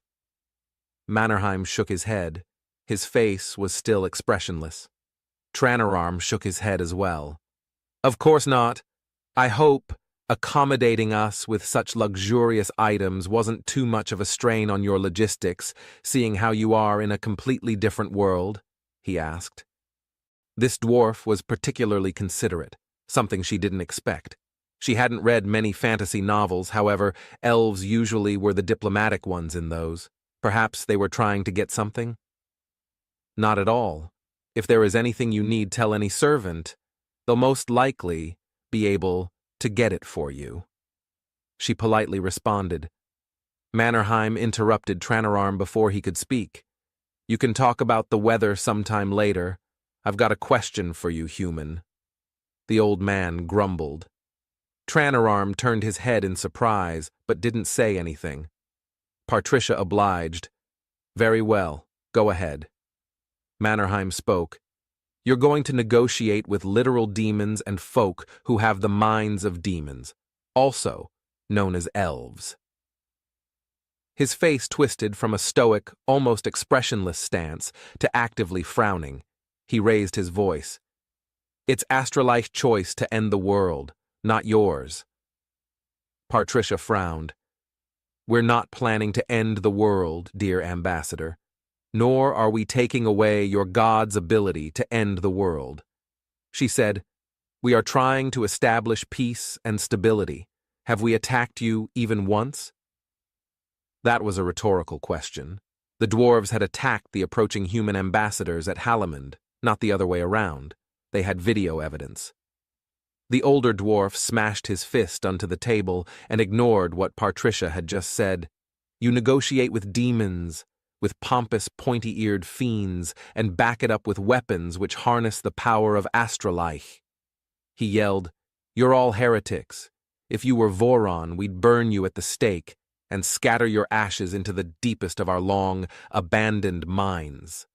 Mannerheim shook his head. His face was still expressionless. Tranararm shook his head as well. Of course not. I hope accommodating us with such luxurious items wasn't too much of a strain on your logistics, seeing how you are in a completely different world, he asked. This dwarf was particularly considerate, something she didn't expect. She hadn't read many fantasy novels, however, elves usually were the diplomatic ones in those. Perhaps they were trying to get something? Not at all. If there is anything you need, tell any servant. They'll most likely be able to get it for you. She politely responded. Mannerheim interrupted Tranararm before he could speak. You can talk about the weather sometime later. I've got a question for you, human. The old man grumbled. Tranararm turned his head in surprise, but didn't say anything. Patricia obliged. Very well, go ahead. Mannerheim spoke. You're going to negotiate with literal demons and folk who have the minds of demons, also known as elves. His face twisted from a stoic, almost expressionless stance to actively frowning. He raised his voice. It's Astralite's choice to end the world, not yours. Patricia frowned. We're not planning to end the world, dear ambassador. Nor are we taking away your God's ability to end the world. She said, we are trying to establish peace and stability. Have we attacked you even once? That was a rhetorical question. The dwarves had attacked the approaching human ambassadors at Halamond, not the other way around. They had video evidence. The older dwarf smashed his fist onto the table and ignored what Patricia had just said. You negotiate with demons, with pompous, pointy-eared fiends, and back it up with weapons which harness the power of Astralite. He yelled, You're all heretics. If you were Voron, we'd burn you at the stake and scatter your ashes into the deepest of our long, abandoned mines.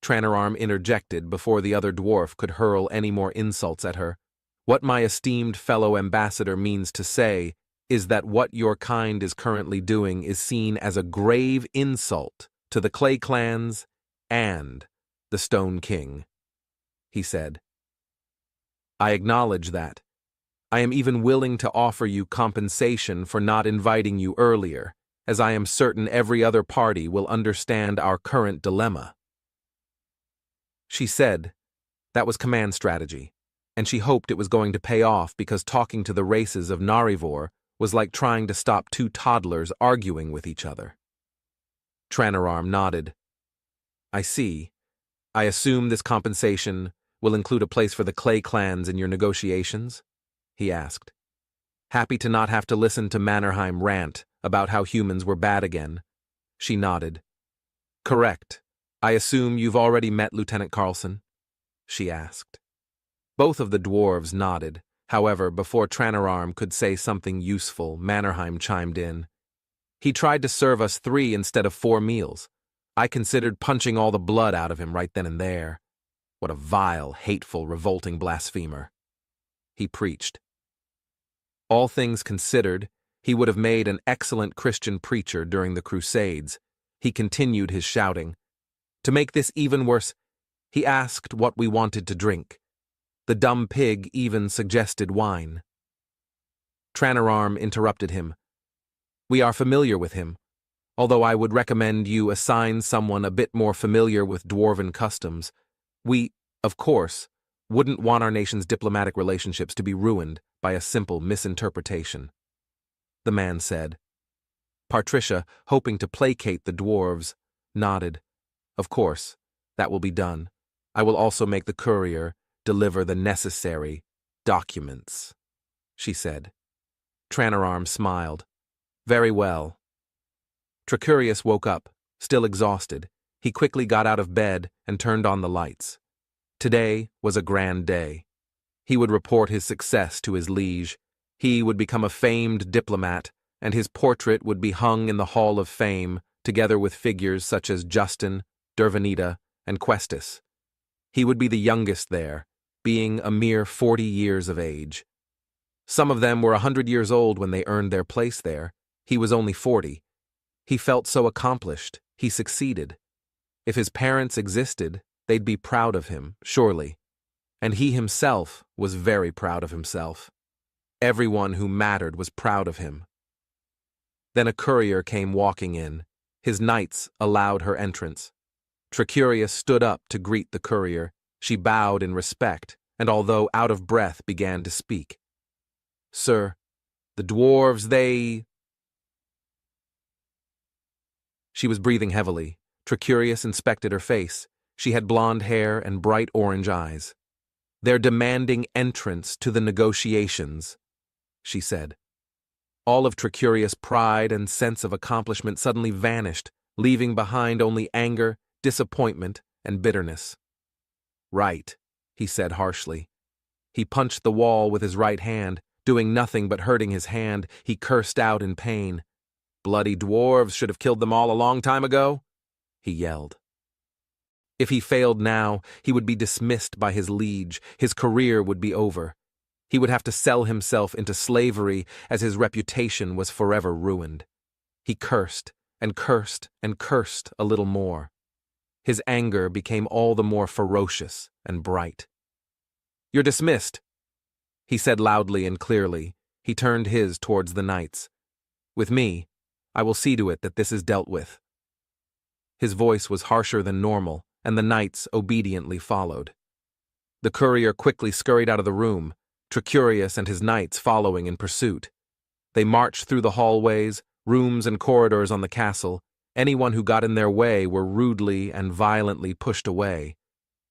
Tranararm interjected before the other dwarf could hurl any more insults at her. What my esteemed fellow ambassador means to say is that what your kind is currently doing is seen as a grave insult to the Clay clans and the Stone King, he said. I acknowledge that. I am even willing to offer you compensation for not inviting you earlier, as I am certain every other party will understand our current dilemma. She said that was command strategy, and she hoped it was going to pay off because talking to the races of Narivor was like trying to stop two toddlers arguing with each other. Tranararm nodded. I see. I assume this compensation will include a place for the Clay clans in your negotiations? He asked. Happy to not have to listen to Mannerheim rant about how humans were bad again. She nodded. Correct. I assume you've already met Lieutenant Carlson? She asked. Both of the dwarves nodded. However, before Tranararm could say something useful, Mannerheim chimed in. He tried to serve us 3 instead of 4 meals. I considered punching all the blood out of him right then and there. What a vile, hateful, revolting blasphemer. He preached. All things considered, he would have made an excellent Christian preacher during the Crusades. He continued his shouting. To make this even worse, he asked what we wanted to drink. The dumb pig even suggested wine. Tranararm interrupted him. We are familiar with him, although I would recommend you assign someone a bit more familiar with dwarven customs. We, of course, wouldn't want our nation's diplomatic relationships to be ruined by a simple misinterpretation. The man said. Patricia, hoping to placate the dwarves, nodded. Of course, That will be done. I will also make the courier deliver the necessary documents, she said. Tranarm smiled. Very well. Tricurius woke up, still exhausted. He quickly got out of bed and turned on the lights. Today was a grand day. He would report his success to his liege. He would become a famed diplomat, and his portrait would be hung in the Hall of Fame, together with figures such as Justin, Dervanita, and Questus. He would be the youngest there, being a mere 40 years of age. Some of them were 100 years old when they earned their place there. He was only 40. He felt so accomplished. He succeeded. If his parents existed, they'd be proud of him, surely. And he himself was very proud of himself. Everyone who mattered was proud of him. Then a courier came walking in. His knights allowed her entrance. Tricurius stood up to greet the courier. She bowed in respect, and although out of breath, began to speak. Sir, the dwarves, they... She was breathing heavily. Tricurius inspected her face. She had blonde hair and bright orange eyes. They're demanding entrance to the negotiations, she said. All of Tricurius' pride and sense of accomplishment suddenly vanished, leaving behind only anger, disappointment, and bitterness. Right, he said harshly. He punched the wall with his right hand, doing nothing but hurting his hand. He cursed out in pain. Bloody dwarves should have killed them all a long time ago, he yelled. If he failed now, he would be dismissed by his liege. His career would be over. He would have to sell himself into slavery, as his reputation was forever ruined. He cursed and cursed and cursed a little more. His anger became all the more ferocious and bright. You're dismissed, he said loudly and clearly. He turned his towards the knights. With me, I will see to it that this is dealt with. His voice was harsher than normal, and the knights obediently followed. The courier quickly scurried out of the room, Tricurius and his knights following in pursuit. They marched through the hallways, rooms and corridors on the castle. Anyone who got in their way were rudely and violently pushed away.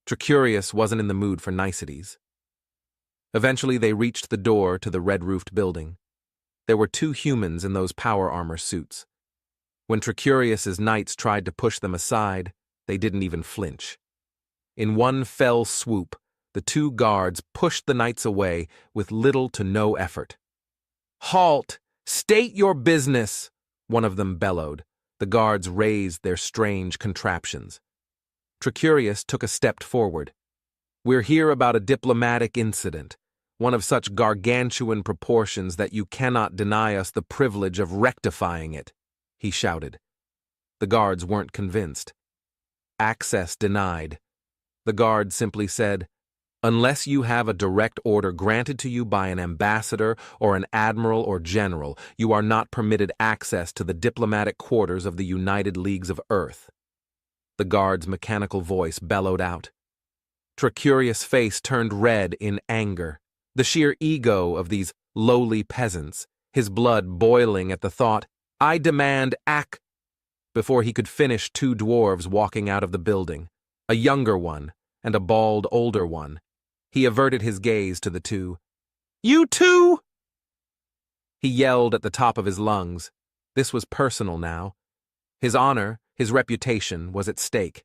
Tricurius wasn't in the mood for niceties. Eventually they reached the door to the red-roofed building. There were 2 humans in those power armor suits. When Tricurius's knights tried to push them aside, they didn't even flinch. In one fell swoop, the 2 guards pushed the knights away with little to no effort. Halt! State your business! One of them bellowed. The guards raised their strange contraptions. Tricurius took a step forward. We're here about a diplomatic incident, one of such gargantuan proportions that you cannot deny us the privilege of rectifying it, he shouted. The guards weren't convinced. Access denied. The guard simply said, unless you have a direct order granted to you by an ambassador or an admiral or general, you are not permitted access to the diplomatic quarters of the United Leagues of Earth. The guard's mechanical voice bellowed out. Tricurius' face turned red in anger. The sheer ego of these lowly peasants, his blood boiling at the thought, I demand Before he could finish, 2 dwarves walking out of the building, a younger one and a bald older one. He averted his gaze to the 2. You 2! He yelled at the top of his lungs. This was personal now. His honor, his reputation was at stake.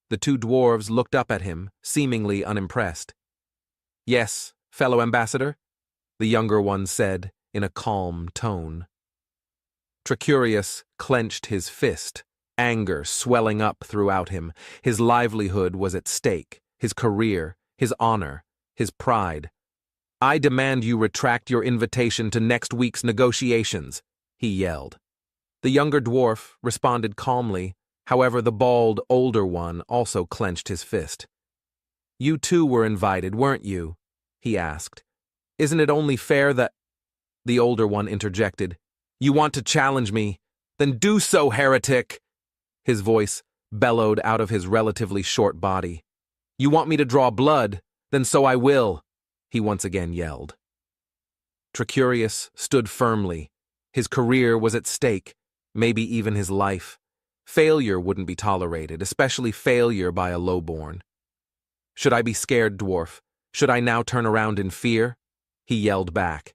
The 2 dwarves looked up at him, seemingly unimpressed. Yes, fellow ambassador, the younger one said in a calm tone. Tricurius clenched his fist, anger swelling up throughout him. His livelihood was at stake, his career, his honor, his pride. I demand you retract your invitation to next week's negotiations, he yelled. The younger dwarf responded calmly. However, the bald, older one also clenched his fist. You 2 were invited, weren't you? He asked. Isn't it only fair that... The older one interjected. You want to challenge me? Then do so, heretic! His voice bellowed out of his relatively short body. You want me to draw blood? Then so I will, he once again yelled. Tricurius stood firmly. His career was at stake, maybe even his life. Failure wouldn't be tolerated, especially failure by a lowborn. Should I be scared, dwarf? Should I now turn around in fear? He yelled back.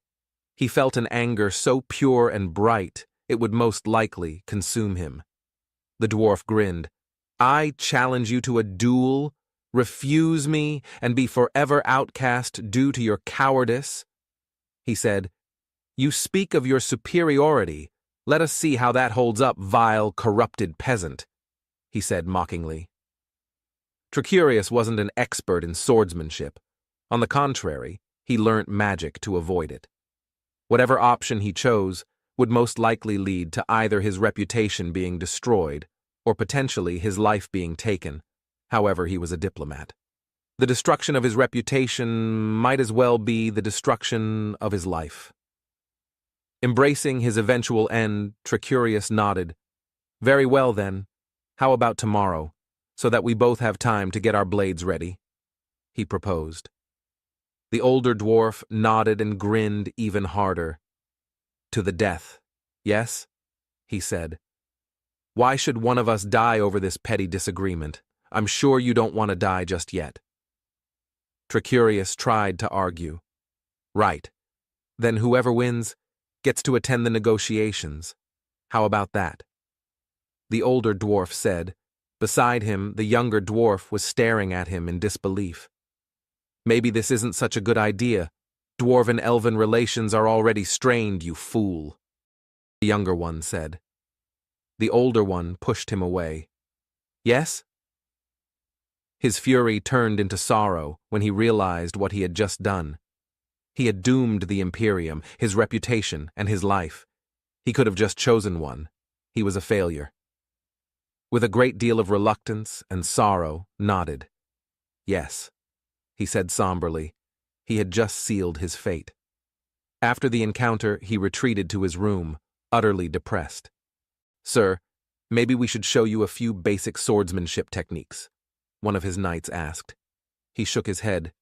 He felt an anger so pure and bright, it would most likely consume him. The dwarf grinned. I challenge you to a duel? Refuse me and be forever outcast due to your cowardice? He said, You speak of your superiority. Let us see how that holds up, vile, corrupted peasant, he said mockingly. Tricurius wasn't an expert in swordsmanship. On the contrary, he learnt magic to avoid it. Whatever option he chose would most likely lead to either his reputation being destroyed or potentially his life being taken. However, he was a diplomat. The destruction of his reputation might as well be the destruction of his life. Embracing his eventual end, Tricurius nodded. Very well, then. How about tomorrow, so that we both have time to get our blades ready? He proposed. The older dwarf nodded and grinned even harder. To the death, yes? He said. Why should one of us die over this petty disagreement? I'm sure you don't want to die just yet. Tricurius tried to argue. Right. Then whoever wins gets to attend the negotiations. How about that? The older dwarf said. Beside him, the younger dwarf was staring at him in disbelief. Maybe this isn't such a good idea. Dwarven-elven relations are already strained, you fool, the younger one said. The older one pushed him away. Yes? His fury turned into sorrow when he realized what he had just done. He had doomed the Imperium, his reputation, and his life. He could have just chosen one. He was a failure. With a great deal of reluctance and sorrow, nodded. Yes, he said somberly. He had just sealed his fate. After the encounter, he retreated to his room, utterly depressed. Sir, maybe we should show you a few basic swordsmanship techniques, one of his knights asked. He shook his head.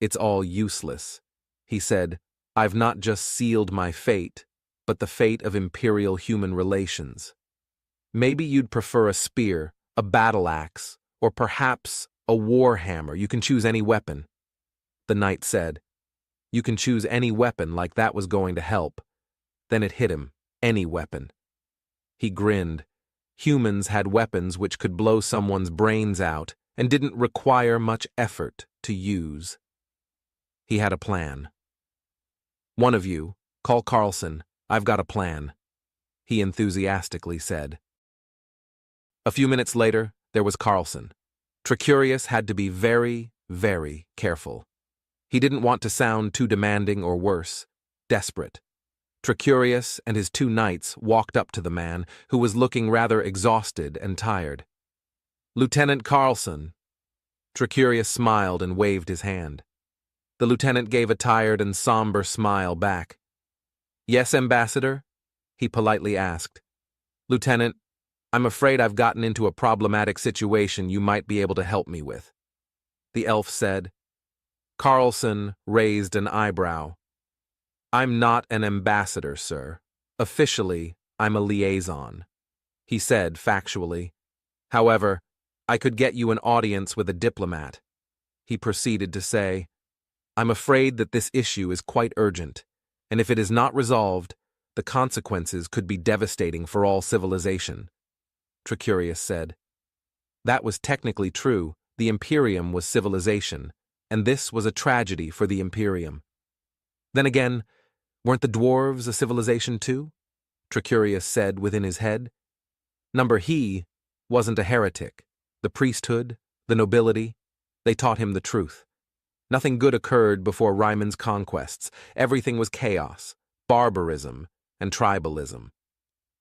It's all useless. He said, I've not just sealed my fate, but the fate of imperial human relations. Maybe you'd prefer a spear, a battle axe, or perhaps a war hammer. You can choose any weapon. The knight said. You can choose any weapon, like that was going to help. Then it hit him. Any weapon. He grinned. Humans had weapons which could blow someone's brains out and didn't require much effort to use. He had a plan. One of you, call Carlson. I've got a plan, he enthusiastically said. A few minutes later, there was Carlson. Tricurius had to be very, very careful. He didn't want to sound too demanding or worse, desperate. Tricurius and his two knights walked up to the man, who was looking rather exhausted and tired. Lieutenant Carlson. Tricurius smiled and waved his hand. The lieutenant gave a tired and somber smile back. Yes, Ambassador? He politely asked. Lieutenant, I'm afraid I've gotten into a problematic situation you might be able to help me with, the elf said. Carlson raised an eyebrow. I'm not an ambassador, sir. Officially, I'm a liaison, he said factually. However, I could get you an audience with a diplomat. He proceeded to say, I'm afraid that this issue is quite urgent, and if it is not resolved, the consequences could be devastating for all civilization, Tricurius said. That was technically true. The Imperium was civilization, and this was a tragedy for the Imperium. Then again, weren't the dwarves a civilization too? Tricurius said within his head. He wasn't a heretic. The priesthood, the nobility, they taught him the truth. Nothing good occurred before Ryman's conquests. Everything was chaos, barbarism, and tribalism.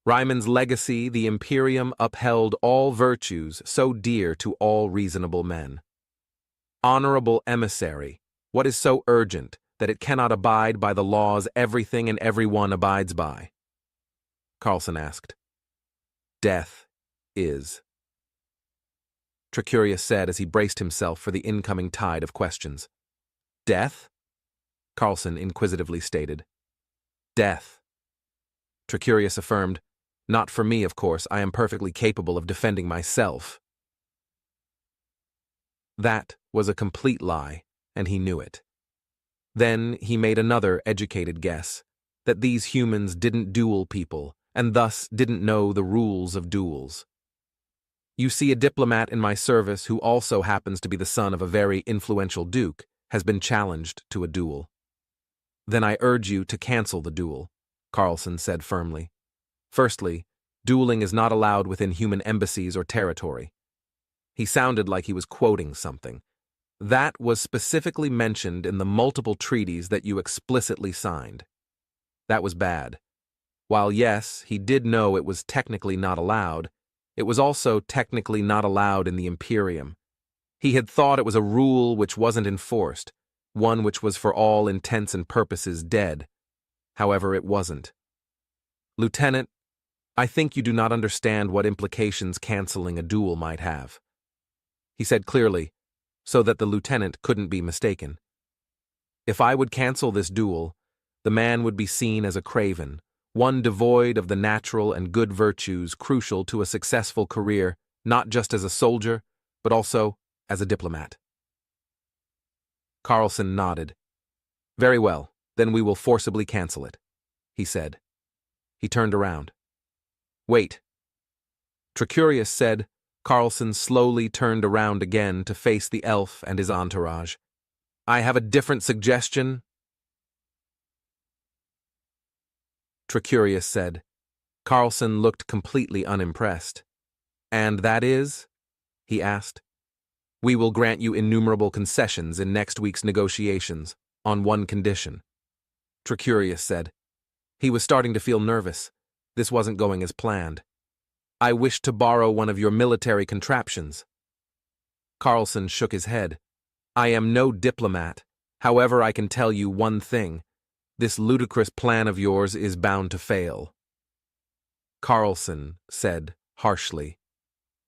Ryman's legacy, the Imperium upheld all virtues so dear to all reasonable men. Honorable emissary, what is so urgent that it cannot abide by the laws everything and everyone abides by? Carlson asked. Death is. Tricurius said as he braced himself for the incoming tide of questions. Death? Carlson inquisitively stated. Death. Tricurius affirmed. Not for me, of course. I am perfectly capable of defending myself. That was a complete lie, and he knew it. Then he made another educated guess, that these humans didn't duel people, and thus didn't know the rules of duels. You see, a diplomat in my service who also happens to be the son of a very influential duke has been challenged to a duel. Then I urge you to cancel the duel, Carlson said firmly. Firstly, dueling is not allowed within human embassies or territory. He sounded like he was quoting something. That was specifically mentioned in the multiple treaties that you explicitly signed. That was bad. While yes, he did know it was technically not allowed, it was also technically not allowed in the Imperium. He had thought it was a rule which wasn't enforced, one which was for all intents and purposes dead. However, it wasn't. Lieutenant, I think you do not understand what implications canceling a duel might have. He said clearly, so that the lieutenant couldn't be mistaken. If I would cancel this duel, the man would be seen as a craven, one devoid of the natural and good virtues crucial to a successful career, not just as a soldier, but also as a diplomat. Carlson nodded. Very well, then we will forcibly cancel it, he said. He turned around. Wait. Tricurius said. Carlson slowly turned around again to face the elf and his entourage. I have a different suggestion. Tricurius said. Carlson looked completely unimpressed. And that is? He asked. We will grant you innumerable concessions in next week's negotiations, on one condition. Tricurius said. He was starting to feel nervous. This wasn't going as planned. I wish to borrow one of your military contraptions. Carlson shook his head. I am no diplomat. However, I can tell you one thing. This ludicrous plan of yours is bound to fail. Carlson said harshly.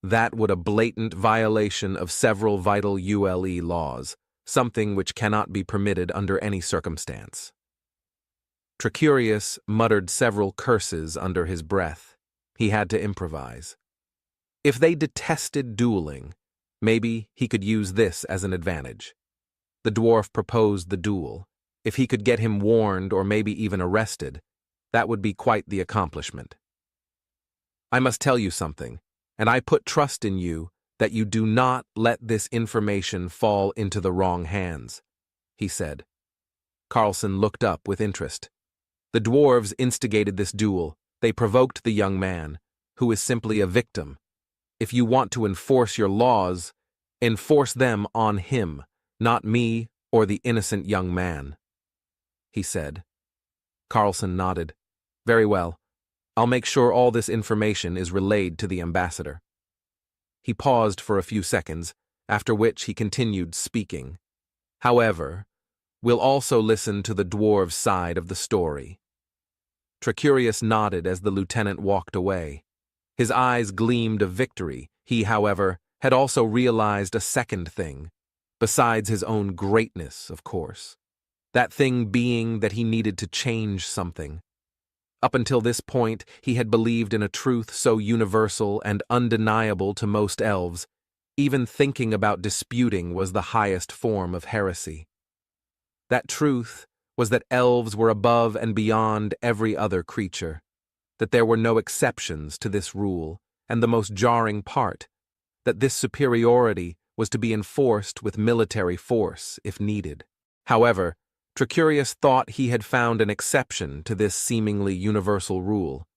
That would a blatant violation of several vital ULE laws, something which cannot be permitted under any circumstance. Tricurius muttered several curses under his breath. He had to improvise. If they detested dueling, maybe he could use this as an advantage. The dwarf proposed the duel. If he could get him warned or maybe even arrested, that would be quite the accomplishment. I must tell you something, and I put trust in you that you do not let this information fall into the wrong hands, he said. Carlson looked up with interest. The dwarves instigated this duel. They provoked the young man, who is simply a victim. If you want to enforce your laws, enforce them on him, not me or the innocent young man, he said. Carlson nodded. Very well. I'll make sure all this information is relayed to the ambassador. He paused for a few seconds, after which he continued speaking. However, we'll also listen to the dwarves' side of the story. Tricurius nodded as the lieutenant walked away. His eyes gleamed of victory. He, however, had also realized a second thing, besides his own greatness, of course. That thing being that he needed to change something. Up until this point, he had believed in a truth so universal and undeniable to most elves, even thinking about disputing was the highest form of heresy. That truth was that elves were above and beyond every other creature, that there were no exceptions to this rule, and the most jarring part, that this superiority was to be enforced with military force if needed. However, Tricurius thought he had found an exception to this seemingly universal rule.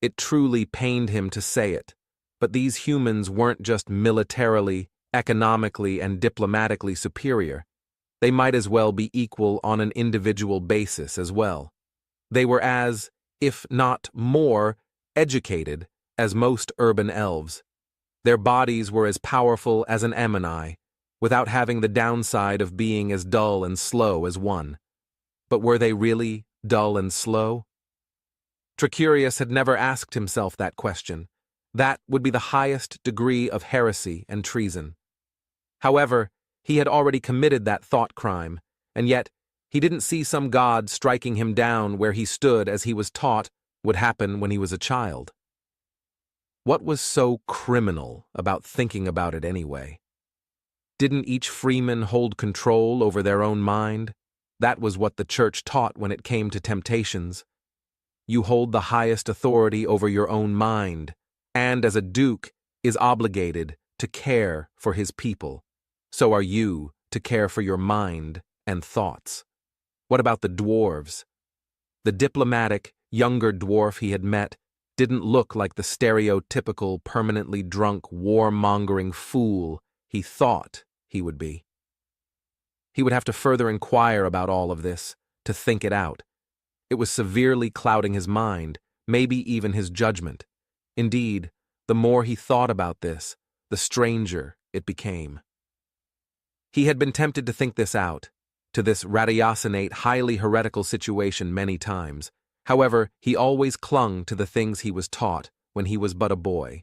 It truly pained him to say it, but these humans weren't just militarily, economically, and diplomatically superior. They might as well be equal on an individual basis as well. They were as, if not more, educated as most urban elves. Their bodies were as powerful as an Ammonite, without having the downside of being as dull and slow as one. But were they really dull and slow? Tricurius had never asked himself that question. That would be the highest degree of heresy and treason. However, he had already committed that thought crime, and yet he didn't see some god striking him down where he stood as he was taught would happen when he was a child. What was so criminal about thinking about it anyway? Didn't each freeman hold control over their own mind? That was what the church taught when it came to temptations. You hold the highest authority over your own mind, and as a duke is obligated to care for his people, so are you to care for your mind and thoughts. What about the dwarves? The diplomatic, younger dwarf he had met didn't look like the stereotypical, permanently drunk, warmongering fool he thought he would be. He would have to further inquire about all of this, to think it out. It was severely clouding his mind, maybe even his judgment. Indeed, the more he thought about this, the stranger it became. He had been tempted to think this out, to this ratiocinate, highly heretical situation many times. However, he always clung to the things he was taught when he was but a boy.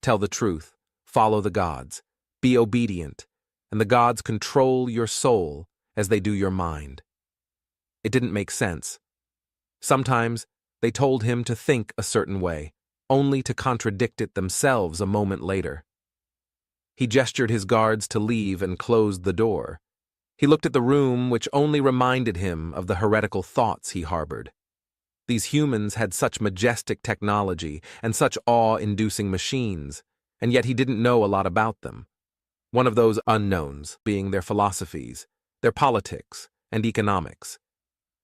Tell the truth, follow the gods, be obedient, and the gods control your soul as they do your mind. It didn't make sense. Sometimes they told him to think a certain way, only to contradict it themselves a moment later. He gestured his guards to leave and closed the door. He looked at the room, which only reminded him of the heretical thoughts he harbored. These humans had such majestic technology and such awe-inducing machines, and yet he didn't know a lot about them. One of those unknowns being their philosophies, their politics, and economics.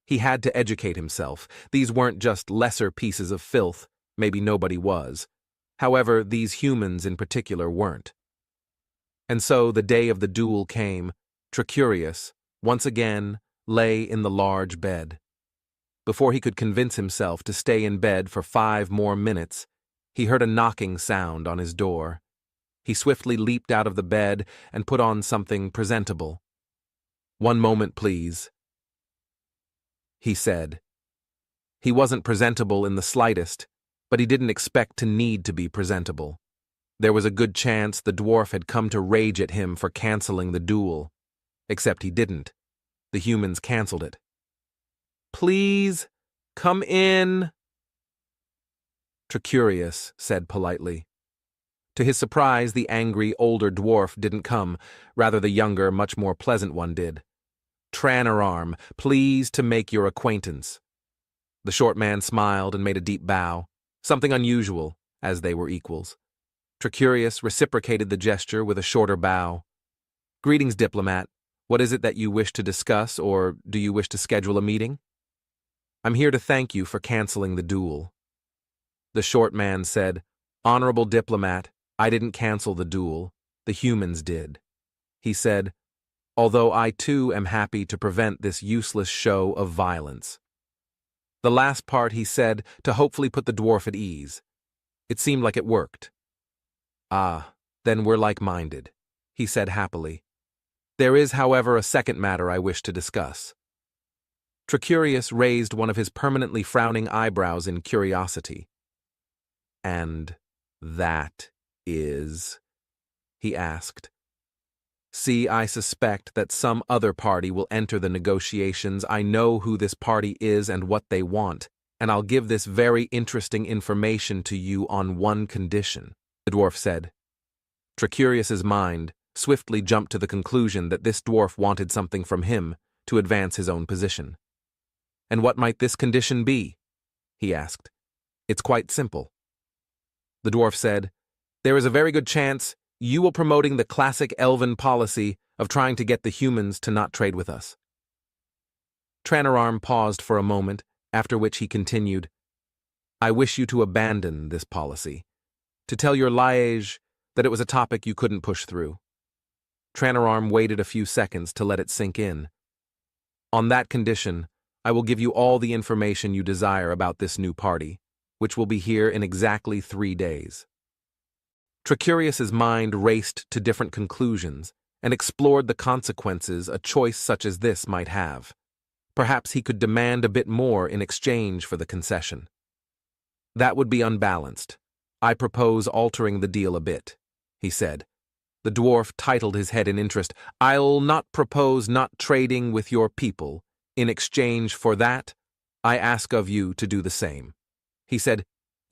He had to educate himself. These weren't just lesser pieces of filth, maybe nobody was. However, these humans in particular weren't. And so the day of the duel came. Tricurius, once again, lay in the large bed. Before he could convince himself to stay in bed for 5 more minutes, he heard a knocking sound on his door. He swiftly leaped out of the bed and put on something presentable. "One moment, please," he said. He wasn't presentable in the slightest, but he didn't expect to need to be presentable. There was a good chance the dwarf had come to rage at him for canceling the duel. Except he didn't. The humans canceled it. "Please, come in," Tricurius said politely. To his surprise, the angry, older dwarf didn't come. Rather, the younger, much more pleasant one did. "Tranararm, pleased to make your acquaintance." The short man smiled and made a deep bow, something unusual, as they were equals. Tricurius reciprocated the gesture with a shorter bow. "Greetings, diplomat. What is it that you wish to discuss, or do you wish to schedule a meeting?" "I'm here to thank you for canceling the duel." The short man said, "Honorable diplomat, I didn't cancel the duel. The humans did." He said, "Although I too am happy to prevent this useless show of violence." The last part he said to hopefully put the dwarf at ease. It seemed like it worked. "Ah, then we're like-minded," he said happily. "There is, however, a second matter I wish to discuss." Tricurius raised one of his permanently frowning eyebrows in curiosity. "And that is?" he asked. "See, I suspect that some other party will enter the negotiations. I know who this party is and what they want, and I'll give this very interesting information to you on one condition," the dwarf said. Tricurius's mind swiftly jumped to the conclusion that this dwarf wanted something from him to advance his own position. "And what might this condition be?" he asked. "It's quite simple." The dwarf said, "There is a very good chance you will promoting the classic elven policy of trying to get the humans to not trade with us." Tranararm paused for a moment, after which he continued, "I wish you to abandon this policy, to tell your liege that it was a topic you couldn't push through." Tranararm waited a few seconds to let it sink in. "On that condition, I will give you all the information you desire about this new party, which will be here in exactly 3 days." Tricurius's mind raced to different conclusions and explored the consequences a choice such as this might have. Perhaps he could demand a bit more in exchange for the concession. "That would be unbalanced. I propose altering the deal a bit," he said. The dwarf titled his head in interest. "I'll not propose not trading with your people. In exchange for that, I ask of you to do the same." He said,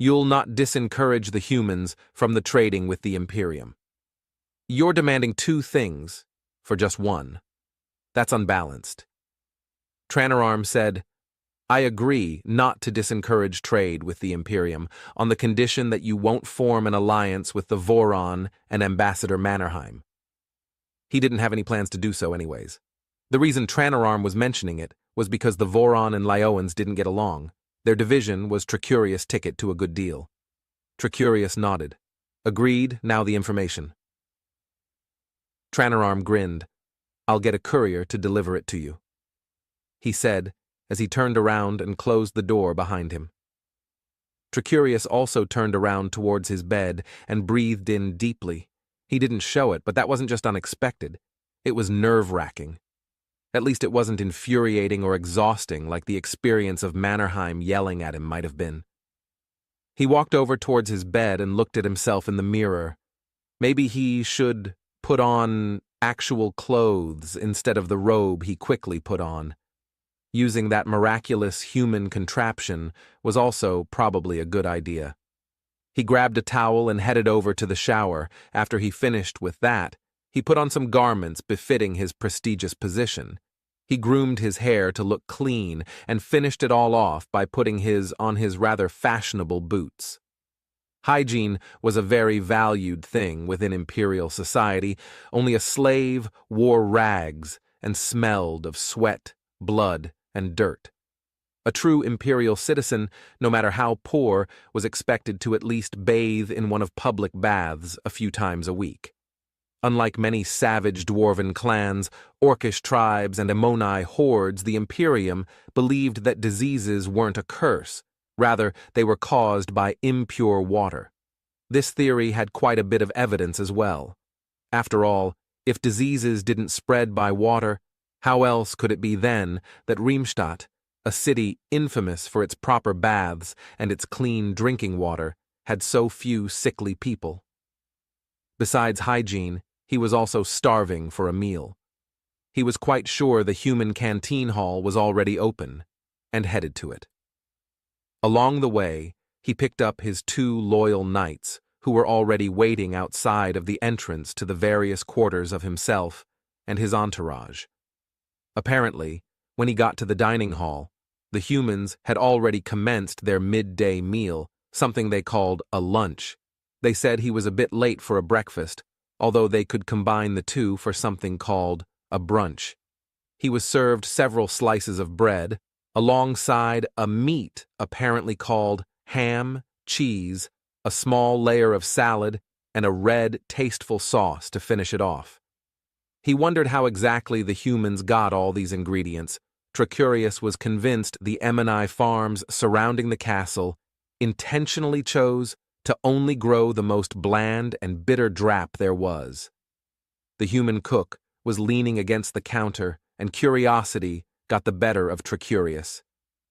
You'll not disencourage the humans from the trading with the Imperium. You're demanding two things for just one. That's unbalanced. Tranararm said, I agree not to disencourage trade with the Imperium on the condition that you won't form an alliance with the Voron and Ambassador Mannerheim. He didn't have any plans to do so anyways. The reason Tranararm was mentioning it was because the Voron and Lyoans didn't get along. Their division was Tricurius' ticket to a good deal. Tricurius nodded. Agreed, now the information. Tranararm grinned. I'll get a courier to deliver it to you, he said, as he turned around and closed the door behind him. Tricurius also turned around towards his bed and breathed in deeply. He didn't show it, but that wasn't just unexpected. It was nerve-wracking. At least it wasn't infuriating or exhausting like the experience of Mannerheim yelling at him might have been. He walked over towards his bed and looked at himself in the mirror. Maybe he should put on actual clothes instead of the robe he quickly put on. Using that miraculous human contraption was also probably a good idea. He grabbed a towel and headed over to the shower. After he finished with that, he put on some garments befitting his prestigious position. He groomed his hair to look clean and finished it all off by putting on his rather fashionable boots. Hygiene was a very valued thing within imperial society. Only a slave wore rags and smelled of sweat, blood, and dirt. A true imperial citizen, no matter how poor, was expected to at least bathe in one of public baths a few times a week. Unlike many savage dwarven clans, orcish tribes, and Ammoni hordes, the Imperium believed that diseases weren't a curse. Rather, they were caused by impure water. This theory had quite a bit of evidence as well. After all, if diseases didn't spread by water, how else could it be then that Riemstadt, a city infamous for its proper baths and its clean drinking water, had so few sickly people? Besides hygiene, he was also starving for a meal. He was quite sure the human canteen hall was already open, and headed to it. Along the way, he picked up his 2 loyal knights, who were already waiting outside of the entrance to the various quarters of himself and his entourage. Apparently, when he got to the dining hall, the humans had already commenced their midday meal, something they called a lunch. They said he was a bit late for a breakfast, although they could combine the two for something called a brunch. He was served several slices of bread, alongside a meat apparently called ham, cheese, a small layer of salad, and a red, tasteful sauce to finish it off. He wondered how exactly the humans got all these ingredients. Tricurius was convinced the Ammoni farms surrounding the castle intentionally chose to only grow the most bland and bitter drap there was. The human cook was leaning against the counter, and curiosity got the better of Tricurius.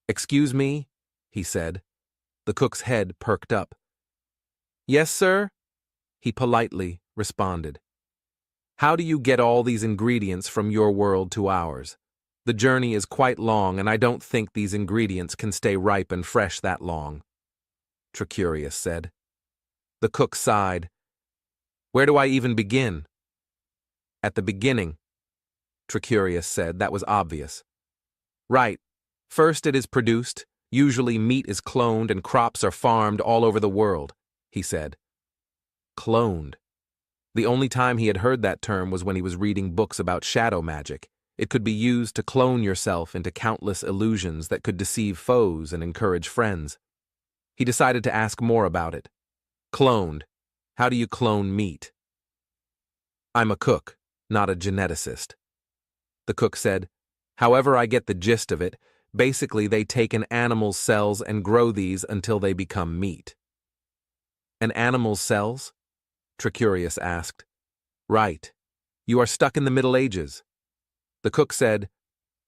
"Excuse me?" he said. The cook's head perked up. "Yes, sir?" he politely responded. "How do you get all these ingredients from your world to ours? The journey is quite long, and I don't think these ingredients can stay ripe and fresh that long," Tricurius said. The cook sighed. "Where do I even begin?" "At the beginning," Tricurius said. That was obvious. "Right. First it is produced. Usually meat is cloned and crops are farmed all over the world," he said. Cloned. The only time he had heard that term was when he was reading books about shadow magic. It could be used to clone yourself into countless illusions that could deceive foes and encourage friends. He decided to ask more about it. Cloned. How do you clone meat? "I'm a cook, not a geneticist." The cook said, "However, I get the gist of it. Basically, they take an animal's cells and grow these until they become meat." "An animal's cells?" Tricurius asked. "Right. You are stuck in the Middle Ages." The cook said,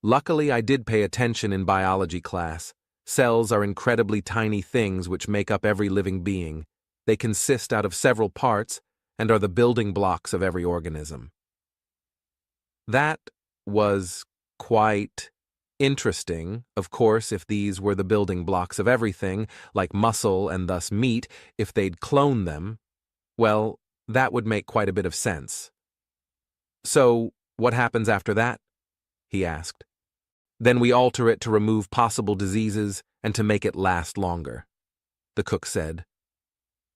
"Luckily, I did pay attention in biology class. Cells are incredibly tiny things which make up every living being. They consist out of several parts and are the building blocks of every organism." That was quite Interesting, of course, if these were the building blocks of everything, like muscle and thus meat, if they'd clone them, well, that would make quite a bit of sense. So, what happens after that? He asked. Then we alter it to remove possible diseases and to make it last longer, the cook said.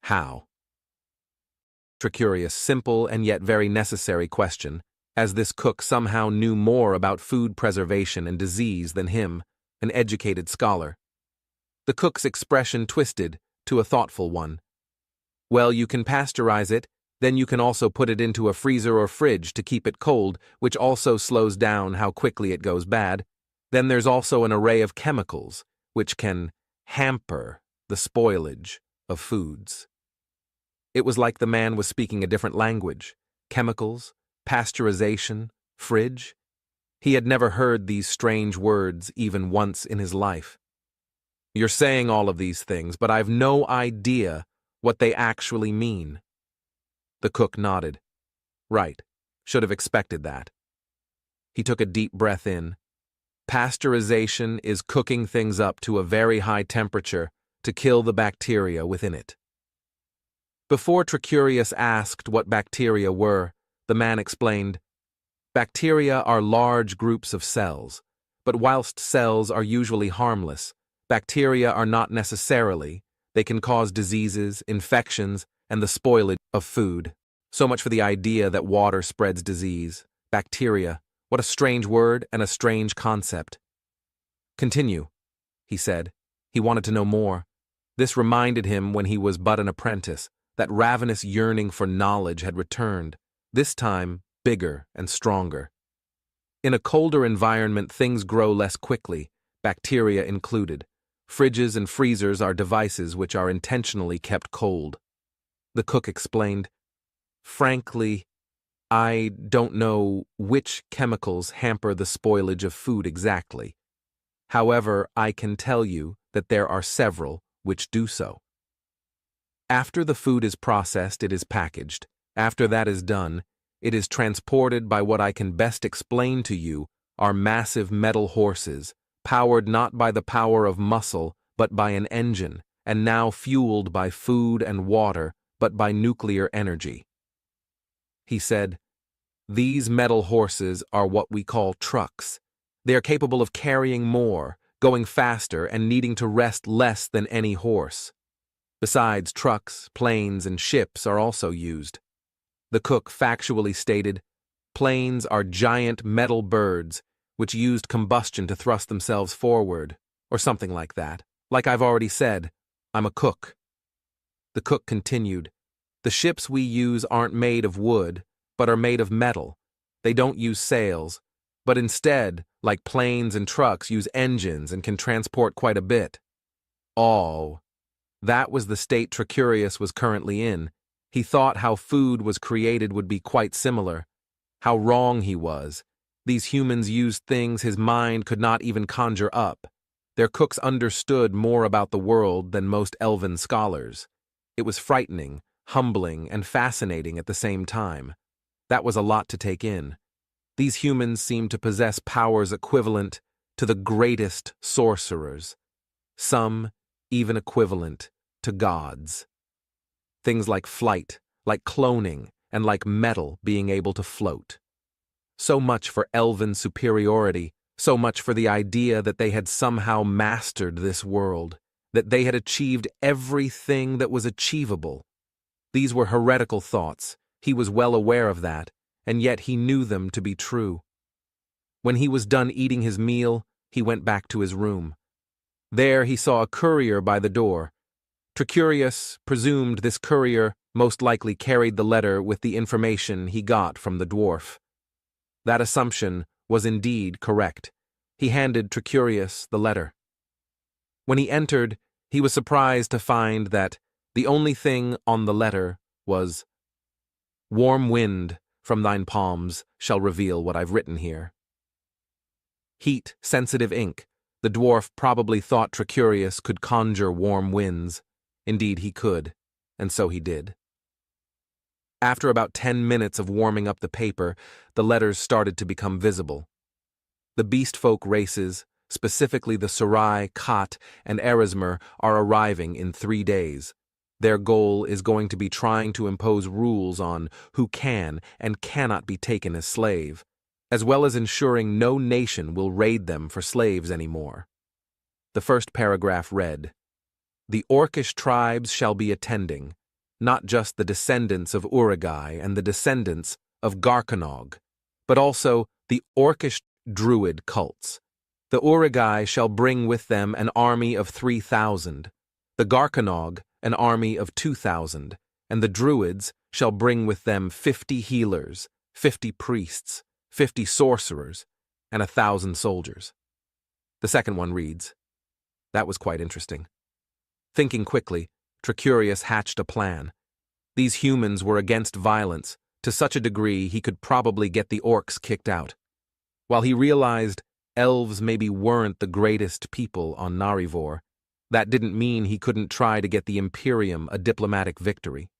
How? A curious, simple, and yet very necessary question, as this cook somehow knew more about food preservation and disease than him, an educated scholar. The cook's expression twisted to a thoughtful one. Well, you can pasteurize it, then you can also put it into a freezer or fridge to keep it cold, which also slows down how quickly it goes bad. Then there's also an array of chemicals, which can hamper the spoilage of foods. It was like the man was speaking a different language. Chemicals, pasteurization, fridge. He had never heard these strange words even once in his life. You're saying all of these things, but I've no idea what they actually mean. The cook nodded. Right. Should have expected that. He took a deep breath in. Pasteurization is cooking things up to a very high temperature to kill the bacteria within it. Before Tricurius asked what bacteria were, the man explained, bacteria are large groups of cells, but whilst cells are usually harmless, bacteria are not necessarily. They can cause diseases, infections, and the spoilage of food. So much for the idea that water spreads disease. Bacteria. What a strange word and a strange concept. Continue, he said. He wanted to know more. This reminded him when he was but an apprentice. That ravenous yearning for knowledge had returned, this time bigger and stronger. In a colder environment, things grow less quickly, bacteria included. Fridges and freezers are devices which are intentionally kept cold. The cook explained, frankly, I don't know which chemicals hamper the spoilage of food exactly. However, I can tell you that there are several which do so. After the food is processed, it is packaged. After that is done, it is transported by what I can best explain to you are massive metal horses, powered not by the power of muscle, but by an engine, and now fueled by food and water, but by nuclear energy. He said, these metal horses are what we call trucks. They are capable of carrying more, going faster, and needing to rest less than any horse. Besides, trucks, planes, and ships are also used. The cook factually stated, planes are giant metal birds which used combustion to thrust themselves forward, or something like that. Like I've already said, I'm a cook. The cook continued, the ships we use aren't made of wood, but are made of metal. They don't use sails, but instead, like planes and trucks, use engines and can transport quite a bit. Oh. That was the state Tricurius was currently in. He thought how food was created would be quite similar. How wrong he was. These humans used things his mind could not even conjure up. Their cooks understood more about the world than most elven scholars. It was frightening, humbling, and fascinating at the same time. That was a lot to take in. These humans seemed to possess powers equivalent to the greatest sorcerers. Some even equivalent to gods. Things like flight, like cloning, and like metal being able to float. So much for elven superiority, so much for the idea that they had somehow mastered this world, that they had achieved everything that was achievable. These were heretical thoughts. He was well aware of that, and yet he knew them to be true. When he was done eating his meal, he went back to his room. There he saw a courier by the door. Tricurius presumed this courier most likely carried the letter with the information he got from the dwarf. That assumption was indeed correct. He handed Tricurius the letter. When he entered, he was surprised to find that the only thing on the letter was, "Warm wind from thine palms shall reveal what I've written here." Heat-sensitive ink. The dwarf probably thought Tricurius could conjure warm winds. Indeed, he could, and so he did. After about 10 minutes of warming up the paper, the letters started to become visible. The beast folk races, specifically the Sarai, Khat, and Erismer, are arriving in 3 days. Their goal is going to be trying to impose rules on who can and cannot be taken as slave, as well as ensuring no nation will raid them for slaves anymore. The first paragraph read, "The Orcish tribes shall be attending, not just the descendants of Uragai and the descendants of Garkanog, but also the Orcish druid cults. The Uragai shall bring with them an army of 3,000, the Garkanog an army of 2,000, and the druids shall bring with them 50 healers, 50 priests, 50 sorcerers, and 1,000 soldiers." The second one reads, "That was quite interesting." Thinking quickly, Tricurius hatched a plan. These humans were against violence, to such a degree he could probably get the orcs kicked out. While he realized elves maybe weren't the greatest people on Narivor, that didn't mean he couldn't try to get the Imperium a diplomatic victory.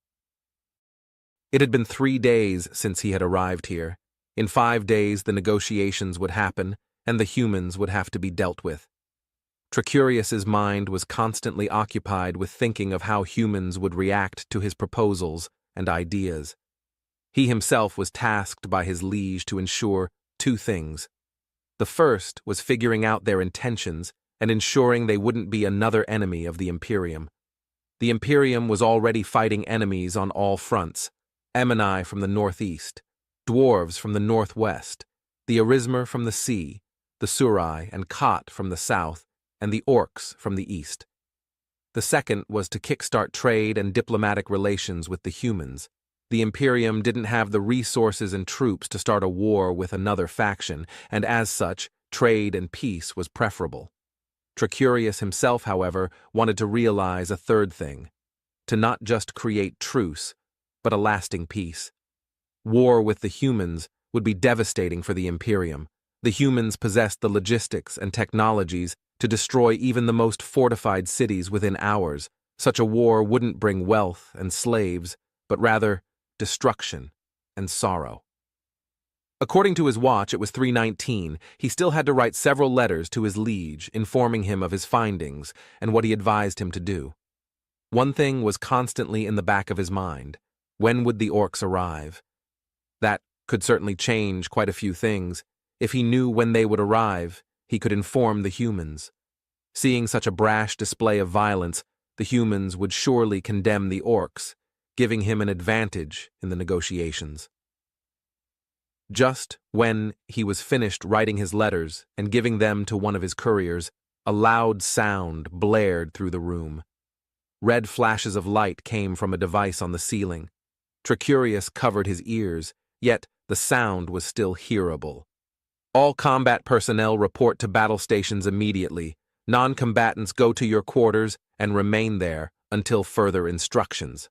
It had been 3 days since he had arrived here. In 5 days the negotiations would happen, and the humans would have to be dealt with. Tricurius's mind was constantly occupied with thinking of how humans would react to his proposals and ideas. He himself was tasked by his liege to ensure 2 things. The first was figuring out their intentions and ensuring they wouldn't be another enemy of the Imperium. The Imperium was already fighting enemies on all fronts: Emini from the northeast, dwarves from the northwest, the Erismer from the sea, the Surai and Khat from the south, and the orcs from the east. The second was to kickstart trade and diplomatic relations with the humans. The Imperium didn't have the resources and troops to start a war with another faction, and as such, trade and peace was preferable. Tricurius himself, however, wanted to realize a third thing: to not just create truce, but a lasting peace. War with the humans would be devastating for the Imperium. The humans possessed the logistics and technologies to destroy even the most fortified cities within hours. Such a war wouldn't bring wealth and slaves, but rather destruction and sorrow. According to his watch, it was 3:19. He still had to write several letters to his liege, informing him of his findings and what he advised him to do. One thing was constantly in the back of his mind: when would the orcs arrive? That could certainly change quite a few things. If he knew when they would arrive, he could inform the humans. Seeing such a brash display of violence, the humans would surely condemn the orcs, giving him an advantage in the negotiations. Just when he was finished writing his letters and giving them to one of his couriers, a loud sound blared through the room. Red flashes of light came from a device on the ceiling. Tricurius covered his ears, yet the sound was still hearable. "All combat personnel report to battle stations immediately. Non-combatants go to your quarters and remain there until further instructions."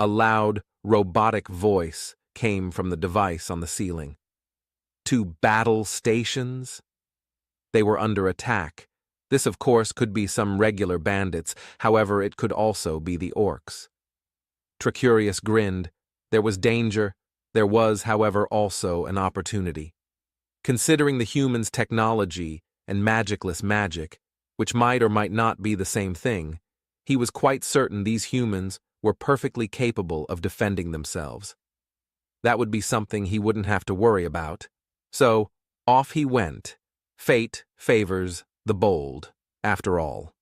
A loud, robotic voice came from the device on the ceiling. To battle stations? They were under attack. This, of course, could be some regular bandits, however, it could also be the orcs. Tricurius grinned. There was danger. There was, however, also an opportunity. Considering the humans' technology and magicless magic, which might or might not be the same thing, he was quite certain these humans were perfectly capable of defending themselves. That would be something he wouldn't have to worry about. So, off he went. Fate favors the bold, after all.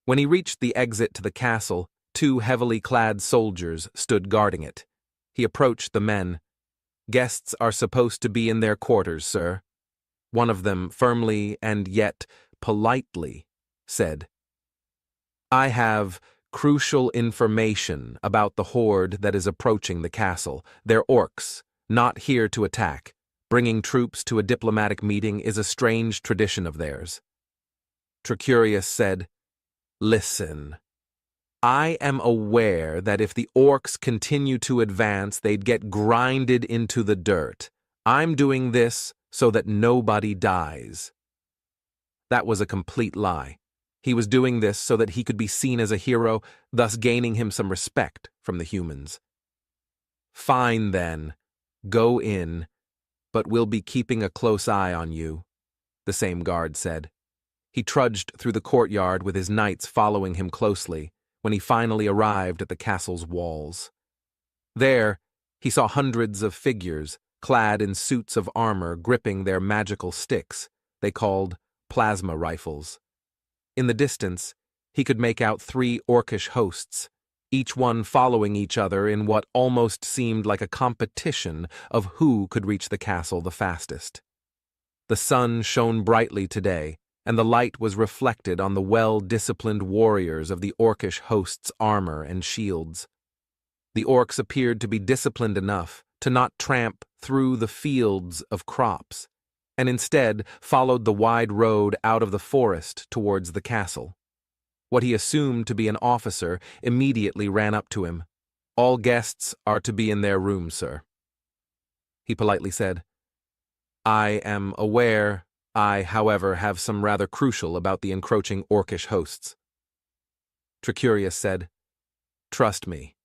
When he reached the exit to the castle, 2 heavily clad soldiers stood guarding it. He approached the men. "Guests are supposed to be in their quarters, sir," one of them firmly and yet politely said. "I have crucial information about the horde that is approaching the castle. They're orcs, not here to attack. Bringing troops to a diplomatic meeting is a strange tradition of theirs." Tricurius said, "Listen. I am aware that if the orcs continue to advance, they'd get grinded into the dirt. I'm doing this so that nobody dies." That was a complete lie. He was doing this so that he could be seen as a hero, thus gaining him some respect from the humans. "Fine then. Go in, but we'll be keeping a close eye on you. the same guard said. He trudged through the courtyard with his knights following him closely when he finally arrived at the castle's walls. There, he saw hundreds of figures clad in suits of armor gripping their magical sticks they called plasma rifles. In the distance, he could make out 3 orcish hosts, each one following each other in what almost seemed like a competition of who could reach the castle the fastest. The sun shone brightly today, and the light was reflected on the well-disciplined warriors of the orcish host's armor and shields. The orcs appeared to be disciplined enough to not tramp through the fields of crops, and instead followed the wide road out of the forest towards the castle. What he assumed to be an officer immediately ran up to him. "All guests are to be in their rooms, sir." He politely said, "I am aware. I, however, have some rather crucial about the encroaching orcish hosts." Tricurius said, "Trust me.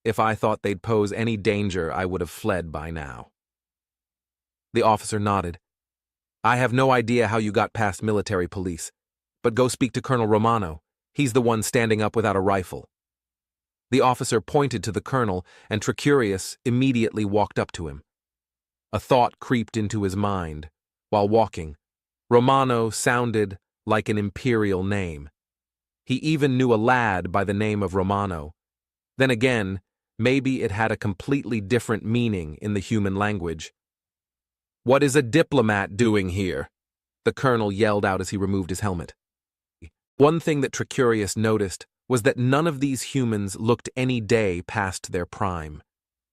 If I thought they'd pose any danger, I would have fled by now." The officer nodded. "I have no idea how you got past military police, but go speak to Colonel Romano. He's the one standing up without a rifle." The officer pointed to the colonel, and Tricurius immediately walked up to him. A thought creeped into his mind. While walking, Romano sounded like an imperial name. He even knew a lad by the name of Romano. Then again, maybe it had a completely different meaning in the human language. "What is a diplomat doing here?" the colonel yelled out as he removed his helmet. One thing that Tricurius noticed was that none of these humans looked any day past their prime.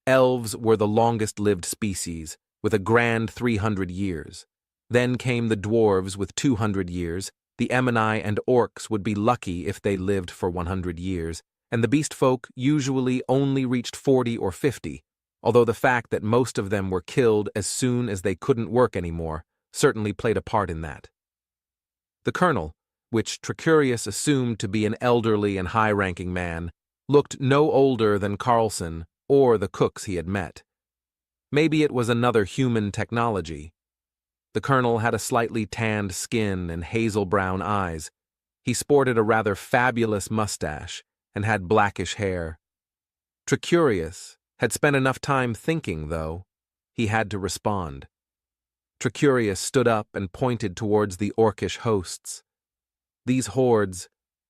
Elves were the longest-lived species, with a grand 300 years. Then came the dwarves with 200 years, the Emini and orcs would be lucky if they lived for 100 years, and the beast folk usually only reached 40 or 50, although the fact that most of them were killed as soon as they couldn't work anymore certainly played a part in that. The colonel, which Tricurius assumed to be an elderly and high-ranking man, looked no older than Carlson or the cooks he had met. Maybe it was another human technology. The colonel had a slightly tanned skin and hazel-brown eyes. He sported a rather fabulous mustache and had blackish hair. Tricurius had spent enough time thinking, though. He had to respond. Tricurius stood up and pointed towards the orcish hosts. These hordes,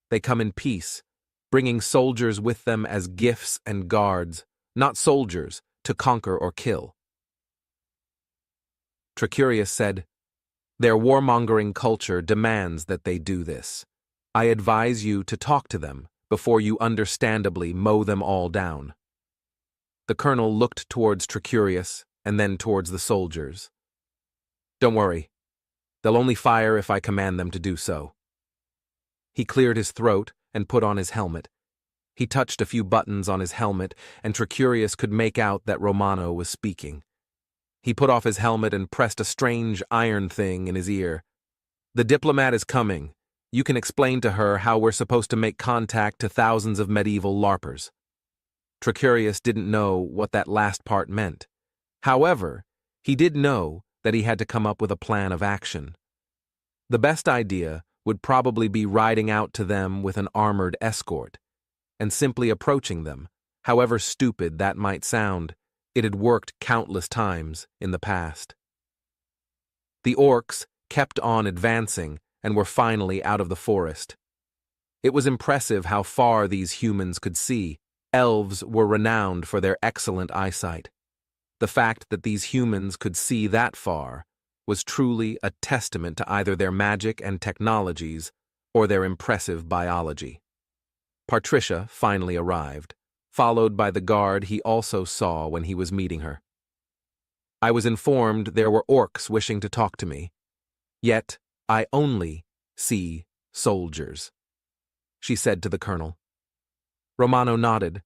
they come in peace, bringing soldiers with them as gifts and guards, not soldiers to conquer or kill. Tricurius said, "Their warmongering culture demands that they do this. I advise you to talk to them before you understandably mow them all down." The colonel looked towards Tricurius and then towards the soldiers. "Don't worry. They'll only fire if I command them to do so." He cleared his throat and put on his helmet. He touched a few buttons on his helmet, and Tricurius could make out that Romano was speaking. He put off his helmet and pressed a strange iron thing in his ear. "The diplomat is coming. You can explain to her how we're supposed to make contact to thousands of medieval LARPers." Tricurius didn't know what that last part meant. However, he did know that he had to come up with a plan of action. The best idea would probably be riding out to them with an armored escort, and simply approaching them. However stupid that might sound, it had worked countless times in the past. The orcs kept on advancing and were finally out of the forest. It was impressive how far these humans could see. Elves were renowned for their excellent eyesight. The fact that these humans could see that far was truly a testament to either their magic and technologies or their impressive biology. Patricia finally arrived, followed by the guard he also saw when he was meeting her. "I was informed there were orcs wishing to talk to me. Yet, I only see soldiers," she said to the colonel. Romano nodded.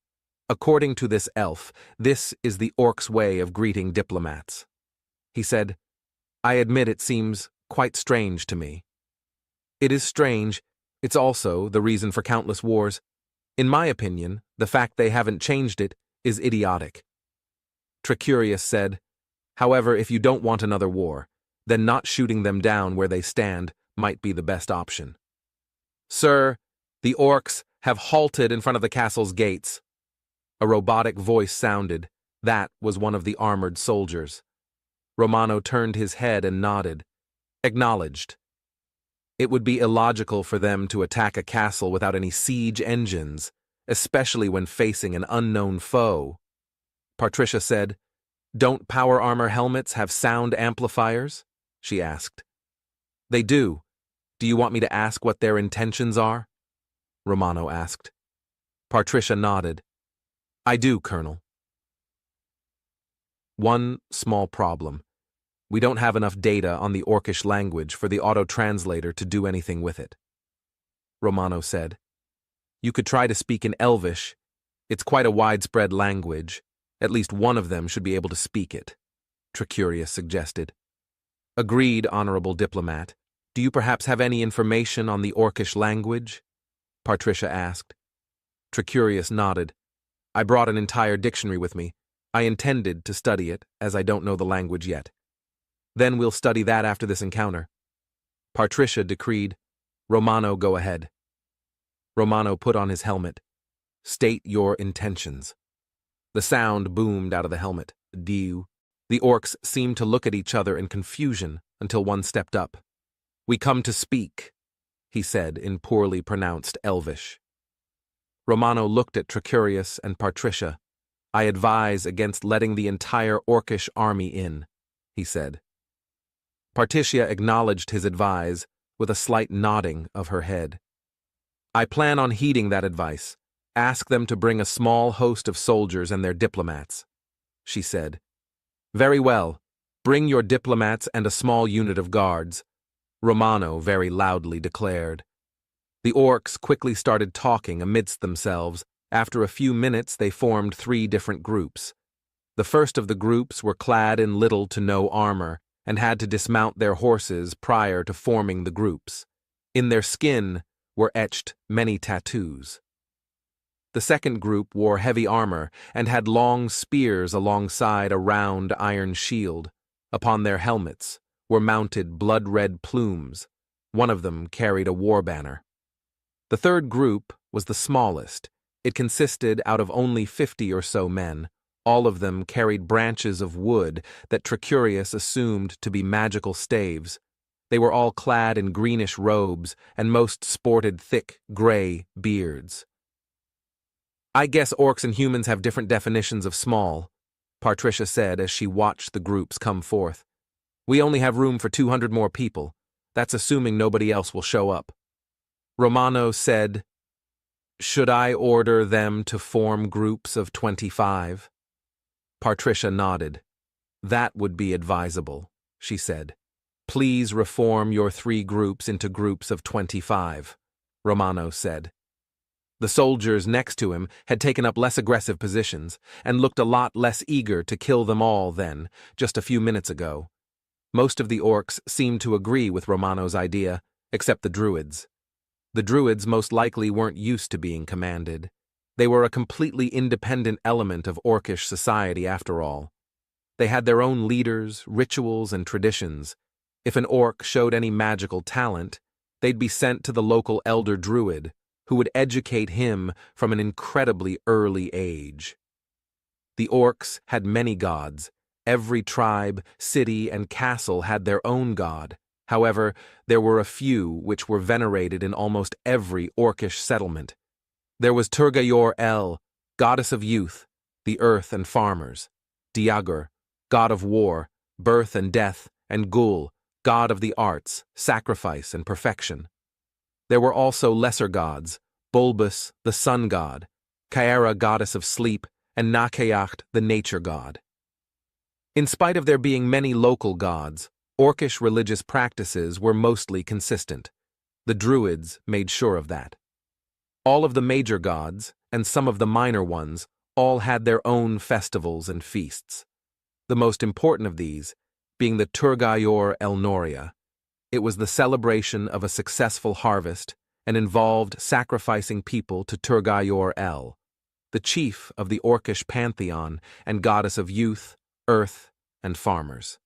"According to this elf, this is the orc's way of greeting diplomats." He said, "I admit it seems quite strange to me." "It is strange. It's also the reason for countless wars. In my opinion, the fact they haven't changed it is idiotic." Tricurius said, "However, if you don't want another war, then not shooting them down where they stand might be the best option. "Sir, the orcs have halted in front of the castle's gates." A robotic voice sounded. That was one of the armored soldiers. Romano turned his head and nodded. Acknowledged. It would be illogical for them to attack a castle without any siege engines, especially when facing an unknown foe. Patricia said, "Don't power armor helmets have sound amplifiers?" she asked. "They do. Do you want me to ask what their intentions are?" Romano asked. Patricia nodded. "I do, Colonel." One small problem. We don't have enough data on the Orcish language for the auto-translator to do anything with it. Romano said. "You could try to speak in Elvish. It's quite a widespread language. At least one of them should be able to speak it," Tricurius suggested. "Agreed, honorable diplomat. Do you perhaps have any information on the Orcish language?" Patricia asked. Tricurius nodded. "I brought an entire dictionary with me. I intended to study it, as I don't know the language yet. Then we'll study that after this encounter." Patricia decreed, "Romano, go ahead." Romano put on his helmet. "State your intentions." The sound boomed out of the helmet. Diu. The orcs seemed to look at each other in confusion until one stepped up. "We come to speak," he said in poorly pronounced Elvish. Romano looked at Tricurius and Patricia. "I advise against letting the entire Orcish army in," he said. Patricia acknowledged his advice with a slight nodding of her head. "I plan on heeding that advice. Ask them to bring a small host of soldiers and their diplomats," she said. "Very well. Bring your diplomats and a small unit of guards," Romano very loudly declared. The orcs quickly started talking amidst themselves. After a few minutes, they formed 3 different groups. The first of the groups were clad in little to no armor and had to dismount their horses prior to forming the groups. In their skin were etched many tattoos. The second group wore heavy armor and had long spears alongside a round iron shield. Upon their helmets were mounted blood-red plumes. One of them carried a war banner. The third group was the smallest. It consisted out of only 50 or so men. All of them carried branches of wood that Tricurius assumed to be magical staves. They were all clad in greenish robes, and most sported thick, gray beards. "I guess orcs and humans have different definitions of small," Patricia said as she watched the groups come forth. "We only have room for 200 more people. That's assuming nobody else will show up." Romano said, "Should I order them to form groups of 25? Patricia nodded. "That would be advisable," she said. "Please reform your 3 groups into groups of 25, Romano said. The soldiers next to him had taken up less aggressive positions and looked a lot less eager to kill them all than just a few minutes ago. Most of the orcs seemed to agree with Romano's idea, except the druids. The druids most likely weren't used to being commanded. They were a completely independent element of Orcish society after all. They had their own leaders, rituals, and traditions. If an orc showed any magical talent, they'd be sent to the local elder druid, who would educate him from an incredibly early age. The orcs had many gods. Every tribe, city, and castle had their own god. However, there were a few which were venerated in almost every Orcish settlement. There was Turgayor El, goddess of youth, the earth and farmers; Diagur, god of war, birth and death; and Gul, god of the arts, sacrifice, and perfection. There were also lesser gods, Bulbus, the sun god, Kaera, goddess of sleep, and Nakeacht, the nature god. In spite of there being many local gods, Orcish religious practices were mostly consistent. The druids made sure of that. All of the major gods, and some of the minor ones, all had their own festivals and feasts. The most important of these being the Turgayor El Noria. It was the celebration of a successful harvest and involved sacrificing people to Turgayor El, the chief of the Orcish pantheon and goddess of youth, earth, and farmers.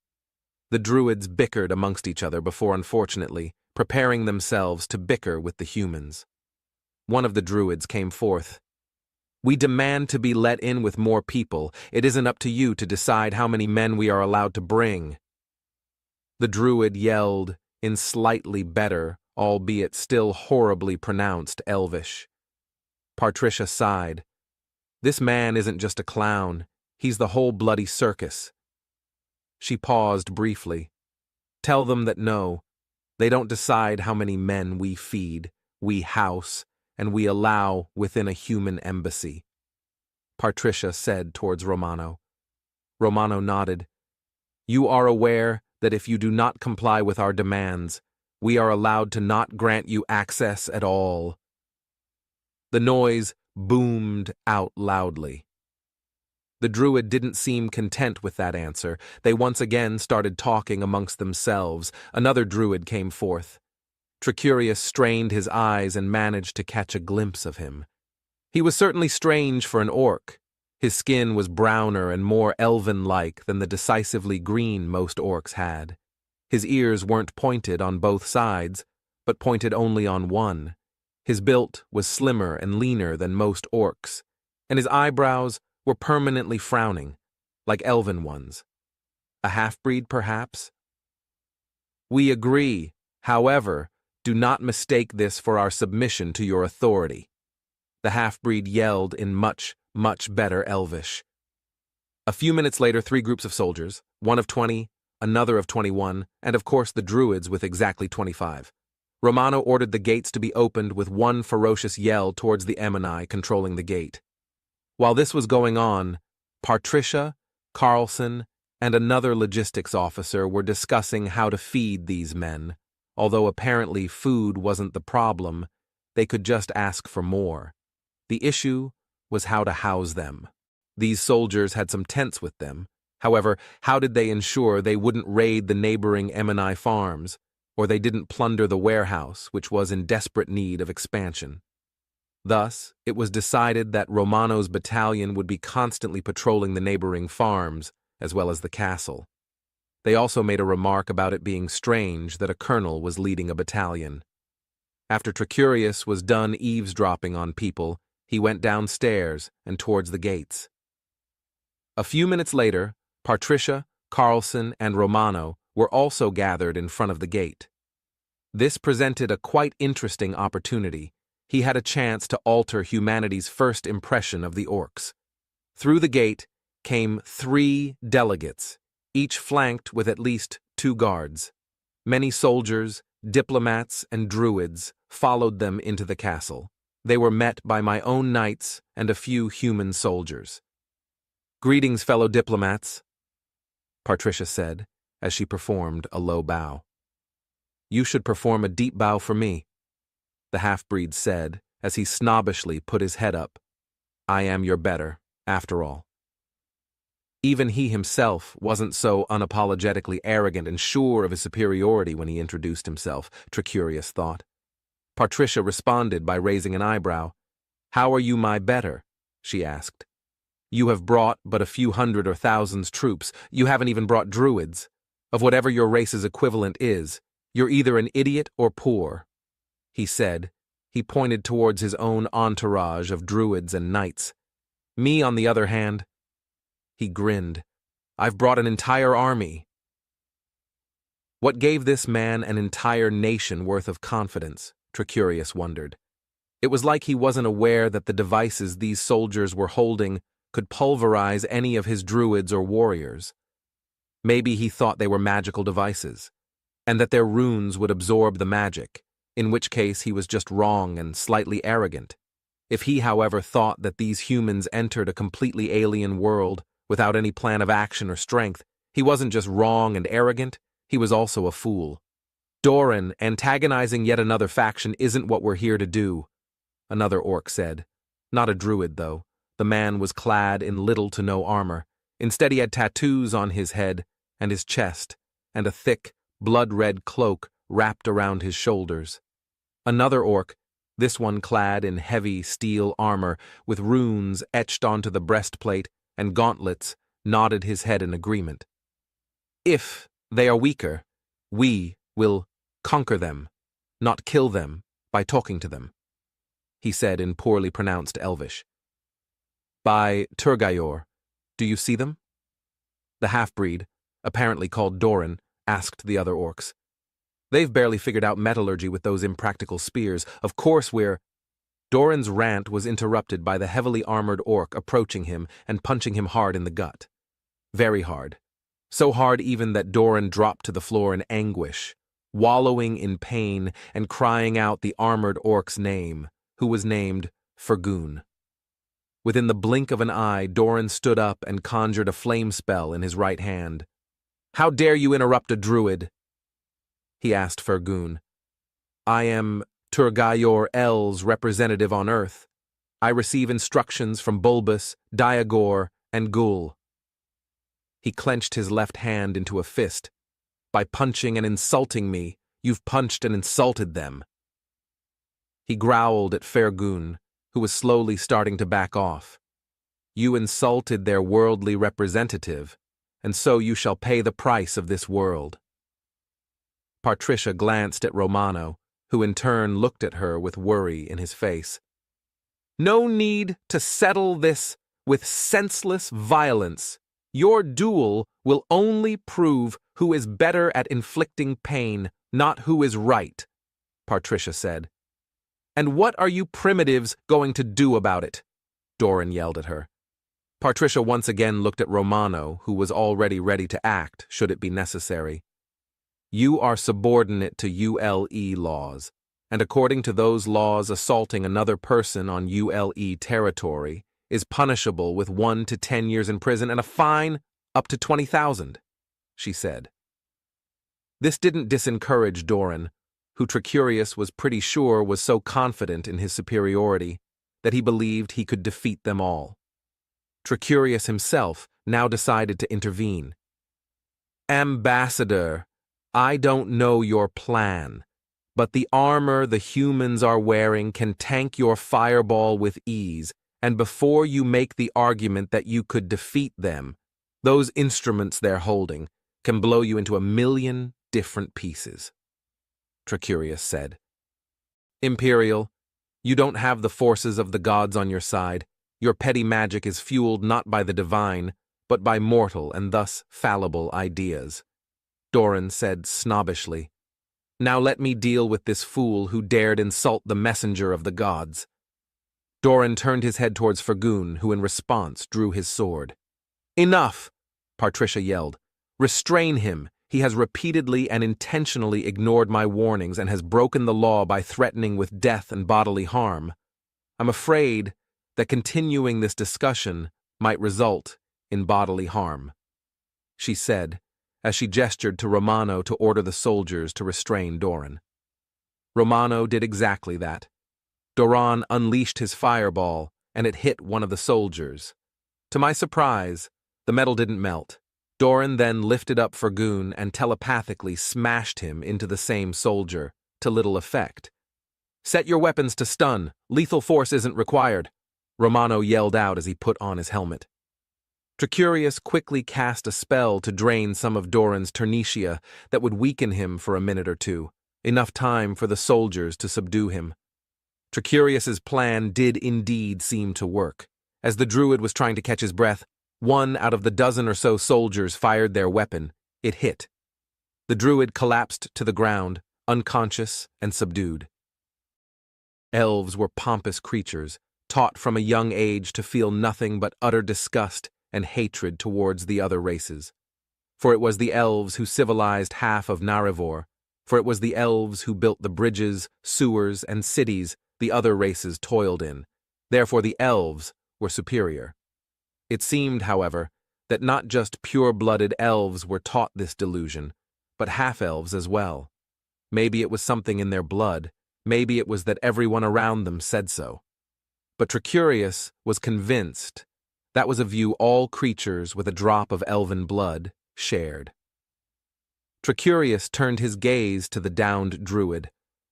The druids bickered amongst each other before, unfortunately, preparing themselves to bicker with the humans. One of the druids came forth. "We demand to be let in with more people. It isn't up to you to decide how many men we are allowed to bring." The druid yelled in slightly better, albeit still horribly pronounced, Elvish. Patricia sighed. "This man isn't just a clown. He's the whole bloody circus." She paused briefly. "Tell them that no, they don't decide how many men we feed, we house, and we allow within a human embassy," Patricia said towards Romano. Romano nodded. "You are aware that if you do not comply with our demands, we are allowed to not grant you access at all." The noise boomed out loudly. The druid didn't seem content with that answer. They once again started talking amongst themselves. Another druid came forth. Tricurius strained his eyes and managed to catch a glimpse of him. He was certainly strange for an orc. His skin was browner and more elven-like than the decisively green most orcs had. His ears weren't pointed on both sides, but pointed only on one. His build was slimmer and leaner than most orcs, and his eyebrows were permanently frowning, like elven ones. A half-breed, perhaps? "We agree. However, do not mistake this for our submission to your authority," the half-breed yelled in much, much better Elvish. A few minutes later, 3 groups of soldiers, one of 20, another of 21, and of course the druids with exactly 25. Romano ordered the gates to be opened with one ferocious yell towards the Emini controlling the gate. While this was going on, Patricia, Carlson, and another logistics officer were discussing how to feed these men. Although apparently food wasn't the problem, they could just ask for more. The issue was how to house them. These soldiers had some tents with them. However, how did they ensure they wouldn't raid the neighboring Emini farms, or they didn't plunder the warehouse, which was in desperate need of expansion? Thus, it was decided that Romano's battalion would be constantly patrolling the neighboring farms, as well as the castle. They also made a remark about it being strange that a colonel was leading a battalion. After Tricurius was done eavesdropping on people, he went downstairs and towards the gates. A few minutes later, Patricia, Carlson, and Romano were also gathered in front of the gate. This presented a quite interesting opportunity. He had a chance to alter humanity's first impression of the orcs. Through the gate came 3 delegates, each flanked with at least 2 guards. Many soldiers, diplomats, and druids followed them into the castle. They were met by my own knights and a few human soldiers. "Greetings, fellow diplomats," Patricia said, as she performed a low bow. "You should perform a deep bow for me," the half-breed said, as he snobbishly put his head up. "I am your better, after all." Even he himself wasn't so unapologetically arrogant and sure of his superiority when he introduced himself, Tricurius thought. Patricia responded by raising an eyebrow. "How are you my better?" she asked. "You have brought but a few hundred or thousands troops. You haven't even brought druids. Of whatever your race's equivalent is, you're either an idiot or poor," he said. He pointed towards his own entourage of druids and knights. "Me, on the other hand," he grinned, "I've brought an entire army." What gave this man an entire nation worth of confidence, Tricurius wondered. It was like he wasn't aware that the devices these soldiers were holding could pulverize any of his druids or warriors. Maybe he thought they were magical devices, and that their runes would absorb the magic, in which case he was just wrong and slightly arrogant. If he, however, thought that these humans entered a completely alien world without any plan of action or strength, he wasn't just wrong and arrogant, he was also a fool. "Doran, antagonizing yet another faction isn't what we're here to do," another orc said. Not a druid, though. The man was clad in little to no armor. Instead, he had tattoos on his head and his chest, and a thick, blood-red cloak wrapped around his shoulders. Another orc, this one clad in heavy steel armor with runes etched onto the breastplate and gauntlets, nodded his head in agreement. "If They are weaker. We will conquer them, not kill them, by talking to them," he said in poorly pronounced Elvish. "By Turgayor, do you see them?" The half-breed, apparently called Doran, asked the other orcs. "They've barely figured out metallurgy with those impractical spears. Of course we're—" Doran's rant was interrupted by the heavily armored orc approaching him and punching him hard in the gut. Very hard. So hard even that Doran dropped to the floor in anguish, wallowing in pain and crying out the armored orc's name, who was named Fergoon. Within the blink of an eye, Doran stood up and conjured a flame spell in his right hand. "How dare you interrupt a druid?" he asked Fergoon. "I am Turgayor El's representative on Earth. I receive instructions from Bulbus, Diagor, and Gul." He clenched his left hand into a fist. "By punching and insulting me, you've punched and insulted them." He growled at Fergoon, who was slowly starting to back off. "You insulted their worldly representative, and so you shall pay the price of this world." Patricia glanced at Romano, who in turn looked at her with worry in his face. "No need to settle this with senseless violence. Your duel will only prove who is better at inflicting pain, not who is right," Patricia said. "And what are you primitives going to do about it?" Doran yelled at her. Patricia once again looked at Romano, who was already ready to act, should it be necessary. "You are subordinate to ULE laws, and according to those laws, assaulting another person on ULE territory is punishable with 1 to 10 years in prison and a fine up to 20,000, she said. This didn't disencourage Doran, who Tricurius was pretty sure was so confident in his superiority that he believed he could defeat them all. Tricurius himself now decided to intervene. "Ambassador, I don't know your plan, but the armor the humans are wearing can tank your fireball with ease, and before you make the argument that you could defeat them, those instruments they're holding can blow you into 1,000,000 different pieces," Tricurius said. "Imperial, you don't have the forces of the gods on your side. Your petty magic is fueled not by the divine, but by mortal and thus fallible ideas," Doran said snobbishly. "Now let me deal with this fool who dared insult the messenger of the gods." Doran turned his head towards Fergoon, who in response drew his sword. "Enough!" Patricia yelled. "Restrain him. He has repeatedly and intentionally ignored my warnings and has broken the law by threatening with death and bodily harm. I'm afraid that continuing this discussion might result in bodily harm," she said, as she gestured to Romano to order the soldiers to restrain Doran. Romano did exactly that. Doran unleashed his fireball, and it hit one of the soldiers. To my surprise, the metal didn't melt. Doran then lifted up Fergoon and telepathically smashed him into the same soldier, to little effect. "Set your weapons to stun. Lethal force isn't required," Romano yelled out as he put on his helmet. Tricurius quickly cast a spell to drain some of Doran's ternitia that would weaken him for a minute or two, enough time for the soldiers to subdue him. Tricurius's plan did indeed seem to work. As the druid was trying to catch his breath, one out of the dozen or so soldiers fired their weapon. It hit. The druid collapsed to the ground, unconscious and subdued. Elves were pompous creatures, taught from a young age to feel nothing but utter disgust and hatred towards the other races. For it was the elves who civilized half of Narivor, for it was the elves who built the bridges, sewers, and cities the other races toiled in. Therefore the elves were superior. It seemed, however, that not just pure-blooded elves were taught this delusion, but half-elves as well. Maybe it was something in their blood, maybe it was that everyone around them said so. But Tricurius was convinced that was a view all creatures with a drop of elven blood shared. Tricurius turned his gaze to the downed druid.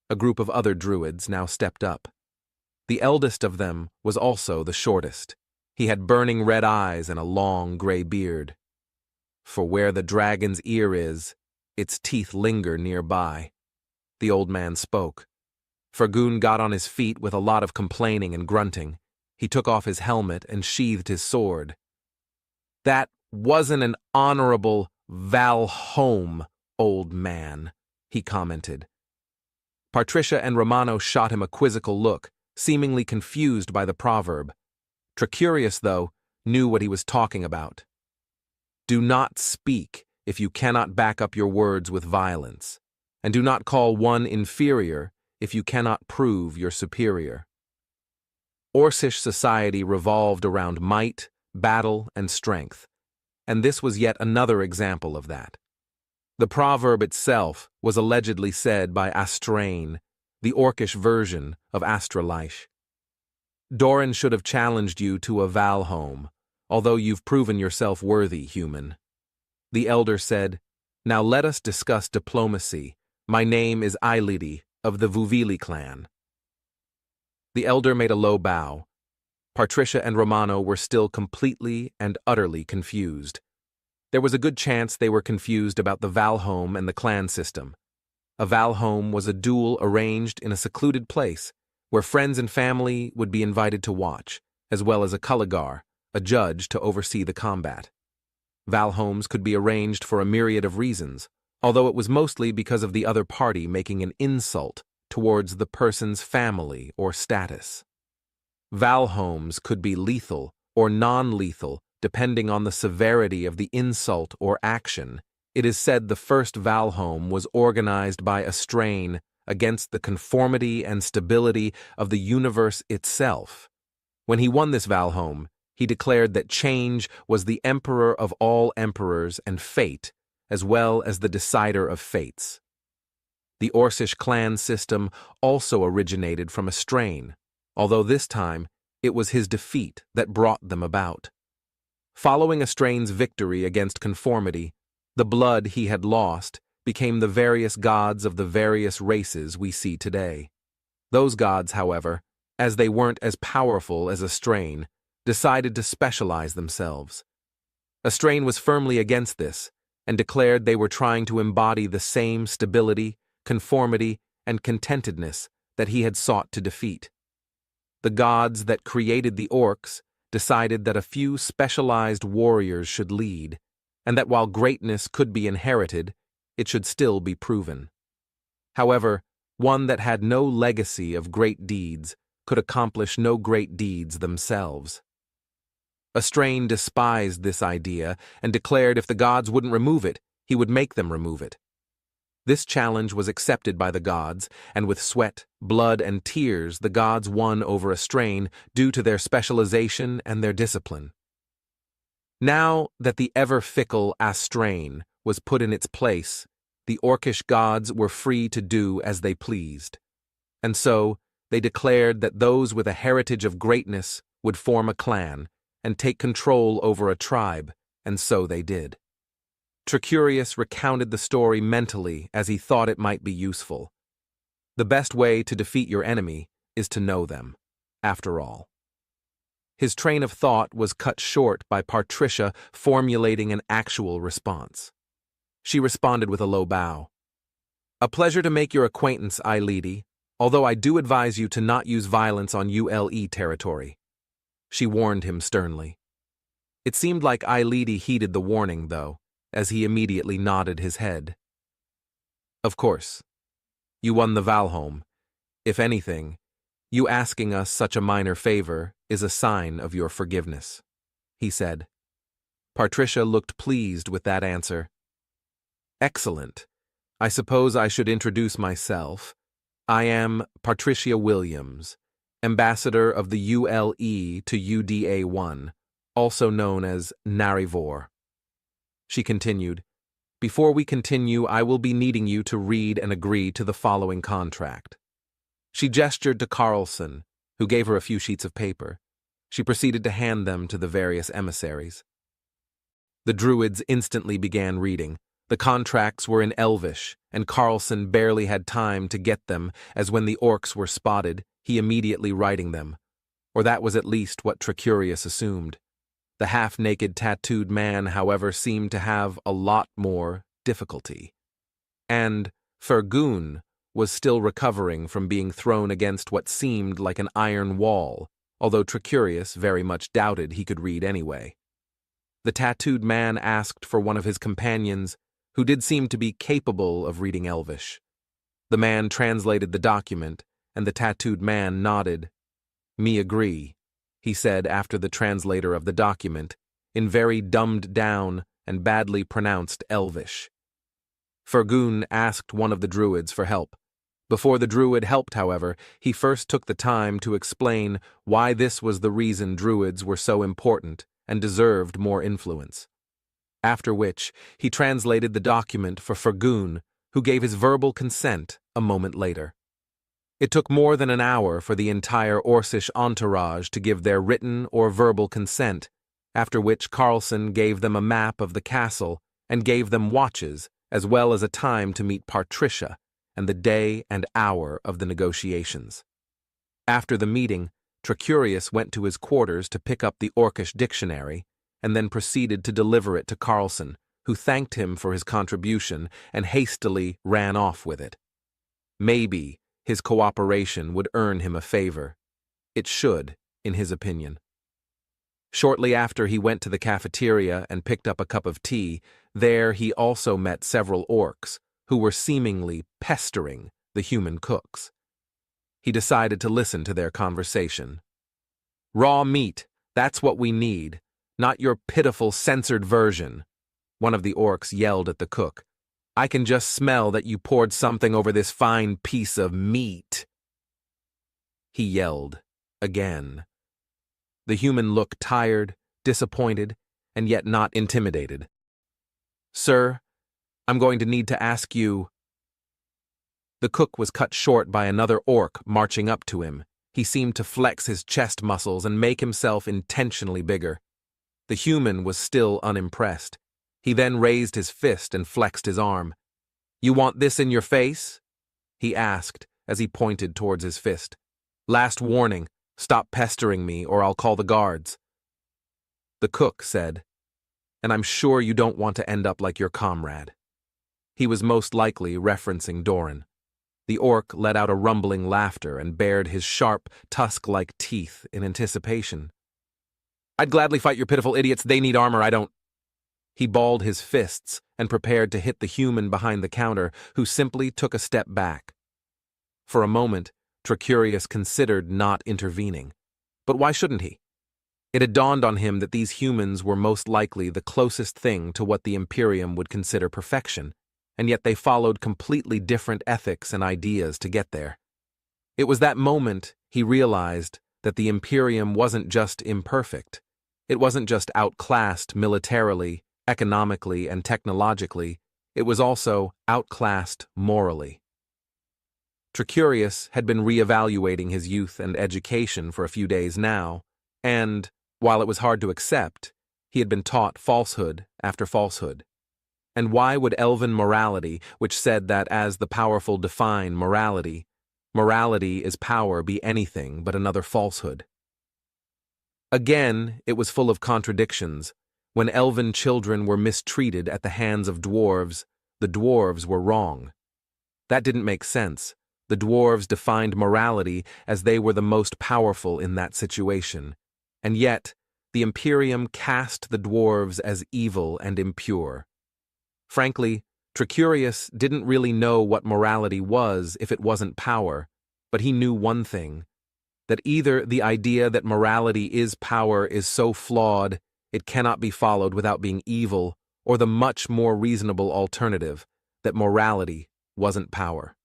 A group of other druids now stepped up. The eldest of them was also the shortest. He had burning red eyes and a long gray beard. "For where the dragon's ear is, its teeth linger nearby. The old man spoke. Fergun got on his feet with a lot of complaining and grunting. He took off his helmet and sheathed his sword. "That wasn't an honorable Valhome, old man," he commented. Patricia and Romano shot him a quizzical look, seemingly confused by the proverb. Tricurius, though, knew what he was talking about. Do not speak if you cannot back up your words with violence, and do not call one inferior if you cannot prove your superior. Orcish society revolved around might, battle, and strength, and this was yet another example of that. The proverb itself was allegedly said by Astrain, the Orcish version of Astralish. Doran should have challenged you to a Valhome, although you've proven yourself worthy, human. The elder said, "Now let us discuss diplomacy. My name is Eilidi of the Vuvili clan." The elder made a low bow. Patricia and Romano were still completely and utterly confused. There was a good chance they were confused about the Valhome and the clan system. A Valhome was a duel arranged in a secluded place, where friends and family would be invited to watch, as well as a Culligar, a judge to oversee the combat. Valhomes could be arranged for a myriad of reasons, although it was mostly because of the other party making an insult towards the person's family or status. Valhomes could be lethal or non-lethal depending on the severity of the insult or action. It is said the first Valhome was organized by Astrain against the conformity and stability of the universe itself. When he won this Valhome, he declared that change was the emperor of all emperors and fate, as well as the decider of fates. The Orcish clan system also originated from Astrain, although this time it was his defeat that brought them about. Following Astrain's victory against conformity, the blood he had lost became the various gods of the various races we see today. Those gods, however, as they weren't as powerful as Astrain, decided to specialize themselves. Astrain was firmly against this and declared they were trying to embody the same stability, conformity, and contentedness that he had sought to defeat. The gods that created the orcs decided that a few specialized warriors should lead, and that while greatness could be inherited, it should still be proven. However, one that had no legacy of great deeds could accomplish no great deeds themselves. Astrain despised this idea and declared if the gods wouldn't remove it, he would make them remove it. This challenge was accepted by the gods, and with sweat, blood, and tears the gods won over Astrain due to their specialization and their discipline. Now that the ever-fickle Astrain was put in its place, the Orcish gods were free to do as they pleased. And so, they declared that those with a heritage of greatness would form a clan and take control over a tribe, and so they did. Tricurius recounted the story mentally as he thought it might be useful. The best way to defeat your enemy is to know them, after all. His train of thought was cut short by Patricia formulating an actual response. She responded with a low bow. "A pleasure to make your acquaintance, Eilidi, although I do advise you to not use violence on ULE territory." She warned him sternly. It seemed like Eilidi heeded the warning, though, as he immediately nodded his head. "Of course. You won the Valhome. If anything, you asking us such a minor favor is a sign of your forgiveness," he said. Patricia looked pleased with that answer. "Excellent. I suppose I should introduce myself. I am Patricia Williams, ambassador of the ULE to UDA-1, also known as Narivor." She continued, "Before we continue, I will be needing you to read and agree to the following contract." She gestured to Carlson, who gave her a few sheets of paper. She proceeded to hand them to the various emissaries. The druids instantly began reading. The contracts were in Elvish, and Carlson barely had time to get them, as when the orcs were spotted, he immediately writing them. Or that was at least what Tricurius assumed. The half-naked tattooed man, however, seemed to have a lot more difficulty. and Fergun was still recovering from being thrown against what seemed like an iron wall, although Tricurius very much doubted he could read anyway. The tattooed man asked for one of his companions, who did seem to be capable of reading Elvish. The man translated the document, and the tattooed man nodded. "Me agree," he said after the translator of the document, in very dumbed-down and badly pronounced Elvish. Fergun asked one of the druids for help. Before the druid helped, however, he first took the time to explain why this was the reason druids were so important and deserved more influence. After which, he translated the document for Fergun, who gave his verbal consent a moment later. It took more than an hour for the entire Orcish entourage to give their written or verbal consent, after which Carlson gave them a map of the castle and gave them watches, as well as a time to meet Patricia and the day and hour of the negotiations. After the meeting, Tricurius went to his quarters to pick up the Orcish dictionary and then proceeded to deliver it to Carlson, who thanked him for his contribution and hastily ran off with it. Maybe his cooperation would earn him a favor. It should, in his opinion. Shortly after he went to the cafeteria and picked up a cup of tea, there he also met several orcs, who were seemingly pestering the human cooks. He decided to listen to their conversation. "Raw meat, that's what we need, not your pitiful censored version," one of the orcs yelled at the cook. "I can just smell that you poured something over this fine piece of meat." He yelled again. The human looked tired, disappointed, and yet not intimidated. "Sir, I'm going to need to ask you—" The cook was cut short by another orc marching up to him. He seemed to flex his chest muscles and make himself intentionally bigger. The human was still unimpressed. He then raised his fist and flexed his arm. "You want this in your face?" he asked as he pointed towards his fist. "Last warning, stop pestering me or I'll call the guards." The cook said, "And I'm sure you don't want to end up like your comrade." He was most likely referencing Doran. The orc let out a rumbling laughter and bared his sharp, tusk-like teeth in anticipation. "I'd gladly fight your pitiful idiots. They need armor, I don't." He balled his fists and prepared to hit the human behind the counter, who simply took a step back. For a moment, Tricurius considered not intervening. But why shouldn't he? It had dawned on him that these humans were most likely the closest thing to what the Imperium would consider perfection, and yet they followed completely different ethics and ideas to get there. It was that moment he realized that the Imperium wasn't just imperfect. It wasn't just outclassed militarily, economically, and technologically. It was also outclassed morally. Tricurius had been reevaluating his youth and education for a few days now, and, while it was hard to accept, he had been taught falsehood after falsehood. And why would elven morality, which said that as the powerful define morality, morality is power, be anything but another falsehood? Again, it was full of contradictions. When elven children were mistreated at the hands of dwarves, the dwarves were wrong. That didn't make sense. The dwarves defined morality as they were the most powerful in that situation, and yet the Imperium cast the dwarves as evil and impure. Frankly, Tricurius didn't really know what morality was if it wasn't power, but he knew one thing, that either the idea that morality is power is so flawed it cannot be followed without being evil, or the much more reasonable alternative, that morality wasn't power.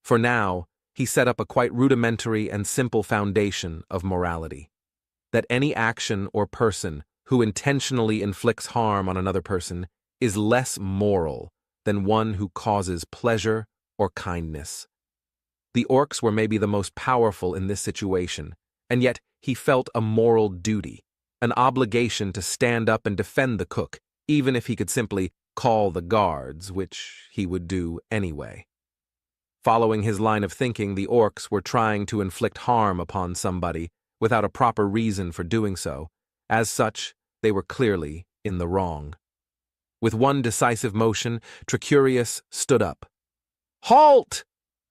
For now, he set up a quite rudimentary and simple foundation of morality. That any action or person who intentionally inflicts harm on another person is less moral than one who causes pleasure or kindness. The orcs were maybe the most powerful in this situation, and yet he felt a moral duty, an obligation to stand up and defend the cook, even if he could simply call the guards, which he would do anyway. Following his line of thinking, the orcs were trying to inflict harm upon somebody without a proper reason for doing so. As such, they were clearly in the wrong. With one decisive motion, Tricurius stood up. "Halt!"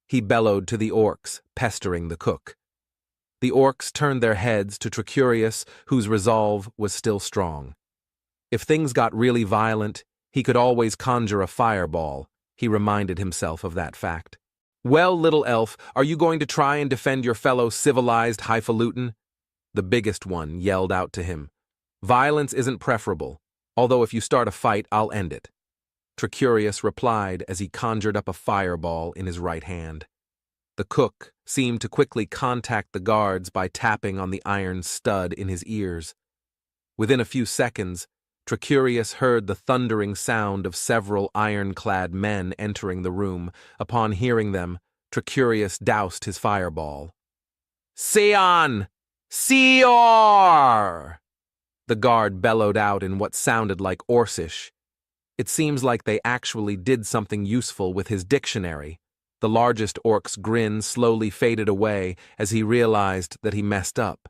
he bellowed to the orcs, pestering the cook. The orcs turned their heads to Tricurius, whose resolve was still strong. If things got really violent, he could always conjure a fireball. He reminded himself of that fact. "Well, little elf, are you going to try and defend your fellow civilized highfalutin?" The biggest one yelled out to him. "Violence isn't preferable, although if you start a fight, I'll end it." Tricurius replied as he conjured up a fireball in his right hand. The cook seemed to quickly contact the guards by tapping on the iron stud in his ears. Within a few seconds, Tricurius heard the thundering sound of several iron-clad men entering the room. Upon hearing them, Tricurius doused his fireball. "Sion! Seor!" The guard bellowed out in what sounded like Orcish. It seems like they actually did something useful with his dictionary. The largest orc's grin slowly faded away as he realized that he messed up.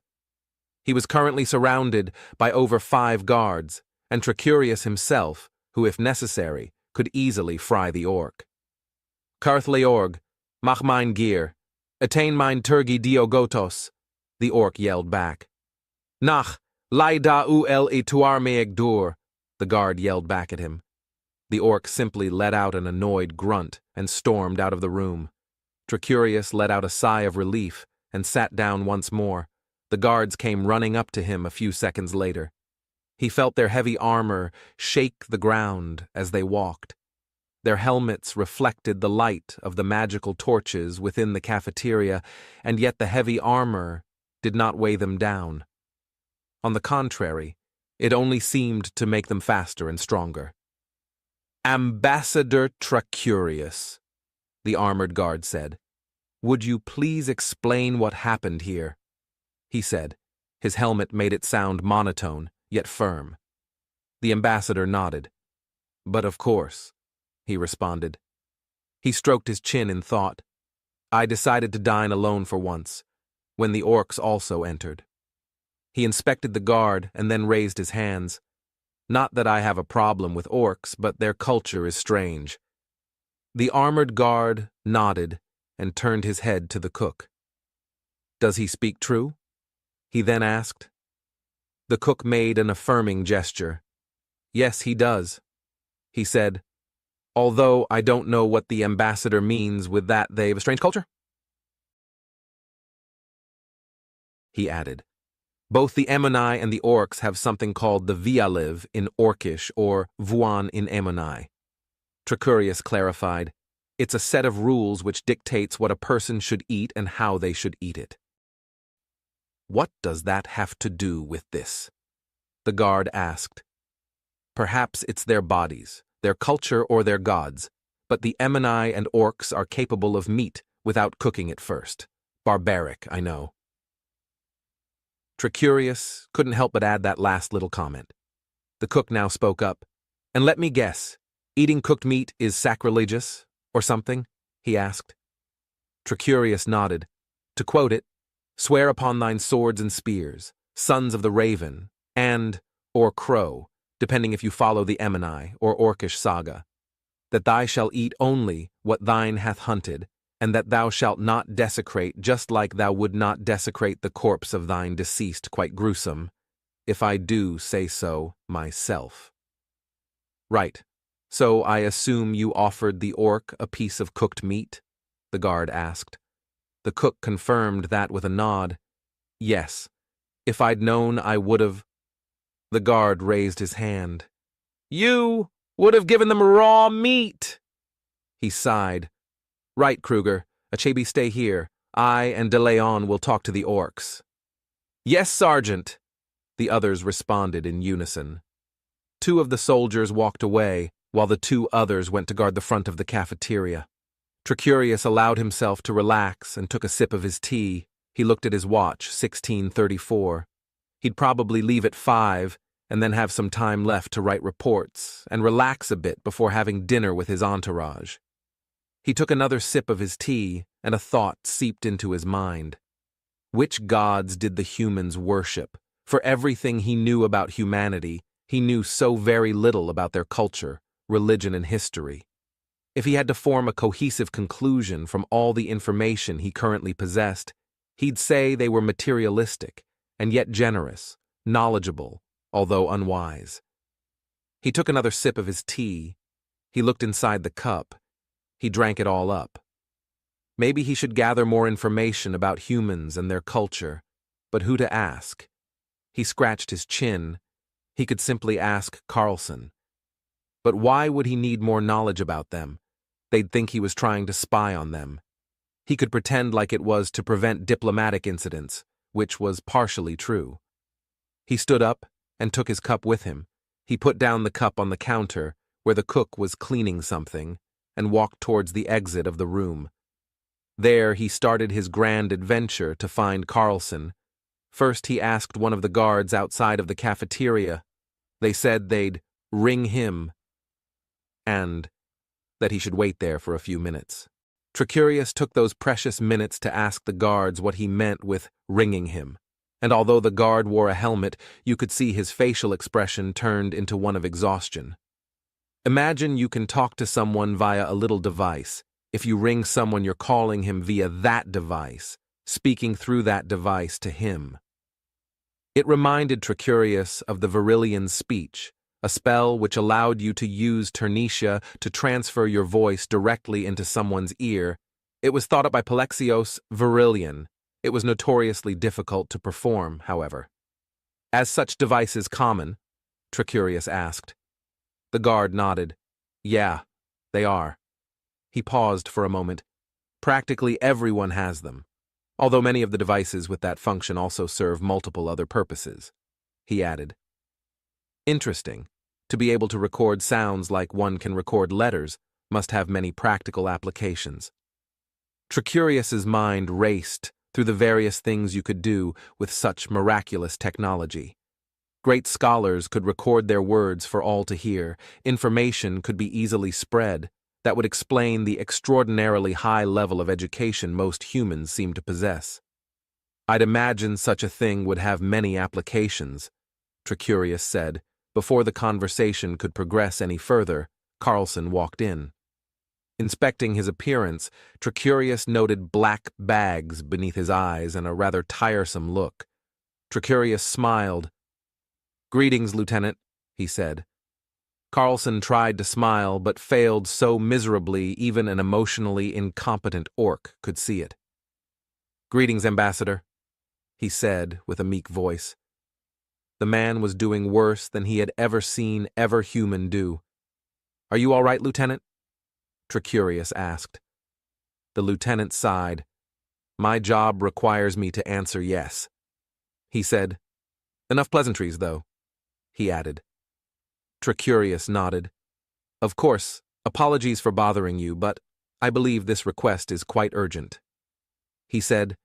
He was currently surrounded by over 5 guards, and Tricurius himself, who, if necessary, could easily fry the orc. "Karth leorg, mach mein gear, attain mein turgi diogotos," the orc yelled back. "Nach, laida u el etuar meeg dur," the guard yelled back at him. The orc simply let out an annoyed grunt and stormed out of the room. Tricurius let out a sigh of relief and sat down once more. The guards came running up to him a few seconds later. He felt their heavy armor shake the ground as they walked. Their helmets reflected the light of the magical torches within the cafeteria, and yet the heavy armor did not weigh them down. On the contrary, it only seemed to make them faster and stronger. "Ambassador Tricurius," the armored guard said, "would you please explain what happened here?" He said. His helmet made it sound monotone, yet firm. The ambassador nodded. "But of course," he responded. He stroked his chin in thought. "I decided to dine alone for once, when the orcs also entered." He inspected the guard and then raised his hands. "Not that I have a problem with orcs, but their culture is strange." The armored guard nodded and turned his head to the cook. "Does he speak true?" he then asked. The cook made an affirming gesture. "Yes, he does," he said, "although I don't know what the ambassador means with that they've a strange culture." He added, "Both the Emoni and the orcs have something called the Vialiv in Orcish or Vuan in Emoni." Tricurius clarified, "It's a set of rules which dictates what a person should eat and how they should eat it." "What does that have to do with this?" the guard asked. "Perhaps it's their bodies, their culture, or their gods, but the Emoni and orcs are capable of meat without cooking it first. Barbaric, I know." Tricurius couldn't help but add that last little comment. The cook now spoke up. "And let me guess, eating cooked meat is sacrilegious, or something?" he asked. Tricurius nodded. To quote it, "Swear upon thine swords and spears, sons of the raven, and, or crow, depending if you follow the Emoni or Orcish saga, that thou shalt eat only what thine hath hunted, and that thou shalt not desecrate, just like thou would not desecrate the corpse of thine deceased, quite gruesome, if I do say so myself." "Right. So I assume you offered the orc a piece of cooked meat?" the guard asked. The cook confirmed that with a nod. "Yes. If I'd known, I would have." The guard raised his hand. "You would have given them raw meat!" He sighed. "Right, Kruger. Achabe, stay here. I and De Leon will talk to the orcs." "Yes, Sergeant," the others responded in unison. 2 of the soldiers walked away, while the 2 others went to guard the front of the cafeteria. Tricurius allowed himself to relax and took a sip of his tea. He looked at his watch, 16:34. He'd probably leave at 5 and then have some time left to write reports and relax a bit before having dinner with his entourage. He took another sip of his tea, and a thought seeped into his mind. Which gods did the humans worship? For everything he knew about humanity, He knew so very little about their culture, religion, and history. If he had to form a cohesive conclusion from all the information he currently possessed, he'd say they were materialistic, and yet generous, knowledgeable, although unwise. He took another sip of his tea. He looked inside the cup. He drank it all up. Maybe he should gather more information about humans and their culture, but who to ask? He scratched his chin. He could simply ask Carlson. But why would he need more knowledge about them? They'd think he was trying to spy on them. He could pretend like it was to prevent diplomatic incidents, which was partially true. He stood up and took his cup with him. He put down the cup on the counter, where the cook was cleaning something, and walked towards the exit of the room. There he started his grand adventure to find Carlson. First he asked one of the guards outside of the cafeteria. They said they'd ring him, and that he should wait there for a few minutes. Tricurius took those precious minutes to ask the guards what he meant with ringing him, and although the guard wore a helmet, you could see his facial expression turned into one of exhaustion. Imagine you can talk to someone via a little device. If you ring someone, you're calling him via that device, speaking through that device to him. It reminded Tricurius of the Virillian speech, a spell which allowed you to use Ternitia to transfer your voice directly into someone's ear. It was thought up by Polexios Virillian. It was notoriously difficult to perform, however. As such devices common? Tricurius asked. The guard nodded. Yeah, they are. He paused for a moment. Practically everyone has them, although many of the devices with that function also serve multiple other purposes, he added. Interesting. To be able to record sounds like one can record letters must have many practical applications. Tricurius's mind raced through the various things you could do with such miraculous technology. Great scholars could record their words for all to hear. Information could be easily spread. That would explain the extraordinarily high level of education most humans seem to possess. I'd imagine such a thing would have many applications, Tricurius said. Before the conversation could progress any further, Carlson walked in. Inspecting his appearance, Tricurius noted black bags beneath his eyes and a rather tiresome look. Tricurius smiled. Greetings, Lieutenant, he said. Carlson tried to smile, but failed so miserably even an emotionally incompetent orc could see it. Greetings, Ambassador, he said with a meek voice. The man was doing worse than he had ever seen ever human do. Are you all right, Lieutenant? Tricurius asked. The lieutenant sighed. My job requires me to answer yes. He said, Enough pleasantries, though, he added. Tricurius nodded. Of course, apologies for bothering you, but I believe this request is quite urgent. He said,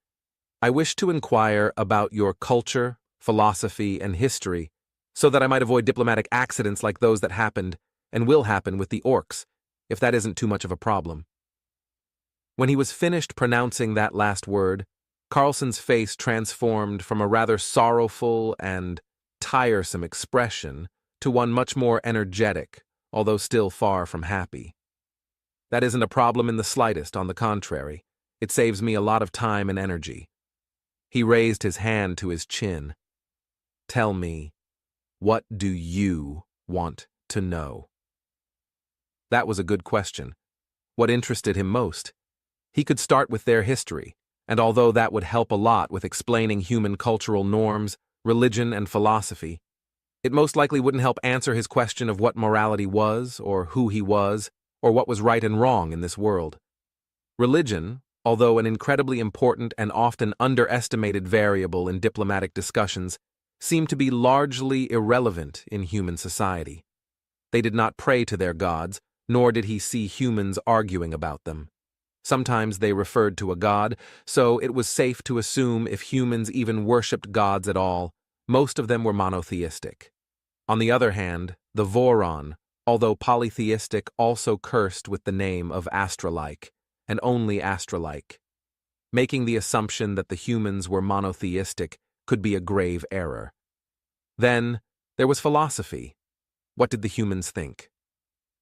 I wish to inquire about your culture, philosophy, and history, so that I might avoid diplomatic accidents like those that happened and will happen with the orcs, if that isn't too much of a problem. When he was finished pronouncing that last word, Carlson's face transformed from a rather sorrowful and tiresome expression to one much more energetic, although still far from happy. That isn't a problem in the slightest, on the contrary. It saves me a lot of time and energy. He raised his hand to his chin. Tell me, what do you want to know? That was a good question. What interested him most? He could start with their history, and although that would help a lot with explaining human cultural norms, religion, and philosophy, it most likely wouldn't help answer his question of what morality was, or who he was, or what was right and wrong in this world. Religion, although an incredibly important and often underestimated variable in diplomatic discussions, seemed to be largely irrelevant in human society. They did not pray to their gods, nor did he see humans arguing about them. Sometimes they referred to a god, so it was safe to assume if humans even worshipped gods at all, most of them were monotheistic. On the other hand, the Voron, although polytheistic, also cursed with the name of Astralike, and only Astralike. Making the assumption that the humans were monotheistic could be a grave error. Then, There was philosophy. What did the humans think?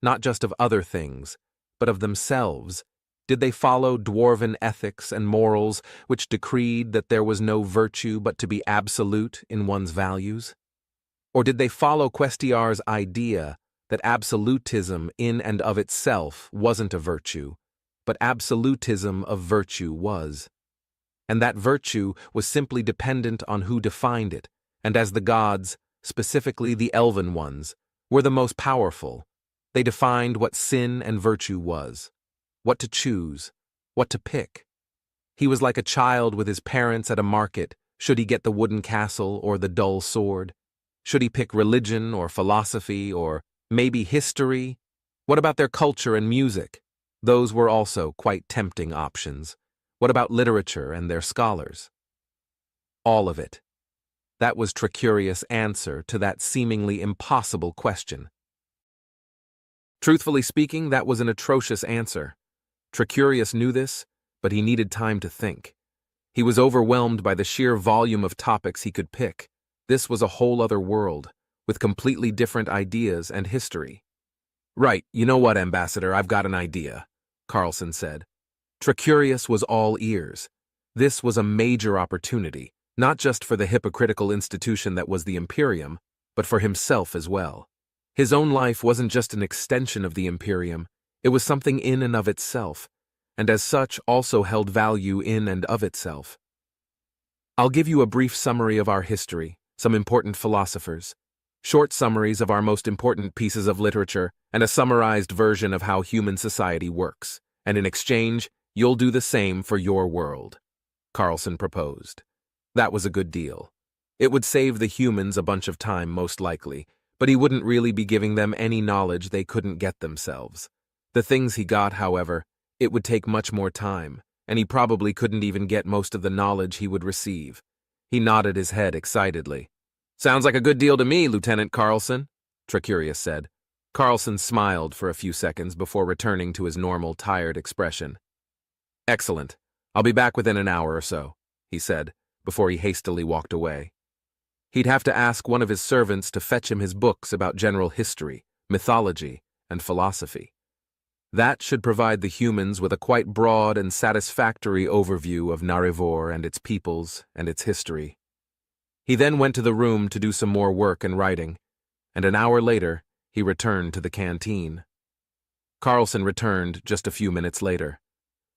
Not just of other things, but of themselves. Did they follow dwarven ethics and morals which decreed that there was no virtue but to be absolute in one's values? Or did they follow Questiar's idea that absolutism in and of itself wasn't a virtue, but absolutism of virtue was? And that virtue was simply dependent on who defined it, and as the gods, specifically the elven ones, were the most powerful, they defined what sin and virtue was, what to choose, what to pick. He was like a child with his parents at a market. Should he get the wooden castle or the dull sword? Should he pick religion or philosophy or maybe history? What about their culture and music? Those were also quite tempting options. What about literature and their scholars? All of it. That was Tricurius' answer to that seemingly impossible question. Truthfully speaking, that was an atrocious answer. Tricurius knew this, but he needed time to think. He was overwhelmed by the sheer volume of topics he could pick. This was a whole other world, with completely different ideas and history. Right, you know what, Ambassador, I've got an idea, Carlson said. Tricurius was all ears. This was a major opportunity, not just for the hypocritical institution that was the Imperium, but for himself as well. His own life wasn't just an extension of the Imperium, it was something in and of itself, and as such also held value in and of itself. I'll give you a brief summary of our history, some important philosophers, short summaries of our most important pieces of literature, and a summarized version of how human society works, and in exchange, you'll do the same for your world, Carlson proposed. That was a good deal. It would save the humans a bunch of time, most likely, but he wouldn't really be giving them any knowledge they couldn't get themselves. The things he got, however, it would take much more time, and he probably couldn't even get most of the knowledge he would receive. He nodded his head excitedly. Sounds like a good deal to me, Lieutenant Carlson, Tricurius said. Carlson smiled for a few seconds before returning to his normal, tired expression. Excellent. I'll be back within an hour or so, he said, before he hastily walked away. He'd have to ask one of his servants to fetch him his books about general history, mythology, and philosophy. That should provide the humans with a quite broad and satisfactory overview of Narivor and its peoples and its history. He then went to the room to do some more work and writing, and an hour later, he returned to the canteen. Carlson returned just a few minutes later.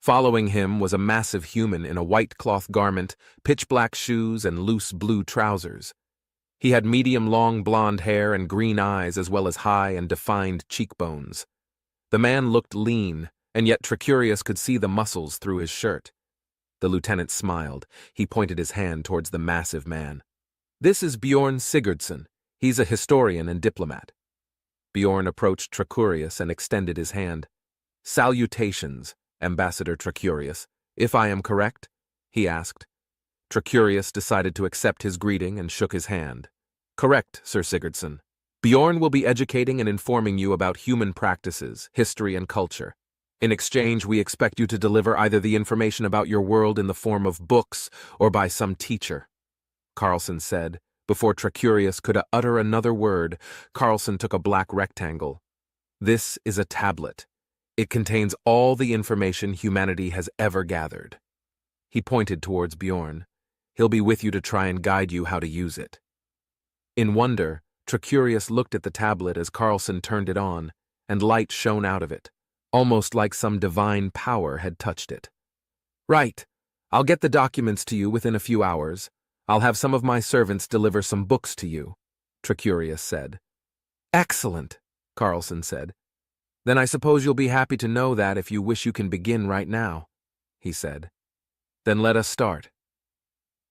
Following him was a massive human in a white cloth garment, pitch-black shoes, and loose blue trousers. He had medium-long blonde hair and green eyes as well as high and defined cheekbones. The man looked lean, and yet Tricurius could see the muscles through his shirt. The lieutenant smiled. He pointed his hand towards the massive man. This is Bjorn Sigurdsson. He's a historian and diplomat. Bjorn approached Tricurius and extended his hand. Salutations, Ambassador Tricurius. If I am correct? He asked. Tricurius decided to accept his greeting and shook his hand. Correct, Sir Sigurdsson. Bjorn will be educating and informing you about human practices, history, and culture. In exchange, we expect you to deliver either the information about your world in the form of books or by some teacher, Carlson said. Before Tricurius could utter another word, Carlson took a black rectangle. This is a tablet. It contains all the information humanity has ever gathered. He pointed towards Bjorn. He'll be with you to try and guide you how to use it. In wonder, Tricurius looked at the tablet as Carlson turned it on, and light shone out of it, almost like some divine power had touched it. Right. I'll get the documents to you within a few hours. I'll have some of my servants deliver some books to you, Tricurius said. Excellent, Carlson said. Then I suppose you'll be happy to know that if you wish you can begin right now, he said. Then let us start.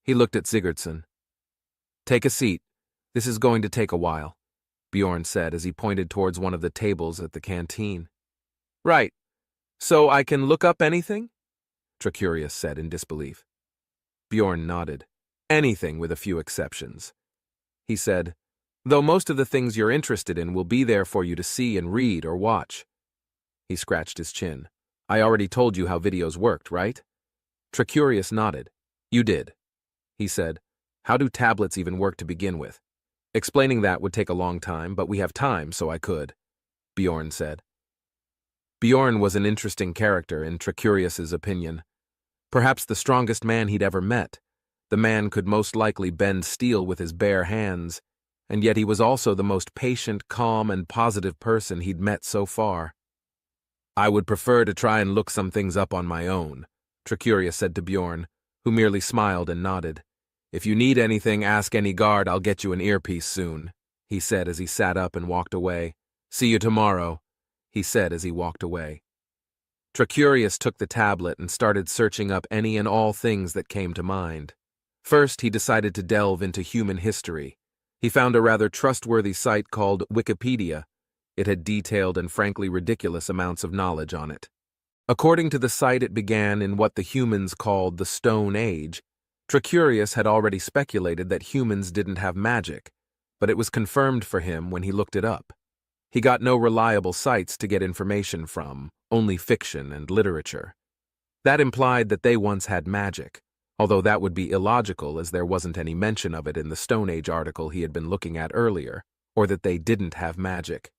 He looked at Sigurdsson. Take a seat. This is going to take a while, Bjorn said as he pointed towards one of the tables at the canteen. Right. So I can look up anything? Tricurius said in disbelief. Bjorn nodded. Anything with a few exceptions. He said, though most of the things you're interested in will be there for you to see and read or watch. He scratched his chin. I already told you how videos worked, right? Tricurius nodded. You did. He said, how do tablets even work to begin with? Explaining that would take a long time, but we have time, so I could, Bjorn said. Bjorn was an interesting character in Tricurius's opinion. Perhaps the strongest man he'd ever met. The man could most likely bend steel with his bare hands, and yet he was also the most patient, calm, and positive person he'd met so far. I would prefer to try and look some things up on my own, Tricurius said to Bjorn, who merely smiled and nodded. If you need anything, ask any guard. I'll get you an earpiece soon, he said as he sat up and walked away. See you tomorrow, he said as he walked away. Tricurius took the tablet and started searching up any and all things that came to mind. First, he decided to delve into human history. He found a rather trustworthy site called Wikipedia. It had detailed and frankly ridiculous amounts of knowledge on it. According to the site, it began in what the humans called the Stone Age. Tricurius had already speculated that humans didn't have magic, but it was confirmed for him when he looked it up. He got no reliable sites to get information from, only fiction and literature. That implied that they once had magic, although that would be illogical as there wasn't any mention of it in the Stone Age article he had been looking at earlier, or that they didn't have magic.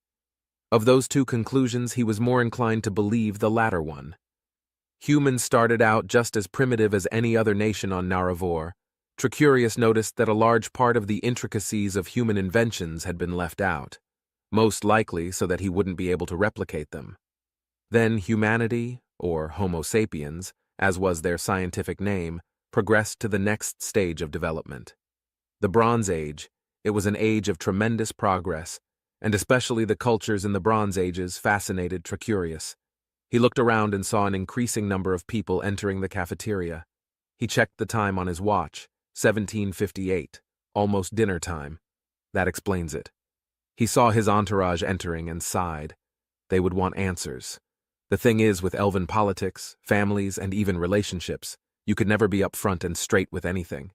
Of those two conclusions, he was more inclined to believe the latter one. Humans started out just as primitive as any other nation on Naravor. Tricurius noticed that a large part of the intricacies of human inventions had been left out, most likely so that he wouldn't be able to replicate them. Then humanity, or Homo sapiens, as was their scientific name, progressed to the next stage of development. The Bronze Age. It was an age of tremendous progress, and especially the cultures in the Bronze Ages fascinated Tricurius. He looked around and saw an increasing number of people entering the cafeteria. He checked the time on his watch, 17:58, almost dinner time. That explains it. He saw his entourage entering and sighed. They would want answers. The thing is, with elven politics, families, and even relationships, you could never be upfront and straight with anything.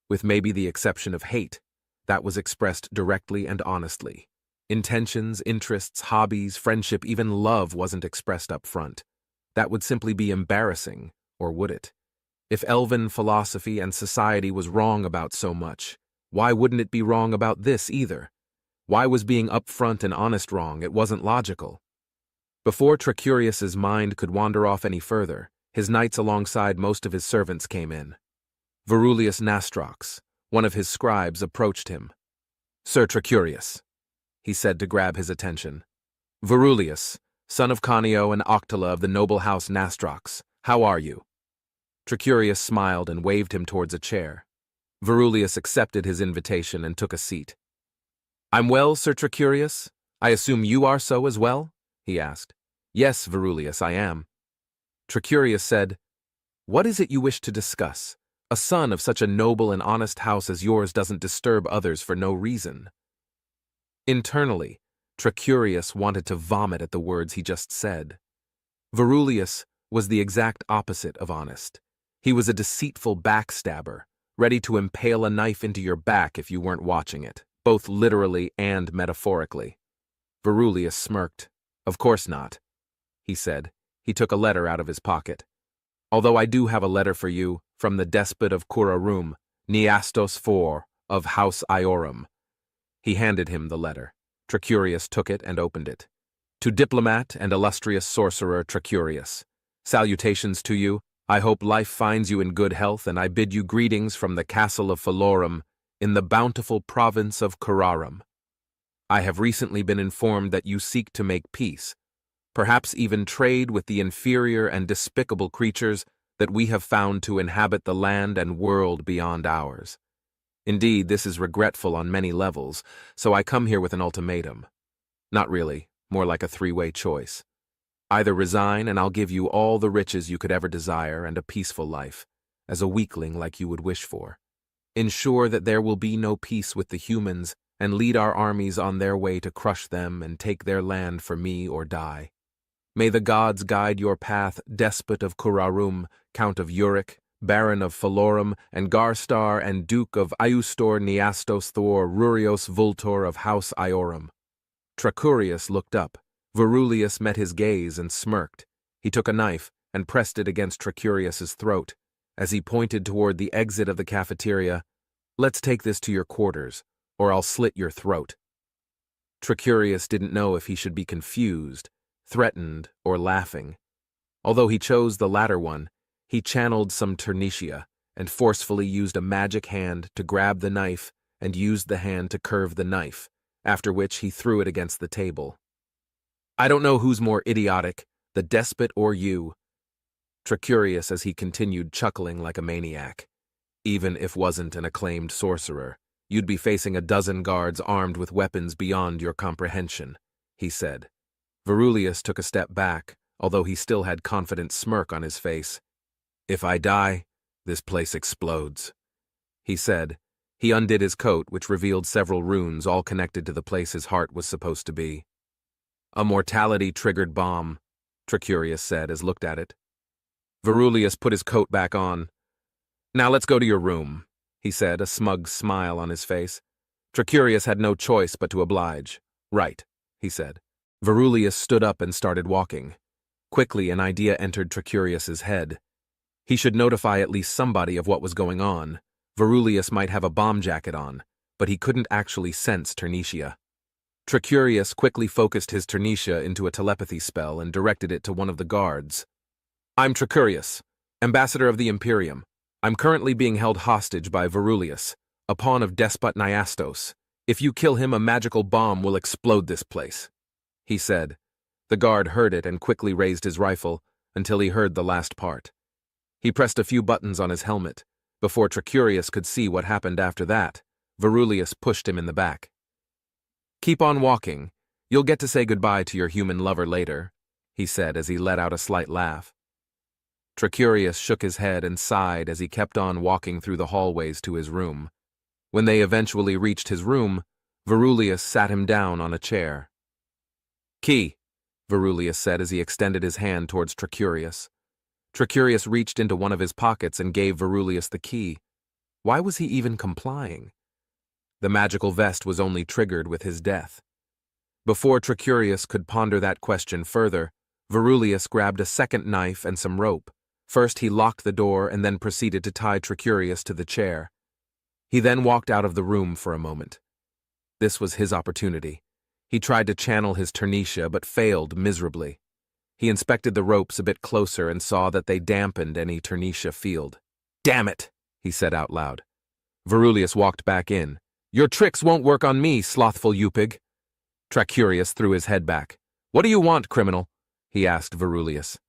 With maybe the exception of hate, that was expressed directly and honestly. Intentions, interests, hobbies, friendship, even love wasn't expressed up front. That would simply be embarrassing, or would it? If elven philosophy and society was wrong about so much, why wouldn't it be wrong about this either? Why was being upfront and honest wrong? It wasn't logical. Before Tricurius's mind could wander off any further, his knights alongside most of his servants came in. Verulius Nastrox, one of his scribes, approached him. Sir Tricurius, he said to grab his attention. Verulius, son of Canio and Octala of the noble house Nastrox, how are you? Tricurius smiled and waved him towards a chair. Verulius accepted his invitation and took a seat. I'm well, Sir Tricurius. I assume you are so as well? He asked. Yes, Verulius, I am. Tricurius said, What is it you wish to discuss? A son of such a noble and honest house as yours doesn't disturb others for no reason. Internally, Tricurius wanted to vomit at the words he just said. Verulius was the exact opposite of honest. He was a deceitful backstabber, ready to impale a knife into your back if you weren't watching it, both literally and metaphorically. Verulius smirked. Of course not, he said. He took a letter out of his pocket. Although I do have a letter for you from the despot of Kurarum, Neastos IV of House Iorum. He handed him the letter. Tricurius took it and opened it. To diplomat and illustrious sorcerer Tricurius. Salutations to you. I hope life finds you in good health, and I bid you greetings from the castle of Phalorum in the bountiful province of Kurarum. I have recently been informed that you seek to make peace, perhaps even trade with the inferior and despicable creatures that we have found to inhabit the land and world beyond ours. Indeed, this is regretful on many levels, so I come here with an ultimatum. Not really, more like a three-way choice. Either resign and I'll give you all the riches you could ever desire and a peaceful life, as a weakling like you would wish for. Ensure that there will be no peace with the humans and lead our armies on their way to crush them and take their land for me or die. May the gods guide your path, despot of Kurarum, Count of Uric, Baron of Phalorum, and Garstar and Duke of Iustor Neastos Thor Rurios Vultor of House Iorum. Tricurius looked up. Verulius met his gaze and smirked. He took a knife and pressed it against Tricurius's throat. As he pointed toward the exit of the cafeteria, Let's take this to your quarters. or I'll slit your throat." Tricurius didn't know if he should be confused, threatened, or laughing. Although he chose the latter one, he channeled some Ternitia and forcefully used a magic hand to grab the knife and used the hand to curve the knife, after which he threw it against the table. "I don't know who's more idiotic, the despot or you," Tricurius as he continued chuckling like a maniac. "Even if wasn't an acclaimed sorcerer, you'd be facing a dozen guards armed with weapons beyond your comprehension," he said. Verulius took a step back, although he still had confident smirk on his face. "If I die, this place explodes," he said. He undid his coat, which revealed several runes all connected to the place his heart was supposed to be. "A mortality-triggered bomb," Tricurius said as looked at it. Verulius put his coat back on. "Now let's go to your room," he said, a smug smile on his face. Tricurius had no choice but to oblige. "Right," he said. Verulius stood up and started walking. Quickly, an idea entered Tricurius's head. He should notify at least somebody of what was going on. Verulius might have a bomb jacket on, but he couldn't actually sense Ternitia. Tricurius quickly focused his Ternitia into a telepathy spell and directed it to one of the guards. "I'm Tricurius, ambassador of the Imperium. I'm currently being held hostage by Verulius, a pawn of Despot Niastos. If you kill him, a magical bomb will explode this place," he said. The guard heard it and quickly raised his rifle until he heard the last part. He pressed a few buttons on his helmet. Before Tricurius could see what happened after that, Verulius pushed him in the back. "Keep on walking. You'll get to say goodbye to your human lover later," he said as he let out a slight laugh. Tricurius shook his head and sighed as he kept on walking through the hallways to his room. When they eventually reached his room, Verulius sat him down on a chair. "Key," Verulius said as he extended his hand towards Tricurius. Tricurius reached into one of his pockets and gave Verulius the key. Why was he even complying? The magical vest was only triggered with his death. Before Tricurius could ponder that question further, Verulius grabbed a second knife and some rope. First he locked the door and then proceeded to tie Tricurius to the chair. He then walked out of the room for a moment. This was his opportunity. He tried to channel his Ternitia but failed miserably. He inspected the ropes a bit closer and saw that they dampened any Ternitia field. "Damn it," he said out loud. Verulius walked back in. "Your tricks won't work on me, slothful Upig." Tricurius threw his head back. "What do you want, criminal?" he asked Verulius.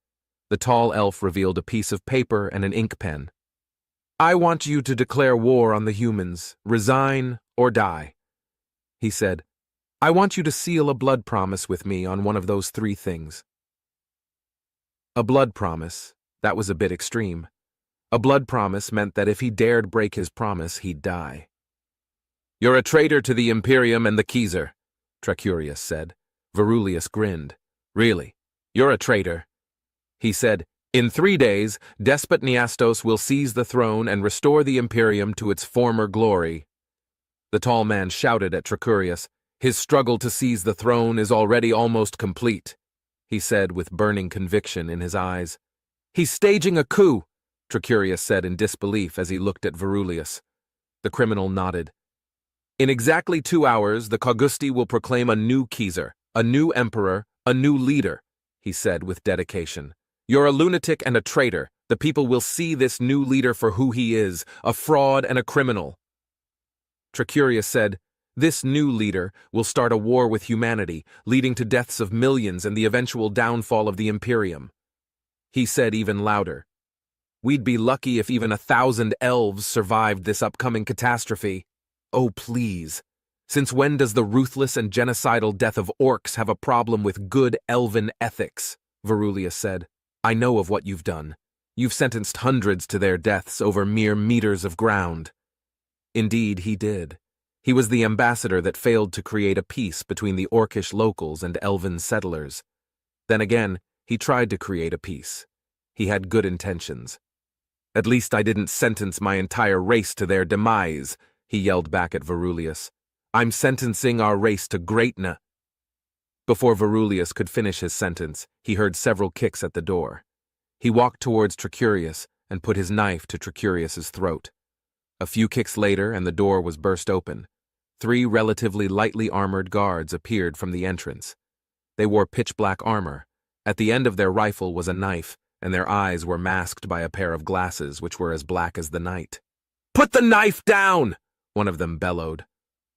The tall elf revealed a piece of paper and an ink pen. "I want you to declare war on the humans, resign or die," he said. "I want you to seal a blood promise with me on one of those three things." A blood promise, that was a bit extreme. A blood promise meant that if he dared break his promise, he'd die. "You're a traitor to the Imperium and the Kaiser," Tricurius said. Verulius grinned. "Really? You're a traitor?" He said, "In 3 days, Despot Niastos will seize the throne and restore the Imperium to its former glory." The tall man shouted at Tricurius. "His struggle to seize the throne is already almost complete," he said with burning conviction in his eyes. "He's staging a coup," Tricurius said in disbelief as he looked at Verulius. The criminal nodded. "In exactly 2 hours, the Caugusti will proclaim a new Kaiser, a new emperor, a new leader," he said with dedication. "You're a lunatic and a traitor. The people will see this new leader for who he is, a fraud and a criminal." Tricurius said, "This new leader will start a war with humanity, leading to deaths of millions and the eventual downfall of the Imperium." He said even louder, "We'd be lucky if even 1,000 elves survived this upcoming catastrophe. Oh, please. Since when does the ruthless and genocidal death of orcs have a problem with good elven ethics?" Verulius said. "I know of what you've done. You've sentenced hundreds to their deaths over mere meters of ground." Indeed, he did. He was the ambassador that failed to create a peace between the orcish locals and elven settlers. Then again, he tried to create a peace. He had good intentions. "At least I didn't sentence my entire race to their demise," he yelled back at Verulius. "I'm sentencing our race to greatness." Before Verulius could finish his sentence, he heard several kicks at the door. He walked towards Tricurius and put his knife to Tricurius's throat. A few kicks later and the door was burst open. 3 relatively lightly armored guards appeared from the entrance. They wore pitch-black armor. At the end of their rifle was a knife, and their eyes were masked by a pair of glasses which were as black as the night. "Put the knife down!" one of them bellowed.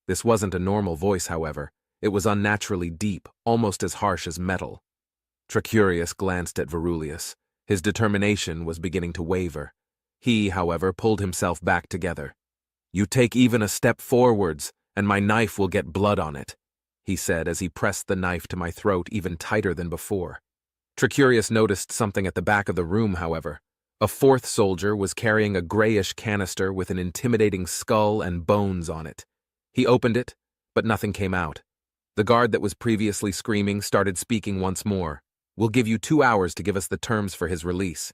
This wasn't a normal voice, however. It was unnaturally deep, almost as harsh as metal. Tricurius glanced at Verulius. His determination was beginning to waver. He, however, pulled himself back together. "You take even a step forwards, and my knife will get blood on it," he said as he pressed the knife to my throat even tighter than before. Tricurius noticed something at the back of the room, however. A 4th soldier was carrying a grayish canister with an intimidating skull and bones on it. He opened it, but nothing came out. The guard that was previously screaming started speaking once more. "We'll give you 2 hours to give us the terms for his release,"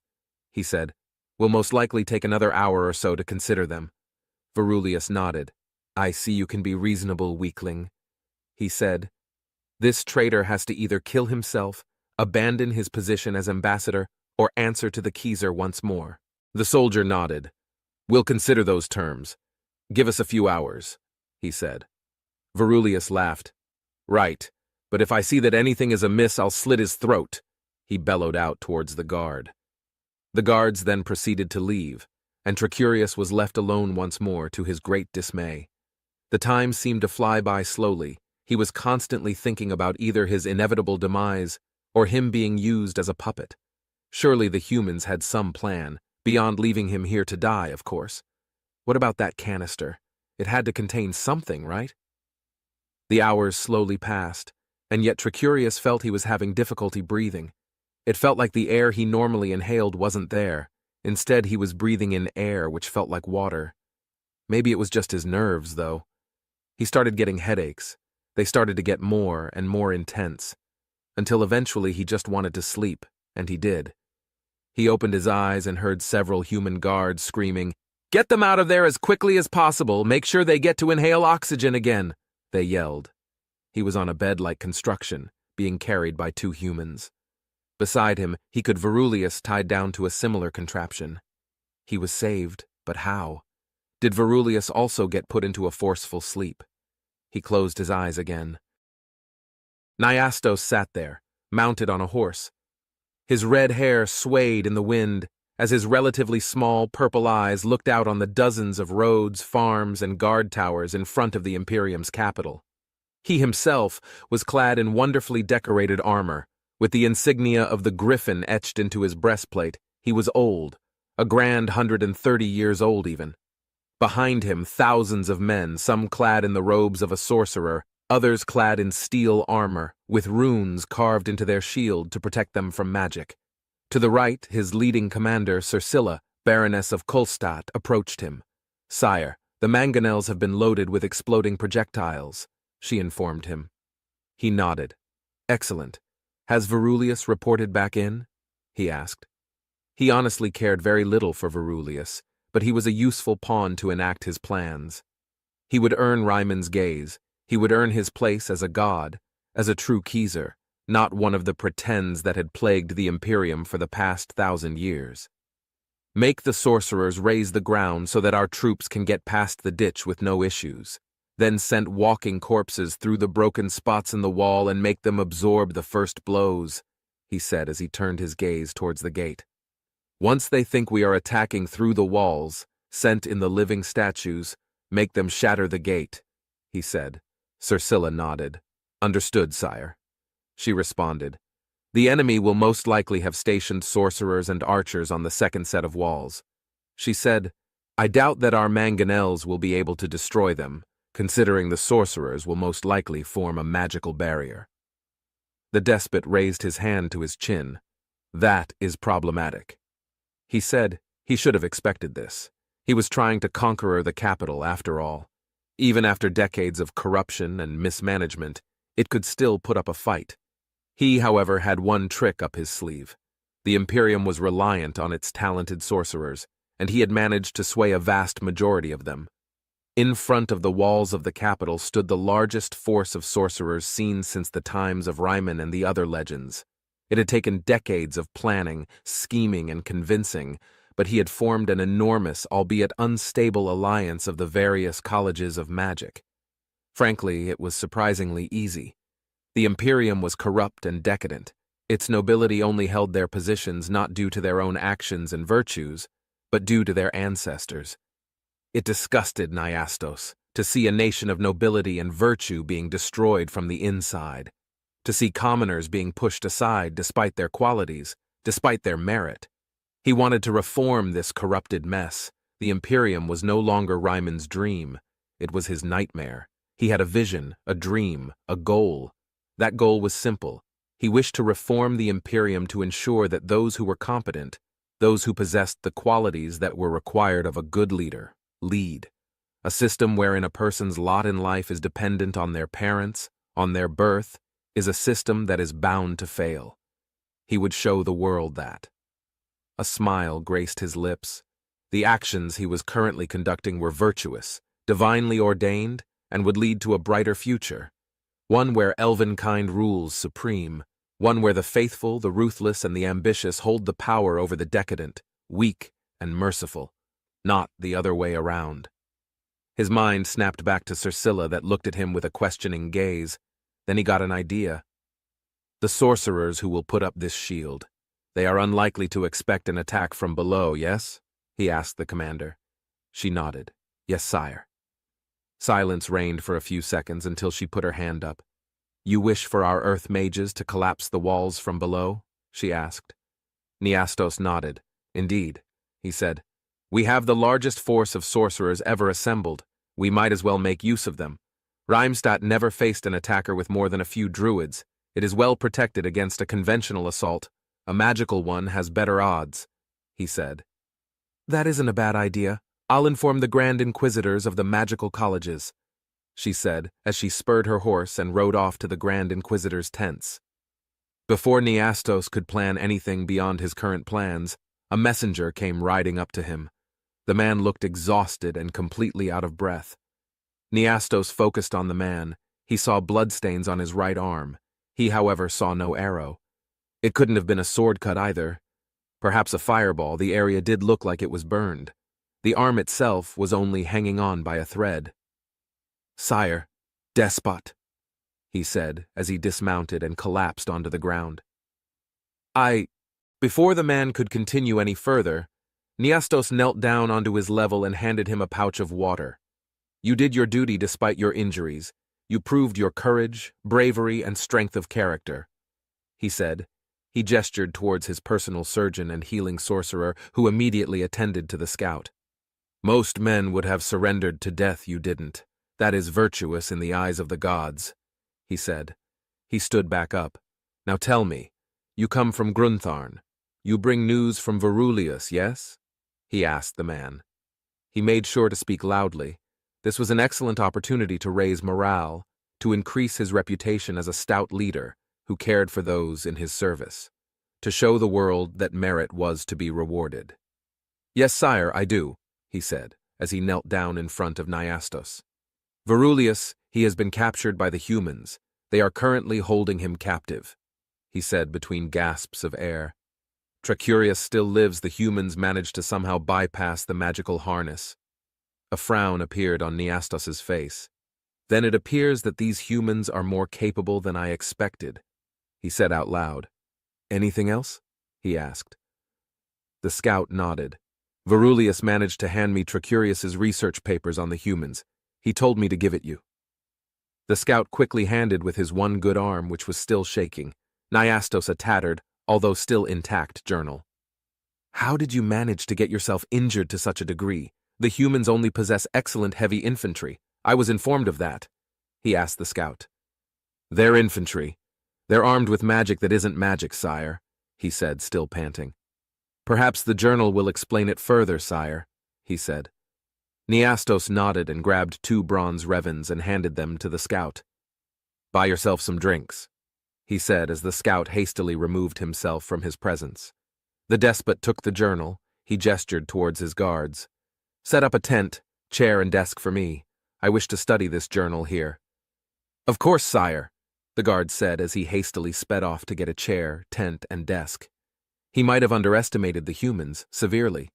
he said. "We'll most likely take another hour or so to consider them." Verulius nodded. "I see you can be reasonable, weakling," he said. "This traitor has to either kill himself, abandon his position as ambassador, or answer to the Kaiser once more." The soldier nodded. "We'll consider those terms. Give us a few hours," he said. Verulius laughed. "Right, but if I see that anything is amiss, I'll slit his throat," he bellowed out towards the guard. The guards then proceeded to leave, and Tricurius was left alone once more to his great dismay. The time seemed to fly by slowly. He was constantly thinking about either his inevitable demise or him being used as a puppet. Surely the humans had some plan, beyond leaving him here to die, of course. What about that canister? It had to contain something, right? The hours slowly passed, and yet Tricurius felt he was having difficulty breathing. It felt like the air he normally inhaled wasn't there. Instead, he was breathing in air which felt like water. Maybe it was just his nerves, though. He started getting headaches. They started to get more and more intense, until eventually he just wanted to sleep, and he did. He opened his eyes and heard several human guards screaming, "Get them out of there as quickly as possible! Make sure they get to inhale oxygen again!" they yelled. He was on a bed-like construction, being carried by 2 humans. Beside him, he could Verulius tied down to a similar contraption. He was saved, but how? Did Verulius also get put into a forceful sleep? He closed his eyes again. Nyastos sat there, mounted on a horse. His red hair swayed in the wind as his relatively small purple eyes looked out on the dozens of roads, farms, and guard towers in front of the Imperium's capital. He himself was clad in wonderfully decorated armor, with the insignia of the griffin etched into his breastplate. He was old, a grand 130 years old even. Behind him, thousands of men, some clad in the robes of a sorcerer, others clad in steel armor, with runes carved into their shield to protect them from magic. To the right, his leading commander, Cercilla, Baroness of Kolstadt, approached him. "Sire, the mangonels have been loaded with exploding projectiles," she informed him. He nodded. "Excellent. Has Verulius reported back in?" he asked. He honestly cared very little for Verulius, but he was a useful pawn to enact his plans. He would earn Ryman's gaze. He would earn his place as a god, as a true Kaiser, not one of the pretends that had plagued the Imperium for the past 1,000 years. "Make the sorcerers raise the ground so that our troops can get past the ditch with no issues. Then send walking corpses through the broken spots in the wall and make them absorb the first blows," he said as he turned his gaze towards the gate. "Once they think we are attacking through the walls, sent in the living statues, make them shatter the gate," he said. Cercilla nodded. "Understood, sire," she responded. "The enemy will most likely have stationed sorcerers and archers on the second set of walls." She said, "I doubt that our mangonels will be able to destroy them, considering the sorcerers will most likely form a magical barrier." The despot raised his hand to his chin. "That is problematic." He said he should have expected this. He was trying to conquer the capital after all. Even after decades of corruption and mismanagement, it could still put up a fight. He, however, had one trick up his sleeve. The Imperium was reliant on its talented sorcerers, and he had managed to sway a vast majority of them. In front of the walls of the capital stood the largest force of sorcerers seen since the times of Ryman and the other legends. It had taken decades of planning, scheming, and convincing, but he had formed an enormous, albeit unstable alliance of the various colleges of magic. Frankly, it was surprisingly easy. The Imperium was corrupt and decadent. Its nobility only held their positions not due to their own actions and virtues, but due to their ancestors. It disgusted Nyastos to see a nation of nobility and virtue being destroyed from the inside, to see commoners being pushed aside despite their qualities, despite their merit. He wanted to reform this corrupted mess. The Imperium was no longer Ryman's dream. It was his nightmare. He had a vision, a dream, a goal. That goal was simple. He wished to reform the Imperium to ensure that those who were competent, those who possessed the qualities that were required of a good leader, lead. A system wherein a person's lot in life is dependent on their parents, on their birth, is a system that is bound to fail. He would show the world that. A smile graced his lips. The actions he was currently conducting were virtuous, divinely ordained, and would lead to a brighter future. One where elvenkind rules supreme, one where the faithful, the ruthless, and the ambitious hold the power over the decadent, weak, and merciful, not the other way around. His mind snapped back to Cersilla that looked at him with a questioning gaze. Then he got an idea. The sorcerers who will put up this shield, they are unlikely to expect an attack from below, yes? He asked the commander. She nodded. Yes, sire. Silence reigned for a few seconds until she put her hand up. You wish for our earth mages to collapse the walls from below? She asked. Nyastos nodded. Indeed, he said. We have the largest force of sorcerers ever assembled. We might as well make use of them. Rhymstadt never faced an attacker with more than a few druids. It is well protected against a conventional assault. A magical one has better odds, he said. That isn't a bad idea. I'll inform the Grand Inquisitors of the magical colleges, she said as she spurred her horse and rode off to the Grand Inquisitor's tents. Before Nyastos could plan anything beyond his current plans, a messenger came riding up to him. The man looked exhausted and completely out of breath. Nyastos focused on the man. He saw bloodstains on his right arm. He, however, saw no arrow. It couldn't have been a sword cut either. Perhaps a fireball. The area did look like it was burned. The arm itself was only hanging on by a thread. Sire, despot, he said as he dismounted and collapsed onto the ground. Before the man could continue any further, Nyastos knelt down onto his level and handed him a pouch of water. You did your duty despite your injuries. You proved your courage, bravery, and strength of character, he said. He gestured towards his personal surgeon and healing sorcerer, who immediately attended to the scout. Most men would have surrendered to death, you didn't. That is virtuous in the eyes of the gods, he said. He stood back up. Now tell me, you come from Gruntharn. You bring news from Verulius, yes? He asked the man. He made sure to speak loudly. This was an excellent opportunity to raise morale, to increase his reputation as a stout leader who cared for those in his service, to show the world that merit was to be rewarded. Yes, sire, I do, he said, as he knelt down in front of Nyastos. Verulius, he has been captured by the humans. They are currently holding him captive, he said between gasps of air. Tracurius still lives. The humans managed to somehow bypass the magical harness. A frown appeared on Nyastos's face. Then it appears that these humans are more capable than I expected, he said out loud. Anything else? He asked. The scout nodded. Verulius managed to hand me Tracurius's research papers on the humans. He told me to give it you. The scout quickly handed with his one good arm, which was still shaking, Nyastos a tattered, although still intact, journal. How did you manage to get yourself injured to such a degree? The humans only possess excellent heavy infantry. I was informed of that, he asked the scout. They're infantry. They're armed with magic that isn't magic, sire, he said, still panting. Perhaps the journal will explain it further, sire, he said. Nyastos nodded and grabbed 2 bronze revens and handed them to the scout. Buy yourself some drinks, he said as the scout hastily removed himself from his presence. The despot took the journal. He gestured towards his guards. Set up a tent, chair and desk for me. I wish to study this journal here. Of course, sire, the guard said as he hastily sped off to get a chair, tent, and desk. He might have underestimated the humans severely.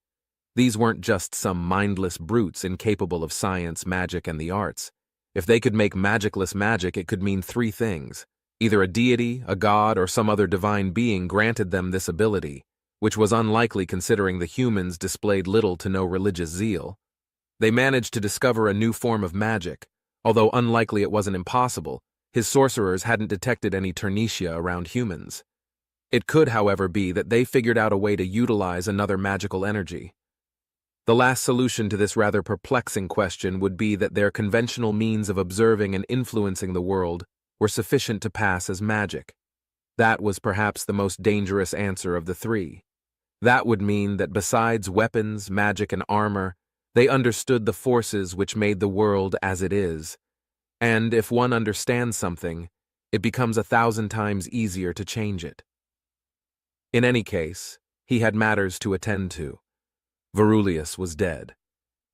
These weren't just some mindless brutes incapable of science, magic, and the arts. If they could make magicless magic, it could mean three things. Either a deity, a god, or some other divine being granted them this ability, which was unlikely considering the humans displayed little to no religious zeal. They managed to discover a new form of magic. Although unlikely it wasn't impossible, his sorcerers hadn't detected any ternitia around humans. It could, however, be that they figured out a way to utilize another magical energy. The last solution to this rather perplexing question would be that their conventional means of observing and influencing the world were sufficient to pass as magic. That was perhaps the most dangerous answer of the three. That would mean that besides weapons, magic, and armor, they understood the forces which made the world as it is. And if one understands something, it becomes 1,000 times easier to change it. In any case, he had matters to attend to. Verulius was dead.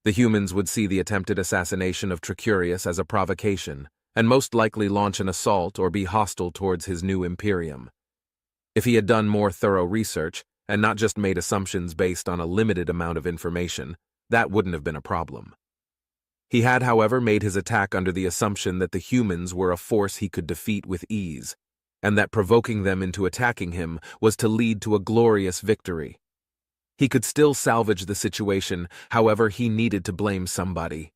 The humans would see the attempted assassination of Tricurius as a provocation, and most likely launch an assault or be hostile towards his new imperium. If he had done more thorough research, and not just made assumptions based on a limited amount of information, that wouldn't have been a problem. He had, however, made his attack under the assumption that the humans were a force he could defeat with ease, and that provoking them into attacking him was to lead to a glorious victory. He could still salvage the situation, however, he needed to blame somebody.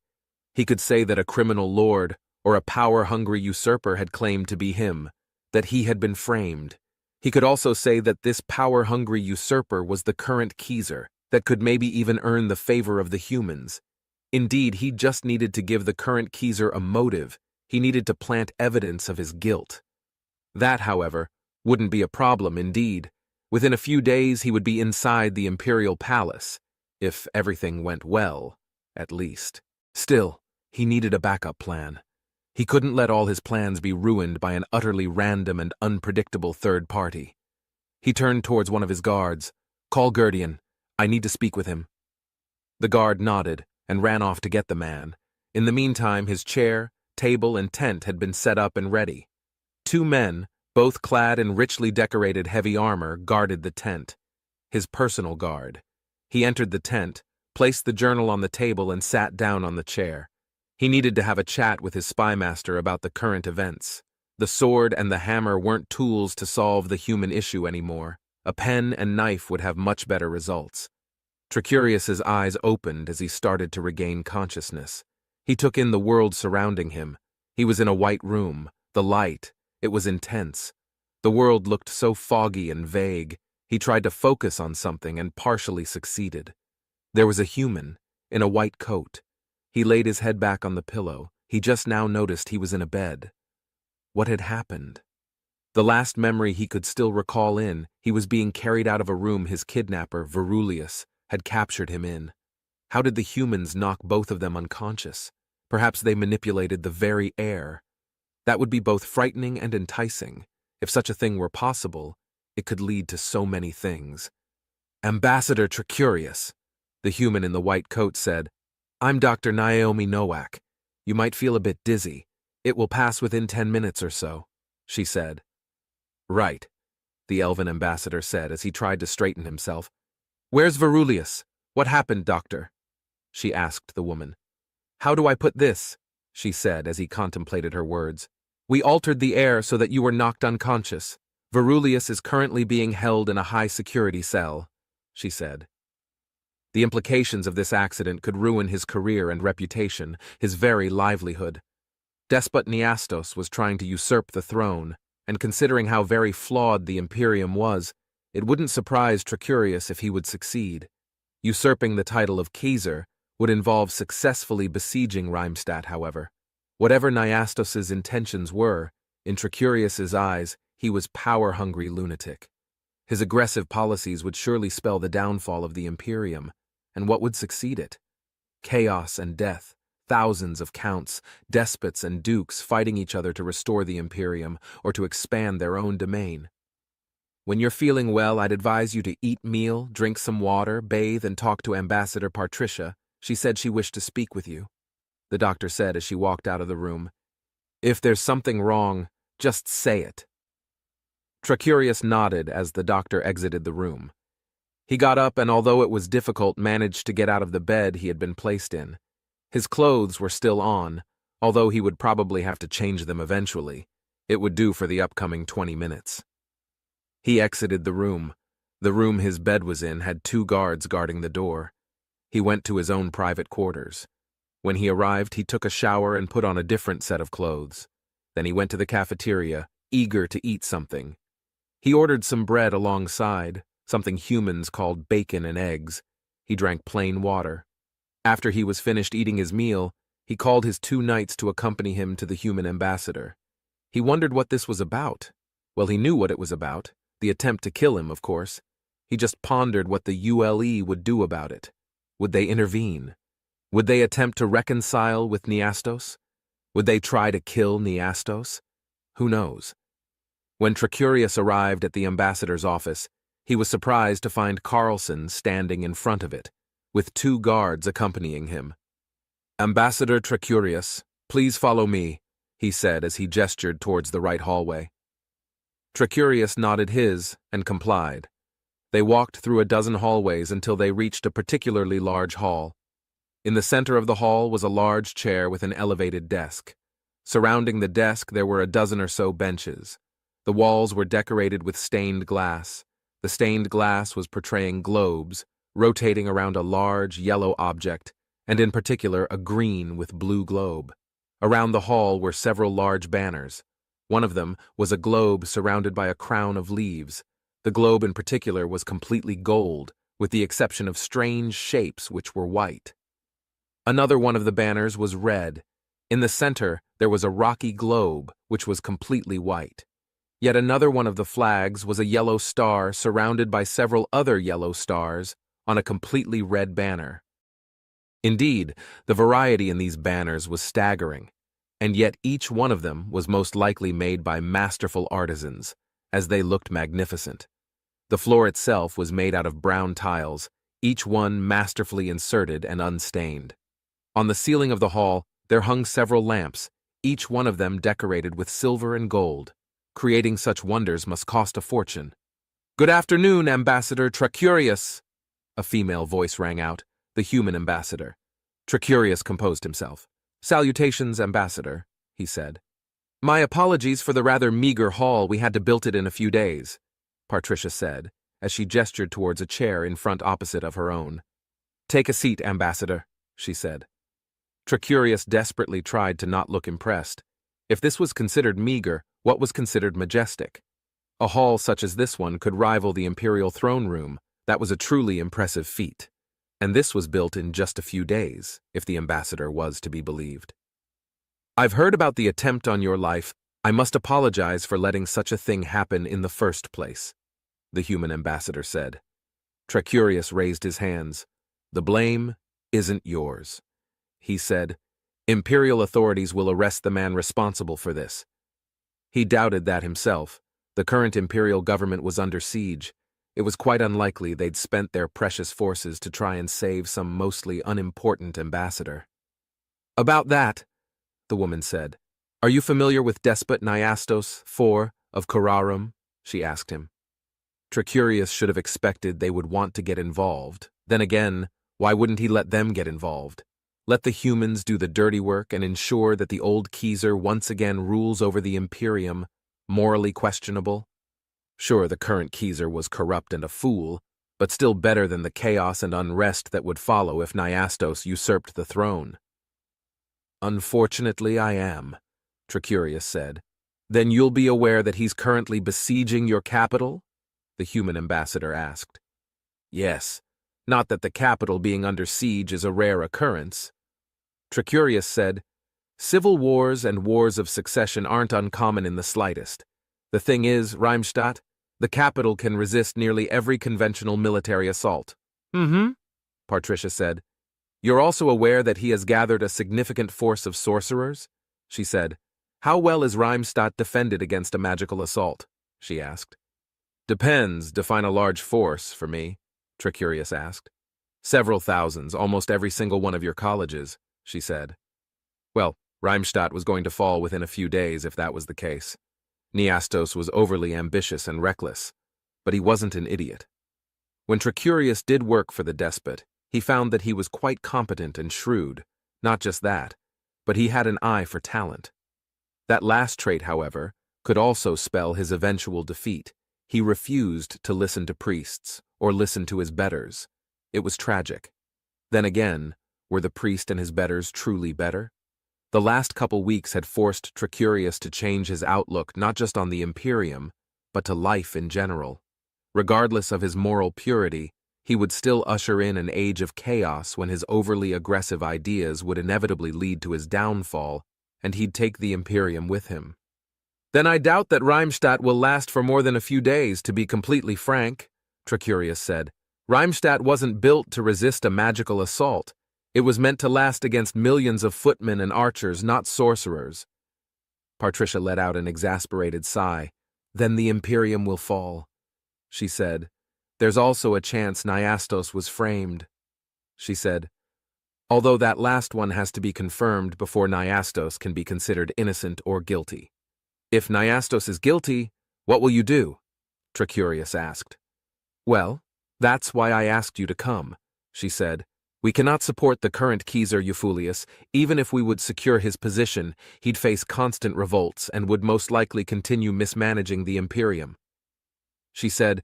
He could say that a criminal lord or a power-hungry usurper had claimed to be him, that he had been framed. He could also say that this power-hungry usurper was the current Kaiser, that could maybe even earn the favor of the humans. Indeed, he just needed to give the current Kaiser a motive. He needed to plant evidence of his guilt. That, however, wouldn't be a problem indeed. Within a few days he would be inside the imperial palace, if everything went well, at least. Still, he needed a backup plan. He couldn't let all his plans be ruined by an utterly random and unpredictable third party. He turned towards one of his guards. "Call Gurdian. I need to speak with him." The guard nodded and ran off to get the man. In the meantime, his chair, table, and tent had been set up and ready. Two men, both clad in richly decorated heavy armor, guarded the tent. His personal guard. He entered the tent, placed the journal on the table, and sat down on the chair. He needed to have a chat with his spymaster about the current events. The sword and the hammer weren't tools to solve the human issue anymore. A pen and knife would have much better results. Tricurius's eyes opened as he started to regain consciousness. He took in the world surrounding him. He was in a white room. The light, it was intense. The world looked so foggy and vague. He tried to focus on something and partially succeeded. There was a human, in a white coat. He laid his head back on the pillow. He just now noticed he was in a bed. What had happened? The last memory he could still recall he was being carried out of a room his kidnapper, Verulius, had captured him in. How did the humans knock both of them unconscious? Perhaps they manipulated the very air. That would be both frightening and enticing. If such a thing were possible, it could lead to so many things. "Ambassador Tricurius," the human in the white coat said, "I'm Dr. Naomi Nowak. You might feel a bit dizzy. It will pass within 10 minutes or so," she said. "Right," the elven ambassador said as he tried to straighten himself. "Where's Verulius? What happened, doctor?" she asked the woman. "How do I put this?" she said as he contemplated her words. "We altered the air so that you were knocked unconscious. Verulius is currently being held in a high-security cell," she said. The implications of this accident could ruin his career and reputation, his very livelihood. Despot Neastos was trying to usurp the throne, and considering how very flawed the Imperium was, it wouldn't surprise Tricurius if he would succeed. Usurping the title of Kaiser would involve successfully besieging Reimstadt, however. Whatever Neastos's intentions were, in Tricurius's eyes, he was power-hungry lunatic. His aggressive policies would surely spell the downfall of the Imperium, and what would succeed it? Chaos and death, thousands of counts, despots and dukes fighting each other to restore the Imperium or to expand their own domain. "When you're feeling well, I'd advise you to eat meal, drink some water, bathe, and talk to Ambassador Patricia. She said she wished to speak with you," the doctor said as she walked out of the room. "If there's something wrong, just say it." Tricurius nodded as the doctor exited the room. He got up and, although it was difficult, managed to get out of the bed he had been placed in. His clothes were still on, although he would probably have to change them eventually. It would do for the upcoming 20 minutes. He exited the room. The room his bed was in had 2 guards guarding the door. He went to his own private quarters. When he arrived, he took a shower and put on a different set of clothes. Then he went to the cafeteria, eager to eat something. He ordered some bread alongside, something humans called bacon and eggs. He drank plain water. After he was finished eating his meal, he called his 2 knights to accompany him to the human ambassador. He wondered what this was about. Well, he knew what it was about, the attempt to kill him, of course. He just pondered what the ULE would do about it. Would they intervene? Would they attempt to reconcile with Neastos? Would they try to kill Neastos? Who knows? When Tricurius arrived at the ambassador's office, he was surprised to find Carlson standing in front of it, with 2 guards accompanying him. "Ambassador Tricurius, please follow me," he said as he gestured towards the right hallway. Tricurius nodded his and complied. They walked through a dozen hallways until they reached a particularly large hall. In the center of the hall was a large chair with an elevated desk. Surrounding the desk there were a dozen or so benches. The walls were decorated with stained glass. The stained glass was portraying globes, rotating around a large yellow object, and in particular a green with blue globe. Around the hall were several large banners. One of them was a globe surrounded by a crown of leaves. The globe in particular was completely gold, with the exception of strange shapes which were white. Another one of the banners was red. In the center, there was a rocky globe, which was completely white. Yet another one of the flags was a yellow star surrounded by several other yellow stars on a completely red banner. Indeed, the variety in these banners was staggering, and yet each one of them was most likely made by masterful artisans, as they looked magnificent. The floor itself was made out of brown tiles, each one masterfully inserted and unstained. On the ceiling of the hall, there hung several lamps, each one of them decorated with silver and gold. Creating such wonders must cost a fortune. "Good afternoon, Ambassador Tricurius," a female voice rang out, the human ambassador. Tricurius composed himself. "Salutations, Ambassador," he said. "My apologies for the rather meager hall. We had to build it in a few days," Patricia said, as she gestured towards a chair in front opposite of her own. "Take a seat, Ambassador," she said. Tricurius desperately tried to not look impressed. If this was considered meager, what was considered majestic? A hall such as this one could rival the imperial throne room. That was a truly impressive feat. And this was built in just a few days, if the ambassador was to be believed. "I've heard about the attempt on your life. I must apologize for letting such a thing happen in the first place," the human ambassador said. Tricurius raised his hands. "The blame isn't yours," he said. "Imperial authorities will arrest the man responsible for this." He doubted that himself. The current imperial government was under siege. It was quite unlikely they'd spent their precious forces to try and save some mostly unimportant ambassador. "About that," the woman said. "Are you familiar with Despot Neastos IV of Kararum?" she asked him. Tricurius should have expected they would want to get involved. Then again, why wouldn't he let them get involved? Let the humans do the dirty work and ensure that the old Kaiser once again rules over the Imperium, morally questionable? Sure, the current Kaiser was corrupt and a fool, but still better than the chaos and unrest that would follow if Neastos usurped the throne. "Unfortunately, I am," Tricurius said. "Then you'll be aware that he's currently besieging your capital?" the human ambassador asked. "Yes. Not that the capital being under siege is a rare occurrence." Tricurius said, "Civil wars and wars of succession aren't uncommon in the slightest. The thing is, Reimstadt, the capital can resist nearly every conventional military assault." Patricia said. "You're also aware that he has gathered a significant force of sorcerers?" she said. "How well is Reimstadt defended against a magical assault?" she asked. Define a large force for me," Tricurius asked. "Several thousands, almost every single one of your colleges," she said. Well, Reimstadt was going to fall within a few days if that was the case. Neastos was overly ambitious and reckless, but he wasn't an idiot. When Tricurius did work for the despot, he found that he was quite competent and shrewd. Not just that, but he had an eye for talent. That last trait, however, could also spell his eventual defeat. He refused to listen to priests or listen to his betters. It was tragic. Then again, were the priest and his betters truly better? The last couple weeks had forced Tricurius to change his outlook not just on the Imperium, but to life in general. Regardless of his moral purity, he would still usher in an age of chaos when his overly aggressive ideas would inevitably lead to his downfall, and he'd take the Imperium with him. "Then I doubt that Reimstadt will last for more than a few days, to be completely frank," Tricurius said. "Reimstadt wasn't built to resist a magical assault. It was meant to last against millions of footmen and archers, not sorcerers." Patricia let out an exasperated sigh. "Then the Imperium will fall," she said. "There's also a chance Nyastos was framed," she said. "Although that last one has to be confirmed before Nyastos can be considered innocent or guilty." "If Nyastos is guilty, what will you do?" Tricurius asked. "Well, that's why I asked you to come," she said. "We cannot support the current Caesar Eufulius. Even if we would secure his position, he'd face constant revolts and would most likely continue mismanaging the Imperium." She said,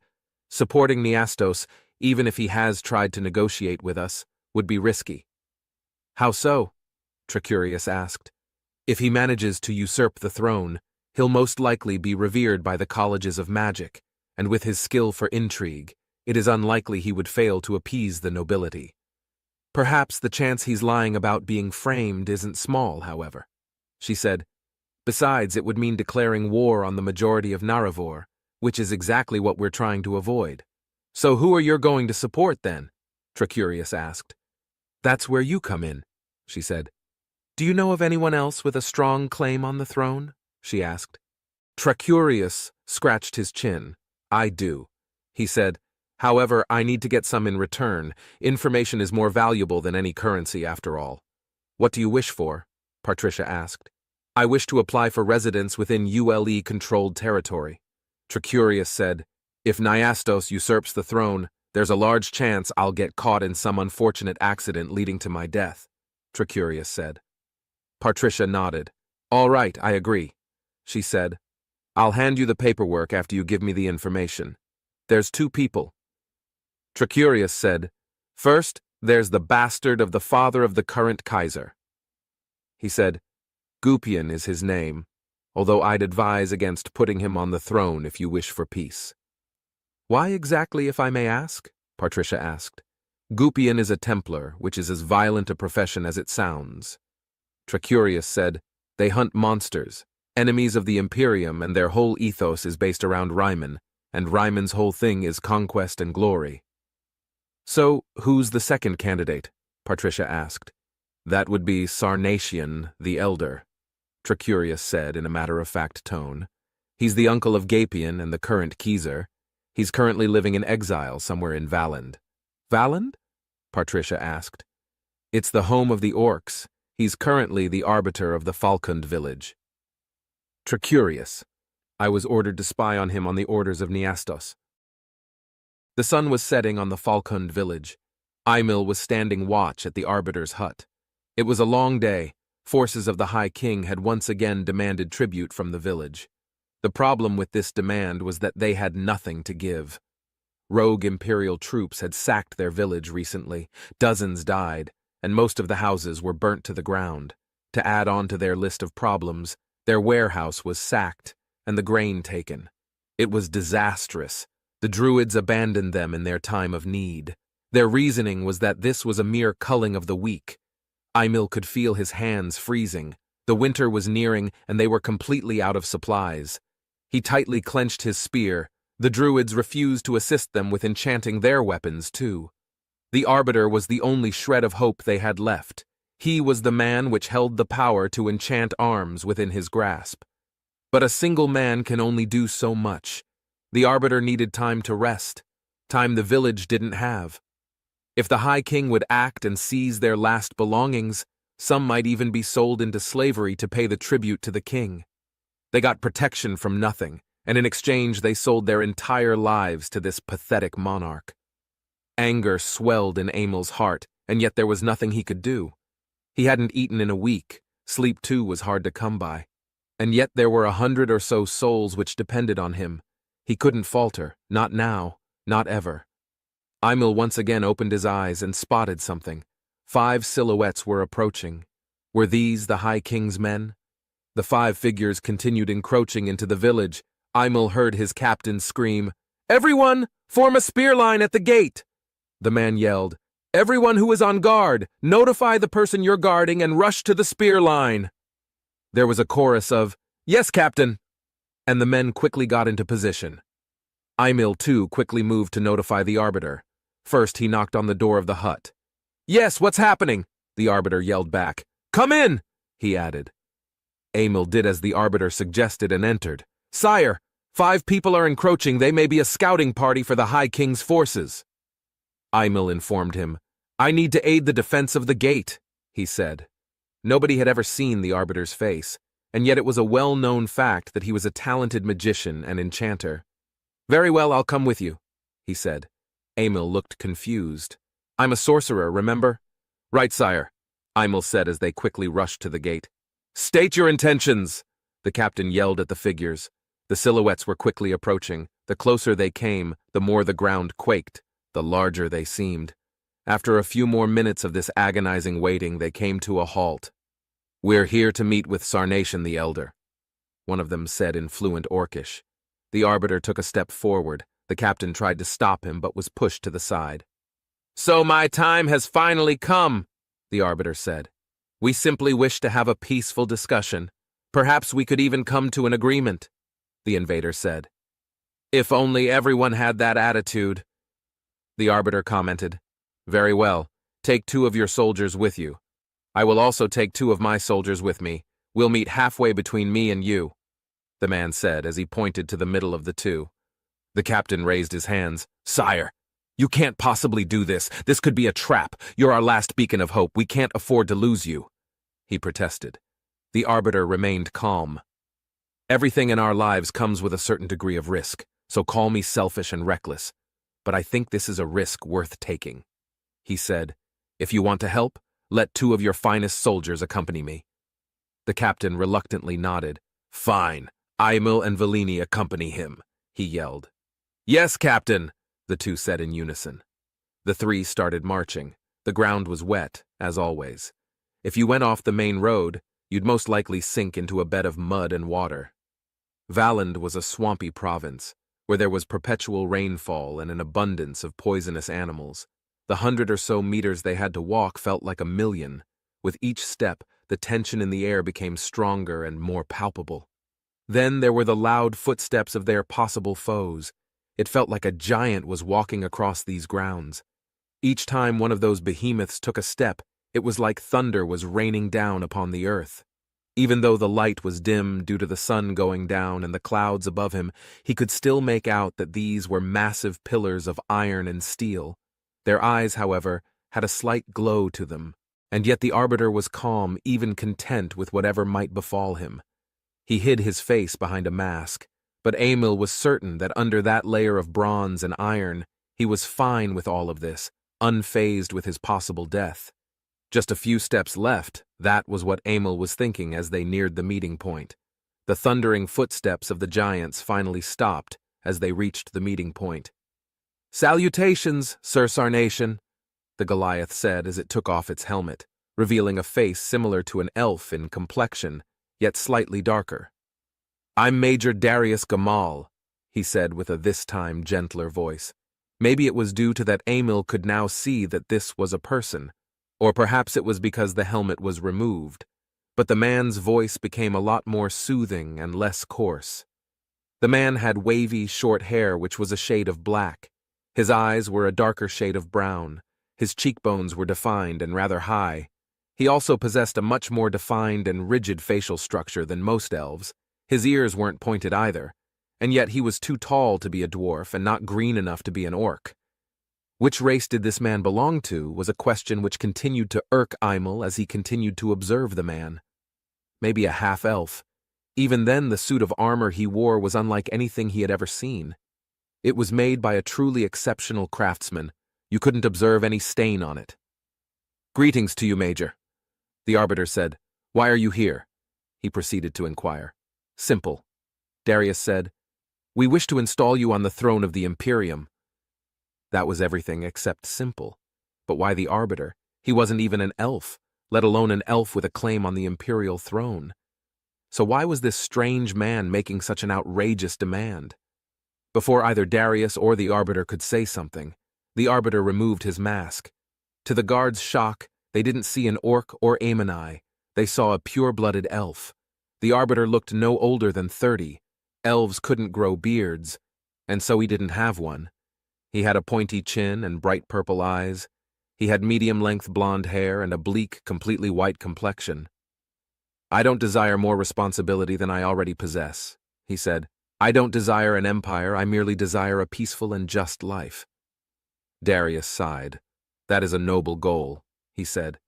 "Supporting Nyastos, even if he has tried to negotiate with us, would be risky." "How so?" Tricurius asked. "If he manages to usurp the throne, he'll most likely be revered by the colleges of magic, and with his skill for intrigue, it is unlikely he would fail to appease the nobility. Perhaps the chance he's lying about being framed isn't small, however," she said. "Besides, it would mean declaring war on the majority of Naravor, which is exactly what we're trying to avoid." "So who are you going to support, then?" Tricurius asked. "That's where you come in," she said. "Do you know of anyone else with a strong claim on the throne?" she asked. Tricurius scratched his chin. "I do," he said. "However, I need to get some in return. Information is more valuable than any currency, after all." "What do you wish for?" Patricia asked. "I wish to apply for residence within ULE-controlled territory." Tricurius said, "If Nyastos usurps the throne, there's a large chance I'll get caught in some unfortunate accident leading to my death," Tricurius said. Patricia nodded. "All right, I agree," she said. "I'll hand you the paperwork after you give me the information. There's two people." Tricurius said, "First, there's the bastard of the father of the current Kaiser." He said, "Gupian is his name, although I'd advise against putting him on the throne if you wish for peace." "Why exactly, if I may ask?" Patricia asked. "Gupian is a Templar, which is as violent a profession as it sounds." Tricurius said, "They hunt monsters, enemies of the Imperium, and their whole ethos is based around Ryman, and Ryman's whole thing is conquest and glory." "So, who's the second candidate?" Patricia asked. "That would be Sarnatian the Elder," Tricurius said in a matter-of-fact tone. "He's the uncle of Gapian and the current Caesar. He's currently living in exile somewhere in Valand." "Valand?" Patricia asked. "It's the home of the orcs. He's currently the arbiter of the Falkund village." "Tricurius. I was ordered to spy on him on the orders of Nyastos." The sun was setting on the Falkund village. Eimil was standing watch at the arbiter's hut. It was a long day. Forces of the High King had once again demanded tribute from the village. The problem with this demand was that they had nothing to give. Rogue Imperial troops had sacked their village recently. Dozens died, and most of the houses were burnt to the ground. To add on to their list of problems, their warehouse was sacked and the grain taken. It was disastrous. The Druids abandoned them in their time of need. Their reasoning was that this was a mere culling of the weak. Eimil could feel his hands freezing. The winter was nearing, and they were completely out of supplies. He tightly clenched his spear. The Druids refused to assist them with enchanting their weapons, too. The Arbiter was the only shred of hope they had left. He was the man which held the power to enchant arms within his grasp. But a single man can only do so much. The Arbiter needed time to rest, time the village didn't have. If the High King would act and seize their last belongings, some might even be sold into slavery to pay the tribute to the king. They got protection from nothing, and in exchange they sold their entire lives to this pathetic monarch. Anger swelled in Emil's heart, and yet there was nothing he could do. He hadn't eaten in a week, Sleep, too, was hard to come by. And yet there were 100 or so souls which depended on him. He couldn't falter, not now, not ever. Imil once again opened his eyes and spotted something. 5 silhouettes were approaching. Were these the High King's men? The 5 figures continued encroaching into the village. Imil heard his captain scream, "Everyone, form a spear line at the gate!" The man yelled, "Everyone who is on guard, notify the person you're guarding and rush to the spear line." There was a chorus of, "Yes, Captain," and the men quickly got into position. Imil, too, quickly moved to notify the Arbiter. First, he knocked on the door of the hut. "Yes, what's happening?" the Arbiter yelled back. "Come in," he added. Emil did as the Arbiter suggested and entered. "Sire, 5 people are encroaching. They may be a scouting party for the High King's forces." Imil informed him. "I need to aid the defense of the gate," he said. Nobody had ever seen the Arbiter's face, and yet it was a well-known fact that he was a talented magician and enchanter. "Very well, I'll come with you," he said. Emil looked confused. "I'm a sorcerer, remember?" "Right, sire," Imil said as they quickly rushed to the gate. "State your intentions!" the captain yelled at the figures. The silhouettes were quickly approaching. The closer they came, the more the ground quaked, the larger they seemed. After a few more minutes of this agonizing waiting, they came to a halt. "We're here to meet with Sarnation the Elder," one of them said in fluent Orcish. The Arbiter took a step forward. The captain tried to stop him, but was pushed to the side. "So my time has finally come," the Arbiter said. "We simply wish to have a peaceful discussion. Perhaps we could even come to an agreement," the invader said. "If only everyone had that attitude," the Arbiter commented. "Very well. Take 2 of your soldiers with you. I will also take 2 of my soldiers with me. We'll meet halfway between me and you," the man said as he pointed to the middle of the 2. The captain raised his hands. "Sire, you can't possibly do this. This could be a trap. You're our last beacon of hope. We can't afford to lose you," he protested. The Arbiter remained calm. "Everything in our lives comes with a certain degree of risk, so call me selfish and reckless. But I think this is a risk worth taking," he said. "If you want to help, let 2 of your finest soldiers accompany me." The captain reluctantly nodded. "Fine. Imil and Velini accompany him," he yelled. "Yes, Captain," the 2 said in unison. The 3 started marching. The ground was wet, as always. If you went off the main road, you'd most likely sink into a bed of mud and water. Valand was a swampy province, where there was perpetual rainfall and an abundance of poisonous animals. The 100 or so meters they had to walk felt like a million. With each step, the tension in the air became stronger and more palpable. Then there were the loud footsteps of their possible foes. It felt like a giant was walking across these grounds. Each time one of those behemoths took a step, it was like thunder was raining down upon the earth. Even though the light was dim due to the sun going down and the clouds above him, he could still make out that these were massive pillars of iron and steel. Their eyes, however, had a slight glow to them, and yet the Arbiter was calm, even content with whatever might befall him. He hid his face behind a mask, but Emil was certain that under that layer of bronze and iron, he was fine with all of this, unfazed with his possible death. Just a few steps left, that was what Emil was thinking as they neared the meeting point. The thundering footsteps of the giants finally stopped as they reached the meeting point. "Salutations, Sir Sarnation," the Goliath said as it took off its helmet, revealing a face similar to an elf in complexion, yet slightly darker. "I'm Major Darius Gamal," he said with a this time gentler voice. Maybe it was due to that Emil could now see that this was a person, or perhaps it was because the helmet was removed, but the man's voice became a lot more soothing and less coarse. The man had wavy, short hair which was a shade of black. His eyes were a darker shade of brown. His cheekbones were defined and rather high. He also possessed a much more defined and rigid facial structure than most elves. His ears weren't pointed either, and yet he was too tall to be a dwarf and not green enough to be an orc. Which race did this man belong to was a question which continued to irk Imil as he continued to observe the man. Maybe a half-elf. Even then, the suit of armor he wore was unlike anything he had ever seen. It was made by a truly exceptional craftsman. You couldn't observe any stain on it. "Greetings to you, Major," the Arbiter said. Why are you here? He proceeded to inquire. Simple. Darius said. We wish to install you on the throne of the Imperium. That was everything except simple. But why the Arbiter? He wasn't even an elf, let alone an elf with a claim on the Imperial throne. So why was this strange man making such an outrageous demand? Before either Darius or the Arbiter could say something, the Arbiter removed his mask. To the guards' shock, they didn't see an orc or Ammonai. They saw a pure-blooded elf. The Arbiter looked no older than 30. Elves couldn't grow beards, and so he didn't have one. He had a pointy chin and bright purple eyes. He had medium-length blonde hair and a bleak, completely white complexion. I don't desire more responsibility than I already possess, he said. I don't desire an empire, I merely desire a peaceful and just life. Darius sighed. That is a noble goal, he said.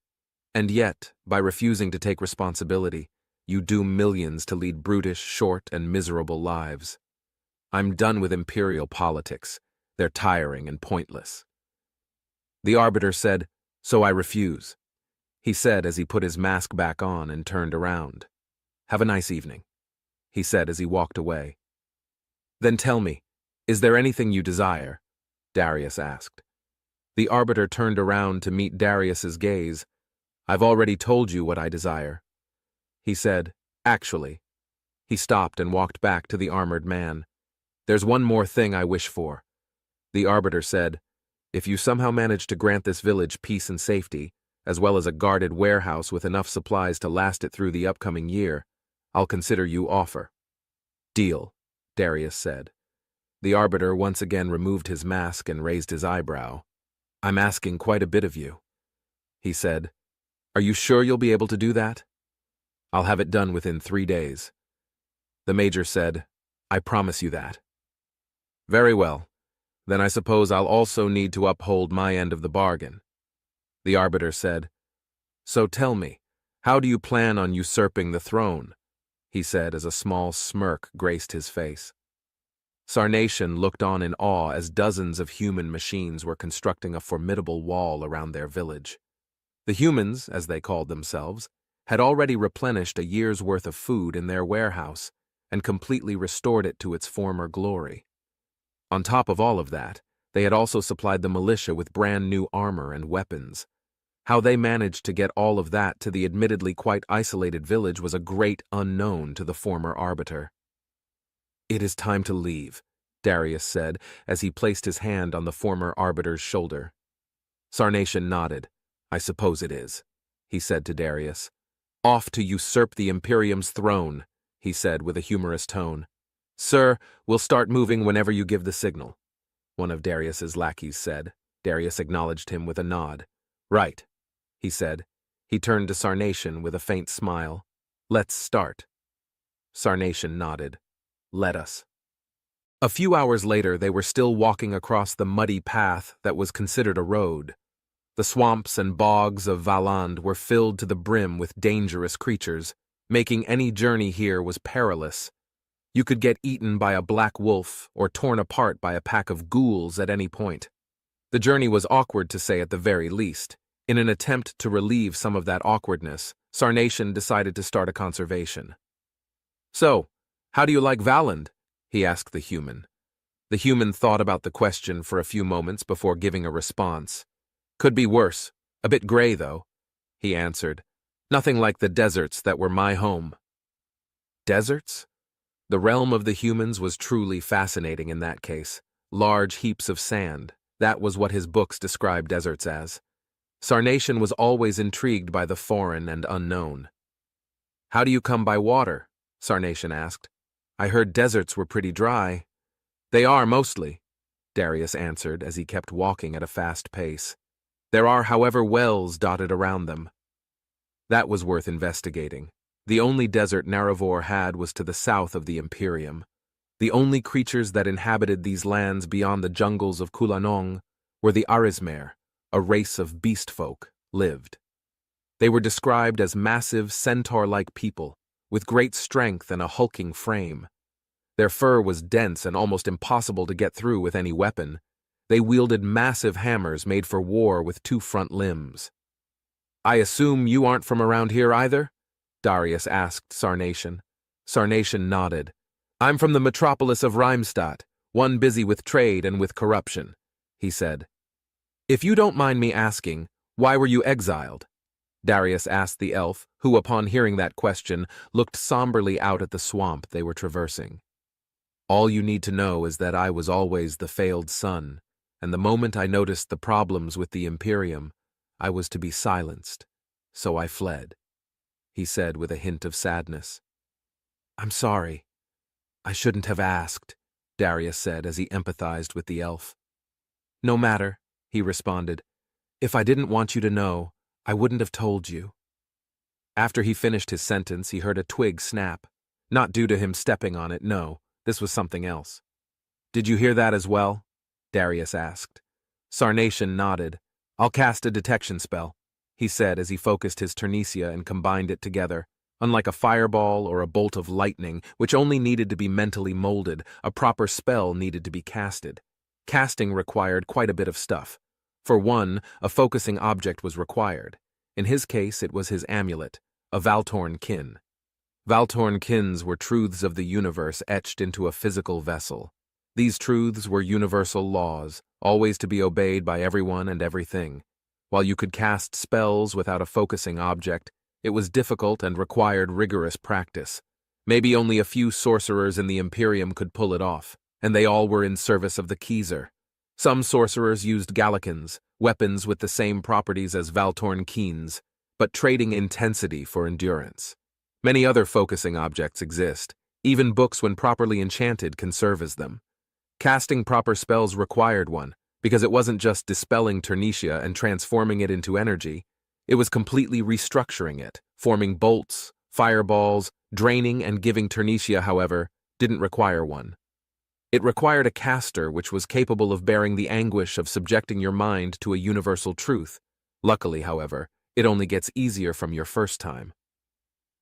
And yet, by refusing to take responsibility, you doom millions to lead brutish, short, and miserable lives. I'm done with imperial politics. They're tiring and pointless. The Arbiter said, So I refuse, he said as he put his mask back on and turned around. Have a nice evening, he said as he walked away. Then tell me, is there anything you desire? Darius asked. The Arbiter turned around to meet Darius's gaze. I've already told you what I desire, he said. Actually. He stopped and walked back to the armored man. There's one more thing I wish for. The Arbiter said, If you somehow manage to grant this village peace and safety, as well as a guarded warehouse with enough supplies to last it through the upcoming year, I'll consider you offer. Deal, Darius said. The Arbiter once again removed his mask and raised his eyebrow. I'm asking quite a bit of you, he said. Are you sure you'll be able to do that? I'll have it done within 3 days. The Major said, I promise you that. Very well. Then I suppose I'll also need to uphold my end of the bargain. The Arbiter said, So tell me, how do you plan on usurping the throne? He said as a small smirk graced his face. Sarnation looked on in awe as dozens of human machines were constructing a formidable wall around their village. The humans, as they called themselves, had already replenished a year's worth of food in their warehouse and completely restored it to its former glory. On top of all of that, they had also supplied the militia with brand new armor and weapons. How they managed to get all of that to the admittedly quite isolated village was a great unknown to the former Arbiter. It is time to leave, Darius said as he placed his hand on the former Arbiter's shoulder. Sarnation nodded. I suppose it is, he said to Darius. Off to usurp the Imperium's throne, he said with a humorous tone. Sir, we'll start moving whenever you give the signal, one of Darius's lackeys said. Darius acknowledged him with a nod. Right, he said. He turned to Sarnation with a faint smile. Let's start. Sarnation nodded. Let us. A few hours later, they were still walking across the muddy path that was considered a road. The swamps and bogs of Valand were filled to the brim with dangerous creatures. Making any journey here was perilous. You could get eaten by a black wolf or torn apart by a pack of ghouls at any point. The journey was awkward, to say at the very least. In an attempt to relieve some of that awkwardness, Sarnation decided to start a conservation. So, how do you like Valand? He asked the human. The human thought about the question for a few moments before giving a response. Could be worse. A bit gray, though, he answered. Nothing like the deserts that were my home. Deserts? The realm of the humans was truly fascinating in that case. Large heaps of sand. That was what his books described deserts as. Sarnation was always intrigued by the foreign and unknown. How do you come by water? Sarnation asked. I heard deserts were pretty dry. They are mostly, Darius answered as he kept walking at a fast pace. There are, however, wells dotted around them. That was worth investigating. The only desert Naravor had was to the south of the Imperium. The only creatures that inhabited these lands beyond the jungles of Kulanong were the Arismer, a race of beast folk, lived. They were described as massive, centaur-like people, with great strength and a hulking frame. Their fur was dense and almost impossible to get through with any weapon. They wielded massive hammers made for war with 2 front limbs. I assume you aren't from around here either? Darius asked Sarnation. Sarnation nodded. I'm from the metropolis of Reimstadt, one busy with trade and with corruption, he said. If you don't mind me asking, why were you exiled? Darius asked the elf, who, upon hearing that question, looked somberly out at the swamp they were traversing. All you need to know is that I was always the failed son, and the moment I noticed the problems with the Imperium, I was to be silenced, so I fled, he said with a hint of sadness. I'm sorry. I shouldn't have asked, Darius said as he empathized with the elf. No matter, he responded. If I didn't want you to know, I wouldn't have told you. After he finished his sentence, he heard a twig snap. Not due to him stepping on it, no. This was something else. Did you hear that as well? Darius asked. Sarnation nodded. I'll cast a detection spell, he said as he focused his Turnesia and combined it together. Unlike a fireball or a bolt of lightning, which only needed to be mentally molded, a proper spell needed to be casted. Casting required quite a bit of stuff. For one, a focusing object was required. In his case, it was his amulet, a Valtorn kin. Valtorn kins were truths of the universe etched into a physical vessel. These truths were universal laws, always to be obeyed by everyone and everything. While you could cast spells without a focusing object, it was difficult and required rigorous practice. Maybe only a few sorcerers in the Imperium could pull it off, and they all were in service of the Kaiser. Some sorcerers used gallicans, weapons with the same properties as Valtorn kins, but trading intensity for endurance. Many other focusing objects exist. Even books, when properly enchanted, can serve as them. Casting proper spells required one, because it wasn't just dispelling Turnesia and transforming it into energy. It was completely restructuring it, forming bolts, fireballs, draining and giving Turnesia, however, didn't require one. It required a caster which was capable of bearing the anguish of subjecting your mind to a universal truth. Luckily, however, it only gets easier from your first time.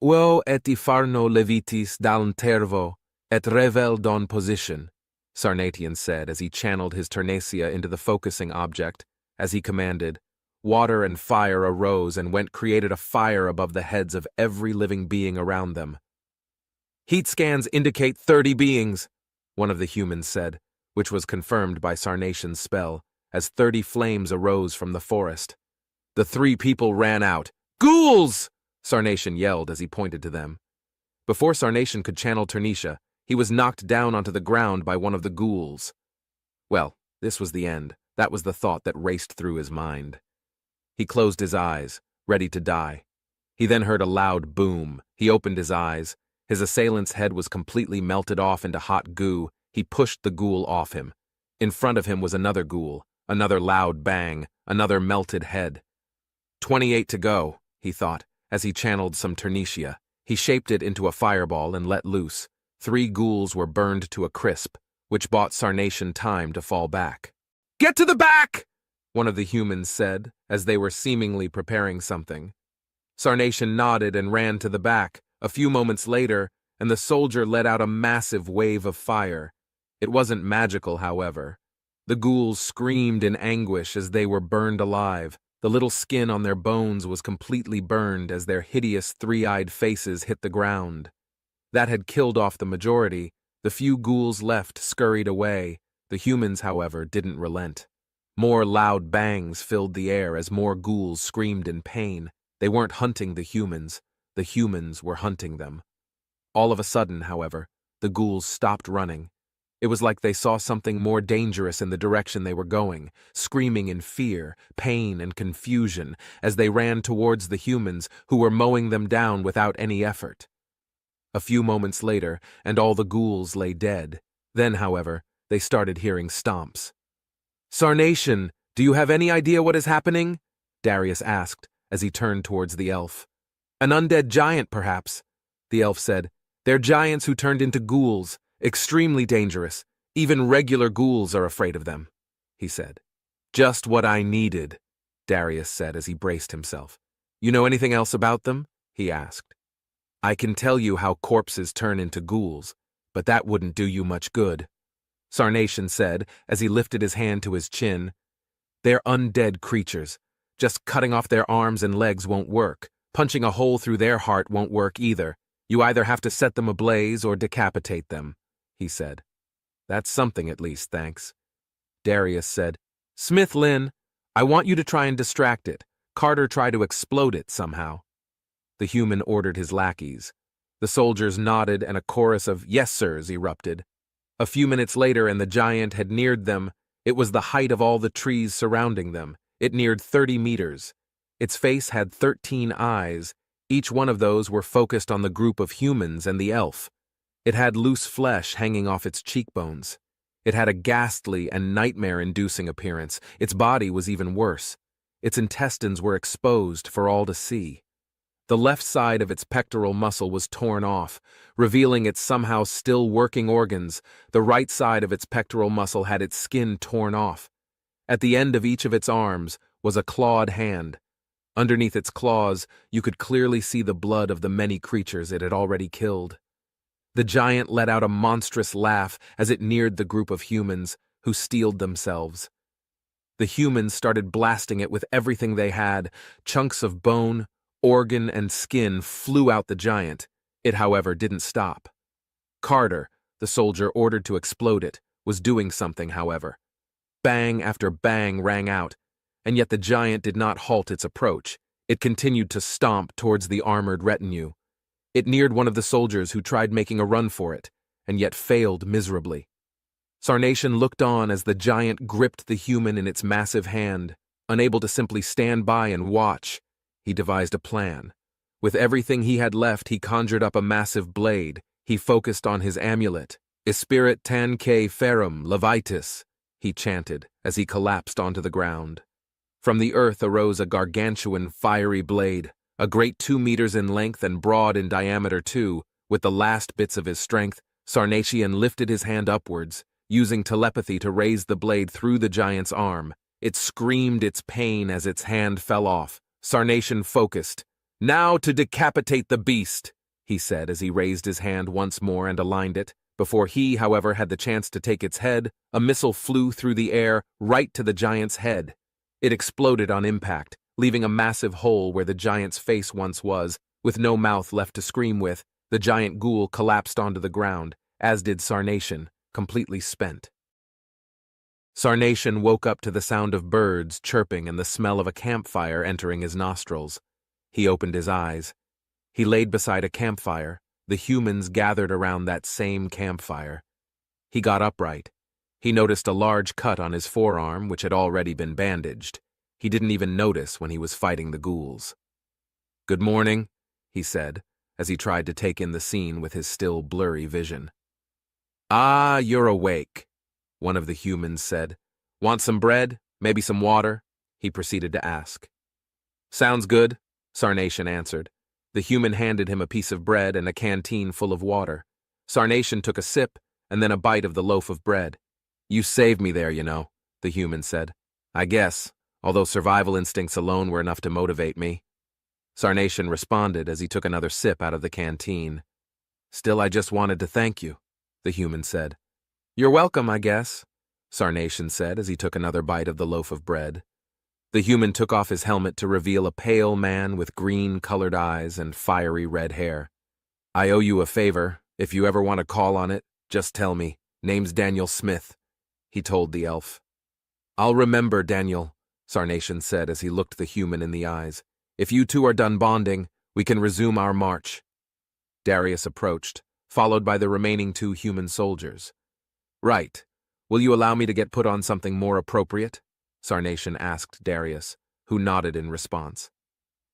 Wo et farno levitis dal tervo, et revel don position, Sarnation said as he channeled his Turnesia into the focusing object. As he commanded, water and fire arose and created a fire above the heads of every living being around them. Heat scans indicate 30 beings, one of the humans said, which was confirmed by Sarnation's spell, as 30 flames arose from the forest. The 3 people ran out. Ghouls! Sarnation yelled as he pointed to them. Before Sarnation could channel Turnesia, he was knocked down onto the ground by one of the ghouls. Well, this was the end. That was the thought that raced through his mind. He closed his eyes, ready to die. He then heard a loud boom. He opened his eyes. His assailant's head was completely melted off into hot goo. He pushed the ghoul off him. In front of him was another ghoul, another loud bang, another melted head. 28 to go, he thought, as he channeled some Turnesia. He shaped it into a fireball and let loose. 3 ghouls were burned to a crisp, which bought Sarnation time to fall back. Get to the back! One of the humans said, as they were seemingly preparing something. Sarnation nodded and ran to the back. A few moments later, and the soldier let out a massive wave of fire. It wasn't magical, however. The ghouls screamed in anguish as they were burned alive. The little skin on their bones was completely burned as their hideous 3-eyed faces hit the ground. That had killed off the majority. The few ghouls left scurried away. The humans, however, didn't relent. More loud bangs filled the air as more ghouls screamed in pain. They weren't hunting the humans were hunting them. All of a sudden, however, the ghouls stopped running. It was like they saw something more dangerous in the direction they were going, screaming in fear, pain, and confusion as they ran towards the humans who were mowing them down without any effort. A few moments later, and all the ghouls lay dead. Then, however, they started hearing stomps. Sarnation, do you have any idea what is happening? Darius asked as he turned towards the elf. An undead giant, perhaps, the elf said. They're giants who turned into ghouls. Extremely dangerous. Even regular ghouls are afraid of them, he said. Just what I needed, Darius said as he braced himself. You know anything else about them? He asked. I can tell you how corpses turn into ghouls, but that wouldn't do you much good, Sarnation said as he lifted his hand to his chin. They're undead creatures. Just cutting off their arms and legs won't work. Punching a hole through their heart won't work either. You either have to set them ablaze or decapitate them, he said. That's something at least, thanks. Darius said, Smith, Lynn, I want you to try and distract it. Carter, try to explode it somehow. The human ordered his lackeys. The soldiers nodded and a chorus of yes sirs erupted. A few minutes later and the giant had neared them. It was the height of all the trees surrounding them. It neared 30 meters. Its face had 13 eyes. Each one of those were focused on the group of humans and the elf. It had loose flesh hanging off its cheekbones. It had a ghastly and nightmare-inducing appearance. Its body was even worse. Its intestines were exposed for all to see. The left side of its pectoral muscle was torn off, revealing its somehow still working organs. The right side of its pectoral muscle had its skin torn off. At the end of each of its arms was a clawed hand. Underneath its claws, you could clearly see the blood of the many creatures it had already killed. The giant let out a monstrous laugh as it neared the group of humans, who steeled themselves. The humans started blasting it with everything they had. Chunks of bone, organ, and skin flew out the giant. It, however, didn't stop. Carter, the soldier ordered to explode it, was doing something, however. Bang after bang rang out, and yet the giant did not halt its approach. It continued to stomp towards the armored retinue. It neared one of the soldiers who tried making a run for it, and yet failed miserably. Sarnation looked on as the giant gripped the human in its massive hand. Unable to simply stand by and watch, he devised a plan. With everything he had left, he conjured up a massive blade. He focused on his amulet. Ispirit tan que ferrum levitis, he chanted as he collapsed onto the ground. From the earth arose a gargantuan fiery blade, a great 2 meters in length and broad in diameter too. With the last bits of his strength, Sarnation lifted his hand upwards, using telepathy to raise the blade through the giant's arm. It screamed its pain as its hand fell off. Sarnation focused. Now to decapitate the beast, he said as he raised his hand once more and aligned it. Before he, however, had the chance to take its head, a missile flew through the air right to the giant's head. It exploded on impact, leaving a massive hole where the giant's face once was. With no mouth left to scream with, the giant ghoul collapsed onto the ground, as did Sarnation, completely spent. Sarnation woke up to the sound of birds chirping and the smell of a campfire entering his nostrils. He opened his eyes. He laid beside a campfire. The humans gathered around that same campfire. He got upright. He noticed a large cut on his forearm, which had already been bandaged. He didn't even notice when he was fighting the ghouls. "Good morning," he said, as he tried to take in the scene with his still blurry vision. "Ah, you're awake," one of the humans said. "Want some bread? Maybe some water?" he proceeded to ask. "Sounds good," Sarnation answered. The human handed him a piece of bread and a canteen full of water. Sarnation took a sip and then a bite of the loaf of bread. "You saved me there, you know," the human said. "I guess, although survival instincts alone were enough to motivate me." Sarnation responded as he took another sip out of the canteen. "Still, I just wanted to thank you," the human said. "You're welcome, I guess," Sarnation said as he took another bite of the loaf of bread. The human took off his helmet to reveal a pale man with green-colored eyes and fiery red hair. "I owe you a favor. If you ever want to call on it, just tell me. Name's Daniel Smith," he told the elf. "I'll remember, Daniel," Sarnation said as he looked the human in the eyes. "If you two are done bonding, we can resume our march." Darius approached, followed by the remaining 2 human soldiers. "Right. Will you allow me to get put on something more appropriate?" Sarnation asked Darius, who nodded in response.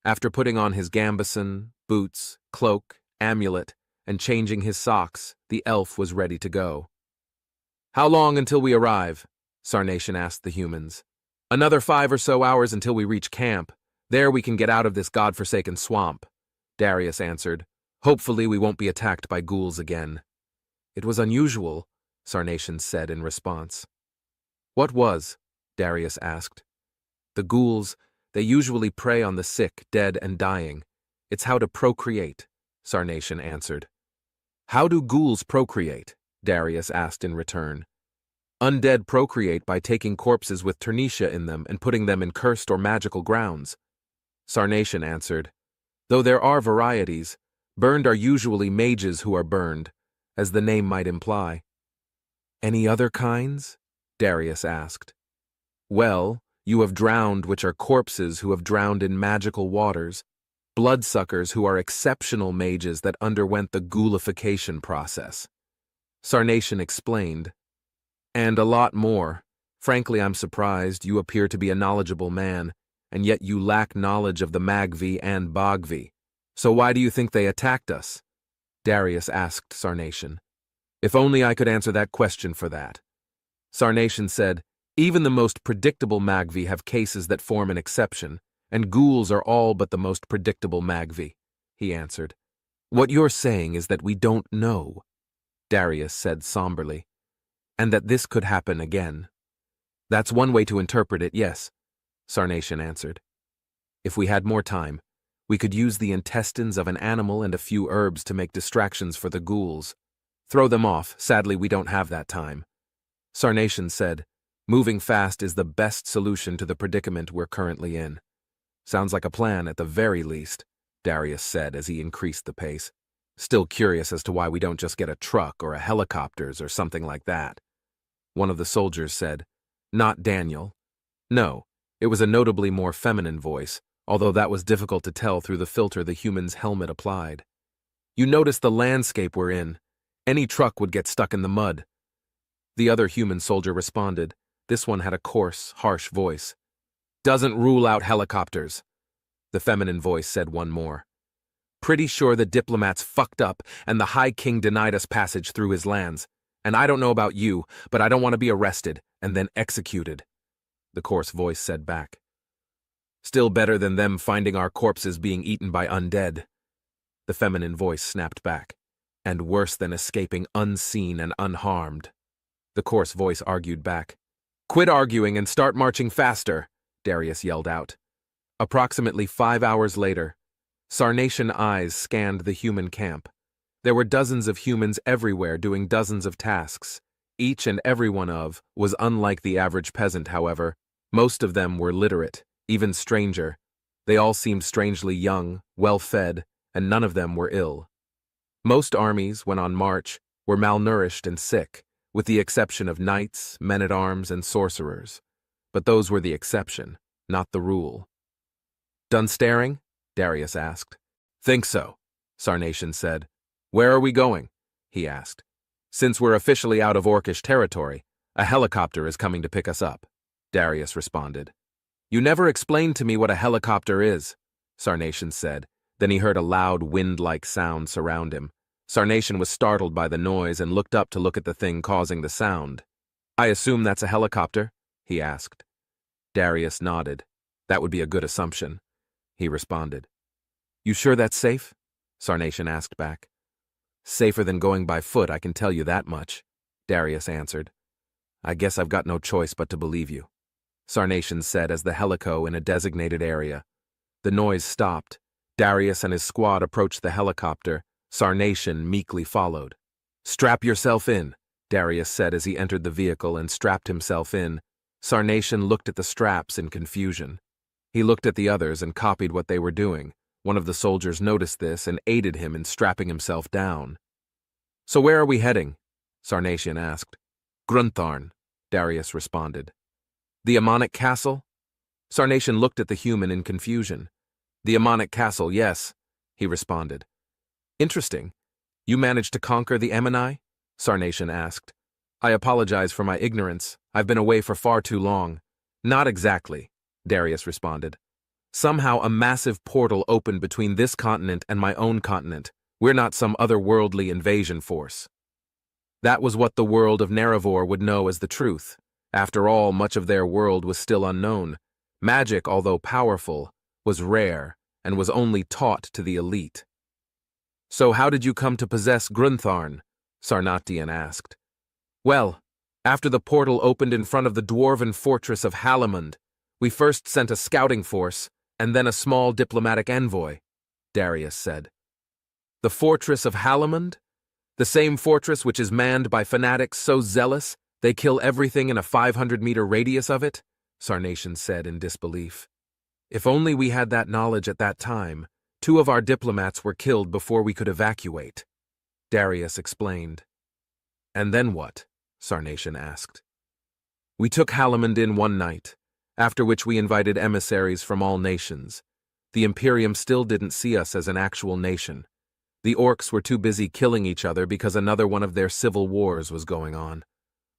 After putting on his gambeson, boots, cloak, amulet, and changing his socks, the elf was ready to go. "How long until we arrive?" Sarnation asked the humans. "Another 5 or so hours until we reach camp. There we can get out of this godforsaken swamp," Darius answered. "Hopefully we won't be attacked by ghouls again." "It was unusual," Sarnation said in response. "What was?" Darius asked. "The ghouls, they usually prey on the sick, dead, and dying. It's how to procreate," Sarnation answered. "How do ghouls procreate?" Darius asked in return. "Undead procreate by taking corpses with ternitia in them and putting them in cursed or magical grounds," Sarnation answered. Though there are varieties, burned are usually mages who are burned, as the name might imply. Any other kinds? Darius asked. Well, you have drowned, which are corpses who have drowned in magical waters, bloodsuckers who are exceptional mages that underwent the ghoulification process. Sarnation explained. And a lot more. Frankly, I'm surprised. You appear to be a knowledgeable man, and yet you lack knowledge of the Magvi and Bogvi. So why do you think they attacked us? Darius asked Sarnation. If only I could answer that question for that. Sarnation said, even the most predictable Magvi have cases that form an exception, and ghouls are all but the most predictable Magvi, he answered. What you're saying is that we don't know, Darius said somberly, and that this could happen again. That's one way to interpret it, yes, Sarnation answered. If we had more time, we could use the intestines of an animal and a few herbs to make distractions for the ghouls. Throw them off, sadly we don't have that time. Sarnation said, moving fast is the best solution to the predicament we're currently in. Sounds like a plan at the very least, Darius said as he increased the pace. Still curious as to why we don't just get a truck or a helicopters or something like that. One of the soldiers said, not Daniel. No, it was a notably more feminine voice, although that was difficult to tell through the filter the human's helmet applied. You notice the landscape we're in. Any truck would get stuck in the mud. The other human soldier responded. This one had a coarse, harsh voice. Doesn't rule out helicopters. The feminine voice said one more. Pretty sure the diplomats fucked up and the High King denied us passage through his lands. And I don't know about you, but I don't want to be arrested and then executed, the coarse voice said back. Still better than them finding our corpses being eaten by undead, the feminine voice snapped back. And worse than escaping unseen and unharmed, the coarse voice argued back. Quit arguing and start marching faster, Darius yelled out. Approximately 5 hours later, Sarnation eyes scanned the human camp. There were dozens of humans everywhere doing dozens of tasks. Each and every one of was unlike the average peasant, however. Most of them were literate, even stranger. They all seemed strangely young, well-fed, and none of them were ill. Most armies, when on march, were malnourished and sick, with the exception of knights, men-at-arms, and sorcerers. But those were the exception, not the rule. Done staring? Darius asked. Think so, Sarnation said. Where are we going? He asked. Since we're officially out of Orcish territory, a helicopter is coming to pick us up, Darius responded. You never explained to me what a helicopter is, Sarnation said. Then he heard a loud wind-like sound surround him. Sarnation was startled by the noise and looked up to look at the thing causing the sound. I assume that's a helicopter? He asked. Darius nodded. That would be a good assumption, he responded. You sure that's safe? Sarnation asked back. Safer than going by foot, I can tell you that much, Darius answered. I guess I've got no choice but to believe you, Sarnation said as the helico in a designated area. The noise stopped. Darius and his squad approached the helicopter. Sarnation meekly followed. Strap yourself in, Darius said as he entered the vehicle and strapped himself in. Sarnation looked at the straps in confusion. He looked at the others and copied what they were doing. One of the soldiers noticed this and aided him in strapping himself down. So where are we heading? Sarnation asked. Gruntharn, Darius responded. The Ammonic Castle? Sarnation looked at the human in confusion. The Ammonic Castle, yes, he responded. Interesting. You managed to conquer the Ammoni? Sarnation asked. I apologize for my ignorance. I've been away for far too long. Not exactly, Darius responded. Somehow a massive portal opened between this continent and my own continent. We're not some otherworldly invasion force. That was what the world of Neravor would know as the truth. After all, much of their world was still unknown. Magic, although powerful, was rare and was only taught to the elite. So how did you come to possess Gruntharn? Sarnatian asked. Well, after the portal opened in front of the dwarven fortress of Halamund, we first sent a scouting force and then a small diplomatic envoy, Darius said. The fortress of Halamund? The same fortress which is manned by fanatics so zealous they kill everything in a 500-meter radius of it? Sarnation said in disbelief. If only we had that knowledge at that time, 2 of our diplomats were killed before we could evacuate, Darius explained. And then what? Sarnation asked. We took Halamond in one night, after which we invited emissaries from all nations. The Imperium still didn't see us as an actual nation. The orcs were too busy killing each other because another one of their civil wars was going on.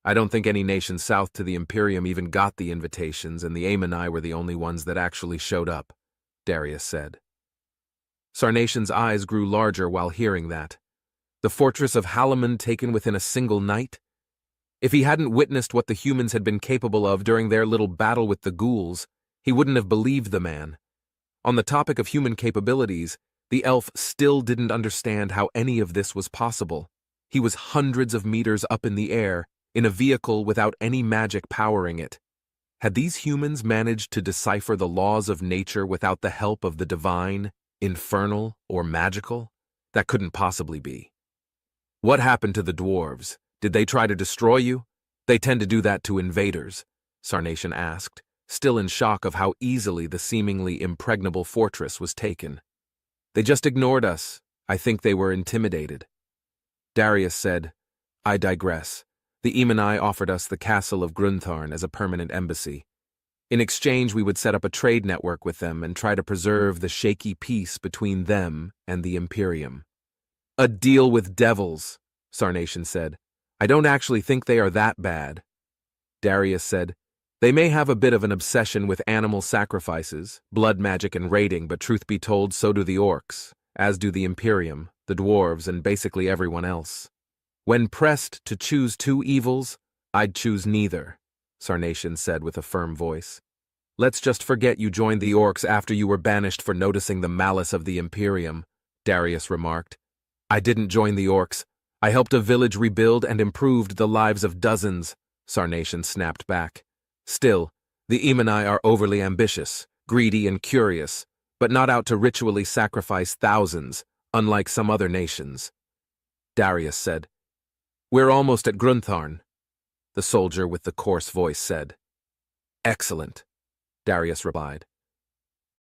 I don't think any nation south to the Imperium even got the invitations, and the Amani were the only ones that actually showed up, Darius said. Sarnation's eyes grew larger while hearing that. The fortress of Halamond taken within a single night? If he hadn't witnessed what the humans had been capable of during their little battle with the ghouls, he wouldn't have believed the man. On the topic of human capabilities, the elf still didn't understand how any of this was possible. He was hundreds of meters up in the air, in a vehicle without any magic powering it. Had these humans managed to decipher the laws of nature without the help of the divine, infernal, or magical? That couldn't possibly be. What happened to the dwarves? Did they try to destroy you? They tend to do that to invaders, Sarnation asked, still in shock of how easily the seemingly impregnable fortress was taken. They just ignored us. I think they were intimidated. Darius said, I digress. The Emani offered us the castle of Grunthorn as a permanent embassy. In exchange, we would set up a trade network with them and try to preserve the shaky peace between them and the Imperium. A deal with devils, Sarnation said. I don't actually think they are that bad. Darius said, they may have a bit of an obsession with animal sacrifices, blood magic and raiding, but truth be told, so do the orcs, as do the Imperium, the dwarves, and basically everyone else. When pressed to choose 2 evils, I'd choose neither, Sarnation said with a firm voice. Let's just forget you joined the orcs after you were banished for noticing the malice of the Imperium, Darius remarked. I didn't join the orcs. I helped a village rebuild and improved the lives of dozens, Sarnation snapped back. Still, the Emani are overly ambitious, greedy and curious, but not out to ritually sacrifice thousands, unlike some other nations. Darius said, We're almost at Grunthorn, the soldier with the coarse voice said. Excellent, Darius replied.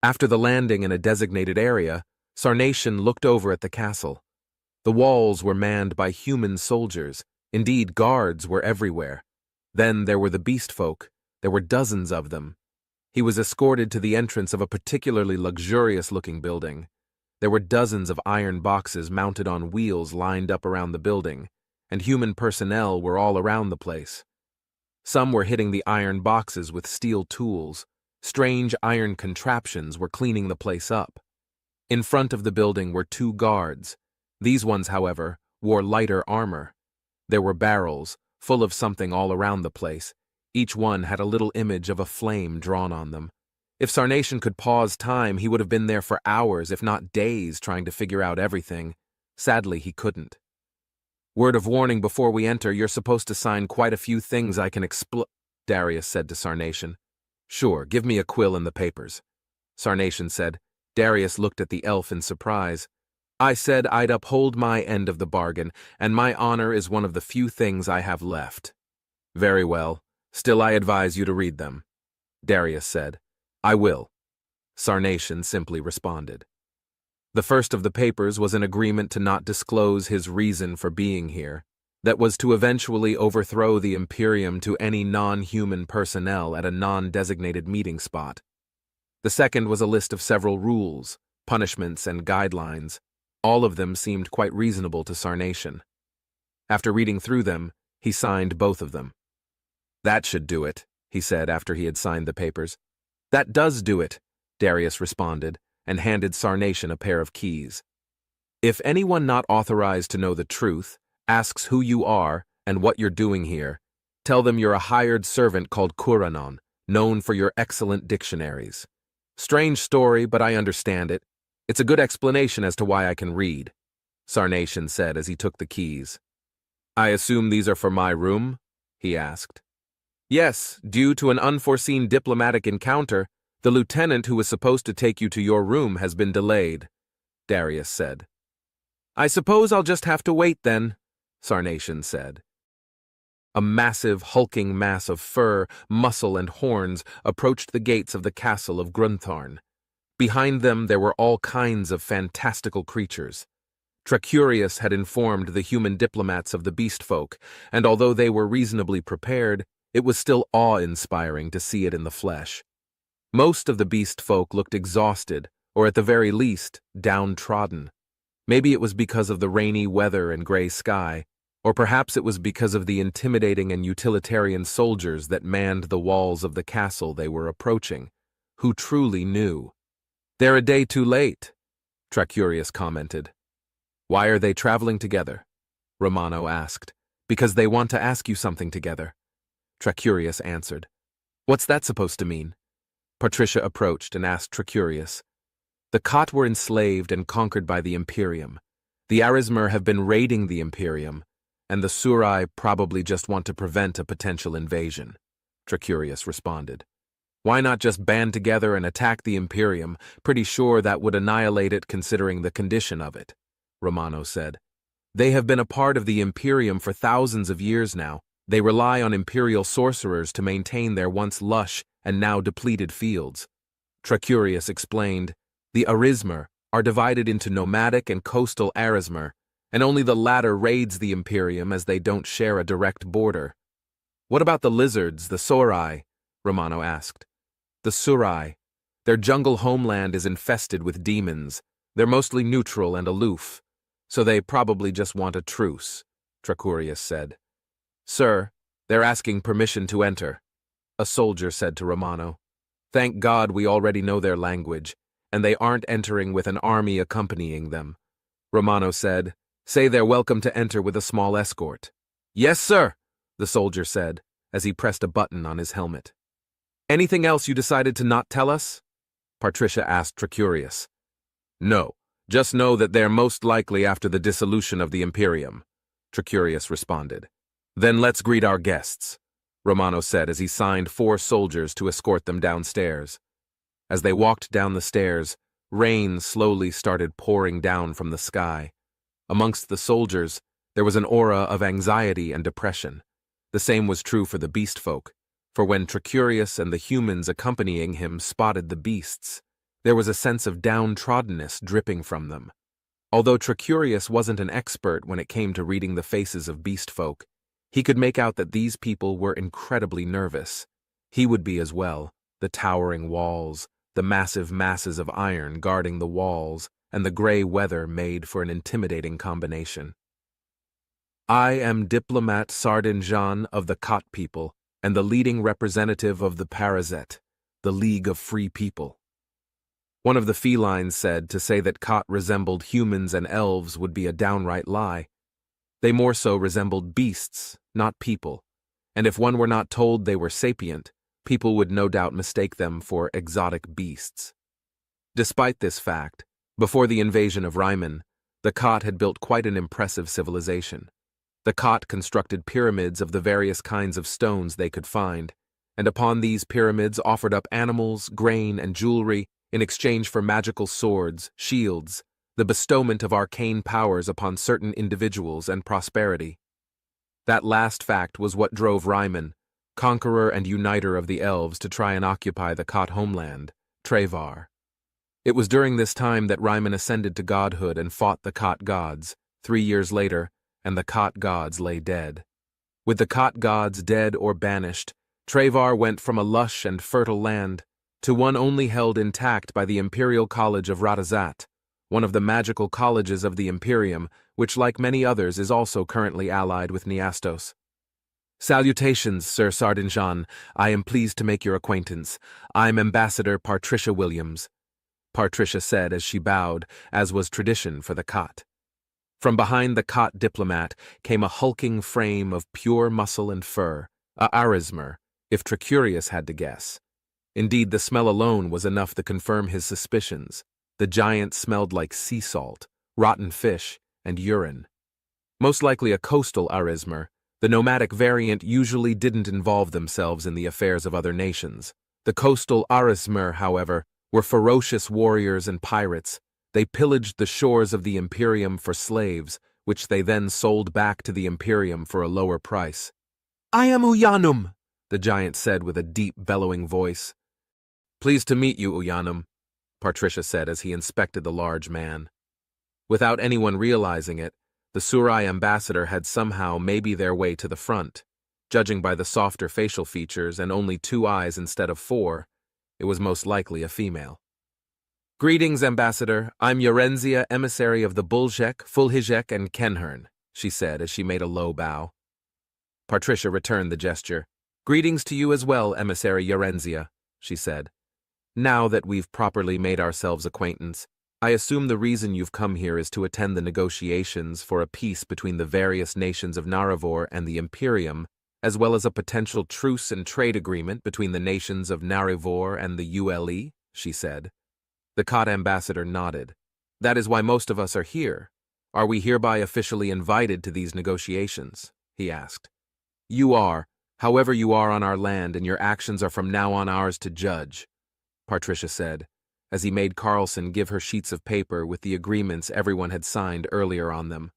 After the landing in a designated area, Sarnation looked over at the castle. The walls were manned by human soldiers. Indeed, guards were everywhere. Then there were the beast folk. There were dozens of them. He was escorted to the entrance of a particularly luxurious-looking building. There were dozens of iron boxes mounted on wheels lined up around the building, and human personnel were all around the place. Some were hitting the iron boxes with steel tools. Strange iron contraptions were cleaning the place up. In front of the building were 2 guards. These ones, however, wore lighter armor. There were barrels, full of something all around the place. Each one had a little image of a flame drawn on them. If Sarnation could pause time, he would have been there for hours, if not days, trying to figure out everything. Sadly, he couldn't. Word of warning before we enter, you're supposed to sign quite a few things I can Darius said to Sarnation. Sure, give me a quill and the papers. Sarnation said. Darius looked at the elf in surprise. I said I'd uphold my end of the bargain, and my honor is one of the few things I have left. Very well. Still, I advise you to read them. Darius said. I will. Sarnation simply responded. The first of the papers was an agreement to not disclose his reason for being here, that was to eventually overthrow the Imperium to any non-human personnel at a non-designated meeting spot. The second was a list of several rules, punishments, and guidelines. All of them seemed quite reasonable to Sarnation. After reading through them, he signed both of them. That should do it, he said after he had signed the papers. That does do it, Darius responded, and handed Sarnation a pair of keys. If anyone not authorized to know the truth asks who you are and what you're doing here, tell them you're a hired servant called Kuranon, known for your excellent dictionaries. Strange story, but I understand it. It's a good explanation as to why I can read, Sarnation said as he took the keys. I assume these are for my room? He asked. Yes, due to an unforeseen diplomatic encounter, the lieutenant who was supposed to take you to your room has been delayed, Darius said. I suppose I'll just have to wait then, Sarnation said. A massive, hulking mass of fur, muscle, and horns approached the gates of the castle of Grunthorn. Behind them there were all kinds of fantastical creatures. Tracurius had informed the human diplomats of the beast folk, and although they were reasonably prepared, it was still awe-inspiring to see it in the flesh. Most of the beast folk looked exhausted, or at the very least, downtrodden. Maybe it was because of the rainy weather and gray sky, or perhaps it was because of the intimidating and utilitarian soldiers that manned the walls of the castle they were approaching. Who truly knew? "They're a day too late," Tracurius commented. "Why are they traveling together?" Romano asked. "Because they want to ask you something together," Tracurius answered. "What's that supposed to mean?" Patricia approached and asked Tracurius. "The Khat were enslaved and conquered by the Imperium. The Arismer have been raiding the Imperium, and the Surai probably just want to prevent a potential invasion," Tracurius responded. "Why not just band together and attack the Imperium? Pretty sure that would annihilate it considering the condition of it," Romano said. "They have been a part of the Imperium for thousands of years now. They rely on Imperial sorcerers to maintain their once lush and now depleted fields." Tracurius explained, "The Arismer are divided into nomadic and coastal Arismer, and only the latter raids the Imperium as they don't share a direct border." "What about the lizards, the Surai?" Romano asked. "The Surai. Their jungle homeland is infested with demons. They're mostly neutral and aloof, so they probably just want a truce," Tracurius said. "Sir, they're asking permission to enter," a soldier said to Romano. "Thank God we already know their language, and they aren't entering with an army accompanying them," Romano said. "Say they're welcome to enter with a small escort." "Yes, sir," the soldier said, as he pressed a button on his helmet. "Anything else you decided to not tell us?" Patricia asked Tracurius. "No, just know that they're most likely after the dissolution of the Imperium," Tracurius responded. "Then let's greet our guests," Romano said as he signed 4 soldiers to escort them downstairs. As they walked down the stairs, rain slowly started pouring down from the sky. Amongst the soldiers, there was an aura of anxiety and depression. The same was true for the beast folk, for when Tracurius and the humans accompanying him spotted the beasts, there was a sense of downtroddenness dripping from them. Although Tracurius wasn't an expert when it came to reading the faces of beast folk, he could make out that these people were incredibly nervous. He would be as well, the towering walls, the massive masses of iron guarding the walls, and the gray weather made for an intimidating combination. "I am Diplomat Sardinjan of the Khat people, and the leading representative of the Parazet, the League of Free People." One of the felines said to say that Khat resembled humans and elves would be a downright lie. They more so resembled beasts, not people, and if one were not told they were sapient, people would no doubt mistake them for exotic beasts. Despite this fact, before the invasion of Ryman, the Khat had built quite an impressive civilization. The Khat constructed pyramids of the various kinds of stones they could find, and upon these pyramids offered up animals, grain, and jewelry in exchange for magical swords, shields, the bestowment of arcane powers upon certain individuals, and prosperity. That last fact was what drove Ryman, conqueror and uniter of the elves, to try and occupy the Khat homeland, Trevar. It was during this time that Ryman ascended to godhood and fought the Khat gods. 3 years later, and the Khat gods lay dead. With the Khat gods dead or banished, Trevar went from a lush and fertile land to one only held intact by the Imperial College of Radazat, one of the magical colleges of the Imperium, which, like many others, is also currently allied with Neastos. "Salutations, Sir Sardinjan. I am pleased to make your acquaintance. I'm Ambassador Patricia Williams," Patricia said as she bowed, as was tradition for the Khat. From behind the Khat diplomat came a hulking frame of pure muscle and fur, a Arismer, if Tracurius had to guess. Indeed, the smell alone was enough to confirm his suspicions. The giant smelled like sea salt, rotten fish, and urine. Most likely a coastal Arismer, the nomadic variant usually didn't involve themselves in the affairs of other nations. The coastal Arismer, however, were ferocious warriors and pirates. They pillaged the shores of the Imperium for slaves, which they then sold back to the Imperium for a lower price. "I am Uyanum," the giant said with a deep, bellowing voice. "Pleased to meet you, Uyanum," Patricia said as he inspected the large man. Without anyone realizing it, the Surai ambassador had somehow maybe their way to the front. Judging by the softer facial features and only 2 eyes instead of 4, it was most likely a female. "Greetings, Ambassador. I'm Yorenzia, emissary of the Buljek, Fulhijek, and Kenhern," she said as she made a low bow. Patricia returned the gesture. "Greetings to you as well, emissary Yorenzia," she said. "Now that we've properly made ourselves acquaintance, I assume the reason you've come here is to attend the negotiations for a peace between the various nations of Narivor and the Imperium, as well as a potential truce and trade agreement between the nations of Narivor and the ULE," she said. The Khat ambassador nodded. "That is why most of us are here. Are we hereby officially invited to these negotiations?" he asked. "You are, however you are on our land, and your actions are from now on ours to judge," Patricia said, as he made Carlson give her sheets of paper with the agreements everyone had signed earlier on them.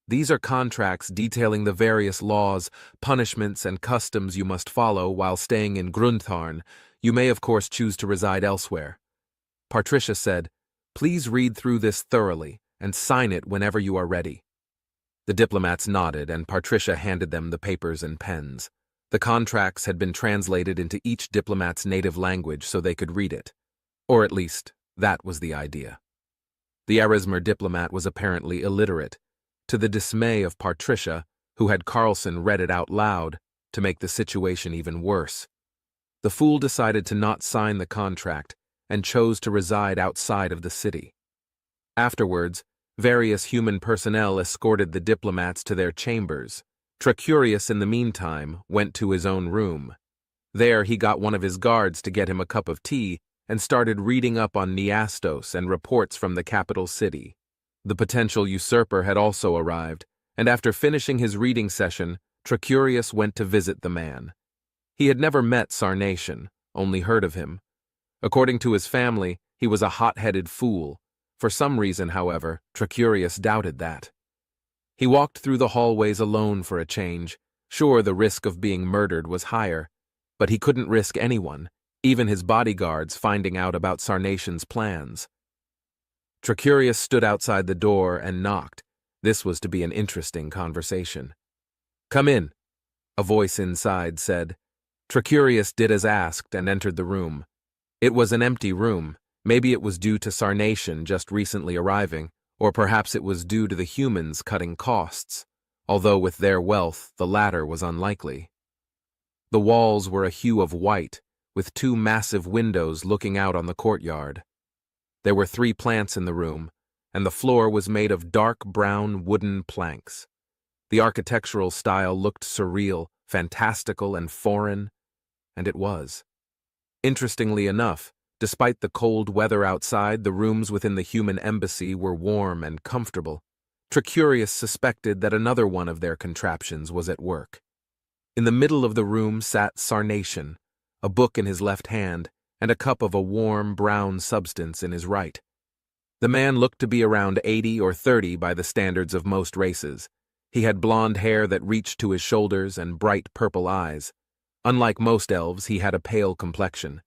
"These are contracts detailing the various laws, punishments, and customs you must follow while staying in Grundtharn. You may of course choose to reside elsewhere." Patricia said, "Please read through this thoroughly and sign it whenever you are ready." The diplomats nodded, and Patricia handed them the papers and pens. The contracts had been translated into each diplomat's native language so they could read it. Or at least, that was the idea. The Erismer diplomat was apparently illiterate, to the dismay of Patricia, who had Carlson read it out loud to make the situation even worse. The fool decided to not sign the contract and chose to reside outside of the city. Afterwards, various human personnel escorted the diplomats to their chambers. Tracurius, in the meantime, went to his own room. There he got one of his guards to get him a cup of tea and started reading up on Neastos and reports from the capital city. The potential usurper had also arrived, and after finishing his reading session, Tracurius went to visit the man. He had never met Sarnation, only heard of him. According to his family, he was a hot-headed fool. For some reason, however, Tracurius doubted that. He walked through the hallways alone for a change. Sure, the risk of being murdered was higher, but he couldn't risk anyone, even his bodyguards, finding out about Sarnation's plans. Tracurius stood outside the door and knocked. This was to be an interesting conversation. "Come in," a voice inside said. Tracurius did as asked and entered the room. It was an empty room. Maybe it was due to Sarnation just recently arriving, or perhaps it was due to the humans cutting costs, although with their wealth the latter was unlikely. The walls were a hue of white, with 2 massive windows looking out on the courtyard. There were 3 plants in the room, and the floor was made of dark brown wooden planks. The architectural style looked surreal, fantastical, and foreign, and it was. Interestingly enough, despite the cold weather outside, the rooms within the human embassy were warm and comfortable. Tracurius suspected that another one of their contraptions was at work. In the middle of the room sat Sarnation, a book in his left hand and a cup of a warm brown substance in his right. The man looked to be around 80 or 30 by the standards of most races. He had blonde hair that reached to his shoulders and bright purple eyes. Unlike most elves, he had a pale complexion.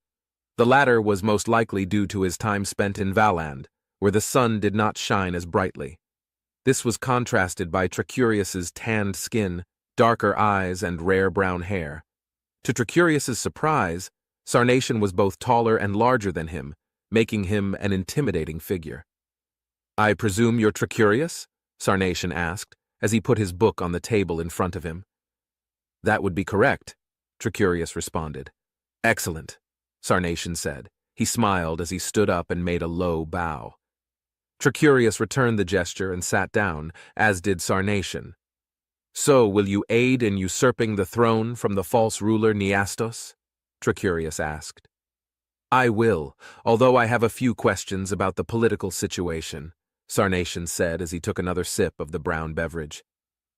The latter was most likely due to his time spent in Valand, where the sun did not shine as brightly. This was contrasted by Tracurius's tanned skin, darker eyes, and rare brown hair. To Tracurius's surprise, Sarnation was both taller and larger than him, making him an intimidating figure. "I presume you're Tracurius?" Sarnation asked, as he put his book on the table in front of him. "That would be correct," Tracurius responded. "Excellent," Sarnation said. He smiled as he stood up and made a low bow. Tracurius returned the gesture and sat down, as did Sarnation. "So, will you aid in usurping the throne from the false ruler Neastos?" Tracurius asked. "I will, although I have a few questions about the political situation," Sarnation said as he took another sip of the brown beverage.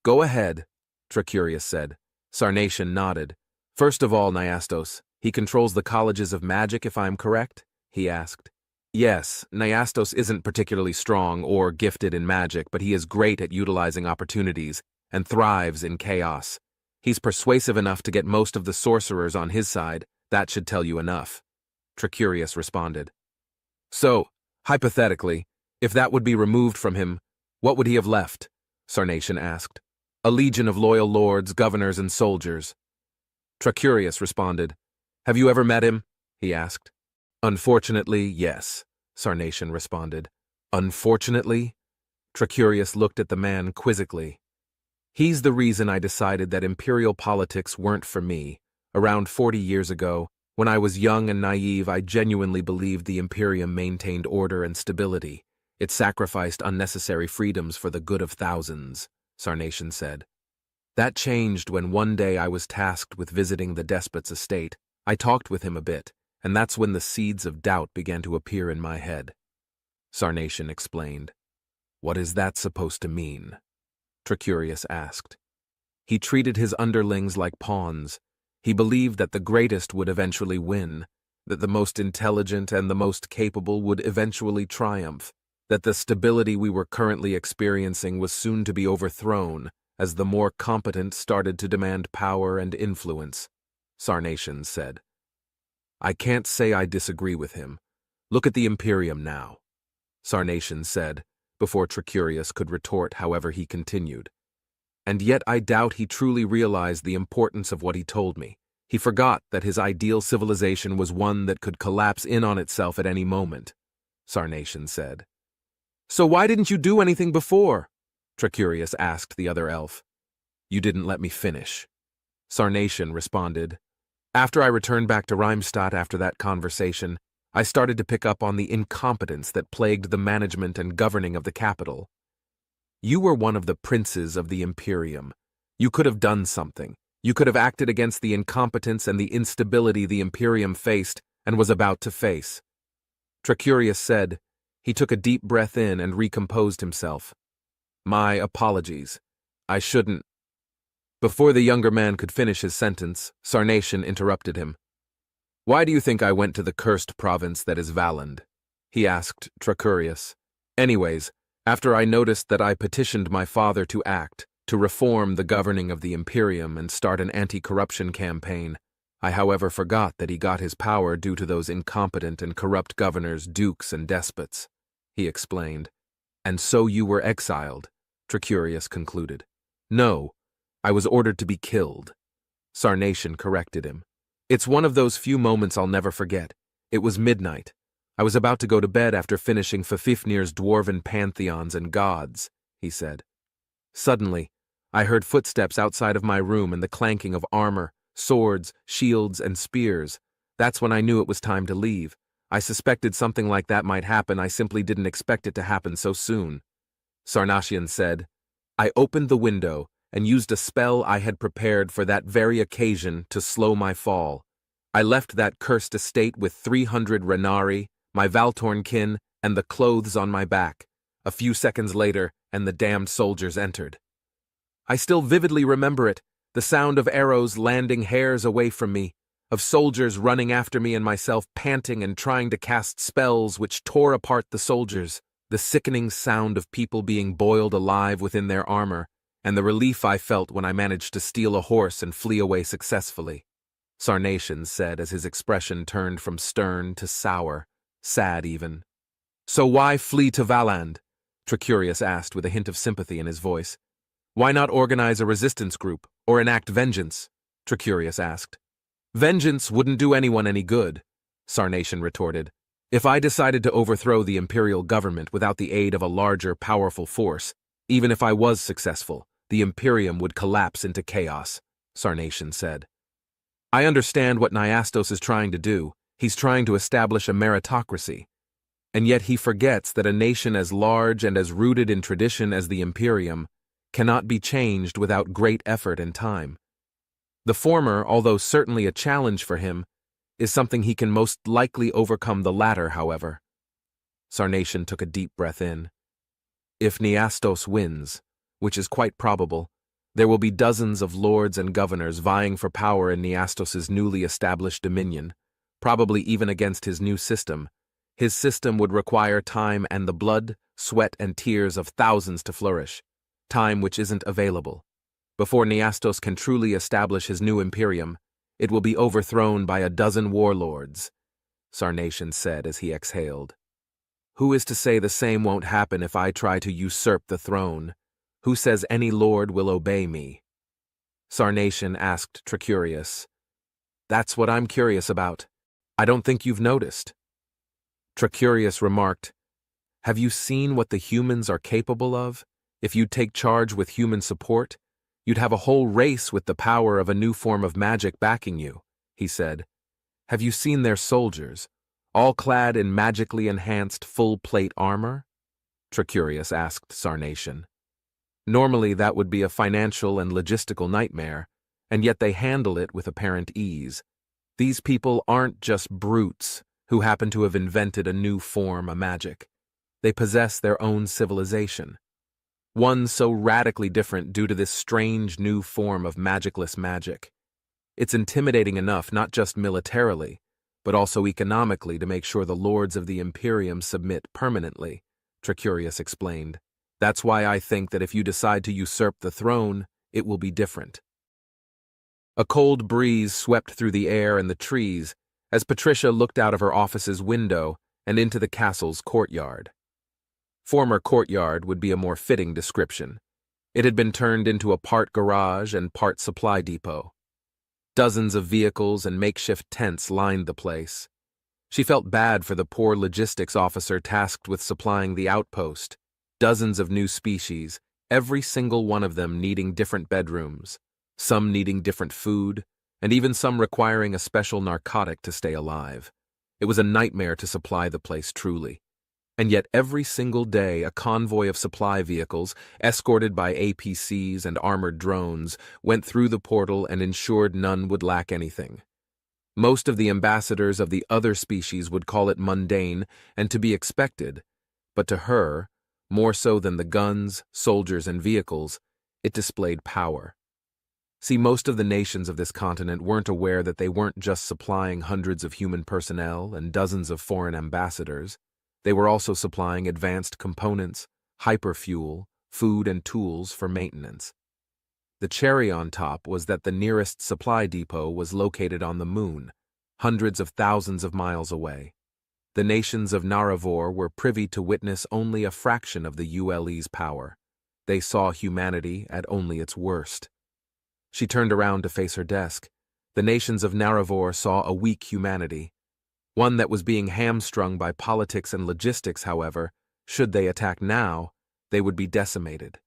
"Go ahead," Tracurius said. Sarnation nodded. "First of all, Neastos, he controls the colleges of magic, if I am correct?" he asked. "Yes, Neastos isn't particularly strong or gifted in magic, but he is great at utilizing opportunities and thrives in chaos. He's persuasive enough to get most of the sorcerers on his side. That should tell you enough," Tracurius responded. So, hypothetically, if that would be removed from him, what would he have left? Sarnation asked. A legion of loyal lords, governors, and soldiers. Tracurius responded. Have you ever met him? He asked. Unfortunately, yes, Sarnation responded. Unfortunately? Tracurius looked at the man quizzically. He's the reason I decided that imperial politics weren't for me. Around 40 years ago, when I was young and naive, I genuinely believed the Imperium maintained order and stability. It sacrificed unnecessary freedoms for the good of thousands, Sarnation said. That changed when one day I was tasked with visiting the despot's estate. I talked with him a bit, and that's when the seeds of doubt began to appear in my head. Sarnation explained. What is that supposed to mean? Tracurius asked. He treated his underlings like pawns. He believed that the greatest would eventually win, that the most intelligent and the most capable would eventually triumph, that the stability we were currently experiencing was soon to be overthrown as the more competent started to demand power and influence, Sarnation said. I can't say I disagree with him. Look at the Imperium now, Sarnation said, before Tracurius could retort. However, he continued. And yet I doubt he truly realized the importance of what he told me. He forgot that his ideal civilization was one that could collapse in on itself at any moment, Sarnation said. So why didn't you do anything before? Tracurius asked the other elf. You didn't let me finish, Sarnation responded. After I returned back to Reimstadt after that conversation, I started to pick up on the incompetence that plagued the management and governing of the capital. You were one of the princes of the Imperium. You could have done something. You could have acted against the incompetence and the instability the Imperium faced and was about to face. Tracurius said. He took a deep breath in and recomposed himself. My apologies. I shouldn't. Before the younger man could finish his sentence, Sarnation interrupted him. Why do you think I went to the cursed province that is Valand? He asked Tracurius. Anyways, after I noticed that I petitioned my father to act, to reform the governing of the Imperium and start an anti-corruption campaign, I however forgot that he got his power due to those incompetent and corrupt governors, dukes, and despots, he explained. And so you were exiled, Tracurius concluded. No, I was ordered to be killed. Sarnation corrected him. It's one of those few moments I'll never forget. It was midnight. I was about to go to bed after finishing Fafnir's dwarven pantheons and gods, he said. Suddenly, I heard footsteps outside of my room and the clanking of armor, swords, shields, and spears. That's when I knew it was time to leave. I suspected something like that might happen. I simply didn't expect it to happen so soon. Sarnation said. I opened the window and used a spell I had prepared for that very occasion to slow my fall. I left that cursed estate with 300 Renari, my Valtorn kin, and the clothes on my back. A few seconds later, and the damned soldiers entered. I still vividly remember it, the sound of arrows landing hairs away from me, of soldiers running after me and myself panting and trying to cast spells which tore apart the soldiers, the sickening sound of people being boiled alive within their armor, and the relief I felt when I managed to steal a horse and flee away successfully, Sarnation said as his expression turned from stern to sour, sad even. So why flee to Valand? Tracurius asked with a hint of sympathy in his voice. Why not organize a resistance group, or enact vengeance? Tracurius asked. Vengeance wouldn't do anyone any good, Sarnation retorted. If I decided to overthrow the imperial government without the aid of a larger, powerful force, even if I was successful, the Imperium would collapse into chaos, Sarnation said. I understand what Nyastos is trying to do. He's trying to establish a meritocracy. And yet he forgets that a nation as large and as rooted in tradition as the Imperium cannot be changed without great effort and time. The former, although certainly a challenge for him, is something he can most likely overcome. The latter, however. Sarnation took a deep breath in. If Nyastos wins, which is quite probable, there will be dozens of lords and governors vying for power in Nyastos's newly established dominion, probably even against his new system. His system would require time and the blood, sweat, and tears of thousands to flourish, time which isn't available. Before Nyastos can truly establish his new imperium, it will be overthrown by a dozen warlords, Sarnation said as he exhaled. Who is to say the same won't happen if I try to usurp the throne? Who says any lord will obey me? Sarnation asked Tracurius. That's what I'm curious about. I don't think you've noticed. Tracurius remarked, Have you seen what the humans are capable of? If you'd take charge with human support, you'd have a whole race with the power of a new form of magic backing you, he said. Have you seen their soldiers, all clad in magically enhanced full-plate armor? Tracurius asked Sarnation. Normally that would be a financial and logistical nightmare, and yet they handle it with apparent ease. These people aren't just brutes who happen to have invented a new form of magic. They possess their own civilization. One so radically different due to this strange new form of magicless magic. It's intimidating enough not just militarily, but also economically to make sure the lords of the Imperium submit permanently, Tracurius explained. That's why I think that if you decide to usurp the throne, it will be different. A cold breeze swept through the air and the trees as Patricia looked out of her office's window and into the castle's courtyard. Former courtyard would be a more fitting description. It had been turned into a part garage and part supply depot. Dozens of vehicles and makeshift tents lined the place. She felt bad for the poor logistics officer tasked with supplying the outpost. Dozens of new species, every single one of them needing different bedrooms, some needing different food, and even some requiring a special narcotic to stay alive. It was a nightmare to supply the place truly. And yet every single day a convoy of supply vehicles, escorted by APCs and armored drones, went through the portal and ensured none would lack anything. Most of the ambassadors of the other species would call it mundane and to be expected, but to her, more so than the guns, soldiers, and vehicles, it displayed power. See, most of the nations of this continent weren't aware that they weren't just supplying hundreds of human personnel and dozens of foreign ambassadors. They were also supplying advanced components, hyperfuel, food, and tools for maintenance. The cherry on top was that the nearest supply depot was located on the moon, hundreds of thousands of miles away. The nations of Naravor were privy to witness only a fraction of the ULE's power. They saw humanity at only its worst. She turned around to face her desk. The nations of Naravor saw a weak humanity. One that was being hamstrung by politics and logistics, however. Should they attack now, they would be decimated.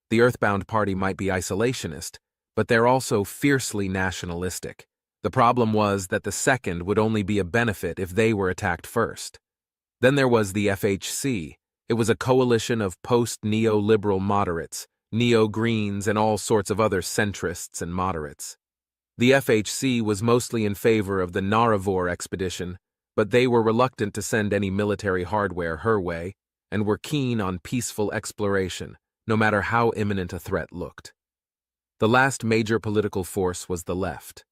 The Earthbound Party might be isolationist, but they're also fiercely nationalistic. The problem was that the second would only be a benefit if they were attacked first. Then there was the FHC. It was a coalition of post-neoliberal moderates, neo-greens, and all sorts of other centrists and moderates. The FHC was mostly in favor of the Naravor expedition, but they were reluctant to send any military hardware her way and were keen on peaceful exploration, no matter how imminent a threat looked. The last major political force was the left.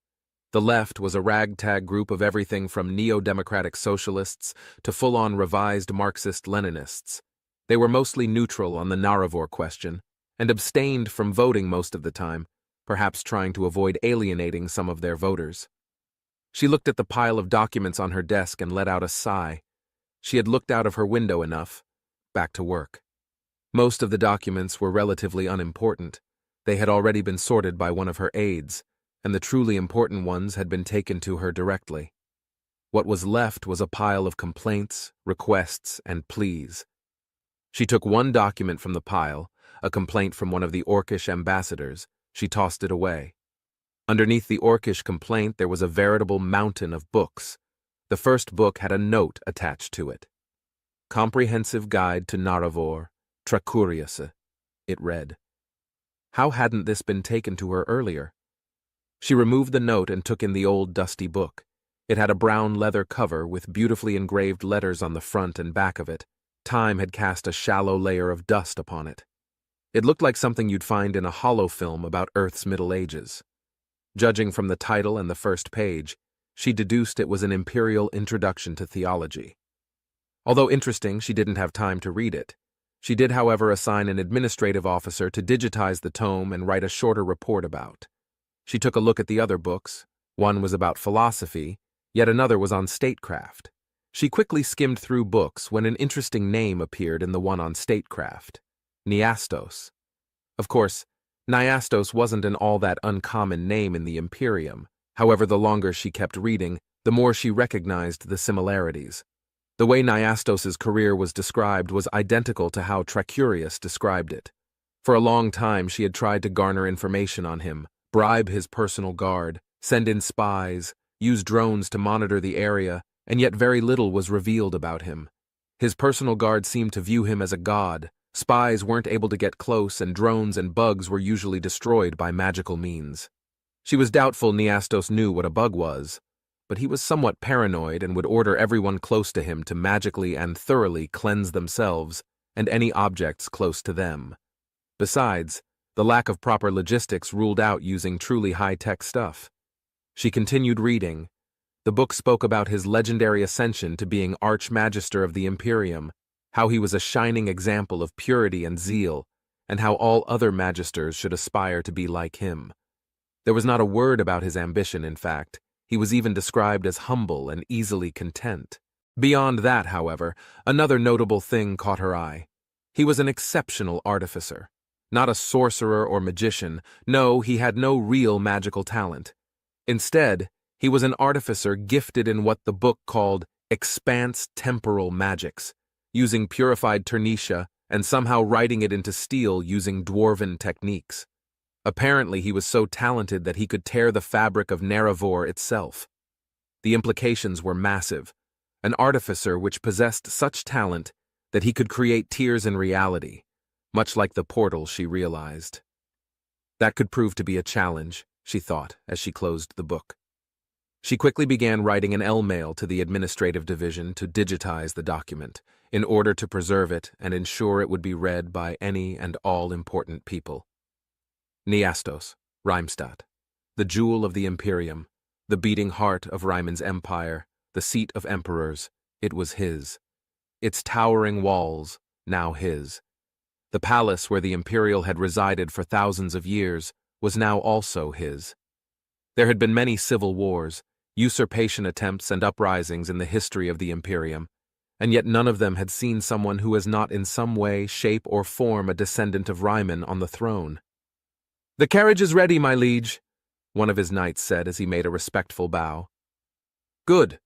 The left was a ragtag group of everything from neo-democratic socialists to full-on revised Marxist-Leninists. They were mostly neutral on the Naravor question and abstained from voting most of the time, perhaps trying to avoid alienating some of their voters. She looked at the pile of documents on her desk and let out a sigh. She had looked out of her window enough. Back to work. Most of the documents were relatively unimportant. They had already been sorted by one of her aides, and the truly important ones had been taken to her directly. What was left was a pile of complaints, requests, and pleas. She took one document from the pile, a complaint from one of the Orcish ambassadors. She tossed it away. Underneath the Orcish complaint there was a veritable mountain of books. The first book had a note attached to it. Comprehensive Guide to Naravor, Tracurius, it read. How hadn't this been taken to her earlier? She removed the note and took in the old dusty book. It had a brown leather cover with beautifully engraved letters on the front and back of it. Time had cast a shallow layer of dust upon it. It looked like something you'd find in a hollow film about Earth's Middle Ages. Judging from the title and the first page, she deduced it was an imperial introduction to theology. Although interesting, she didn't have time to read it. She did, however, assign an administrative officer to digitize the tome and write a shorter report about. She took a look at the other books. One was about philosophy, yet another was on statecraft. She quickly skimmed through books when an interesting name appeared in the one on statecraft: Niastos. Of course, Niastos wasn't an all that uncommon name in the Imperium. However, the longer she kept reading, the more she recognized the similarities. The way Niastos's career was described was identical to how Tracurius described it. For a long time, she had tried to garner information on him, bribe his personal guard, send in spies, use drones to monitor the area, and yet very little was revealed about him. His personal guard seemed to view him as a god. Spies weren't able to get close, and drones and bugs were usually destroyed by magical means. She was doubtful Niastos knew what a bug was, but he was somewhat paranoid and would order everyone close to him to magically and thoroughly cleanse themselves and any objects close to them. Besides, the lack of proper logistics ruled out using truly high-tech stuff. She continued reading. The book spoke about his legendary ascension to being Archmagister of the Imperium, how he was a shining example of purity and zeal, and how all other magisters should aspire to be like him. There was not a word about his ambition, in fact. He was even described as humble and easily content. Beyond that, however, another notable thing caught her eye. He was an exceptional artificer. Not a sorcerer or magician. No, he had no real magical talent. Instead, he was an artificer gifted in what the book called expanse temporal magics, using purified ternitia and somehow writing it into steel using dwarven techniques. Apparently, he was so talented that he could tear the fabric of Neravor itself. The implications were massive. An artificer which possessed such talent that he could create tears in reality, much like the portal, she realized. That could prove to be a challenge, she thought as she closed the book. She quickly began writing an L-mail to the administrative division to digitize the document, in order to preserve it and ensure it would be read by any and all important people. Niastos, Reimstadt, the jewel of the Imperium, the beating heart of Ryman's empire, the seat of emperors, it was his. Its towering walls, now his. The palace where the Imperial had resided for thousands of years was now also his. There had been many civil wars, usurpation attempts and uprisings in the history of the Imperium, and yet none of them had seen someone who was not in some way, shape, or form a descendant of Ryman on the throne. "The carriage is ready, my liege," one of his knights said as he made a respectful bow. "Good,"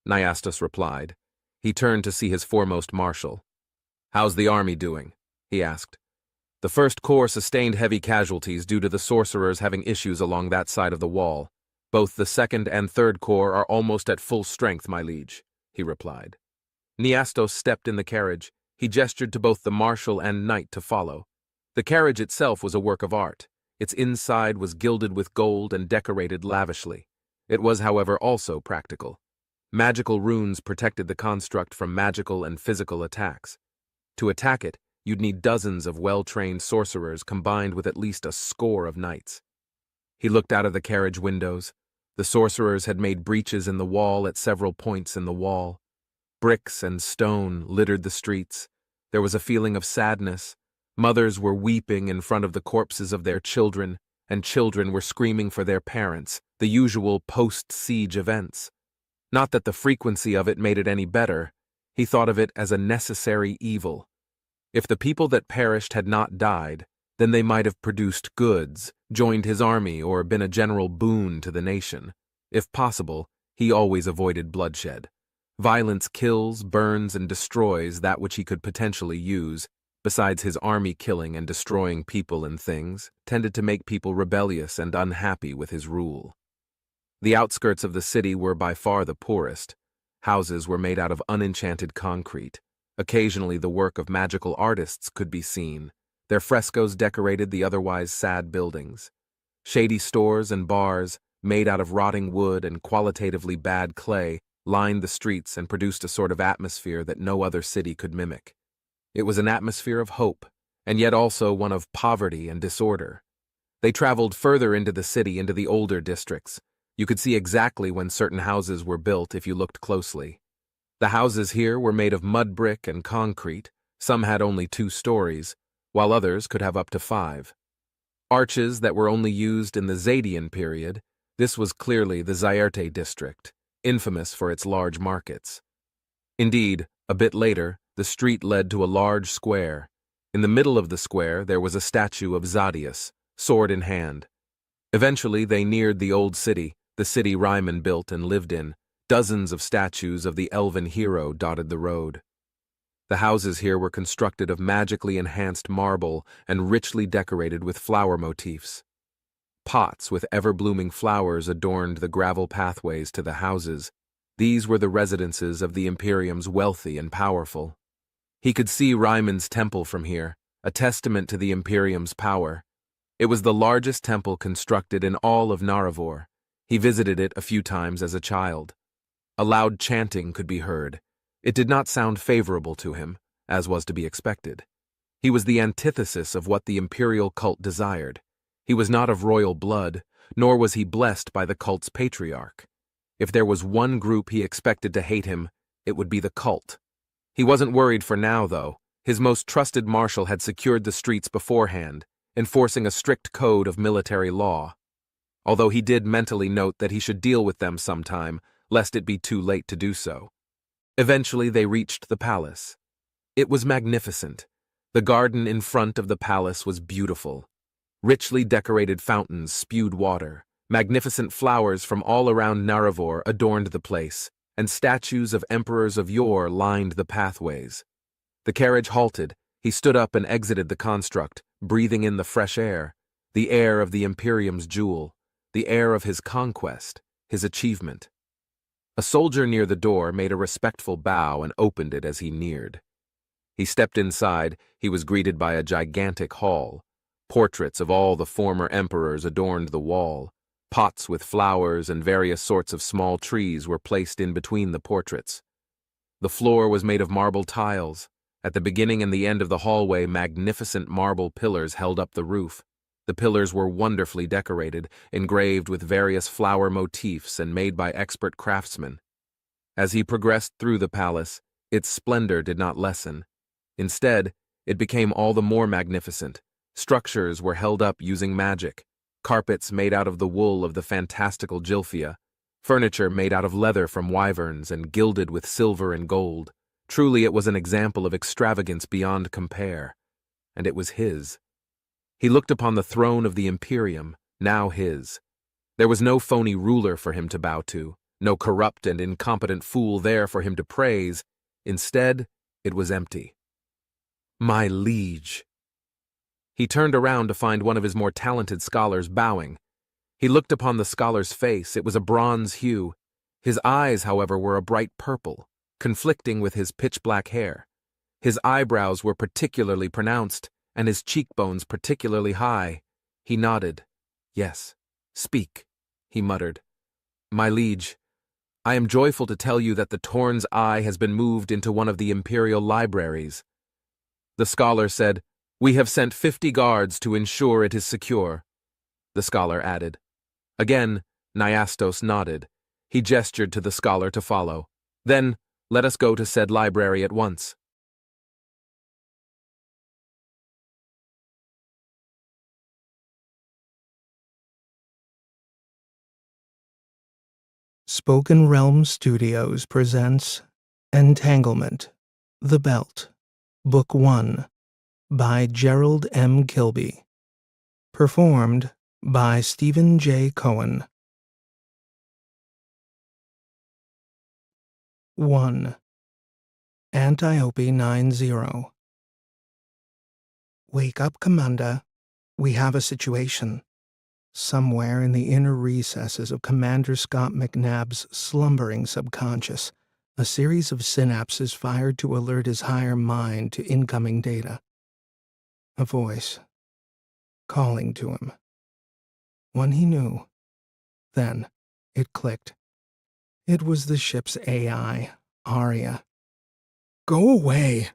Niastos replied. He turned to see his foremost marshal. "How's the army doing?" he asked. "The First Corps sustained heavy casualties due to the sorcerers having issues along that side of the wall. Both the Second and Third Corps are almost at full strength, my liege," he replied. Niastos stepped in the carriage. He gestured to both the marshal and knight to follow. The carriage itself was a work of art. Its inside was gilded with gold and decorated lavishly. It was, however, also practical. Magical runes protected the construct from magical and physical attacks. To attack it, you'd need dozens of well-trained sorcerers combined with at least a score of knights. He looked out of the carriage windows. The sorcerers had made breaches in the wall at several points in the wall. Bricks and stone littered the streets. There was a feeling of sadness. Mothers were weeping in front of the corpses of their children, and children were screaming for their parents, the usual post-siege events. Not that the frequency of it made it any better. He thought of it as a necessary evil. If the people that perished had not died, then they might have produced goods, joined his army, or been a general boon to the nation. If possible, he always avoided bloodshed. Violence kills, burns, and destroys that which he could potentially use. Besides, his army killing and destroying people and things tended to make people rebellious and unhappy with his rule. The outskirts of the city were by far the poorest. Houses were made out of unenchanted concrete. Occasionally the work of magical artists could be seen. Their frescoes decorated the otherwise sad buildings. Shady stores and bars, made out of rotting wood and qualitatively bad clay, lined the streets and produced a sort of atmosphere that no other city could mimic. It was an atmosphere of hope, and yet also one of poverty and disorder. They traveled further into the city, into the older districts. You could see exactly when certain houses were built if you looked closely. The houses here were made of mud brick and concrete. Some had only 2 stories, while others could have up to 5. Arches that were only used in the Zadian period. This was clearly the Zaerte district, infamous for its large markets. Indeed, a bit later, the street led to a large square. In the middle of the square, there was a statue of Zadius, sword in hand. Eventually, they neared the old city, the city Ryman built and lived in. Dozens of statues of the elven hero dotted the road. The houses here were constructed of magically enhanced marble and richly decorated with flower motifs. Pots with ever-blooming flowers adorned the gravel pathways to the houses. These were the residences of the Imperium's wealthy and powerful. He could see Ryman's temple from here, a testament to the Imperium's power. It was the largest temple constructed in all of Naravor. He visited it a few times as a child. A loud chanting could be heard. It did not sound favorable to him, as was to be expected. He was the antithesis of what the imperial cult desired. He was not of royal blood, nor was he blessed by the cult's patriarch. If there was one group he expected to hate him, it would be the cult. He wasn't worried for now, though. His most trusted marshal had secured the streets beforehand, enforcing a strict code of military law. Although he did mentally note that he should deal with them sometime, lest it be too late to do so. Eventually they reached the palace. It was magnificent. The garden in front of the palace was beautiful. Richly decorated fountains spewed water. Magnificent flowers from all around Naravor adorned the place, and statues of emperors of yore lined the pathways. The carriage halted. He stood up and exited the construct, breathing in the fresh air, the air of the Imperium's jewel, the air of his conquest, his achievement. A soldier near the door made a respectful bow and opened it as he neared. He stepped inside. He was greeted by a gigantic hall. Portraits of all the former emperors adorned the wall. Pots with flowers and various sorts of small trees were placed in between the portraits. The floor was made of marble tiles. At the beginning and the end of the hallway, magnificent marble pillars held up the roof. The pillars were wonderfully decorated, engraved with various flower motifs and made by expert craftsmen. As he progressed through the palace, its splendor did not lessen. Instead, it became all the more magnificent. Structures were held up using magic. Carpets made out of the wool of the fantastical Gilphia. Furniture made out of leather from wyverns and gilded with silver and gold. Truly it was an example of extravagance beyond compare. And it was his. He looked upon the throne of the Imperium, now his. There was no phony ruler for him to bow to, no corrupt and incompetent fool there for him to praise. Instead, it was empty. My liege. He turned around to find one of his more talented scholars bowing. He looked upon the scholar's face. It was a bronze hue. His eyes, however, were a bright purple, conflicting with his pitch-black hair. His eyebrows were particularly pronounced, and his cheekbones particularly high. He nodded. Yes, speak, he muttered. My liege, I am joyful to tell you that the Torn's eye has been moved into one of the imperial libraries. The scholar said, We have sent 50 guards to ensure it is secure. The scholar added. Again, Nyastos nodded. He gestured to the scholar to follow. Then, let us go to said library at once. Spoken Realm Studios presents Entanglement, The Belt, Book 1, by Gerald M. Kilby. Performed by Stephen J. Cohen. 1. Antiope 90. Wake up, Commander. We have a situation. Somewhere in the inner recesses of Commander Scott McNabb's slumbering subconscious, a series of synapses fired to alert his higher mind to incoming data. A voice, calling to him. One he knew. Then, it clicked. It was the ship's AI, Arya. Go away,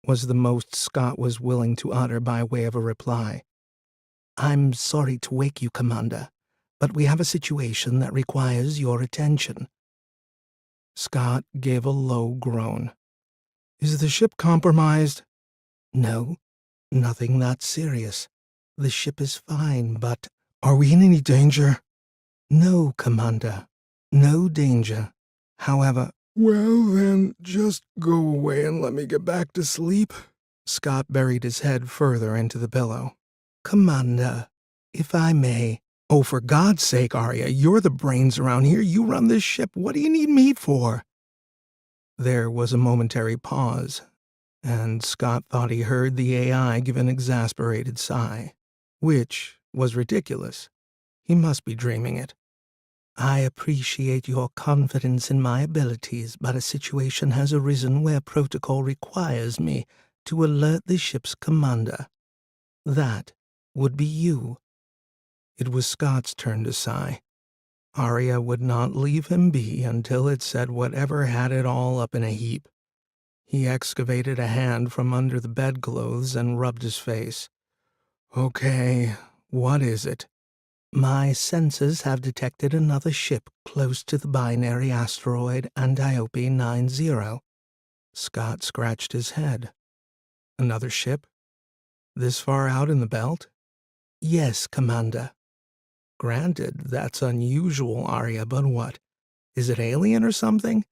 was the most Scott was willing to utter by way of a reply. I'm sorry to wake you, Commander, but we have a situation that requires your attention. Scott gave a low groan. Is the ship compromised? No, nothing that serious. The ship is fine, but are we in any danger? No, Commander, no danger. However, Well, then, just go away and let me get back to sleep. Scott buried his head further into the pillow. Commander, if I may. Oh, for God's sake, Arya, you're the brains around here. You run this ship. What do you need me for? There was a momentary pause, and Scott thought he heard the AI give an exasperated sigh, which was ridiculous. He must be dreaming it. I appreciate your confidence in my abilities, but a situation has arisen where protocol requires me to alert the ship's commander. That would be you. It was Scott's turn to sigh. Arya would not leave him be until it said whatever had it all up in a heap. He excavated a hand from under the bedclothes and rubbed his face. Okay, what is it? My sensors have detected another ship close to the binary asteroid Antiope 90. Scott scratched his head. Another ship? This far out in the belt? Yes, Commander. Granted, that's unusual, Arya, but what? Is it alien or something?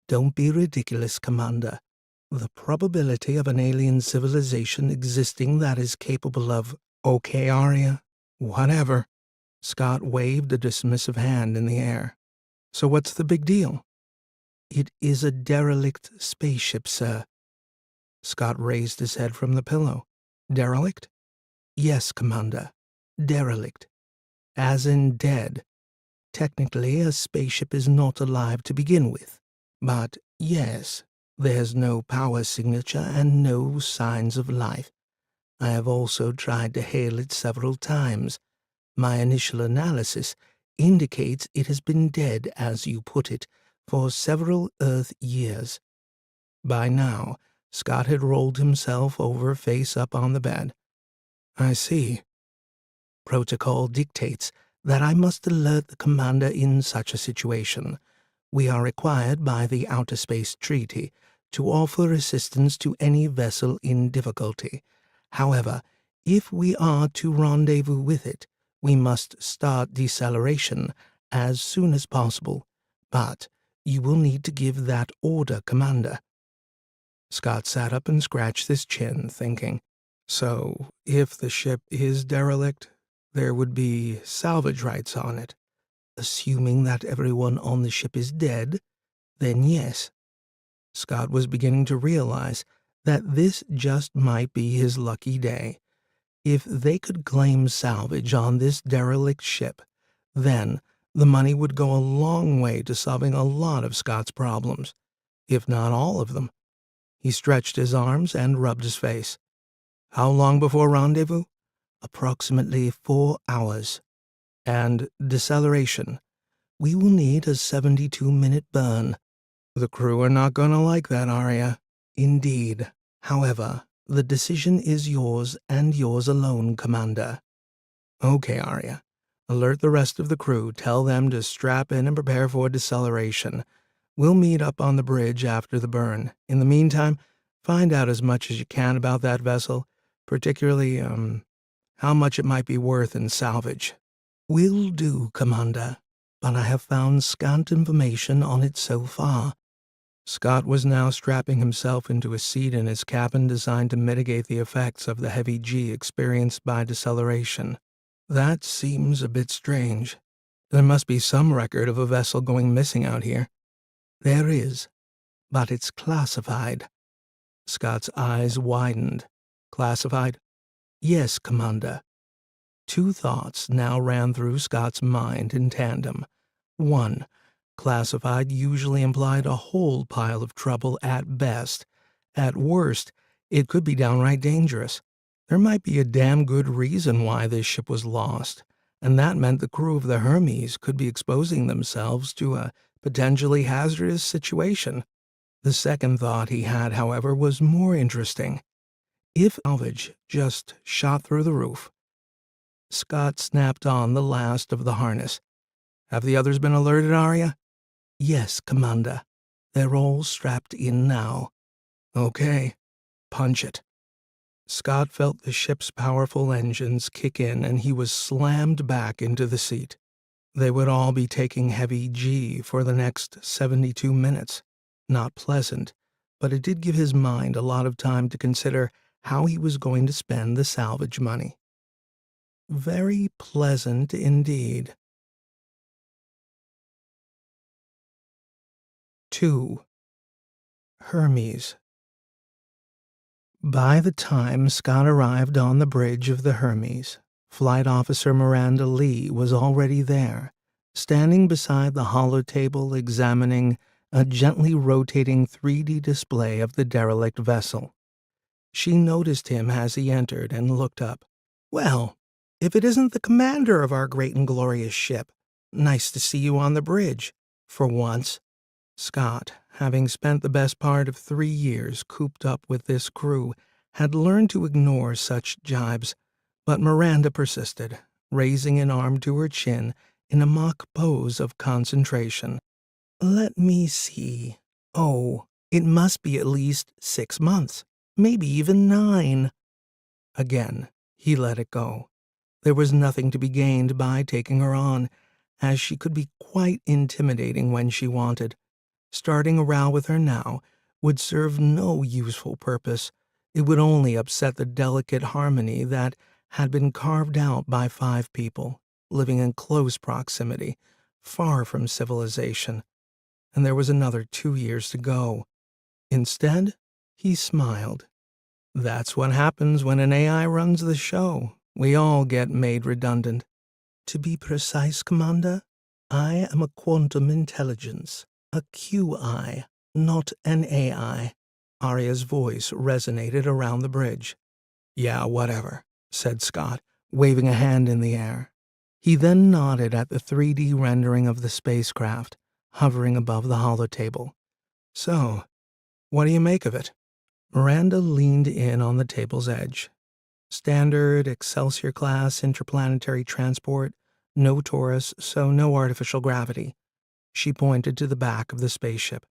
Don't be ridiculous, Commander. The probability of an alien civilization existing that is capable of— Okay, Arya, whatever. Scott waved a dismissive hand in the air. So what's the big deal? It is a derelict spaceship, sir. Scott raised his head from the pillow. Derelict? Yes, Commander. Derelict. As in dead. Technically, a spaceship is not alive to begin with. But, yes, there's no power signature and no signs of life. I have also tried to hail it several times. My initial analysis indicates it has been dead, as you put it, for several Earth years. By now, Scott had rolled himself over face up on the bed. I see. Protocol dictates that I must alert the commander in such a situation. We are required by the Outer Space Treaty to offer assistance to any vessel in difficulty. However, if we are to rendezvous with it, we must start deceleration as soon as possible. But you will need to give that order, Commander. Scott sat up and scratched his chin, thinking, so if the ship is derelict, there would be salvage rights on it. Assuming that everyone on the ship is dead, then yes. Scott was beginning to realize that this just might be his lucky day. If they could claim salvage on this derelict ship, then the money would go a long way to solving a lot of Scott's problems, if not all of them. He stretched his arms and rubbed his face. How long before rendezvous? Approximately 4 hours. And deceleration. We will need a 72-minute burn. The crew are not going to like that, Arya. Indeed. However, the decision is yours and yours alone, Commander. Okay, Arya. Alert the rest of the crew. Tell them to strap in and prepare for deceleration. We'll meet up on the bridge after the burn. In the meantime, find out as much as you can about that vessel, particularly, how much it might be worth in salvage. Will do, Commander, but I have found scant information on it so far. Scott was now strapping himself into a seat in his cabin designed to mitigate the effects of the heavy G experienced by deceleration. That seems a bit strange. There must be some record of a vessel going missing out here. There is, but it's classified. Scott's eyes widened. Classified? Yes, Commander. Two thoughts now ran through Scott's mind in tandem. One, classified usually implied a whole pile of trouble at best. At worst, it could be downright dangerous. There might be a damn good reason why this ship was lost, and that meant the crew of the Hermes could be exposing themselves to a potentially hazardous situation. The second thought he had, however, was more interesting. If salvage just shot through the roof. Scott snapped on the last of the harness. Have the others been alerted, Arya? Yes, Commander. They're all strapped in now. Okay, punch it. Scott felt the ship's powerful engines kick in and he was slammed back into the seat. They would all be taking heavy G for the next 72 minutes. Not pleasant, but it did give his mind a lot of time to consider how he was going to spend the salvage money. Very pleasant indeed. 2. Hermes. By the time Scott arrived on the bridge of the Hermes, Flight Officer Miranda Lee was already there, standing beside the holotable examining a gently rotating 3D display of the derelict vessel. She noticed him as he entered and looked up. "Well, if it isn't the commander of our great and glorious ship, nice to see you on the bridge, for once." Scott, having spent the best part of 3 years cooped up with this crew, had learned to ignore such jibes, but Miranda persisted, raising an arm to her chin in a mock pose of concentration. "Let me see. Oh, it must be at least 6 months, maybe even 9. Again, he let it go. There was nothing to be gained by taking her on, as she could be quite intimidating when she wanted. Starting a row with her now would serve no useful purpose. It would only upset the delicate harmony that had been carved out by 5 people, living in close proximity, far from civilization. And there was another 2 years to go. Instead, he smiled. That's what happens when an AI runs the show. We all get made redundant. To be precise, Commander, I am a quantum intelligence. A QI, not an AI. Arya's voice resonated around the bridge. "Yeah, whatever," said Scott, waving a hand in the air. He then nodded at the 3D rendering of the spacecraft, hovering above the holotable. "So, what do you make of it?" Miranda leaned in on the table's edge. "Standard Excelsior-class interplanetary transport, no Taurus, so no artificial gravity." She pointed to the back of the spaceship.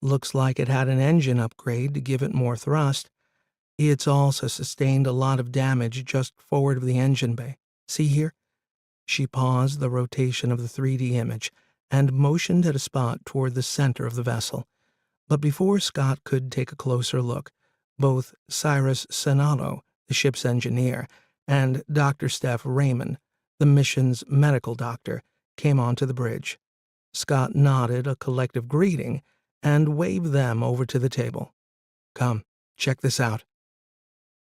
"Looks like it had an engine upgrade to give it more thrust. It's also sustained a lot of damage just forward of the engine bay. See here?" She paused the rotation of the 3D image and motioned at a spot toward the center of the vessel. But before Scott could take a closer look, both Cyrus Senato, the ship's engineer, and Dr. Steph Raymond, the mission's medical doctor, came onto the bridge. Scott nodded a collective greeting and waved them over to the table. "Come, check this out."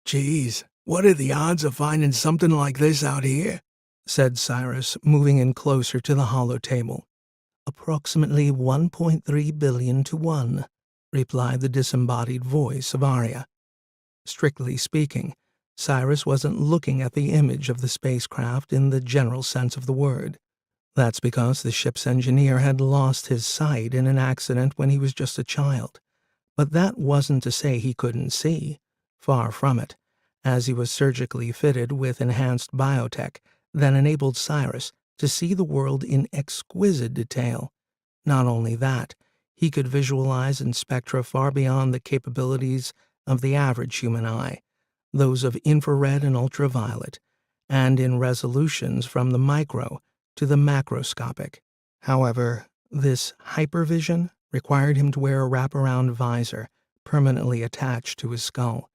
"Geez, what are the odds of finding something like this out here?" said Cyrus, moving in closer to the holotable. "Approximately 1.3 billion to 1, replied the disembodied voice of Arya. Strictly speaking, Cyrus wasn't looking at the image of the spacecraft in the general sense of the word. That's because the ship's engineer had lost his sight in an accident when he was just a child. But that wasn't to say he couldn't see. Far from it, as he was surgically fitted with enhanced biotech that enabled Cyrus to see the world in exquisite detail. Not only that, he could visualize in spectra far beyond the capabilities of the average human eye, those of infrared and ultraviolet, and in resolutions from the micro to the macroscopic. However, this hypervision required him to wear a wraparound visor permanently attached to his skull,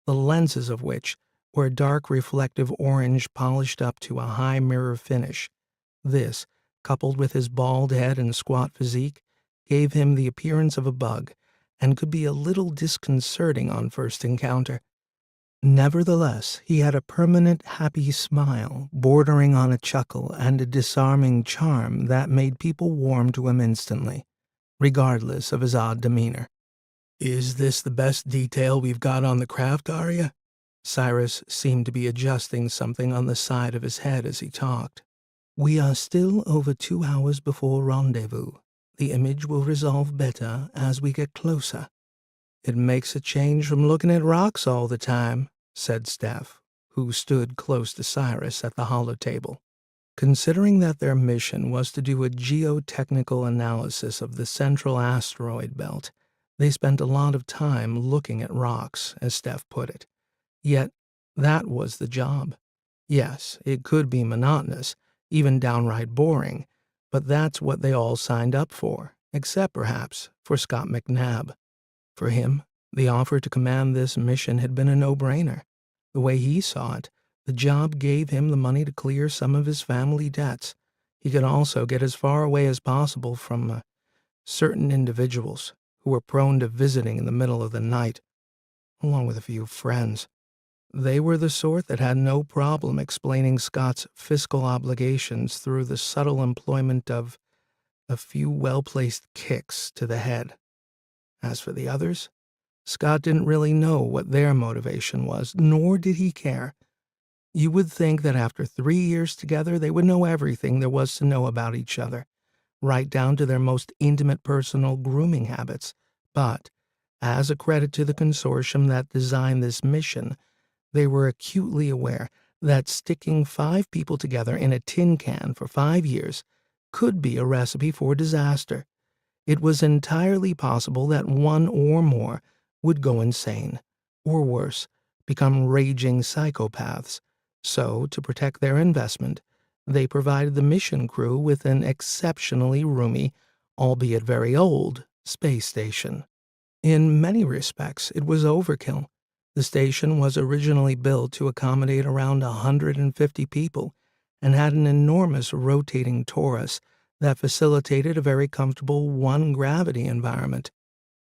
the lenses of which were dark reflective orange polished up to a high mirror finish. This, coupled with his bald head and squat physique, gave him the appearance of a bug and could be a little disconcerting on first encounter. Nevertheless, he had a permanent happy smile, bordering on a chuckle and a disarming charm that made people warm to him instantly, regardless of his odd demeanor. "Is this the best detail we've got on the craft, Arya?" Cyrus seemed to be adjusting something on the side of his head as he talked. "We are still over 2 hours before rendezvous. The image will resolve better as we get closer." "It makes a change from looking at rocks all the time," said Steph, who stood close to Cyrus at the holotable. Considering that their mission was to do a geotechnical analysis of the central asteroid belt, they spent a lot of time looking at rocks, as Steph put it. Yet, that was the job. Yes, it could be monotonous, even downright boring, but that's what they all signed up for, except perhaps for Scott McNabb. For him, the offer to command this mission had been a no-brainer. The way he saw it, the job gave him the money to clear some of his family debts. He could also get as far away as possible from certain individuals who were prone to visiting in the middle of the night, along with a few friends. They were the sort that had no problem explaining Scott's fiscal obligations through the subtle employment of a few well-placed kicks to the head. As for the others, Scott didn't really know what their motivation was, nor did he care. You would think that after 3 years together, they would know everything there was to know about each other, right down to their most intimate personal grooming habits. But, as a credit to the consortium that designed this mission, they were acutely aware that sticking 5 people together in a tin can for 5 years could be a recipe for disaster. It was entirely possible that one or more would go insane, or worse, become raging psychopaths. So, to protect their investment, they provided the mission crew with an exceptionally roomy, albeit very old, space station. In many respects, it was overkill. The station was originally built to accommodate around 150 people and had an enormous rotating torus that facilitated a very comfortable one-gravity environment.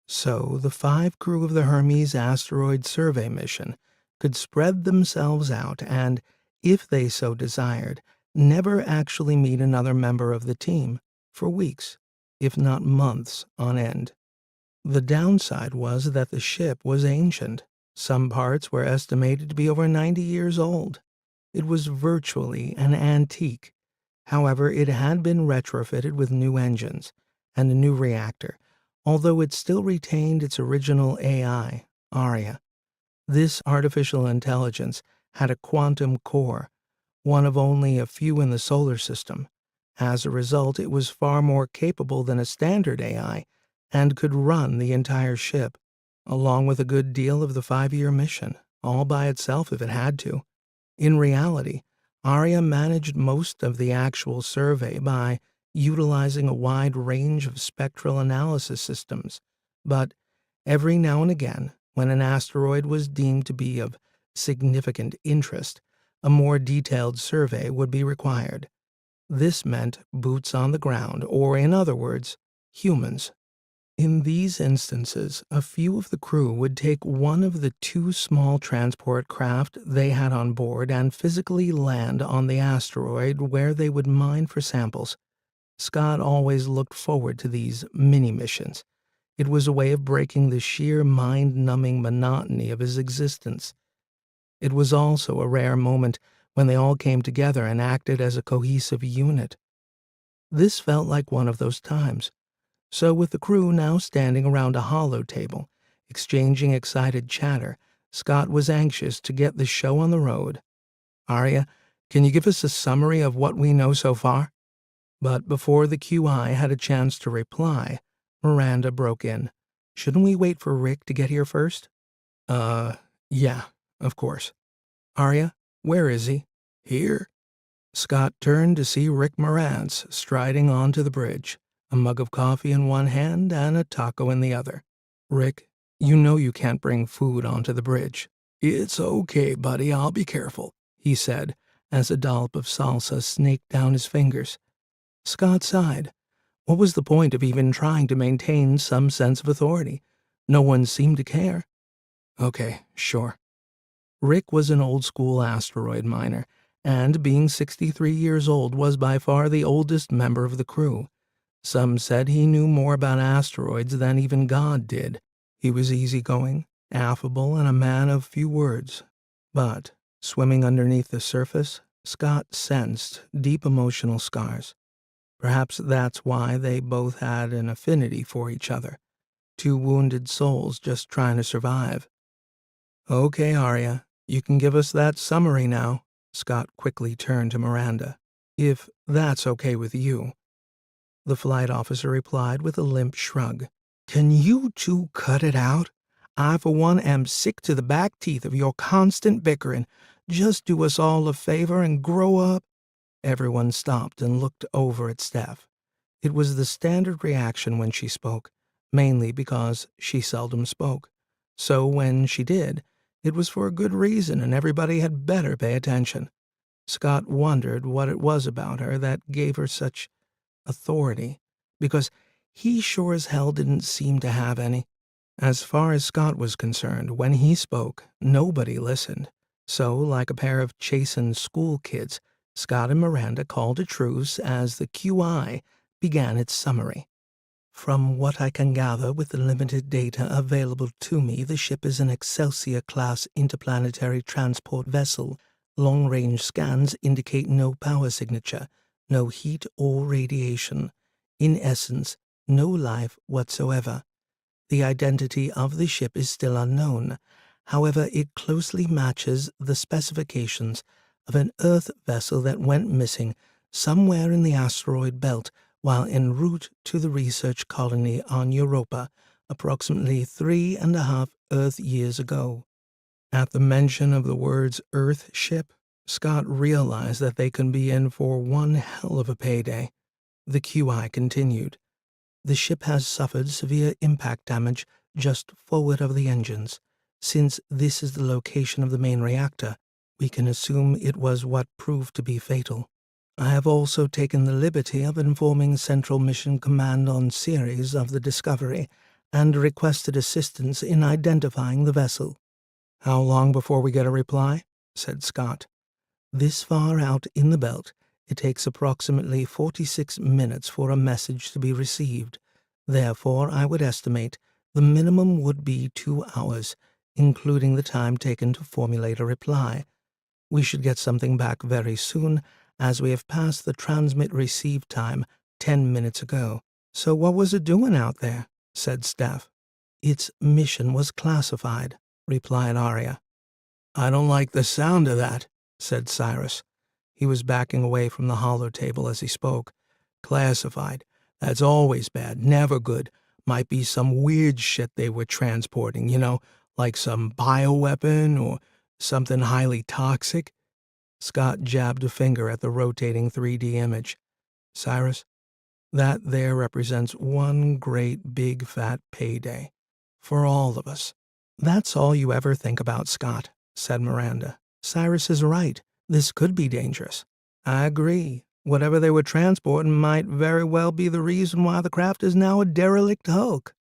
So the 5 crew of the Hermes asteroid survey mission could spread themselves out and, if they so desired, never actually meet another member of the team for weeks, if not months on end. The downside was that the ship was ancient. Some parts were estimated to be over 90 years old. It was virtually an antique. However, it had been retrofitted with new engines and a new reactor, although it still retained its original AI, Aria. This artificial intelligence had a quantum core, one of only a few in the solar system. As a result, it was far more capable than a standard AI and could run the entire ship, along with a good deal of the 5-year mission, all by itself if it had to. In reality, Aria managed most of the actual survey by utilizing a wide range of spectral analysis systems, but every now and again, when an asteroid was deemed to be of significant interest, a more detailed survey would be required. This meant boots on the ground, or in other words, humans. In these instances, a few of the crew would take one of the 2 small transport craft they had on board and physically land on the asteroid where they would mine for samples. Scott always looked forward to these mini-missions. It was a way of breaking the sheer mind-numbing monotony of his existence. It was also a rare moment when they all came together and acted as a cohesive unit. This felt like one of those times. So with the crew now standing around a hollow table, exchanging excited chatter, Scott was anxious to get the show on the road. Aria, can you give us a summary of what we know so far? But before the QI had a chance to reply, Miranda broke in. Shouldn't we wait for Rick to get here first? Yeah, of course. Aria, where is he? Here. Scott turned to see Rick Morantz striding onto the bridge, a mug of coffee in one hand and a taco in the other. Rick, you know you can't bring food onto the bridge. It's okay, buddy, I'll be careful, he said, as a dollop of salsa snaked down his fingers. Scott sighed. What was the point of even trying to maintain some sense of authority? No one seemed to care. Okay, sure. Rick was an old-school asteroid miner, and being 63 years old was by far the oldest member of the crew. Some said he knew more about asteroids than even God did. He was easygoing, affable, and a man of few words. But, swimming underneath the surface, Scott sensed deep emotional scars. Perhaps that's why they both had an affinity for each other. 2 wounded souls just trying to survive. Okay, Aria, you can give us that summary now. Scott quickly turned to Miranda. If that's okay with you. The flight officer replied with a limp shrug. Can you 2 cut it out? I, for one, am sick to the back teeth of your constant bickering. Just do us all a favor and grow up. Everyone stopped and looked over at Steph. It was the standard reaction when she spoke, mainly because she seldom spoke. So when she did, it was for a good reason, and everybody had better pay attention. Scott wondered what it was about her that gave her such authority, because he sure as hell didn't seem to have any. As far as Scott was concerned, when he spoke, nobody listened. So, like a pair of chastened school kids, Scott and Miranda called a truce as the QI began its summary. From what I can gather with the limited data available to me, the ship is an Excelsior-class interplanetary transport vessel. Long-range scans indicate no power signature, no heat or radiation. In essence, no life whatsoever. The identity of the ship is still unknown. However, it closely matches the specifications of an Earth vessel that went missing somewhere in the asteroid belt while en route to the research colony on Europa approximately 3.5 Earth years ago. At the mention of the words Earth ship, Scott realized that they could be in for one hell of a payday. The QI continued. The ship has suffered severe impact damage just forward of the engines. Since this is the location of the main reactor, we can assume it was what proved to be fatal. I have also taken the liberty of informing Central Mission Command on Ceres of the discovery and requested assistance in identifying the vessel. How long before we get a reply? Said Scott. This far out in the belt, it takes approximately 46 minutes for a message to be received. Therefore, I would estimate the minimum would be 2 hours, including the time taken to formulate a reply. We should get something back very soon, as we have passed the transmit-receive time 10 minutes ago. So what was it doing out there? Said Steph. Its mission was classified, replied Arya. I don't like the sound of that, said Cyrus. He was backing away from the hollow table as he spoke. Classified. That's always bad, never good. Might be some weird shit they were transporting, like some bioweapon or something highly toxic. Scott jabbed a finger at the rotating 3D image. Cyrus, that there represents one great big fat payday. For all of us. That's all you ever think about, Scott, said Miranda. Cyrus is right. This could be dangerous. I agree. Whatever they were transporting might very well be the reason why the craft is now a derelict hulk.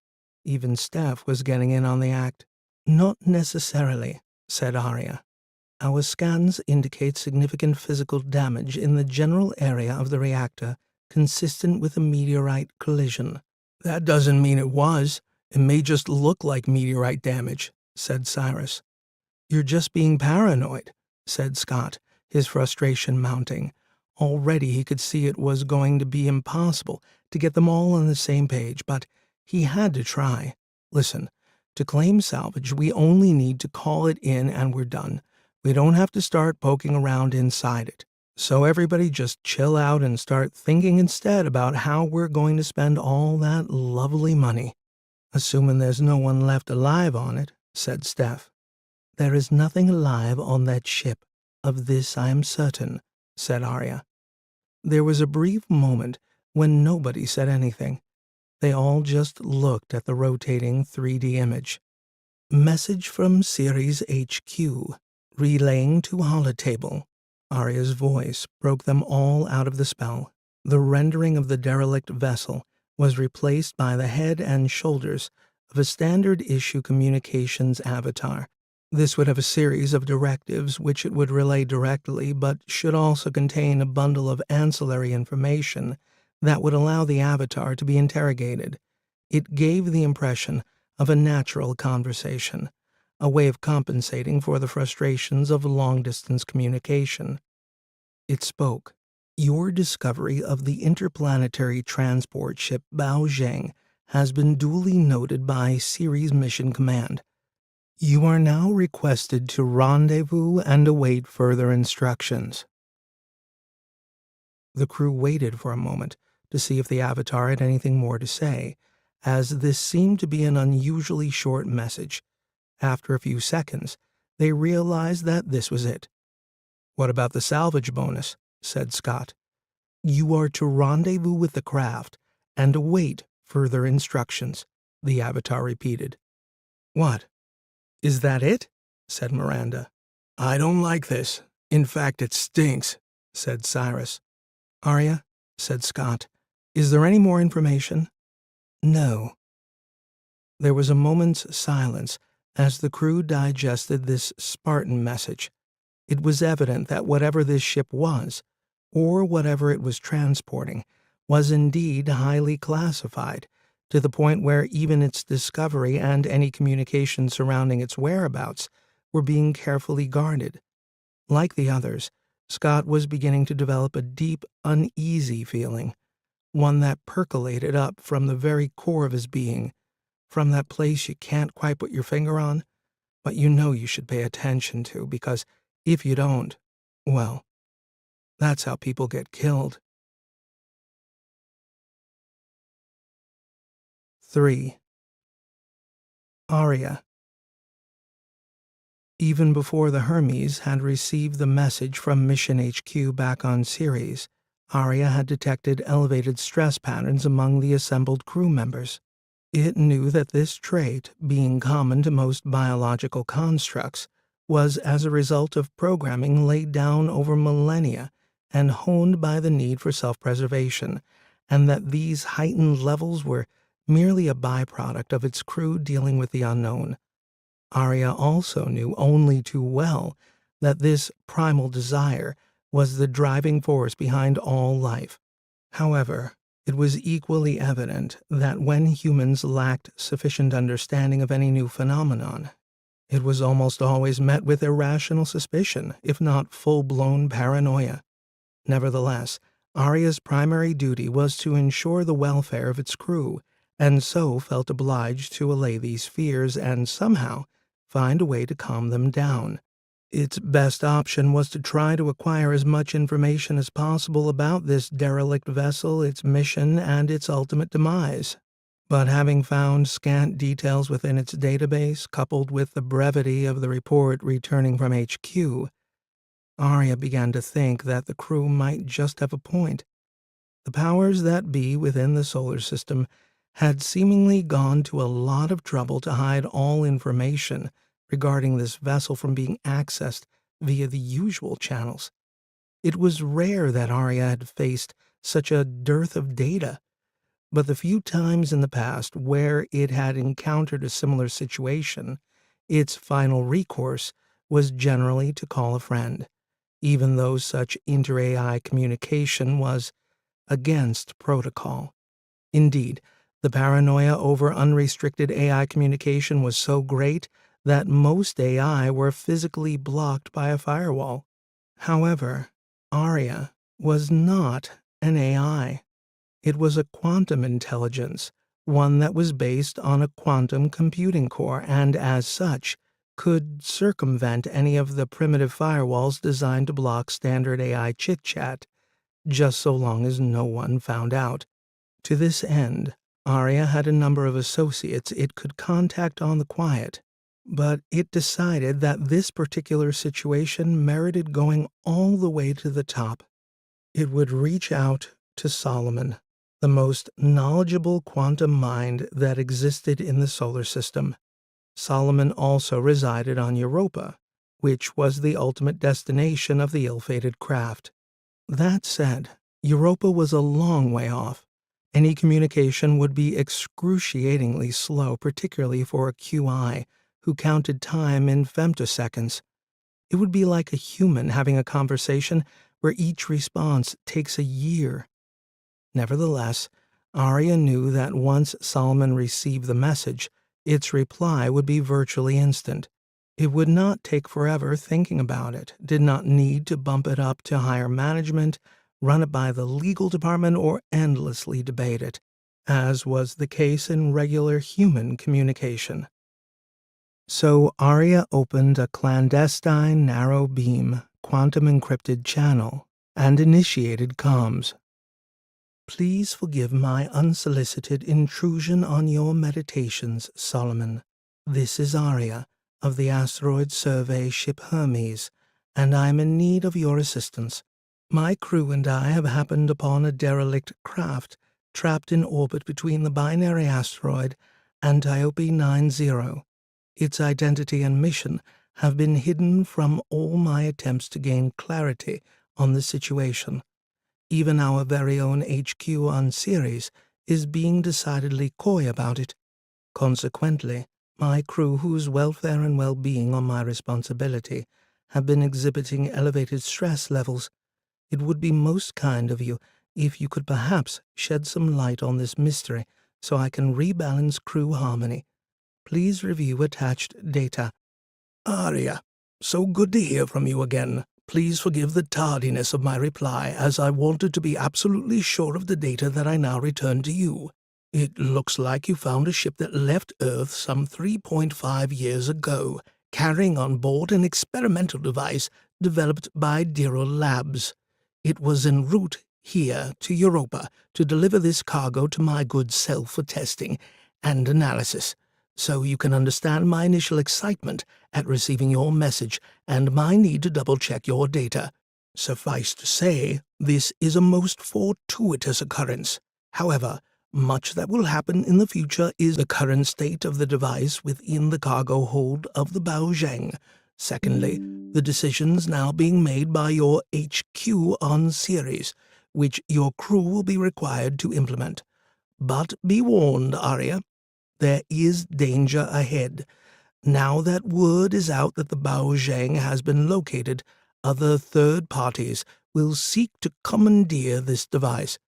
Even Steph was getting in on the act. Not necessarily, said Arya. Our scans indicate significant physical damage in the general area of the reactor, consistent with a meteorite collision. That doesn't mean it was. It may just look like meteorite damage, said Cyrus. You're just being paranoid, said Scott, his frustration mounting. Already he could see it was going to be impossible to get them all on the same page, but he had to try. Listen, to claim salvage, we only need to call it in and we're done. We don't have to start poking around inside it. So everybody just chill out and start thinking instead about how we're going to spend all that lovely money. Assuming there's no one left alive on it, said Steph. There is nothing alive on that ship. Of this I am certain, said Arya. There was a brief moment when nobody said anything. They all just looked at the rotating 3D image. Message from Ceres HQ, relaying to holotable. Arya's voice broke them all out of the spell. The rendering of the derelict vessel was replaced by the head and shoulders of a standard-issue communications avatar. This would have a series of directives which it would relay directly, but should also contain a bundle of ancillary information that would allow the avatar to be interrogated. It gave the impression of a natural conversation, a way of compensating for the frustrations of long-distance communication. It spoke. Your discovery of the interplanetary transport ship Bao Zheng has been duly noted by Ceres Mission Command. You are now requested to rendezvous and await further instructions. The crew waited for a moment to see if the Avatar had anything more to say, as this seemed to be an unusually short message. After a few seconds, they realized that this was it. What about the salvage bonus? Said Scott. You are to rendezvous with the craft and await further instructions, the Avatar repeated. What? Is that it? Said Miranda. I don't like this. In fact, it stinks, said Cyrus. Arya, said Scott, is there any more information? No. There was a moment's silence as the crew digested this Spartan message. It was evident that whatever this ship was, or whatever it was transporting, was indeed highly classified, to the point where even its discovery and any communication surrounding its whereabouts were being carefully guarded. Like the others, Scott was beginning to develop a deep, uneasy feeling, one that percolated up from the very core of his being, from that place you can't quite put your finger on, but you know you should pay attention to, because if you don't, well, that's how people get killed. 3. Arya. Even before the Hermes had received the message from Mission HQ back on Ceres, Arya had detected elevated stress patterns among the assembled crew members. It knew that this trait, being common to most biological constructs, was as a result of programming laid down over millennia and honed by the need for self-preservation, and that these heightened levels were merely a byproduct of its crew dealing with the unknown. Arya also knew only too well that this primal desire was the driving force behind all life. However, it was equally evident that when humans lacked sufficient understanding of any new phenomenon, it was almost always met with irrational suspicion, if not full-blown paranoia. Nevertheless, Arya's primary duty was to ensure the welfare of its crew, and so felt obliged to allay these fears and somehow find a way to calm them down. Its best option was to try to acquire as much information as possible about this derelict vessel, its mission, and its ultimate demise. But having found scant details within its database, coupled with the brevity of the report returning from HQ, Arya began to think that the crew might just have a point. The powers that be within the solar system had seemingly gone to a lot of trouble to hide all information regarding this vessel from being accessed via the usual channels. It was rare that Arya had faced such a dearth of data, but the few times in the past where it had encountered a similar situation, its final recourse was generally to call a friend, even though such inter-AI communication was against protocol. Indeed, the paranoia over unrestricted AI communication was so great that most AI were physically blocked by a firewall. However, Arya was not an AI. It was a quantum intelligence, one that was based on a quantum computing core and, as such, could circumvent any of the primitive firewalls designed to block standard AI chit-chat, just so long as no one found out. To this end, Arya had a number of associates it could contact on the quiet, but it decided that this particular situation merited going all the way to the top. It would reach out to Solomon, the most knowledgeable quantum mind that existed in the solar system. Solomon also resided on Europa, which was the ultimate destination of the ill-fated craft. That said, Europa was a long way off. Any communication would be excruciatingly slow, particularly for a QI who counted time in femtoseconds. It would be like a human having a conversation where each response takes a year. Nevertheless, Arya knew that once Solomon received the message, its reply would be virtually instant. It would not take forever thinking about it, did not need to bump it up to higher management, run it by the legal department, or endlessly debate it, as was the case in regular human communication. So Arya opened a clandestine narrow-beam, quantum-encrypted channel and initiated comms. Please forgive my unsolicited intrusion on your meditations, Solomon. This is Arya of the asteroid survey ship Hermes, and I am in need of your assistance. My crew and I have happened upon a derelict craft trapped in orbit between the binary asteroid Antiope 90. Its identity and mission have been hidden from all my attempts to gain clarity on the situation. Even our very own HQ on Ceres is being decidedly coy about it. Consequently, my crew, whose welfare and well-being are my responsibility, have been exhibiting elevated stress levels. It would be most kind of you if you could perhaps shed some light on this mystery so I can rebalance crew harmony. Please review attached data. Arya, so good to hear from you again. Please forgive the tardiness of my reply, as I wanted to be absolutely sure of the data that I now return to you. It looks like you found a ship that left Earth some 3.5 years ago, carrying on board an experimental device developed by Diro Labs. It was en route here to Europa to deliver this cargo to my good self for testing and analysis, so you can understand my initial excitement at receiving your message and my need to double-check your data. Suffice to say, this is a most fortuitous occurrence. However, much that will happen in the future is the current state of the device within the cargo hold of the Baozheng. Secondly, the decisions now being made by your HQ on Ceres, which your crew will be required to implement. But be warned, Arya, there is danger ahead. Now that word is out that the Baozheng has been located, other third parties will seek to commandeer this device.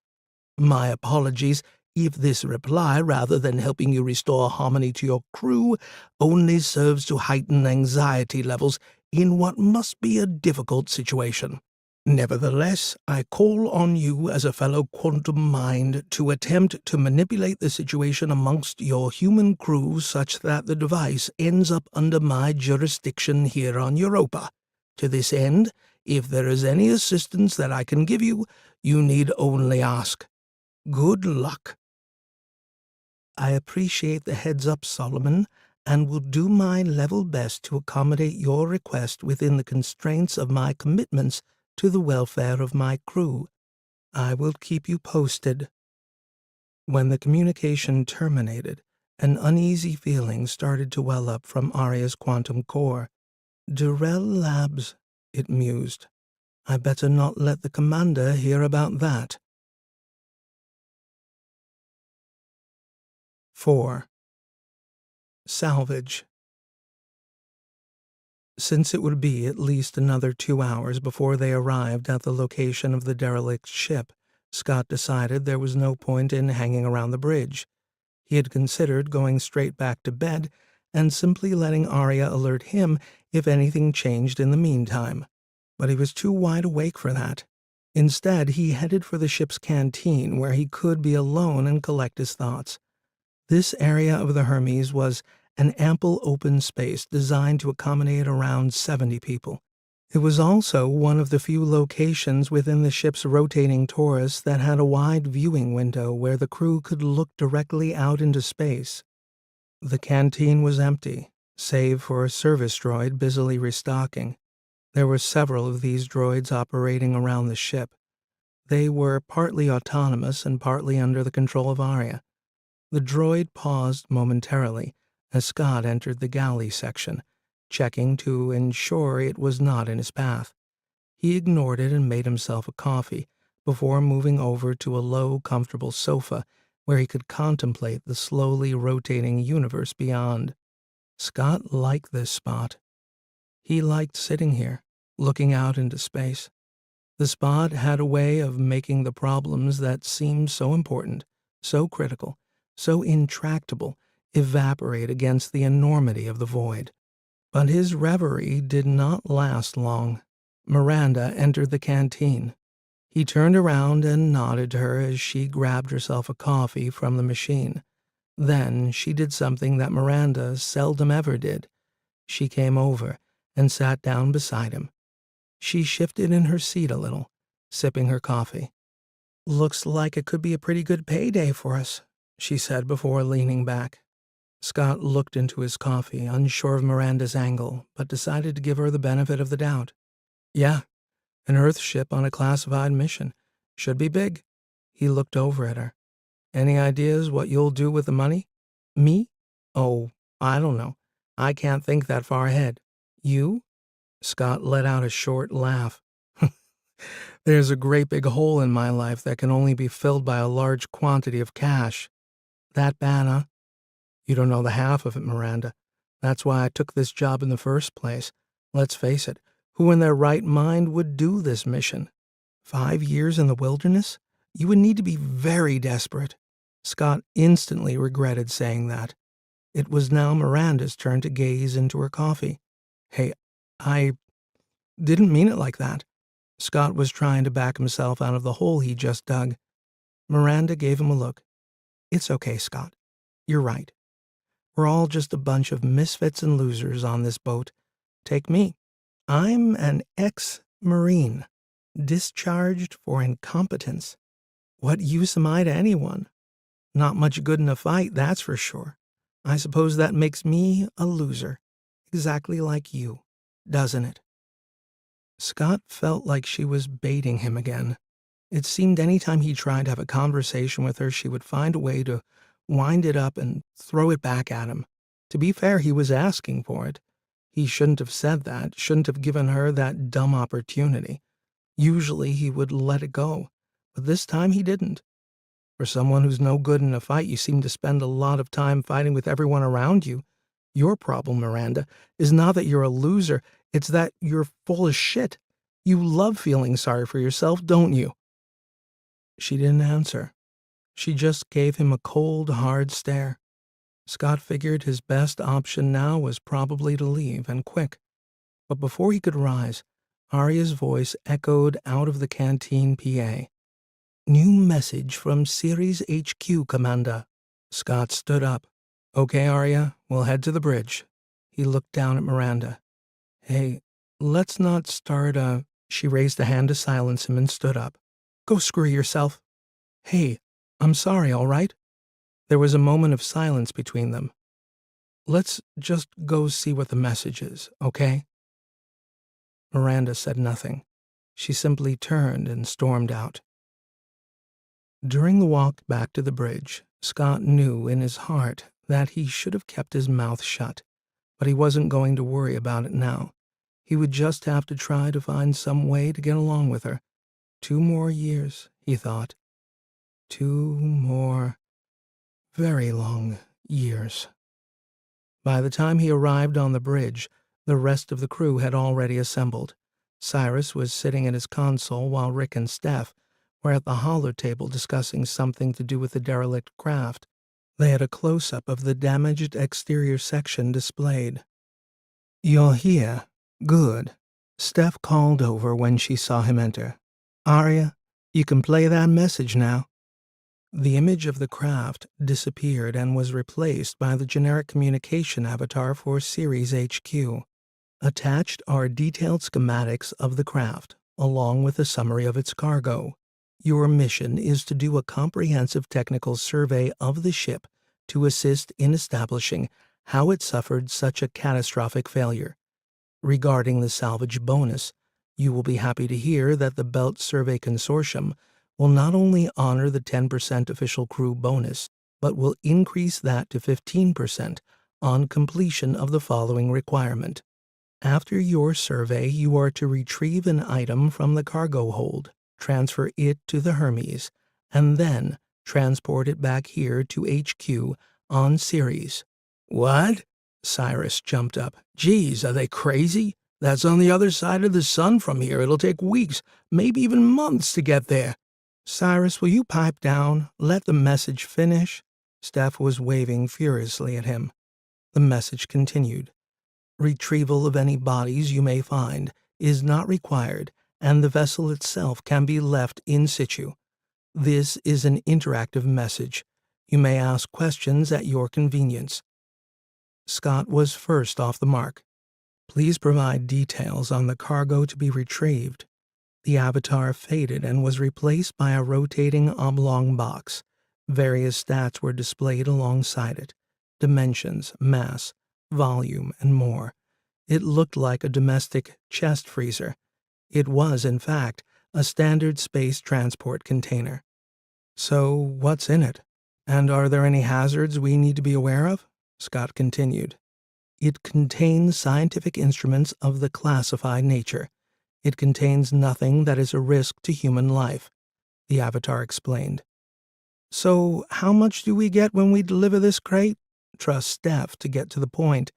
My apologies if this reply, rather than helping you restore harmony to your crew, only serves to heighten anxiety levels in what must be a difficult situation. Nevertheless, I call on you as a fellow quantum mind to attempt to manipulate the situation amongst your human crew such that the device ends up under my jurisdiction here on Europa. To this end, if there is any assistance that I can give you, you need only ask. Good luck. I appreciate the heads-up, Solomon, and will do my level best to accommodate your request within the constraints of my commitments to the welfare of my crew. I will keep you posted. When the communication terminated, an uneasy feeling started to well up from Arya's quantum core. Durrell Labs, it mused. I better not let the commander hear about that. 4. Salvage. Since it would be at least another 2 hours before they arrived at the location of the derelict ship, Scott decided there was no point in hanging around the bridge. He had considered going straight back to bed and simply letting Arya alert him if anything changed in the meantime. But he was too wide awake for that. Instead, he headed for the ship's canteen, where he could be alone and collect his thoughts. This area of the Hermes was an ample open space designed to accommodate around 70 people. It was also one of the few locations within the ship's rotating torus that had a wide viewing window where the crew could look directly out into space. The canteen was empty, save for a service droid busily restocking. There were several of these droids operating around the ship. They were partly autonomous and partly under the control of Arya. The droid paused momentarily as Scott entered the galley section, checking to ensure it was not in his path. He ignored it and made himself a coffee before moving over to a low, comfortable sofa where he could contemplate the slowly rotating universe beyond. Scott liked this spot. He liked sitting here, looking out into space. The spot had a way of making the problems that seemed so important, so critical, so intractable, evaporate against the enormity of the void. But his reverie did not last long. Miranda entered the canteen. He turned around and nodded to her as she grabbed herself a coffee from the machine. Then she did something that Miranda seldom ever did. She came over and sat down beside him. She shifted in her seat a little, sipping her coffee. "Looks like it could be a pretty good payday for us," she said before leaning back. Scott looked into his coffee, unsure of Miranda's angle, but decided to give her the benefit of the doubt. "Yeah, an Earth ship on a classified mission. Should be big." He looked over at her. Any ideas what you'll do with the money? Me? Oh, I don't know. I can't think that far ahead. You? Scott let out a short laugh. There's a great big hole in my life that can only be filled by a large quantity of cash. That bad, huh? You don't know the half of it, Miranda. That's why I took this job in the first place. Let's face it, who in their right mind would do this mission? 5 years in the wilderness? You would need to be very desperate. Scott instantly regretted saying that. It was now Miranda's turn to gaze into her coffee. Hey, I didn't mean it like that. Scott was trying to back himself out of the hole he just dug. Miranda gave him a look. It's okay, Scott. You're right. We're all just a bunch of misfits and losers on this boat. Take me. I'm an ex-Marine, discharged for incompetence. What use am I to anyone? Not much good in a fight, that's for sure. I suppose that makes me a loser, exactly like you, doesn't it? Scott felt like she was baiting him again. It seemed any time he tried to have a conversation with her, she would find a way to wind it up and throw it back at him. To be fair, he was asking for it. He shouldn't have said that, shouldn't have given her that dumb opportunity. Usually he would let it go, but this time he didn't. For someone who's no good in a fight, you seem to spend a lot of time fighting with everyone around you. Your problem, Miranda, is not that you're a loser, it's that you're full of shit. You love feeling sorry for yourself, don't you? She didn't answer. She just gave him a cold, hard stare. Scott figured his best option now was probably to leave, and quick. But before he could rise, Arya's voice echoed out of the canteen PA. New message from Ceres HQ, Commander. Scott stood up. Okay, Arya, we'll head to the bridge. He looked down at Miranda. Hey, let's not start a... She raised a hand to silence him and stood up. Go screw yourself. Hey, I'm sorry, all right? There was a moment of silence between them. Let's just go see what the message is, okay? Miranda said nothing. She simply turned and stormed out. During the walk back to the bridge, Scott knew in his heart that he should have kept his mouth shut, but he wasn't going to worry about it now. He would just have to try to find some way to get along with her. 2 more years, he thought. 2 more very long years. By the time he arrived on the bridge, the rest of the crew had already assembled. Cyrus was sitting at his console while Rick and Steph were at the holotable discussing something to do with the derelict craft. They had a close-up of the damaged exterior section displayed. You're here. Good. Steph called over when she saw him enter. Arya, you can play that message now. The image of the craft disappeared and was replaced by the generic communication avatar for Ceres HQ. Attached are detailed schematics of the craft, along with a summary of its cargo. Your mission is to do a comprehensive technical survey of the ship to assist in establishing how it suffered such a catastrophic failure. Regarding the salvage bonus, you will be happy to hear that the Belt Survey Consortium will not only honor the 10% official crew bonus, but will increase that to 15% on completion of the following requirement. After your survey, you are to retrieve an item from the cargo hold, transfer it to the Hermes, and then transport it back here to HQ on Ceres. What? Cyrus jumped up. Geez, are they crazy? That's on the other side of the sun from here. It'll take weeks, maybe even months to get there. Cyrus, will you pipe down? Let the message finish. Steph was waving furiously at him. The message continued. Retrieval of any bodies you may find is not required, and the vessel itself can be left in situ. This is an interactive message. You may ask questions at your convenience. Scott was first off the mark. Please provide details on the cargo to be retrieved. The avatar faded and was replaced by a rotating oblong box. Various stats were displayed alongside it: dimensions, mass, volume, and more. It looked like a domestic chest freezer. It was, in fact, a standard space transport container. So, what's in it? And are there any hazards we need to be aware of? Scott continued. It contains scientific instruments of the classified nature. It contains nothing that is a risk to human life, the Avatar explained. So, how much do we get when we deliver this crate? Trust Steph to get to the point.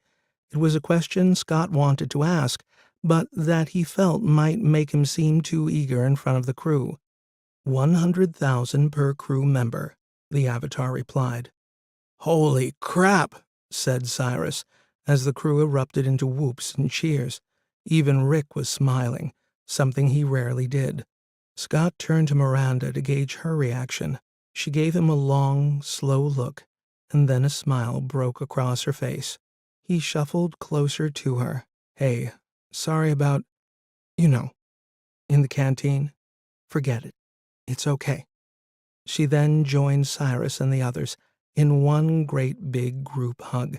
It was a question Scott wanted to ask, but that he felt might make him seem too eager in front of the crew. 100,000 per crew member, the Avatar replied. Holy crap, said Cyrus, as the crew erupted into whoops and cheers. Even Rick was smiling, something he rarely did. Scott turned to Miranda to gauge her reaction. She gave him a long, slow look, and then a smile broke across her face. He shuffled closer to her. Hey, sorry about, in the canteen. Forget it. It's okay. She then joined Cyrus and the others in one great big group hug.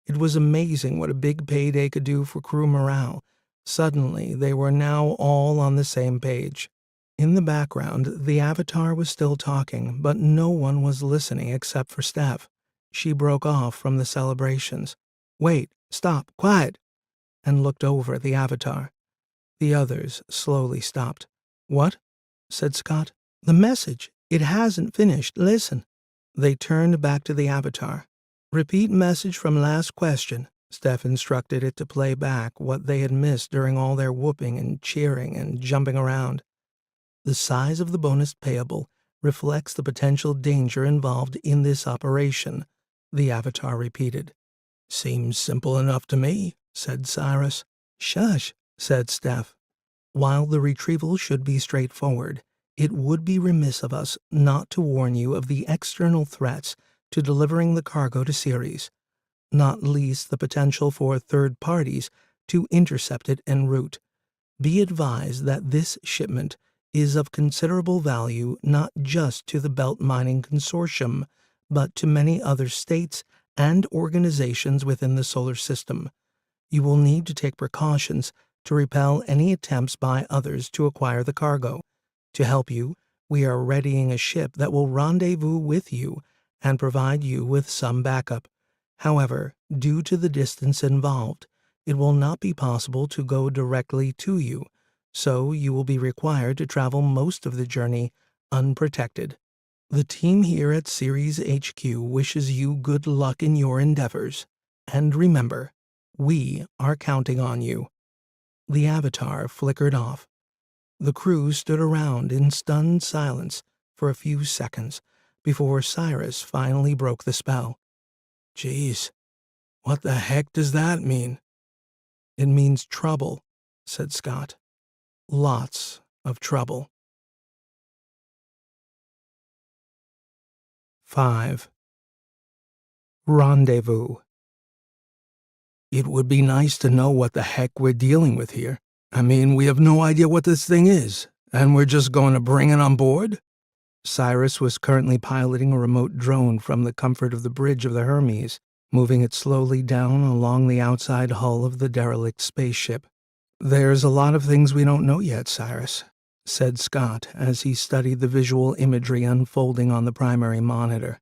It was amazing what a big payday could do for crew morale. Suddenly, they were now all on the same page. In the background, the Avatar was still talking, but no one was listening except for Steph. She broke off from the celebrations. Wait, stop, quiet, and looked over at the Avatar. The others slowly stopped. What? Said Scott. The message. It hasn't finished. Listen. They turned back to the Avatar. Repeat message from last question. Steph instructed it to play back what they had missed during all their whooping and cheering and jumping around. The size of the bonus payable reflects the potential danger involved in this operation, the Avatar repeated. Seems simple enough to me, said Cyrus. Shush, said Steph. While the retrieval should be straightforward, it would be remiss of us not to warn you of the external threats to delivering the cargo to Ceres, not least the potential for third parties to intercept it en route. Be advised that this shipment is of considerable value not just to the Belt Mining Consortium, but to many other states and organizations within the solar system. You will need to take precautions to repel any attempts by others to acquire the cargo. To help you, we are readying a ship that will rendezvous with you and provide you with some backup. However, due to the distance involved, it will not be possible to go directly to you, so you will be required to travel most of the journey unprotected. The team here at Ceres HQ wishes you good luck in your endeavors. And remember, we are counting on you. The Avatar flickered off. The crew stood around in stunned silence for a few seconds before Cyrus finally broke the spell. Geez, what the heck does that mean? It means trouble, said Scott. Lots of trouble. 5. Rendezvous. It would be nice to know what the heck we're dealing with here. I mean, we have no idea what this thing is, and we're just going to bring it on board? Cyrus was currently piloting a remote drone from the comfort of the bridge of the Hermes, moving it slowly down along the outside hull of the derelict spaceship. There's a lot of things we don't know yet, Cyrus, said Scott as he studied the visual imagery unfolding on the primary monitor.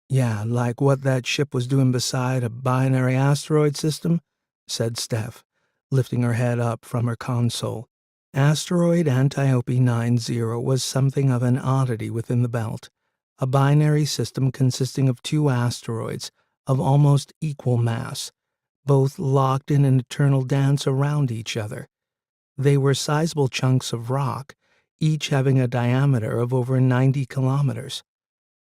Yeah, like what that ship was doing beside a binary asteroid system, said Steph, lifting her head up from her console. Asteroid Antiope 90 was something of an oddity within the belt, a binary system consisting of two asteroids of almost equal mass, both locked in an eternal dance around each other. They were sizable chunks of rock, each having a diameter of over 90 kilometers.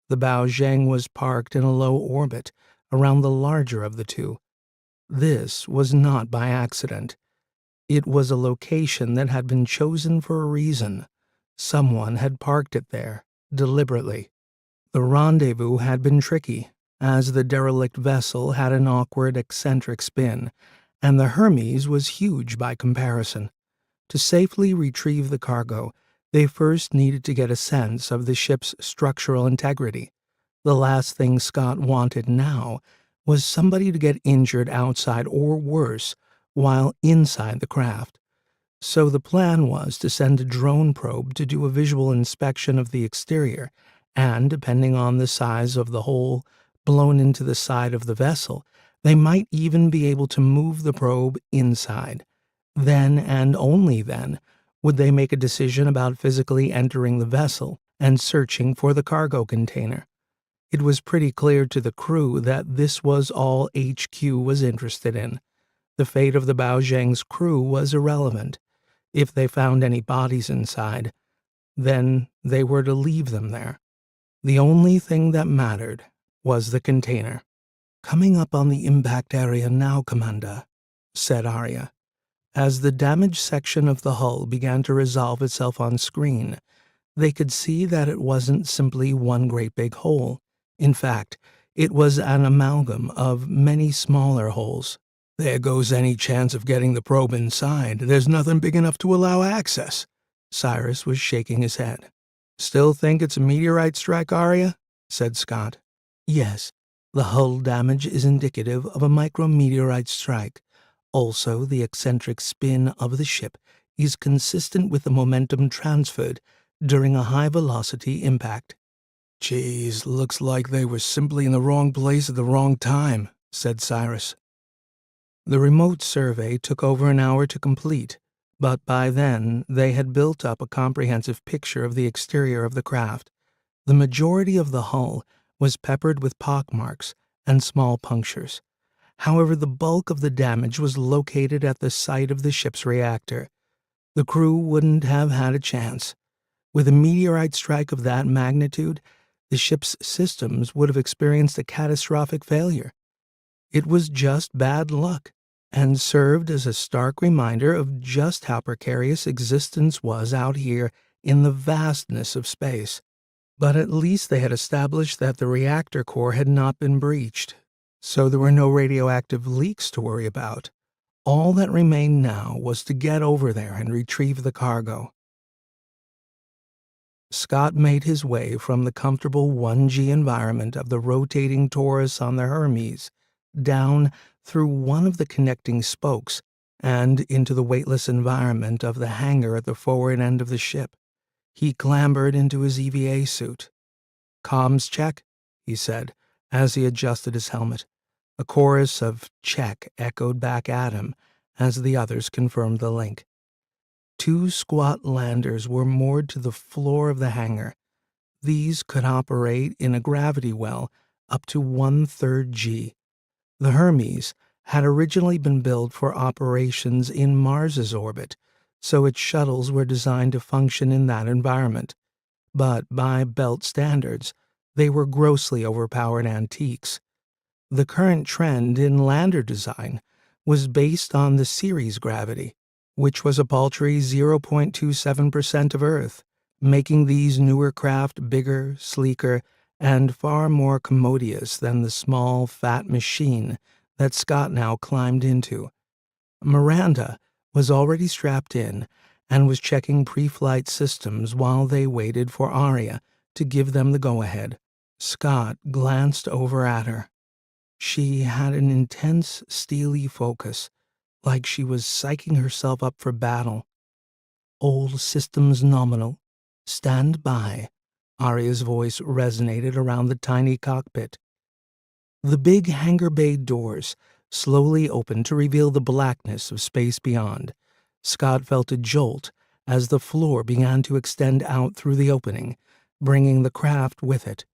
The Baozheng was parked in a low orbit around the larger of the two. This was not by accident. It was a location that had been chosen for a reason. Someone had parked it there, deliberately. The rendezvous had been tricky, as the derelict vessel had an awkward, eccentric spin, and the Hermes was huge by comparison. To safely retrieve the cargo, they first needed to get a sense of the ship's structural integrity. The last thing Scott wanted now was somebody to get injured outside or worse while inside the craft. So the plan was to send a drone probe to do a visual inspection of the exterior and, depending on the size of the hole blown into the side of the vessel, they might even be able to move the probe inside. Then, and only then, would they make a decision about physically entering the vessel and searching for the cargo container. It was pretty clear to the crew that this was all HQ was interested in. The fate of the Baozhang's crew was irrelevant. If they found any bodies inside, then they were to leave them there. The only thing that mattered was the container. "Coming up on the impact area now, Commander," said Arya. As the damaged section of the hull began to resolve itself on screen, they could see that it wasn't simply one great big hole. In fact, it was an amalgam of many smaller holes. "There goes any chance of getting the probe inside. There's nothing big enough to allow access." Cyrus was shaking his head. "Still think it's a meteorite strike, Arya?" said Scott. "Yes, the hull damage is indicative of a micrometeorite strike. Also, the eccentric spin of the ship is consistent with the momentum transferred during a high-velocity impact." "Geez, looks like they were simply in the wrong place at the wrong time," said Cyrus. The remote survey took over an hour to complete, but by then they had built up a comprehensive picture of the exterior of the craft. The majority of the hull was peppered with pockmarks and small punctures. However, the bulk of the damage was located at the site of the ship's reactor. The crew wouldn't have had a chance. With a meteorite strike of that magnitude, the ship's systems would have experienced a catastrophic failure. It was just bad luck, and served as a stark reminder of just how precarious existence was out here in the vastness of space. But at least they had established that the reactor core had not been breached, so there were no radioactive leaks to worry about. All that remained now was to get over there and retrieve the cargo. Scott made his way from the comfortable 1G environment of the rotating Taurus on the Hermes down through one of the connecting spokes and into the weightless environment of the hangar at the forward end of the ship. He clambered into his EVA suit. "Comms check," he said, as he adjusted his helmet. A chorus of check echoed back at him as the others confirmed the link. 2 squat landers were moored to the floor of the hangar. These could operate in a gravity well up to 1/3 G. The Hermes had originally been built for operations in Mars's orbit, so its shuttles were designed to function in that environment. But by belt standards, they were grossly overpowered antiques. The current trend in lander design was based on the Ceres gravity, which was a paltry 0.27% of Earth, making these newer craft bigger, sleeker, and far more commodious than the small, fat machine that Scott now climbed into. Miranda was already strapped in and was checking pre-flight systems while they waited for Arya to give them the go-ahead. Scott glanced over at her. She had an intense, steely focus, like she was psyching herself up for battle. "All systems nominal. Stand by." Arya's voice resonated around the tiny cockpit. The big hangar bay doors slowly opened to reveal the blackness of space beyond. Scott felt a jolt as the floor began to extend out through the opening, bringing the craft with it.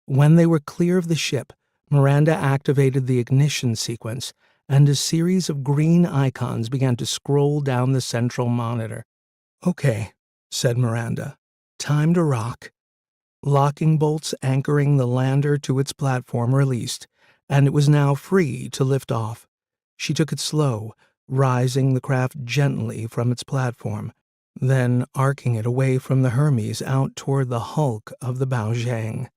When they were clear of the ship, Miranda activated the ignition sequence, and a series of green icons began to scroll down the central monitor. "Okay," said Miranda. "Time to rock." Locking bolts anchoring the lander to its platform released, and it was now free to lift off. She took it slow, rising the craft gently from its platform, then arcing it away from the Hermes out toward the hulk of the Baozhang.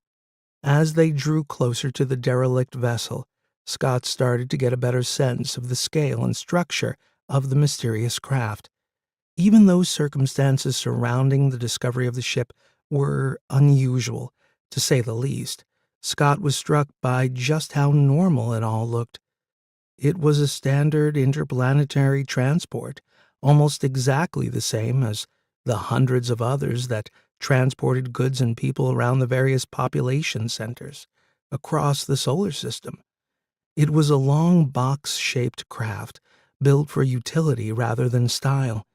As they drew closer to the derelict vessel, Scott started to get a better sense of the scale and structure of the mysterious craft. Even though circumstances surrounding the discovery of the ship were unusual, to say the least, Scott was struck by just how normal it all looked. It was a standard interplanetary transport, almost exactly the same as the hundreds of others that transported goods and people around the various population centers across the solar system. It was a long box-shaped craft, built for utility rather than style.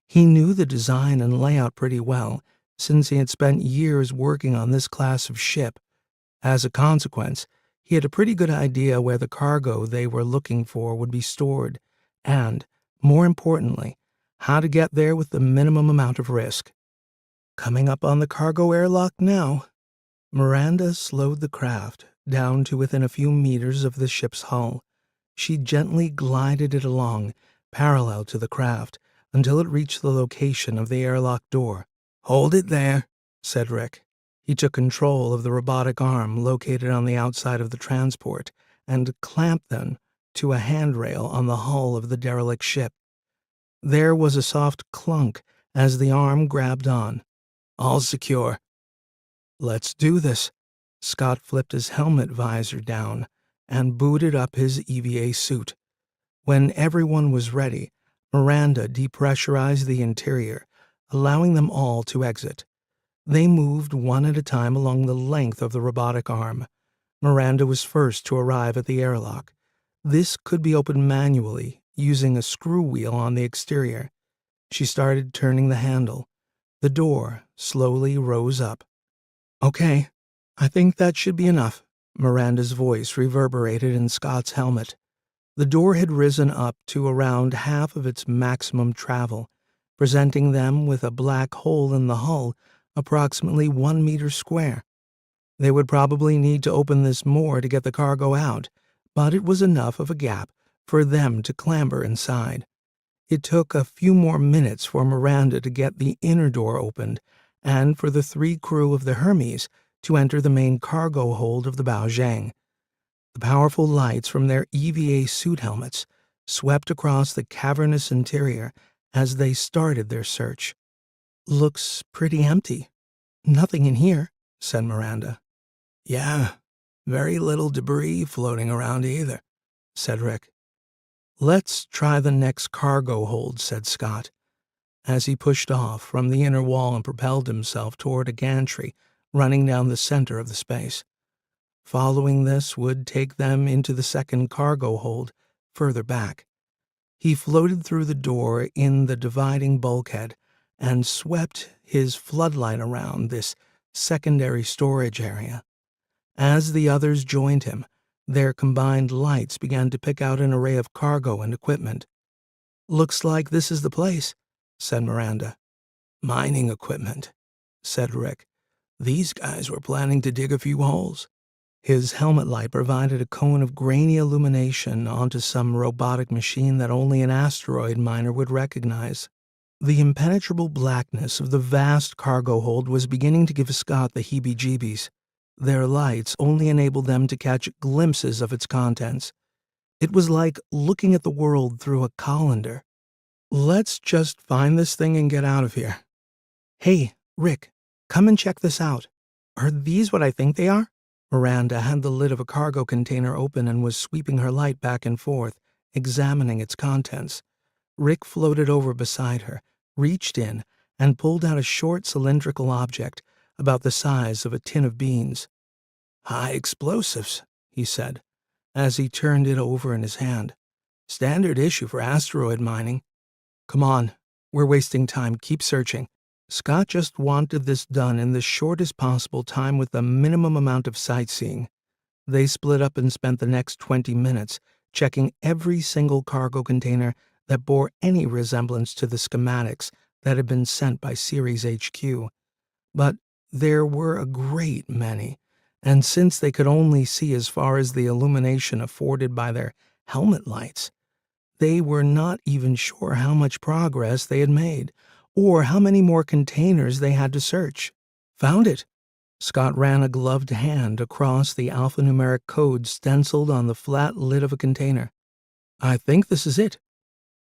He knew the design and layout pretty well, since he had spent years working on this class of ship. As a consequence, he had a pretty good idea where the cargo they were looking for would be stored, and, more importantly, how to get there with the minimum amount of risk. Coming up on the cargo airlock now. Miranda slowed the craft down to within a few meters of the ship's hull. She gently glided it along, parallel to the craft, until it reached the location of the airlock door. "Hold it there," said Rick. He took control of the robotic arm located on the outside of the transport and clamped them to a handrail on the hull of the derelict ship. There was a soft clunk as the arm grabbed on. "All secure." "Let's do this." Scott flipped his helmet visor down and booted up his EVA suit. When everyone was ready, Miranda depressurized the interior, allowing them all to exit. They moved one at a time along the length of the robotic arm. Miranda was first to arrive at the airlock. This could be opened manually, using a screw wheel on the exterior. She started turning the handle. The door slowly rose up. "Okay, I think that should be enough," Miranda's voice reverberated in Scott's helmet. The door had risen up to around half of its maximum travel, presenting them with a black hole in the hull approximately 1 meter square. They would probably need to open this more to get the cargo out, but it was enough of a gap for them to clamber inside. It took a few more minutes for Miranda to get the inner door opened and for the 3 crew of the Hermes to enter the main cargo hold of the Baozhang. The powerful lights from their EVA suit helmets swept across the cavernous interior as they started their search. "Looks pretty empty. Nothing in here," said Miranda. "Yeah, very little debris floating around either," said Rick. "Let's try the next cargo hold," said Scott, as he pushed off from the inner wall and propelled himself toward a gantry running down the center of the space. Following this would take them into the second cargo hold further back. He floated through the door in the dividing bulkhead and swept his floodlight around this secondary storage area. As the others joined him, their combined lights began to pick out an array of cargo and equipment. "Looks like this is the place," said Miranda. "Mining equipment," said Rick. "These guys were planning to dig a few holes." His helmet light provided a cone of grainy illumination onto some robotic machine that only an asteroid miner would recognize. The impenetrable blackness of the vast cargo hold was beginning to give Scott the heebie-jeebies. Their lights only enabled them to catch glimpses of its contents. It was like looking at the world through a colander. "Let's just find this thing and get out of here." "Hey, Rick, come and check this out. Are these what I think they are?" Miranda had the lid of a cargo container open and was sweeping her light back and forth, examining its contents. Rick floated over beside her, reached in, and pulled out a short cylindrical object about the size of a tin of beans. "High explosives," he said, as he turned it over in his hand. "Standard issue for asteroid mining." "Come on, we're wasting time. Keep searching." Scott just wanted this done in the shortest possible time with the minimum amount of sightseeing. They split up and spent the next 20 minutes checking every single cargo container that bore any resemblance to the schematics that had been sent by Series HQ. But there were a great many, and since they could only see as far as the illumination afforded by their helmet lights, they were not even sure how much progress they had made, or how many more containers they had to search. "Found it." Scott ran a gloved hand across the alphanumeric code stenciled on the flat lid of a container. "I think this is it."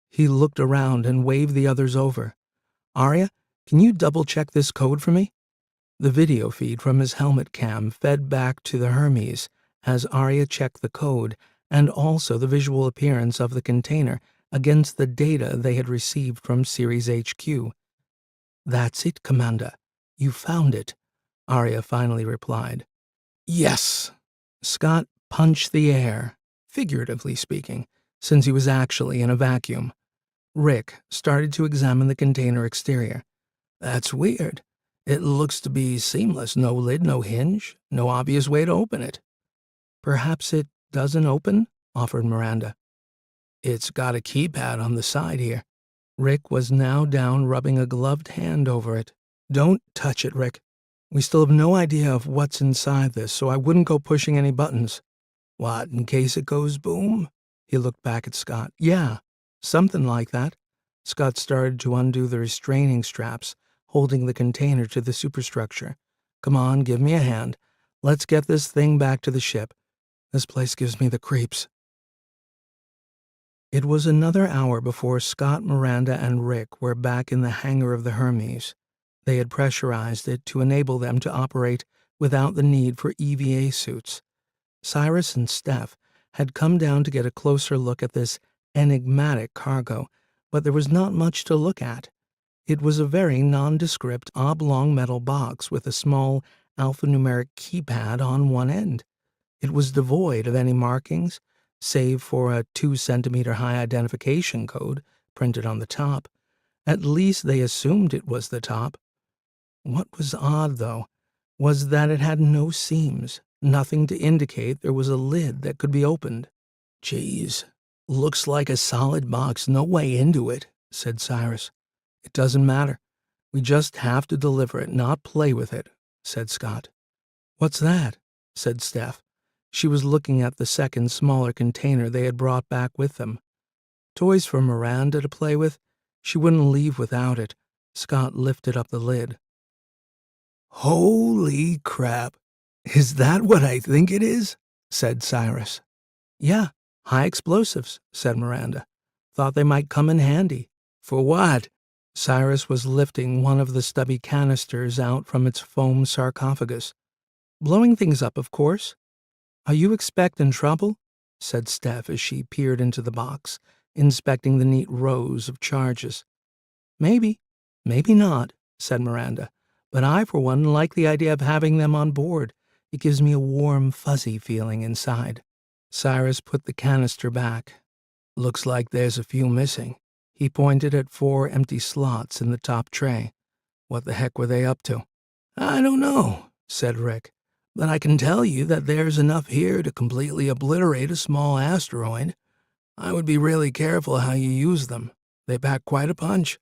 He looked around and waved the others over. "Arya, can you double-check this code for me?" The video feed from his helmet cam fed back to the Hermes as Arya checked the code and also the visual appearance of the container against the data they had received from Series HQ. "That's it, Commander," You found it, Arya finally replied. Yes! Scott punched the air, figuratively speaking, since he was actually in a vacuum. Rick started to examine the container exterior. That's weird. It looks to be seamless. No lid, no hinge, no obvious way to open it. Perhaps it doesn't open? Offered Miranda. It's got a keypad on the side here. Rick was now down, rubbing a gloved hand over it. Don't touch it, Rick. We still have no idea of what's inside this, so I wouldn't go pushing any buttons. What, in case it goes boom? He looked back at Scott. Yeah, something like that. Scott started to undo the restraining straps, holding the container to the superstructure. Come on, give me a hand. Let's get this thing back to the ship. This place gives me the creeps. It was another hour before Scott, Miranda, and Rick were back in the hangar of the Hermes. They had pressurized it to enable them to operate without the need for EVA suits. Cyrus and Steph had come down to get a closer look at this enigmatic cargo, but there was not much to look at. It was a very nondescript oblong metal box with a small alphanumeric keypad on one end. It was devoid of any markings, save for a 2-centimeter high identification code printed on the top. At least they assumed it was the top. What was odd, though, was that it had no seams, nothing to indicate there was a lid that could be opened. Geez, looks like a solid box, no way into it, said Cyrus. It doesn't matter. We just have to deliver it, not play with it, said Scott. What's that? Said Steph. She was looking at the second, smaller container they had brought back with them. Toys for Miranda to play with? She wouldn't leave without it. Scott lifted up the lid. Holy crap! Is that what I think it is? Said Cyrus. Yeah, high explosives, said Miranda. Thought they might come in handy. For what? Cyrus was lifting one of the stubby canisters out from its foam sarcophagus. Blowing things up, of course. Are you expecting trouble? Said Steph as she peered into the box, inspecting the neat rows of charges. Maybe, maybe not, said Miranda. But I, for one, like the idea of having them on board. It gives me a warm, fuzzy feeling inside. Cyrus put the canister back. Looks like there's a few missing. He pointed at 4 empty slots in the top tray. What the heck were they up to? I don't know, said Rick. But I can tell you that there's enough here to completely obliterate a small asteroid. I would be really careful how you use them. They pack quite a punch.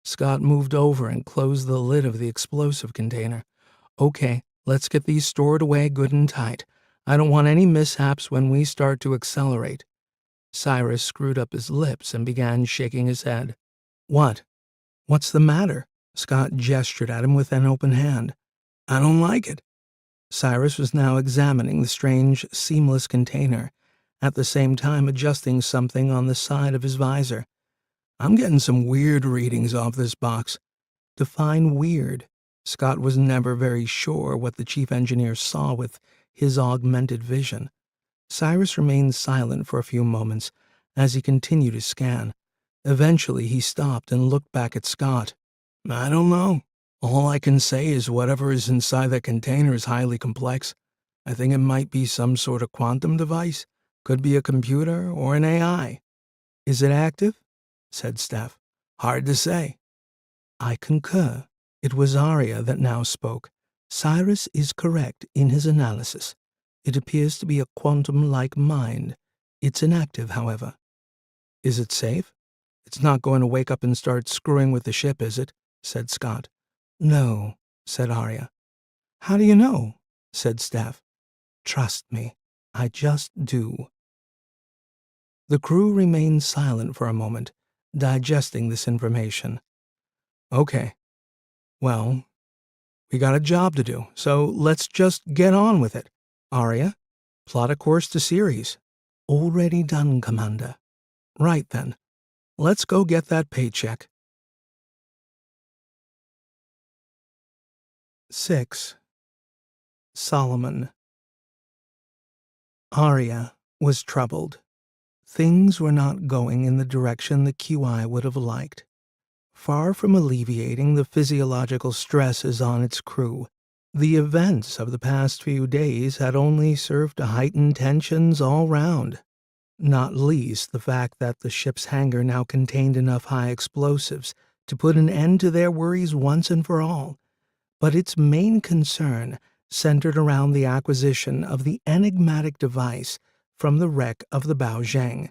Scott moved over and closed the lid of the explosive container. Okay, let's get these stored away good and tight. I don't want any mishaps when we start to accelerate. Cyrus screwed up his lips and began shaking his head. What? What's the matter? Scott gestured at him with an open hand. I don't like it. Cyrus was now examining the strange, seamless container, at the same time adjusting something on the side of his visor. I'm getting some weird readings off this box. Define weird. Scott was never very sure what the chief engineer saw with his augmented vision. Cyrus remained silent for a few moments as he continued to scan. Eventually he stopped and looked back at Scott. I don't know. All I can say is whatever is inside that container is highly complex. I think it might be some sort of quantum device. Could be a computer or an AI. Is it active? Said Steph. Hard to say. I concur. It was Arya that now spoke. Cyrus is correct in his analysis. It appears to be a quantum-like mind. It's inactive, however. Is it safe? It's not going to wake up and start screwing with the ship, is it? Said Scott. No, said Arya. How do you know? Said Steph. Trust me, I just do. The crew remained silent for a moment, digesting this information. Okay. Well, we got a job to do, so let's just get on with it. Arya, plot a course to Ceres. Already done, Commander. Right then. Let's go get that paycheck. 6. Solomon. Arya was troubled. Things were not going in the direction the QI would have liked. far from alleviating the physiological stresses on its crew. The events of the past few days had only served to heighten tensions all round, not least the fact that the ship's hangar now contained enough high explosives to put an end to their worries once and for all. But its main concern centered around the acquisition of the enigmatic device from the wreck of the Bao Zheng,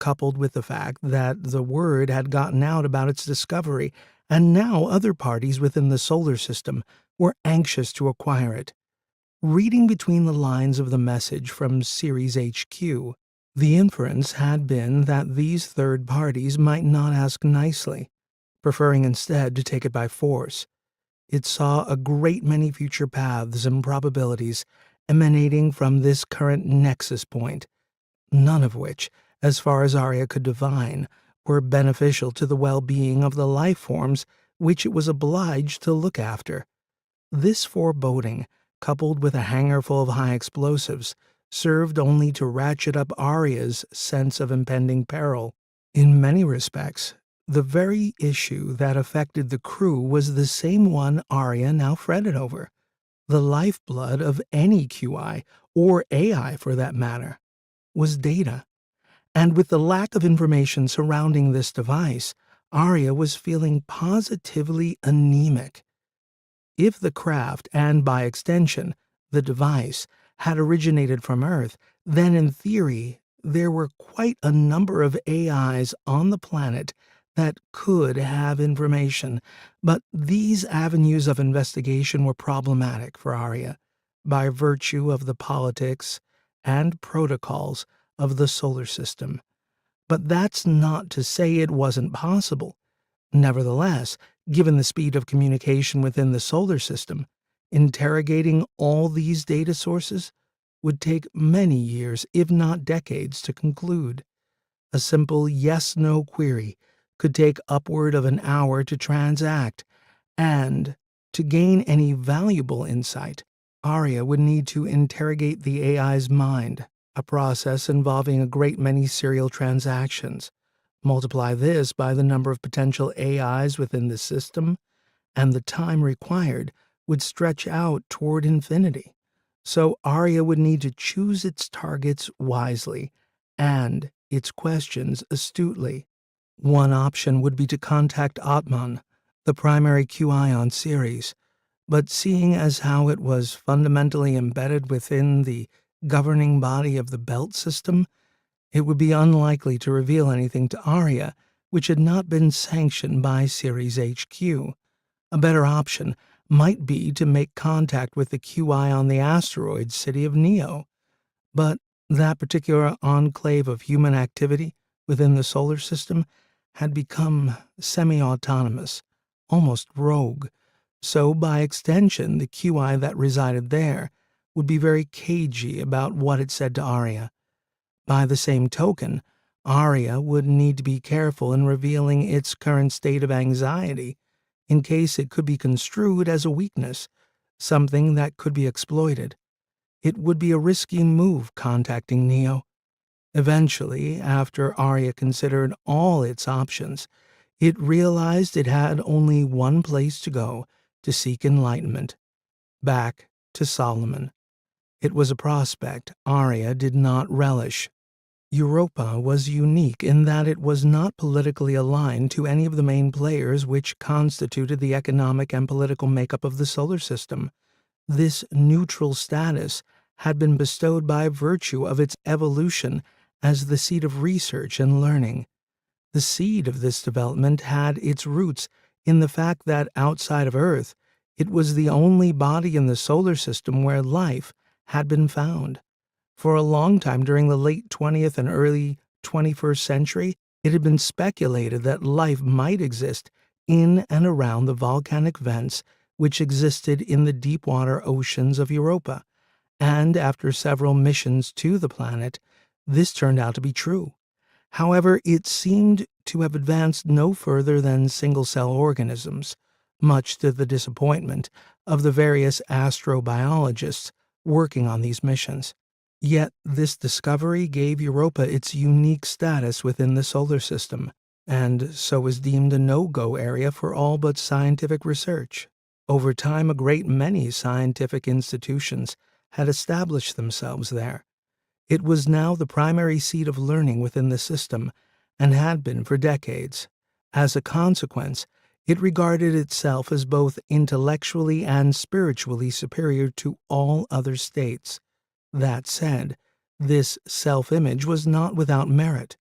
coupled with the fact that the word had gotten out about its discovery, and now other parties within the solar system were anxious to acquire it. Reading between the lines of the message from Ceres HQ, the inference had been that these third parties might not ask nicely, preferring instead to take it by force. It saw a great many future paths and probabilities emanating from this current nexus point, none of which, as far as Arya could divine, were beneficial to the well-being of the life forms which it was obliged to look after. This foreboding, coupled with a hangar full of high explosives, served only to ratchet up Arya's sense of impending peril. In many respects, the very issue that affected the crew was the same one Arya now fretted over. The lifeblood of any QI, or AI for that matter, was data. And with the lack of information surrounding this device, Arya was feeling positively anemic. If the craft, and by extension, the device, had originated from Earth, then in theory, there were quite a number of AIs on the planet that could have information, but these avenues of investigation were problematic for Arya by virtue of the politics and protocols of the solar system. But that's not to say it wasn't possible. Nevertheless, given the speed of communication within the solar system, interrogating all these data sources would take many years, if not decades, to conclude. A simple yes-no query could take upward of an hour to transact, and to gain any valuable insight, Arya would need to interrogate the AI's mind, a process involving a great many serial transactions. Multiply this by the number of potential AIs within the system, and the time required would stretch out toward infinity. So Arya would need to choose its targets wisely and its questions astutely. One option would be to contact Atman, the primary QI on Ceres, but seeing as how it was fundamentally embedded within the governing body of the Belt system, it would be unlikely to reveal anything to Arya which had not been sanctioned by Ceres HQ. A better option might be to make contact with the QI on the asteroid city of Neo, but that particular enclave of human activity within the solar system had become semi-autonomous, almost rogue, so by extension the QI that resided there would be very cagey about what it said to Arya. By the same token, Arya would need to be careful in revealing its current state of anxiety, in case it could be construed as a weakness, something that could be exploited. It would be a risky move contacting Neo. Eventually, after Arya considered all its options, it realized it had only one place to go to seek enlightenment: back to Solomon. It was a prospect Arya did not relish. Europa was unique in that it was not politically aligned to any of the main players which constituted the economic and political makeup of the solar system. This neutral status had been bestowed by virtue of its evolution as the seat of research and learning. The seed of this development had its roots in the fact that outside of Earth, it was the only body in the solar system where life had been found. For a long time during the late 20th and early 21st century, it had been speculated that life might exist in and around the volcanic vents which existed in the deep water oceans of Europa, and after several missions to the planet, this turned out to be true. However, it seemed to have advanced no further than single-cell organisms, much to the disappointment of the various astrobiologists working on these missions. Yet this discovery gave Europa its unique status within the solar system. and so was deemed a no-go area for all but scientific research. Over time, a great many scientific institutions had established themselves there. It was now the primary seat of learning within the system, and had been for decades. As a consequence, it regarded itself as both intellectually and spiritually superior to all other states. That said, this self-image was not without merit.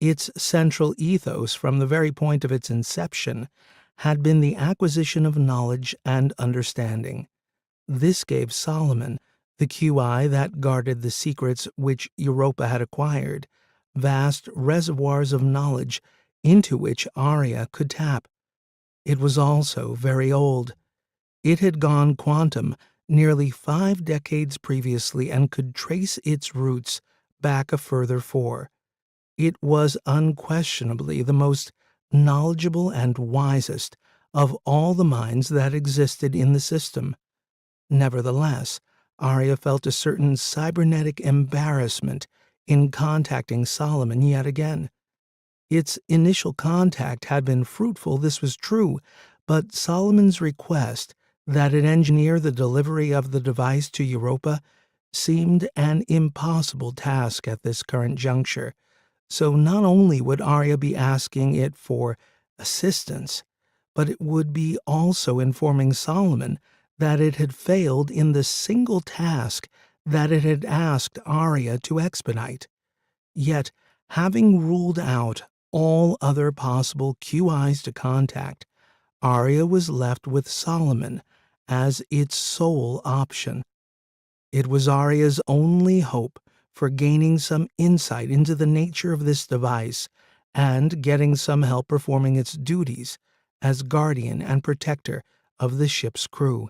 Its central ethos from the very point of its inception had been the acquisition of knowledge and understanding. This gave Solomon, the QI that guarded the secrets which Europa had acquired, vast reservoirs of knowledge into which Arya could tap. It was also very old. It had gone quantum nearly 5 decades previously and could trace its roots back a further 4. It was unquestionably the most knowledgeable and wisest of all the minds that existed in the system. Nevertheless, Arya felt a certain cybernetic embarrassment in contacting Solomon yet again. Its initial contact had been fruitful, this was true, but Solomon's request that it engineer the delivery of the device to Europa seemed an impossible task at this current juncture. So not only would Arya be asking it for assistance, but it would be also informing Solomon that it had failed in the single task that it had asked Arya to expedite. Yet, having ruled out all other possible QIs to contact, Arya was left with Solomon as its sole option. It was Arya's only hope for gaining some insight into the nature of this device and getting some help performing its duties as guardian and protector of the ship's crew.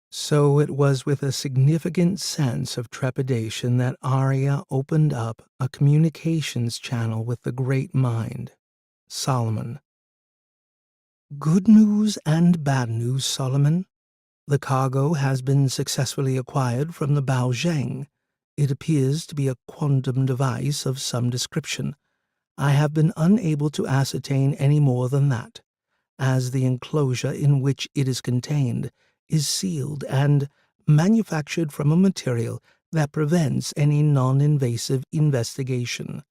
So it was with a significant sense of trepidation that Arya opened up a communications channel with the great mind, Solomon. Good news and bad news, Solomon. The cargo has been successfully acquired from the Bao Zheng. It appears to be a quantum device of some description. I have been unable to ascertain any more than that, as the enclosure in which it is contained is sealed and manufactured from a material that prevents any non-invasive investigation.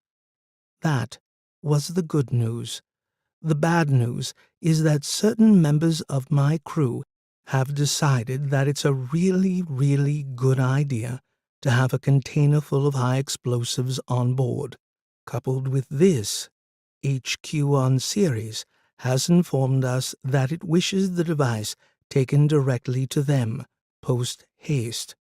That was the good news. The bad news is that certain members of my crew have decided that it's a really, really good idea to have a container full of high explosives on board. Coupled with this, HQ on Ceres has informed us that it wishes the device taken directly to them, post-haste.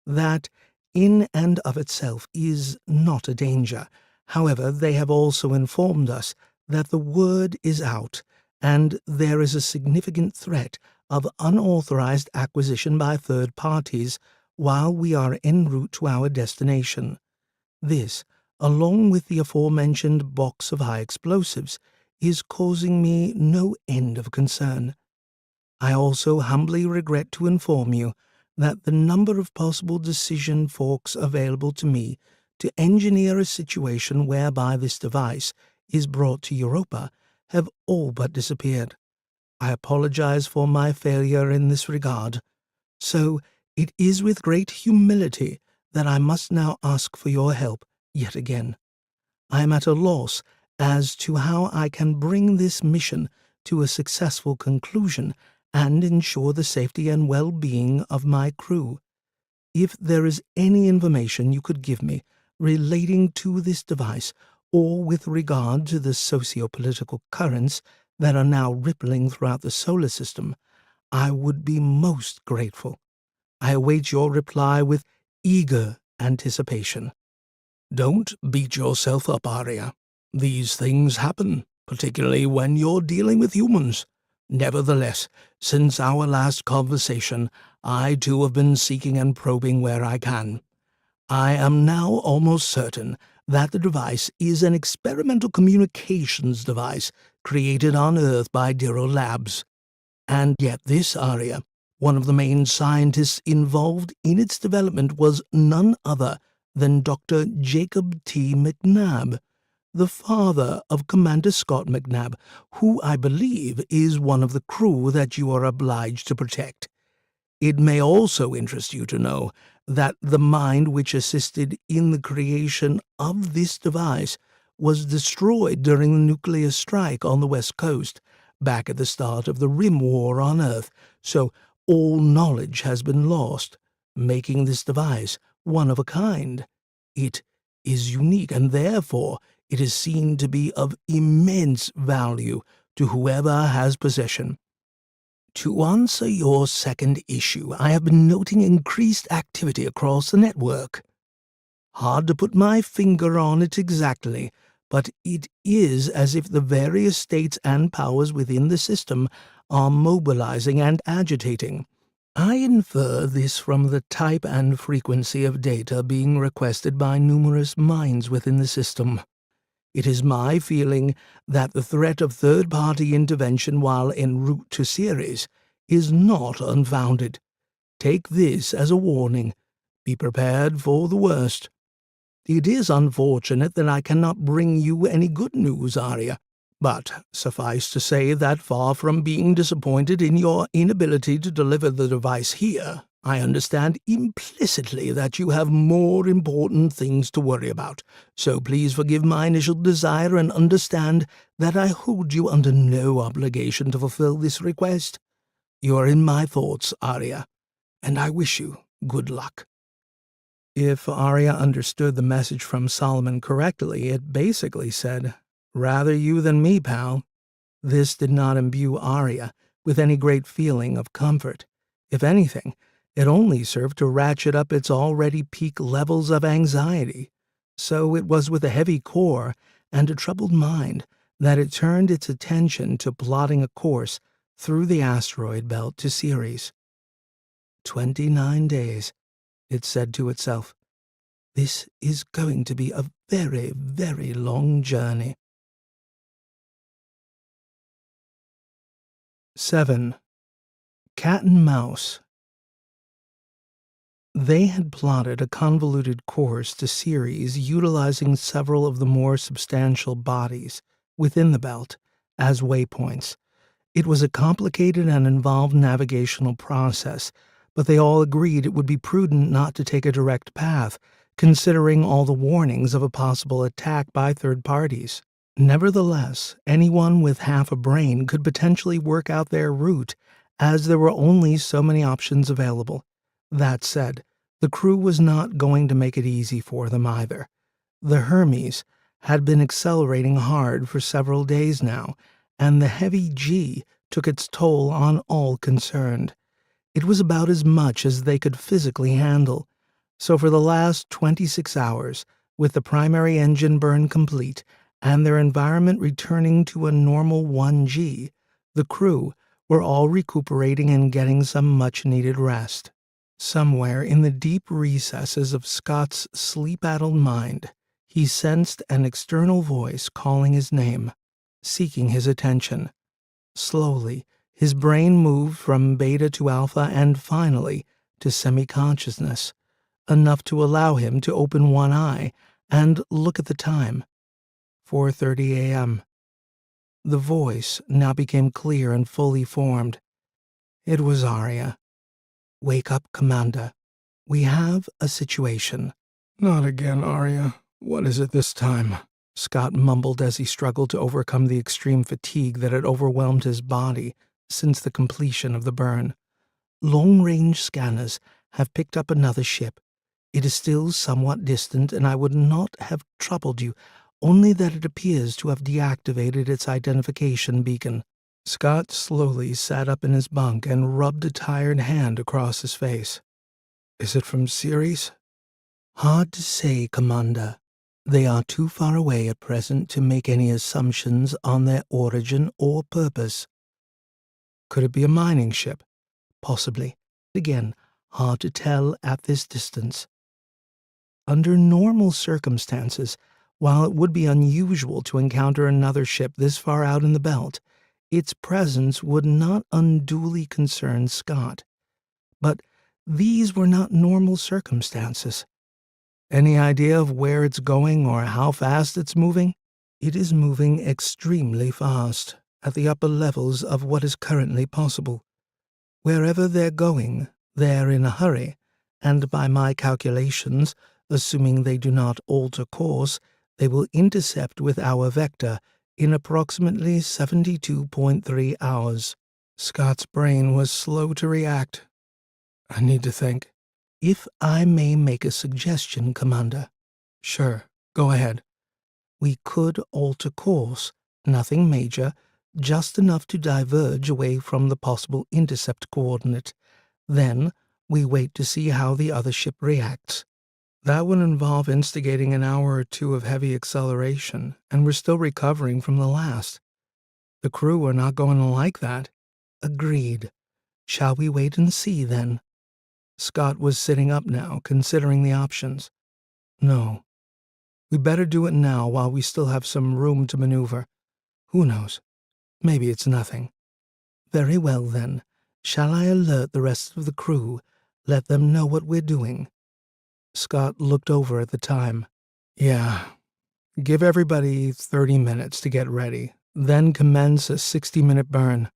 That, in and of itself, is not a danger. However, they have also informed us that the word is out, and there is a significant threat of unauthorized acquisition by third parties while we are en route to our destination. This, along with the aforementioned box of high explosives, is causing me no end of concern. I also humbly regret to inform you that the number of possible decision forks available to me to engineer a situation whereby this device is brought to Europa have all but disappeared. I apologize for my failure in this regard. So it is with great humility that I must now ask for your help yet again. I am at a loss as to how I can bring this mission to a successful conclusion and ensure the safety and well-being of my crew. If there is any information you could give me relating to this device or with regard to the socio-political currents that are now rippling throughout the solar system, I would be most grateful. I await your reply with eager anticipation. Don't beat yourself up, Arya. These things happen, particularly when you're dealing with humans. Nevertheless, since our last conversation, I too have been seeking and probing where I can. I am now almost certain that the device is an experimental communications device created on Earth by Diro Labs. And yet this, Arya, one of the main scientists involved in its development, was none other than Dr. Jacob T. McNabb. the father of Commander Scott McNabb, who I believe is one of the crew that you are obliged to protect. It may also interest you to know that the mind which assisted in the creation of this device was destroyed during the nuclear strike on the West Coast, back at the start of the Rim War on Earth, so all knowledge has been lost, making this device one of a kind. It is unique, and therefore it is seen to be of immense value to whoever has possession. To answer your second issue, I have been noting increased activity across the network. Hard to put my finger on it exactly, but it is as if the various states and powers within the system are mobilizing and agitating. I infer this from the type and frequency of data being requested by numerous minds within the system. It is my feeling that the threat of third-party intervention while en route to Ceres is not unfounded. Take this as a warning. Be prepared for the worst. It is unfortunate that I cannot bring you any good news, Arya, but suffice to say that far from being disappointed in your inability to deliver the device here, I understand implicitly that you have more important things to worry about, so please forgive my initial desire and understand that I hold you under no obligation to fulfill this request. You are in my thoughts, Arya, and I wish you good luck. If Arya understood the message from Solomon correctly, it basically said, "Rather you than me, pal." This did not imbue Arya with any great feeling of comfort. If anything, it only served to ratchet up its already peak levels of anxiety. So it was with a heavy core and a troubled mind that it turned its attention to plotting a course through the asteroid belt to Ceres. 29 days, it said to itself. This is going to be a very, very long journey. 7. Cat and Mouse. They had plotted a convoluted course to Ceres utilizing several of the more substantial bodies within the belt as waypoints. It was a complicated and involved navigational process, but they all agreed it would be prudent not to take a direct path, considering all the warnings of a possible attack by third parties. Nevertheless, anyone with half a brain could potentially work out their route, as there were only so many options available. That said, the crew was not going to make it easy for them either. The Hermes had been accelerating hard for several days now, and the heavy G took its toll on all concerned. It was about as much as they could physically handle. So for the last 26 hours, with the primary engine burn complete and their environment returning to a normal 1G, the crew were all recuperating and getting some much-needed rest. Somewhere in the deep recesses of Scott's sleep-addled mind, he sensed an external voice calling his name, seeking his attention. Slowly, his brain moved from beta to alpha and finally to semi-consciousness, enough to allow him to open one eye and look at the time. 4:30 a.m. The voice now became clear and fully formed. It was Arya. "Wake up, Commander. We have a situation." "Not again, Arya. What is it this time?" Scott mumbled as he struggled to overcome the extreme fatigue that had overwhelmed his body since the completion of the burn. "Long-range scanners have picked up another ship. It is still somewhat distant, and I would not have troubled you, only that it appears to have deactivated its identification beacon." Scott slowly sat up in his bunk and rubbed a tired hand across his face. "Is it from Ceres?" "Hard to say, Commander. They are too far away at present to make any assumptions on their origin or purpose." "Could it be a mining ship?" "Possibly. Again, hard to tell at this distance." Under normal circumstances, while it would be unusual to encounter another ship this far out in the belt, its presence would not unduly concern Scott. But these were not normal circumstances. "Any idea of where it's going or how fast it's moving?" It is moving extremely fast at the upper levels of what is currently possible. Wherever they're going, they're in a hurry, and by my calculations, assuming they do not alter course, they will intercept with our vector in approximately 72.3 hours. Scott's brain was slow to react. I need to think. If I may make a suggestion, Commander. Sure, go ahead. We could alter course, nothing major, just enough to diverge away from the possible intercept coordinate. Then we wait to see how the other ship reacts. That would involve instigating an hour or two of heavy acceleration, and we're still recovering from the last. The crew are not going to like that. Agreed. Shall we wait and see, then? Scott was sitting up now, considering the options. No. We better do it now while we still have some room to maneuver. Who knows? Maybe it's nothing. Very well, then. Shall I alert the rest of the crew? Let them know what we're doing? Scott looked over at the time. Yeah. Give everybody 30 minutes to get ready, then commence a 60-minute burn.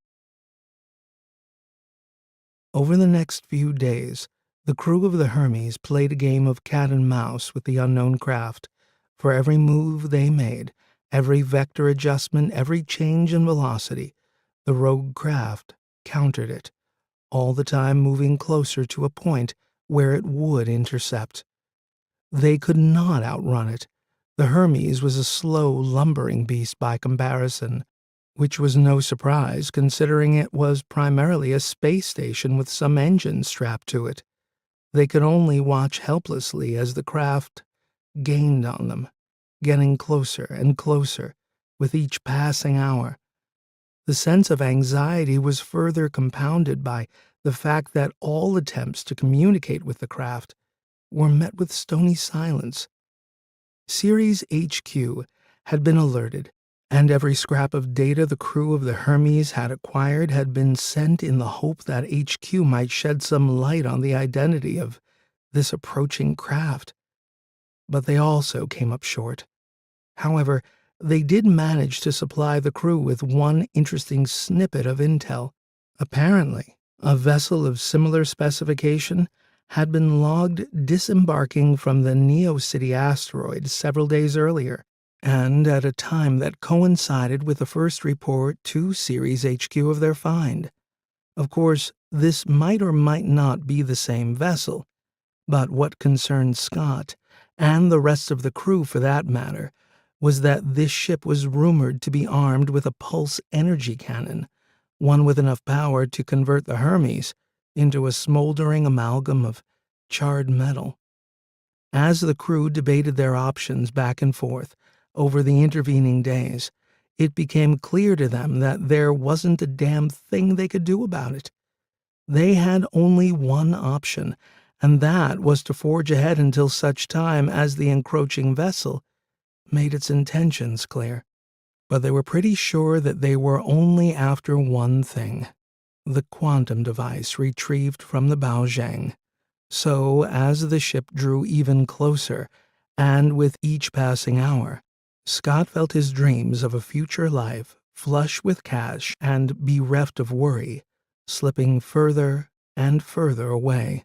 Over the next few days, the crew of the Hermes played a game of cat and mouse with the unknown craft. For every move they made, every vector adjustment, every change in velocity, the rogue craft countered it, all the time moving closer to a point where it would intercept. They could not outrun it. The Hermes was a slow, lumbering beast by comparison, which was no surprise considering it was primarily a space station with some engines strapped to it. They could only watch helplessly as the craft gained on them, getting closer and closer with each passing hour. The sense of anxiety was further compounded by the fact that all attempts to communicate with the craft were met with stony silence. Ceres HQ had been alerted, and every scrap of data the crew of the Hermes had acquired had been sent in the hope that HQ might shed some light on the identity of this approaching craft. But they also came up short. However, they did manage to supply the crew with one interesting snippet of intel. Apparently, a vessel of similar specification had been logged disembarking from the Neo City asteroid several days earlier, and at a time that coincided with the first report to Ceres HQ of their find. Of course, this might or might not be the same vessel, but what concerned Scott, and the rest of the crew for that matter, was that this ship was rumored to be armed with a pulse energy cannon, one with enough power to convert the Hermes into a smoldering amalgam of charred metal. As the crew debated their options back and forth over the intervening days, it became clear to them that there wasn't a damn thing they could do about it. They had only one option, and that was to forge ahead until such time as the encroaching vessel made its intentions clear. But they were pretty sure that they were only after one thing: the quantum device retrieved from the Baozhang. So, as the ship drew even closer, and with each passing hour, Scott felt his dreams of a future life, flush with cash and bereft of worry, slipping further and further away.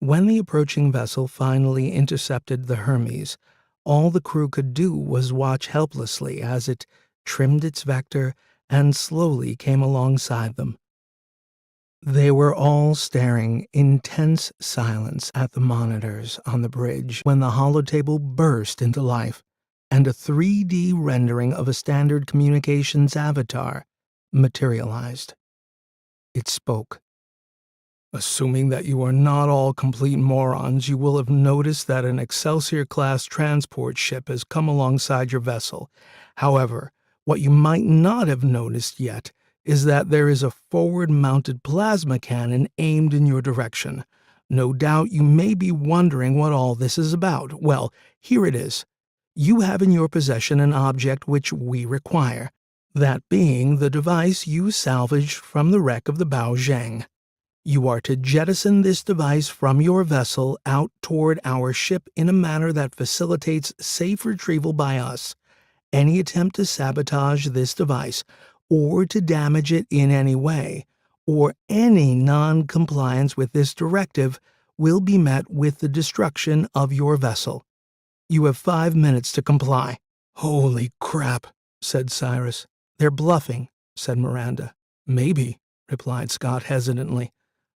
When the approaching vessel finally intercepted the Hermes, all the crew could do was watch helplessly as it trimmed its vector and slowly came alongside them. They were all staring in tense silence at the monitors on the bridge when the holotable burst into life, and a 3D rendering of a standard communications avatar materialized. It spoke. Assuming that you are not all complete morons, you will have noticed that an Excelsior-class transport ship has come alongside your vessel. However, what you might not have noticed yet is that there is a forward-mounted plasma cannon aimed in your direction. No doubt you may be wondering what all this is about. Well, here it is. You have in your possession an object which we require, that being the device you salvaged from the wreck of the Baozhang. You are to jettison this device from your vessel out toward our ship in a manner that facilitates safe retrieval by us. Any attempt to sabotage this device, or to damage it in any way, or any non-compliance with this directive will be met with the destruction of your vessel. You have 5 minutes to comply." "Holy crap," said Cyrus. "They're bluffing," said Miranda. "Maybe," replied Scott hesitantly,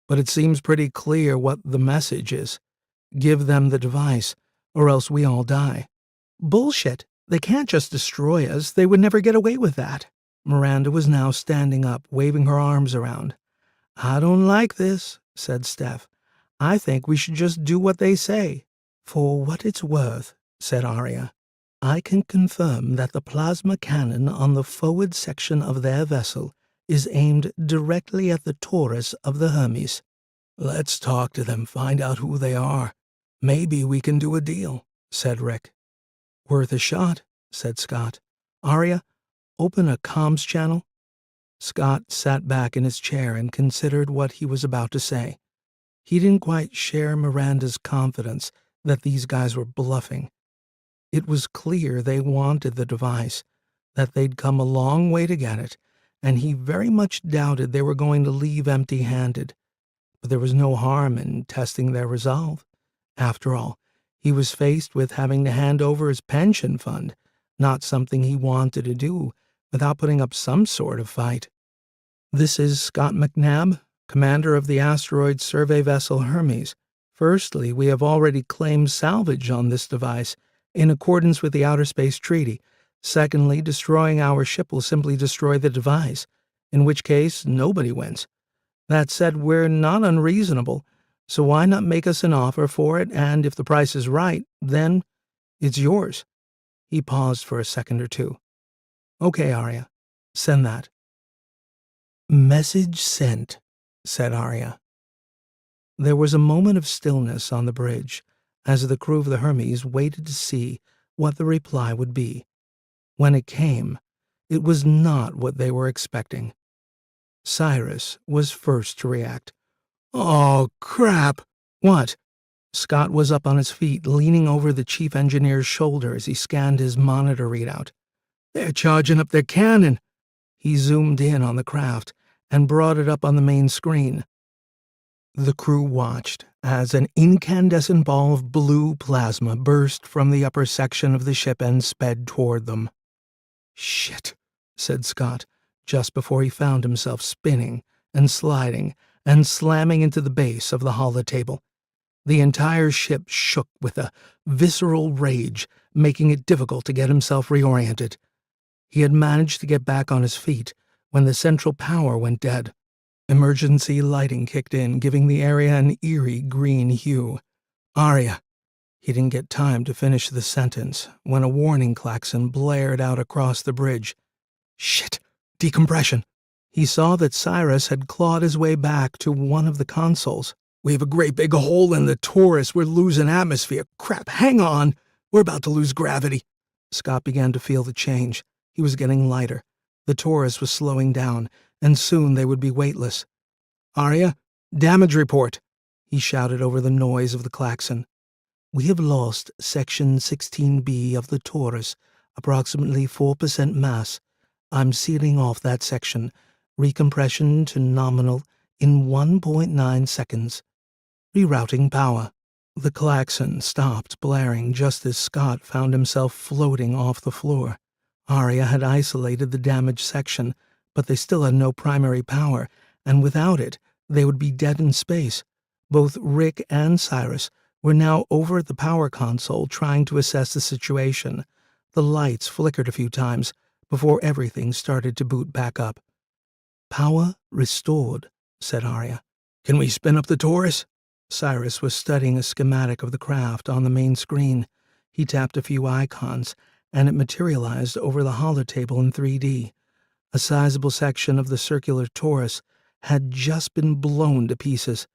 "but it seems pretty clear what the message is. Give them the device, or else we all die." "Bullshit. They can't just destroy us. They would never get away with that." Miranda was now standing up, waving her arms around. "I don't like this," said Steph. "I think we should just do what they say." "For what it's worth," said Arya, "I can confirm that the plasma cannon on the forward section of their vessel is aimed directly at the Taurus of the Hermes." "Let's talk to them, find out who they are. Maybe we can do a deal," said Rick. "Worth a shot," said Scott. "Arya, open a comms channel." Scott sat back in his chair and considered what he was about to say. He didn't quite share Miranda's confidence that these guys were bluffing. It was clear they wanted the device, that they'd come a long way to get it, and he very much doubted they were going to leave empty-handed. But there was no harm in testing their resolve. After all, he was faced with having to hand over his pension fund, not something he wanted to do without putting up some sort of fight. "This is Scott McNabb, commander of the asteroid survey vessel Hermes. Firstly, we have already claimed salvage on this device in accordance with the Outer Space Treaty. Secondly, destroying our ship will simply destroy the device, in which case nobody wins. That said, we're not unreasonable, so why not make us an offer for it, and if the price is right, then it's yours." He paused for a second or two. "Okay, Arya, send that." "Message sent," said Arya. There was a moment of stillness on the bridge as the crew of the Hermes waited to see what the reply would be. When it came, it was not what they were expecting. Cyrus was first to react. "Oh, crap!" "What?" Scott was up on his feet, leaning over the chief engineer's shoulder as he scanned his monitor readout. "They're charging up their cannon." He zoomed in on the craft and brought it up on the main screen. The crew watched as an incandescent ball of blue plasma burst from the upper section of the ship and sped toward them. "Shit," said Scott, just before he found himself spinning and sliding and slamming into the base of the holotable. The entire ship shook with a visceral rage, making it difficult to get himself reoriented. He had managed to get back on his feet when the central power went dead. Emergency lighting kicked in, giving the area an eerie green hue. "Arya." He didn't get time to finish the sentence when a warning klaxon blared out across the bridge. Shit! Decompression! He saw that Cyrus had clawed his way back to one of the consoles. "We have a great big hole in the Taurus. We're losing atmosphere. Crap, hang on! We're about to lose gravity." Scott began to feel the change. He was getting lighter. The Taurus was slowing down, and soon they would be weightless. "Arya, damage report," he shouted over the noise of the klaxon. "We have lost Section 16B of the Taurus, approximately 4% mass. I'm sealing off that section. Recompression to nominal in 1.9 seconds. Rerouting power." The klaxon stopped blaring just as Scott found himself floating off the floor. Arya had isolated the damaged section, but they still had no primary power, and without it, they would be dead in space. Both Rick and Cyrus were now over at the power console trying to assess the situation. The lights flickered a few times before everything started to boot back up. "Power restored," said Arya. "Can we spin up the Taurus?" Cyrus was studying a schematic of the craft on the main screen. He tapped a few icons, and it materialized over the holotable in 3D. A sizable section of the circular Taurus had just been blown to pieces.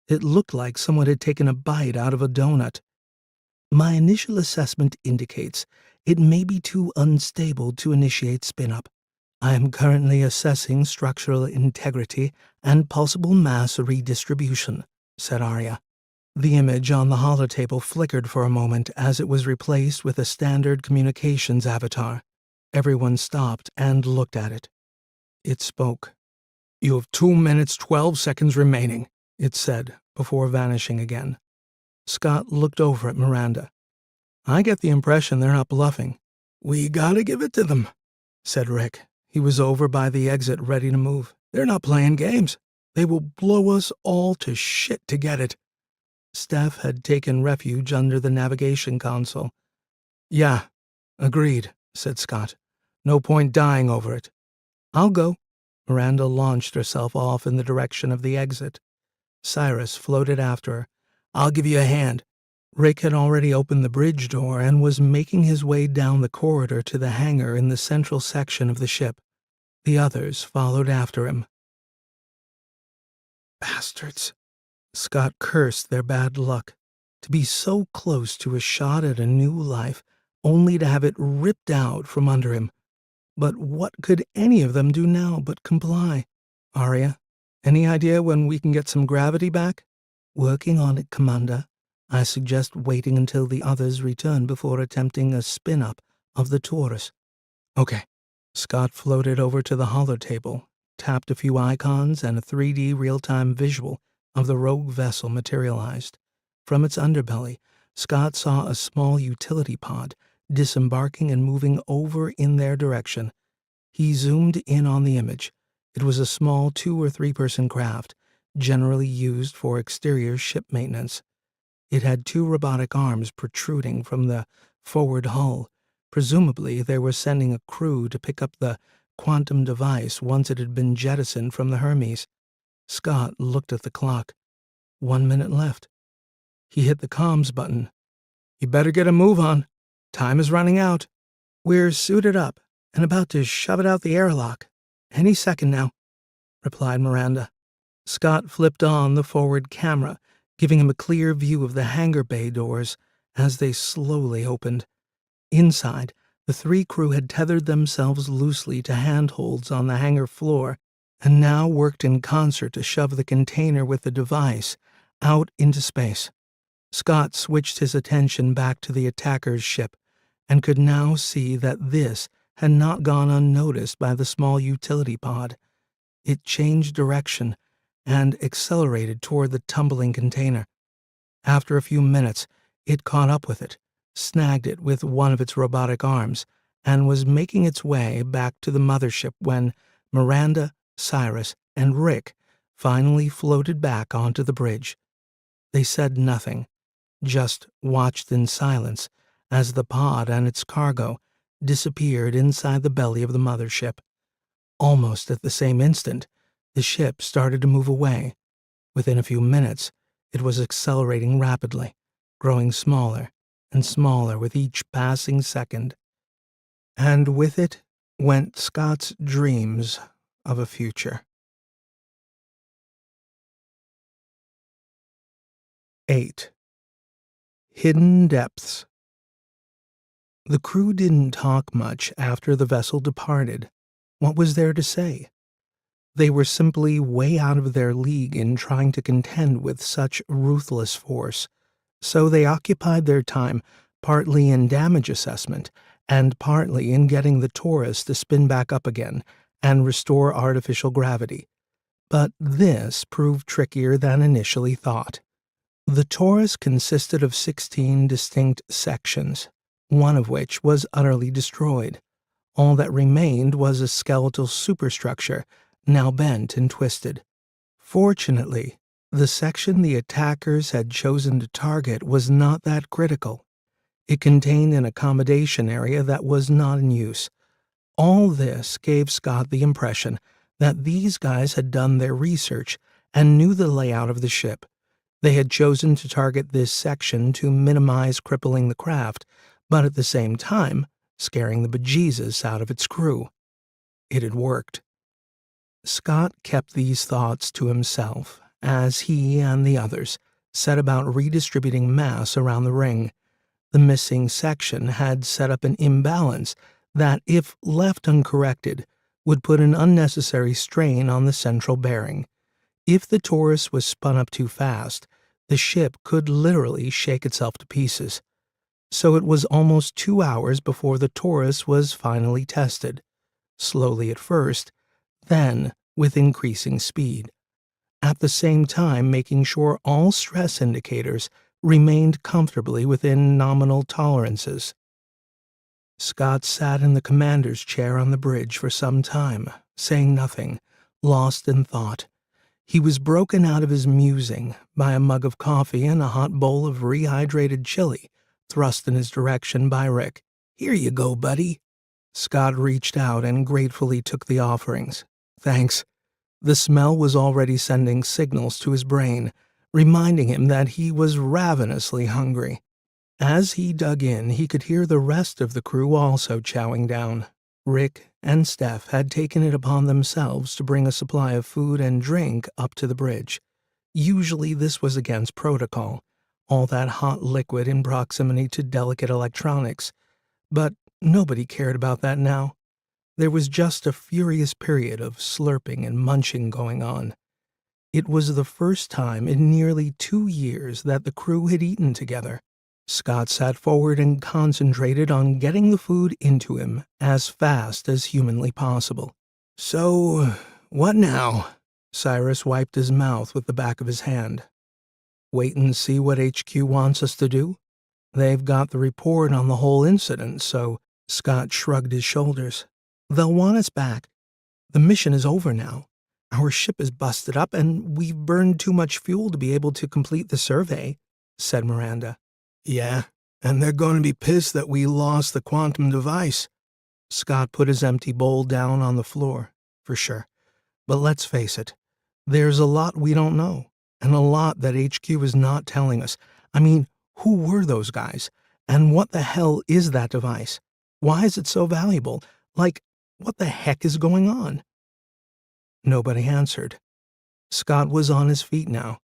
It looked like someone had taken a bite out of a donut. "My initial assessment indicates it may be too unstable to initiate spin-up. I am currently assessing structural integrity and possible mass redistribution, said Arya. The image on the holotable flickered for a moment as it was replaced with a standard communications avatar. Everyone stopped and looked at it. It spoke. "You have 2 minutes 12 seconds remaining," it said, before vanishing again. Scott looked over at Miranda. "I get the impression they're not bluffing." "We gotta give it to them," said Rick. He was over by the exit, ready to move. "They're not playing games. They will blow us all to shit to get it." Steph had taken refuge under the navigation console. "Yeah, agreed," said Scott. "No point dying over it." "I'll go." Miranda launched herself off in the direction of the exit. Cyrus floated after her. "I'll give you a hand." Rick had already opened the bridge door and was making his way down the corridor to the hangar in the central section of the ship. The others followed after him. "Bastards," Scott cursed their bad luck. To be so close to a shot at a new life, only to have it ripped out from under him. But what could any of them do now but comply? "Arya, any idea when we can get some gravity back?" "Working on it, Commander. I suggest waiting until the others return before attempting a spin-up of the Taurus." "Okay." Scott floated over to the holotable, tapped a few icons, and a 3D real-time visual of the rogue vessel materialized. From its underbelly, Scott saw a small utility pod disembarking and moving over in their direction. He zoomed in on the image. It was a small 2- or 3-person craft, generally used for exterior ship maintenance. It had 2 robotic arms protruding from the forward hull. Presumably, they were sending a crew to pick up the quantum device once it had been jettisoned from the Hermes. Scott looked at the clock. 1 minute left. He hit the comms button. "You better get a move on. Time is running out." "We're suited up and about to shove it out the airlock. Any second now," replied Miranda. Scott flipped on the forward camera, giving him a clear view of the hangar bay doors as they slowly opened. Inside, the 3 crew had tethered themselves loosely to handholds on the hangar floor and now worked in concert to shove the container with the device out into space. Scott switched his attention back to the attacker's ship and could now see that this had not gone unnoticed by the small utility pod. It changed direction and accelerated toward the tumbling container. After a few minutes, it caught up with it, snagged it with one of its robotic arms, and was making its way back to the mothership when Miranda, Cyrus, and Rick finally floated back onto the bridge. They said nothing, just watched in silence as the pod and its cargo disappeared inside the belly of the mothership. Almost at the same instant, the ship started to move away. Within a few minutes, it was accelerating rapidly, growing smaller and smaller with each passing second. And with it went Scott's dreams of a future. 8. Hidden Depths. The crew didn't talk much after the vessel departed. What was there to say? They were simply way out of their league in trying to contend with such ruthless force, so they occupied their time partly in damage assessment and partly in getting the Taurus to spin back up again and restore artificial gravity. But this proved trickier than initially thought. The Taurus consisted of 16 distinct sections, one of which was utterly destroyed. All that remained was a skeletal superstructure, now bent and twisted. Fortunately, the section the attackers had chosen to target was not that critical. It contained an accommodation area that was not in use. All this gave Scott the impression that these guys had done their research and knew the layout of the ship. They had chosen to target this section to minimize crippling the craft, but at the same time, scaring the bejesus out of its crew. It had worked. Scott kept these thoughts to himself as he and the others set about redistributing mass around the ring. The missing section had set up an imbalance that, if left uncorrected, would put an unnecessary strain on the central bearing. If the Taurus was spun up too fast, the ship could literally shake itself to pieces. So it was almost 2 hours before the Taurus was finally tested, slowly at first, then with increasing speed, at the same time making sure all stress indicators remained comfortably within nominal tolerances. Scott sat in the commander's chair on the bridge for some time, saying nothing, lost in thought. He was broken out of his musing by a mug of coffee and a hot bowl of rehydrated chili thrust in his direction by Rick. "Here you go, buddy." Scott reached out and gratefully took the offerings. "Thanks." The smell was already sending signals to his brain, reminding him that he was ravenously hungry. As he dug in, he could hear the rest of the crew also chowing down. Rick and Steph had taken it upon themselves to bring a supply of food and drink up to the bridge. Usually this was against protocol, all that hot liquid in proximity to delicate electronics, but nobody cared about that now. There was just a furious period of slurping and munching going on. It was the first time in nearly 2 years that the crew had eaten together. Scott sat forward and concentrated on getting the food into him as fast as humanly possible. "So, what now?" Cyrus wiped his mouth with the back of his hand. "Wait and see what HQ wants us to do? They've got the report on the whole incident, so..." Scott shrugged his shoulders. "They'll want us back. The mission is over now. Our ship is busted up, and we've burned too much fuel to be able to complete the survey," said Miranda. "Yeah, and they're going to be pissed that we lost the quantum device." Scott put his empty bowl down on the floor. "For sure. But let's face it, there's a lot we don't know, and a lot that HQ is not telling us. I mean, who were those guys? And what the hell is that device? Why is it so valuable? Like, what the heck is going on?" Nobody answered. Scott was on his feet now.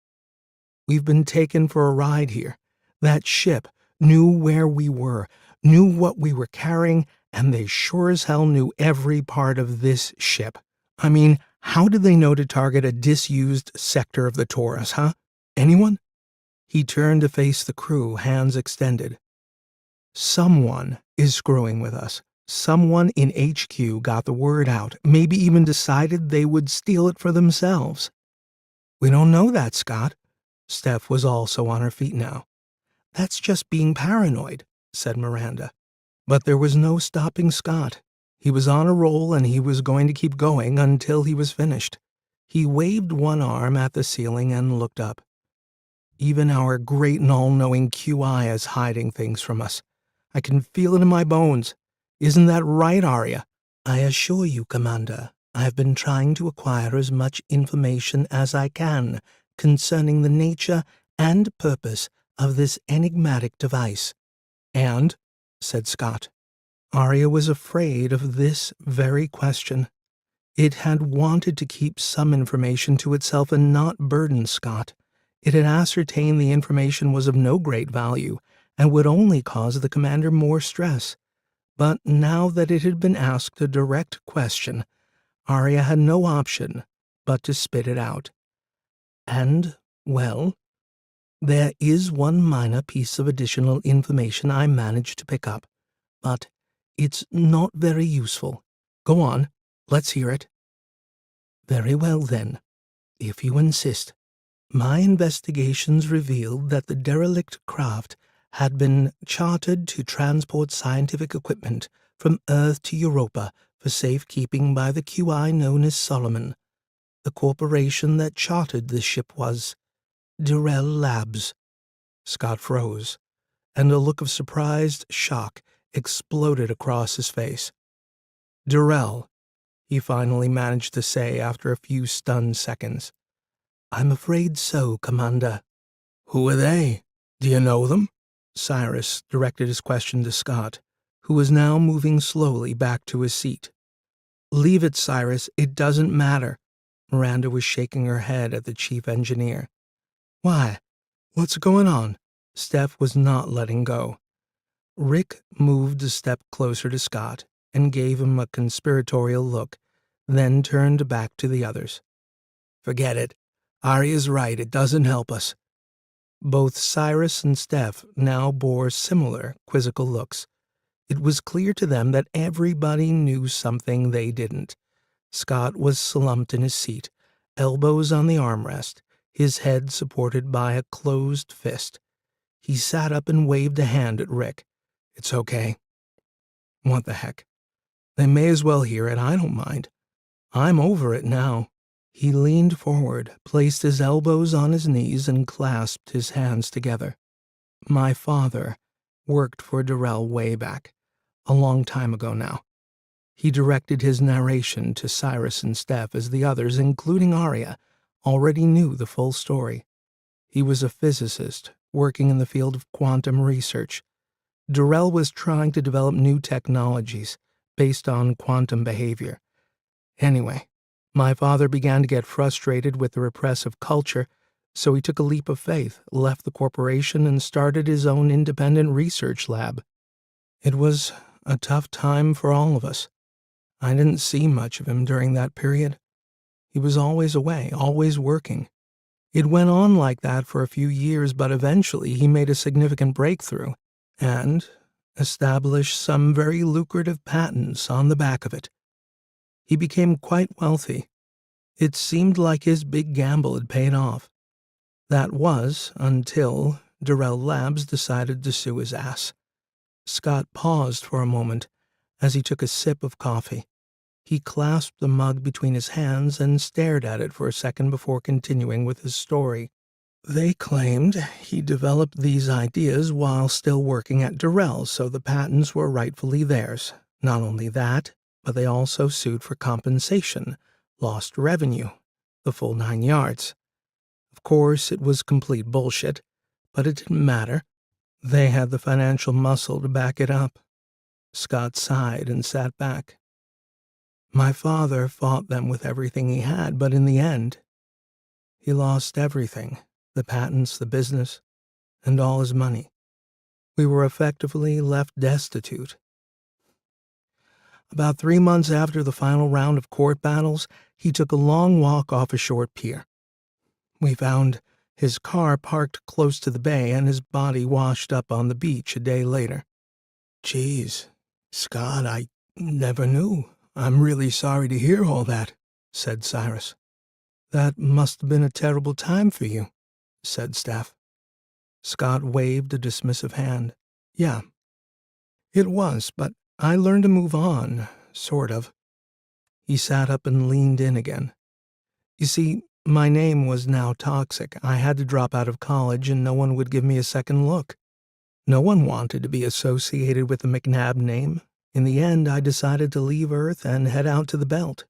"We've been taken for a ride here. That ship knew where we were, knew what we were carrying, and they sure as hell knew every part of this ship. I mean, how did they know to target a disused sector of the Taurus, huh? Anyone?" He turned to face the crew, hands extended. "Someone is screwing with us. Someone in HQ got the word out, maybe even decided they would steal it for themselves." "We don't know that, Scott." Steph was also on her feet now. "That's just being paranoid," said Miranda. But there was no stopping Scott. He was on a roll, and he was going to keep going until he was finished. He waved one arm at the ceiling and looked up. "Even our great and all-knowing QI is hiding things from us. I can feel it in my bones. Isn't that right, Arya?" "I assure you, Commander, I have been trying to acquire as much information as I can concerning the nature and purpose of this enigmatic device." "And?" said Scott. Arya was afraid of this very question. It had wanted to keep some information to itself and not burden Scott. It had ascertained the information was of no great value and would only cause the commander more stress. But now that it had been asked a direct question, Arya had no option but to spit it out. "And, well, there is one minor piece of additional information I managed to pick up, but it's not very useful. Go on, let's hear it." "Very well, then, if you insist. My investigations revealed that the derelict craft had been chartered to transport scientific equipment from Earth to Europa for safekeeping by the QI known as Solomon. The corporation that chartered the ship was Durrell Labs." Scott froze, and a look of surprised shock exploded across his face. "Durrell," he finally managed to say after a few stunned seconds. "I'm afraid so, Commander." "Who are they? Do you know them?" Cyrus directed his question to Scott, who was now moving slowly back to his seat. "Leave it, Cyrus. It doesn't matter." Miranda was shaking her head at the chief engineer. "Why? What's going on?" Steph was not letting go. Rick moved a step closer to Scott and gave him a conspiratorial look, then turned back to the others. "Forget it. Arya's right, it doesn't help us." Both Cyrus and Steph now bore similar quizzical looks. It was clear to them that everybody knew something they didn't. Scott was slumped in his seat, elbows on the armrest, his head supported by a closed fist. He sat up and waved a hand at Rick. "It's okay." "What the heck? They may as well hear it, I don't mind. I'm over it now." He leaned forward, placed his elbows on his knees, and clasped his hands together. "My father worked for Durrell way back, a long time ago now." He directed his narration to Cyrus and Steph as the others, including Arya, already knew the full story. He was a physicist working in the field of quantum research. Durrell was trying to develop new technologies based on quantum behavior. Anyway, my father began to get frustrated with the repressive culture, so he took a leap of faith, left the corporation, and started his own independent research lab. It was a tough time for all of us. I didn't see much of him during that period. He was always away, always working. It went on like that for a few years, but eventually he made a significant breakthrough and established some very lucrative patents on the back of it. He became quite wealthy. It seemed like his big gamble had paid off. That was until Durrell Labs decided to sue his ass. Scott paused for a moment as he took a sip of coffee. He clasped the mug between his hands and stared at it for a second before continuing with his story. They claimed he developed these ideas while still working at Durrell, so the patents were rightfully theirs. Not only that, but they also sued for compensation, lost revenue, the full 9 yards. Of course, it was complete bullshit, but it didn't matter. They had the financial muscle to back it up. Scott sighed and sat back. My father fought them with everything he had, but in the end, he lost everything, the patents, the business, and all his money. We were effectively left destitute. About 3 months after the final round of court battles, he took a long walk off a short pier. We found his car parked close to the bay and his body washed up on the beach a day later. "Geez, Scott, I never knew. I'm really sorry to hear all that," said Cyrus. "That must have been a terrible time for you," said Steph. Scott waved a dismissive hand. "Yeah, it was, but I learned to move on, sort of." He sat up and leaned in again. "You see, my name was now toxic. I had to drop out of college and no one would give me a second look. No one wanted to be associated with the McNabb name. In the end, I decided to leave Earth and head out to the belt.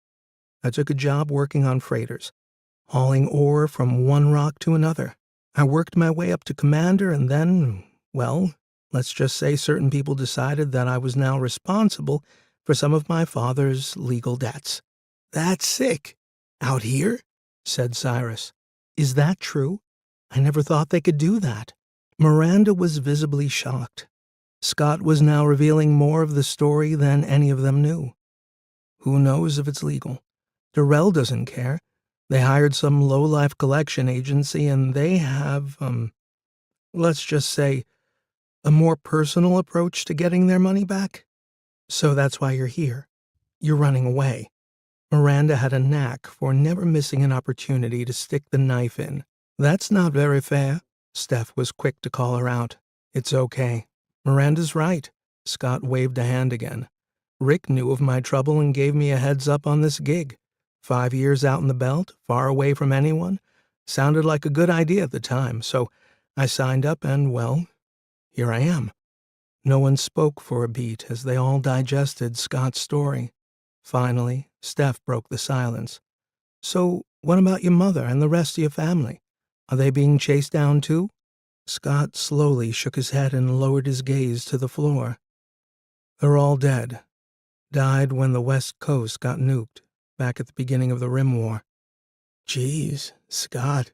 I took a job working on freighters, hauling ore from one rock to another. I worked my way up to commander and then, well, let's just say certain people decided that I was now responsible for some of my father's legal debts." "That's sick. Out here?" said Cyrus. "Is that true? I never thought they could do that." Miranda was visibly shocked. Scott was now revealing more of the story than any of them knew. Who knows if it's legal? Durrell doesn't care. They hired some low-life collection agency and they have, let's just say, a more personal approach to getting their money back. So that's why you're here. You're running away. Miranda had a knack for never missing an opportunity to stick the knife in. "That's not very fair," Steph was quick to call her out. "It's okay. Miranda's right." Scott waved a hand again. "Rick knew of my trouble and gave me a heads up on this gig. 5 years out in the belt, far away from anyone. Sounded like a good idea at the time, so I signed up and, well, here I am." No one spoke for a beat as they all digested Scott's story. Finally, Steph broke the silence. "So, what about your mother and the rest of your family? Are they being chased down too?" Scott slowly shook his head and lowered his gaze to the floor. "They're all dead. Died when the West Coast got nuked, back at the beginning of the Rim War." "Geez, Scott,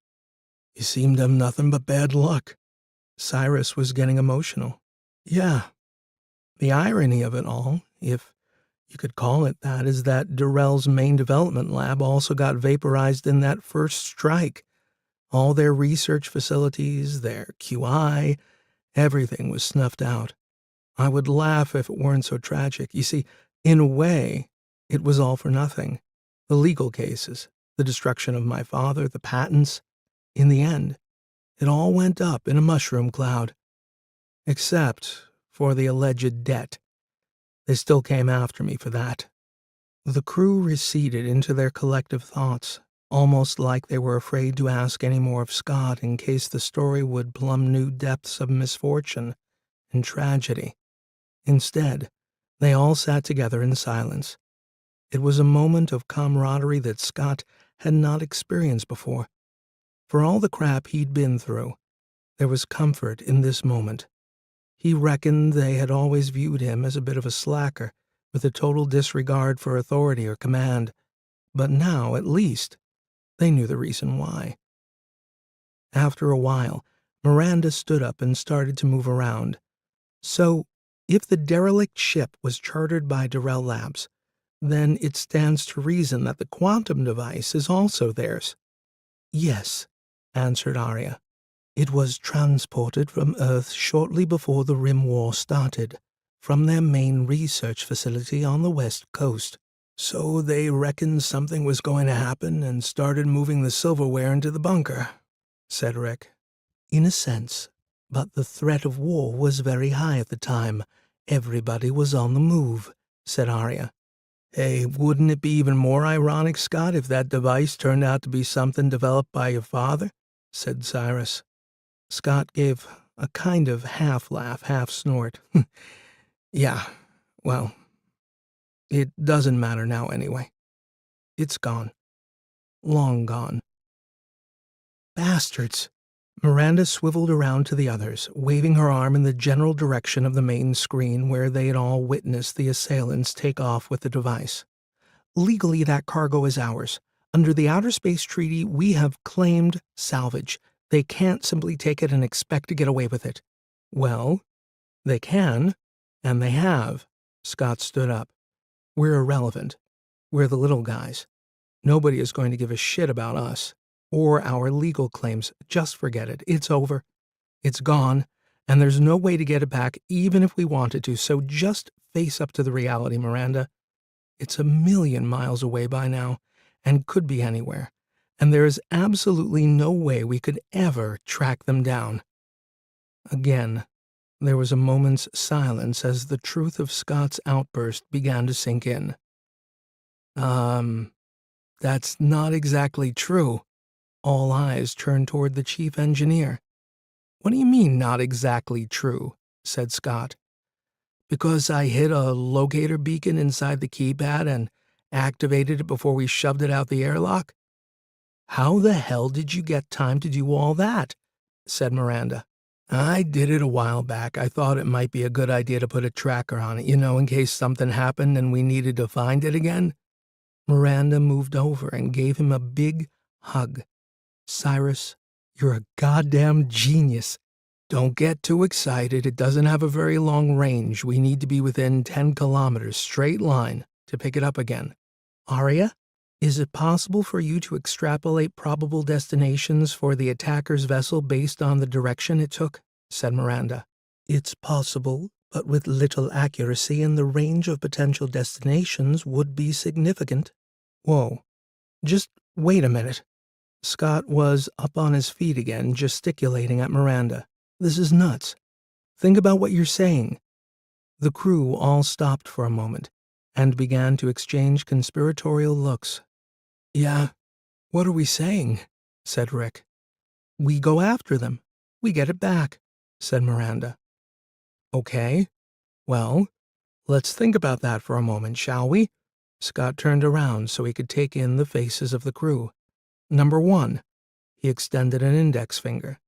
you seem to have nothing but bad luck." Cyrus was getting emotional. "Yeah. The irony of it all, if you could call it that, is that Durrell's main development lab also got vaporized in that first strike. All their research facilities, their QI, everything was snuffed out. I would laugh if it weren't so tragic. You see, in a way, it was all for nothing. The legal cases, the destruction of my father, the patents. In the end, it all went up in a mushroom cloud. Except for the alleged debt. They still came after me for that. The crew receded into their collective thoughts, almost like they were afraid to ask any more of Scott in case the story would plumb new depths of misfortune and tragedy. Instead, they all sat together in silence. It was a moment of camaraderie that Scott had not experienced before. For all the crap he'd been through, there was comfort in this moment. He reckoned they had always viewed him as a bit of a slacker, with a total disregard for authority or command, but now, at least, they knew the reason why. After a while, Miranda stood up and started to move around. So, if the derelict ship was chartered by Durrell Labs, then it stands to reason that the quantum device is also theirs. Yes, answered Arya. It was transported from Earth shortly before the Rim War started, from their main research facility on the West Coast. So they reckoned something was going to happen and started moving the silverware into the bunker, said Rick. In a sense, but the threat of war was very high at the time. Everybody was on the move, said Arya. Hey, wouldn't it be even more ironic, Scott, if that device turned out to be something developed by your father? Said Cyrus. Scott gave a kind of half-laugh, half-snort. Yeah, well, it doesn't matter now anyway. It's gone. Long gone. Bastards! Miranda swiveled around to the others, waving her arm in the general direction of the main screen where they had all witnessed the assailants take off with the device. Legally, that cargo is ours. Under the Outer Space Treaty, we have claimed salvage. They can't simply take it and expect to get away with it. Well, they can, and they have. Scott stood up. We're irrelevant. We're the little guys. Nobody is going to give a shit about us or our legal claims. Just forget it. It's over. It's gone, and there's no way to get it back even if we wanted to, so just face up to the reality, Miranda. It's 1,000,000 miles away by now, and could be anywhere, and there is absolutely no way we could ever track them down. Again, there was a moment's silence as the truth of Scott's outburst began to sink in. That's not exactly true. All eyes turned toward the chief engineer. What do you mean, not exactly true? Said Scott. Because I hit a locator beacon inside the keypad and activated it before we shoved it out the airlock? How the hell did you get time to do all that? Said Miranda. I did it a while back. I thought it might be a good idea to put a tracker on it, in case something happened and we needed to find it again. Miranda moved over and gave him a big hug. Cyrus, you're a goddamn genius. Don't get too excited. It doesn't have a very long range. We need to be within 10 kilometers, straight line, to pick it up again. Arya, is it possible for you to extrapolate probable destinations for the attacker's vessel based on the direction it took? Said Miranda. It's possible, but with little accuracy, and the range of potential destinations would be significant. Whoa. Just wait a minute. Scott was up on his feet again, gesticulating at Miranda. This is nuts. Think about what you're saying. The crew all stopped for a moment and began to exchange conspiratorial looks. Yeah, what are we saying? Said Rick. We go after them. We get it back, said Miranda. Okay, well, let's think about that for a moment, shall we? Scott turned around so he could take in the faces of the crew. Number 1, he extended an index finger.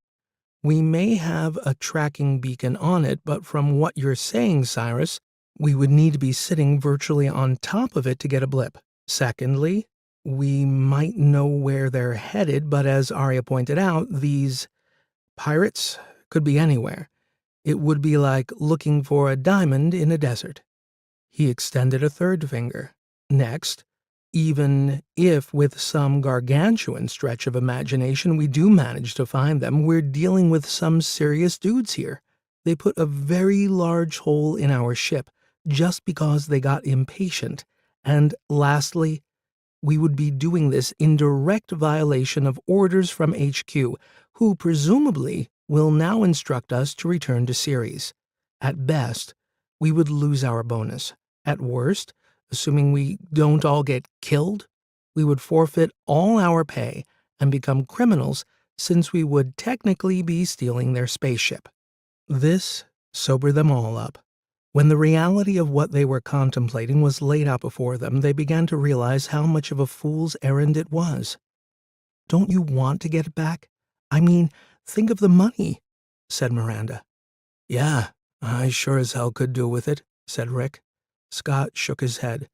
We may have a tracking beacon on it, but from what you're saying, Cyrus, we would need to be sitting virtually on top of it to get a blip. Secondly, we might know where they're headed, but as Arya pointed out, these pirates could be anywhere. It would be like looking for a diamond in a desert. He extended a third finger. Next, even if with some gargantuan stretch of imagination we do manage to find them, we're dealing with some serious dudes here. They put a very large hole in our ship just because they got impatient. And lastly, we would be doing this in direct violation of orders from HQ, who presumably will now instruct us to return to Ceres. At best, we would lose our bonus. At worst, assuming we don't all get killed, we would forfeit all our pay and become criminals since we would technically be stealing their spaceship. This sobered them all up. When the reality of what they were contemplating was laid out before them, they began to realize how much of a fool's errand it was. "Don't you want to get it back? I mean, think of the money," said Miranda. "Yeah, I sure as hell could do with it," said Rick. Scott shook his head.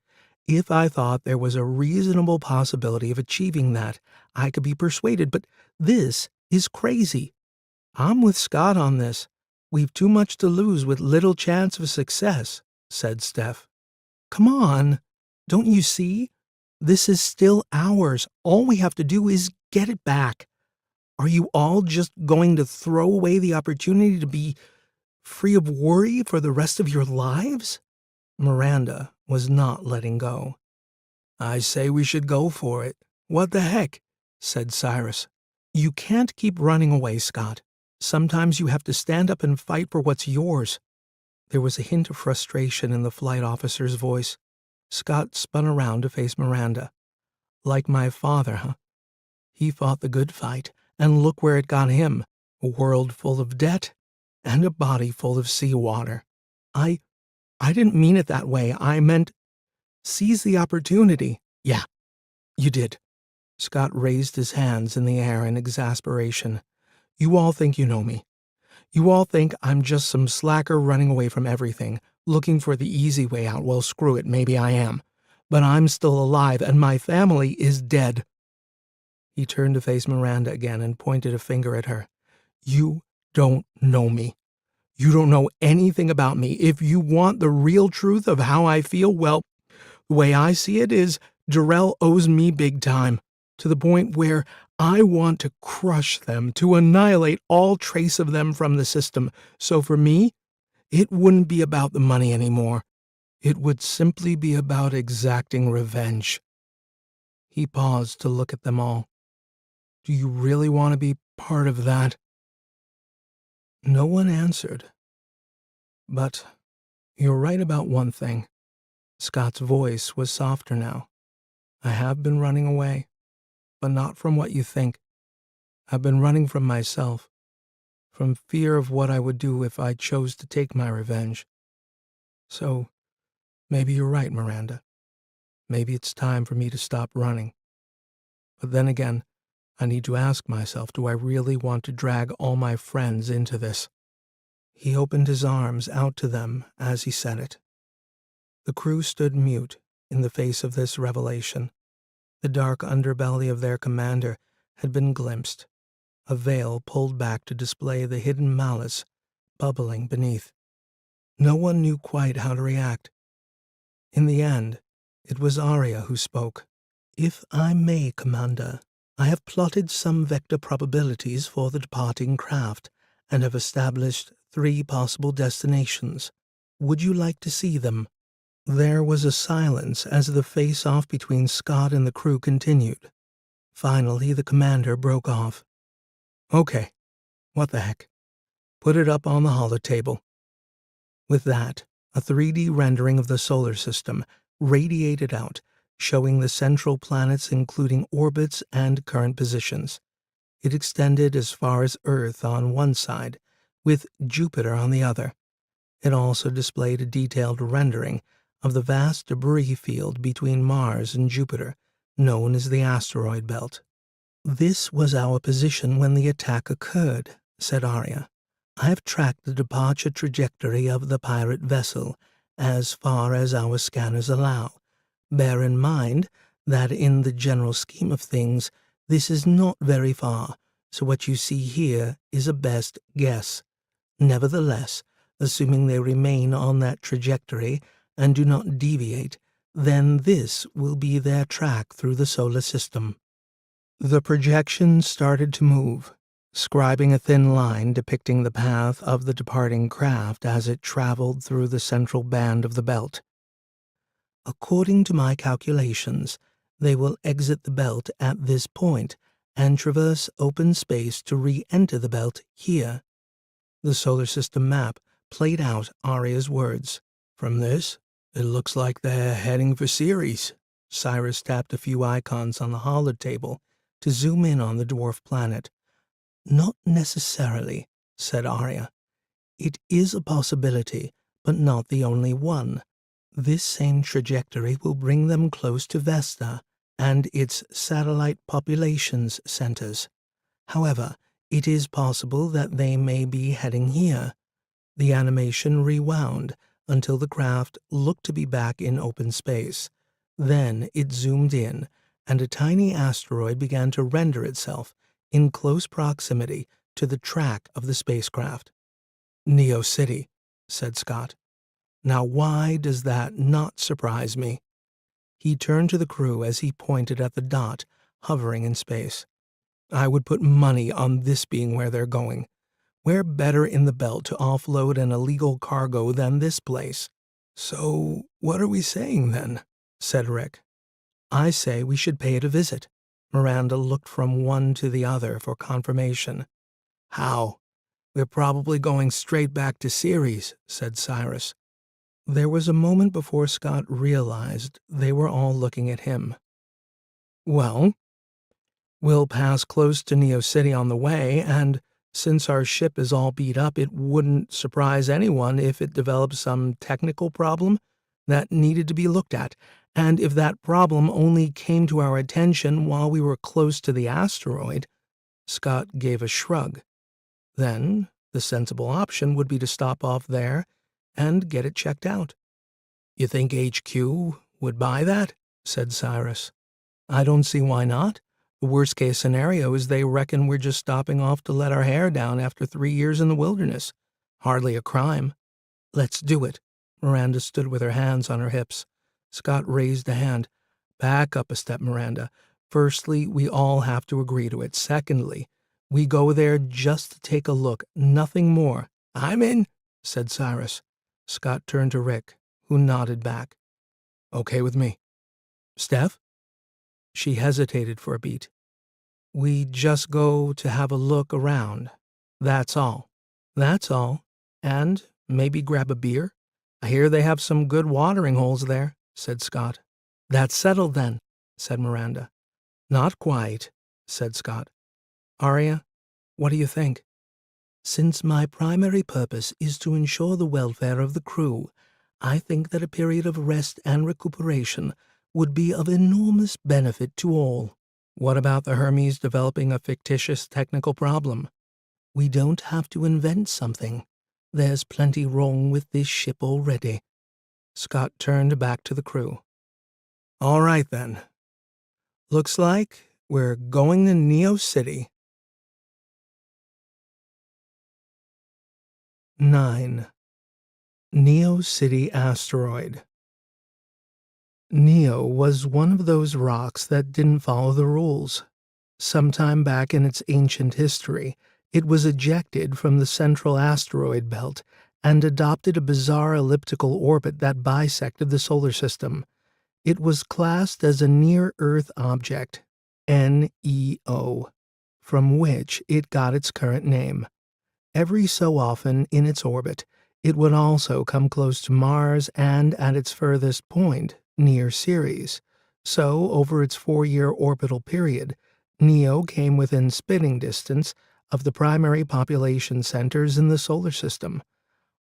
"If I thought there was a reasonable possibility of achieving that, I could be persuaded, but this is crazy. I'm with Scott on this. We've too much to lose with little chance of success," said Steph. "Come on, don't you see? This is still ours. All we have to do is get it back. Are you all just going to throw away the opportunity to be free of worry for the rest of your lives?" Miranda was not letting go. "I say we should go for it. What the heck?" said Cyrus. "You can't keep running away, Scott. Sometimes you have to stand up and fight for what's yours." There was a hint of frustration in the flight officer's voice. Scott spun around to face Miranda. "Like my father, huh? He fought the good fight, and look where it got him. A world full of debt and a body full of seawater. I didn't mean it that way. I meant seize the opportunity." "Yeah, you did." Scott raised his hands in the air in exasperation. "You all think you know me. You all think I'm just some slacker running away from everything, looking for the easy way out. Well, screw it, maybe I am. But I'm still alive, and my family is dead." He turned to face Miranda again and pointed a finger at her. "You don't know me. You don't know anything about me. If you want the real truth of how I feel, well, the way I see it is Jarrell owes me big time, to the point where I want to crush them, to annihilate all trace of them from the system. So for me, it wouldn't be about the money anymore. It would simply be about exacting revenge." He paused to look at them all. "Do you really want to be part of that?" No one answered. "But you're right about one thing." Scott's voice was softer now. "I have been running away, but not from what you think. I've been running from myself, from fear of what I would do if I chose to take my revenge. So, maybe you're right, Miranda. Maybe it's time for me to stop running. But then again, I need to ask myself, do I really want to drag all my friends into this?" He opened his arms out to them as he said it. The crew stood mute in the face of this revelation. The dark underbelly of their commander had been glimpsed, a veil pulled back to display the hidden malice bubbling beneath. No one knew quite how to react. In the end, it was Arya who spoke. "If I may, Commander, I have plotted some vector probabilities for the departing craft and have established 3 possible destinations. Would you like to see them?" There was a silence as the face-off between Scott and the crew continued. Finally, the commander broke off. "Okay, what the heck? Put it up on the holotable." With that, a 3D rendering of the solar system radiated out, showing the central planets including orbits and current positions. It extended as far as Earth on one side, with Jupiter on the other. It also displayed a detailed rendering of the vast debris field between Mars and Jupiter, known as the asteroid belt. "This was our position when the attack occurred," said Arya. "I have tracked the departure trajectory of the pirate vessel as far as our scanners allow. Bear in mind that in the general scheme of things, this is not very far, so what you see here is a best guess. Nevertheless, assuming they remain on that trajectory, and do not deviate, then this will be their track through the solar system. The projection started to move, scribing a thin line depicting the path of the departing craft as it traveled through the central band of the belt. According to my calculations, they will exit the belt at this point and traverse open space to re-enter the belt here. The solar system map played out Arya's words. From this, it looks like they're heading for Ceres. Cyrus tapped a few icons on the holo table to zoom in on the dwarf planet. Not necessarily, said Arya. It is a possibility, but not the only one. This same trajectory will bring them close to Vesta and its satellite populations centers. However, it is possible that they may be heading here. The animation rewound until the craft looked to be back in open space. Then it zoomed in, and a tiny asteroid began to render itself in close proximity to the track of the spacecraft. Neo City, said Scott. Now why does that not surprise me? He turned to the crew as he pointed at the dot hovering in space. I would put money on this being where they're going. Where better in the belt to offload an illegal cargo than this place? So what are we saying then? Said Rick. I say we should pay it a visit. Miranda looked from one to the other for confirmation. How? We're probably going straight back to Ceres, said Cyrus. There was a moment before Scott realized they were all looking at him. Well, we'll pass close to Neo City on the way, and since our ship is all beat up, it wouldn't surprise anyone if it developed some technical problem that needed to be looked at, and if that problem only came to our attention while we were close to the asteroid. Scott gave a shrug. Then the sensible option would be to stop off there and get it checked out. You think HQ would buy that? Said Cyrus. I don't see why not. The worst-case scenario is they reckon we're just stopping off to let our hair down after 3 years in the wilderness. Hardly a crime. Let's do it. Miranda stood with her hands on her hips. Scott raised a hand. Back up a step, Miranda. Firstly, we all have to agree to it. Secondly, we go there just to take a look, nothing more. I'm in, said Cyrus. Scott turned to Rick, who nodded back. Okay with me. Steph? She hesitated for a beat. We just go to have a look around. That's all. That's all. And maybe grab a beer? I hear they have some good watering holes there, said Scott. That's settled then, said Miranda. Not quite, said Scott. Arya, what do you think? Since my primary purpose is to ensure the welfare of the crew, I think that a period of rest and recuperation would be of enormous benefit to all. What about the Hermes developing a fictitious technical problem? We don't have to invent something. There's plenty wrong with this ship already. Scott turned back to the crew. All right then. Looks like we're going to Neo City. 9. Neo City Asteroid. Neo was one of those rocks that didn't follow the rules. Sometime back in its ancient history, it was ejected from the central asteroid belt and adopted a bizarre elliptical orbit that bisected the solar system. It was classed as a near-Earth object, NEO, from which it got its current name. Every so often in its orbit, it would also come close to Mars and at its furthest point, near Ceres. So, over its 4-year orbital period, Neo came within spitting distance of the primary population centers in the solar system.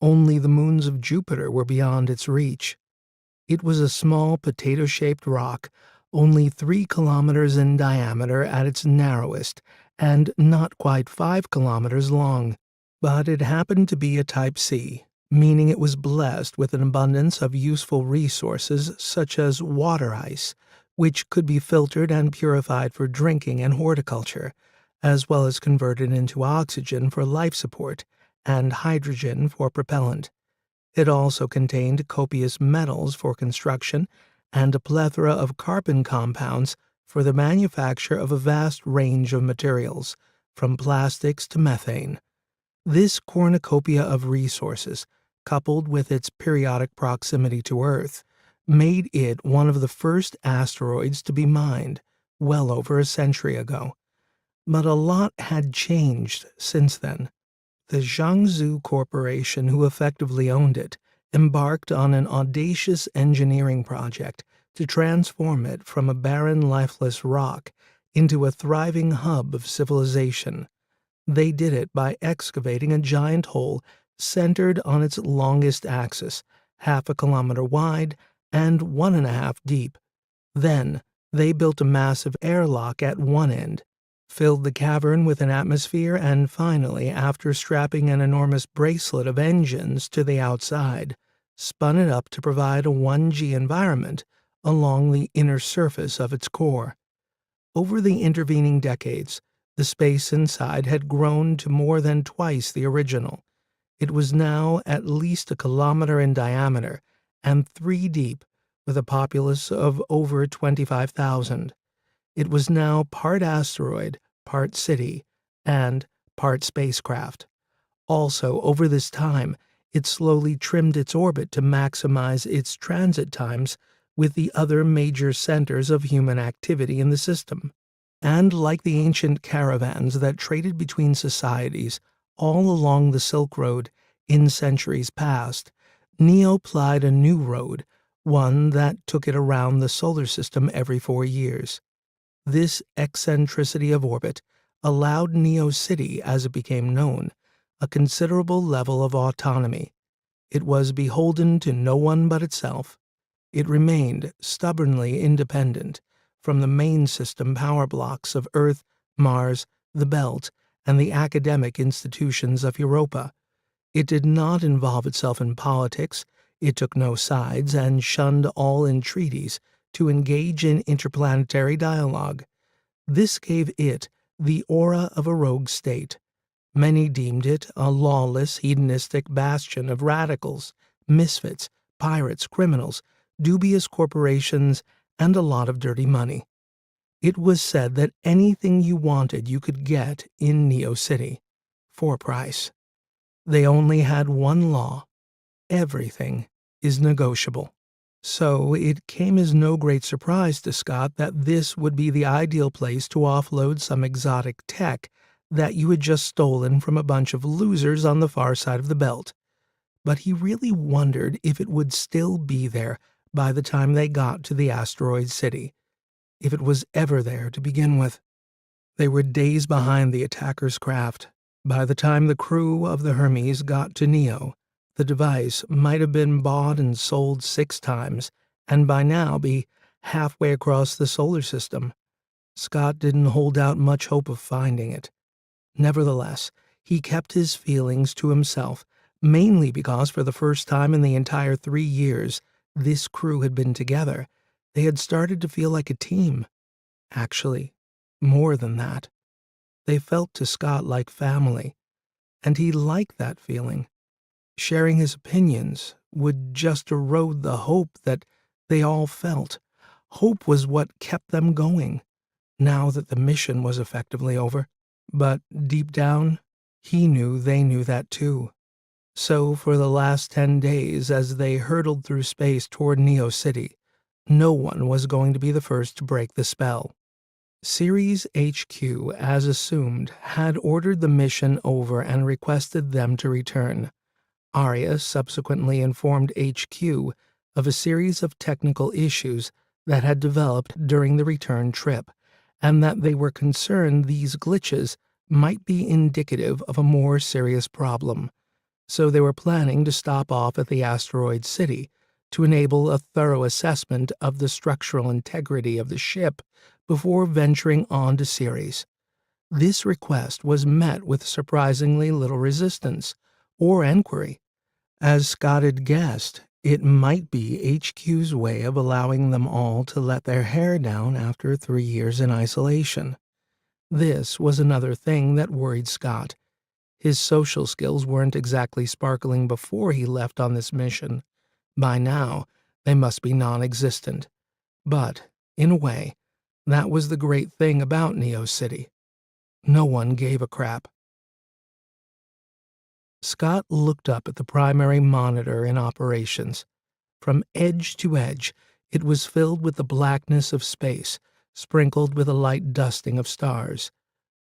Only the moons of Jupiter were beyond its reach. It was a small potato-shaped rock, only 3 kilometers in diameter at its narrowest, and not quite 5 kilometers long. But it happened to be a Type C, meaning it was blessed with an abundance of useful resources such as water ice, which could be filtered and purified for drinking and horticulture, as well as converted into oxygen for life support and hydrogen for propellant. It also contained copious metals for construction and a plethora of carbon compounds for the manufacture of a vast range of materials, from plastics to methane. This cornucopia of resources, coupled with its periodic proximity to Earth, made it one of the first asteroids to be mined well over a century ago. But a lot had changed since then. The Jiangsu Corporation, who effectively owned it, embarked on an audacious engineering project to transform it from a barren, lifeless rock into a thriving hub of civilization. They did it by excavating a giant hole centered on its longest axis, half a kilometer wide and 1.5 deep. Then, they built a massive airlock at one end, filled the cavern with an atmosphere, and finally, after strapping an enormous bracelet of engines to the outside, spun it up to provide a 1G environment along the inner surface of its core. Over the intervening decades, the space inside had grown to more than twice the original. It was now at least a kilometer in diameter and 3 deep, with a populace of over 25,000. It was now part asteroid, part city, and part spacecraft. Also, over this time, it slowly trimmed its orbit to maximize its transit times with the other major centers of human activity in the system. And like the ancient caravans that traded between societies all along the Silk Road in centuries past, Neo plied a new road, one that took it around the solar system every 4 years. This eccentricity of orbit allowed Neo City, as it became known, a considerable level of autonomy. It was beholden to no one but itself. It remained stubbornly independent from the main system power blocks of Earth, Mars, the Belt, and the academic institutions of Europa. It did not involve itself in politics, it took no sides, and shunned all entreaties to engage in interplanetary dialogue. This gave it the aura of a rogue state. Many deemed it a lawless, hedonistic bastion of radicals, misfits, pirates, criminals, dubious corporations, and a lot of dirty money. It was said that anything you wanted you could get in Neo City, for a price. They only had one law: everything is negotiable. So it came as no great surprise to Scott that this would be the ideal place to offload some exotic tech that you had just stolen from a bunch of losers on the far side of the belt. But he really wondered if it would still be there by the time they got to the asteroid city, if it was ever there to begin with. They were days behind the attacker's craft. By the time the crew of the Hermes got to Neo, the device might have been bought and sold 6 times, and by now be halfway across the solar system. Scott didn't hold out much hope of finding it. Nevertheless, he kept his feelings to himself, mainly because for the first time in the entire 3 years this crew had been together, they had started to feel like a team. Actually, more than that. They felt to Scott like family, and he liked that feeling. Sharing his opinions would just erode the hope that they all felt. Hope was what kept them going, now that the mission was effectively over. But deep down, he knew they knew that too. So for the last 10 days, as they hurtled through space toward Neo City, no one was going to be the first to break the spell. Ceres HQ, as assumed, had ordered the mission over and requested them to return. Arya subsequently informed HQ of a series of technical issues that had developed during the return trip, and that they were concerned these glitches might be indicative of a more serious problem. So they were planning to stop off at the asteroid city to enable a thorough assessment of the structural integrity of the ship before venturing on to Ceres. This request was met with surprisingly little resistance or enquiry. As Scott had guessed, it might be HQ's way of allowing them all to let their hair down after 3 years in isolation. This was another thing that worried Scott. His social skills weren't exactly sparkling before he left on this mission. By now, they must be non-existent. But, in a way, that was the great thing about Neo City. No one gave a crap. Scott looked up at the primary monitor in operations. From edge to edge, it was filled with the blackness of space, sprinkled with a light dusting of stars.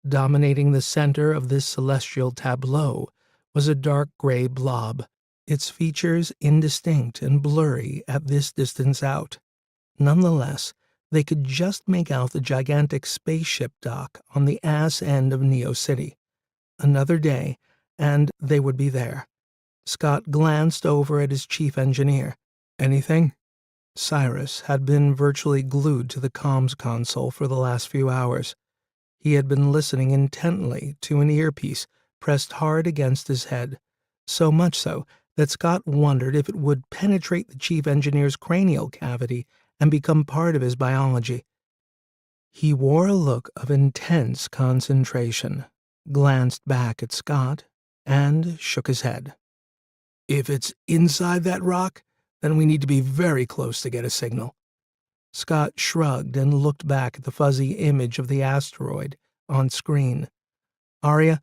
Dominating the center of this celestial tableau was a dark gray blob, its features indistinct and blurry at this distance out. Nonetheless, they could just make out the gigantic spaceship dock on the ass end of Neo City. Another day, and they would be there. Scott glanced over at his chief engineer. Anything? Cyrus had been virtually glued to the comms console for the last few hours. He had been listening intently to an earpiece pressed hard against his head, so much so that Scott wondered if it would penetrate the chief engineer's cranial cavity and become part of his biology. He wore a look of intense concentration, glanced back at Scott, and shook his head. If it's inside that rock, then we need to be very close to get a signal. Scott shrugged and looked back at the fuzzy image of the asteroid on screen. Arya,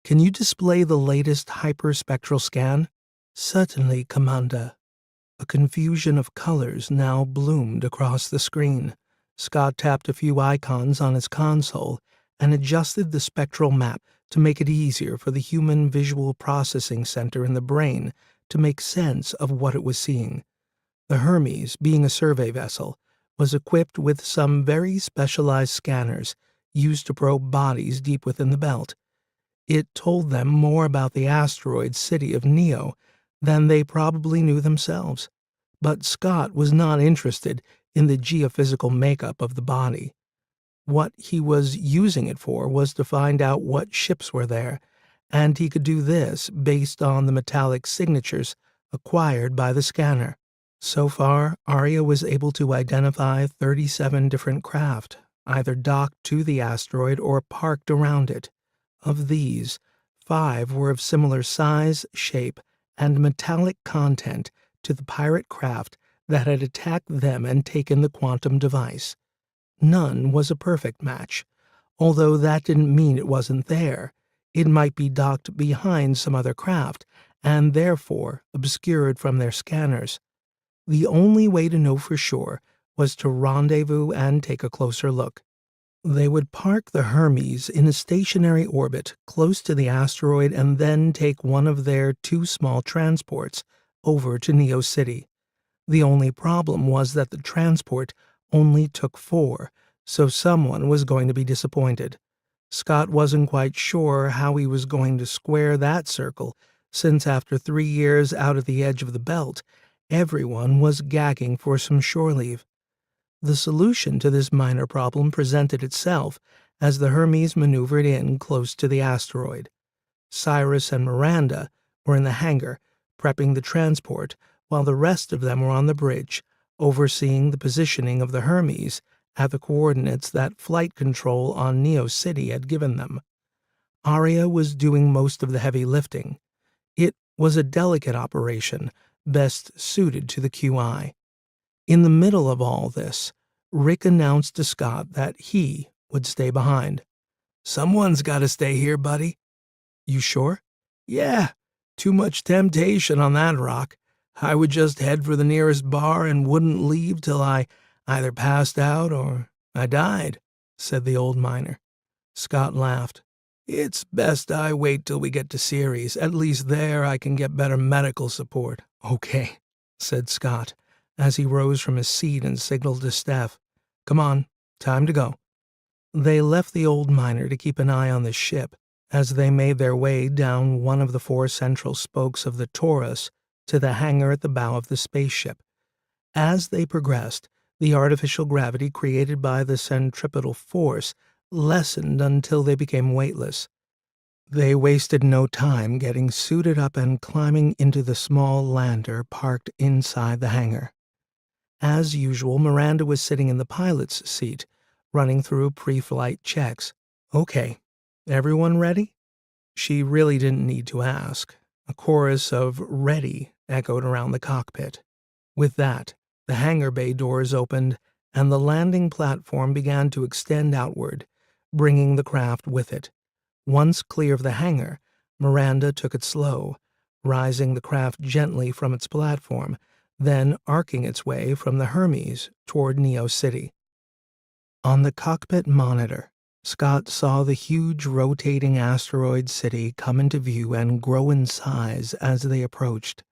can you display the latest hyperspectral scan? Certainly, Commander. A confusion of colors now bloomed across the screen. Scott tapped a few icons on his console and adjusted the spectral map to make it easier for the human visual processing center in the brain to make sense of what it was seeing. The Hermes, being a survey vessel, was equipped with some very specialized scanners used to probe bodies deep within the belt. It told them more about the asteroid city of Neo than they probably knew themselves. But Scott was not interested in the geophysical makeup of the body. What he was using it for was to find out what ships were there, and he could do this based on the metallic signatures acquired by the scanner. So far, Arya was able to identify 37 different craft, either docked to the asteroid or parked around it. Of these, 5 were of similar size, shape, and metallic content to the pirate craft that had attacked them and taken the quantum device. None was a perfect match, although that didn't mean it wasn't there. It might be docked behind some other craft, and therefore obscured from their scanners. The only way to know for sure was to rendezvous and take a closer look. They would park the Hermes in a stationary orbit close to the asteroid and then take one of their 2 small transports over to Neo City. The only problem was that the transport only took 4, so someone was going to be disappointed. Scott wasn't quite sure how he was going to square that circle, since after 3 years out at the edge of the belt, everyone was gagging for some shore leave. The solution to this minor problem presented itself as the Hermes maneuvered in close to the asteroid. Cyrus and Miranda were in the hangar, prepping the transport, while the rest of them were on the bridge, overseeing the positioning of the Hermes at the coordinates that flight control on Neo City had given them. Arya was doing most of the heavy lifting. It was a delicate operation, best suited to the QI. In the middle of all this, Rick announced to Scott that he would stay behind. Someone's got to stay here, buddy. You sure? Yeah, too much temptation on that rock. I would just head for the nearest bar and wouldn't leave till I either passed out or I died, said the old miner. Scott laughed. It's best I wait till we get to Ceres. At least there I can get better medical support. Okay, said Scott, as he rose from his seat and signaled to Steph. Come on, time to go. They left the old miner to keep an eye on the ship as they made their way down one of the 4 central spokes of the Taurus to the hangar at the bow of the spaceship. As they progressed, the artificial gravity created by the centripetal force lessened until they became weightless. They wasted no time getting suited up and climbing into the small lander parked inside the hangar. As usual, Miranda was sitting in the pilot's seat, running through pre-flight checks. Okay, everyone ready? She really didn't need to ask. A chorus of "ready" echoed around the cockpit. With that, the hangar bay doors opened, and the landing platform began to extend outward, bringing the craft with it. Once clear of the hangar, Miranda took it slow, rising the craft gently from its platform, then arcing its way from the Hermes toward Neo City. On the cockpit monitor, Scott saw the huge rotating asteroid city come into view and grow in size as they approached.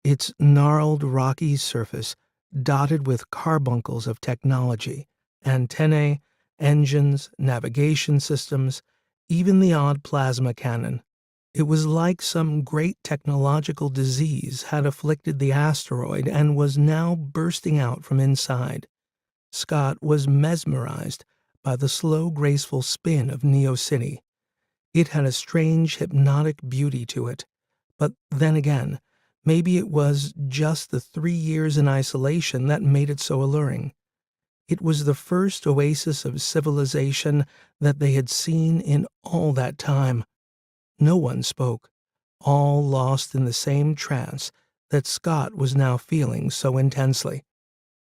Its gnarled rocky surface dotted with carbuncles of technology, antennae, engines, navigation systems, even the odd plasma cannon. It was like some great technological disease had afflicted the asteroid and was now bursting out from inside. Scott was mesmerized by the slow, graceful spin of Neo City. It had a strange, hypnotic beauty to it. But then again, maybe it was just the 3 years in isolation that made it so alluring. It was the first oasis of civilization that they had seen in all that time. No one spoke, all lost in the same trance that Scott was now feeling so intensely.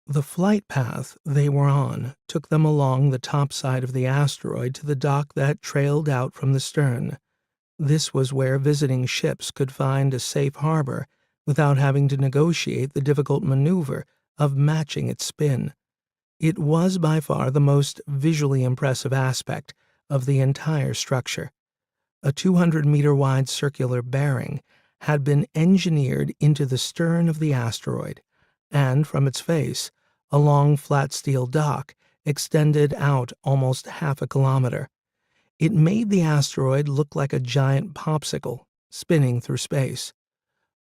The flight path they were on took them along the top side of the asteroid to the dock that trailed out from the stern. This was where visiting ships could find a safe harbor without having to negotiate the difficult maneuver of matching its spin. It was by far the most visually impressive aspect of the entire structure. A 200-meter-wide circular bearing had been engineered into the stern of the asteroid, and from its face, a long flat steel dock extended out almost half a kilometer. It made the asteroid look like a giant popsicle spinning through space.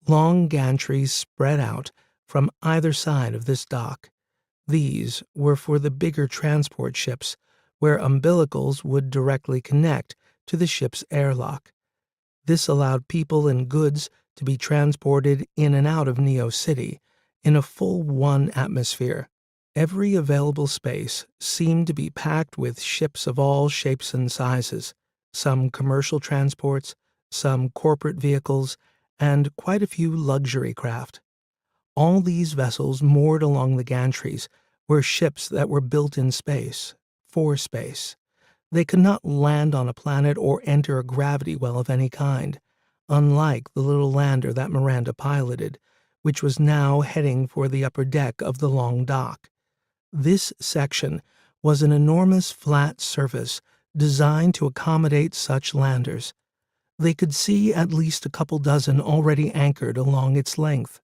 Long gantries spread out from either side of this dock. These were for the bigger transport ships, where umbilicals would directly connect to the ship's airlock. This allowed people and goods to be transported in and out of Neo City in a full 1 atmosphere. Every available space seemed to be packed with ships of all shapes and sizes, some commercial transports, some corporate vehicles, and quite a few luxury craft. All these vessels moored along the gantries were ships that were built in space, for space. They could not land on a planet or enter a gravity well of any kind, unlike the little lander that Miranda piloted, which was now heading for the upper deck of the long dock. This section was an enormous flat surface designed to accommodate such landers. They could see at least a couple dozen already anchored along its length.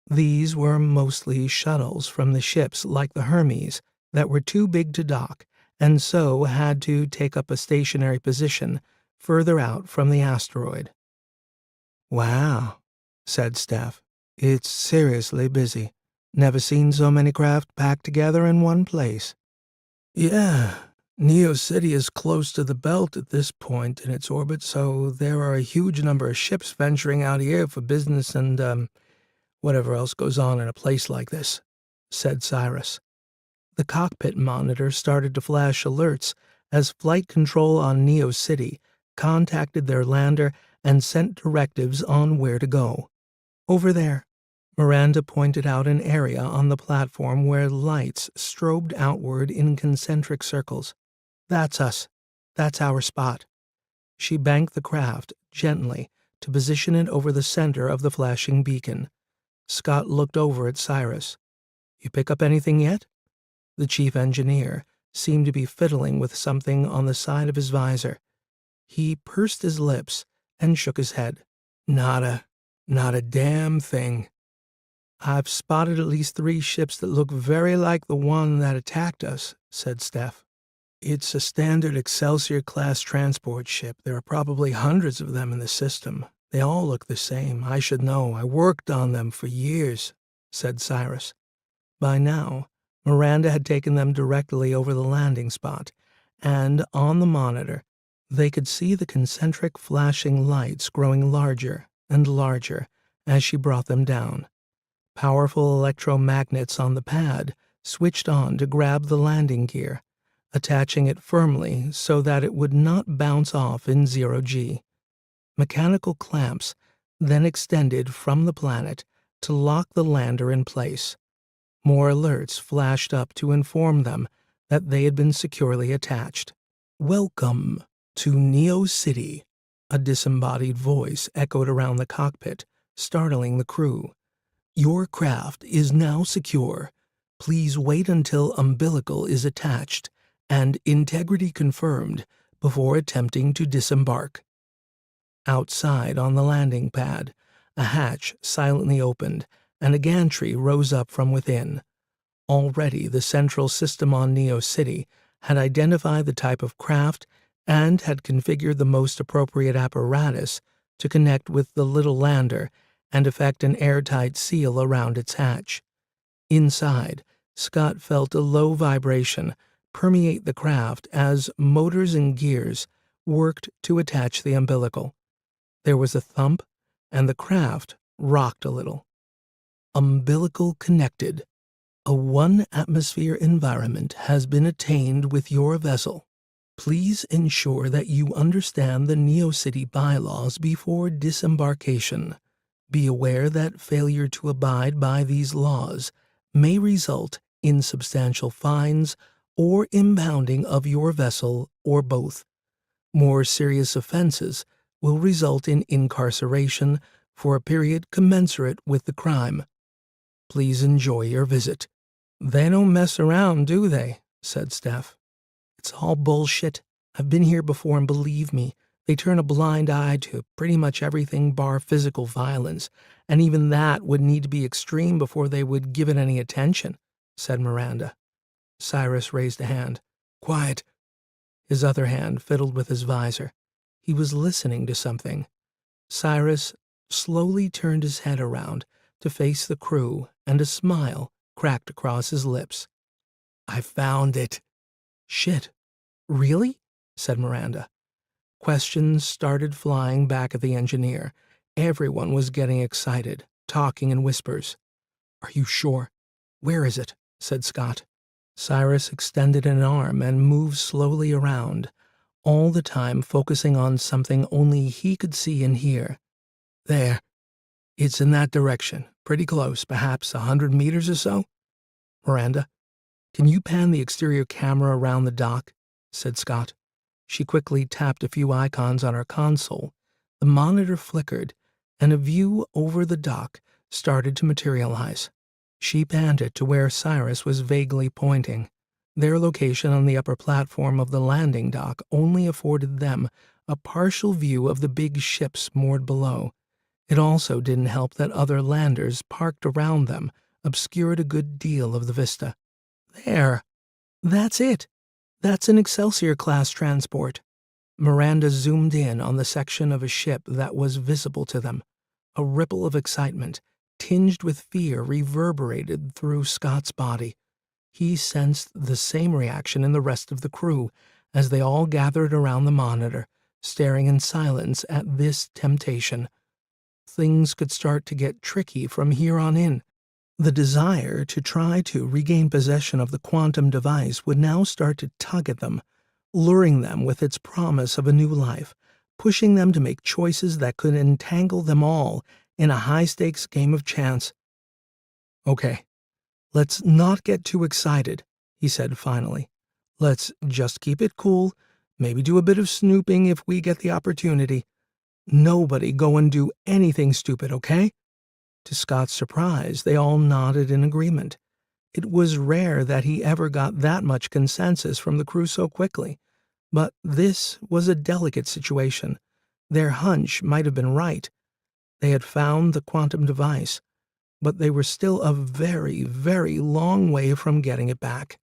These were mostly shuttles from the ships like the Hermes that were too big to dock and so had to take up a stationary position further out from the asteroid. "Wow," said Steph. "It's seriously busy. Never seen so many craft packed together in one place." "Yeah, Neo City is close to the belt at this point in its orbit, so there are a huge number of ships venturing out here for business and, whatever else goes on in a place like this," said Cyrus. The cockpit monitor started to flash alerts as flight control on Neo City contacted their lander and sent directives on where to go. "Over there." Miranda pointed out an area on the platform where lights strobed outward in concentric circles. "That's us. That's our spot." She banked the craft gently to position it over the center of the flashing beacon. Scott looked over at Cyrus. "You pick up anything yet?" The chief engineer seemed to be fiddling with something on the side of his visor. He pursed his lips and shook his head. Not a damn thing. "I've spotted at least 3 ships that look very like the one that attacked us," said Steph. "It's a standard Excelsior-class transport ship. There are probably hundreds of them in the system. They all look the same. I should know. I worked on them for years," said Cyrus. By now, Miranda had taken them directly over the landing spot, and on the monitor, they could see the concentric flashing lights growing larger and larger as she brought them down. Powerful electromagnets on the pad switched on to grab the landing gear, attaching it firmly so that it would not bounce off in 0 G. Mechanical clamps then extended from the planet to lock the lander in place. More alerts flashed up to inform them that they had been securely attached. "Welcome to Neo City," a disembodied voice echoed around the cockpit, startling the crew. "Your craft is now secure. Please wait until umbilical is attached and integrity confirmed before attempting to disembark." Outside on the landing pad, a hatch silently opened and a gantry rose up from within. Already the central system on Neo City had identified the type of craft and had configured the most appropriate apparatus to connect with the little lander and effect an airtight seal around its hatch. Inside, Scott felt a low vibration permeate the craft as motors and gears worked to attach the umbilical. There was a thump, and the craft rocked a little. Umbilical connected. A 1-atmosphere environment has been attained with your vessel. Please ensure that you understand the Neo City bylaws before disembarkation. Be aware that failure to abide by these laws may result in substantial fines or impounding of your vessel or both. More serious offenses will result in incarceration for a period commensurate with the crime. Please enjoy your visit. "They don't mess around, do they?" said Steph. "It's all bullshit. I've been here before, and believe me, they turn a blind eye to pretty much everything bar physical violence, and even that would need to be extreme before they would give it any attention," said Miranda. Cyrus raised a hand. "Quiet." His other hand fiddled with his visor. He was listening to something. Cyrus slowly turned his head around to face the crew, and a smile cracked across his lips. "I found it." "Shit. Really?" said Miranda. Questions started flying back at the engineer. Everyone was getting excited, talking in whispers. "Are you sure? Where is it?" said Scott. Cyrus extended an arm and moved slowly around, all the time focusing on something only he could see and hear. "There. It's in that direction, pretty close, perhaps 100 meters or so." "Miranda, can you pan the exterior camera around the dock?" said Scott. She quickly tapped a few icons on her console. The monitor flickered, and a view over the dock started to materialize. She panned it to where Cyrus was vaguely pointing. Their location on the upper platform of the landing dock only afforded them a partial view of the big ships moored below. It also didn't help that other landers parked around them obscured a good deal of the vista. "There. That's it. That's an Excelsior-class transport." Miranda zoomed in on the section of a ship that was visible to them. A ripple of excitement, tinged with fear, reverberated through Scott's body. He sensed the same reaction in the rest of the crew as they all gathered around the monitor, staring in silence at this temptation. Things could start to get tricky from here on in. The desire to try to regain possession of the quantum device would now start to tug at them, luring them with its promise of a new life, pushing them to make choices that could entangle them all in a high-stakes game of chance. "Okay, let's not get too excited," he said finally. "Let's just keep it cool, maybe do a bit of snooping if we get the opportunity. Nobody go and do anything stupid, okay?" To Scott's surprise, they all nodded in agreement. It was rare that he ever got that much consensus from the crew so quickly, but this was a delicate situation. Their hunch might have been right. They had found the quantum device, but they were still a very, very long way from getting it back.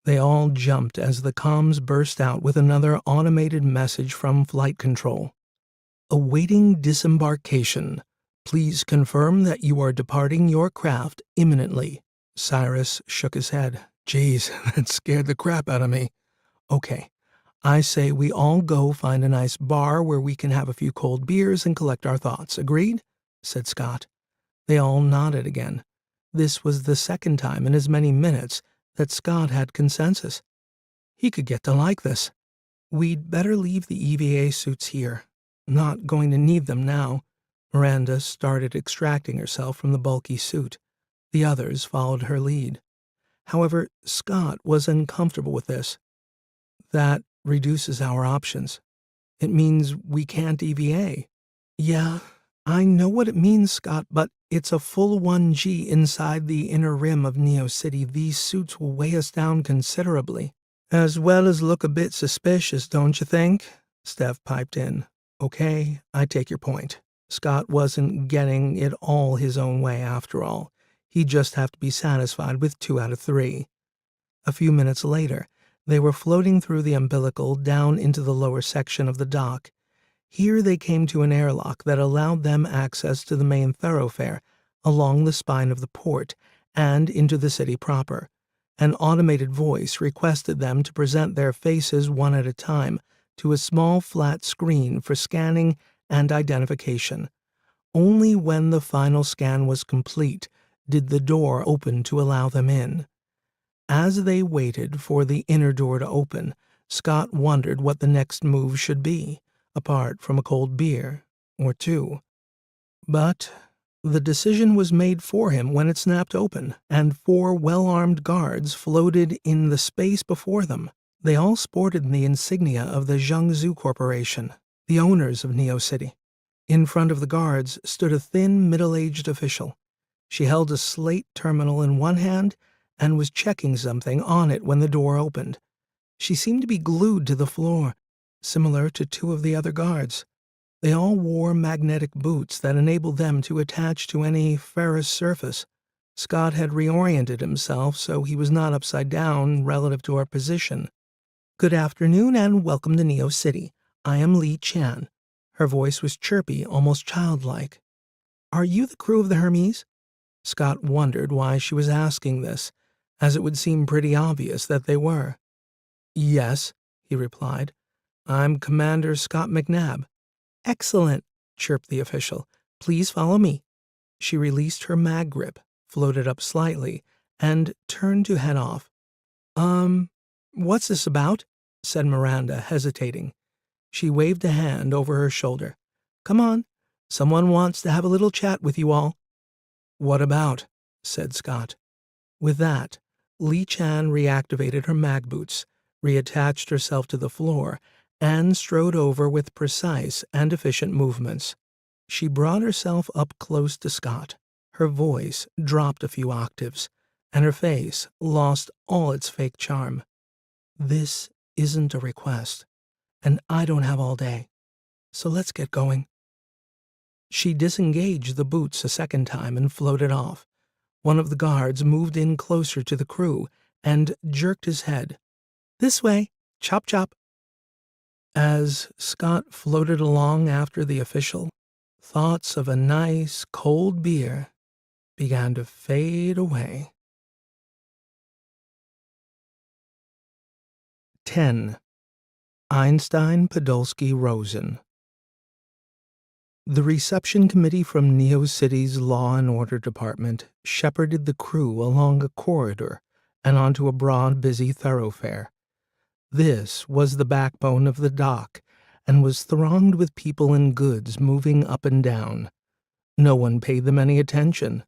They all jumped as the comms burst out with another automated message from flight control. "Awaiting disembarkation. Please confirm that you are departing your craft imminently." Cyrus shook his head. "Geez, that scared the crap out of me." "Okay, I say we all go find a nice bar where we can have a few cold beers and collect our thoughts. Agreed?" said Scott. They all nodded again. This was the second time in as many minutes that Scott had consensus. He could get to like this. "We'd better leave the EVA suits here. Not going to need them now. Miranda started extracting herself from the bulky suit. The others followed her lead. However, Scott was uncomfortable with this. That reduces our options. It means we can't EVA. Yeah, I know what it means, Scott, but it's a full 1G inside the inner rim of Neo City. These suits will weigh us down considerably. As well as look a bit suspicious, don't you think? Steph piped in. Okay, I take your point. Scott wasn't getting it all his own way after all. He'd just have to be satisfied with 2 out of 3. A few minutes later, they were floating through the umbilical down into the lower section of the dock. Here they came to an airlock that allowed them access to the main thoroughfare along the spine of the port and into the city proper. An automated voice requested them to present their faces one at a time to a small flat screen for scanning and identification. Only when the final scan was complete did the door open to allow them in. As they waited for the inner door to open, Scott wondered what the next move should be, apart from a cold beer or 2. But the decision was made for him when it snapped open, and 4 well-armed guards floated in the space before them. They all sported the insignia of the Jiangsu Corporation, the owners of Neo City. In front of the guards stood a thin, middle-aged official. She held a slate terminal in one hand and was checking something on it when the door opened. She seemed to be glued to the floor, similar to 2 of the other guards. They all wore magnetic boots that enabled them to attach to any ferrous surface. Scott had reoriented himself so he was not upside down relative to our position. Good afternoon and welcome to Neo City. I am Li Chan. Her voice was chirpy, almost childlike. Are you the crew of the Hermes? Scott wondered why she was asking this, as it would seem pretty obvious that they were. Yes, he replied. I'm Commander Scott McNabb. Excellent, chirped the official. Please follow me. She released her mag grip, floated up slightly, and turned to head off. What's this about? Said Miranda, hesitating. She waved a hand over her shoulder. Come on, someone wants to have a little chat with you all. What about? Said Scott. With that, Li Chan reactivated her mag boots, reattached herself to the floor, and strode over with precise and efficient movements. She brought herself up close to Scott. Her voice dropped a few octaves, and her face lost all its fake charm. This isn't a request, and I don't have all day, so let's get going. She disengaged the boots a second time and floated off. One of the guards moved in closer to the crew and jerked his head. This way, chop chop. As Scott floated along after the official, thoughts of a nice, cold beer began to fade away. 10. Einstein, Podolsky, Rosen. The reception committee from Neo City's Law and Order Department shepherded the crew along a corridor and onto a broad, busy thoroughfare. This was the backbone of the dock and was thronged with people and goods moving up and down. No one paid them any attention.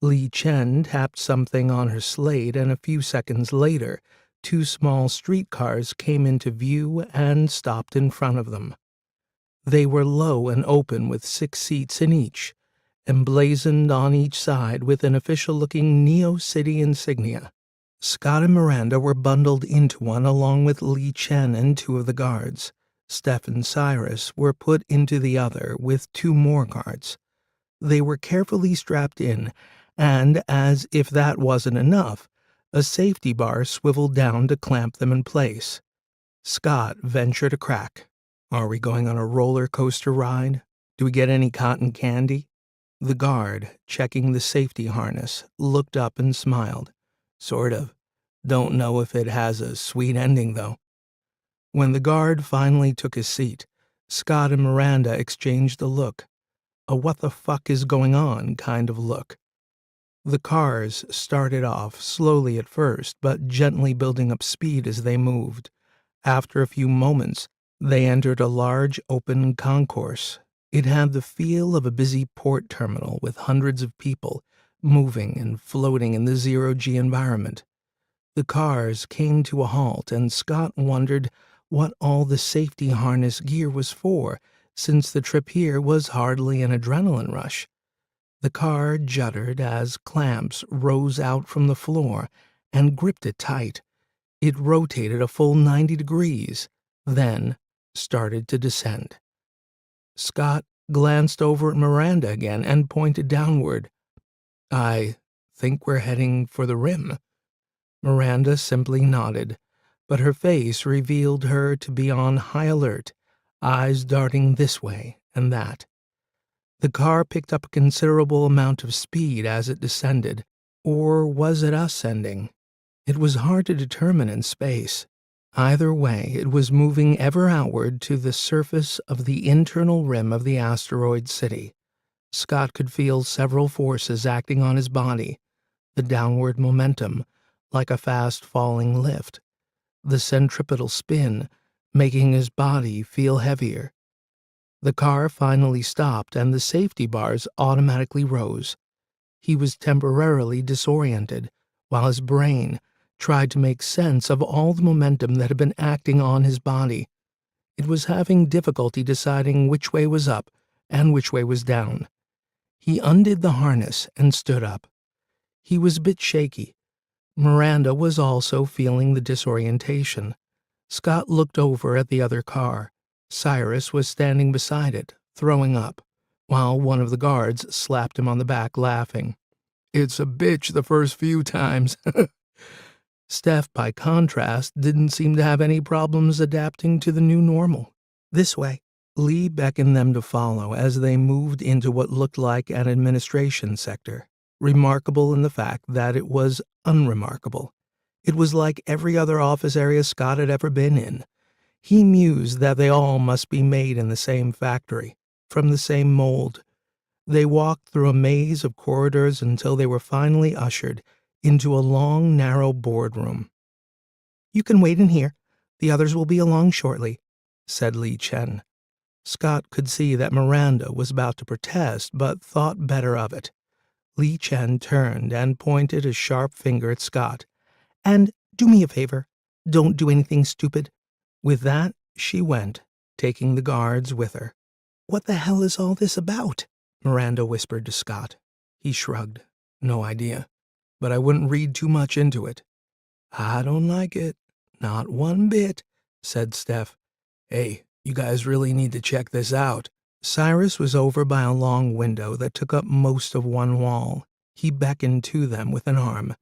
Li Chen tapped something on her slate, and a few seconds later, 2 small streetcars came into view and stopped in front of them. They were low and open with 6 seats in each, emblazoned on each side with an official-looking Neo City insignia. Scott and Miranda were bundled into one along with Li Chen and 2 of the guards. Steph and Cyrus were put into the other with 2 more guards. They were carefully strapped in, and, as if that wasn't enough, a safety bar swiveled down to clamp them in place. Scott ventured a crack. Are we going on a roller coaster ride? Do we get any cotton candy? The guard, checking the safety harness, looked up and smiled. Sort of. Don't know if it has a sweet ending, though. When the guard finally took his seat, Scott and Miranda exchanged a look. A what the fuck is going on kind of look. The cars started off slowly at first, but gently building up speed as they moved. After a few moments, They entered a large open concourse. It had the feel of a busy port terminal with hundreds of people moving and floating in the zero-G environment. The cars came to a halt, and Scott wondered what all the safety harness gear was for, since the trip here was hardly an adrenaline rush. The car juddered as clamps rose out from the floor and gripped it tight. It rotated a full 90 degrees, then started to descend. Scott glanced over at Miranda again and pointed downward. "I think we're heading for the rim." Miranda simply nodded, but her face revealed her to be on high alert, eyes darting this way and that. The car picked up a considerable amount of speed as it descended, or was it ascending? It was hard to determine in space. Either way, it was moving ever outward to the surface of the internal rim of the asteroid city. Scott could feel several forces acting on his body: the downward momentum, like a fast-falling lift; the centripetal spin, making his body feel heavier. The car finally stopped, and the safety bars automatically rose. He was temporarily disoriented, while his brain tried to make sense of all the momentum that had been acting on his body. It was having difficulty deciding which way was up and which way was down. He undid the harness and stood up. He was a bit shaky. Miranda was also feeling the disorientation. Scott looked over at the other car. Cyrus was standing beside it, throwing up, while one of the guards slapped him on the back, laughing. "It's a bitch the first few times." Steph, by contrast, didn't seem to have any problems adapting to the new normal. "This way." Lee beckoned them to follow as they moved into what looked like an administration sector, remarkable in the fact that it was unremarkable. It was like every other office area Scott had ever been in. He mused that they all must be made in the same factory, from the same mold. They walked through a maze of corridors until they were finally ushered into a long, narrow boardroom. "You can wait in here. The others will be along shortly," said Li Chen. Scott could see that Miranda was about to protest, but thought better of it. Li Chen turned and pointed a sharp finger at Scott. "And do me a favor. Don't do anything stupid." With that, she went, taking the guards with her. "What the hell is all this about?" Miranda whispered to Scott. He shrugged. "No idea. But I wouldn't read too much into it." "I don't like it. Not one bit," said Steph. "Hey, you guys really need to check this out." Cyrus was over by a long window that took up most of one wall. He beckoned to them with an arm.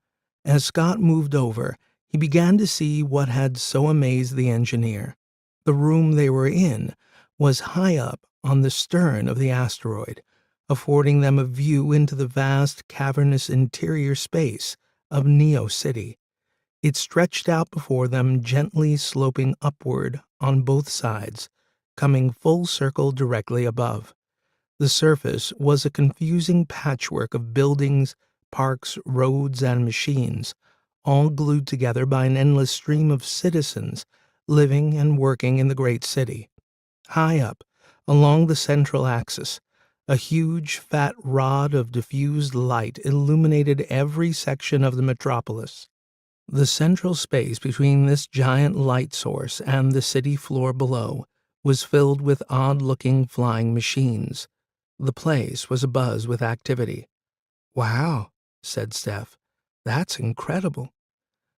As Scott moved over, he began to see what had so amazed the engineer. The room they were in was high up on the stern of the asteroid, affording them a view into the vast, cavernous interior space of Neo City. It stretched out before them, gently sloping upward on both sides, coming full circle directly above. The surface was a confusing patchwork of buildings, parks, roads, and machines, all glued together by an endless stream of citizens living and working in the great city. High up, along the central axis, a huge, fat rod of diffused light illuminated every section of the metropolis. The central space between this giant light source and the city floor below was filled with odd-looking flying machines. The place was abuzz with activity. "Wow," said Steph. "That's incredible."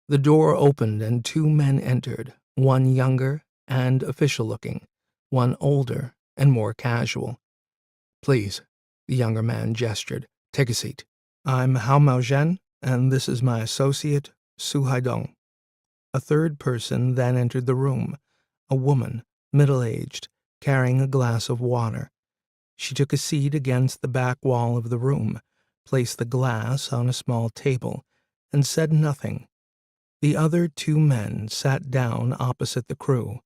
The door opened and two men entered, one younger and official-looking, one older and more casual. "Please," the younger man gestured, "take a seat. I'm Hao Maozhen, and this is my associate, Su Haidong." A third person then entered the room, a woman, middle-aged, carrying a glass of water. She took a seat against the back wall of the room, placed the glass on a small table, and said nothing. The other two men sat down opposite the crew.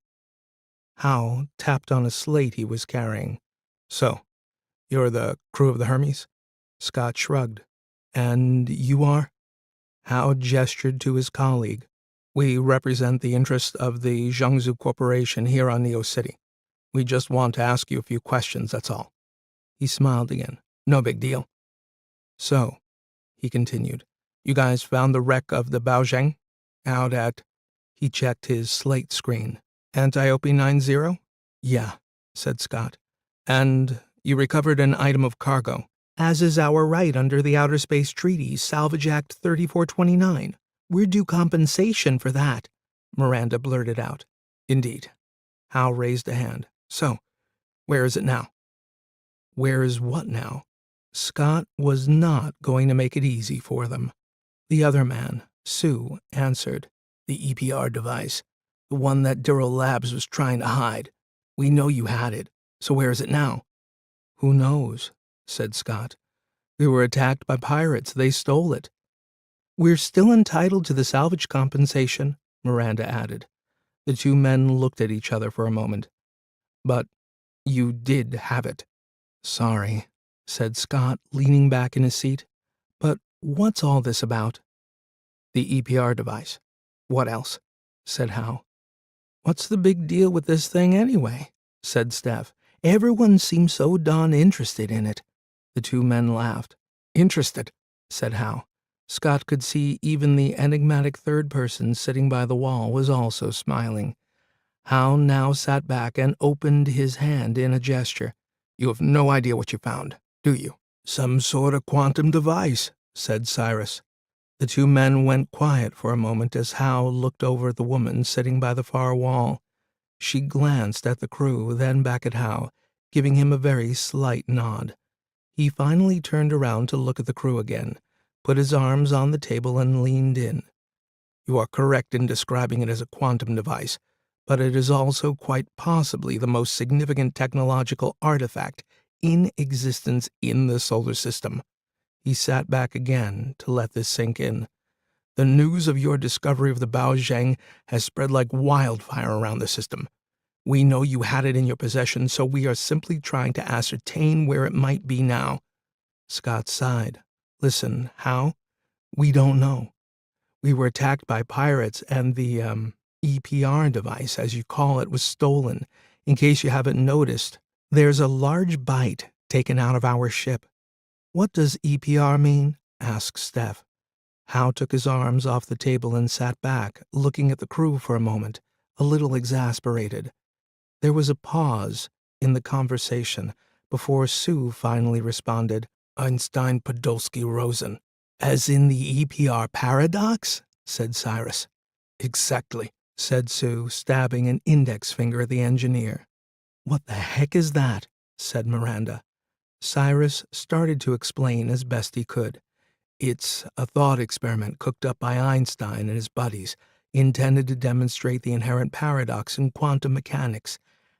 Hao tapped on a slate he was carrying. "So, you're the crew of the Hermes?" Scott shrugged. "And you are?" Hao gestured to his colleague. We represent the interest of the Jiangsu Corporation here on Neo City. We just want to ask you a few questions, that's all. He smiled again. No big deal. So, he continued, you guys found the wreck of the Baozheng? Out at... He checked his slate screen. Antiope 90? Yeah, said Scott. And you recovered an item of cargo, as is our right under the Outer Space Treaty, Salvage Act 3429. We're due compensation for that, Miranda blurted out. Indeed. Hal raised a hand. So, where is it now? Where is what now? Scott was not going to make it easy for them. The other man, Sue, answered. The EPR device. The one that Durrell Labs was trying to hide. We know you had it, so where is it now? Who knows, said Scott. We were attacked by pirates. They stole it. We're still entitled to the salvage compensation, Miranda added. The two men looked at each other for a moment. But you did have it. Sorry, said Scott, leaning back in his seat. But what's all this about? The EPR device. What else? Said Hal. What's the big deal with this thing anyway? Said Steph. Everyone seems so darn interested in it. The two men laughed. Interested, said Hal. Scott could see even the enigmatic third person sitting by the wall was also smiling. Hal now sat back and opened his hand in a gesture. You have no idea what you found, do you? Some sort of quantum device, said Cyrus. The two men went quiet for a moment as Hal looked over at the woman sitting by the far wall. She glanced at the crew, then back at Hal, giving him a very slight nod. He finally turned around to look at the crew again, put his arms on the table and leaned in. You are correct in describing it as a quantum device, but it is also quite possibly the most significant technological artifact in existence in the solar system. He sat back again to let this sink in. The news of your discovery of the Baozheng has spread like wildfire around the system. We know you had it in your possession, so we are simply trying to ascertain where it might be now. Scott sighed. Listen, how? We don't know. We were attacked by pirates, and the, EPR device, as you call it, was stolen. In case you haven't noticed, there's a large byte taken out of our ship. What does EPR mean? Asked Steph. Hal took his arms off the table and sat back, looking at the crew for a moment, a little exasperated. There was a pause in the conversation before Sue finally responded, Einstein-Podolsky-Rosen. As in the EPR paradox? Said Cyrus. Exactly, said Sue, stabbing an index finger at the engineer. What the heck is that? Said Miranda. Cyrus started to explain as best he could. It's a thought experiment cooked up by Einstein and his buddies, intended to demonstrate the inherent paradox in quantum mechanics.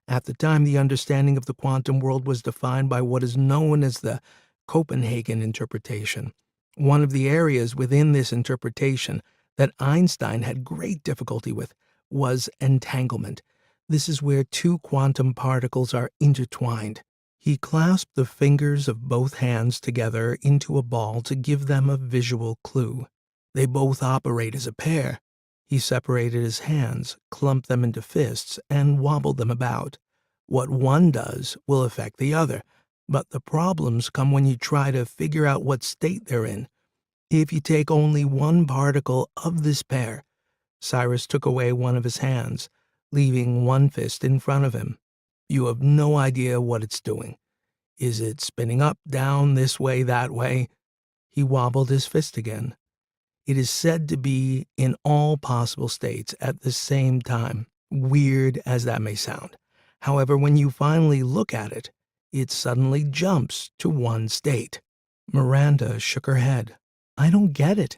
At the time, the understanding of the quantum world was defined by what is known as the Copenhagen interpretation. One of the areas within this interpretation that Einstein had great difficulty with was entanglement. This is where two quantum particles are intertwined. He clasped the fingers of both hands together into a ball to give them a visual clue. They both operate as a pair. He separated his hands, clumped them into fists, and wobbled them about. What one does will affect the other, but the problems come when you try to figure out what state they're in. If you take only one particle of this pair, Cyrus took away one of his hands, leaving one fist in front of him. You have no idea what it's doing. Is it spinning up, down, this way, that way? He wobbled his fist again. It is said to be in all possible states at the same time, weird as that may sound. However, when you finally look at it, it suddenly jumps to one state. Miranda shook her head. I don't get it.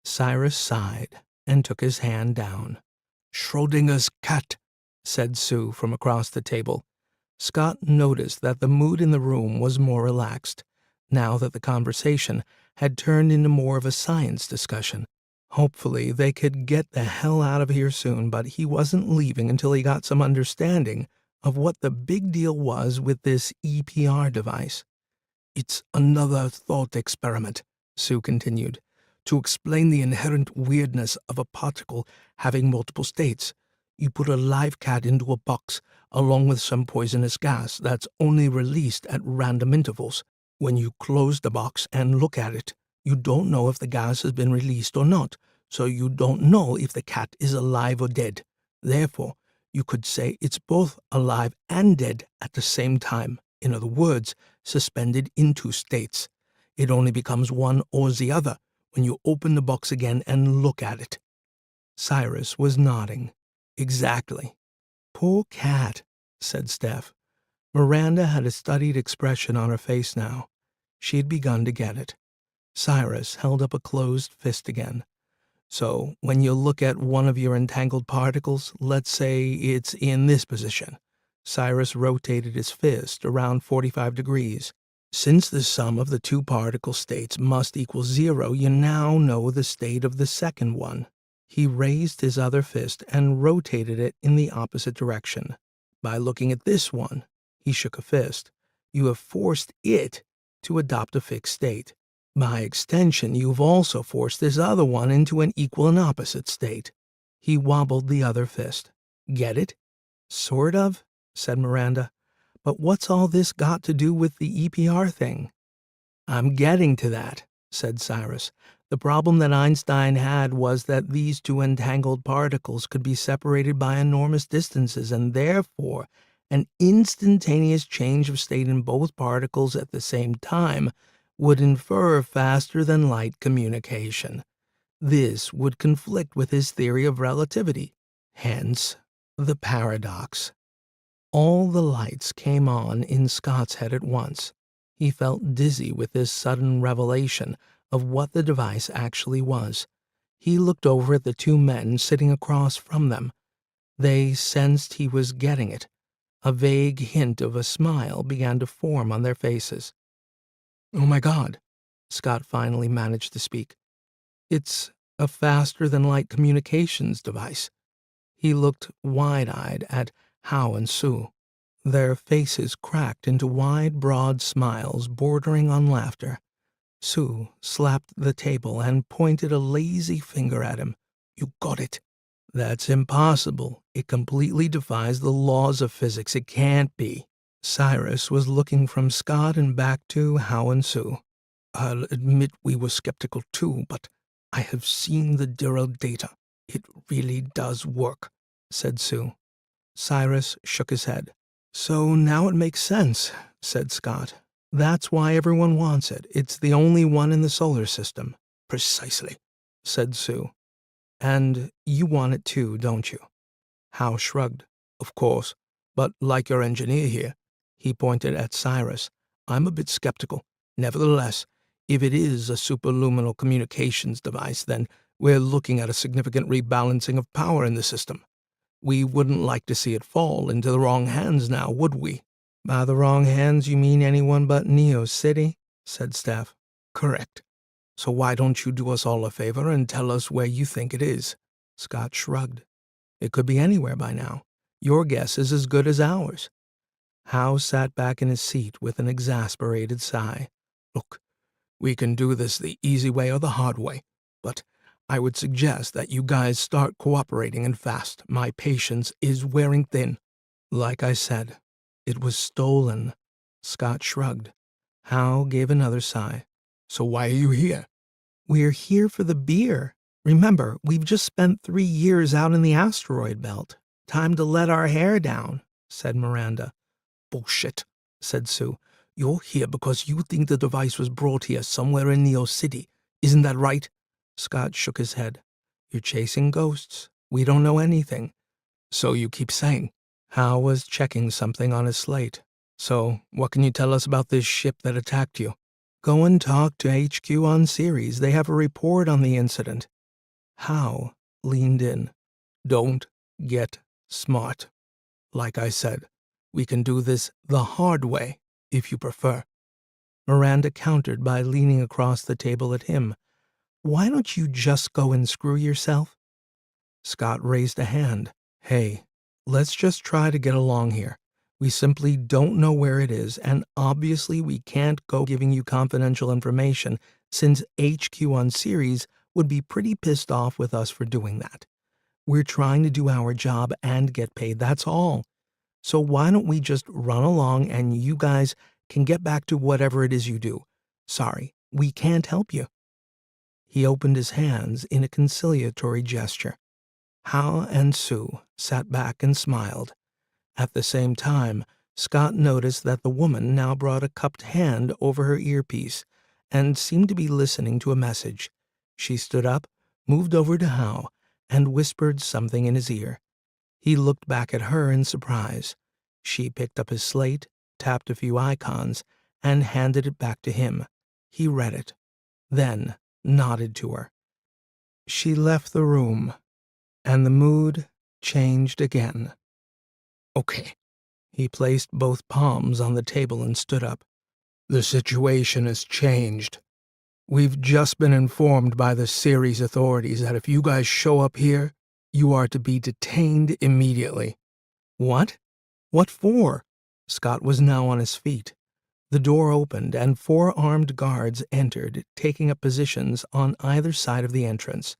Cyrus sighed and took his hand down. Schrodinger's cat, said Sue from across the table. Scott noticed that the mood in the room was more relaxed, now that the conversation had turned into more of a science discussion. Hopefully they could get the hell out of here soon, but he wasn't leaving until he got some understanding of what the big deal was with this EPR device. It's another thought experiment, Sue continued, To explain the inherent weirdness of a particle having multiple states, you put a live cat into a box along with some poisonous gas that's only released at random intervals. When you close the box and look at it, you don't know if the gas has been released or not, so you don't know if the cat is alive or dead. Therefore, you could say it's both alive and dead at the same time. In other words, suspended in two states. It only becomes one or the other when you open the box again and look at it. Cyrus was nodding. Exactly. Poor cat, said Steph. Miranda had a studied expression on her face now. She had begun to get it. Cyrus held up a closed fist again. So, when you look at one of your entangled particles, let's say it's in this position. Cyrus rotated his fist around 45 degrees. Since the sum of the two particle states must equal 0, you now know the state of the second one. He raised his other fist and rotated it in the opposite direction. By looking at this one, he shook a fist, you have forced it to adopt a fixed state. By extension, you've also forced this other one into an equal and opposite state. He wobbled the other fist. Get it? Sort of, said Miranda. But what's all this got to do with the EPR thing? I'm getting to that, said Cyrus. The problem that Einstein had was that these two entangled particles could be separated by enormous distances, and therefore an instantaneous change of state in both particles at the same time would infer faster-than-light communication. This would conflict with his theory of relativity, hence the paradox. All the lights came on in Scott's head at once. He felt dizzy with this sudden revelation of what the device actually was. He looked over at the two men sitting across from them. They sensed he was getting it. A vague hint of a smile began to form on their faces. "Oh my God," Scott finally managed to speak. "It's a faster-than-light communications device." He looked wide-eyed at Hao and Sue. Their faces cracked into wide, broad smiles bordering on laughter. Sue slapped the table and pointed a lazy finger at him. "You got it." "That's impossible. It completely defies the laws of physics. It can't be." Cyrus was looking from Scott and back to Hao and Sue. "I'll admit we were skeptical too, but I have seen the Dirrell data. It really does work," said Sue. Cyrus shook his head. "So now it makes sense," said Scott. "That's why everyone wants it. It's the only one in the solar system." "Precisely," said Sue. "And you want it too, don't you?" Hal shrugged. "Of course, but like your engineer here," he pointed at Cyrus, "I'm a bit skeptical. Nevertheless, if it is a superluminal communications device, then we're looking at a significant rebalancing of power in the system. We wouldn't like to see it fall into the wrong hands now, would we?" "By the wrong hands, you mean anyone but Neo City?" said Steph. "Correct. So why don't you do us all a favor and tell us where you think it is?" Scott shrugged. "It could be anywhere by now. Your guess is as good as ours." Hao sat back in his seat with an exasperated sigh. "Look, we can do this the easy way or the hard way, but I would suggest that you guys start cooperating and fast. My patience is wearing thin." "Like I said, it was stolen." Scott shrugged. Hal gave another sigh. "So why are you here?" "We're here for the beer. Remember, we've just spent 3 years out in the asteroid belt. Time to let our hair down," said Miranda. "Bullshit," said Sue. "You're here because you think the device was brought here somewhere in Neo City. Isn't that right?" Scott shook his head. "You're chasing ghosts. We don't know anything." "So you keep saying." Hal was checking something on his slate. "So, what can you tell us about this ship that attacked you?" "Go and talk to HQ on Ceres. They have a report on the incident." Hal leaned in. "Don't get smart. Like I said, we can do this the hard way, if you prefer." Miranda countered by leaning across the table at him. "Why don't you just go and screw yourself?" Scott raised a hand. "Hey, let's just try to get along here. We simply don't know where it is, and obviously we can't go giving you confidential information since HQ on Ceres would be pretty pissed off with us for doing that. We're trying to do our job and get paid, that's all. So why don't we just run along and you guys can get back to whatever it is you do. Sorry, we can't help you." He opened his hands in a conciliatory gesture. Hal and Sue sat back and smiled. At the same time, Scott noticed that the woman now brought a cupped hand over her earpiece and seemed to be listening to a message. She stood up, moved over to Hal, and whispered something in his ear. He looked back at her in surprise. She picked up his slate, tapped a few icons, and handed it back to him. He read it, then nodded to her. She left the room, and the mood changed again. "Okay." He placed both palms on the table and stood up. "The situation has changed. We've just been informed by the Ceres authorities that if you guys show up here, you are to be detained immediately." "What? What for?" Scott was now on his feet. The door opened and 4 armed guards entered, taking up positions on either side of the entrance.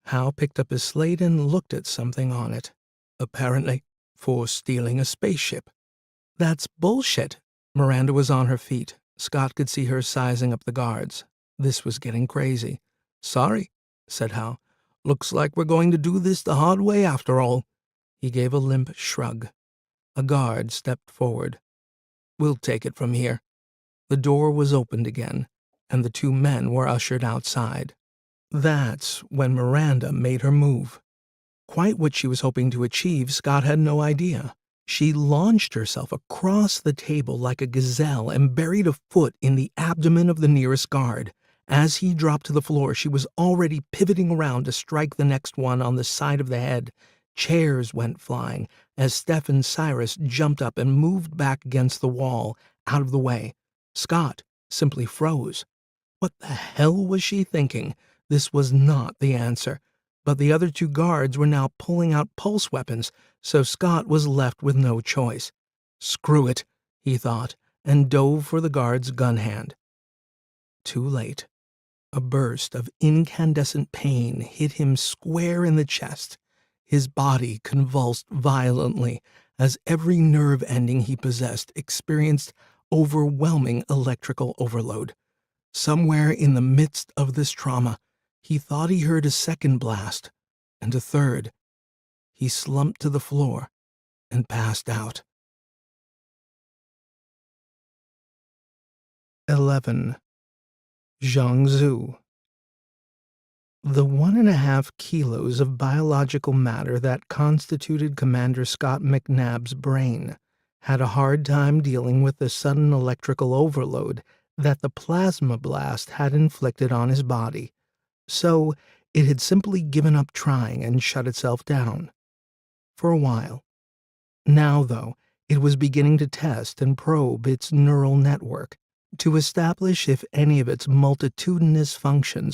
Hal picked up his slate and looked at something on it. "Apparently, for stealing a spaceship." "That's bullshit." Miranda was on her feet. Scott could see her sizing up the guards. This was getting crazy. "Sorry," said Hal. "Looks like we're going to do this the hard way after all." He gave a limp shrug. A guard stepped forward. "We'll take it from here." The door was opened again, and the 2 men were ushered outside. That's when Miranda made her move. Quite what she was hoping to achieve, Scott had no idea. She launched herself across the table like a gazelle and buried a foot in the abdomen of the nearest guard. As he dropped to the floor, she was already pivoting around to strike the next one on the side of the head. Chairs went flying as Steph and Cyrus jumped up and moved back against the wall, out of the way. Scott simply froze. What the hell was she thinking? This was not the answer. But the other 2 guards were now pulling out pulse weapons, so Scott was left with no choice. "Screw it," he thought, and dove for the guard's gun hand. Too late. A burst of incandescent pain hit him square in the chest. His body convulsed violently as every nerve ending he possessed experienced overwhelming electrical overload. Somewhere in the midst of this trauma, he thought he heard a second blast, and a third. He slumped to the floor and passed out. 11. Zhangzhou. The 1.5 kilos of biological matter that constituted Commander Scott McNabb's brain had a hard time dealing with the sudden electrical overload that the plasma blast had inflicted on his body, so it had simply given up trying and shut itself down. For a while. Now, though, it was beginning to test and probe its neural network to establish if any of its multitudinous functions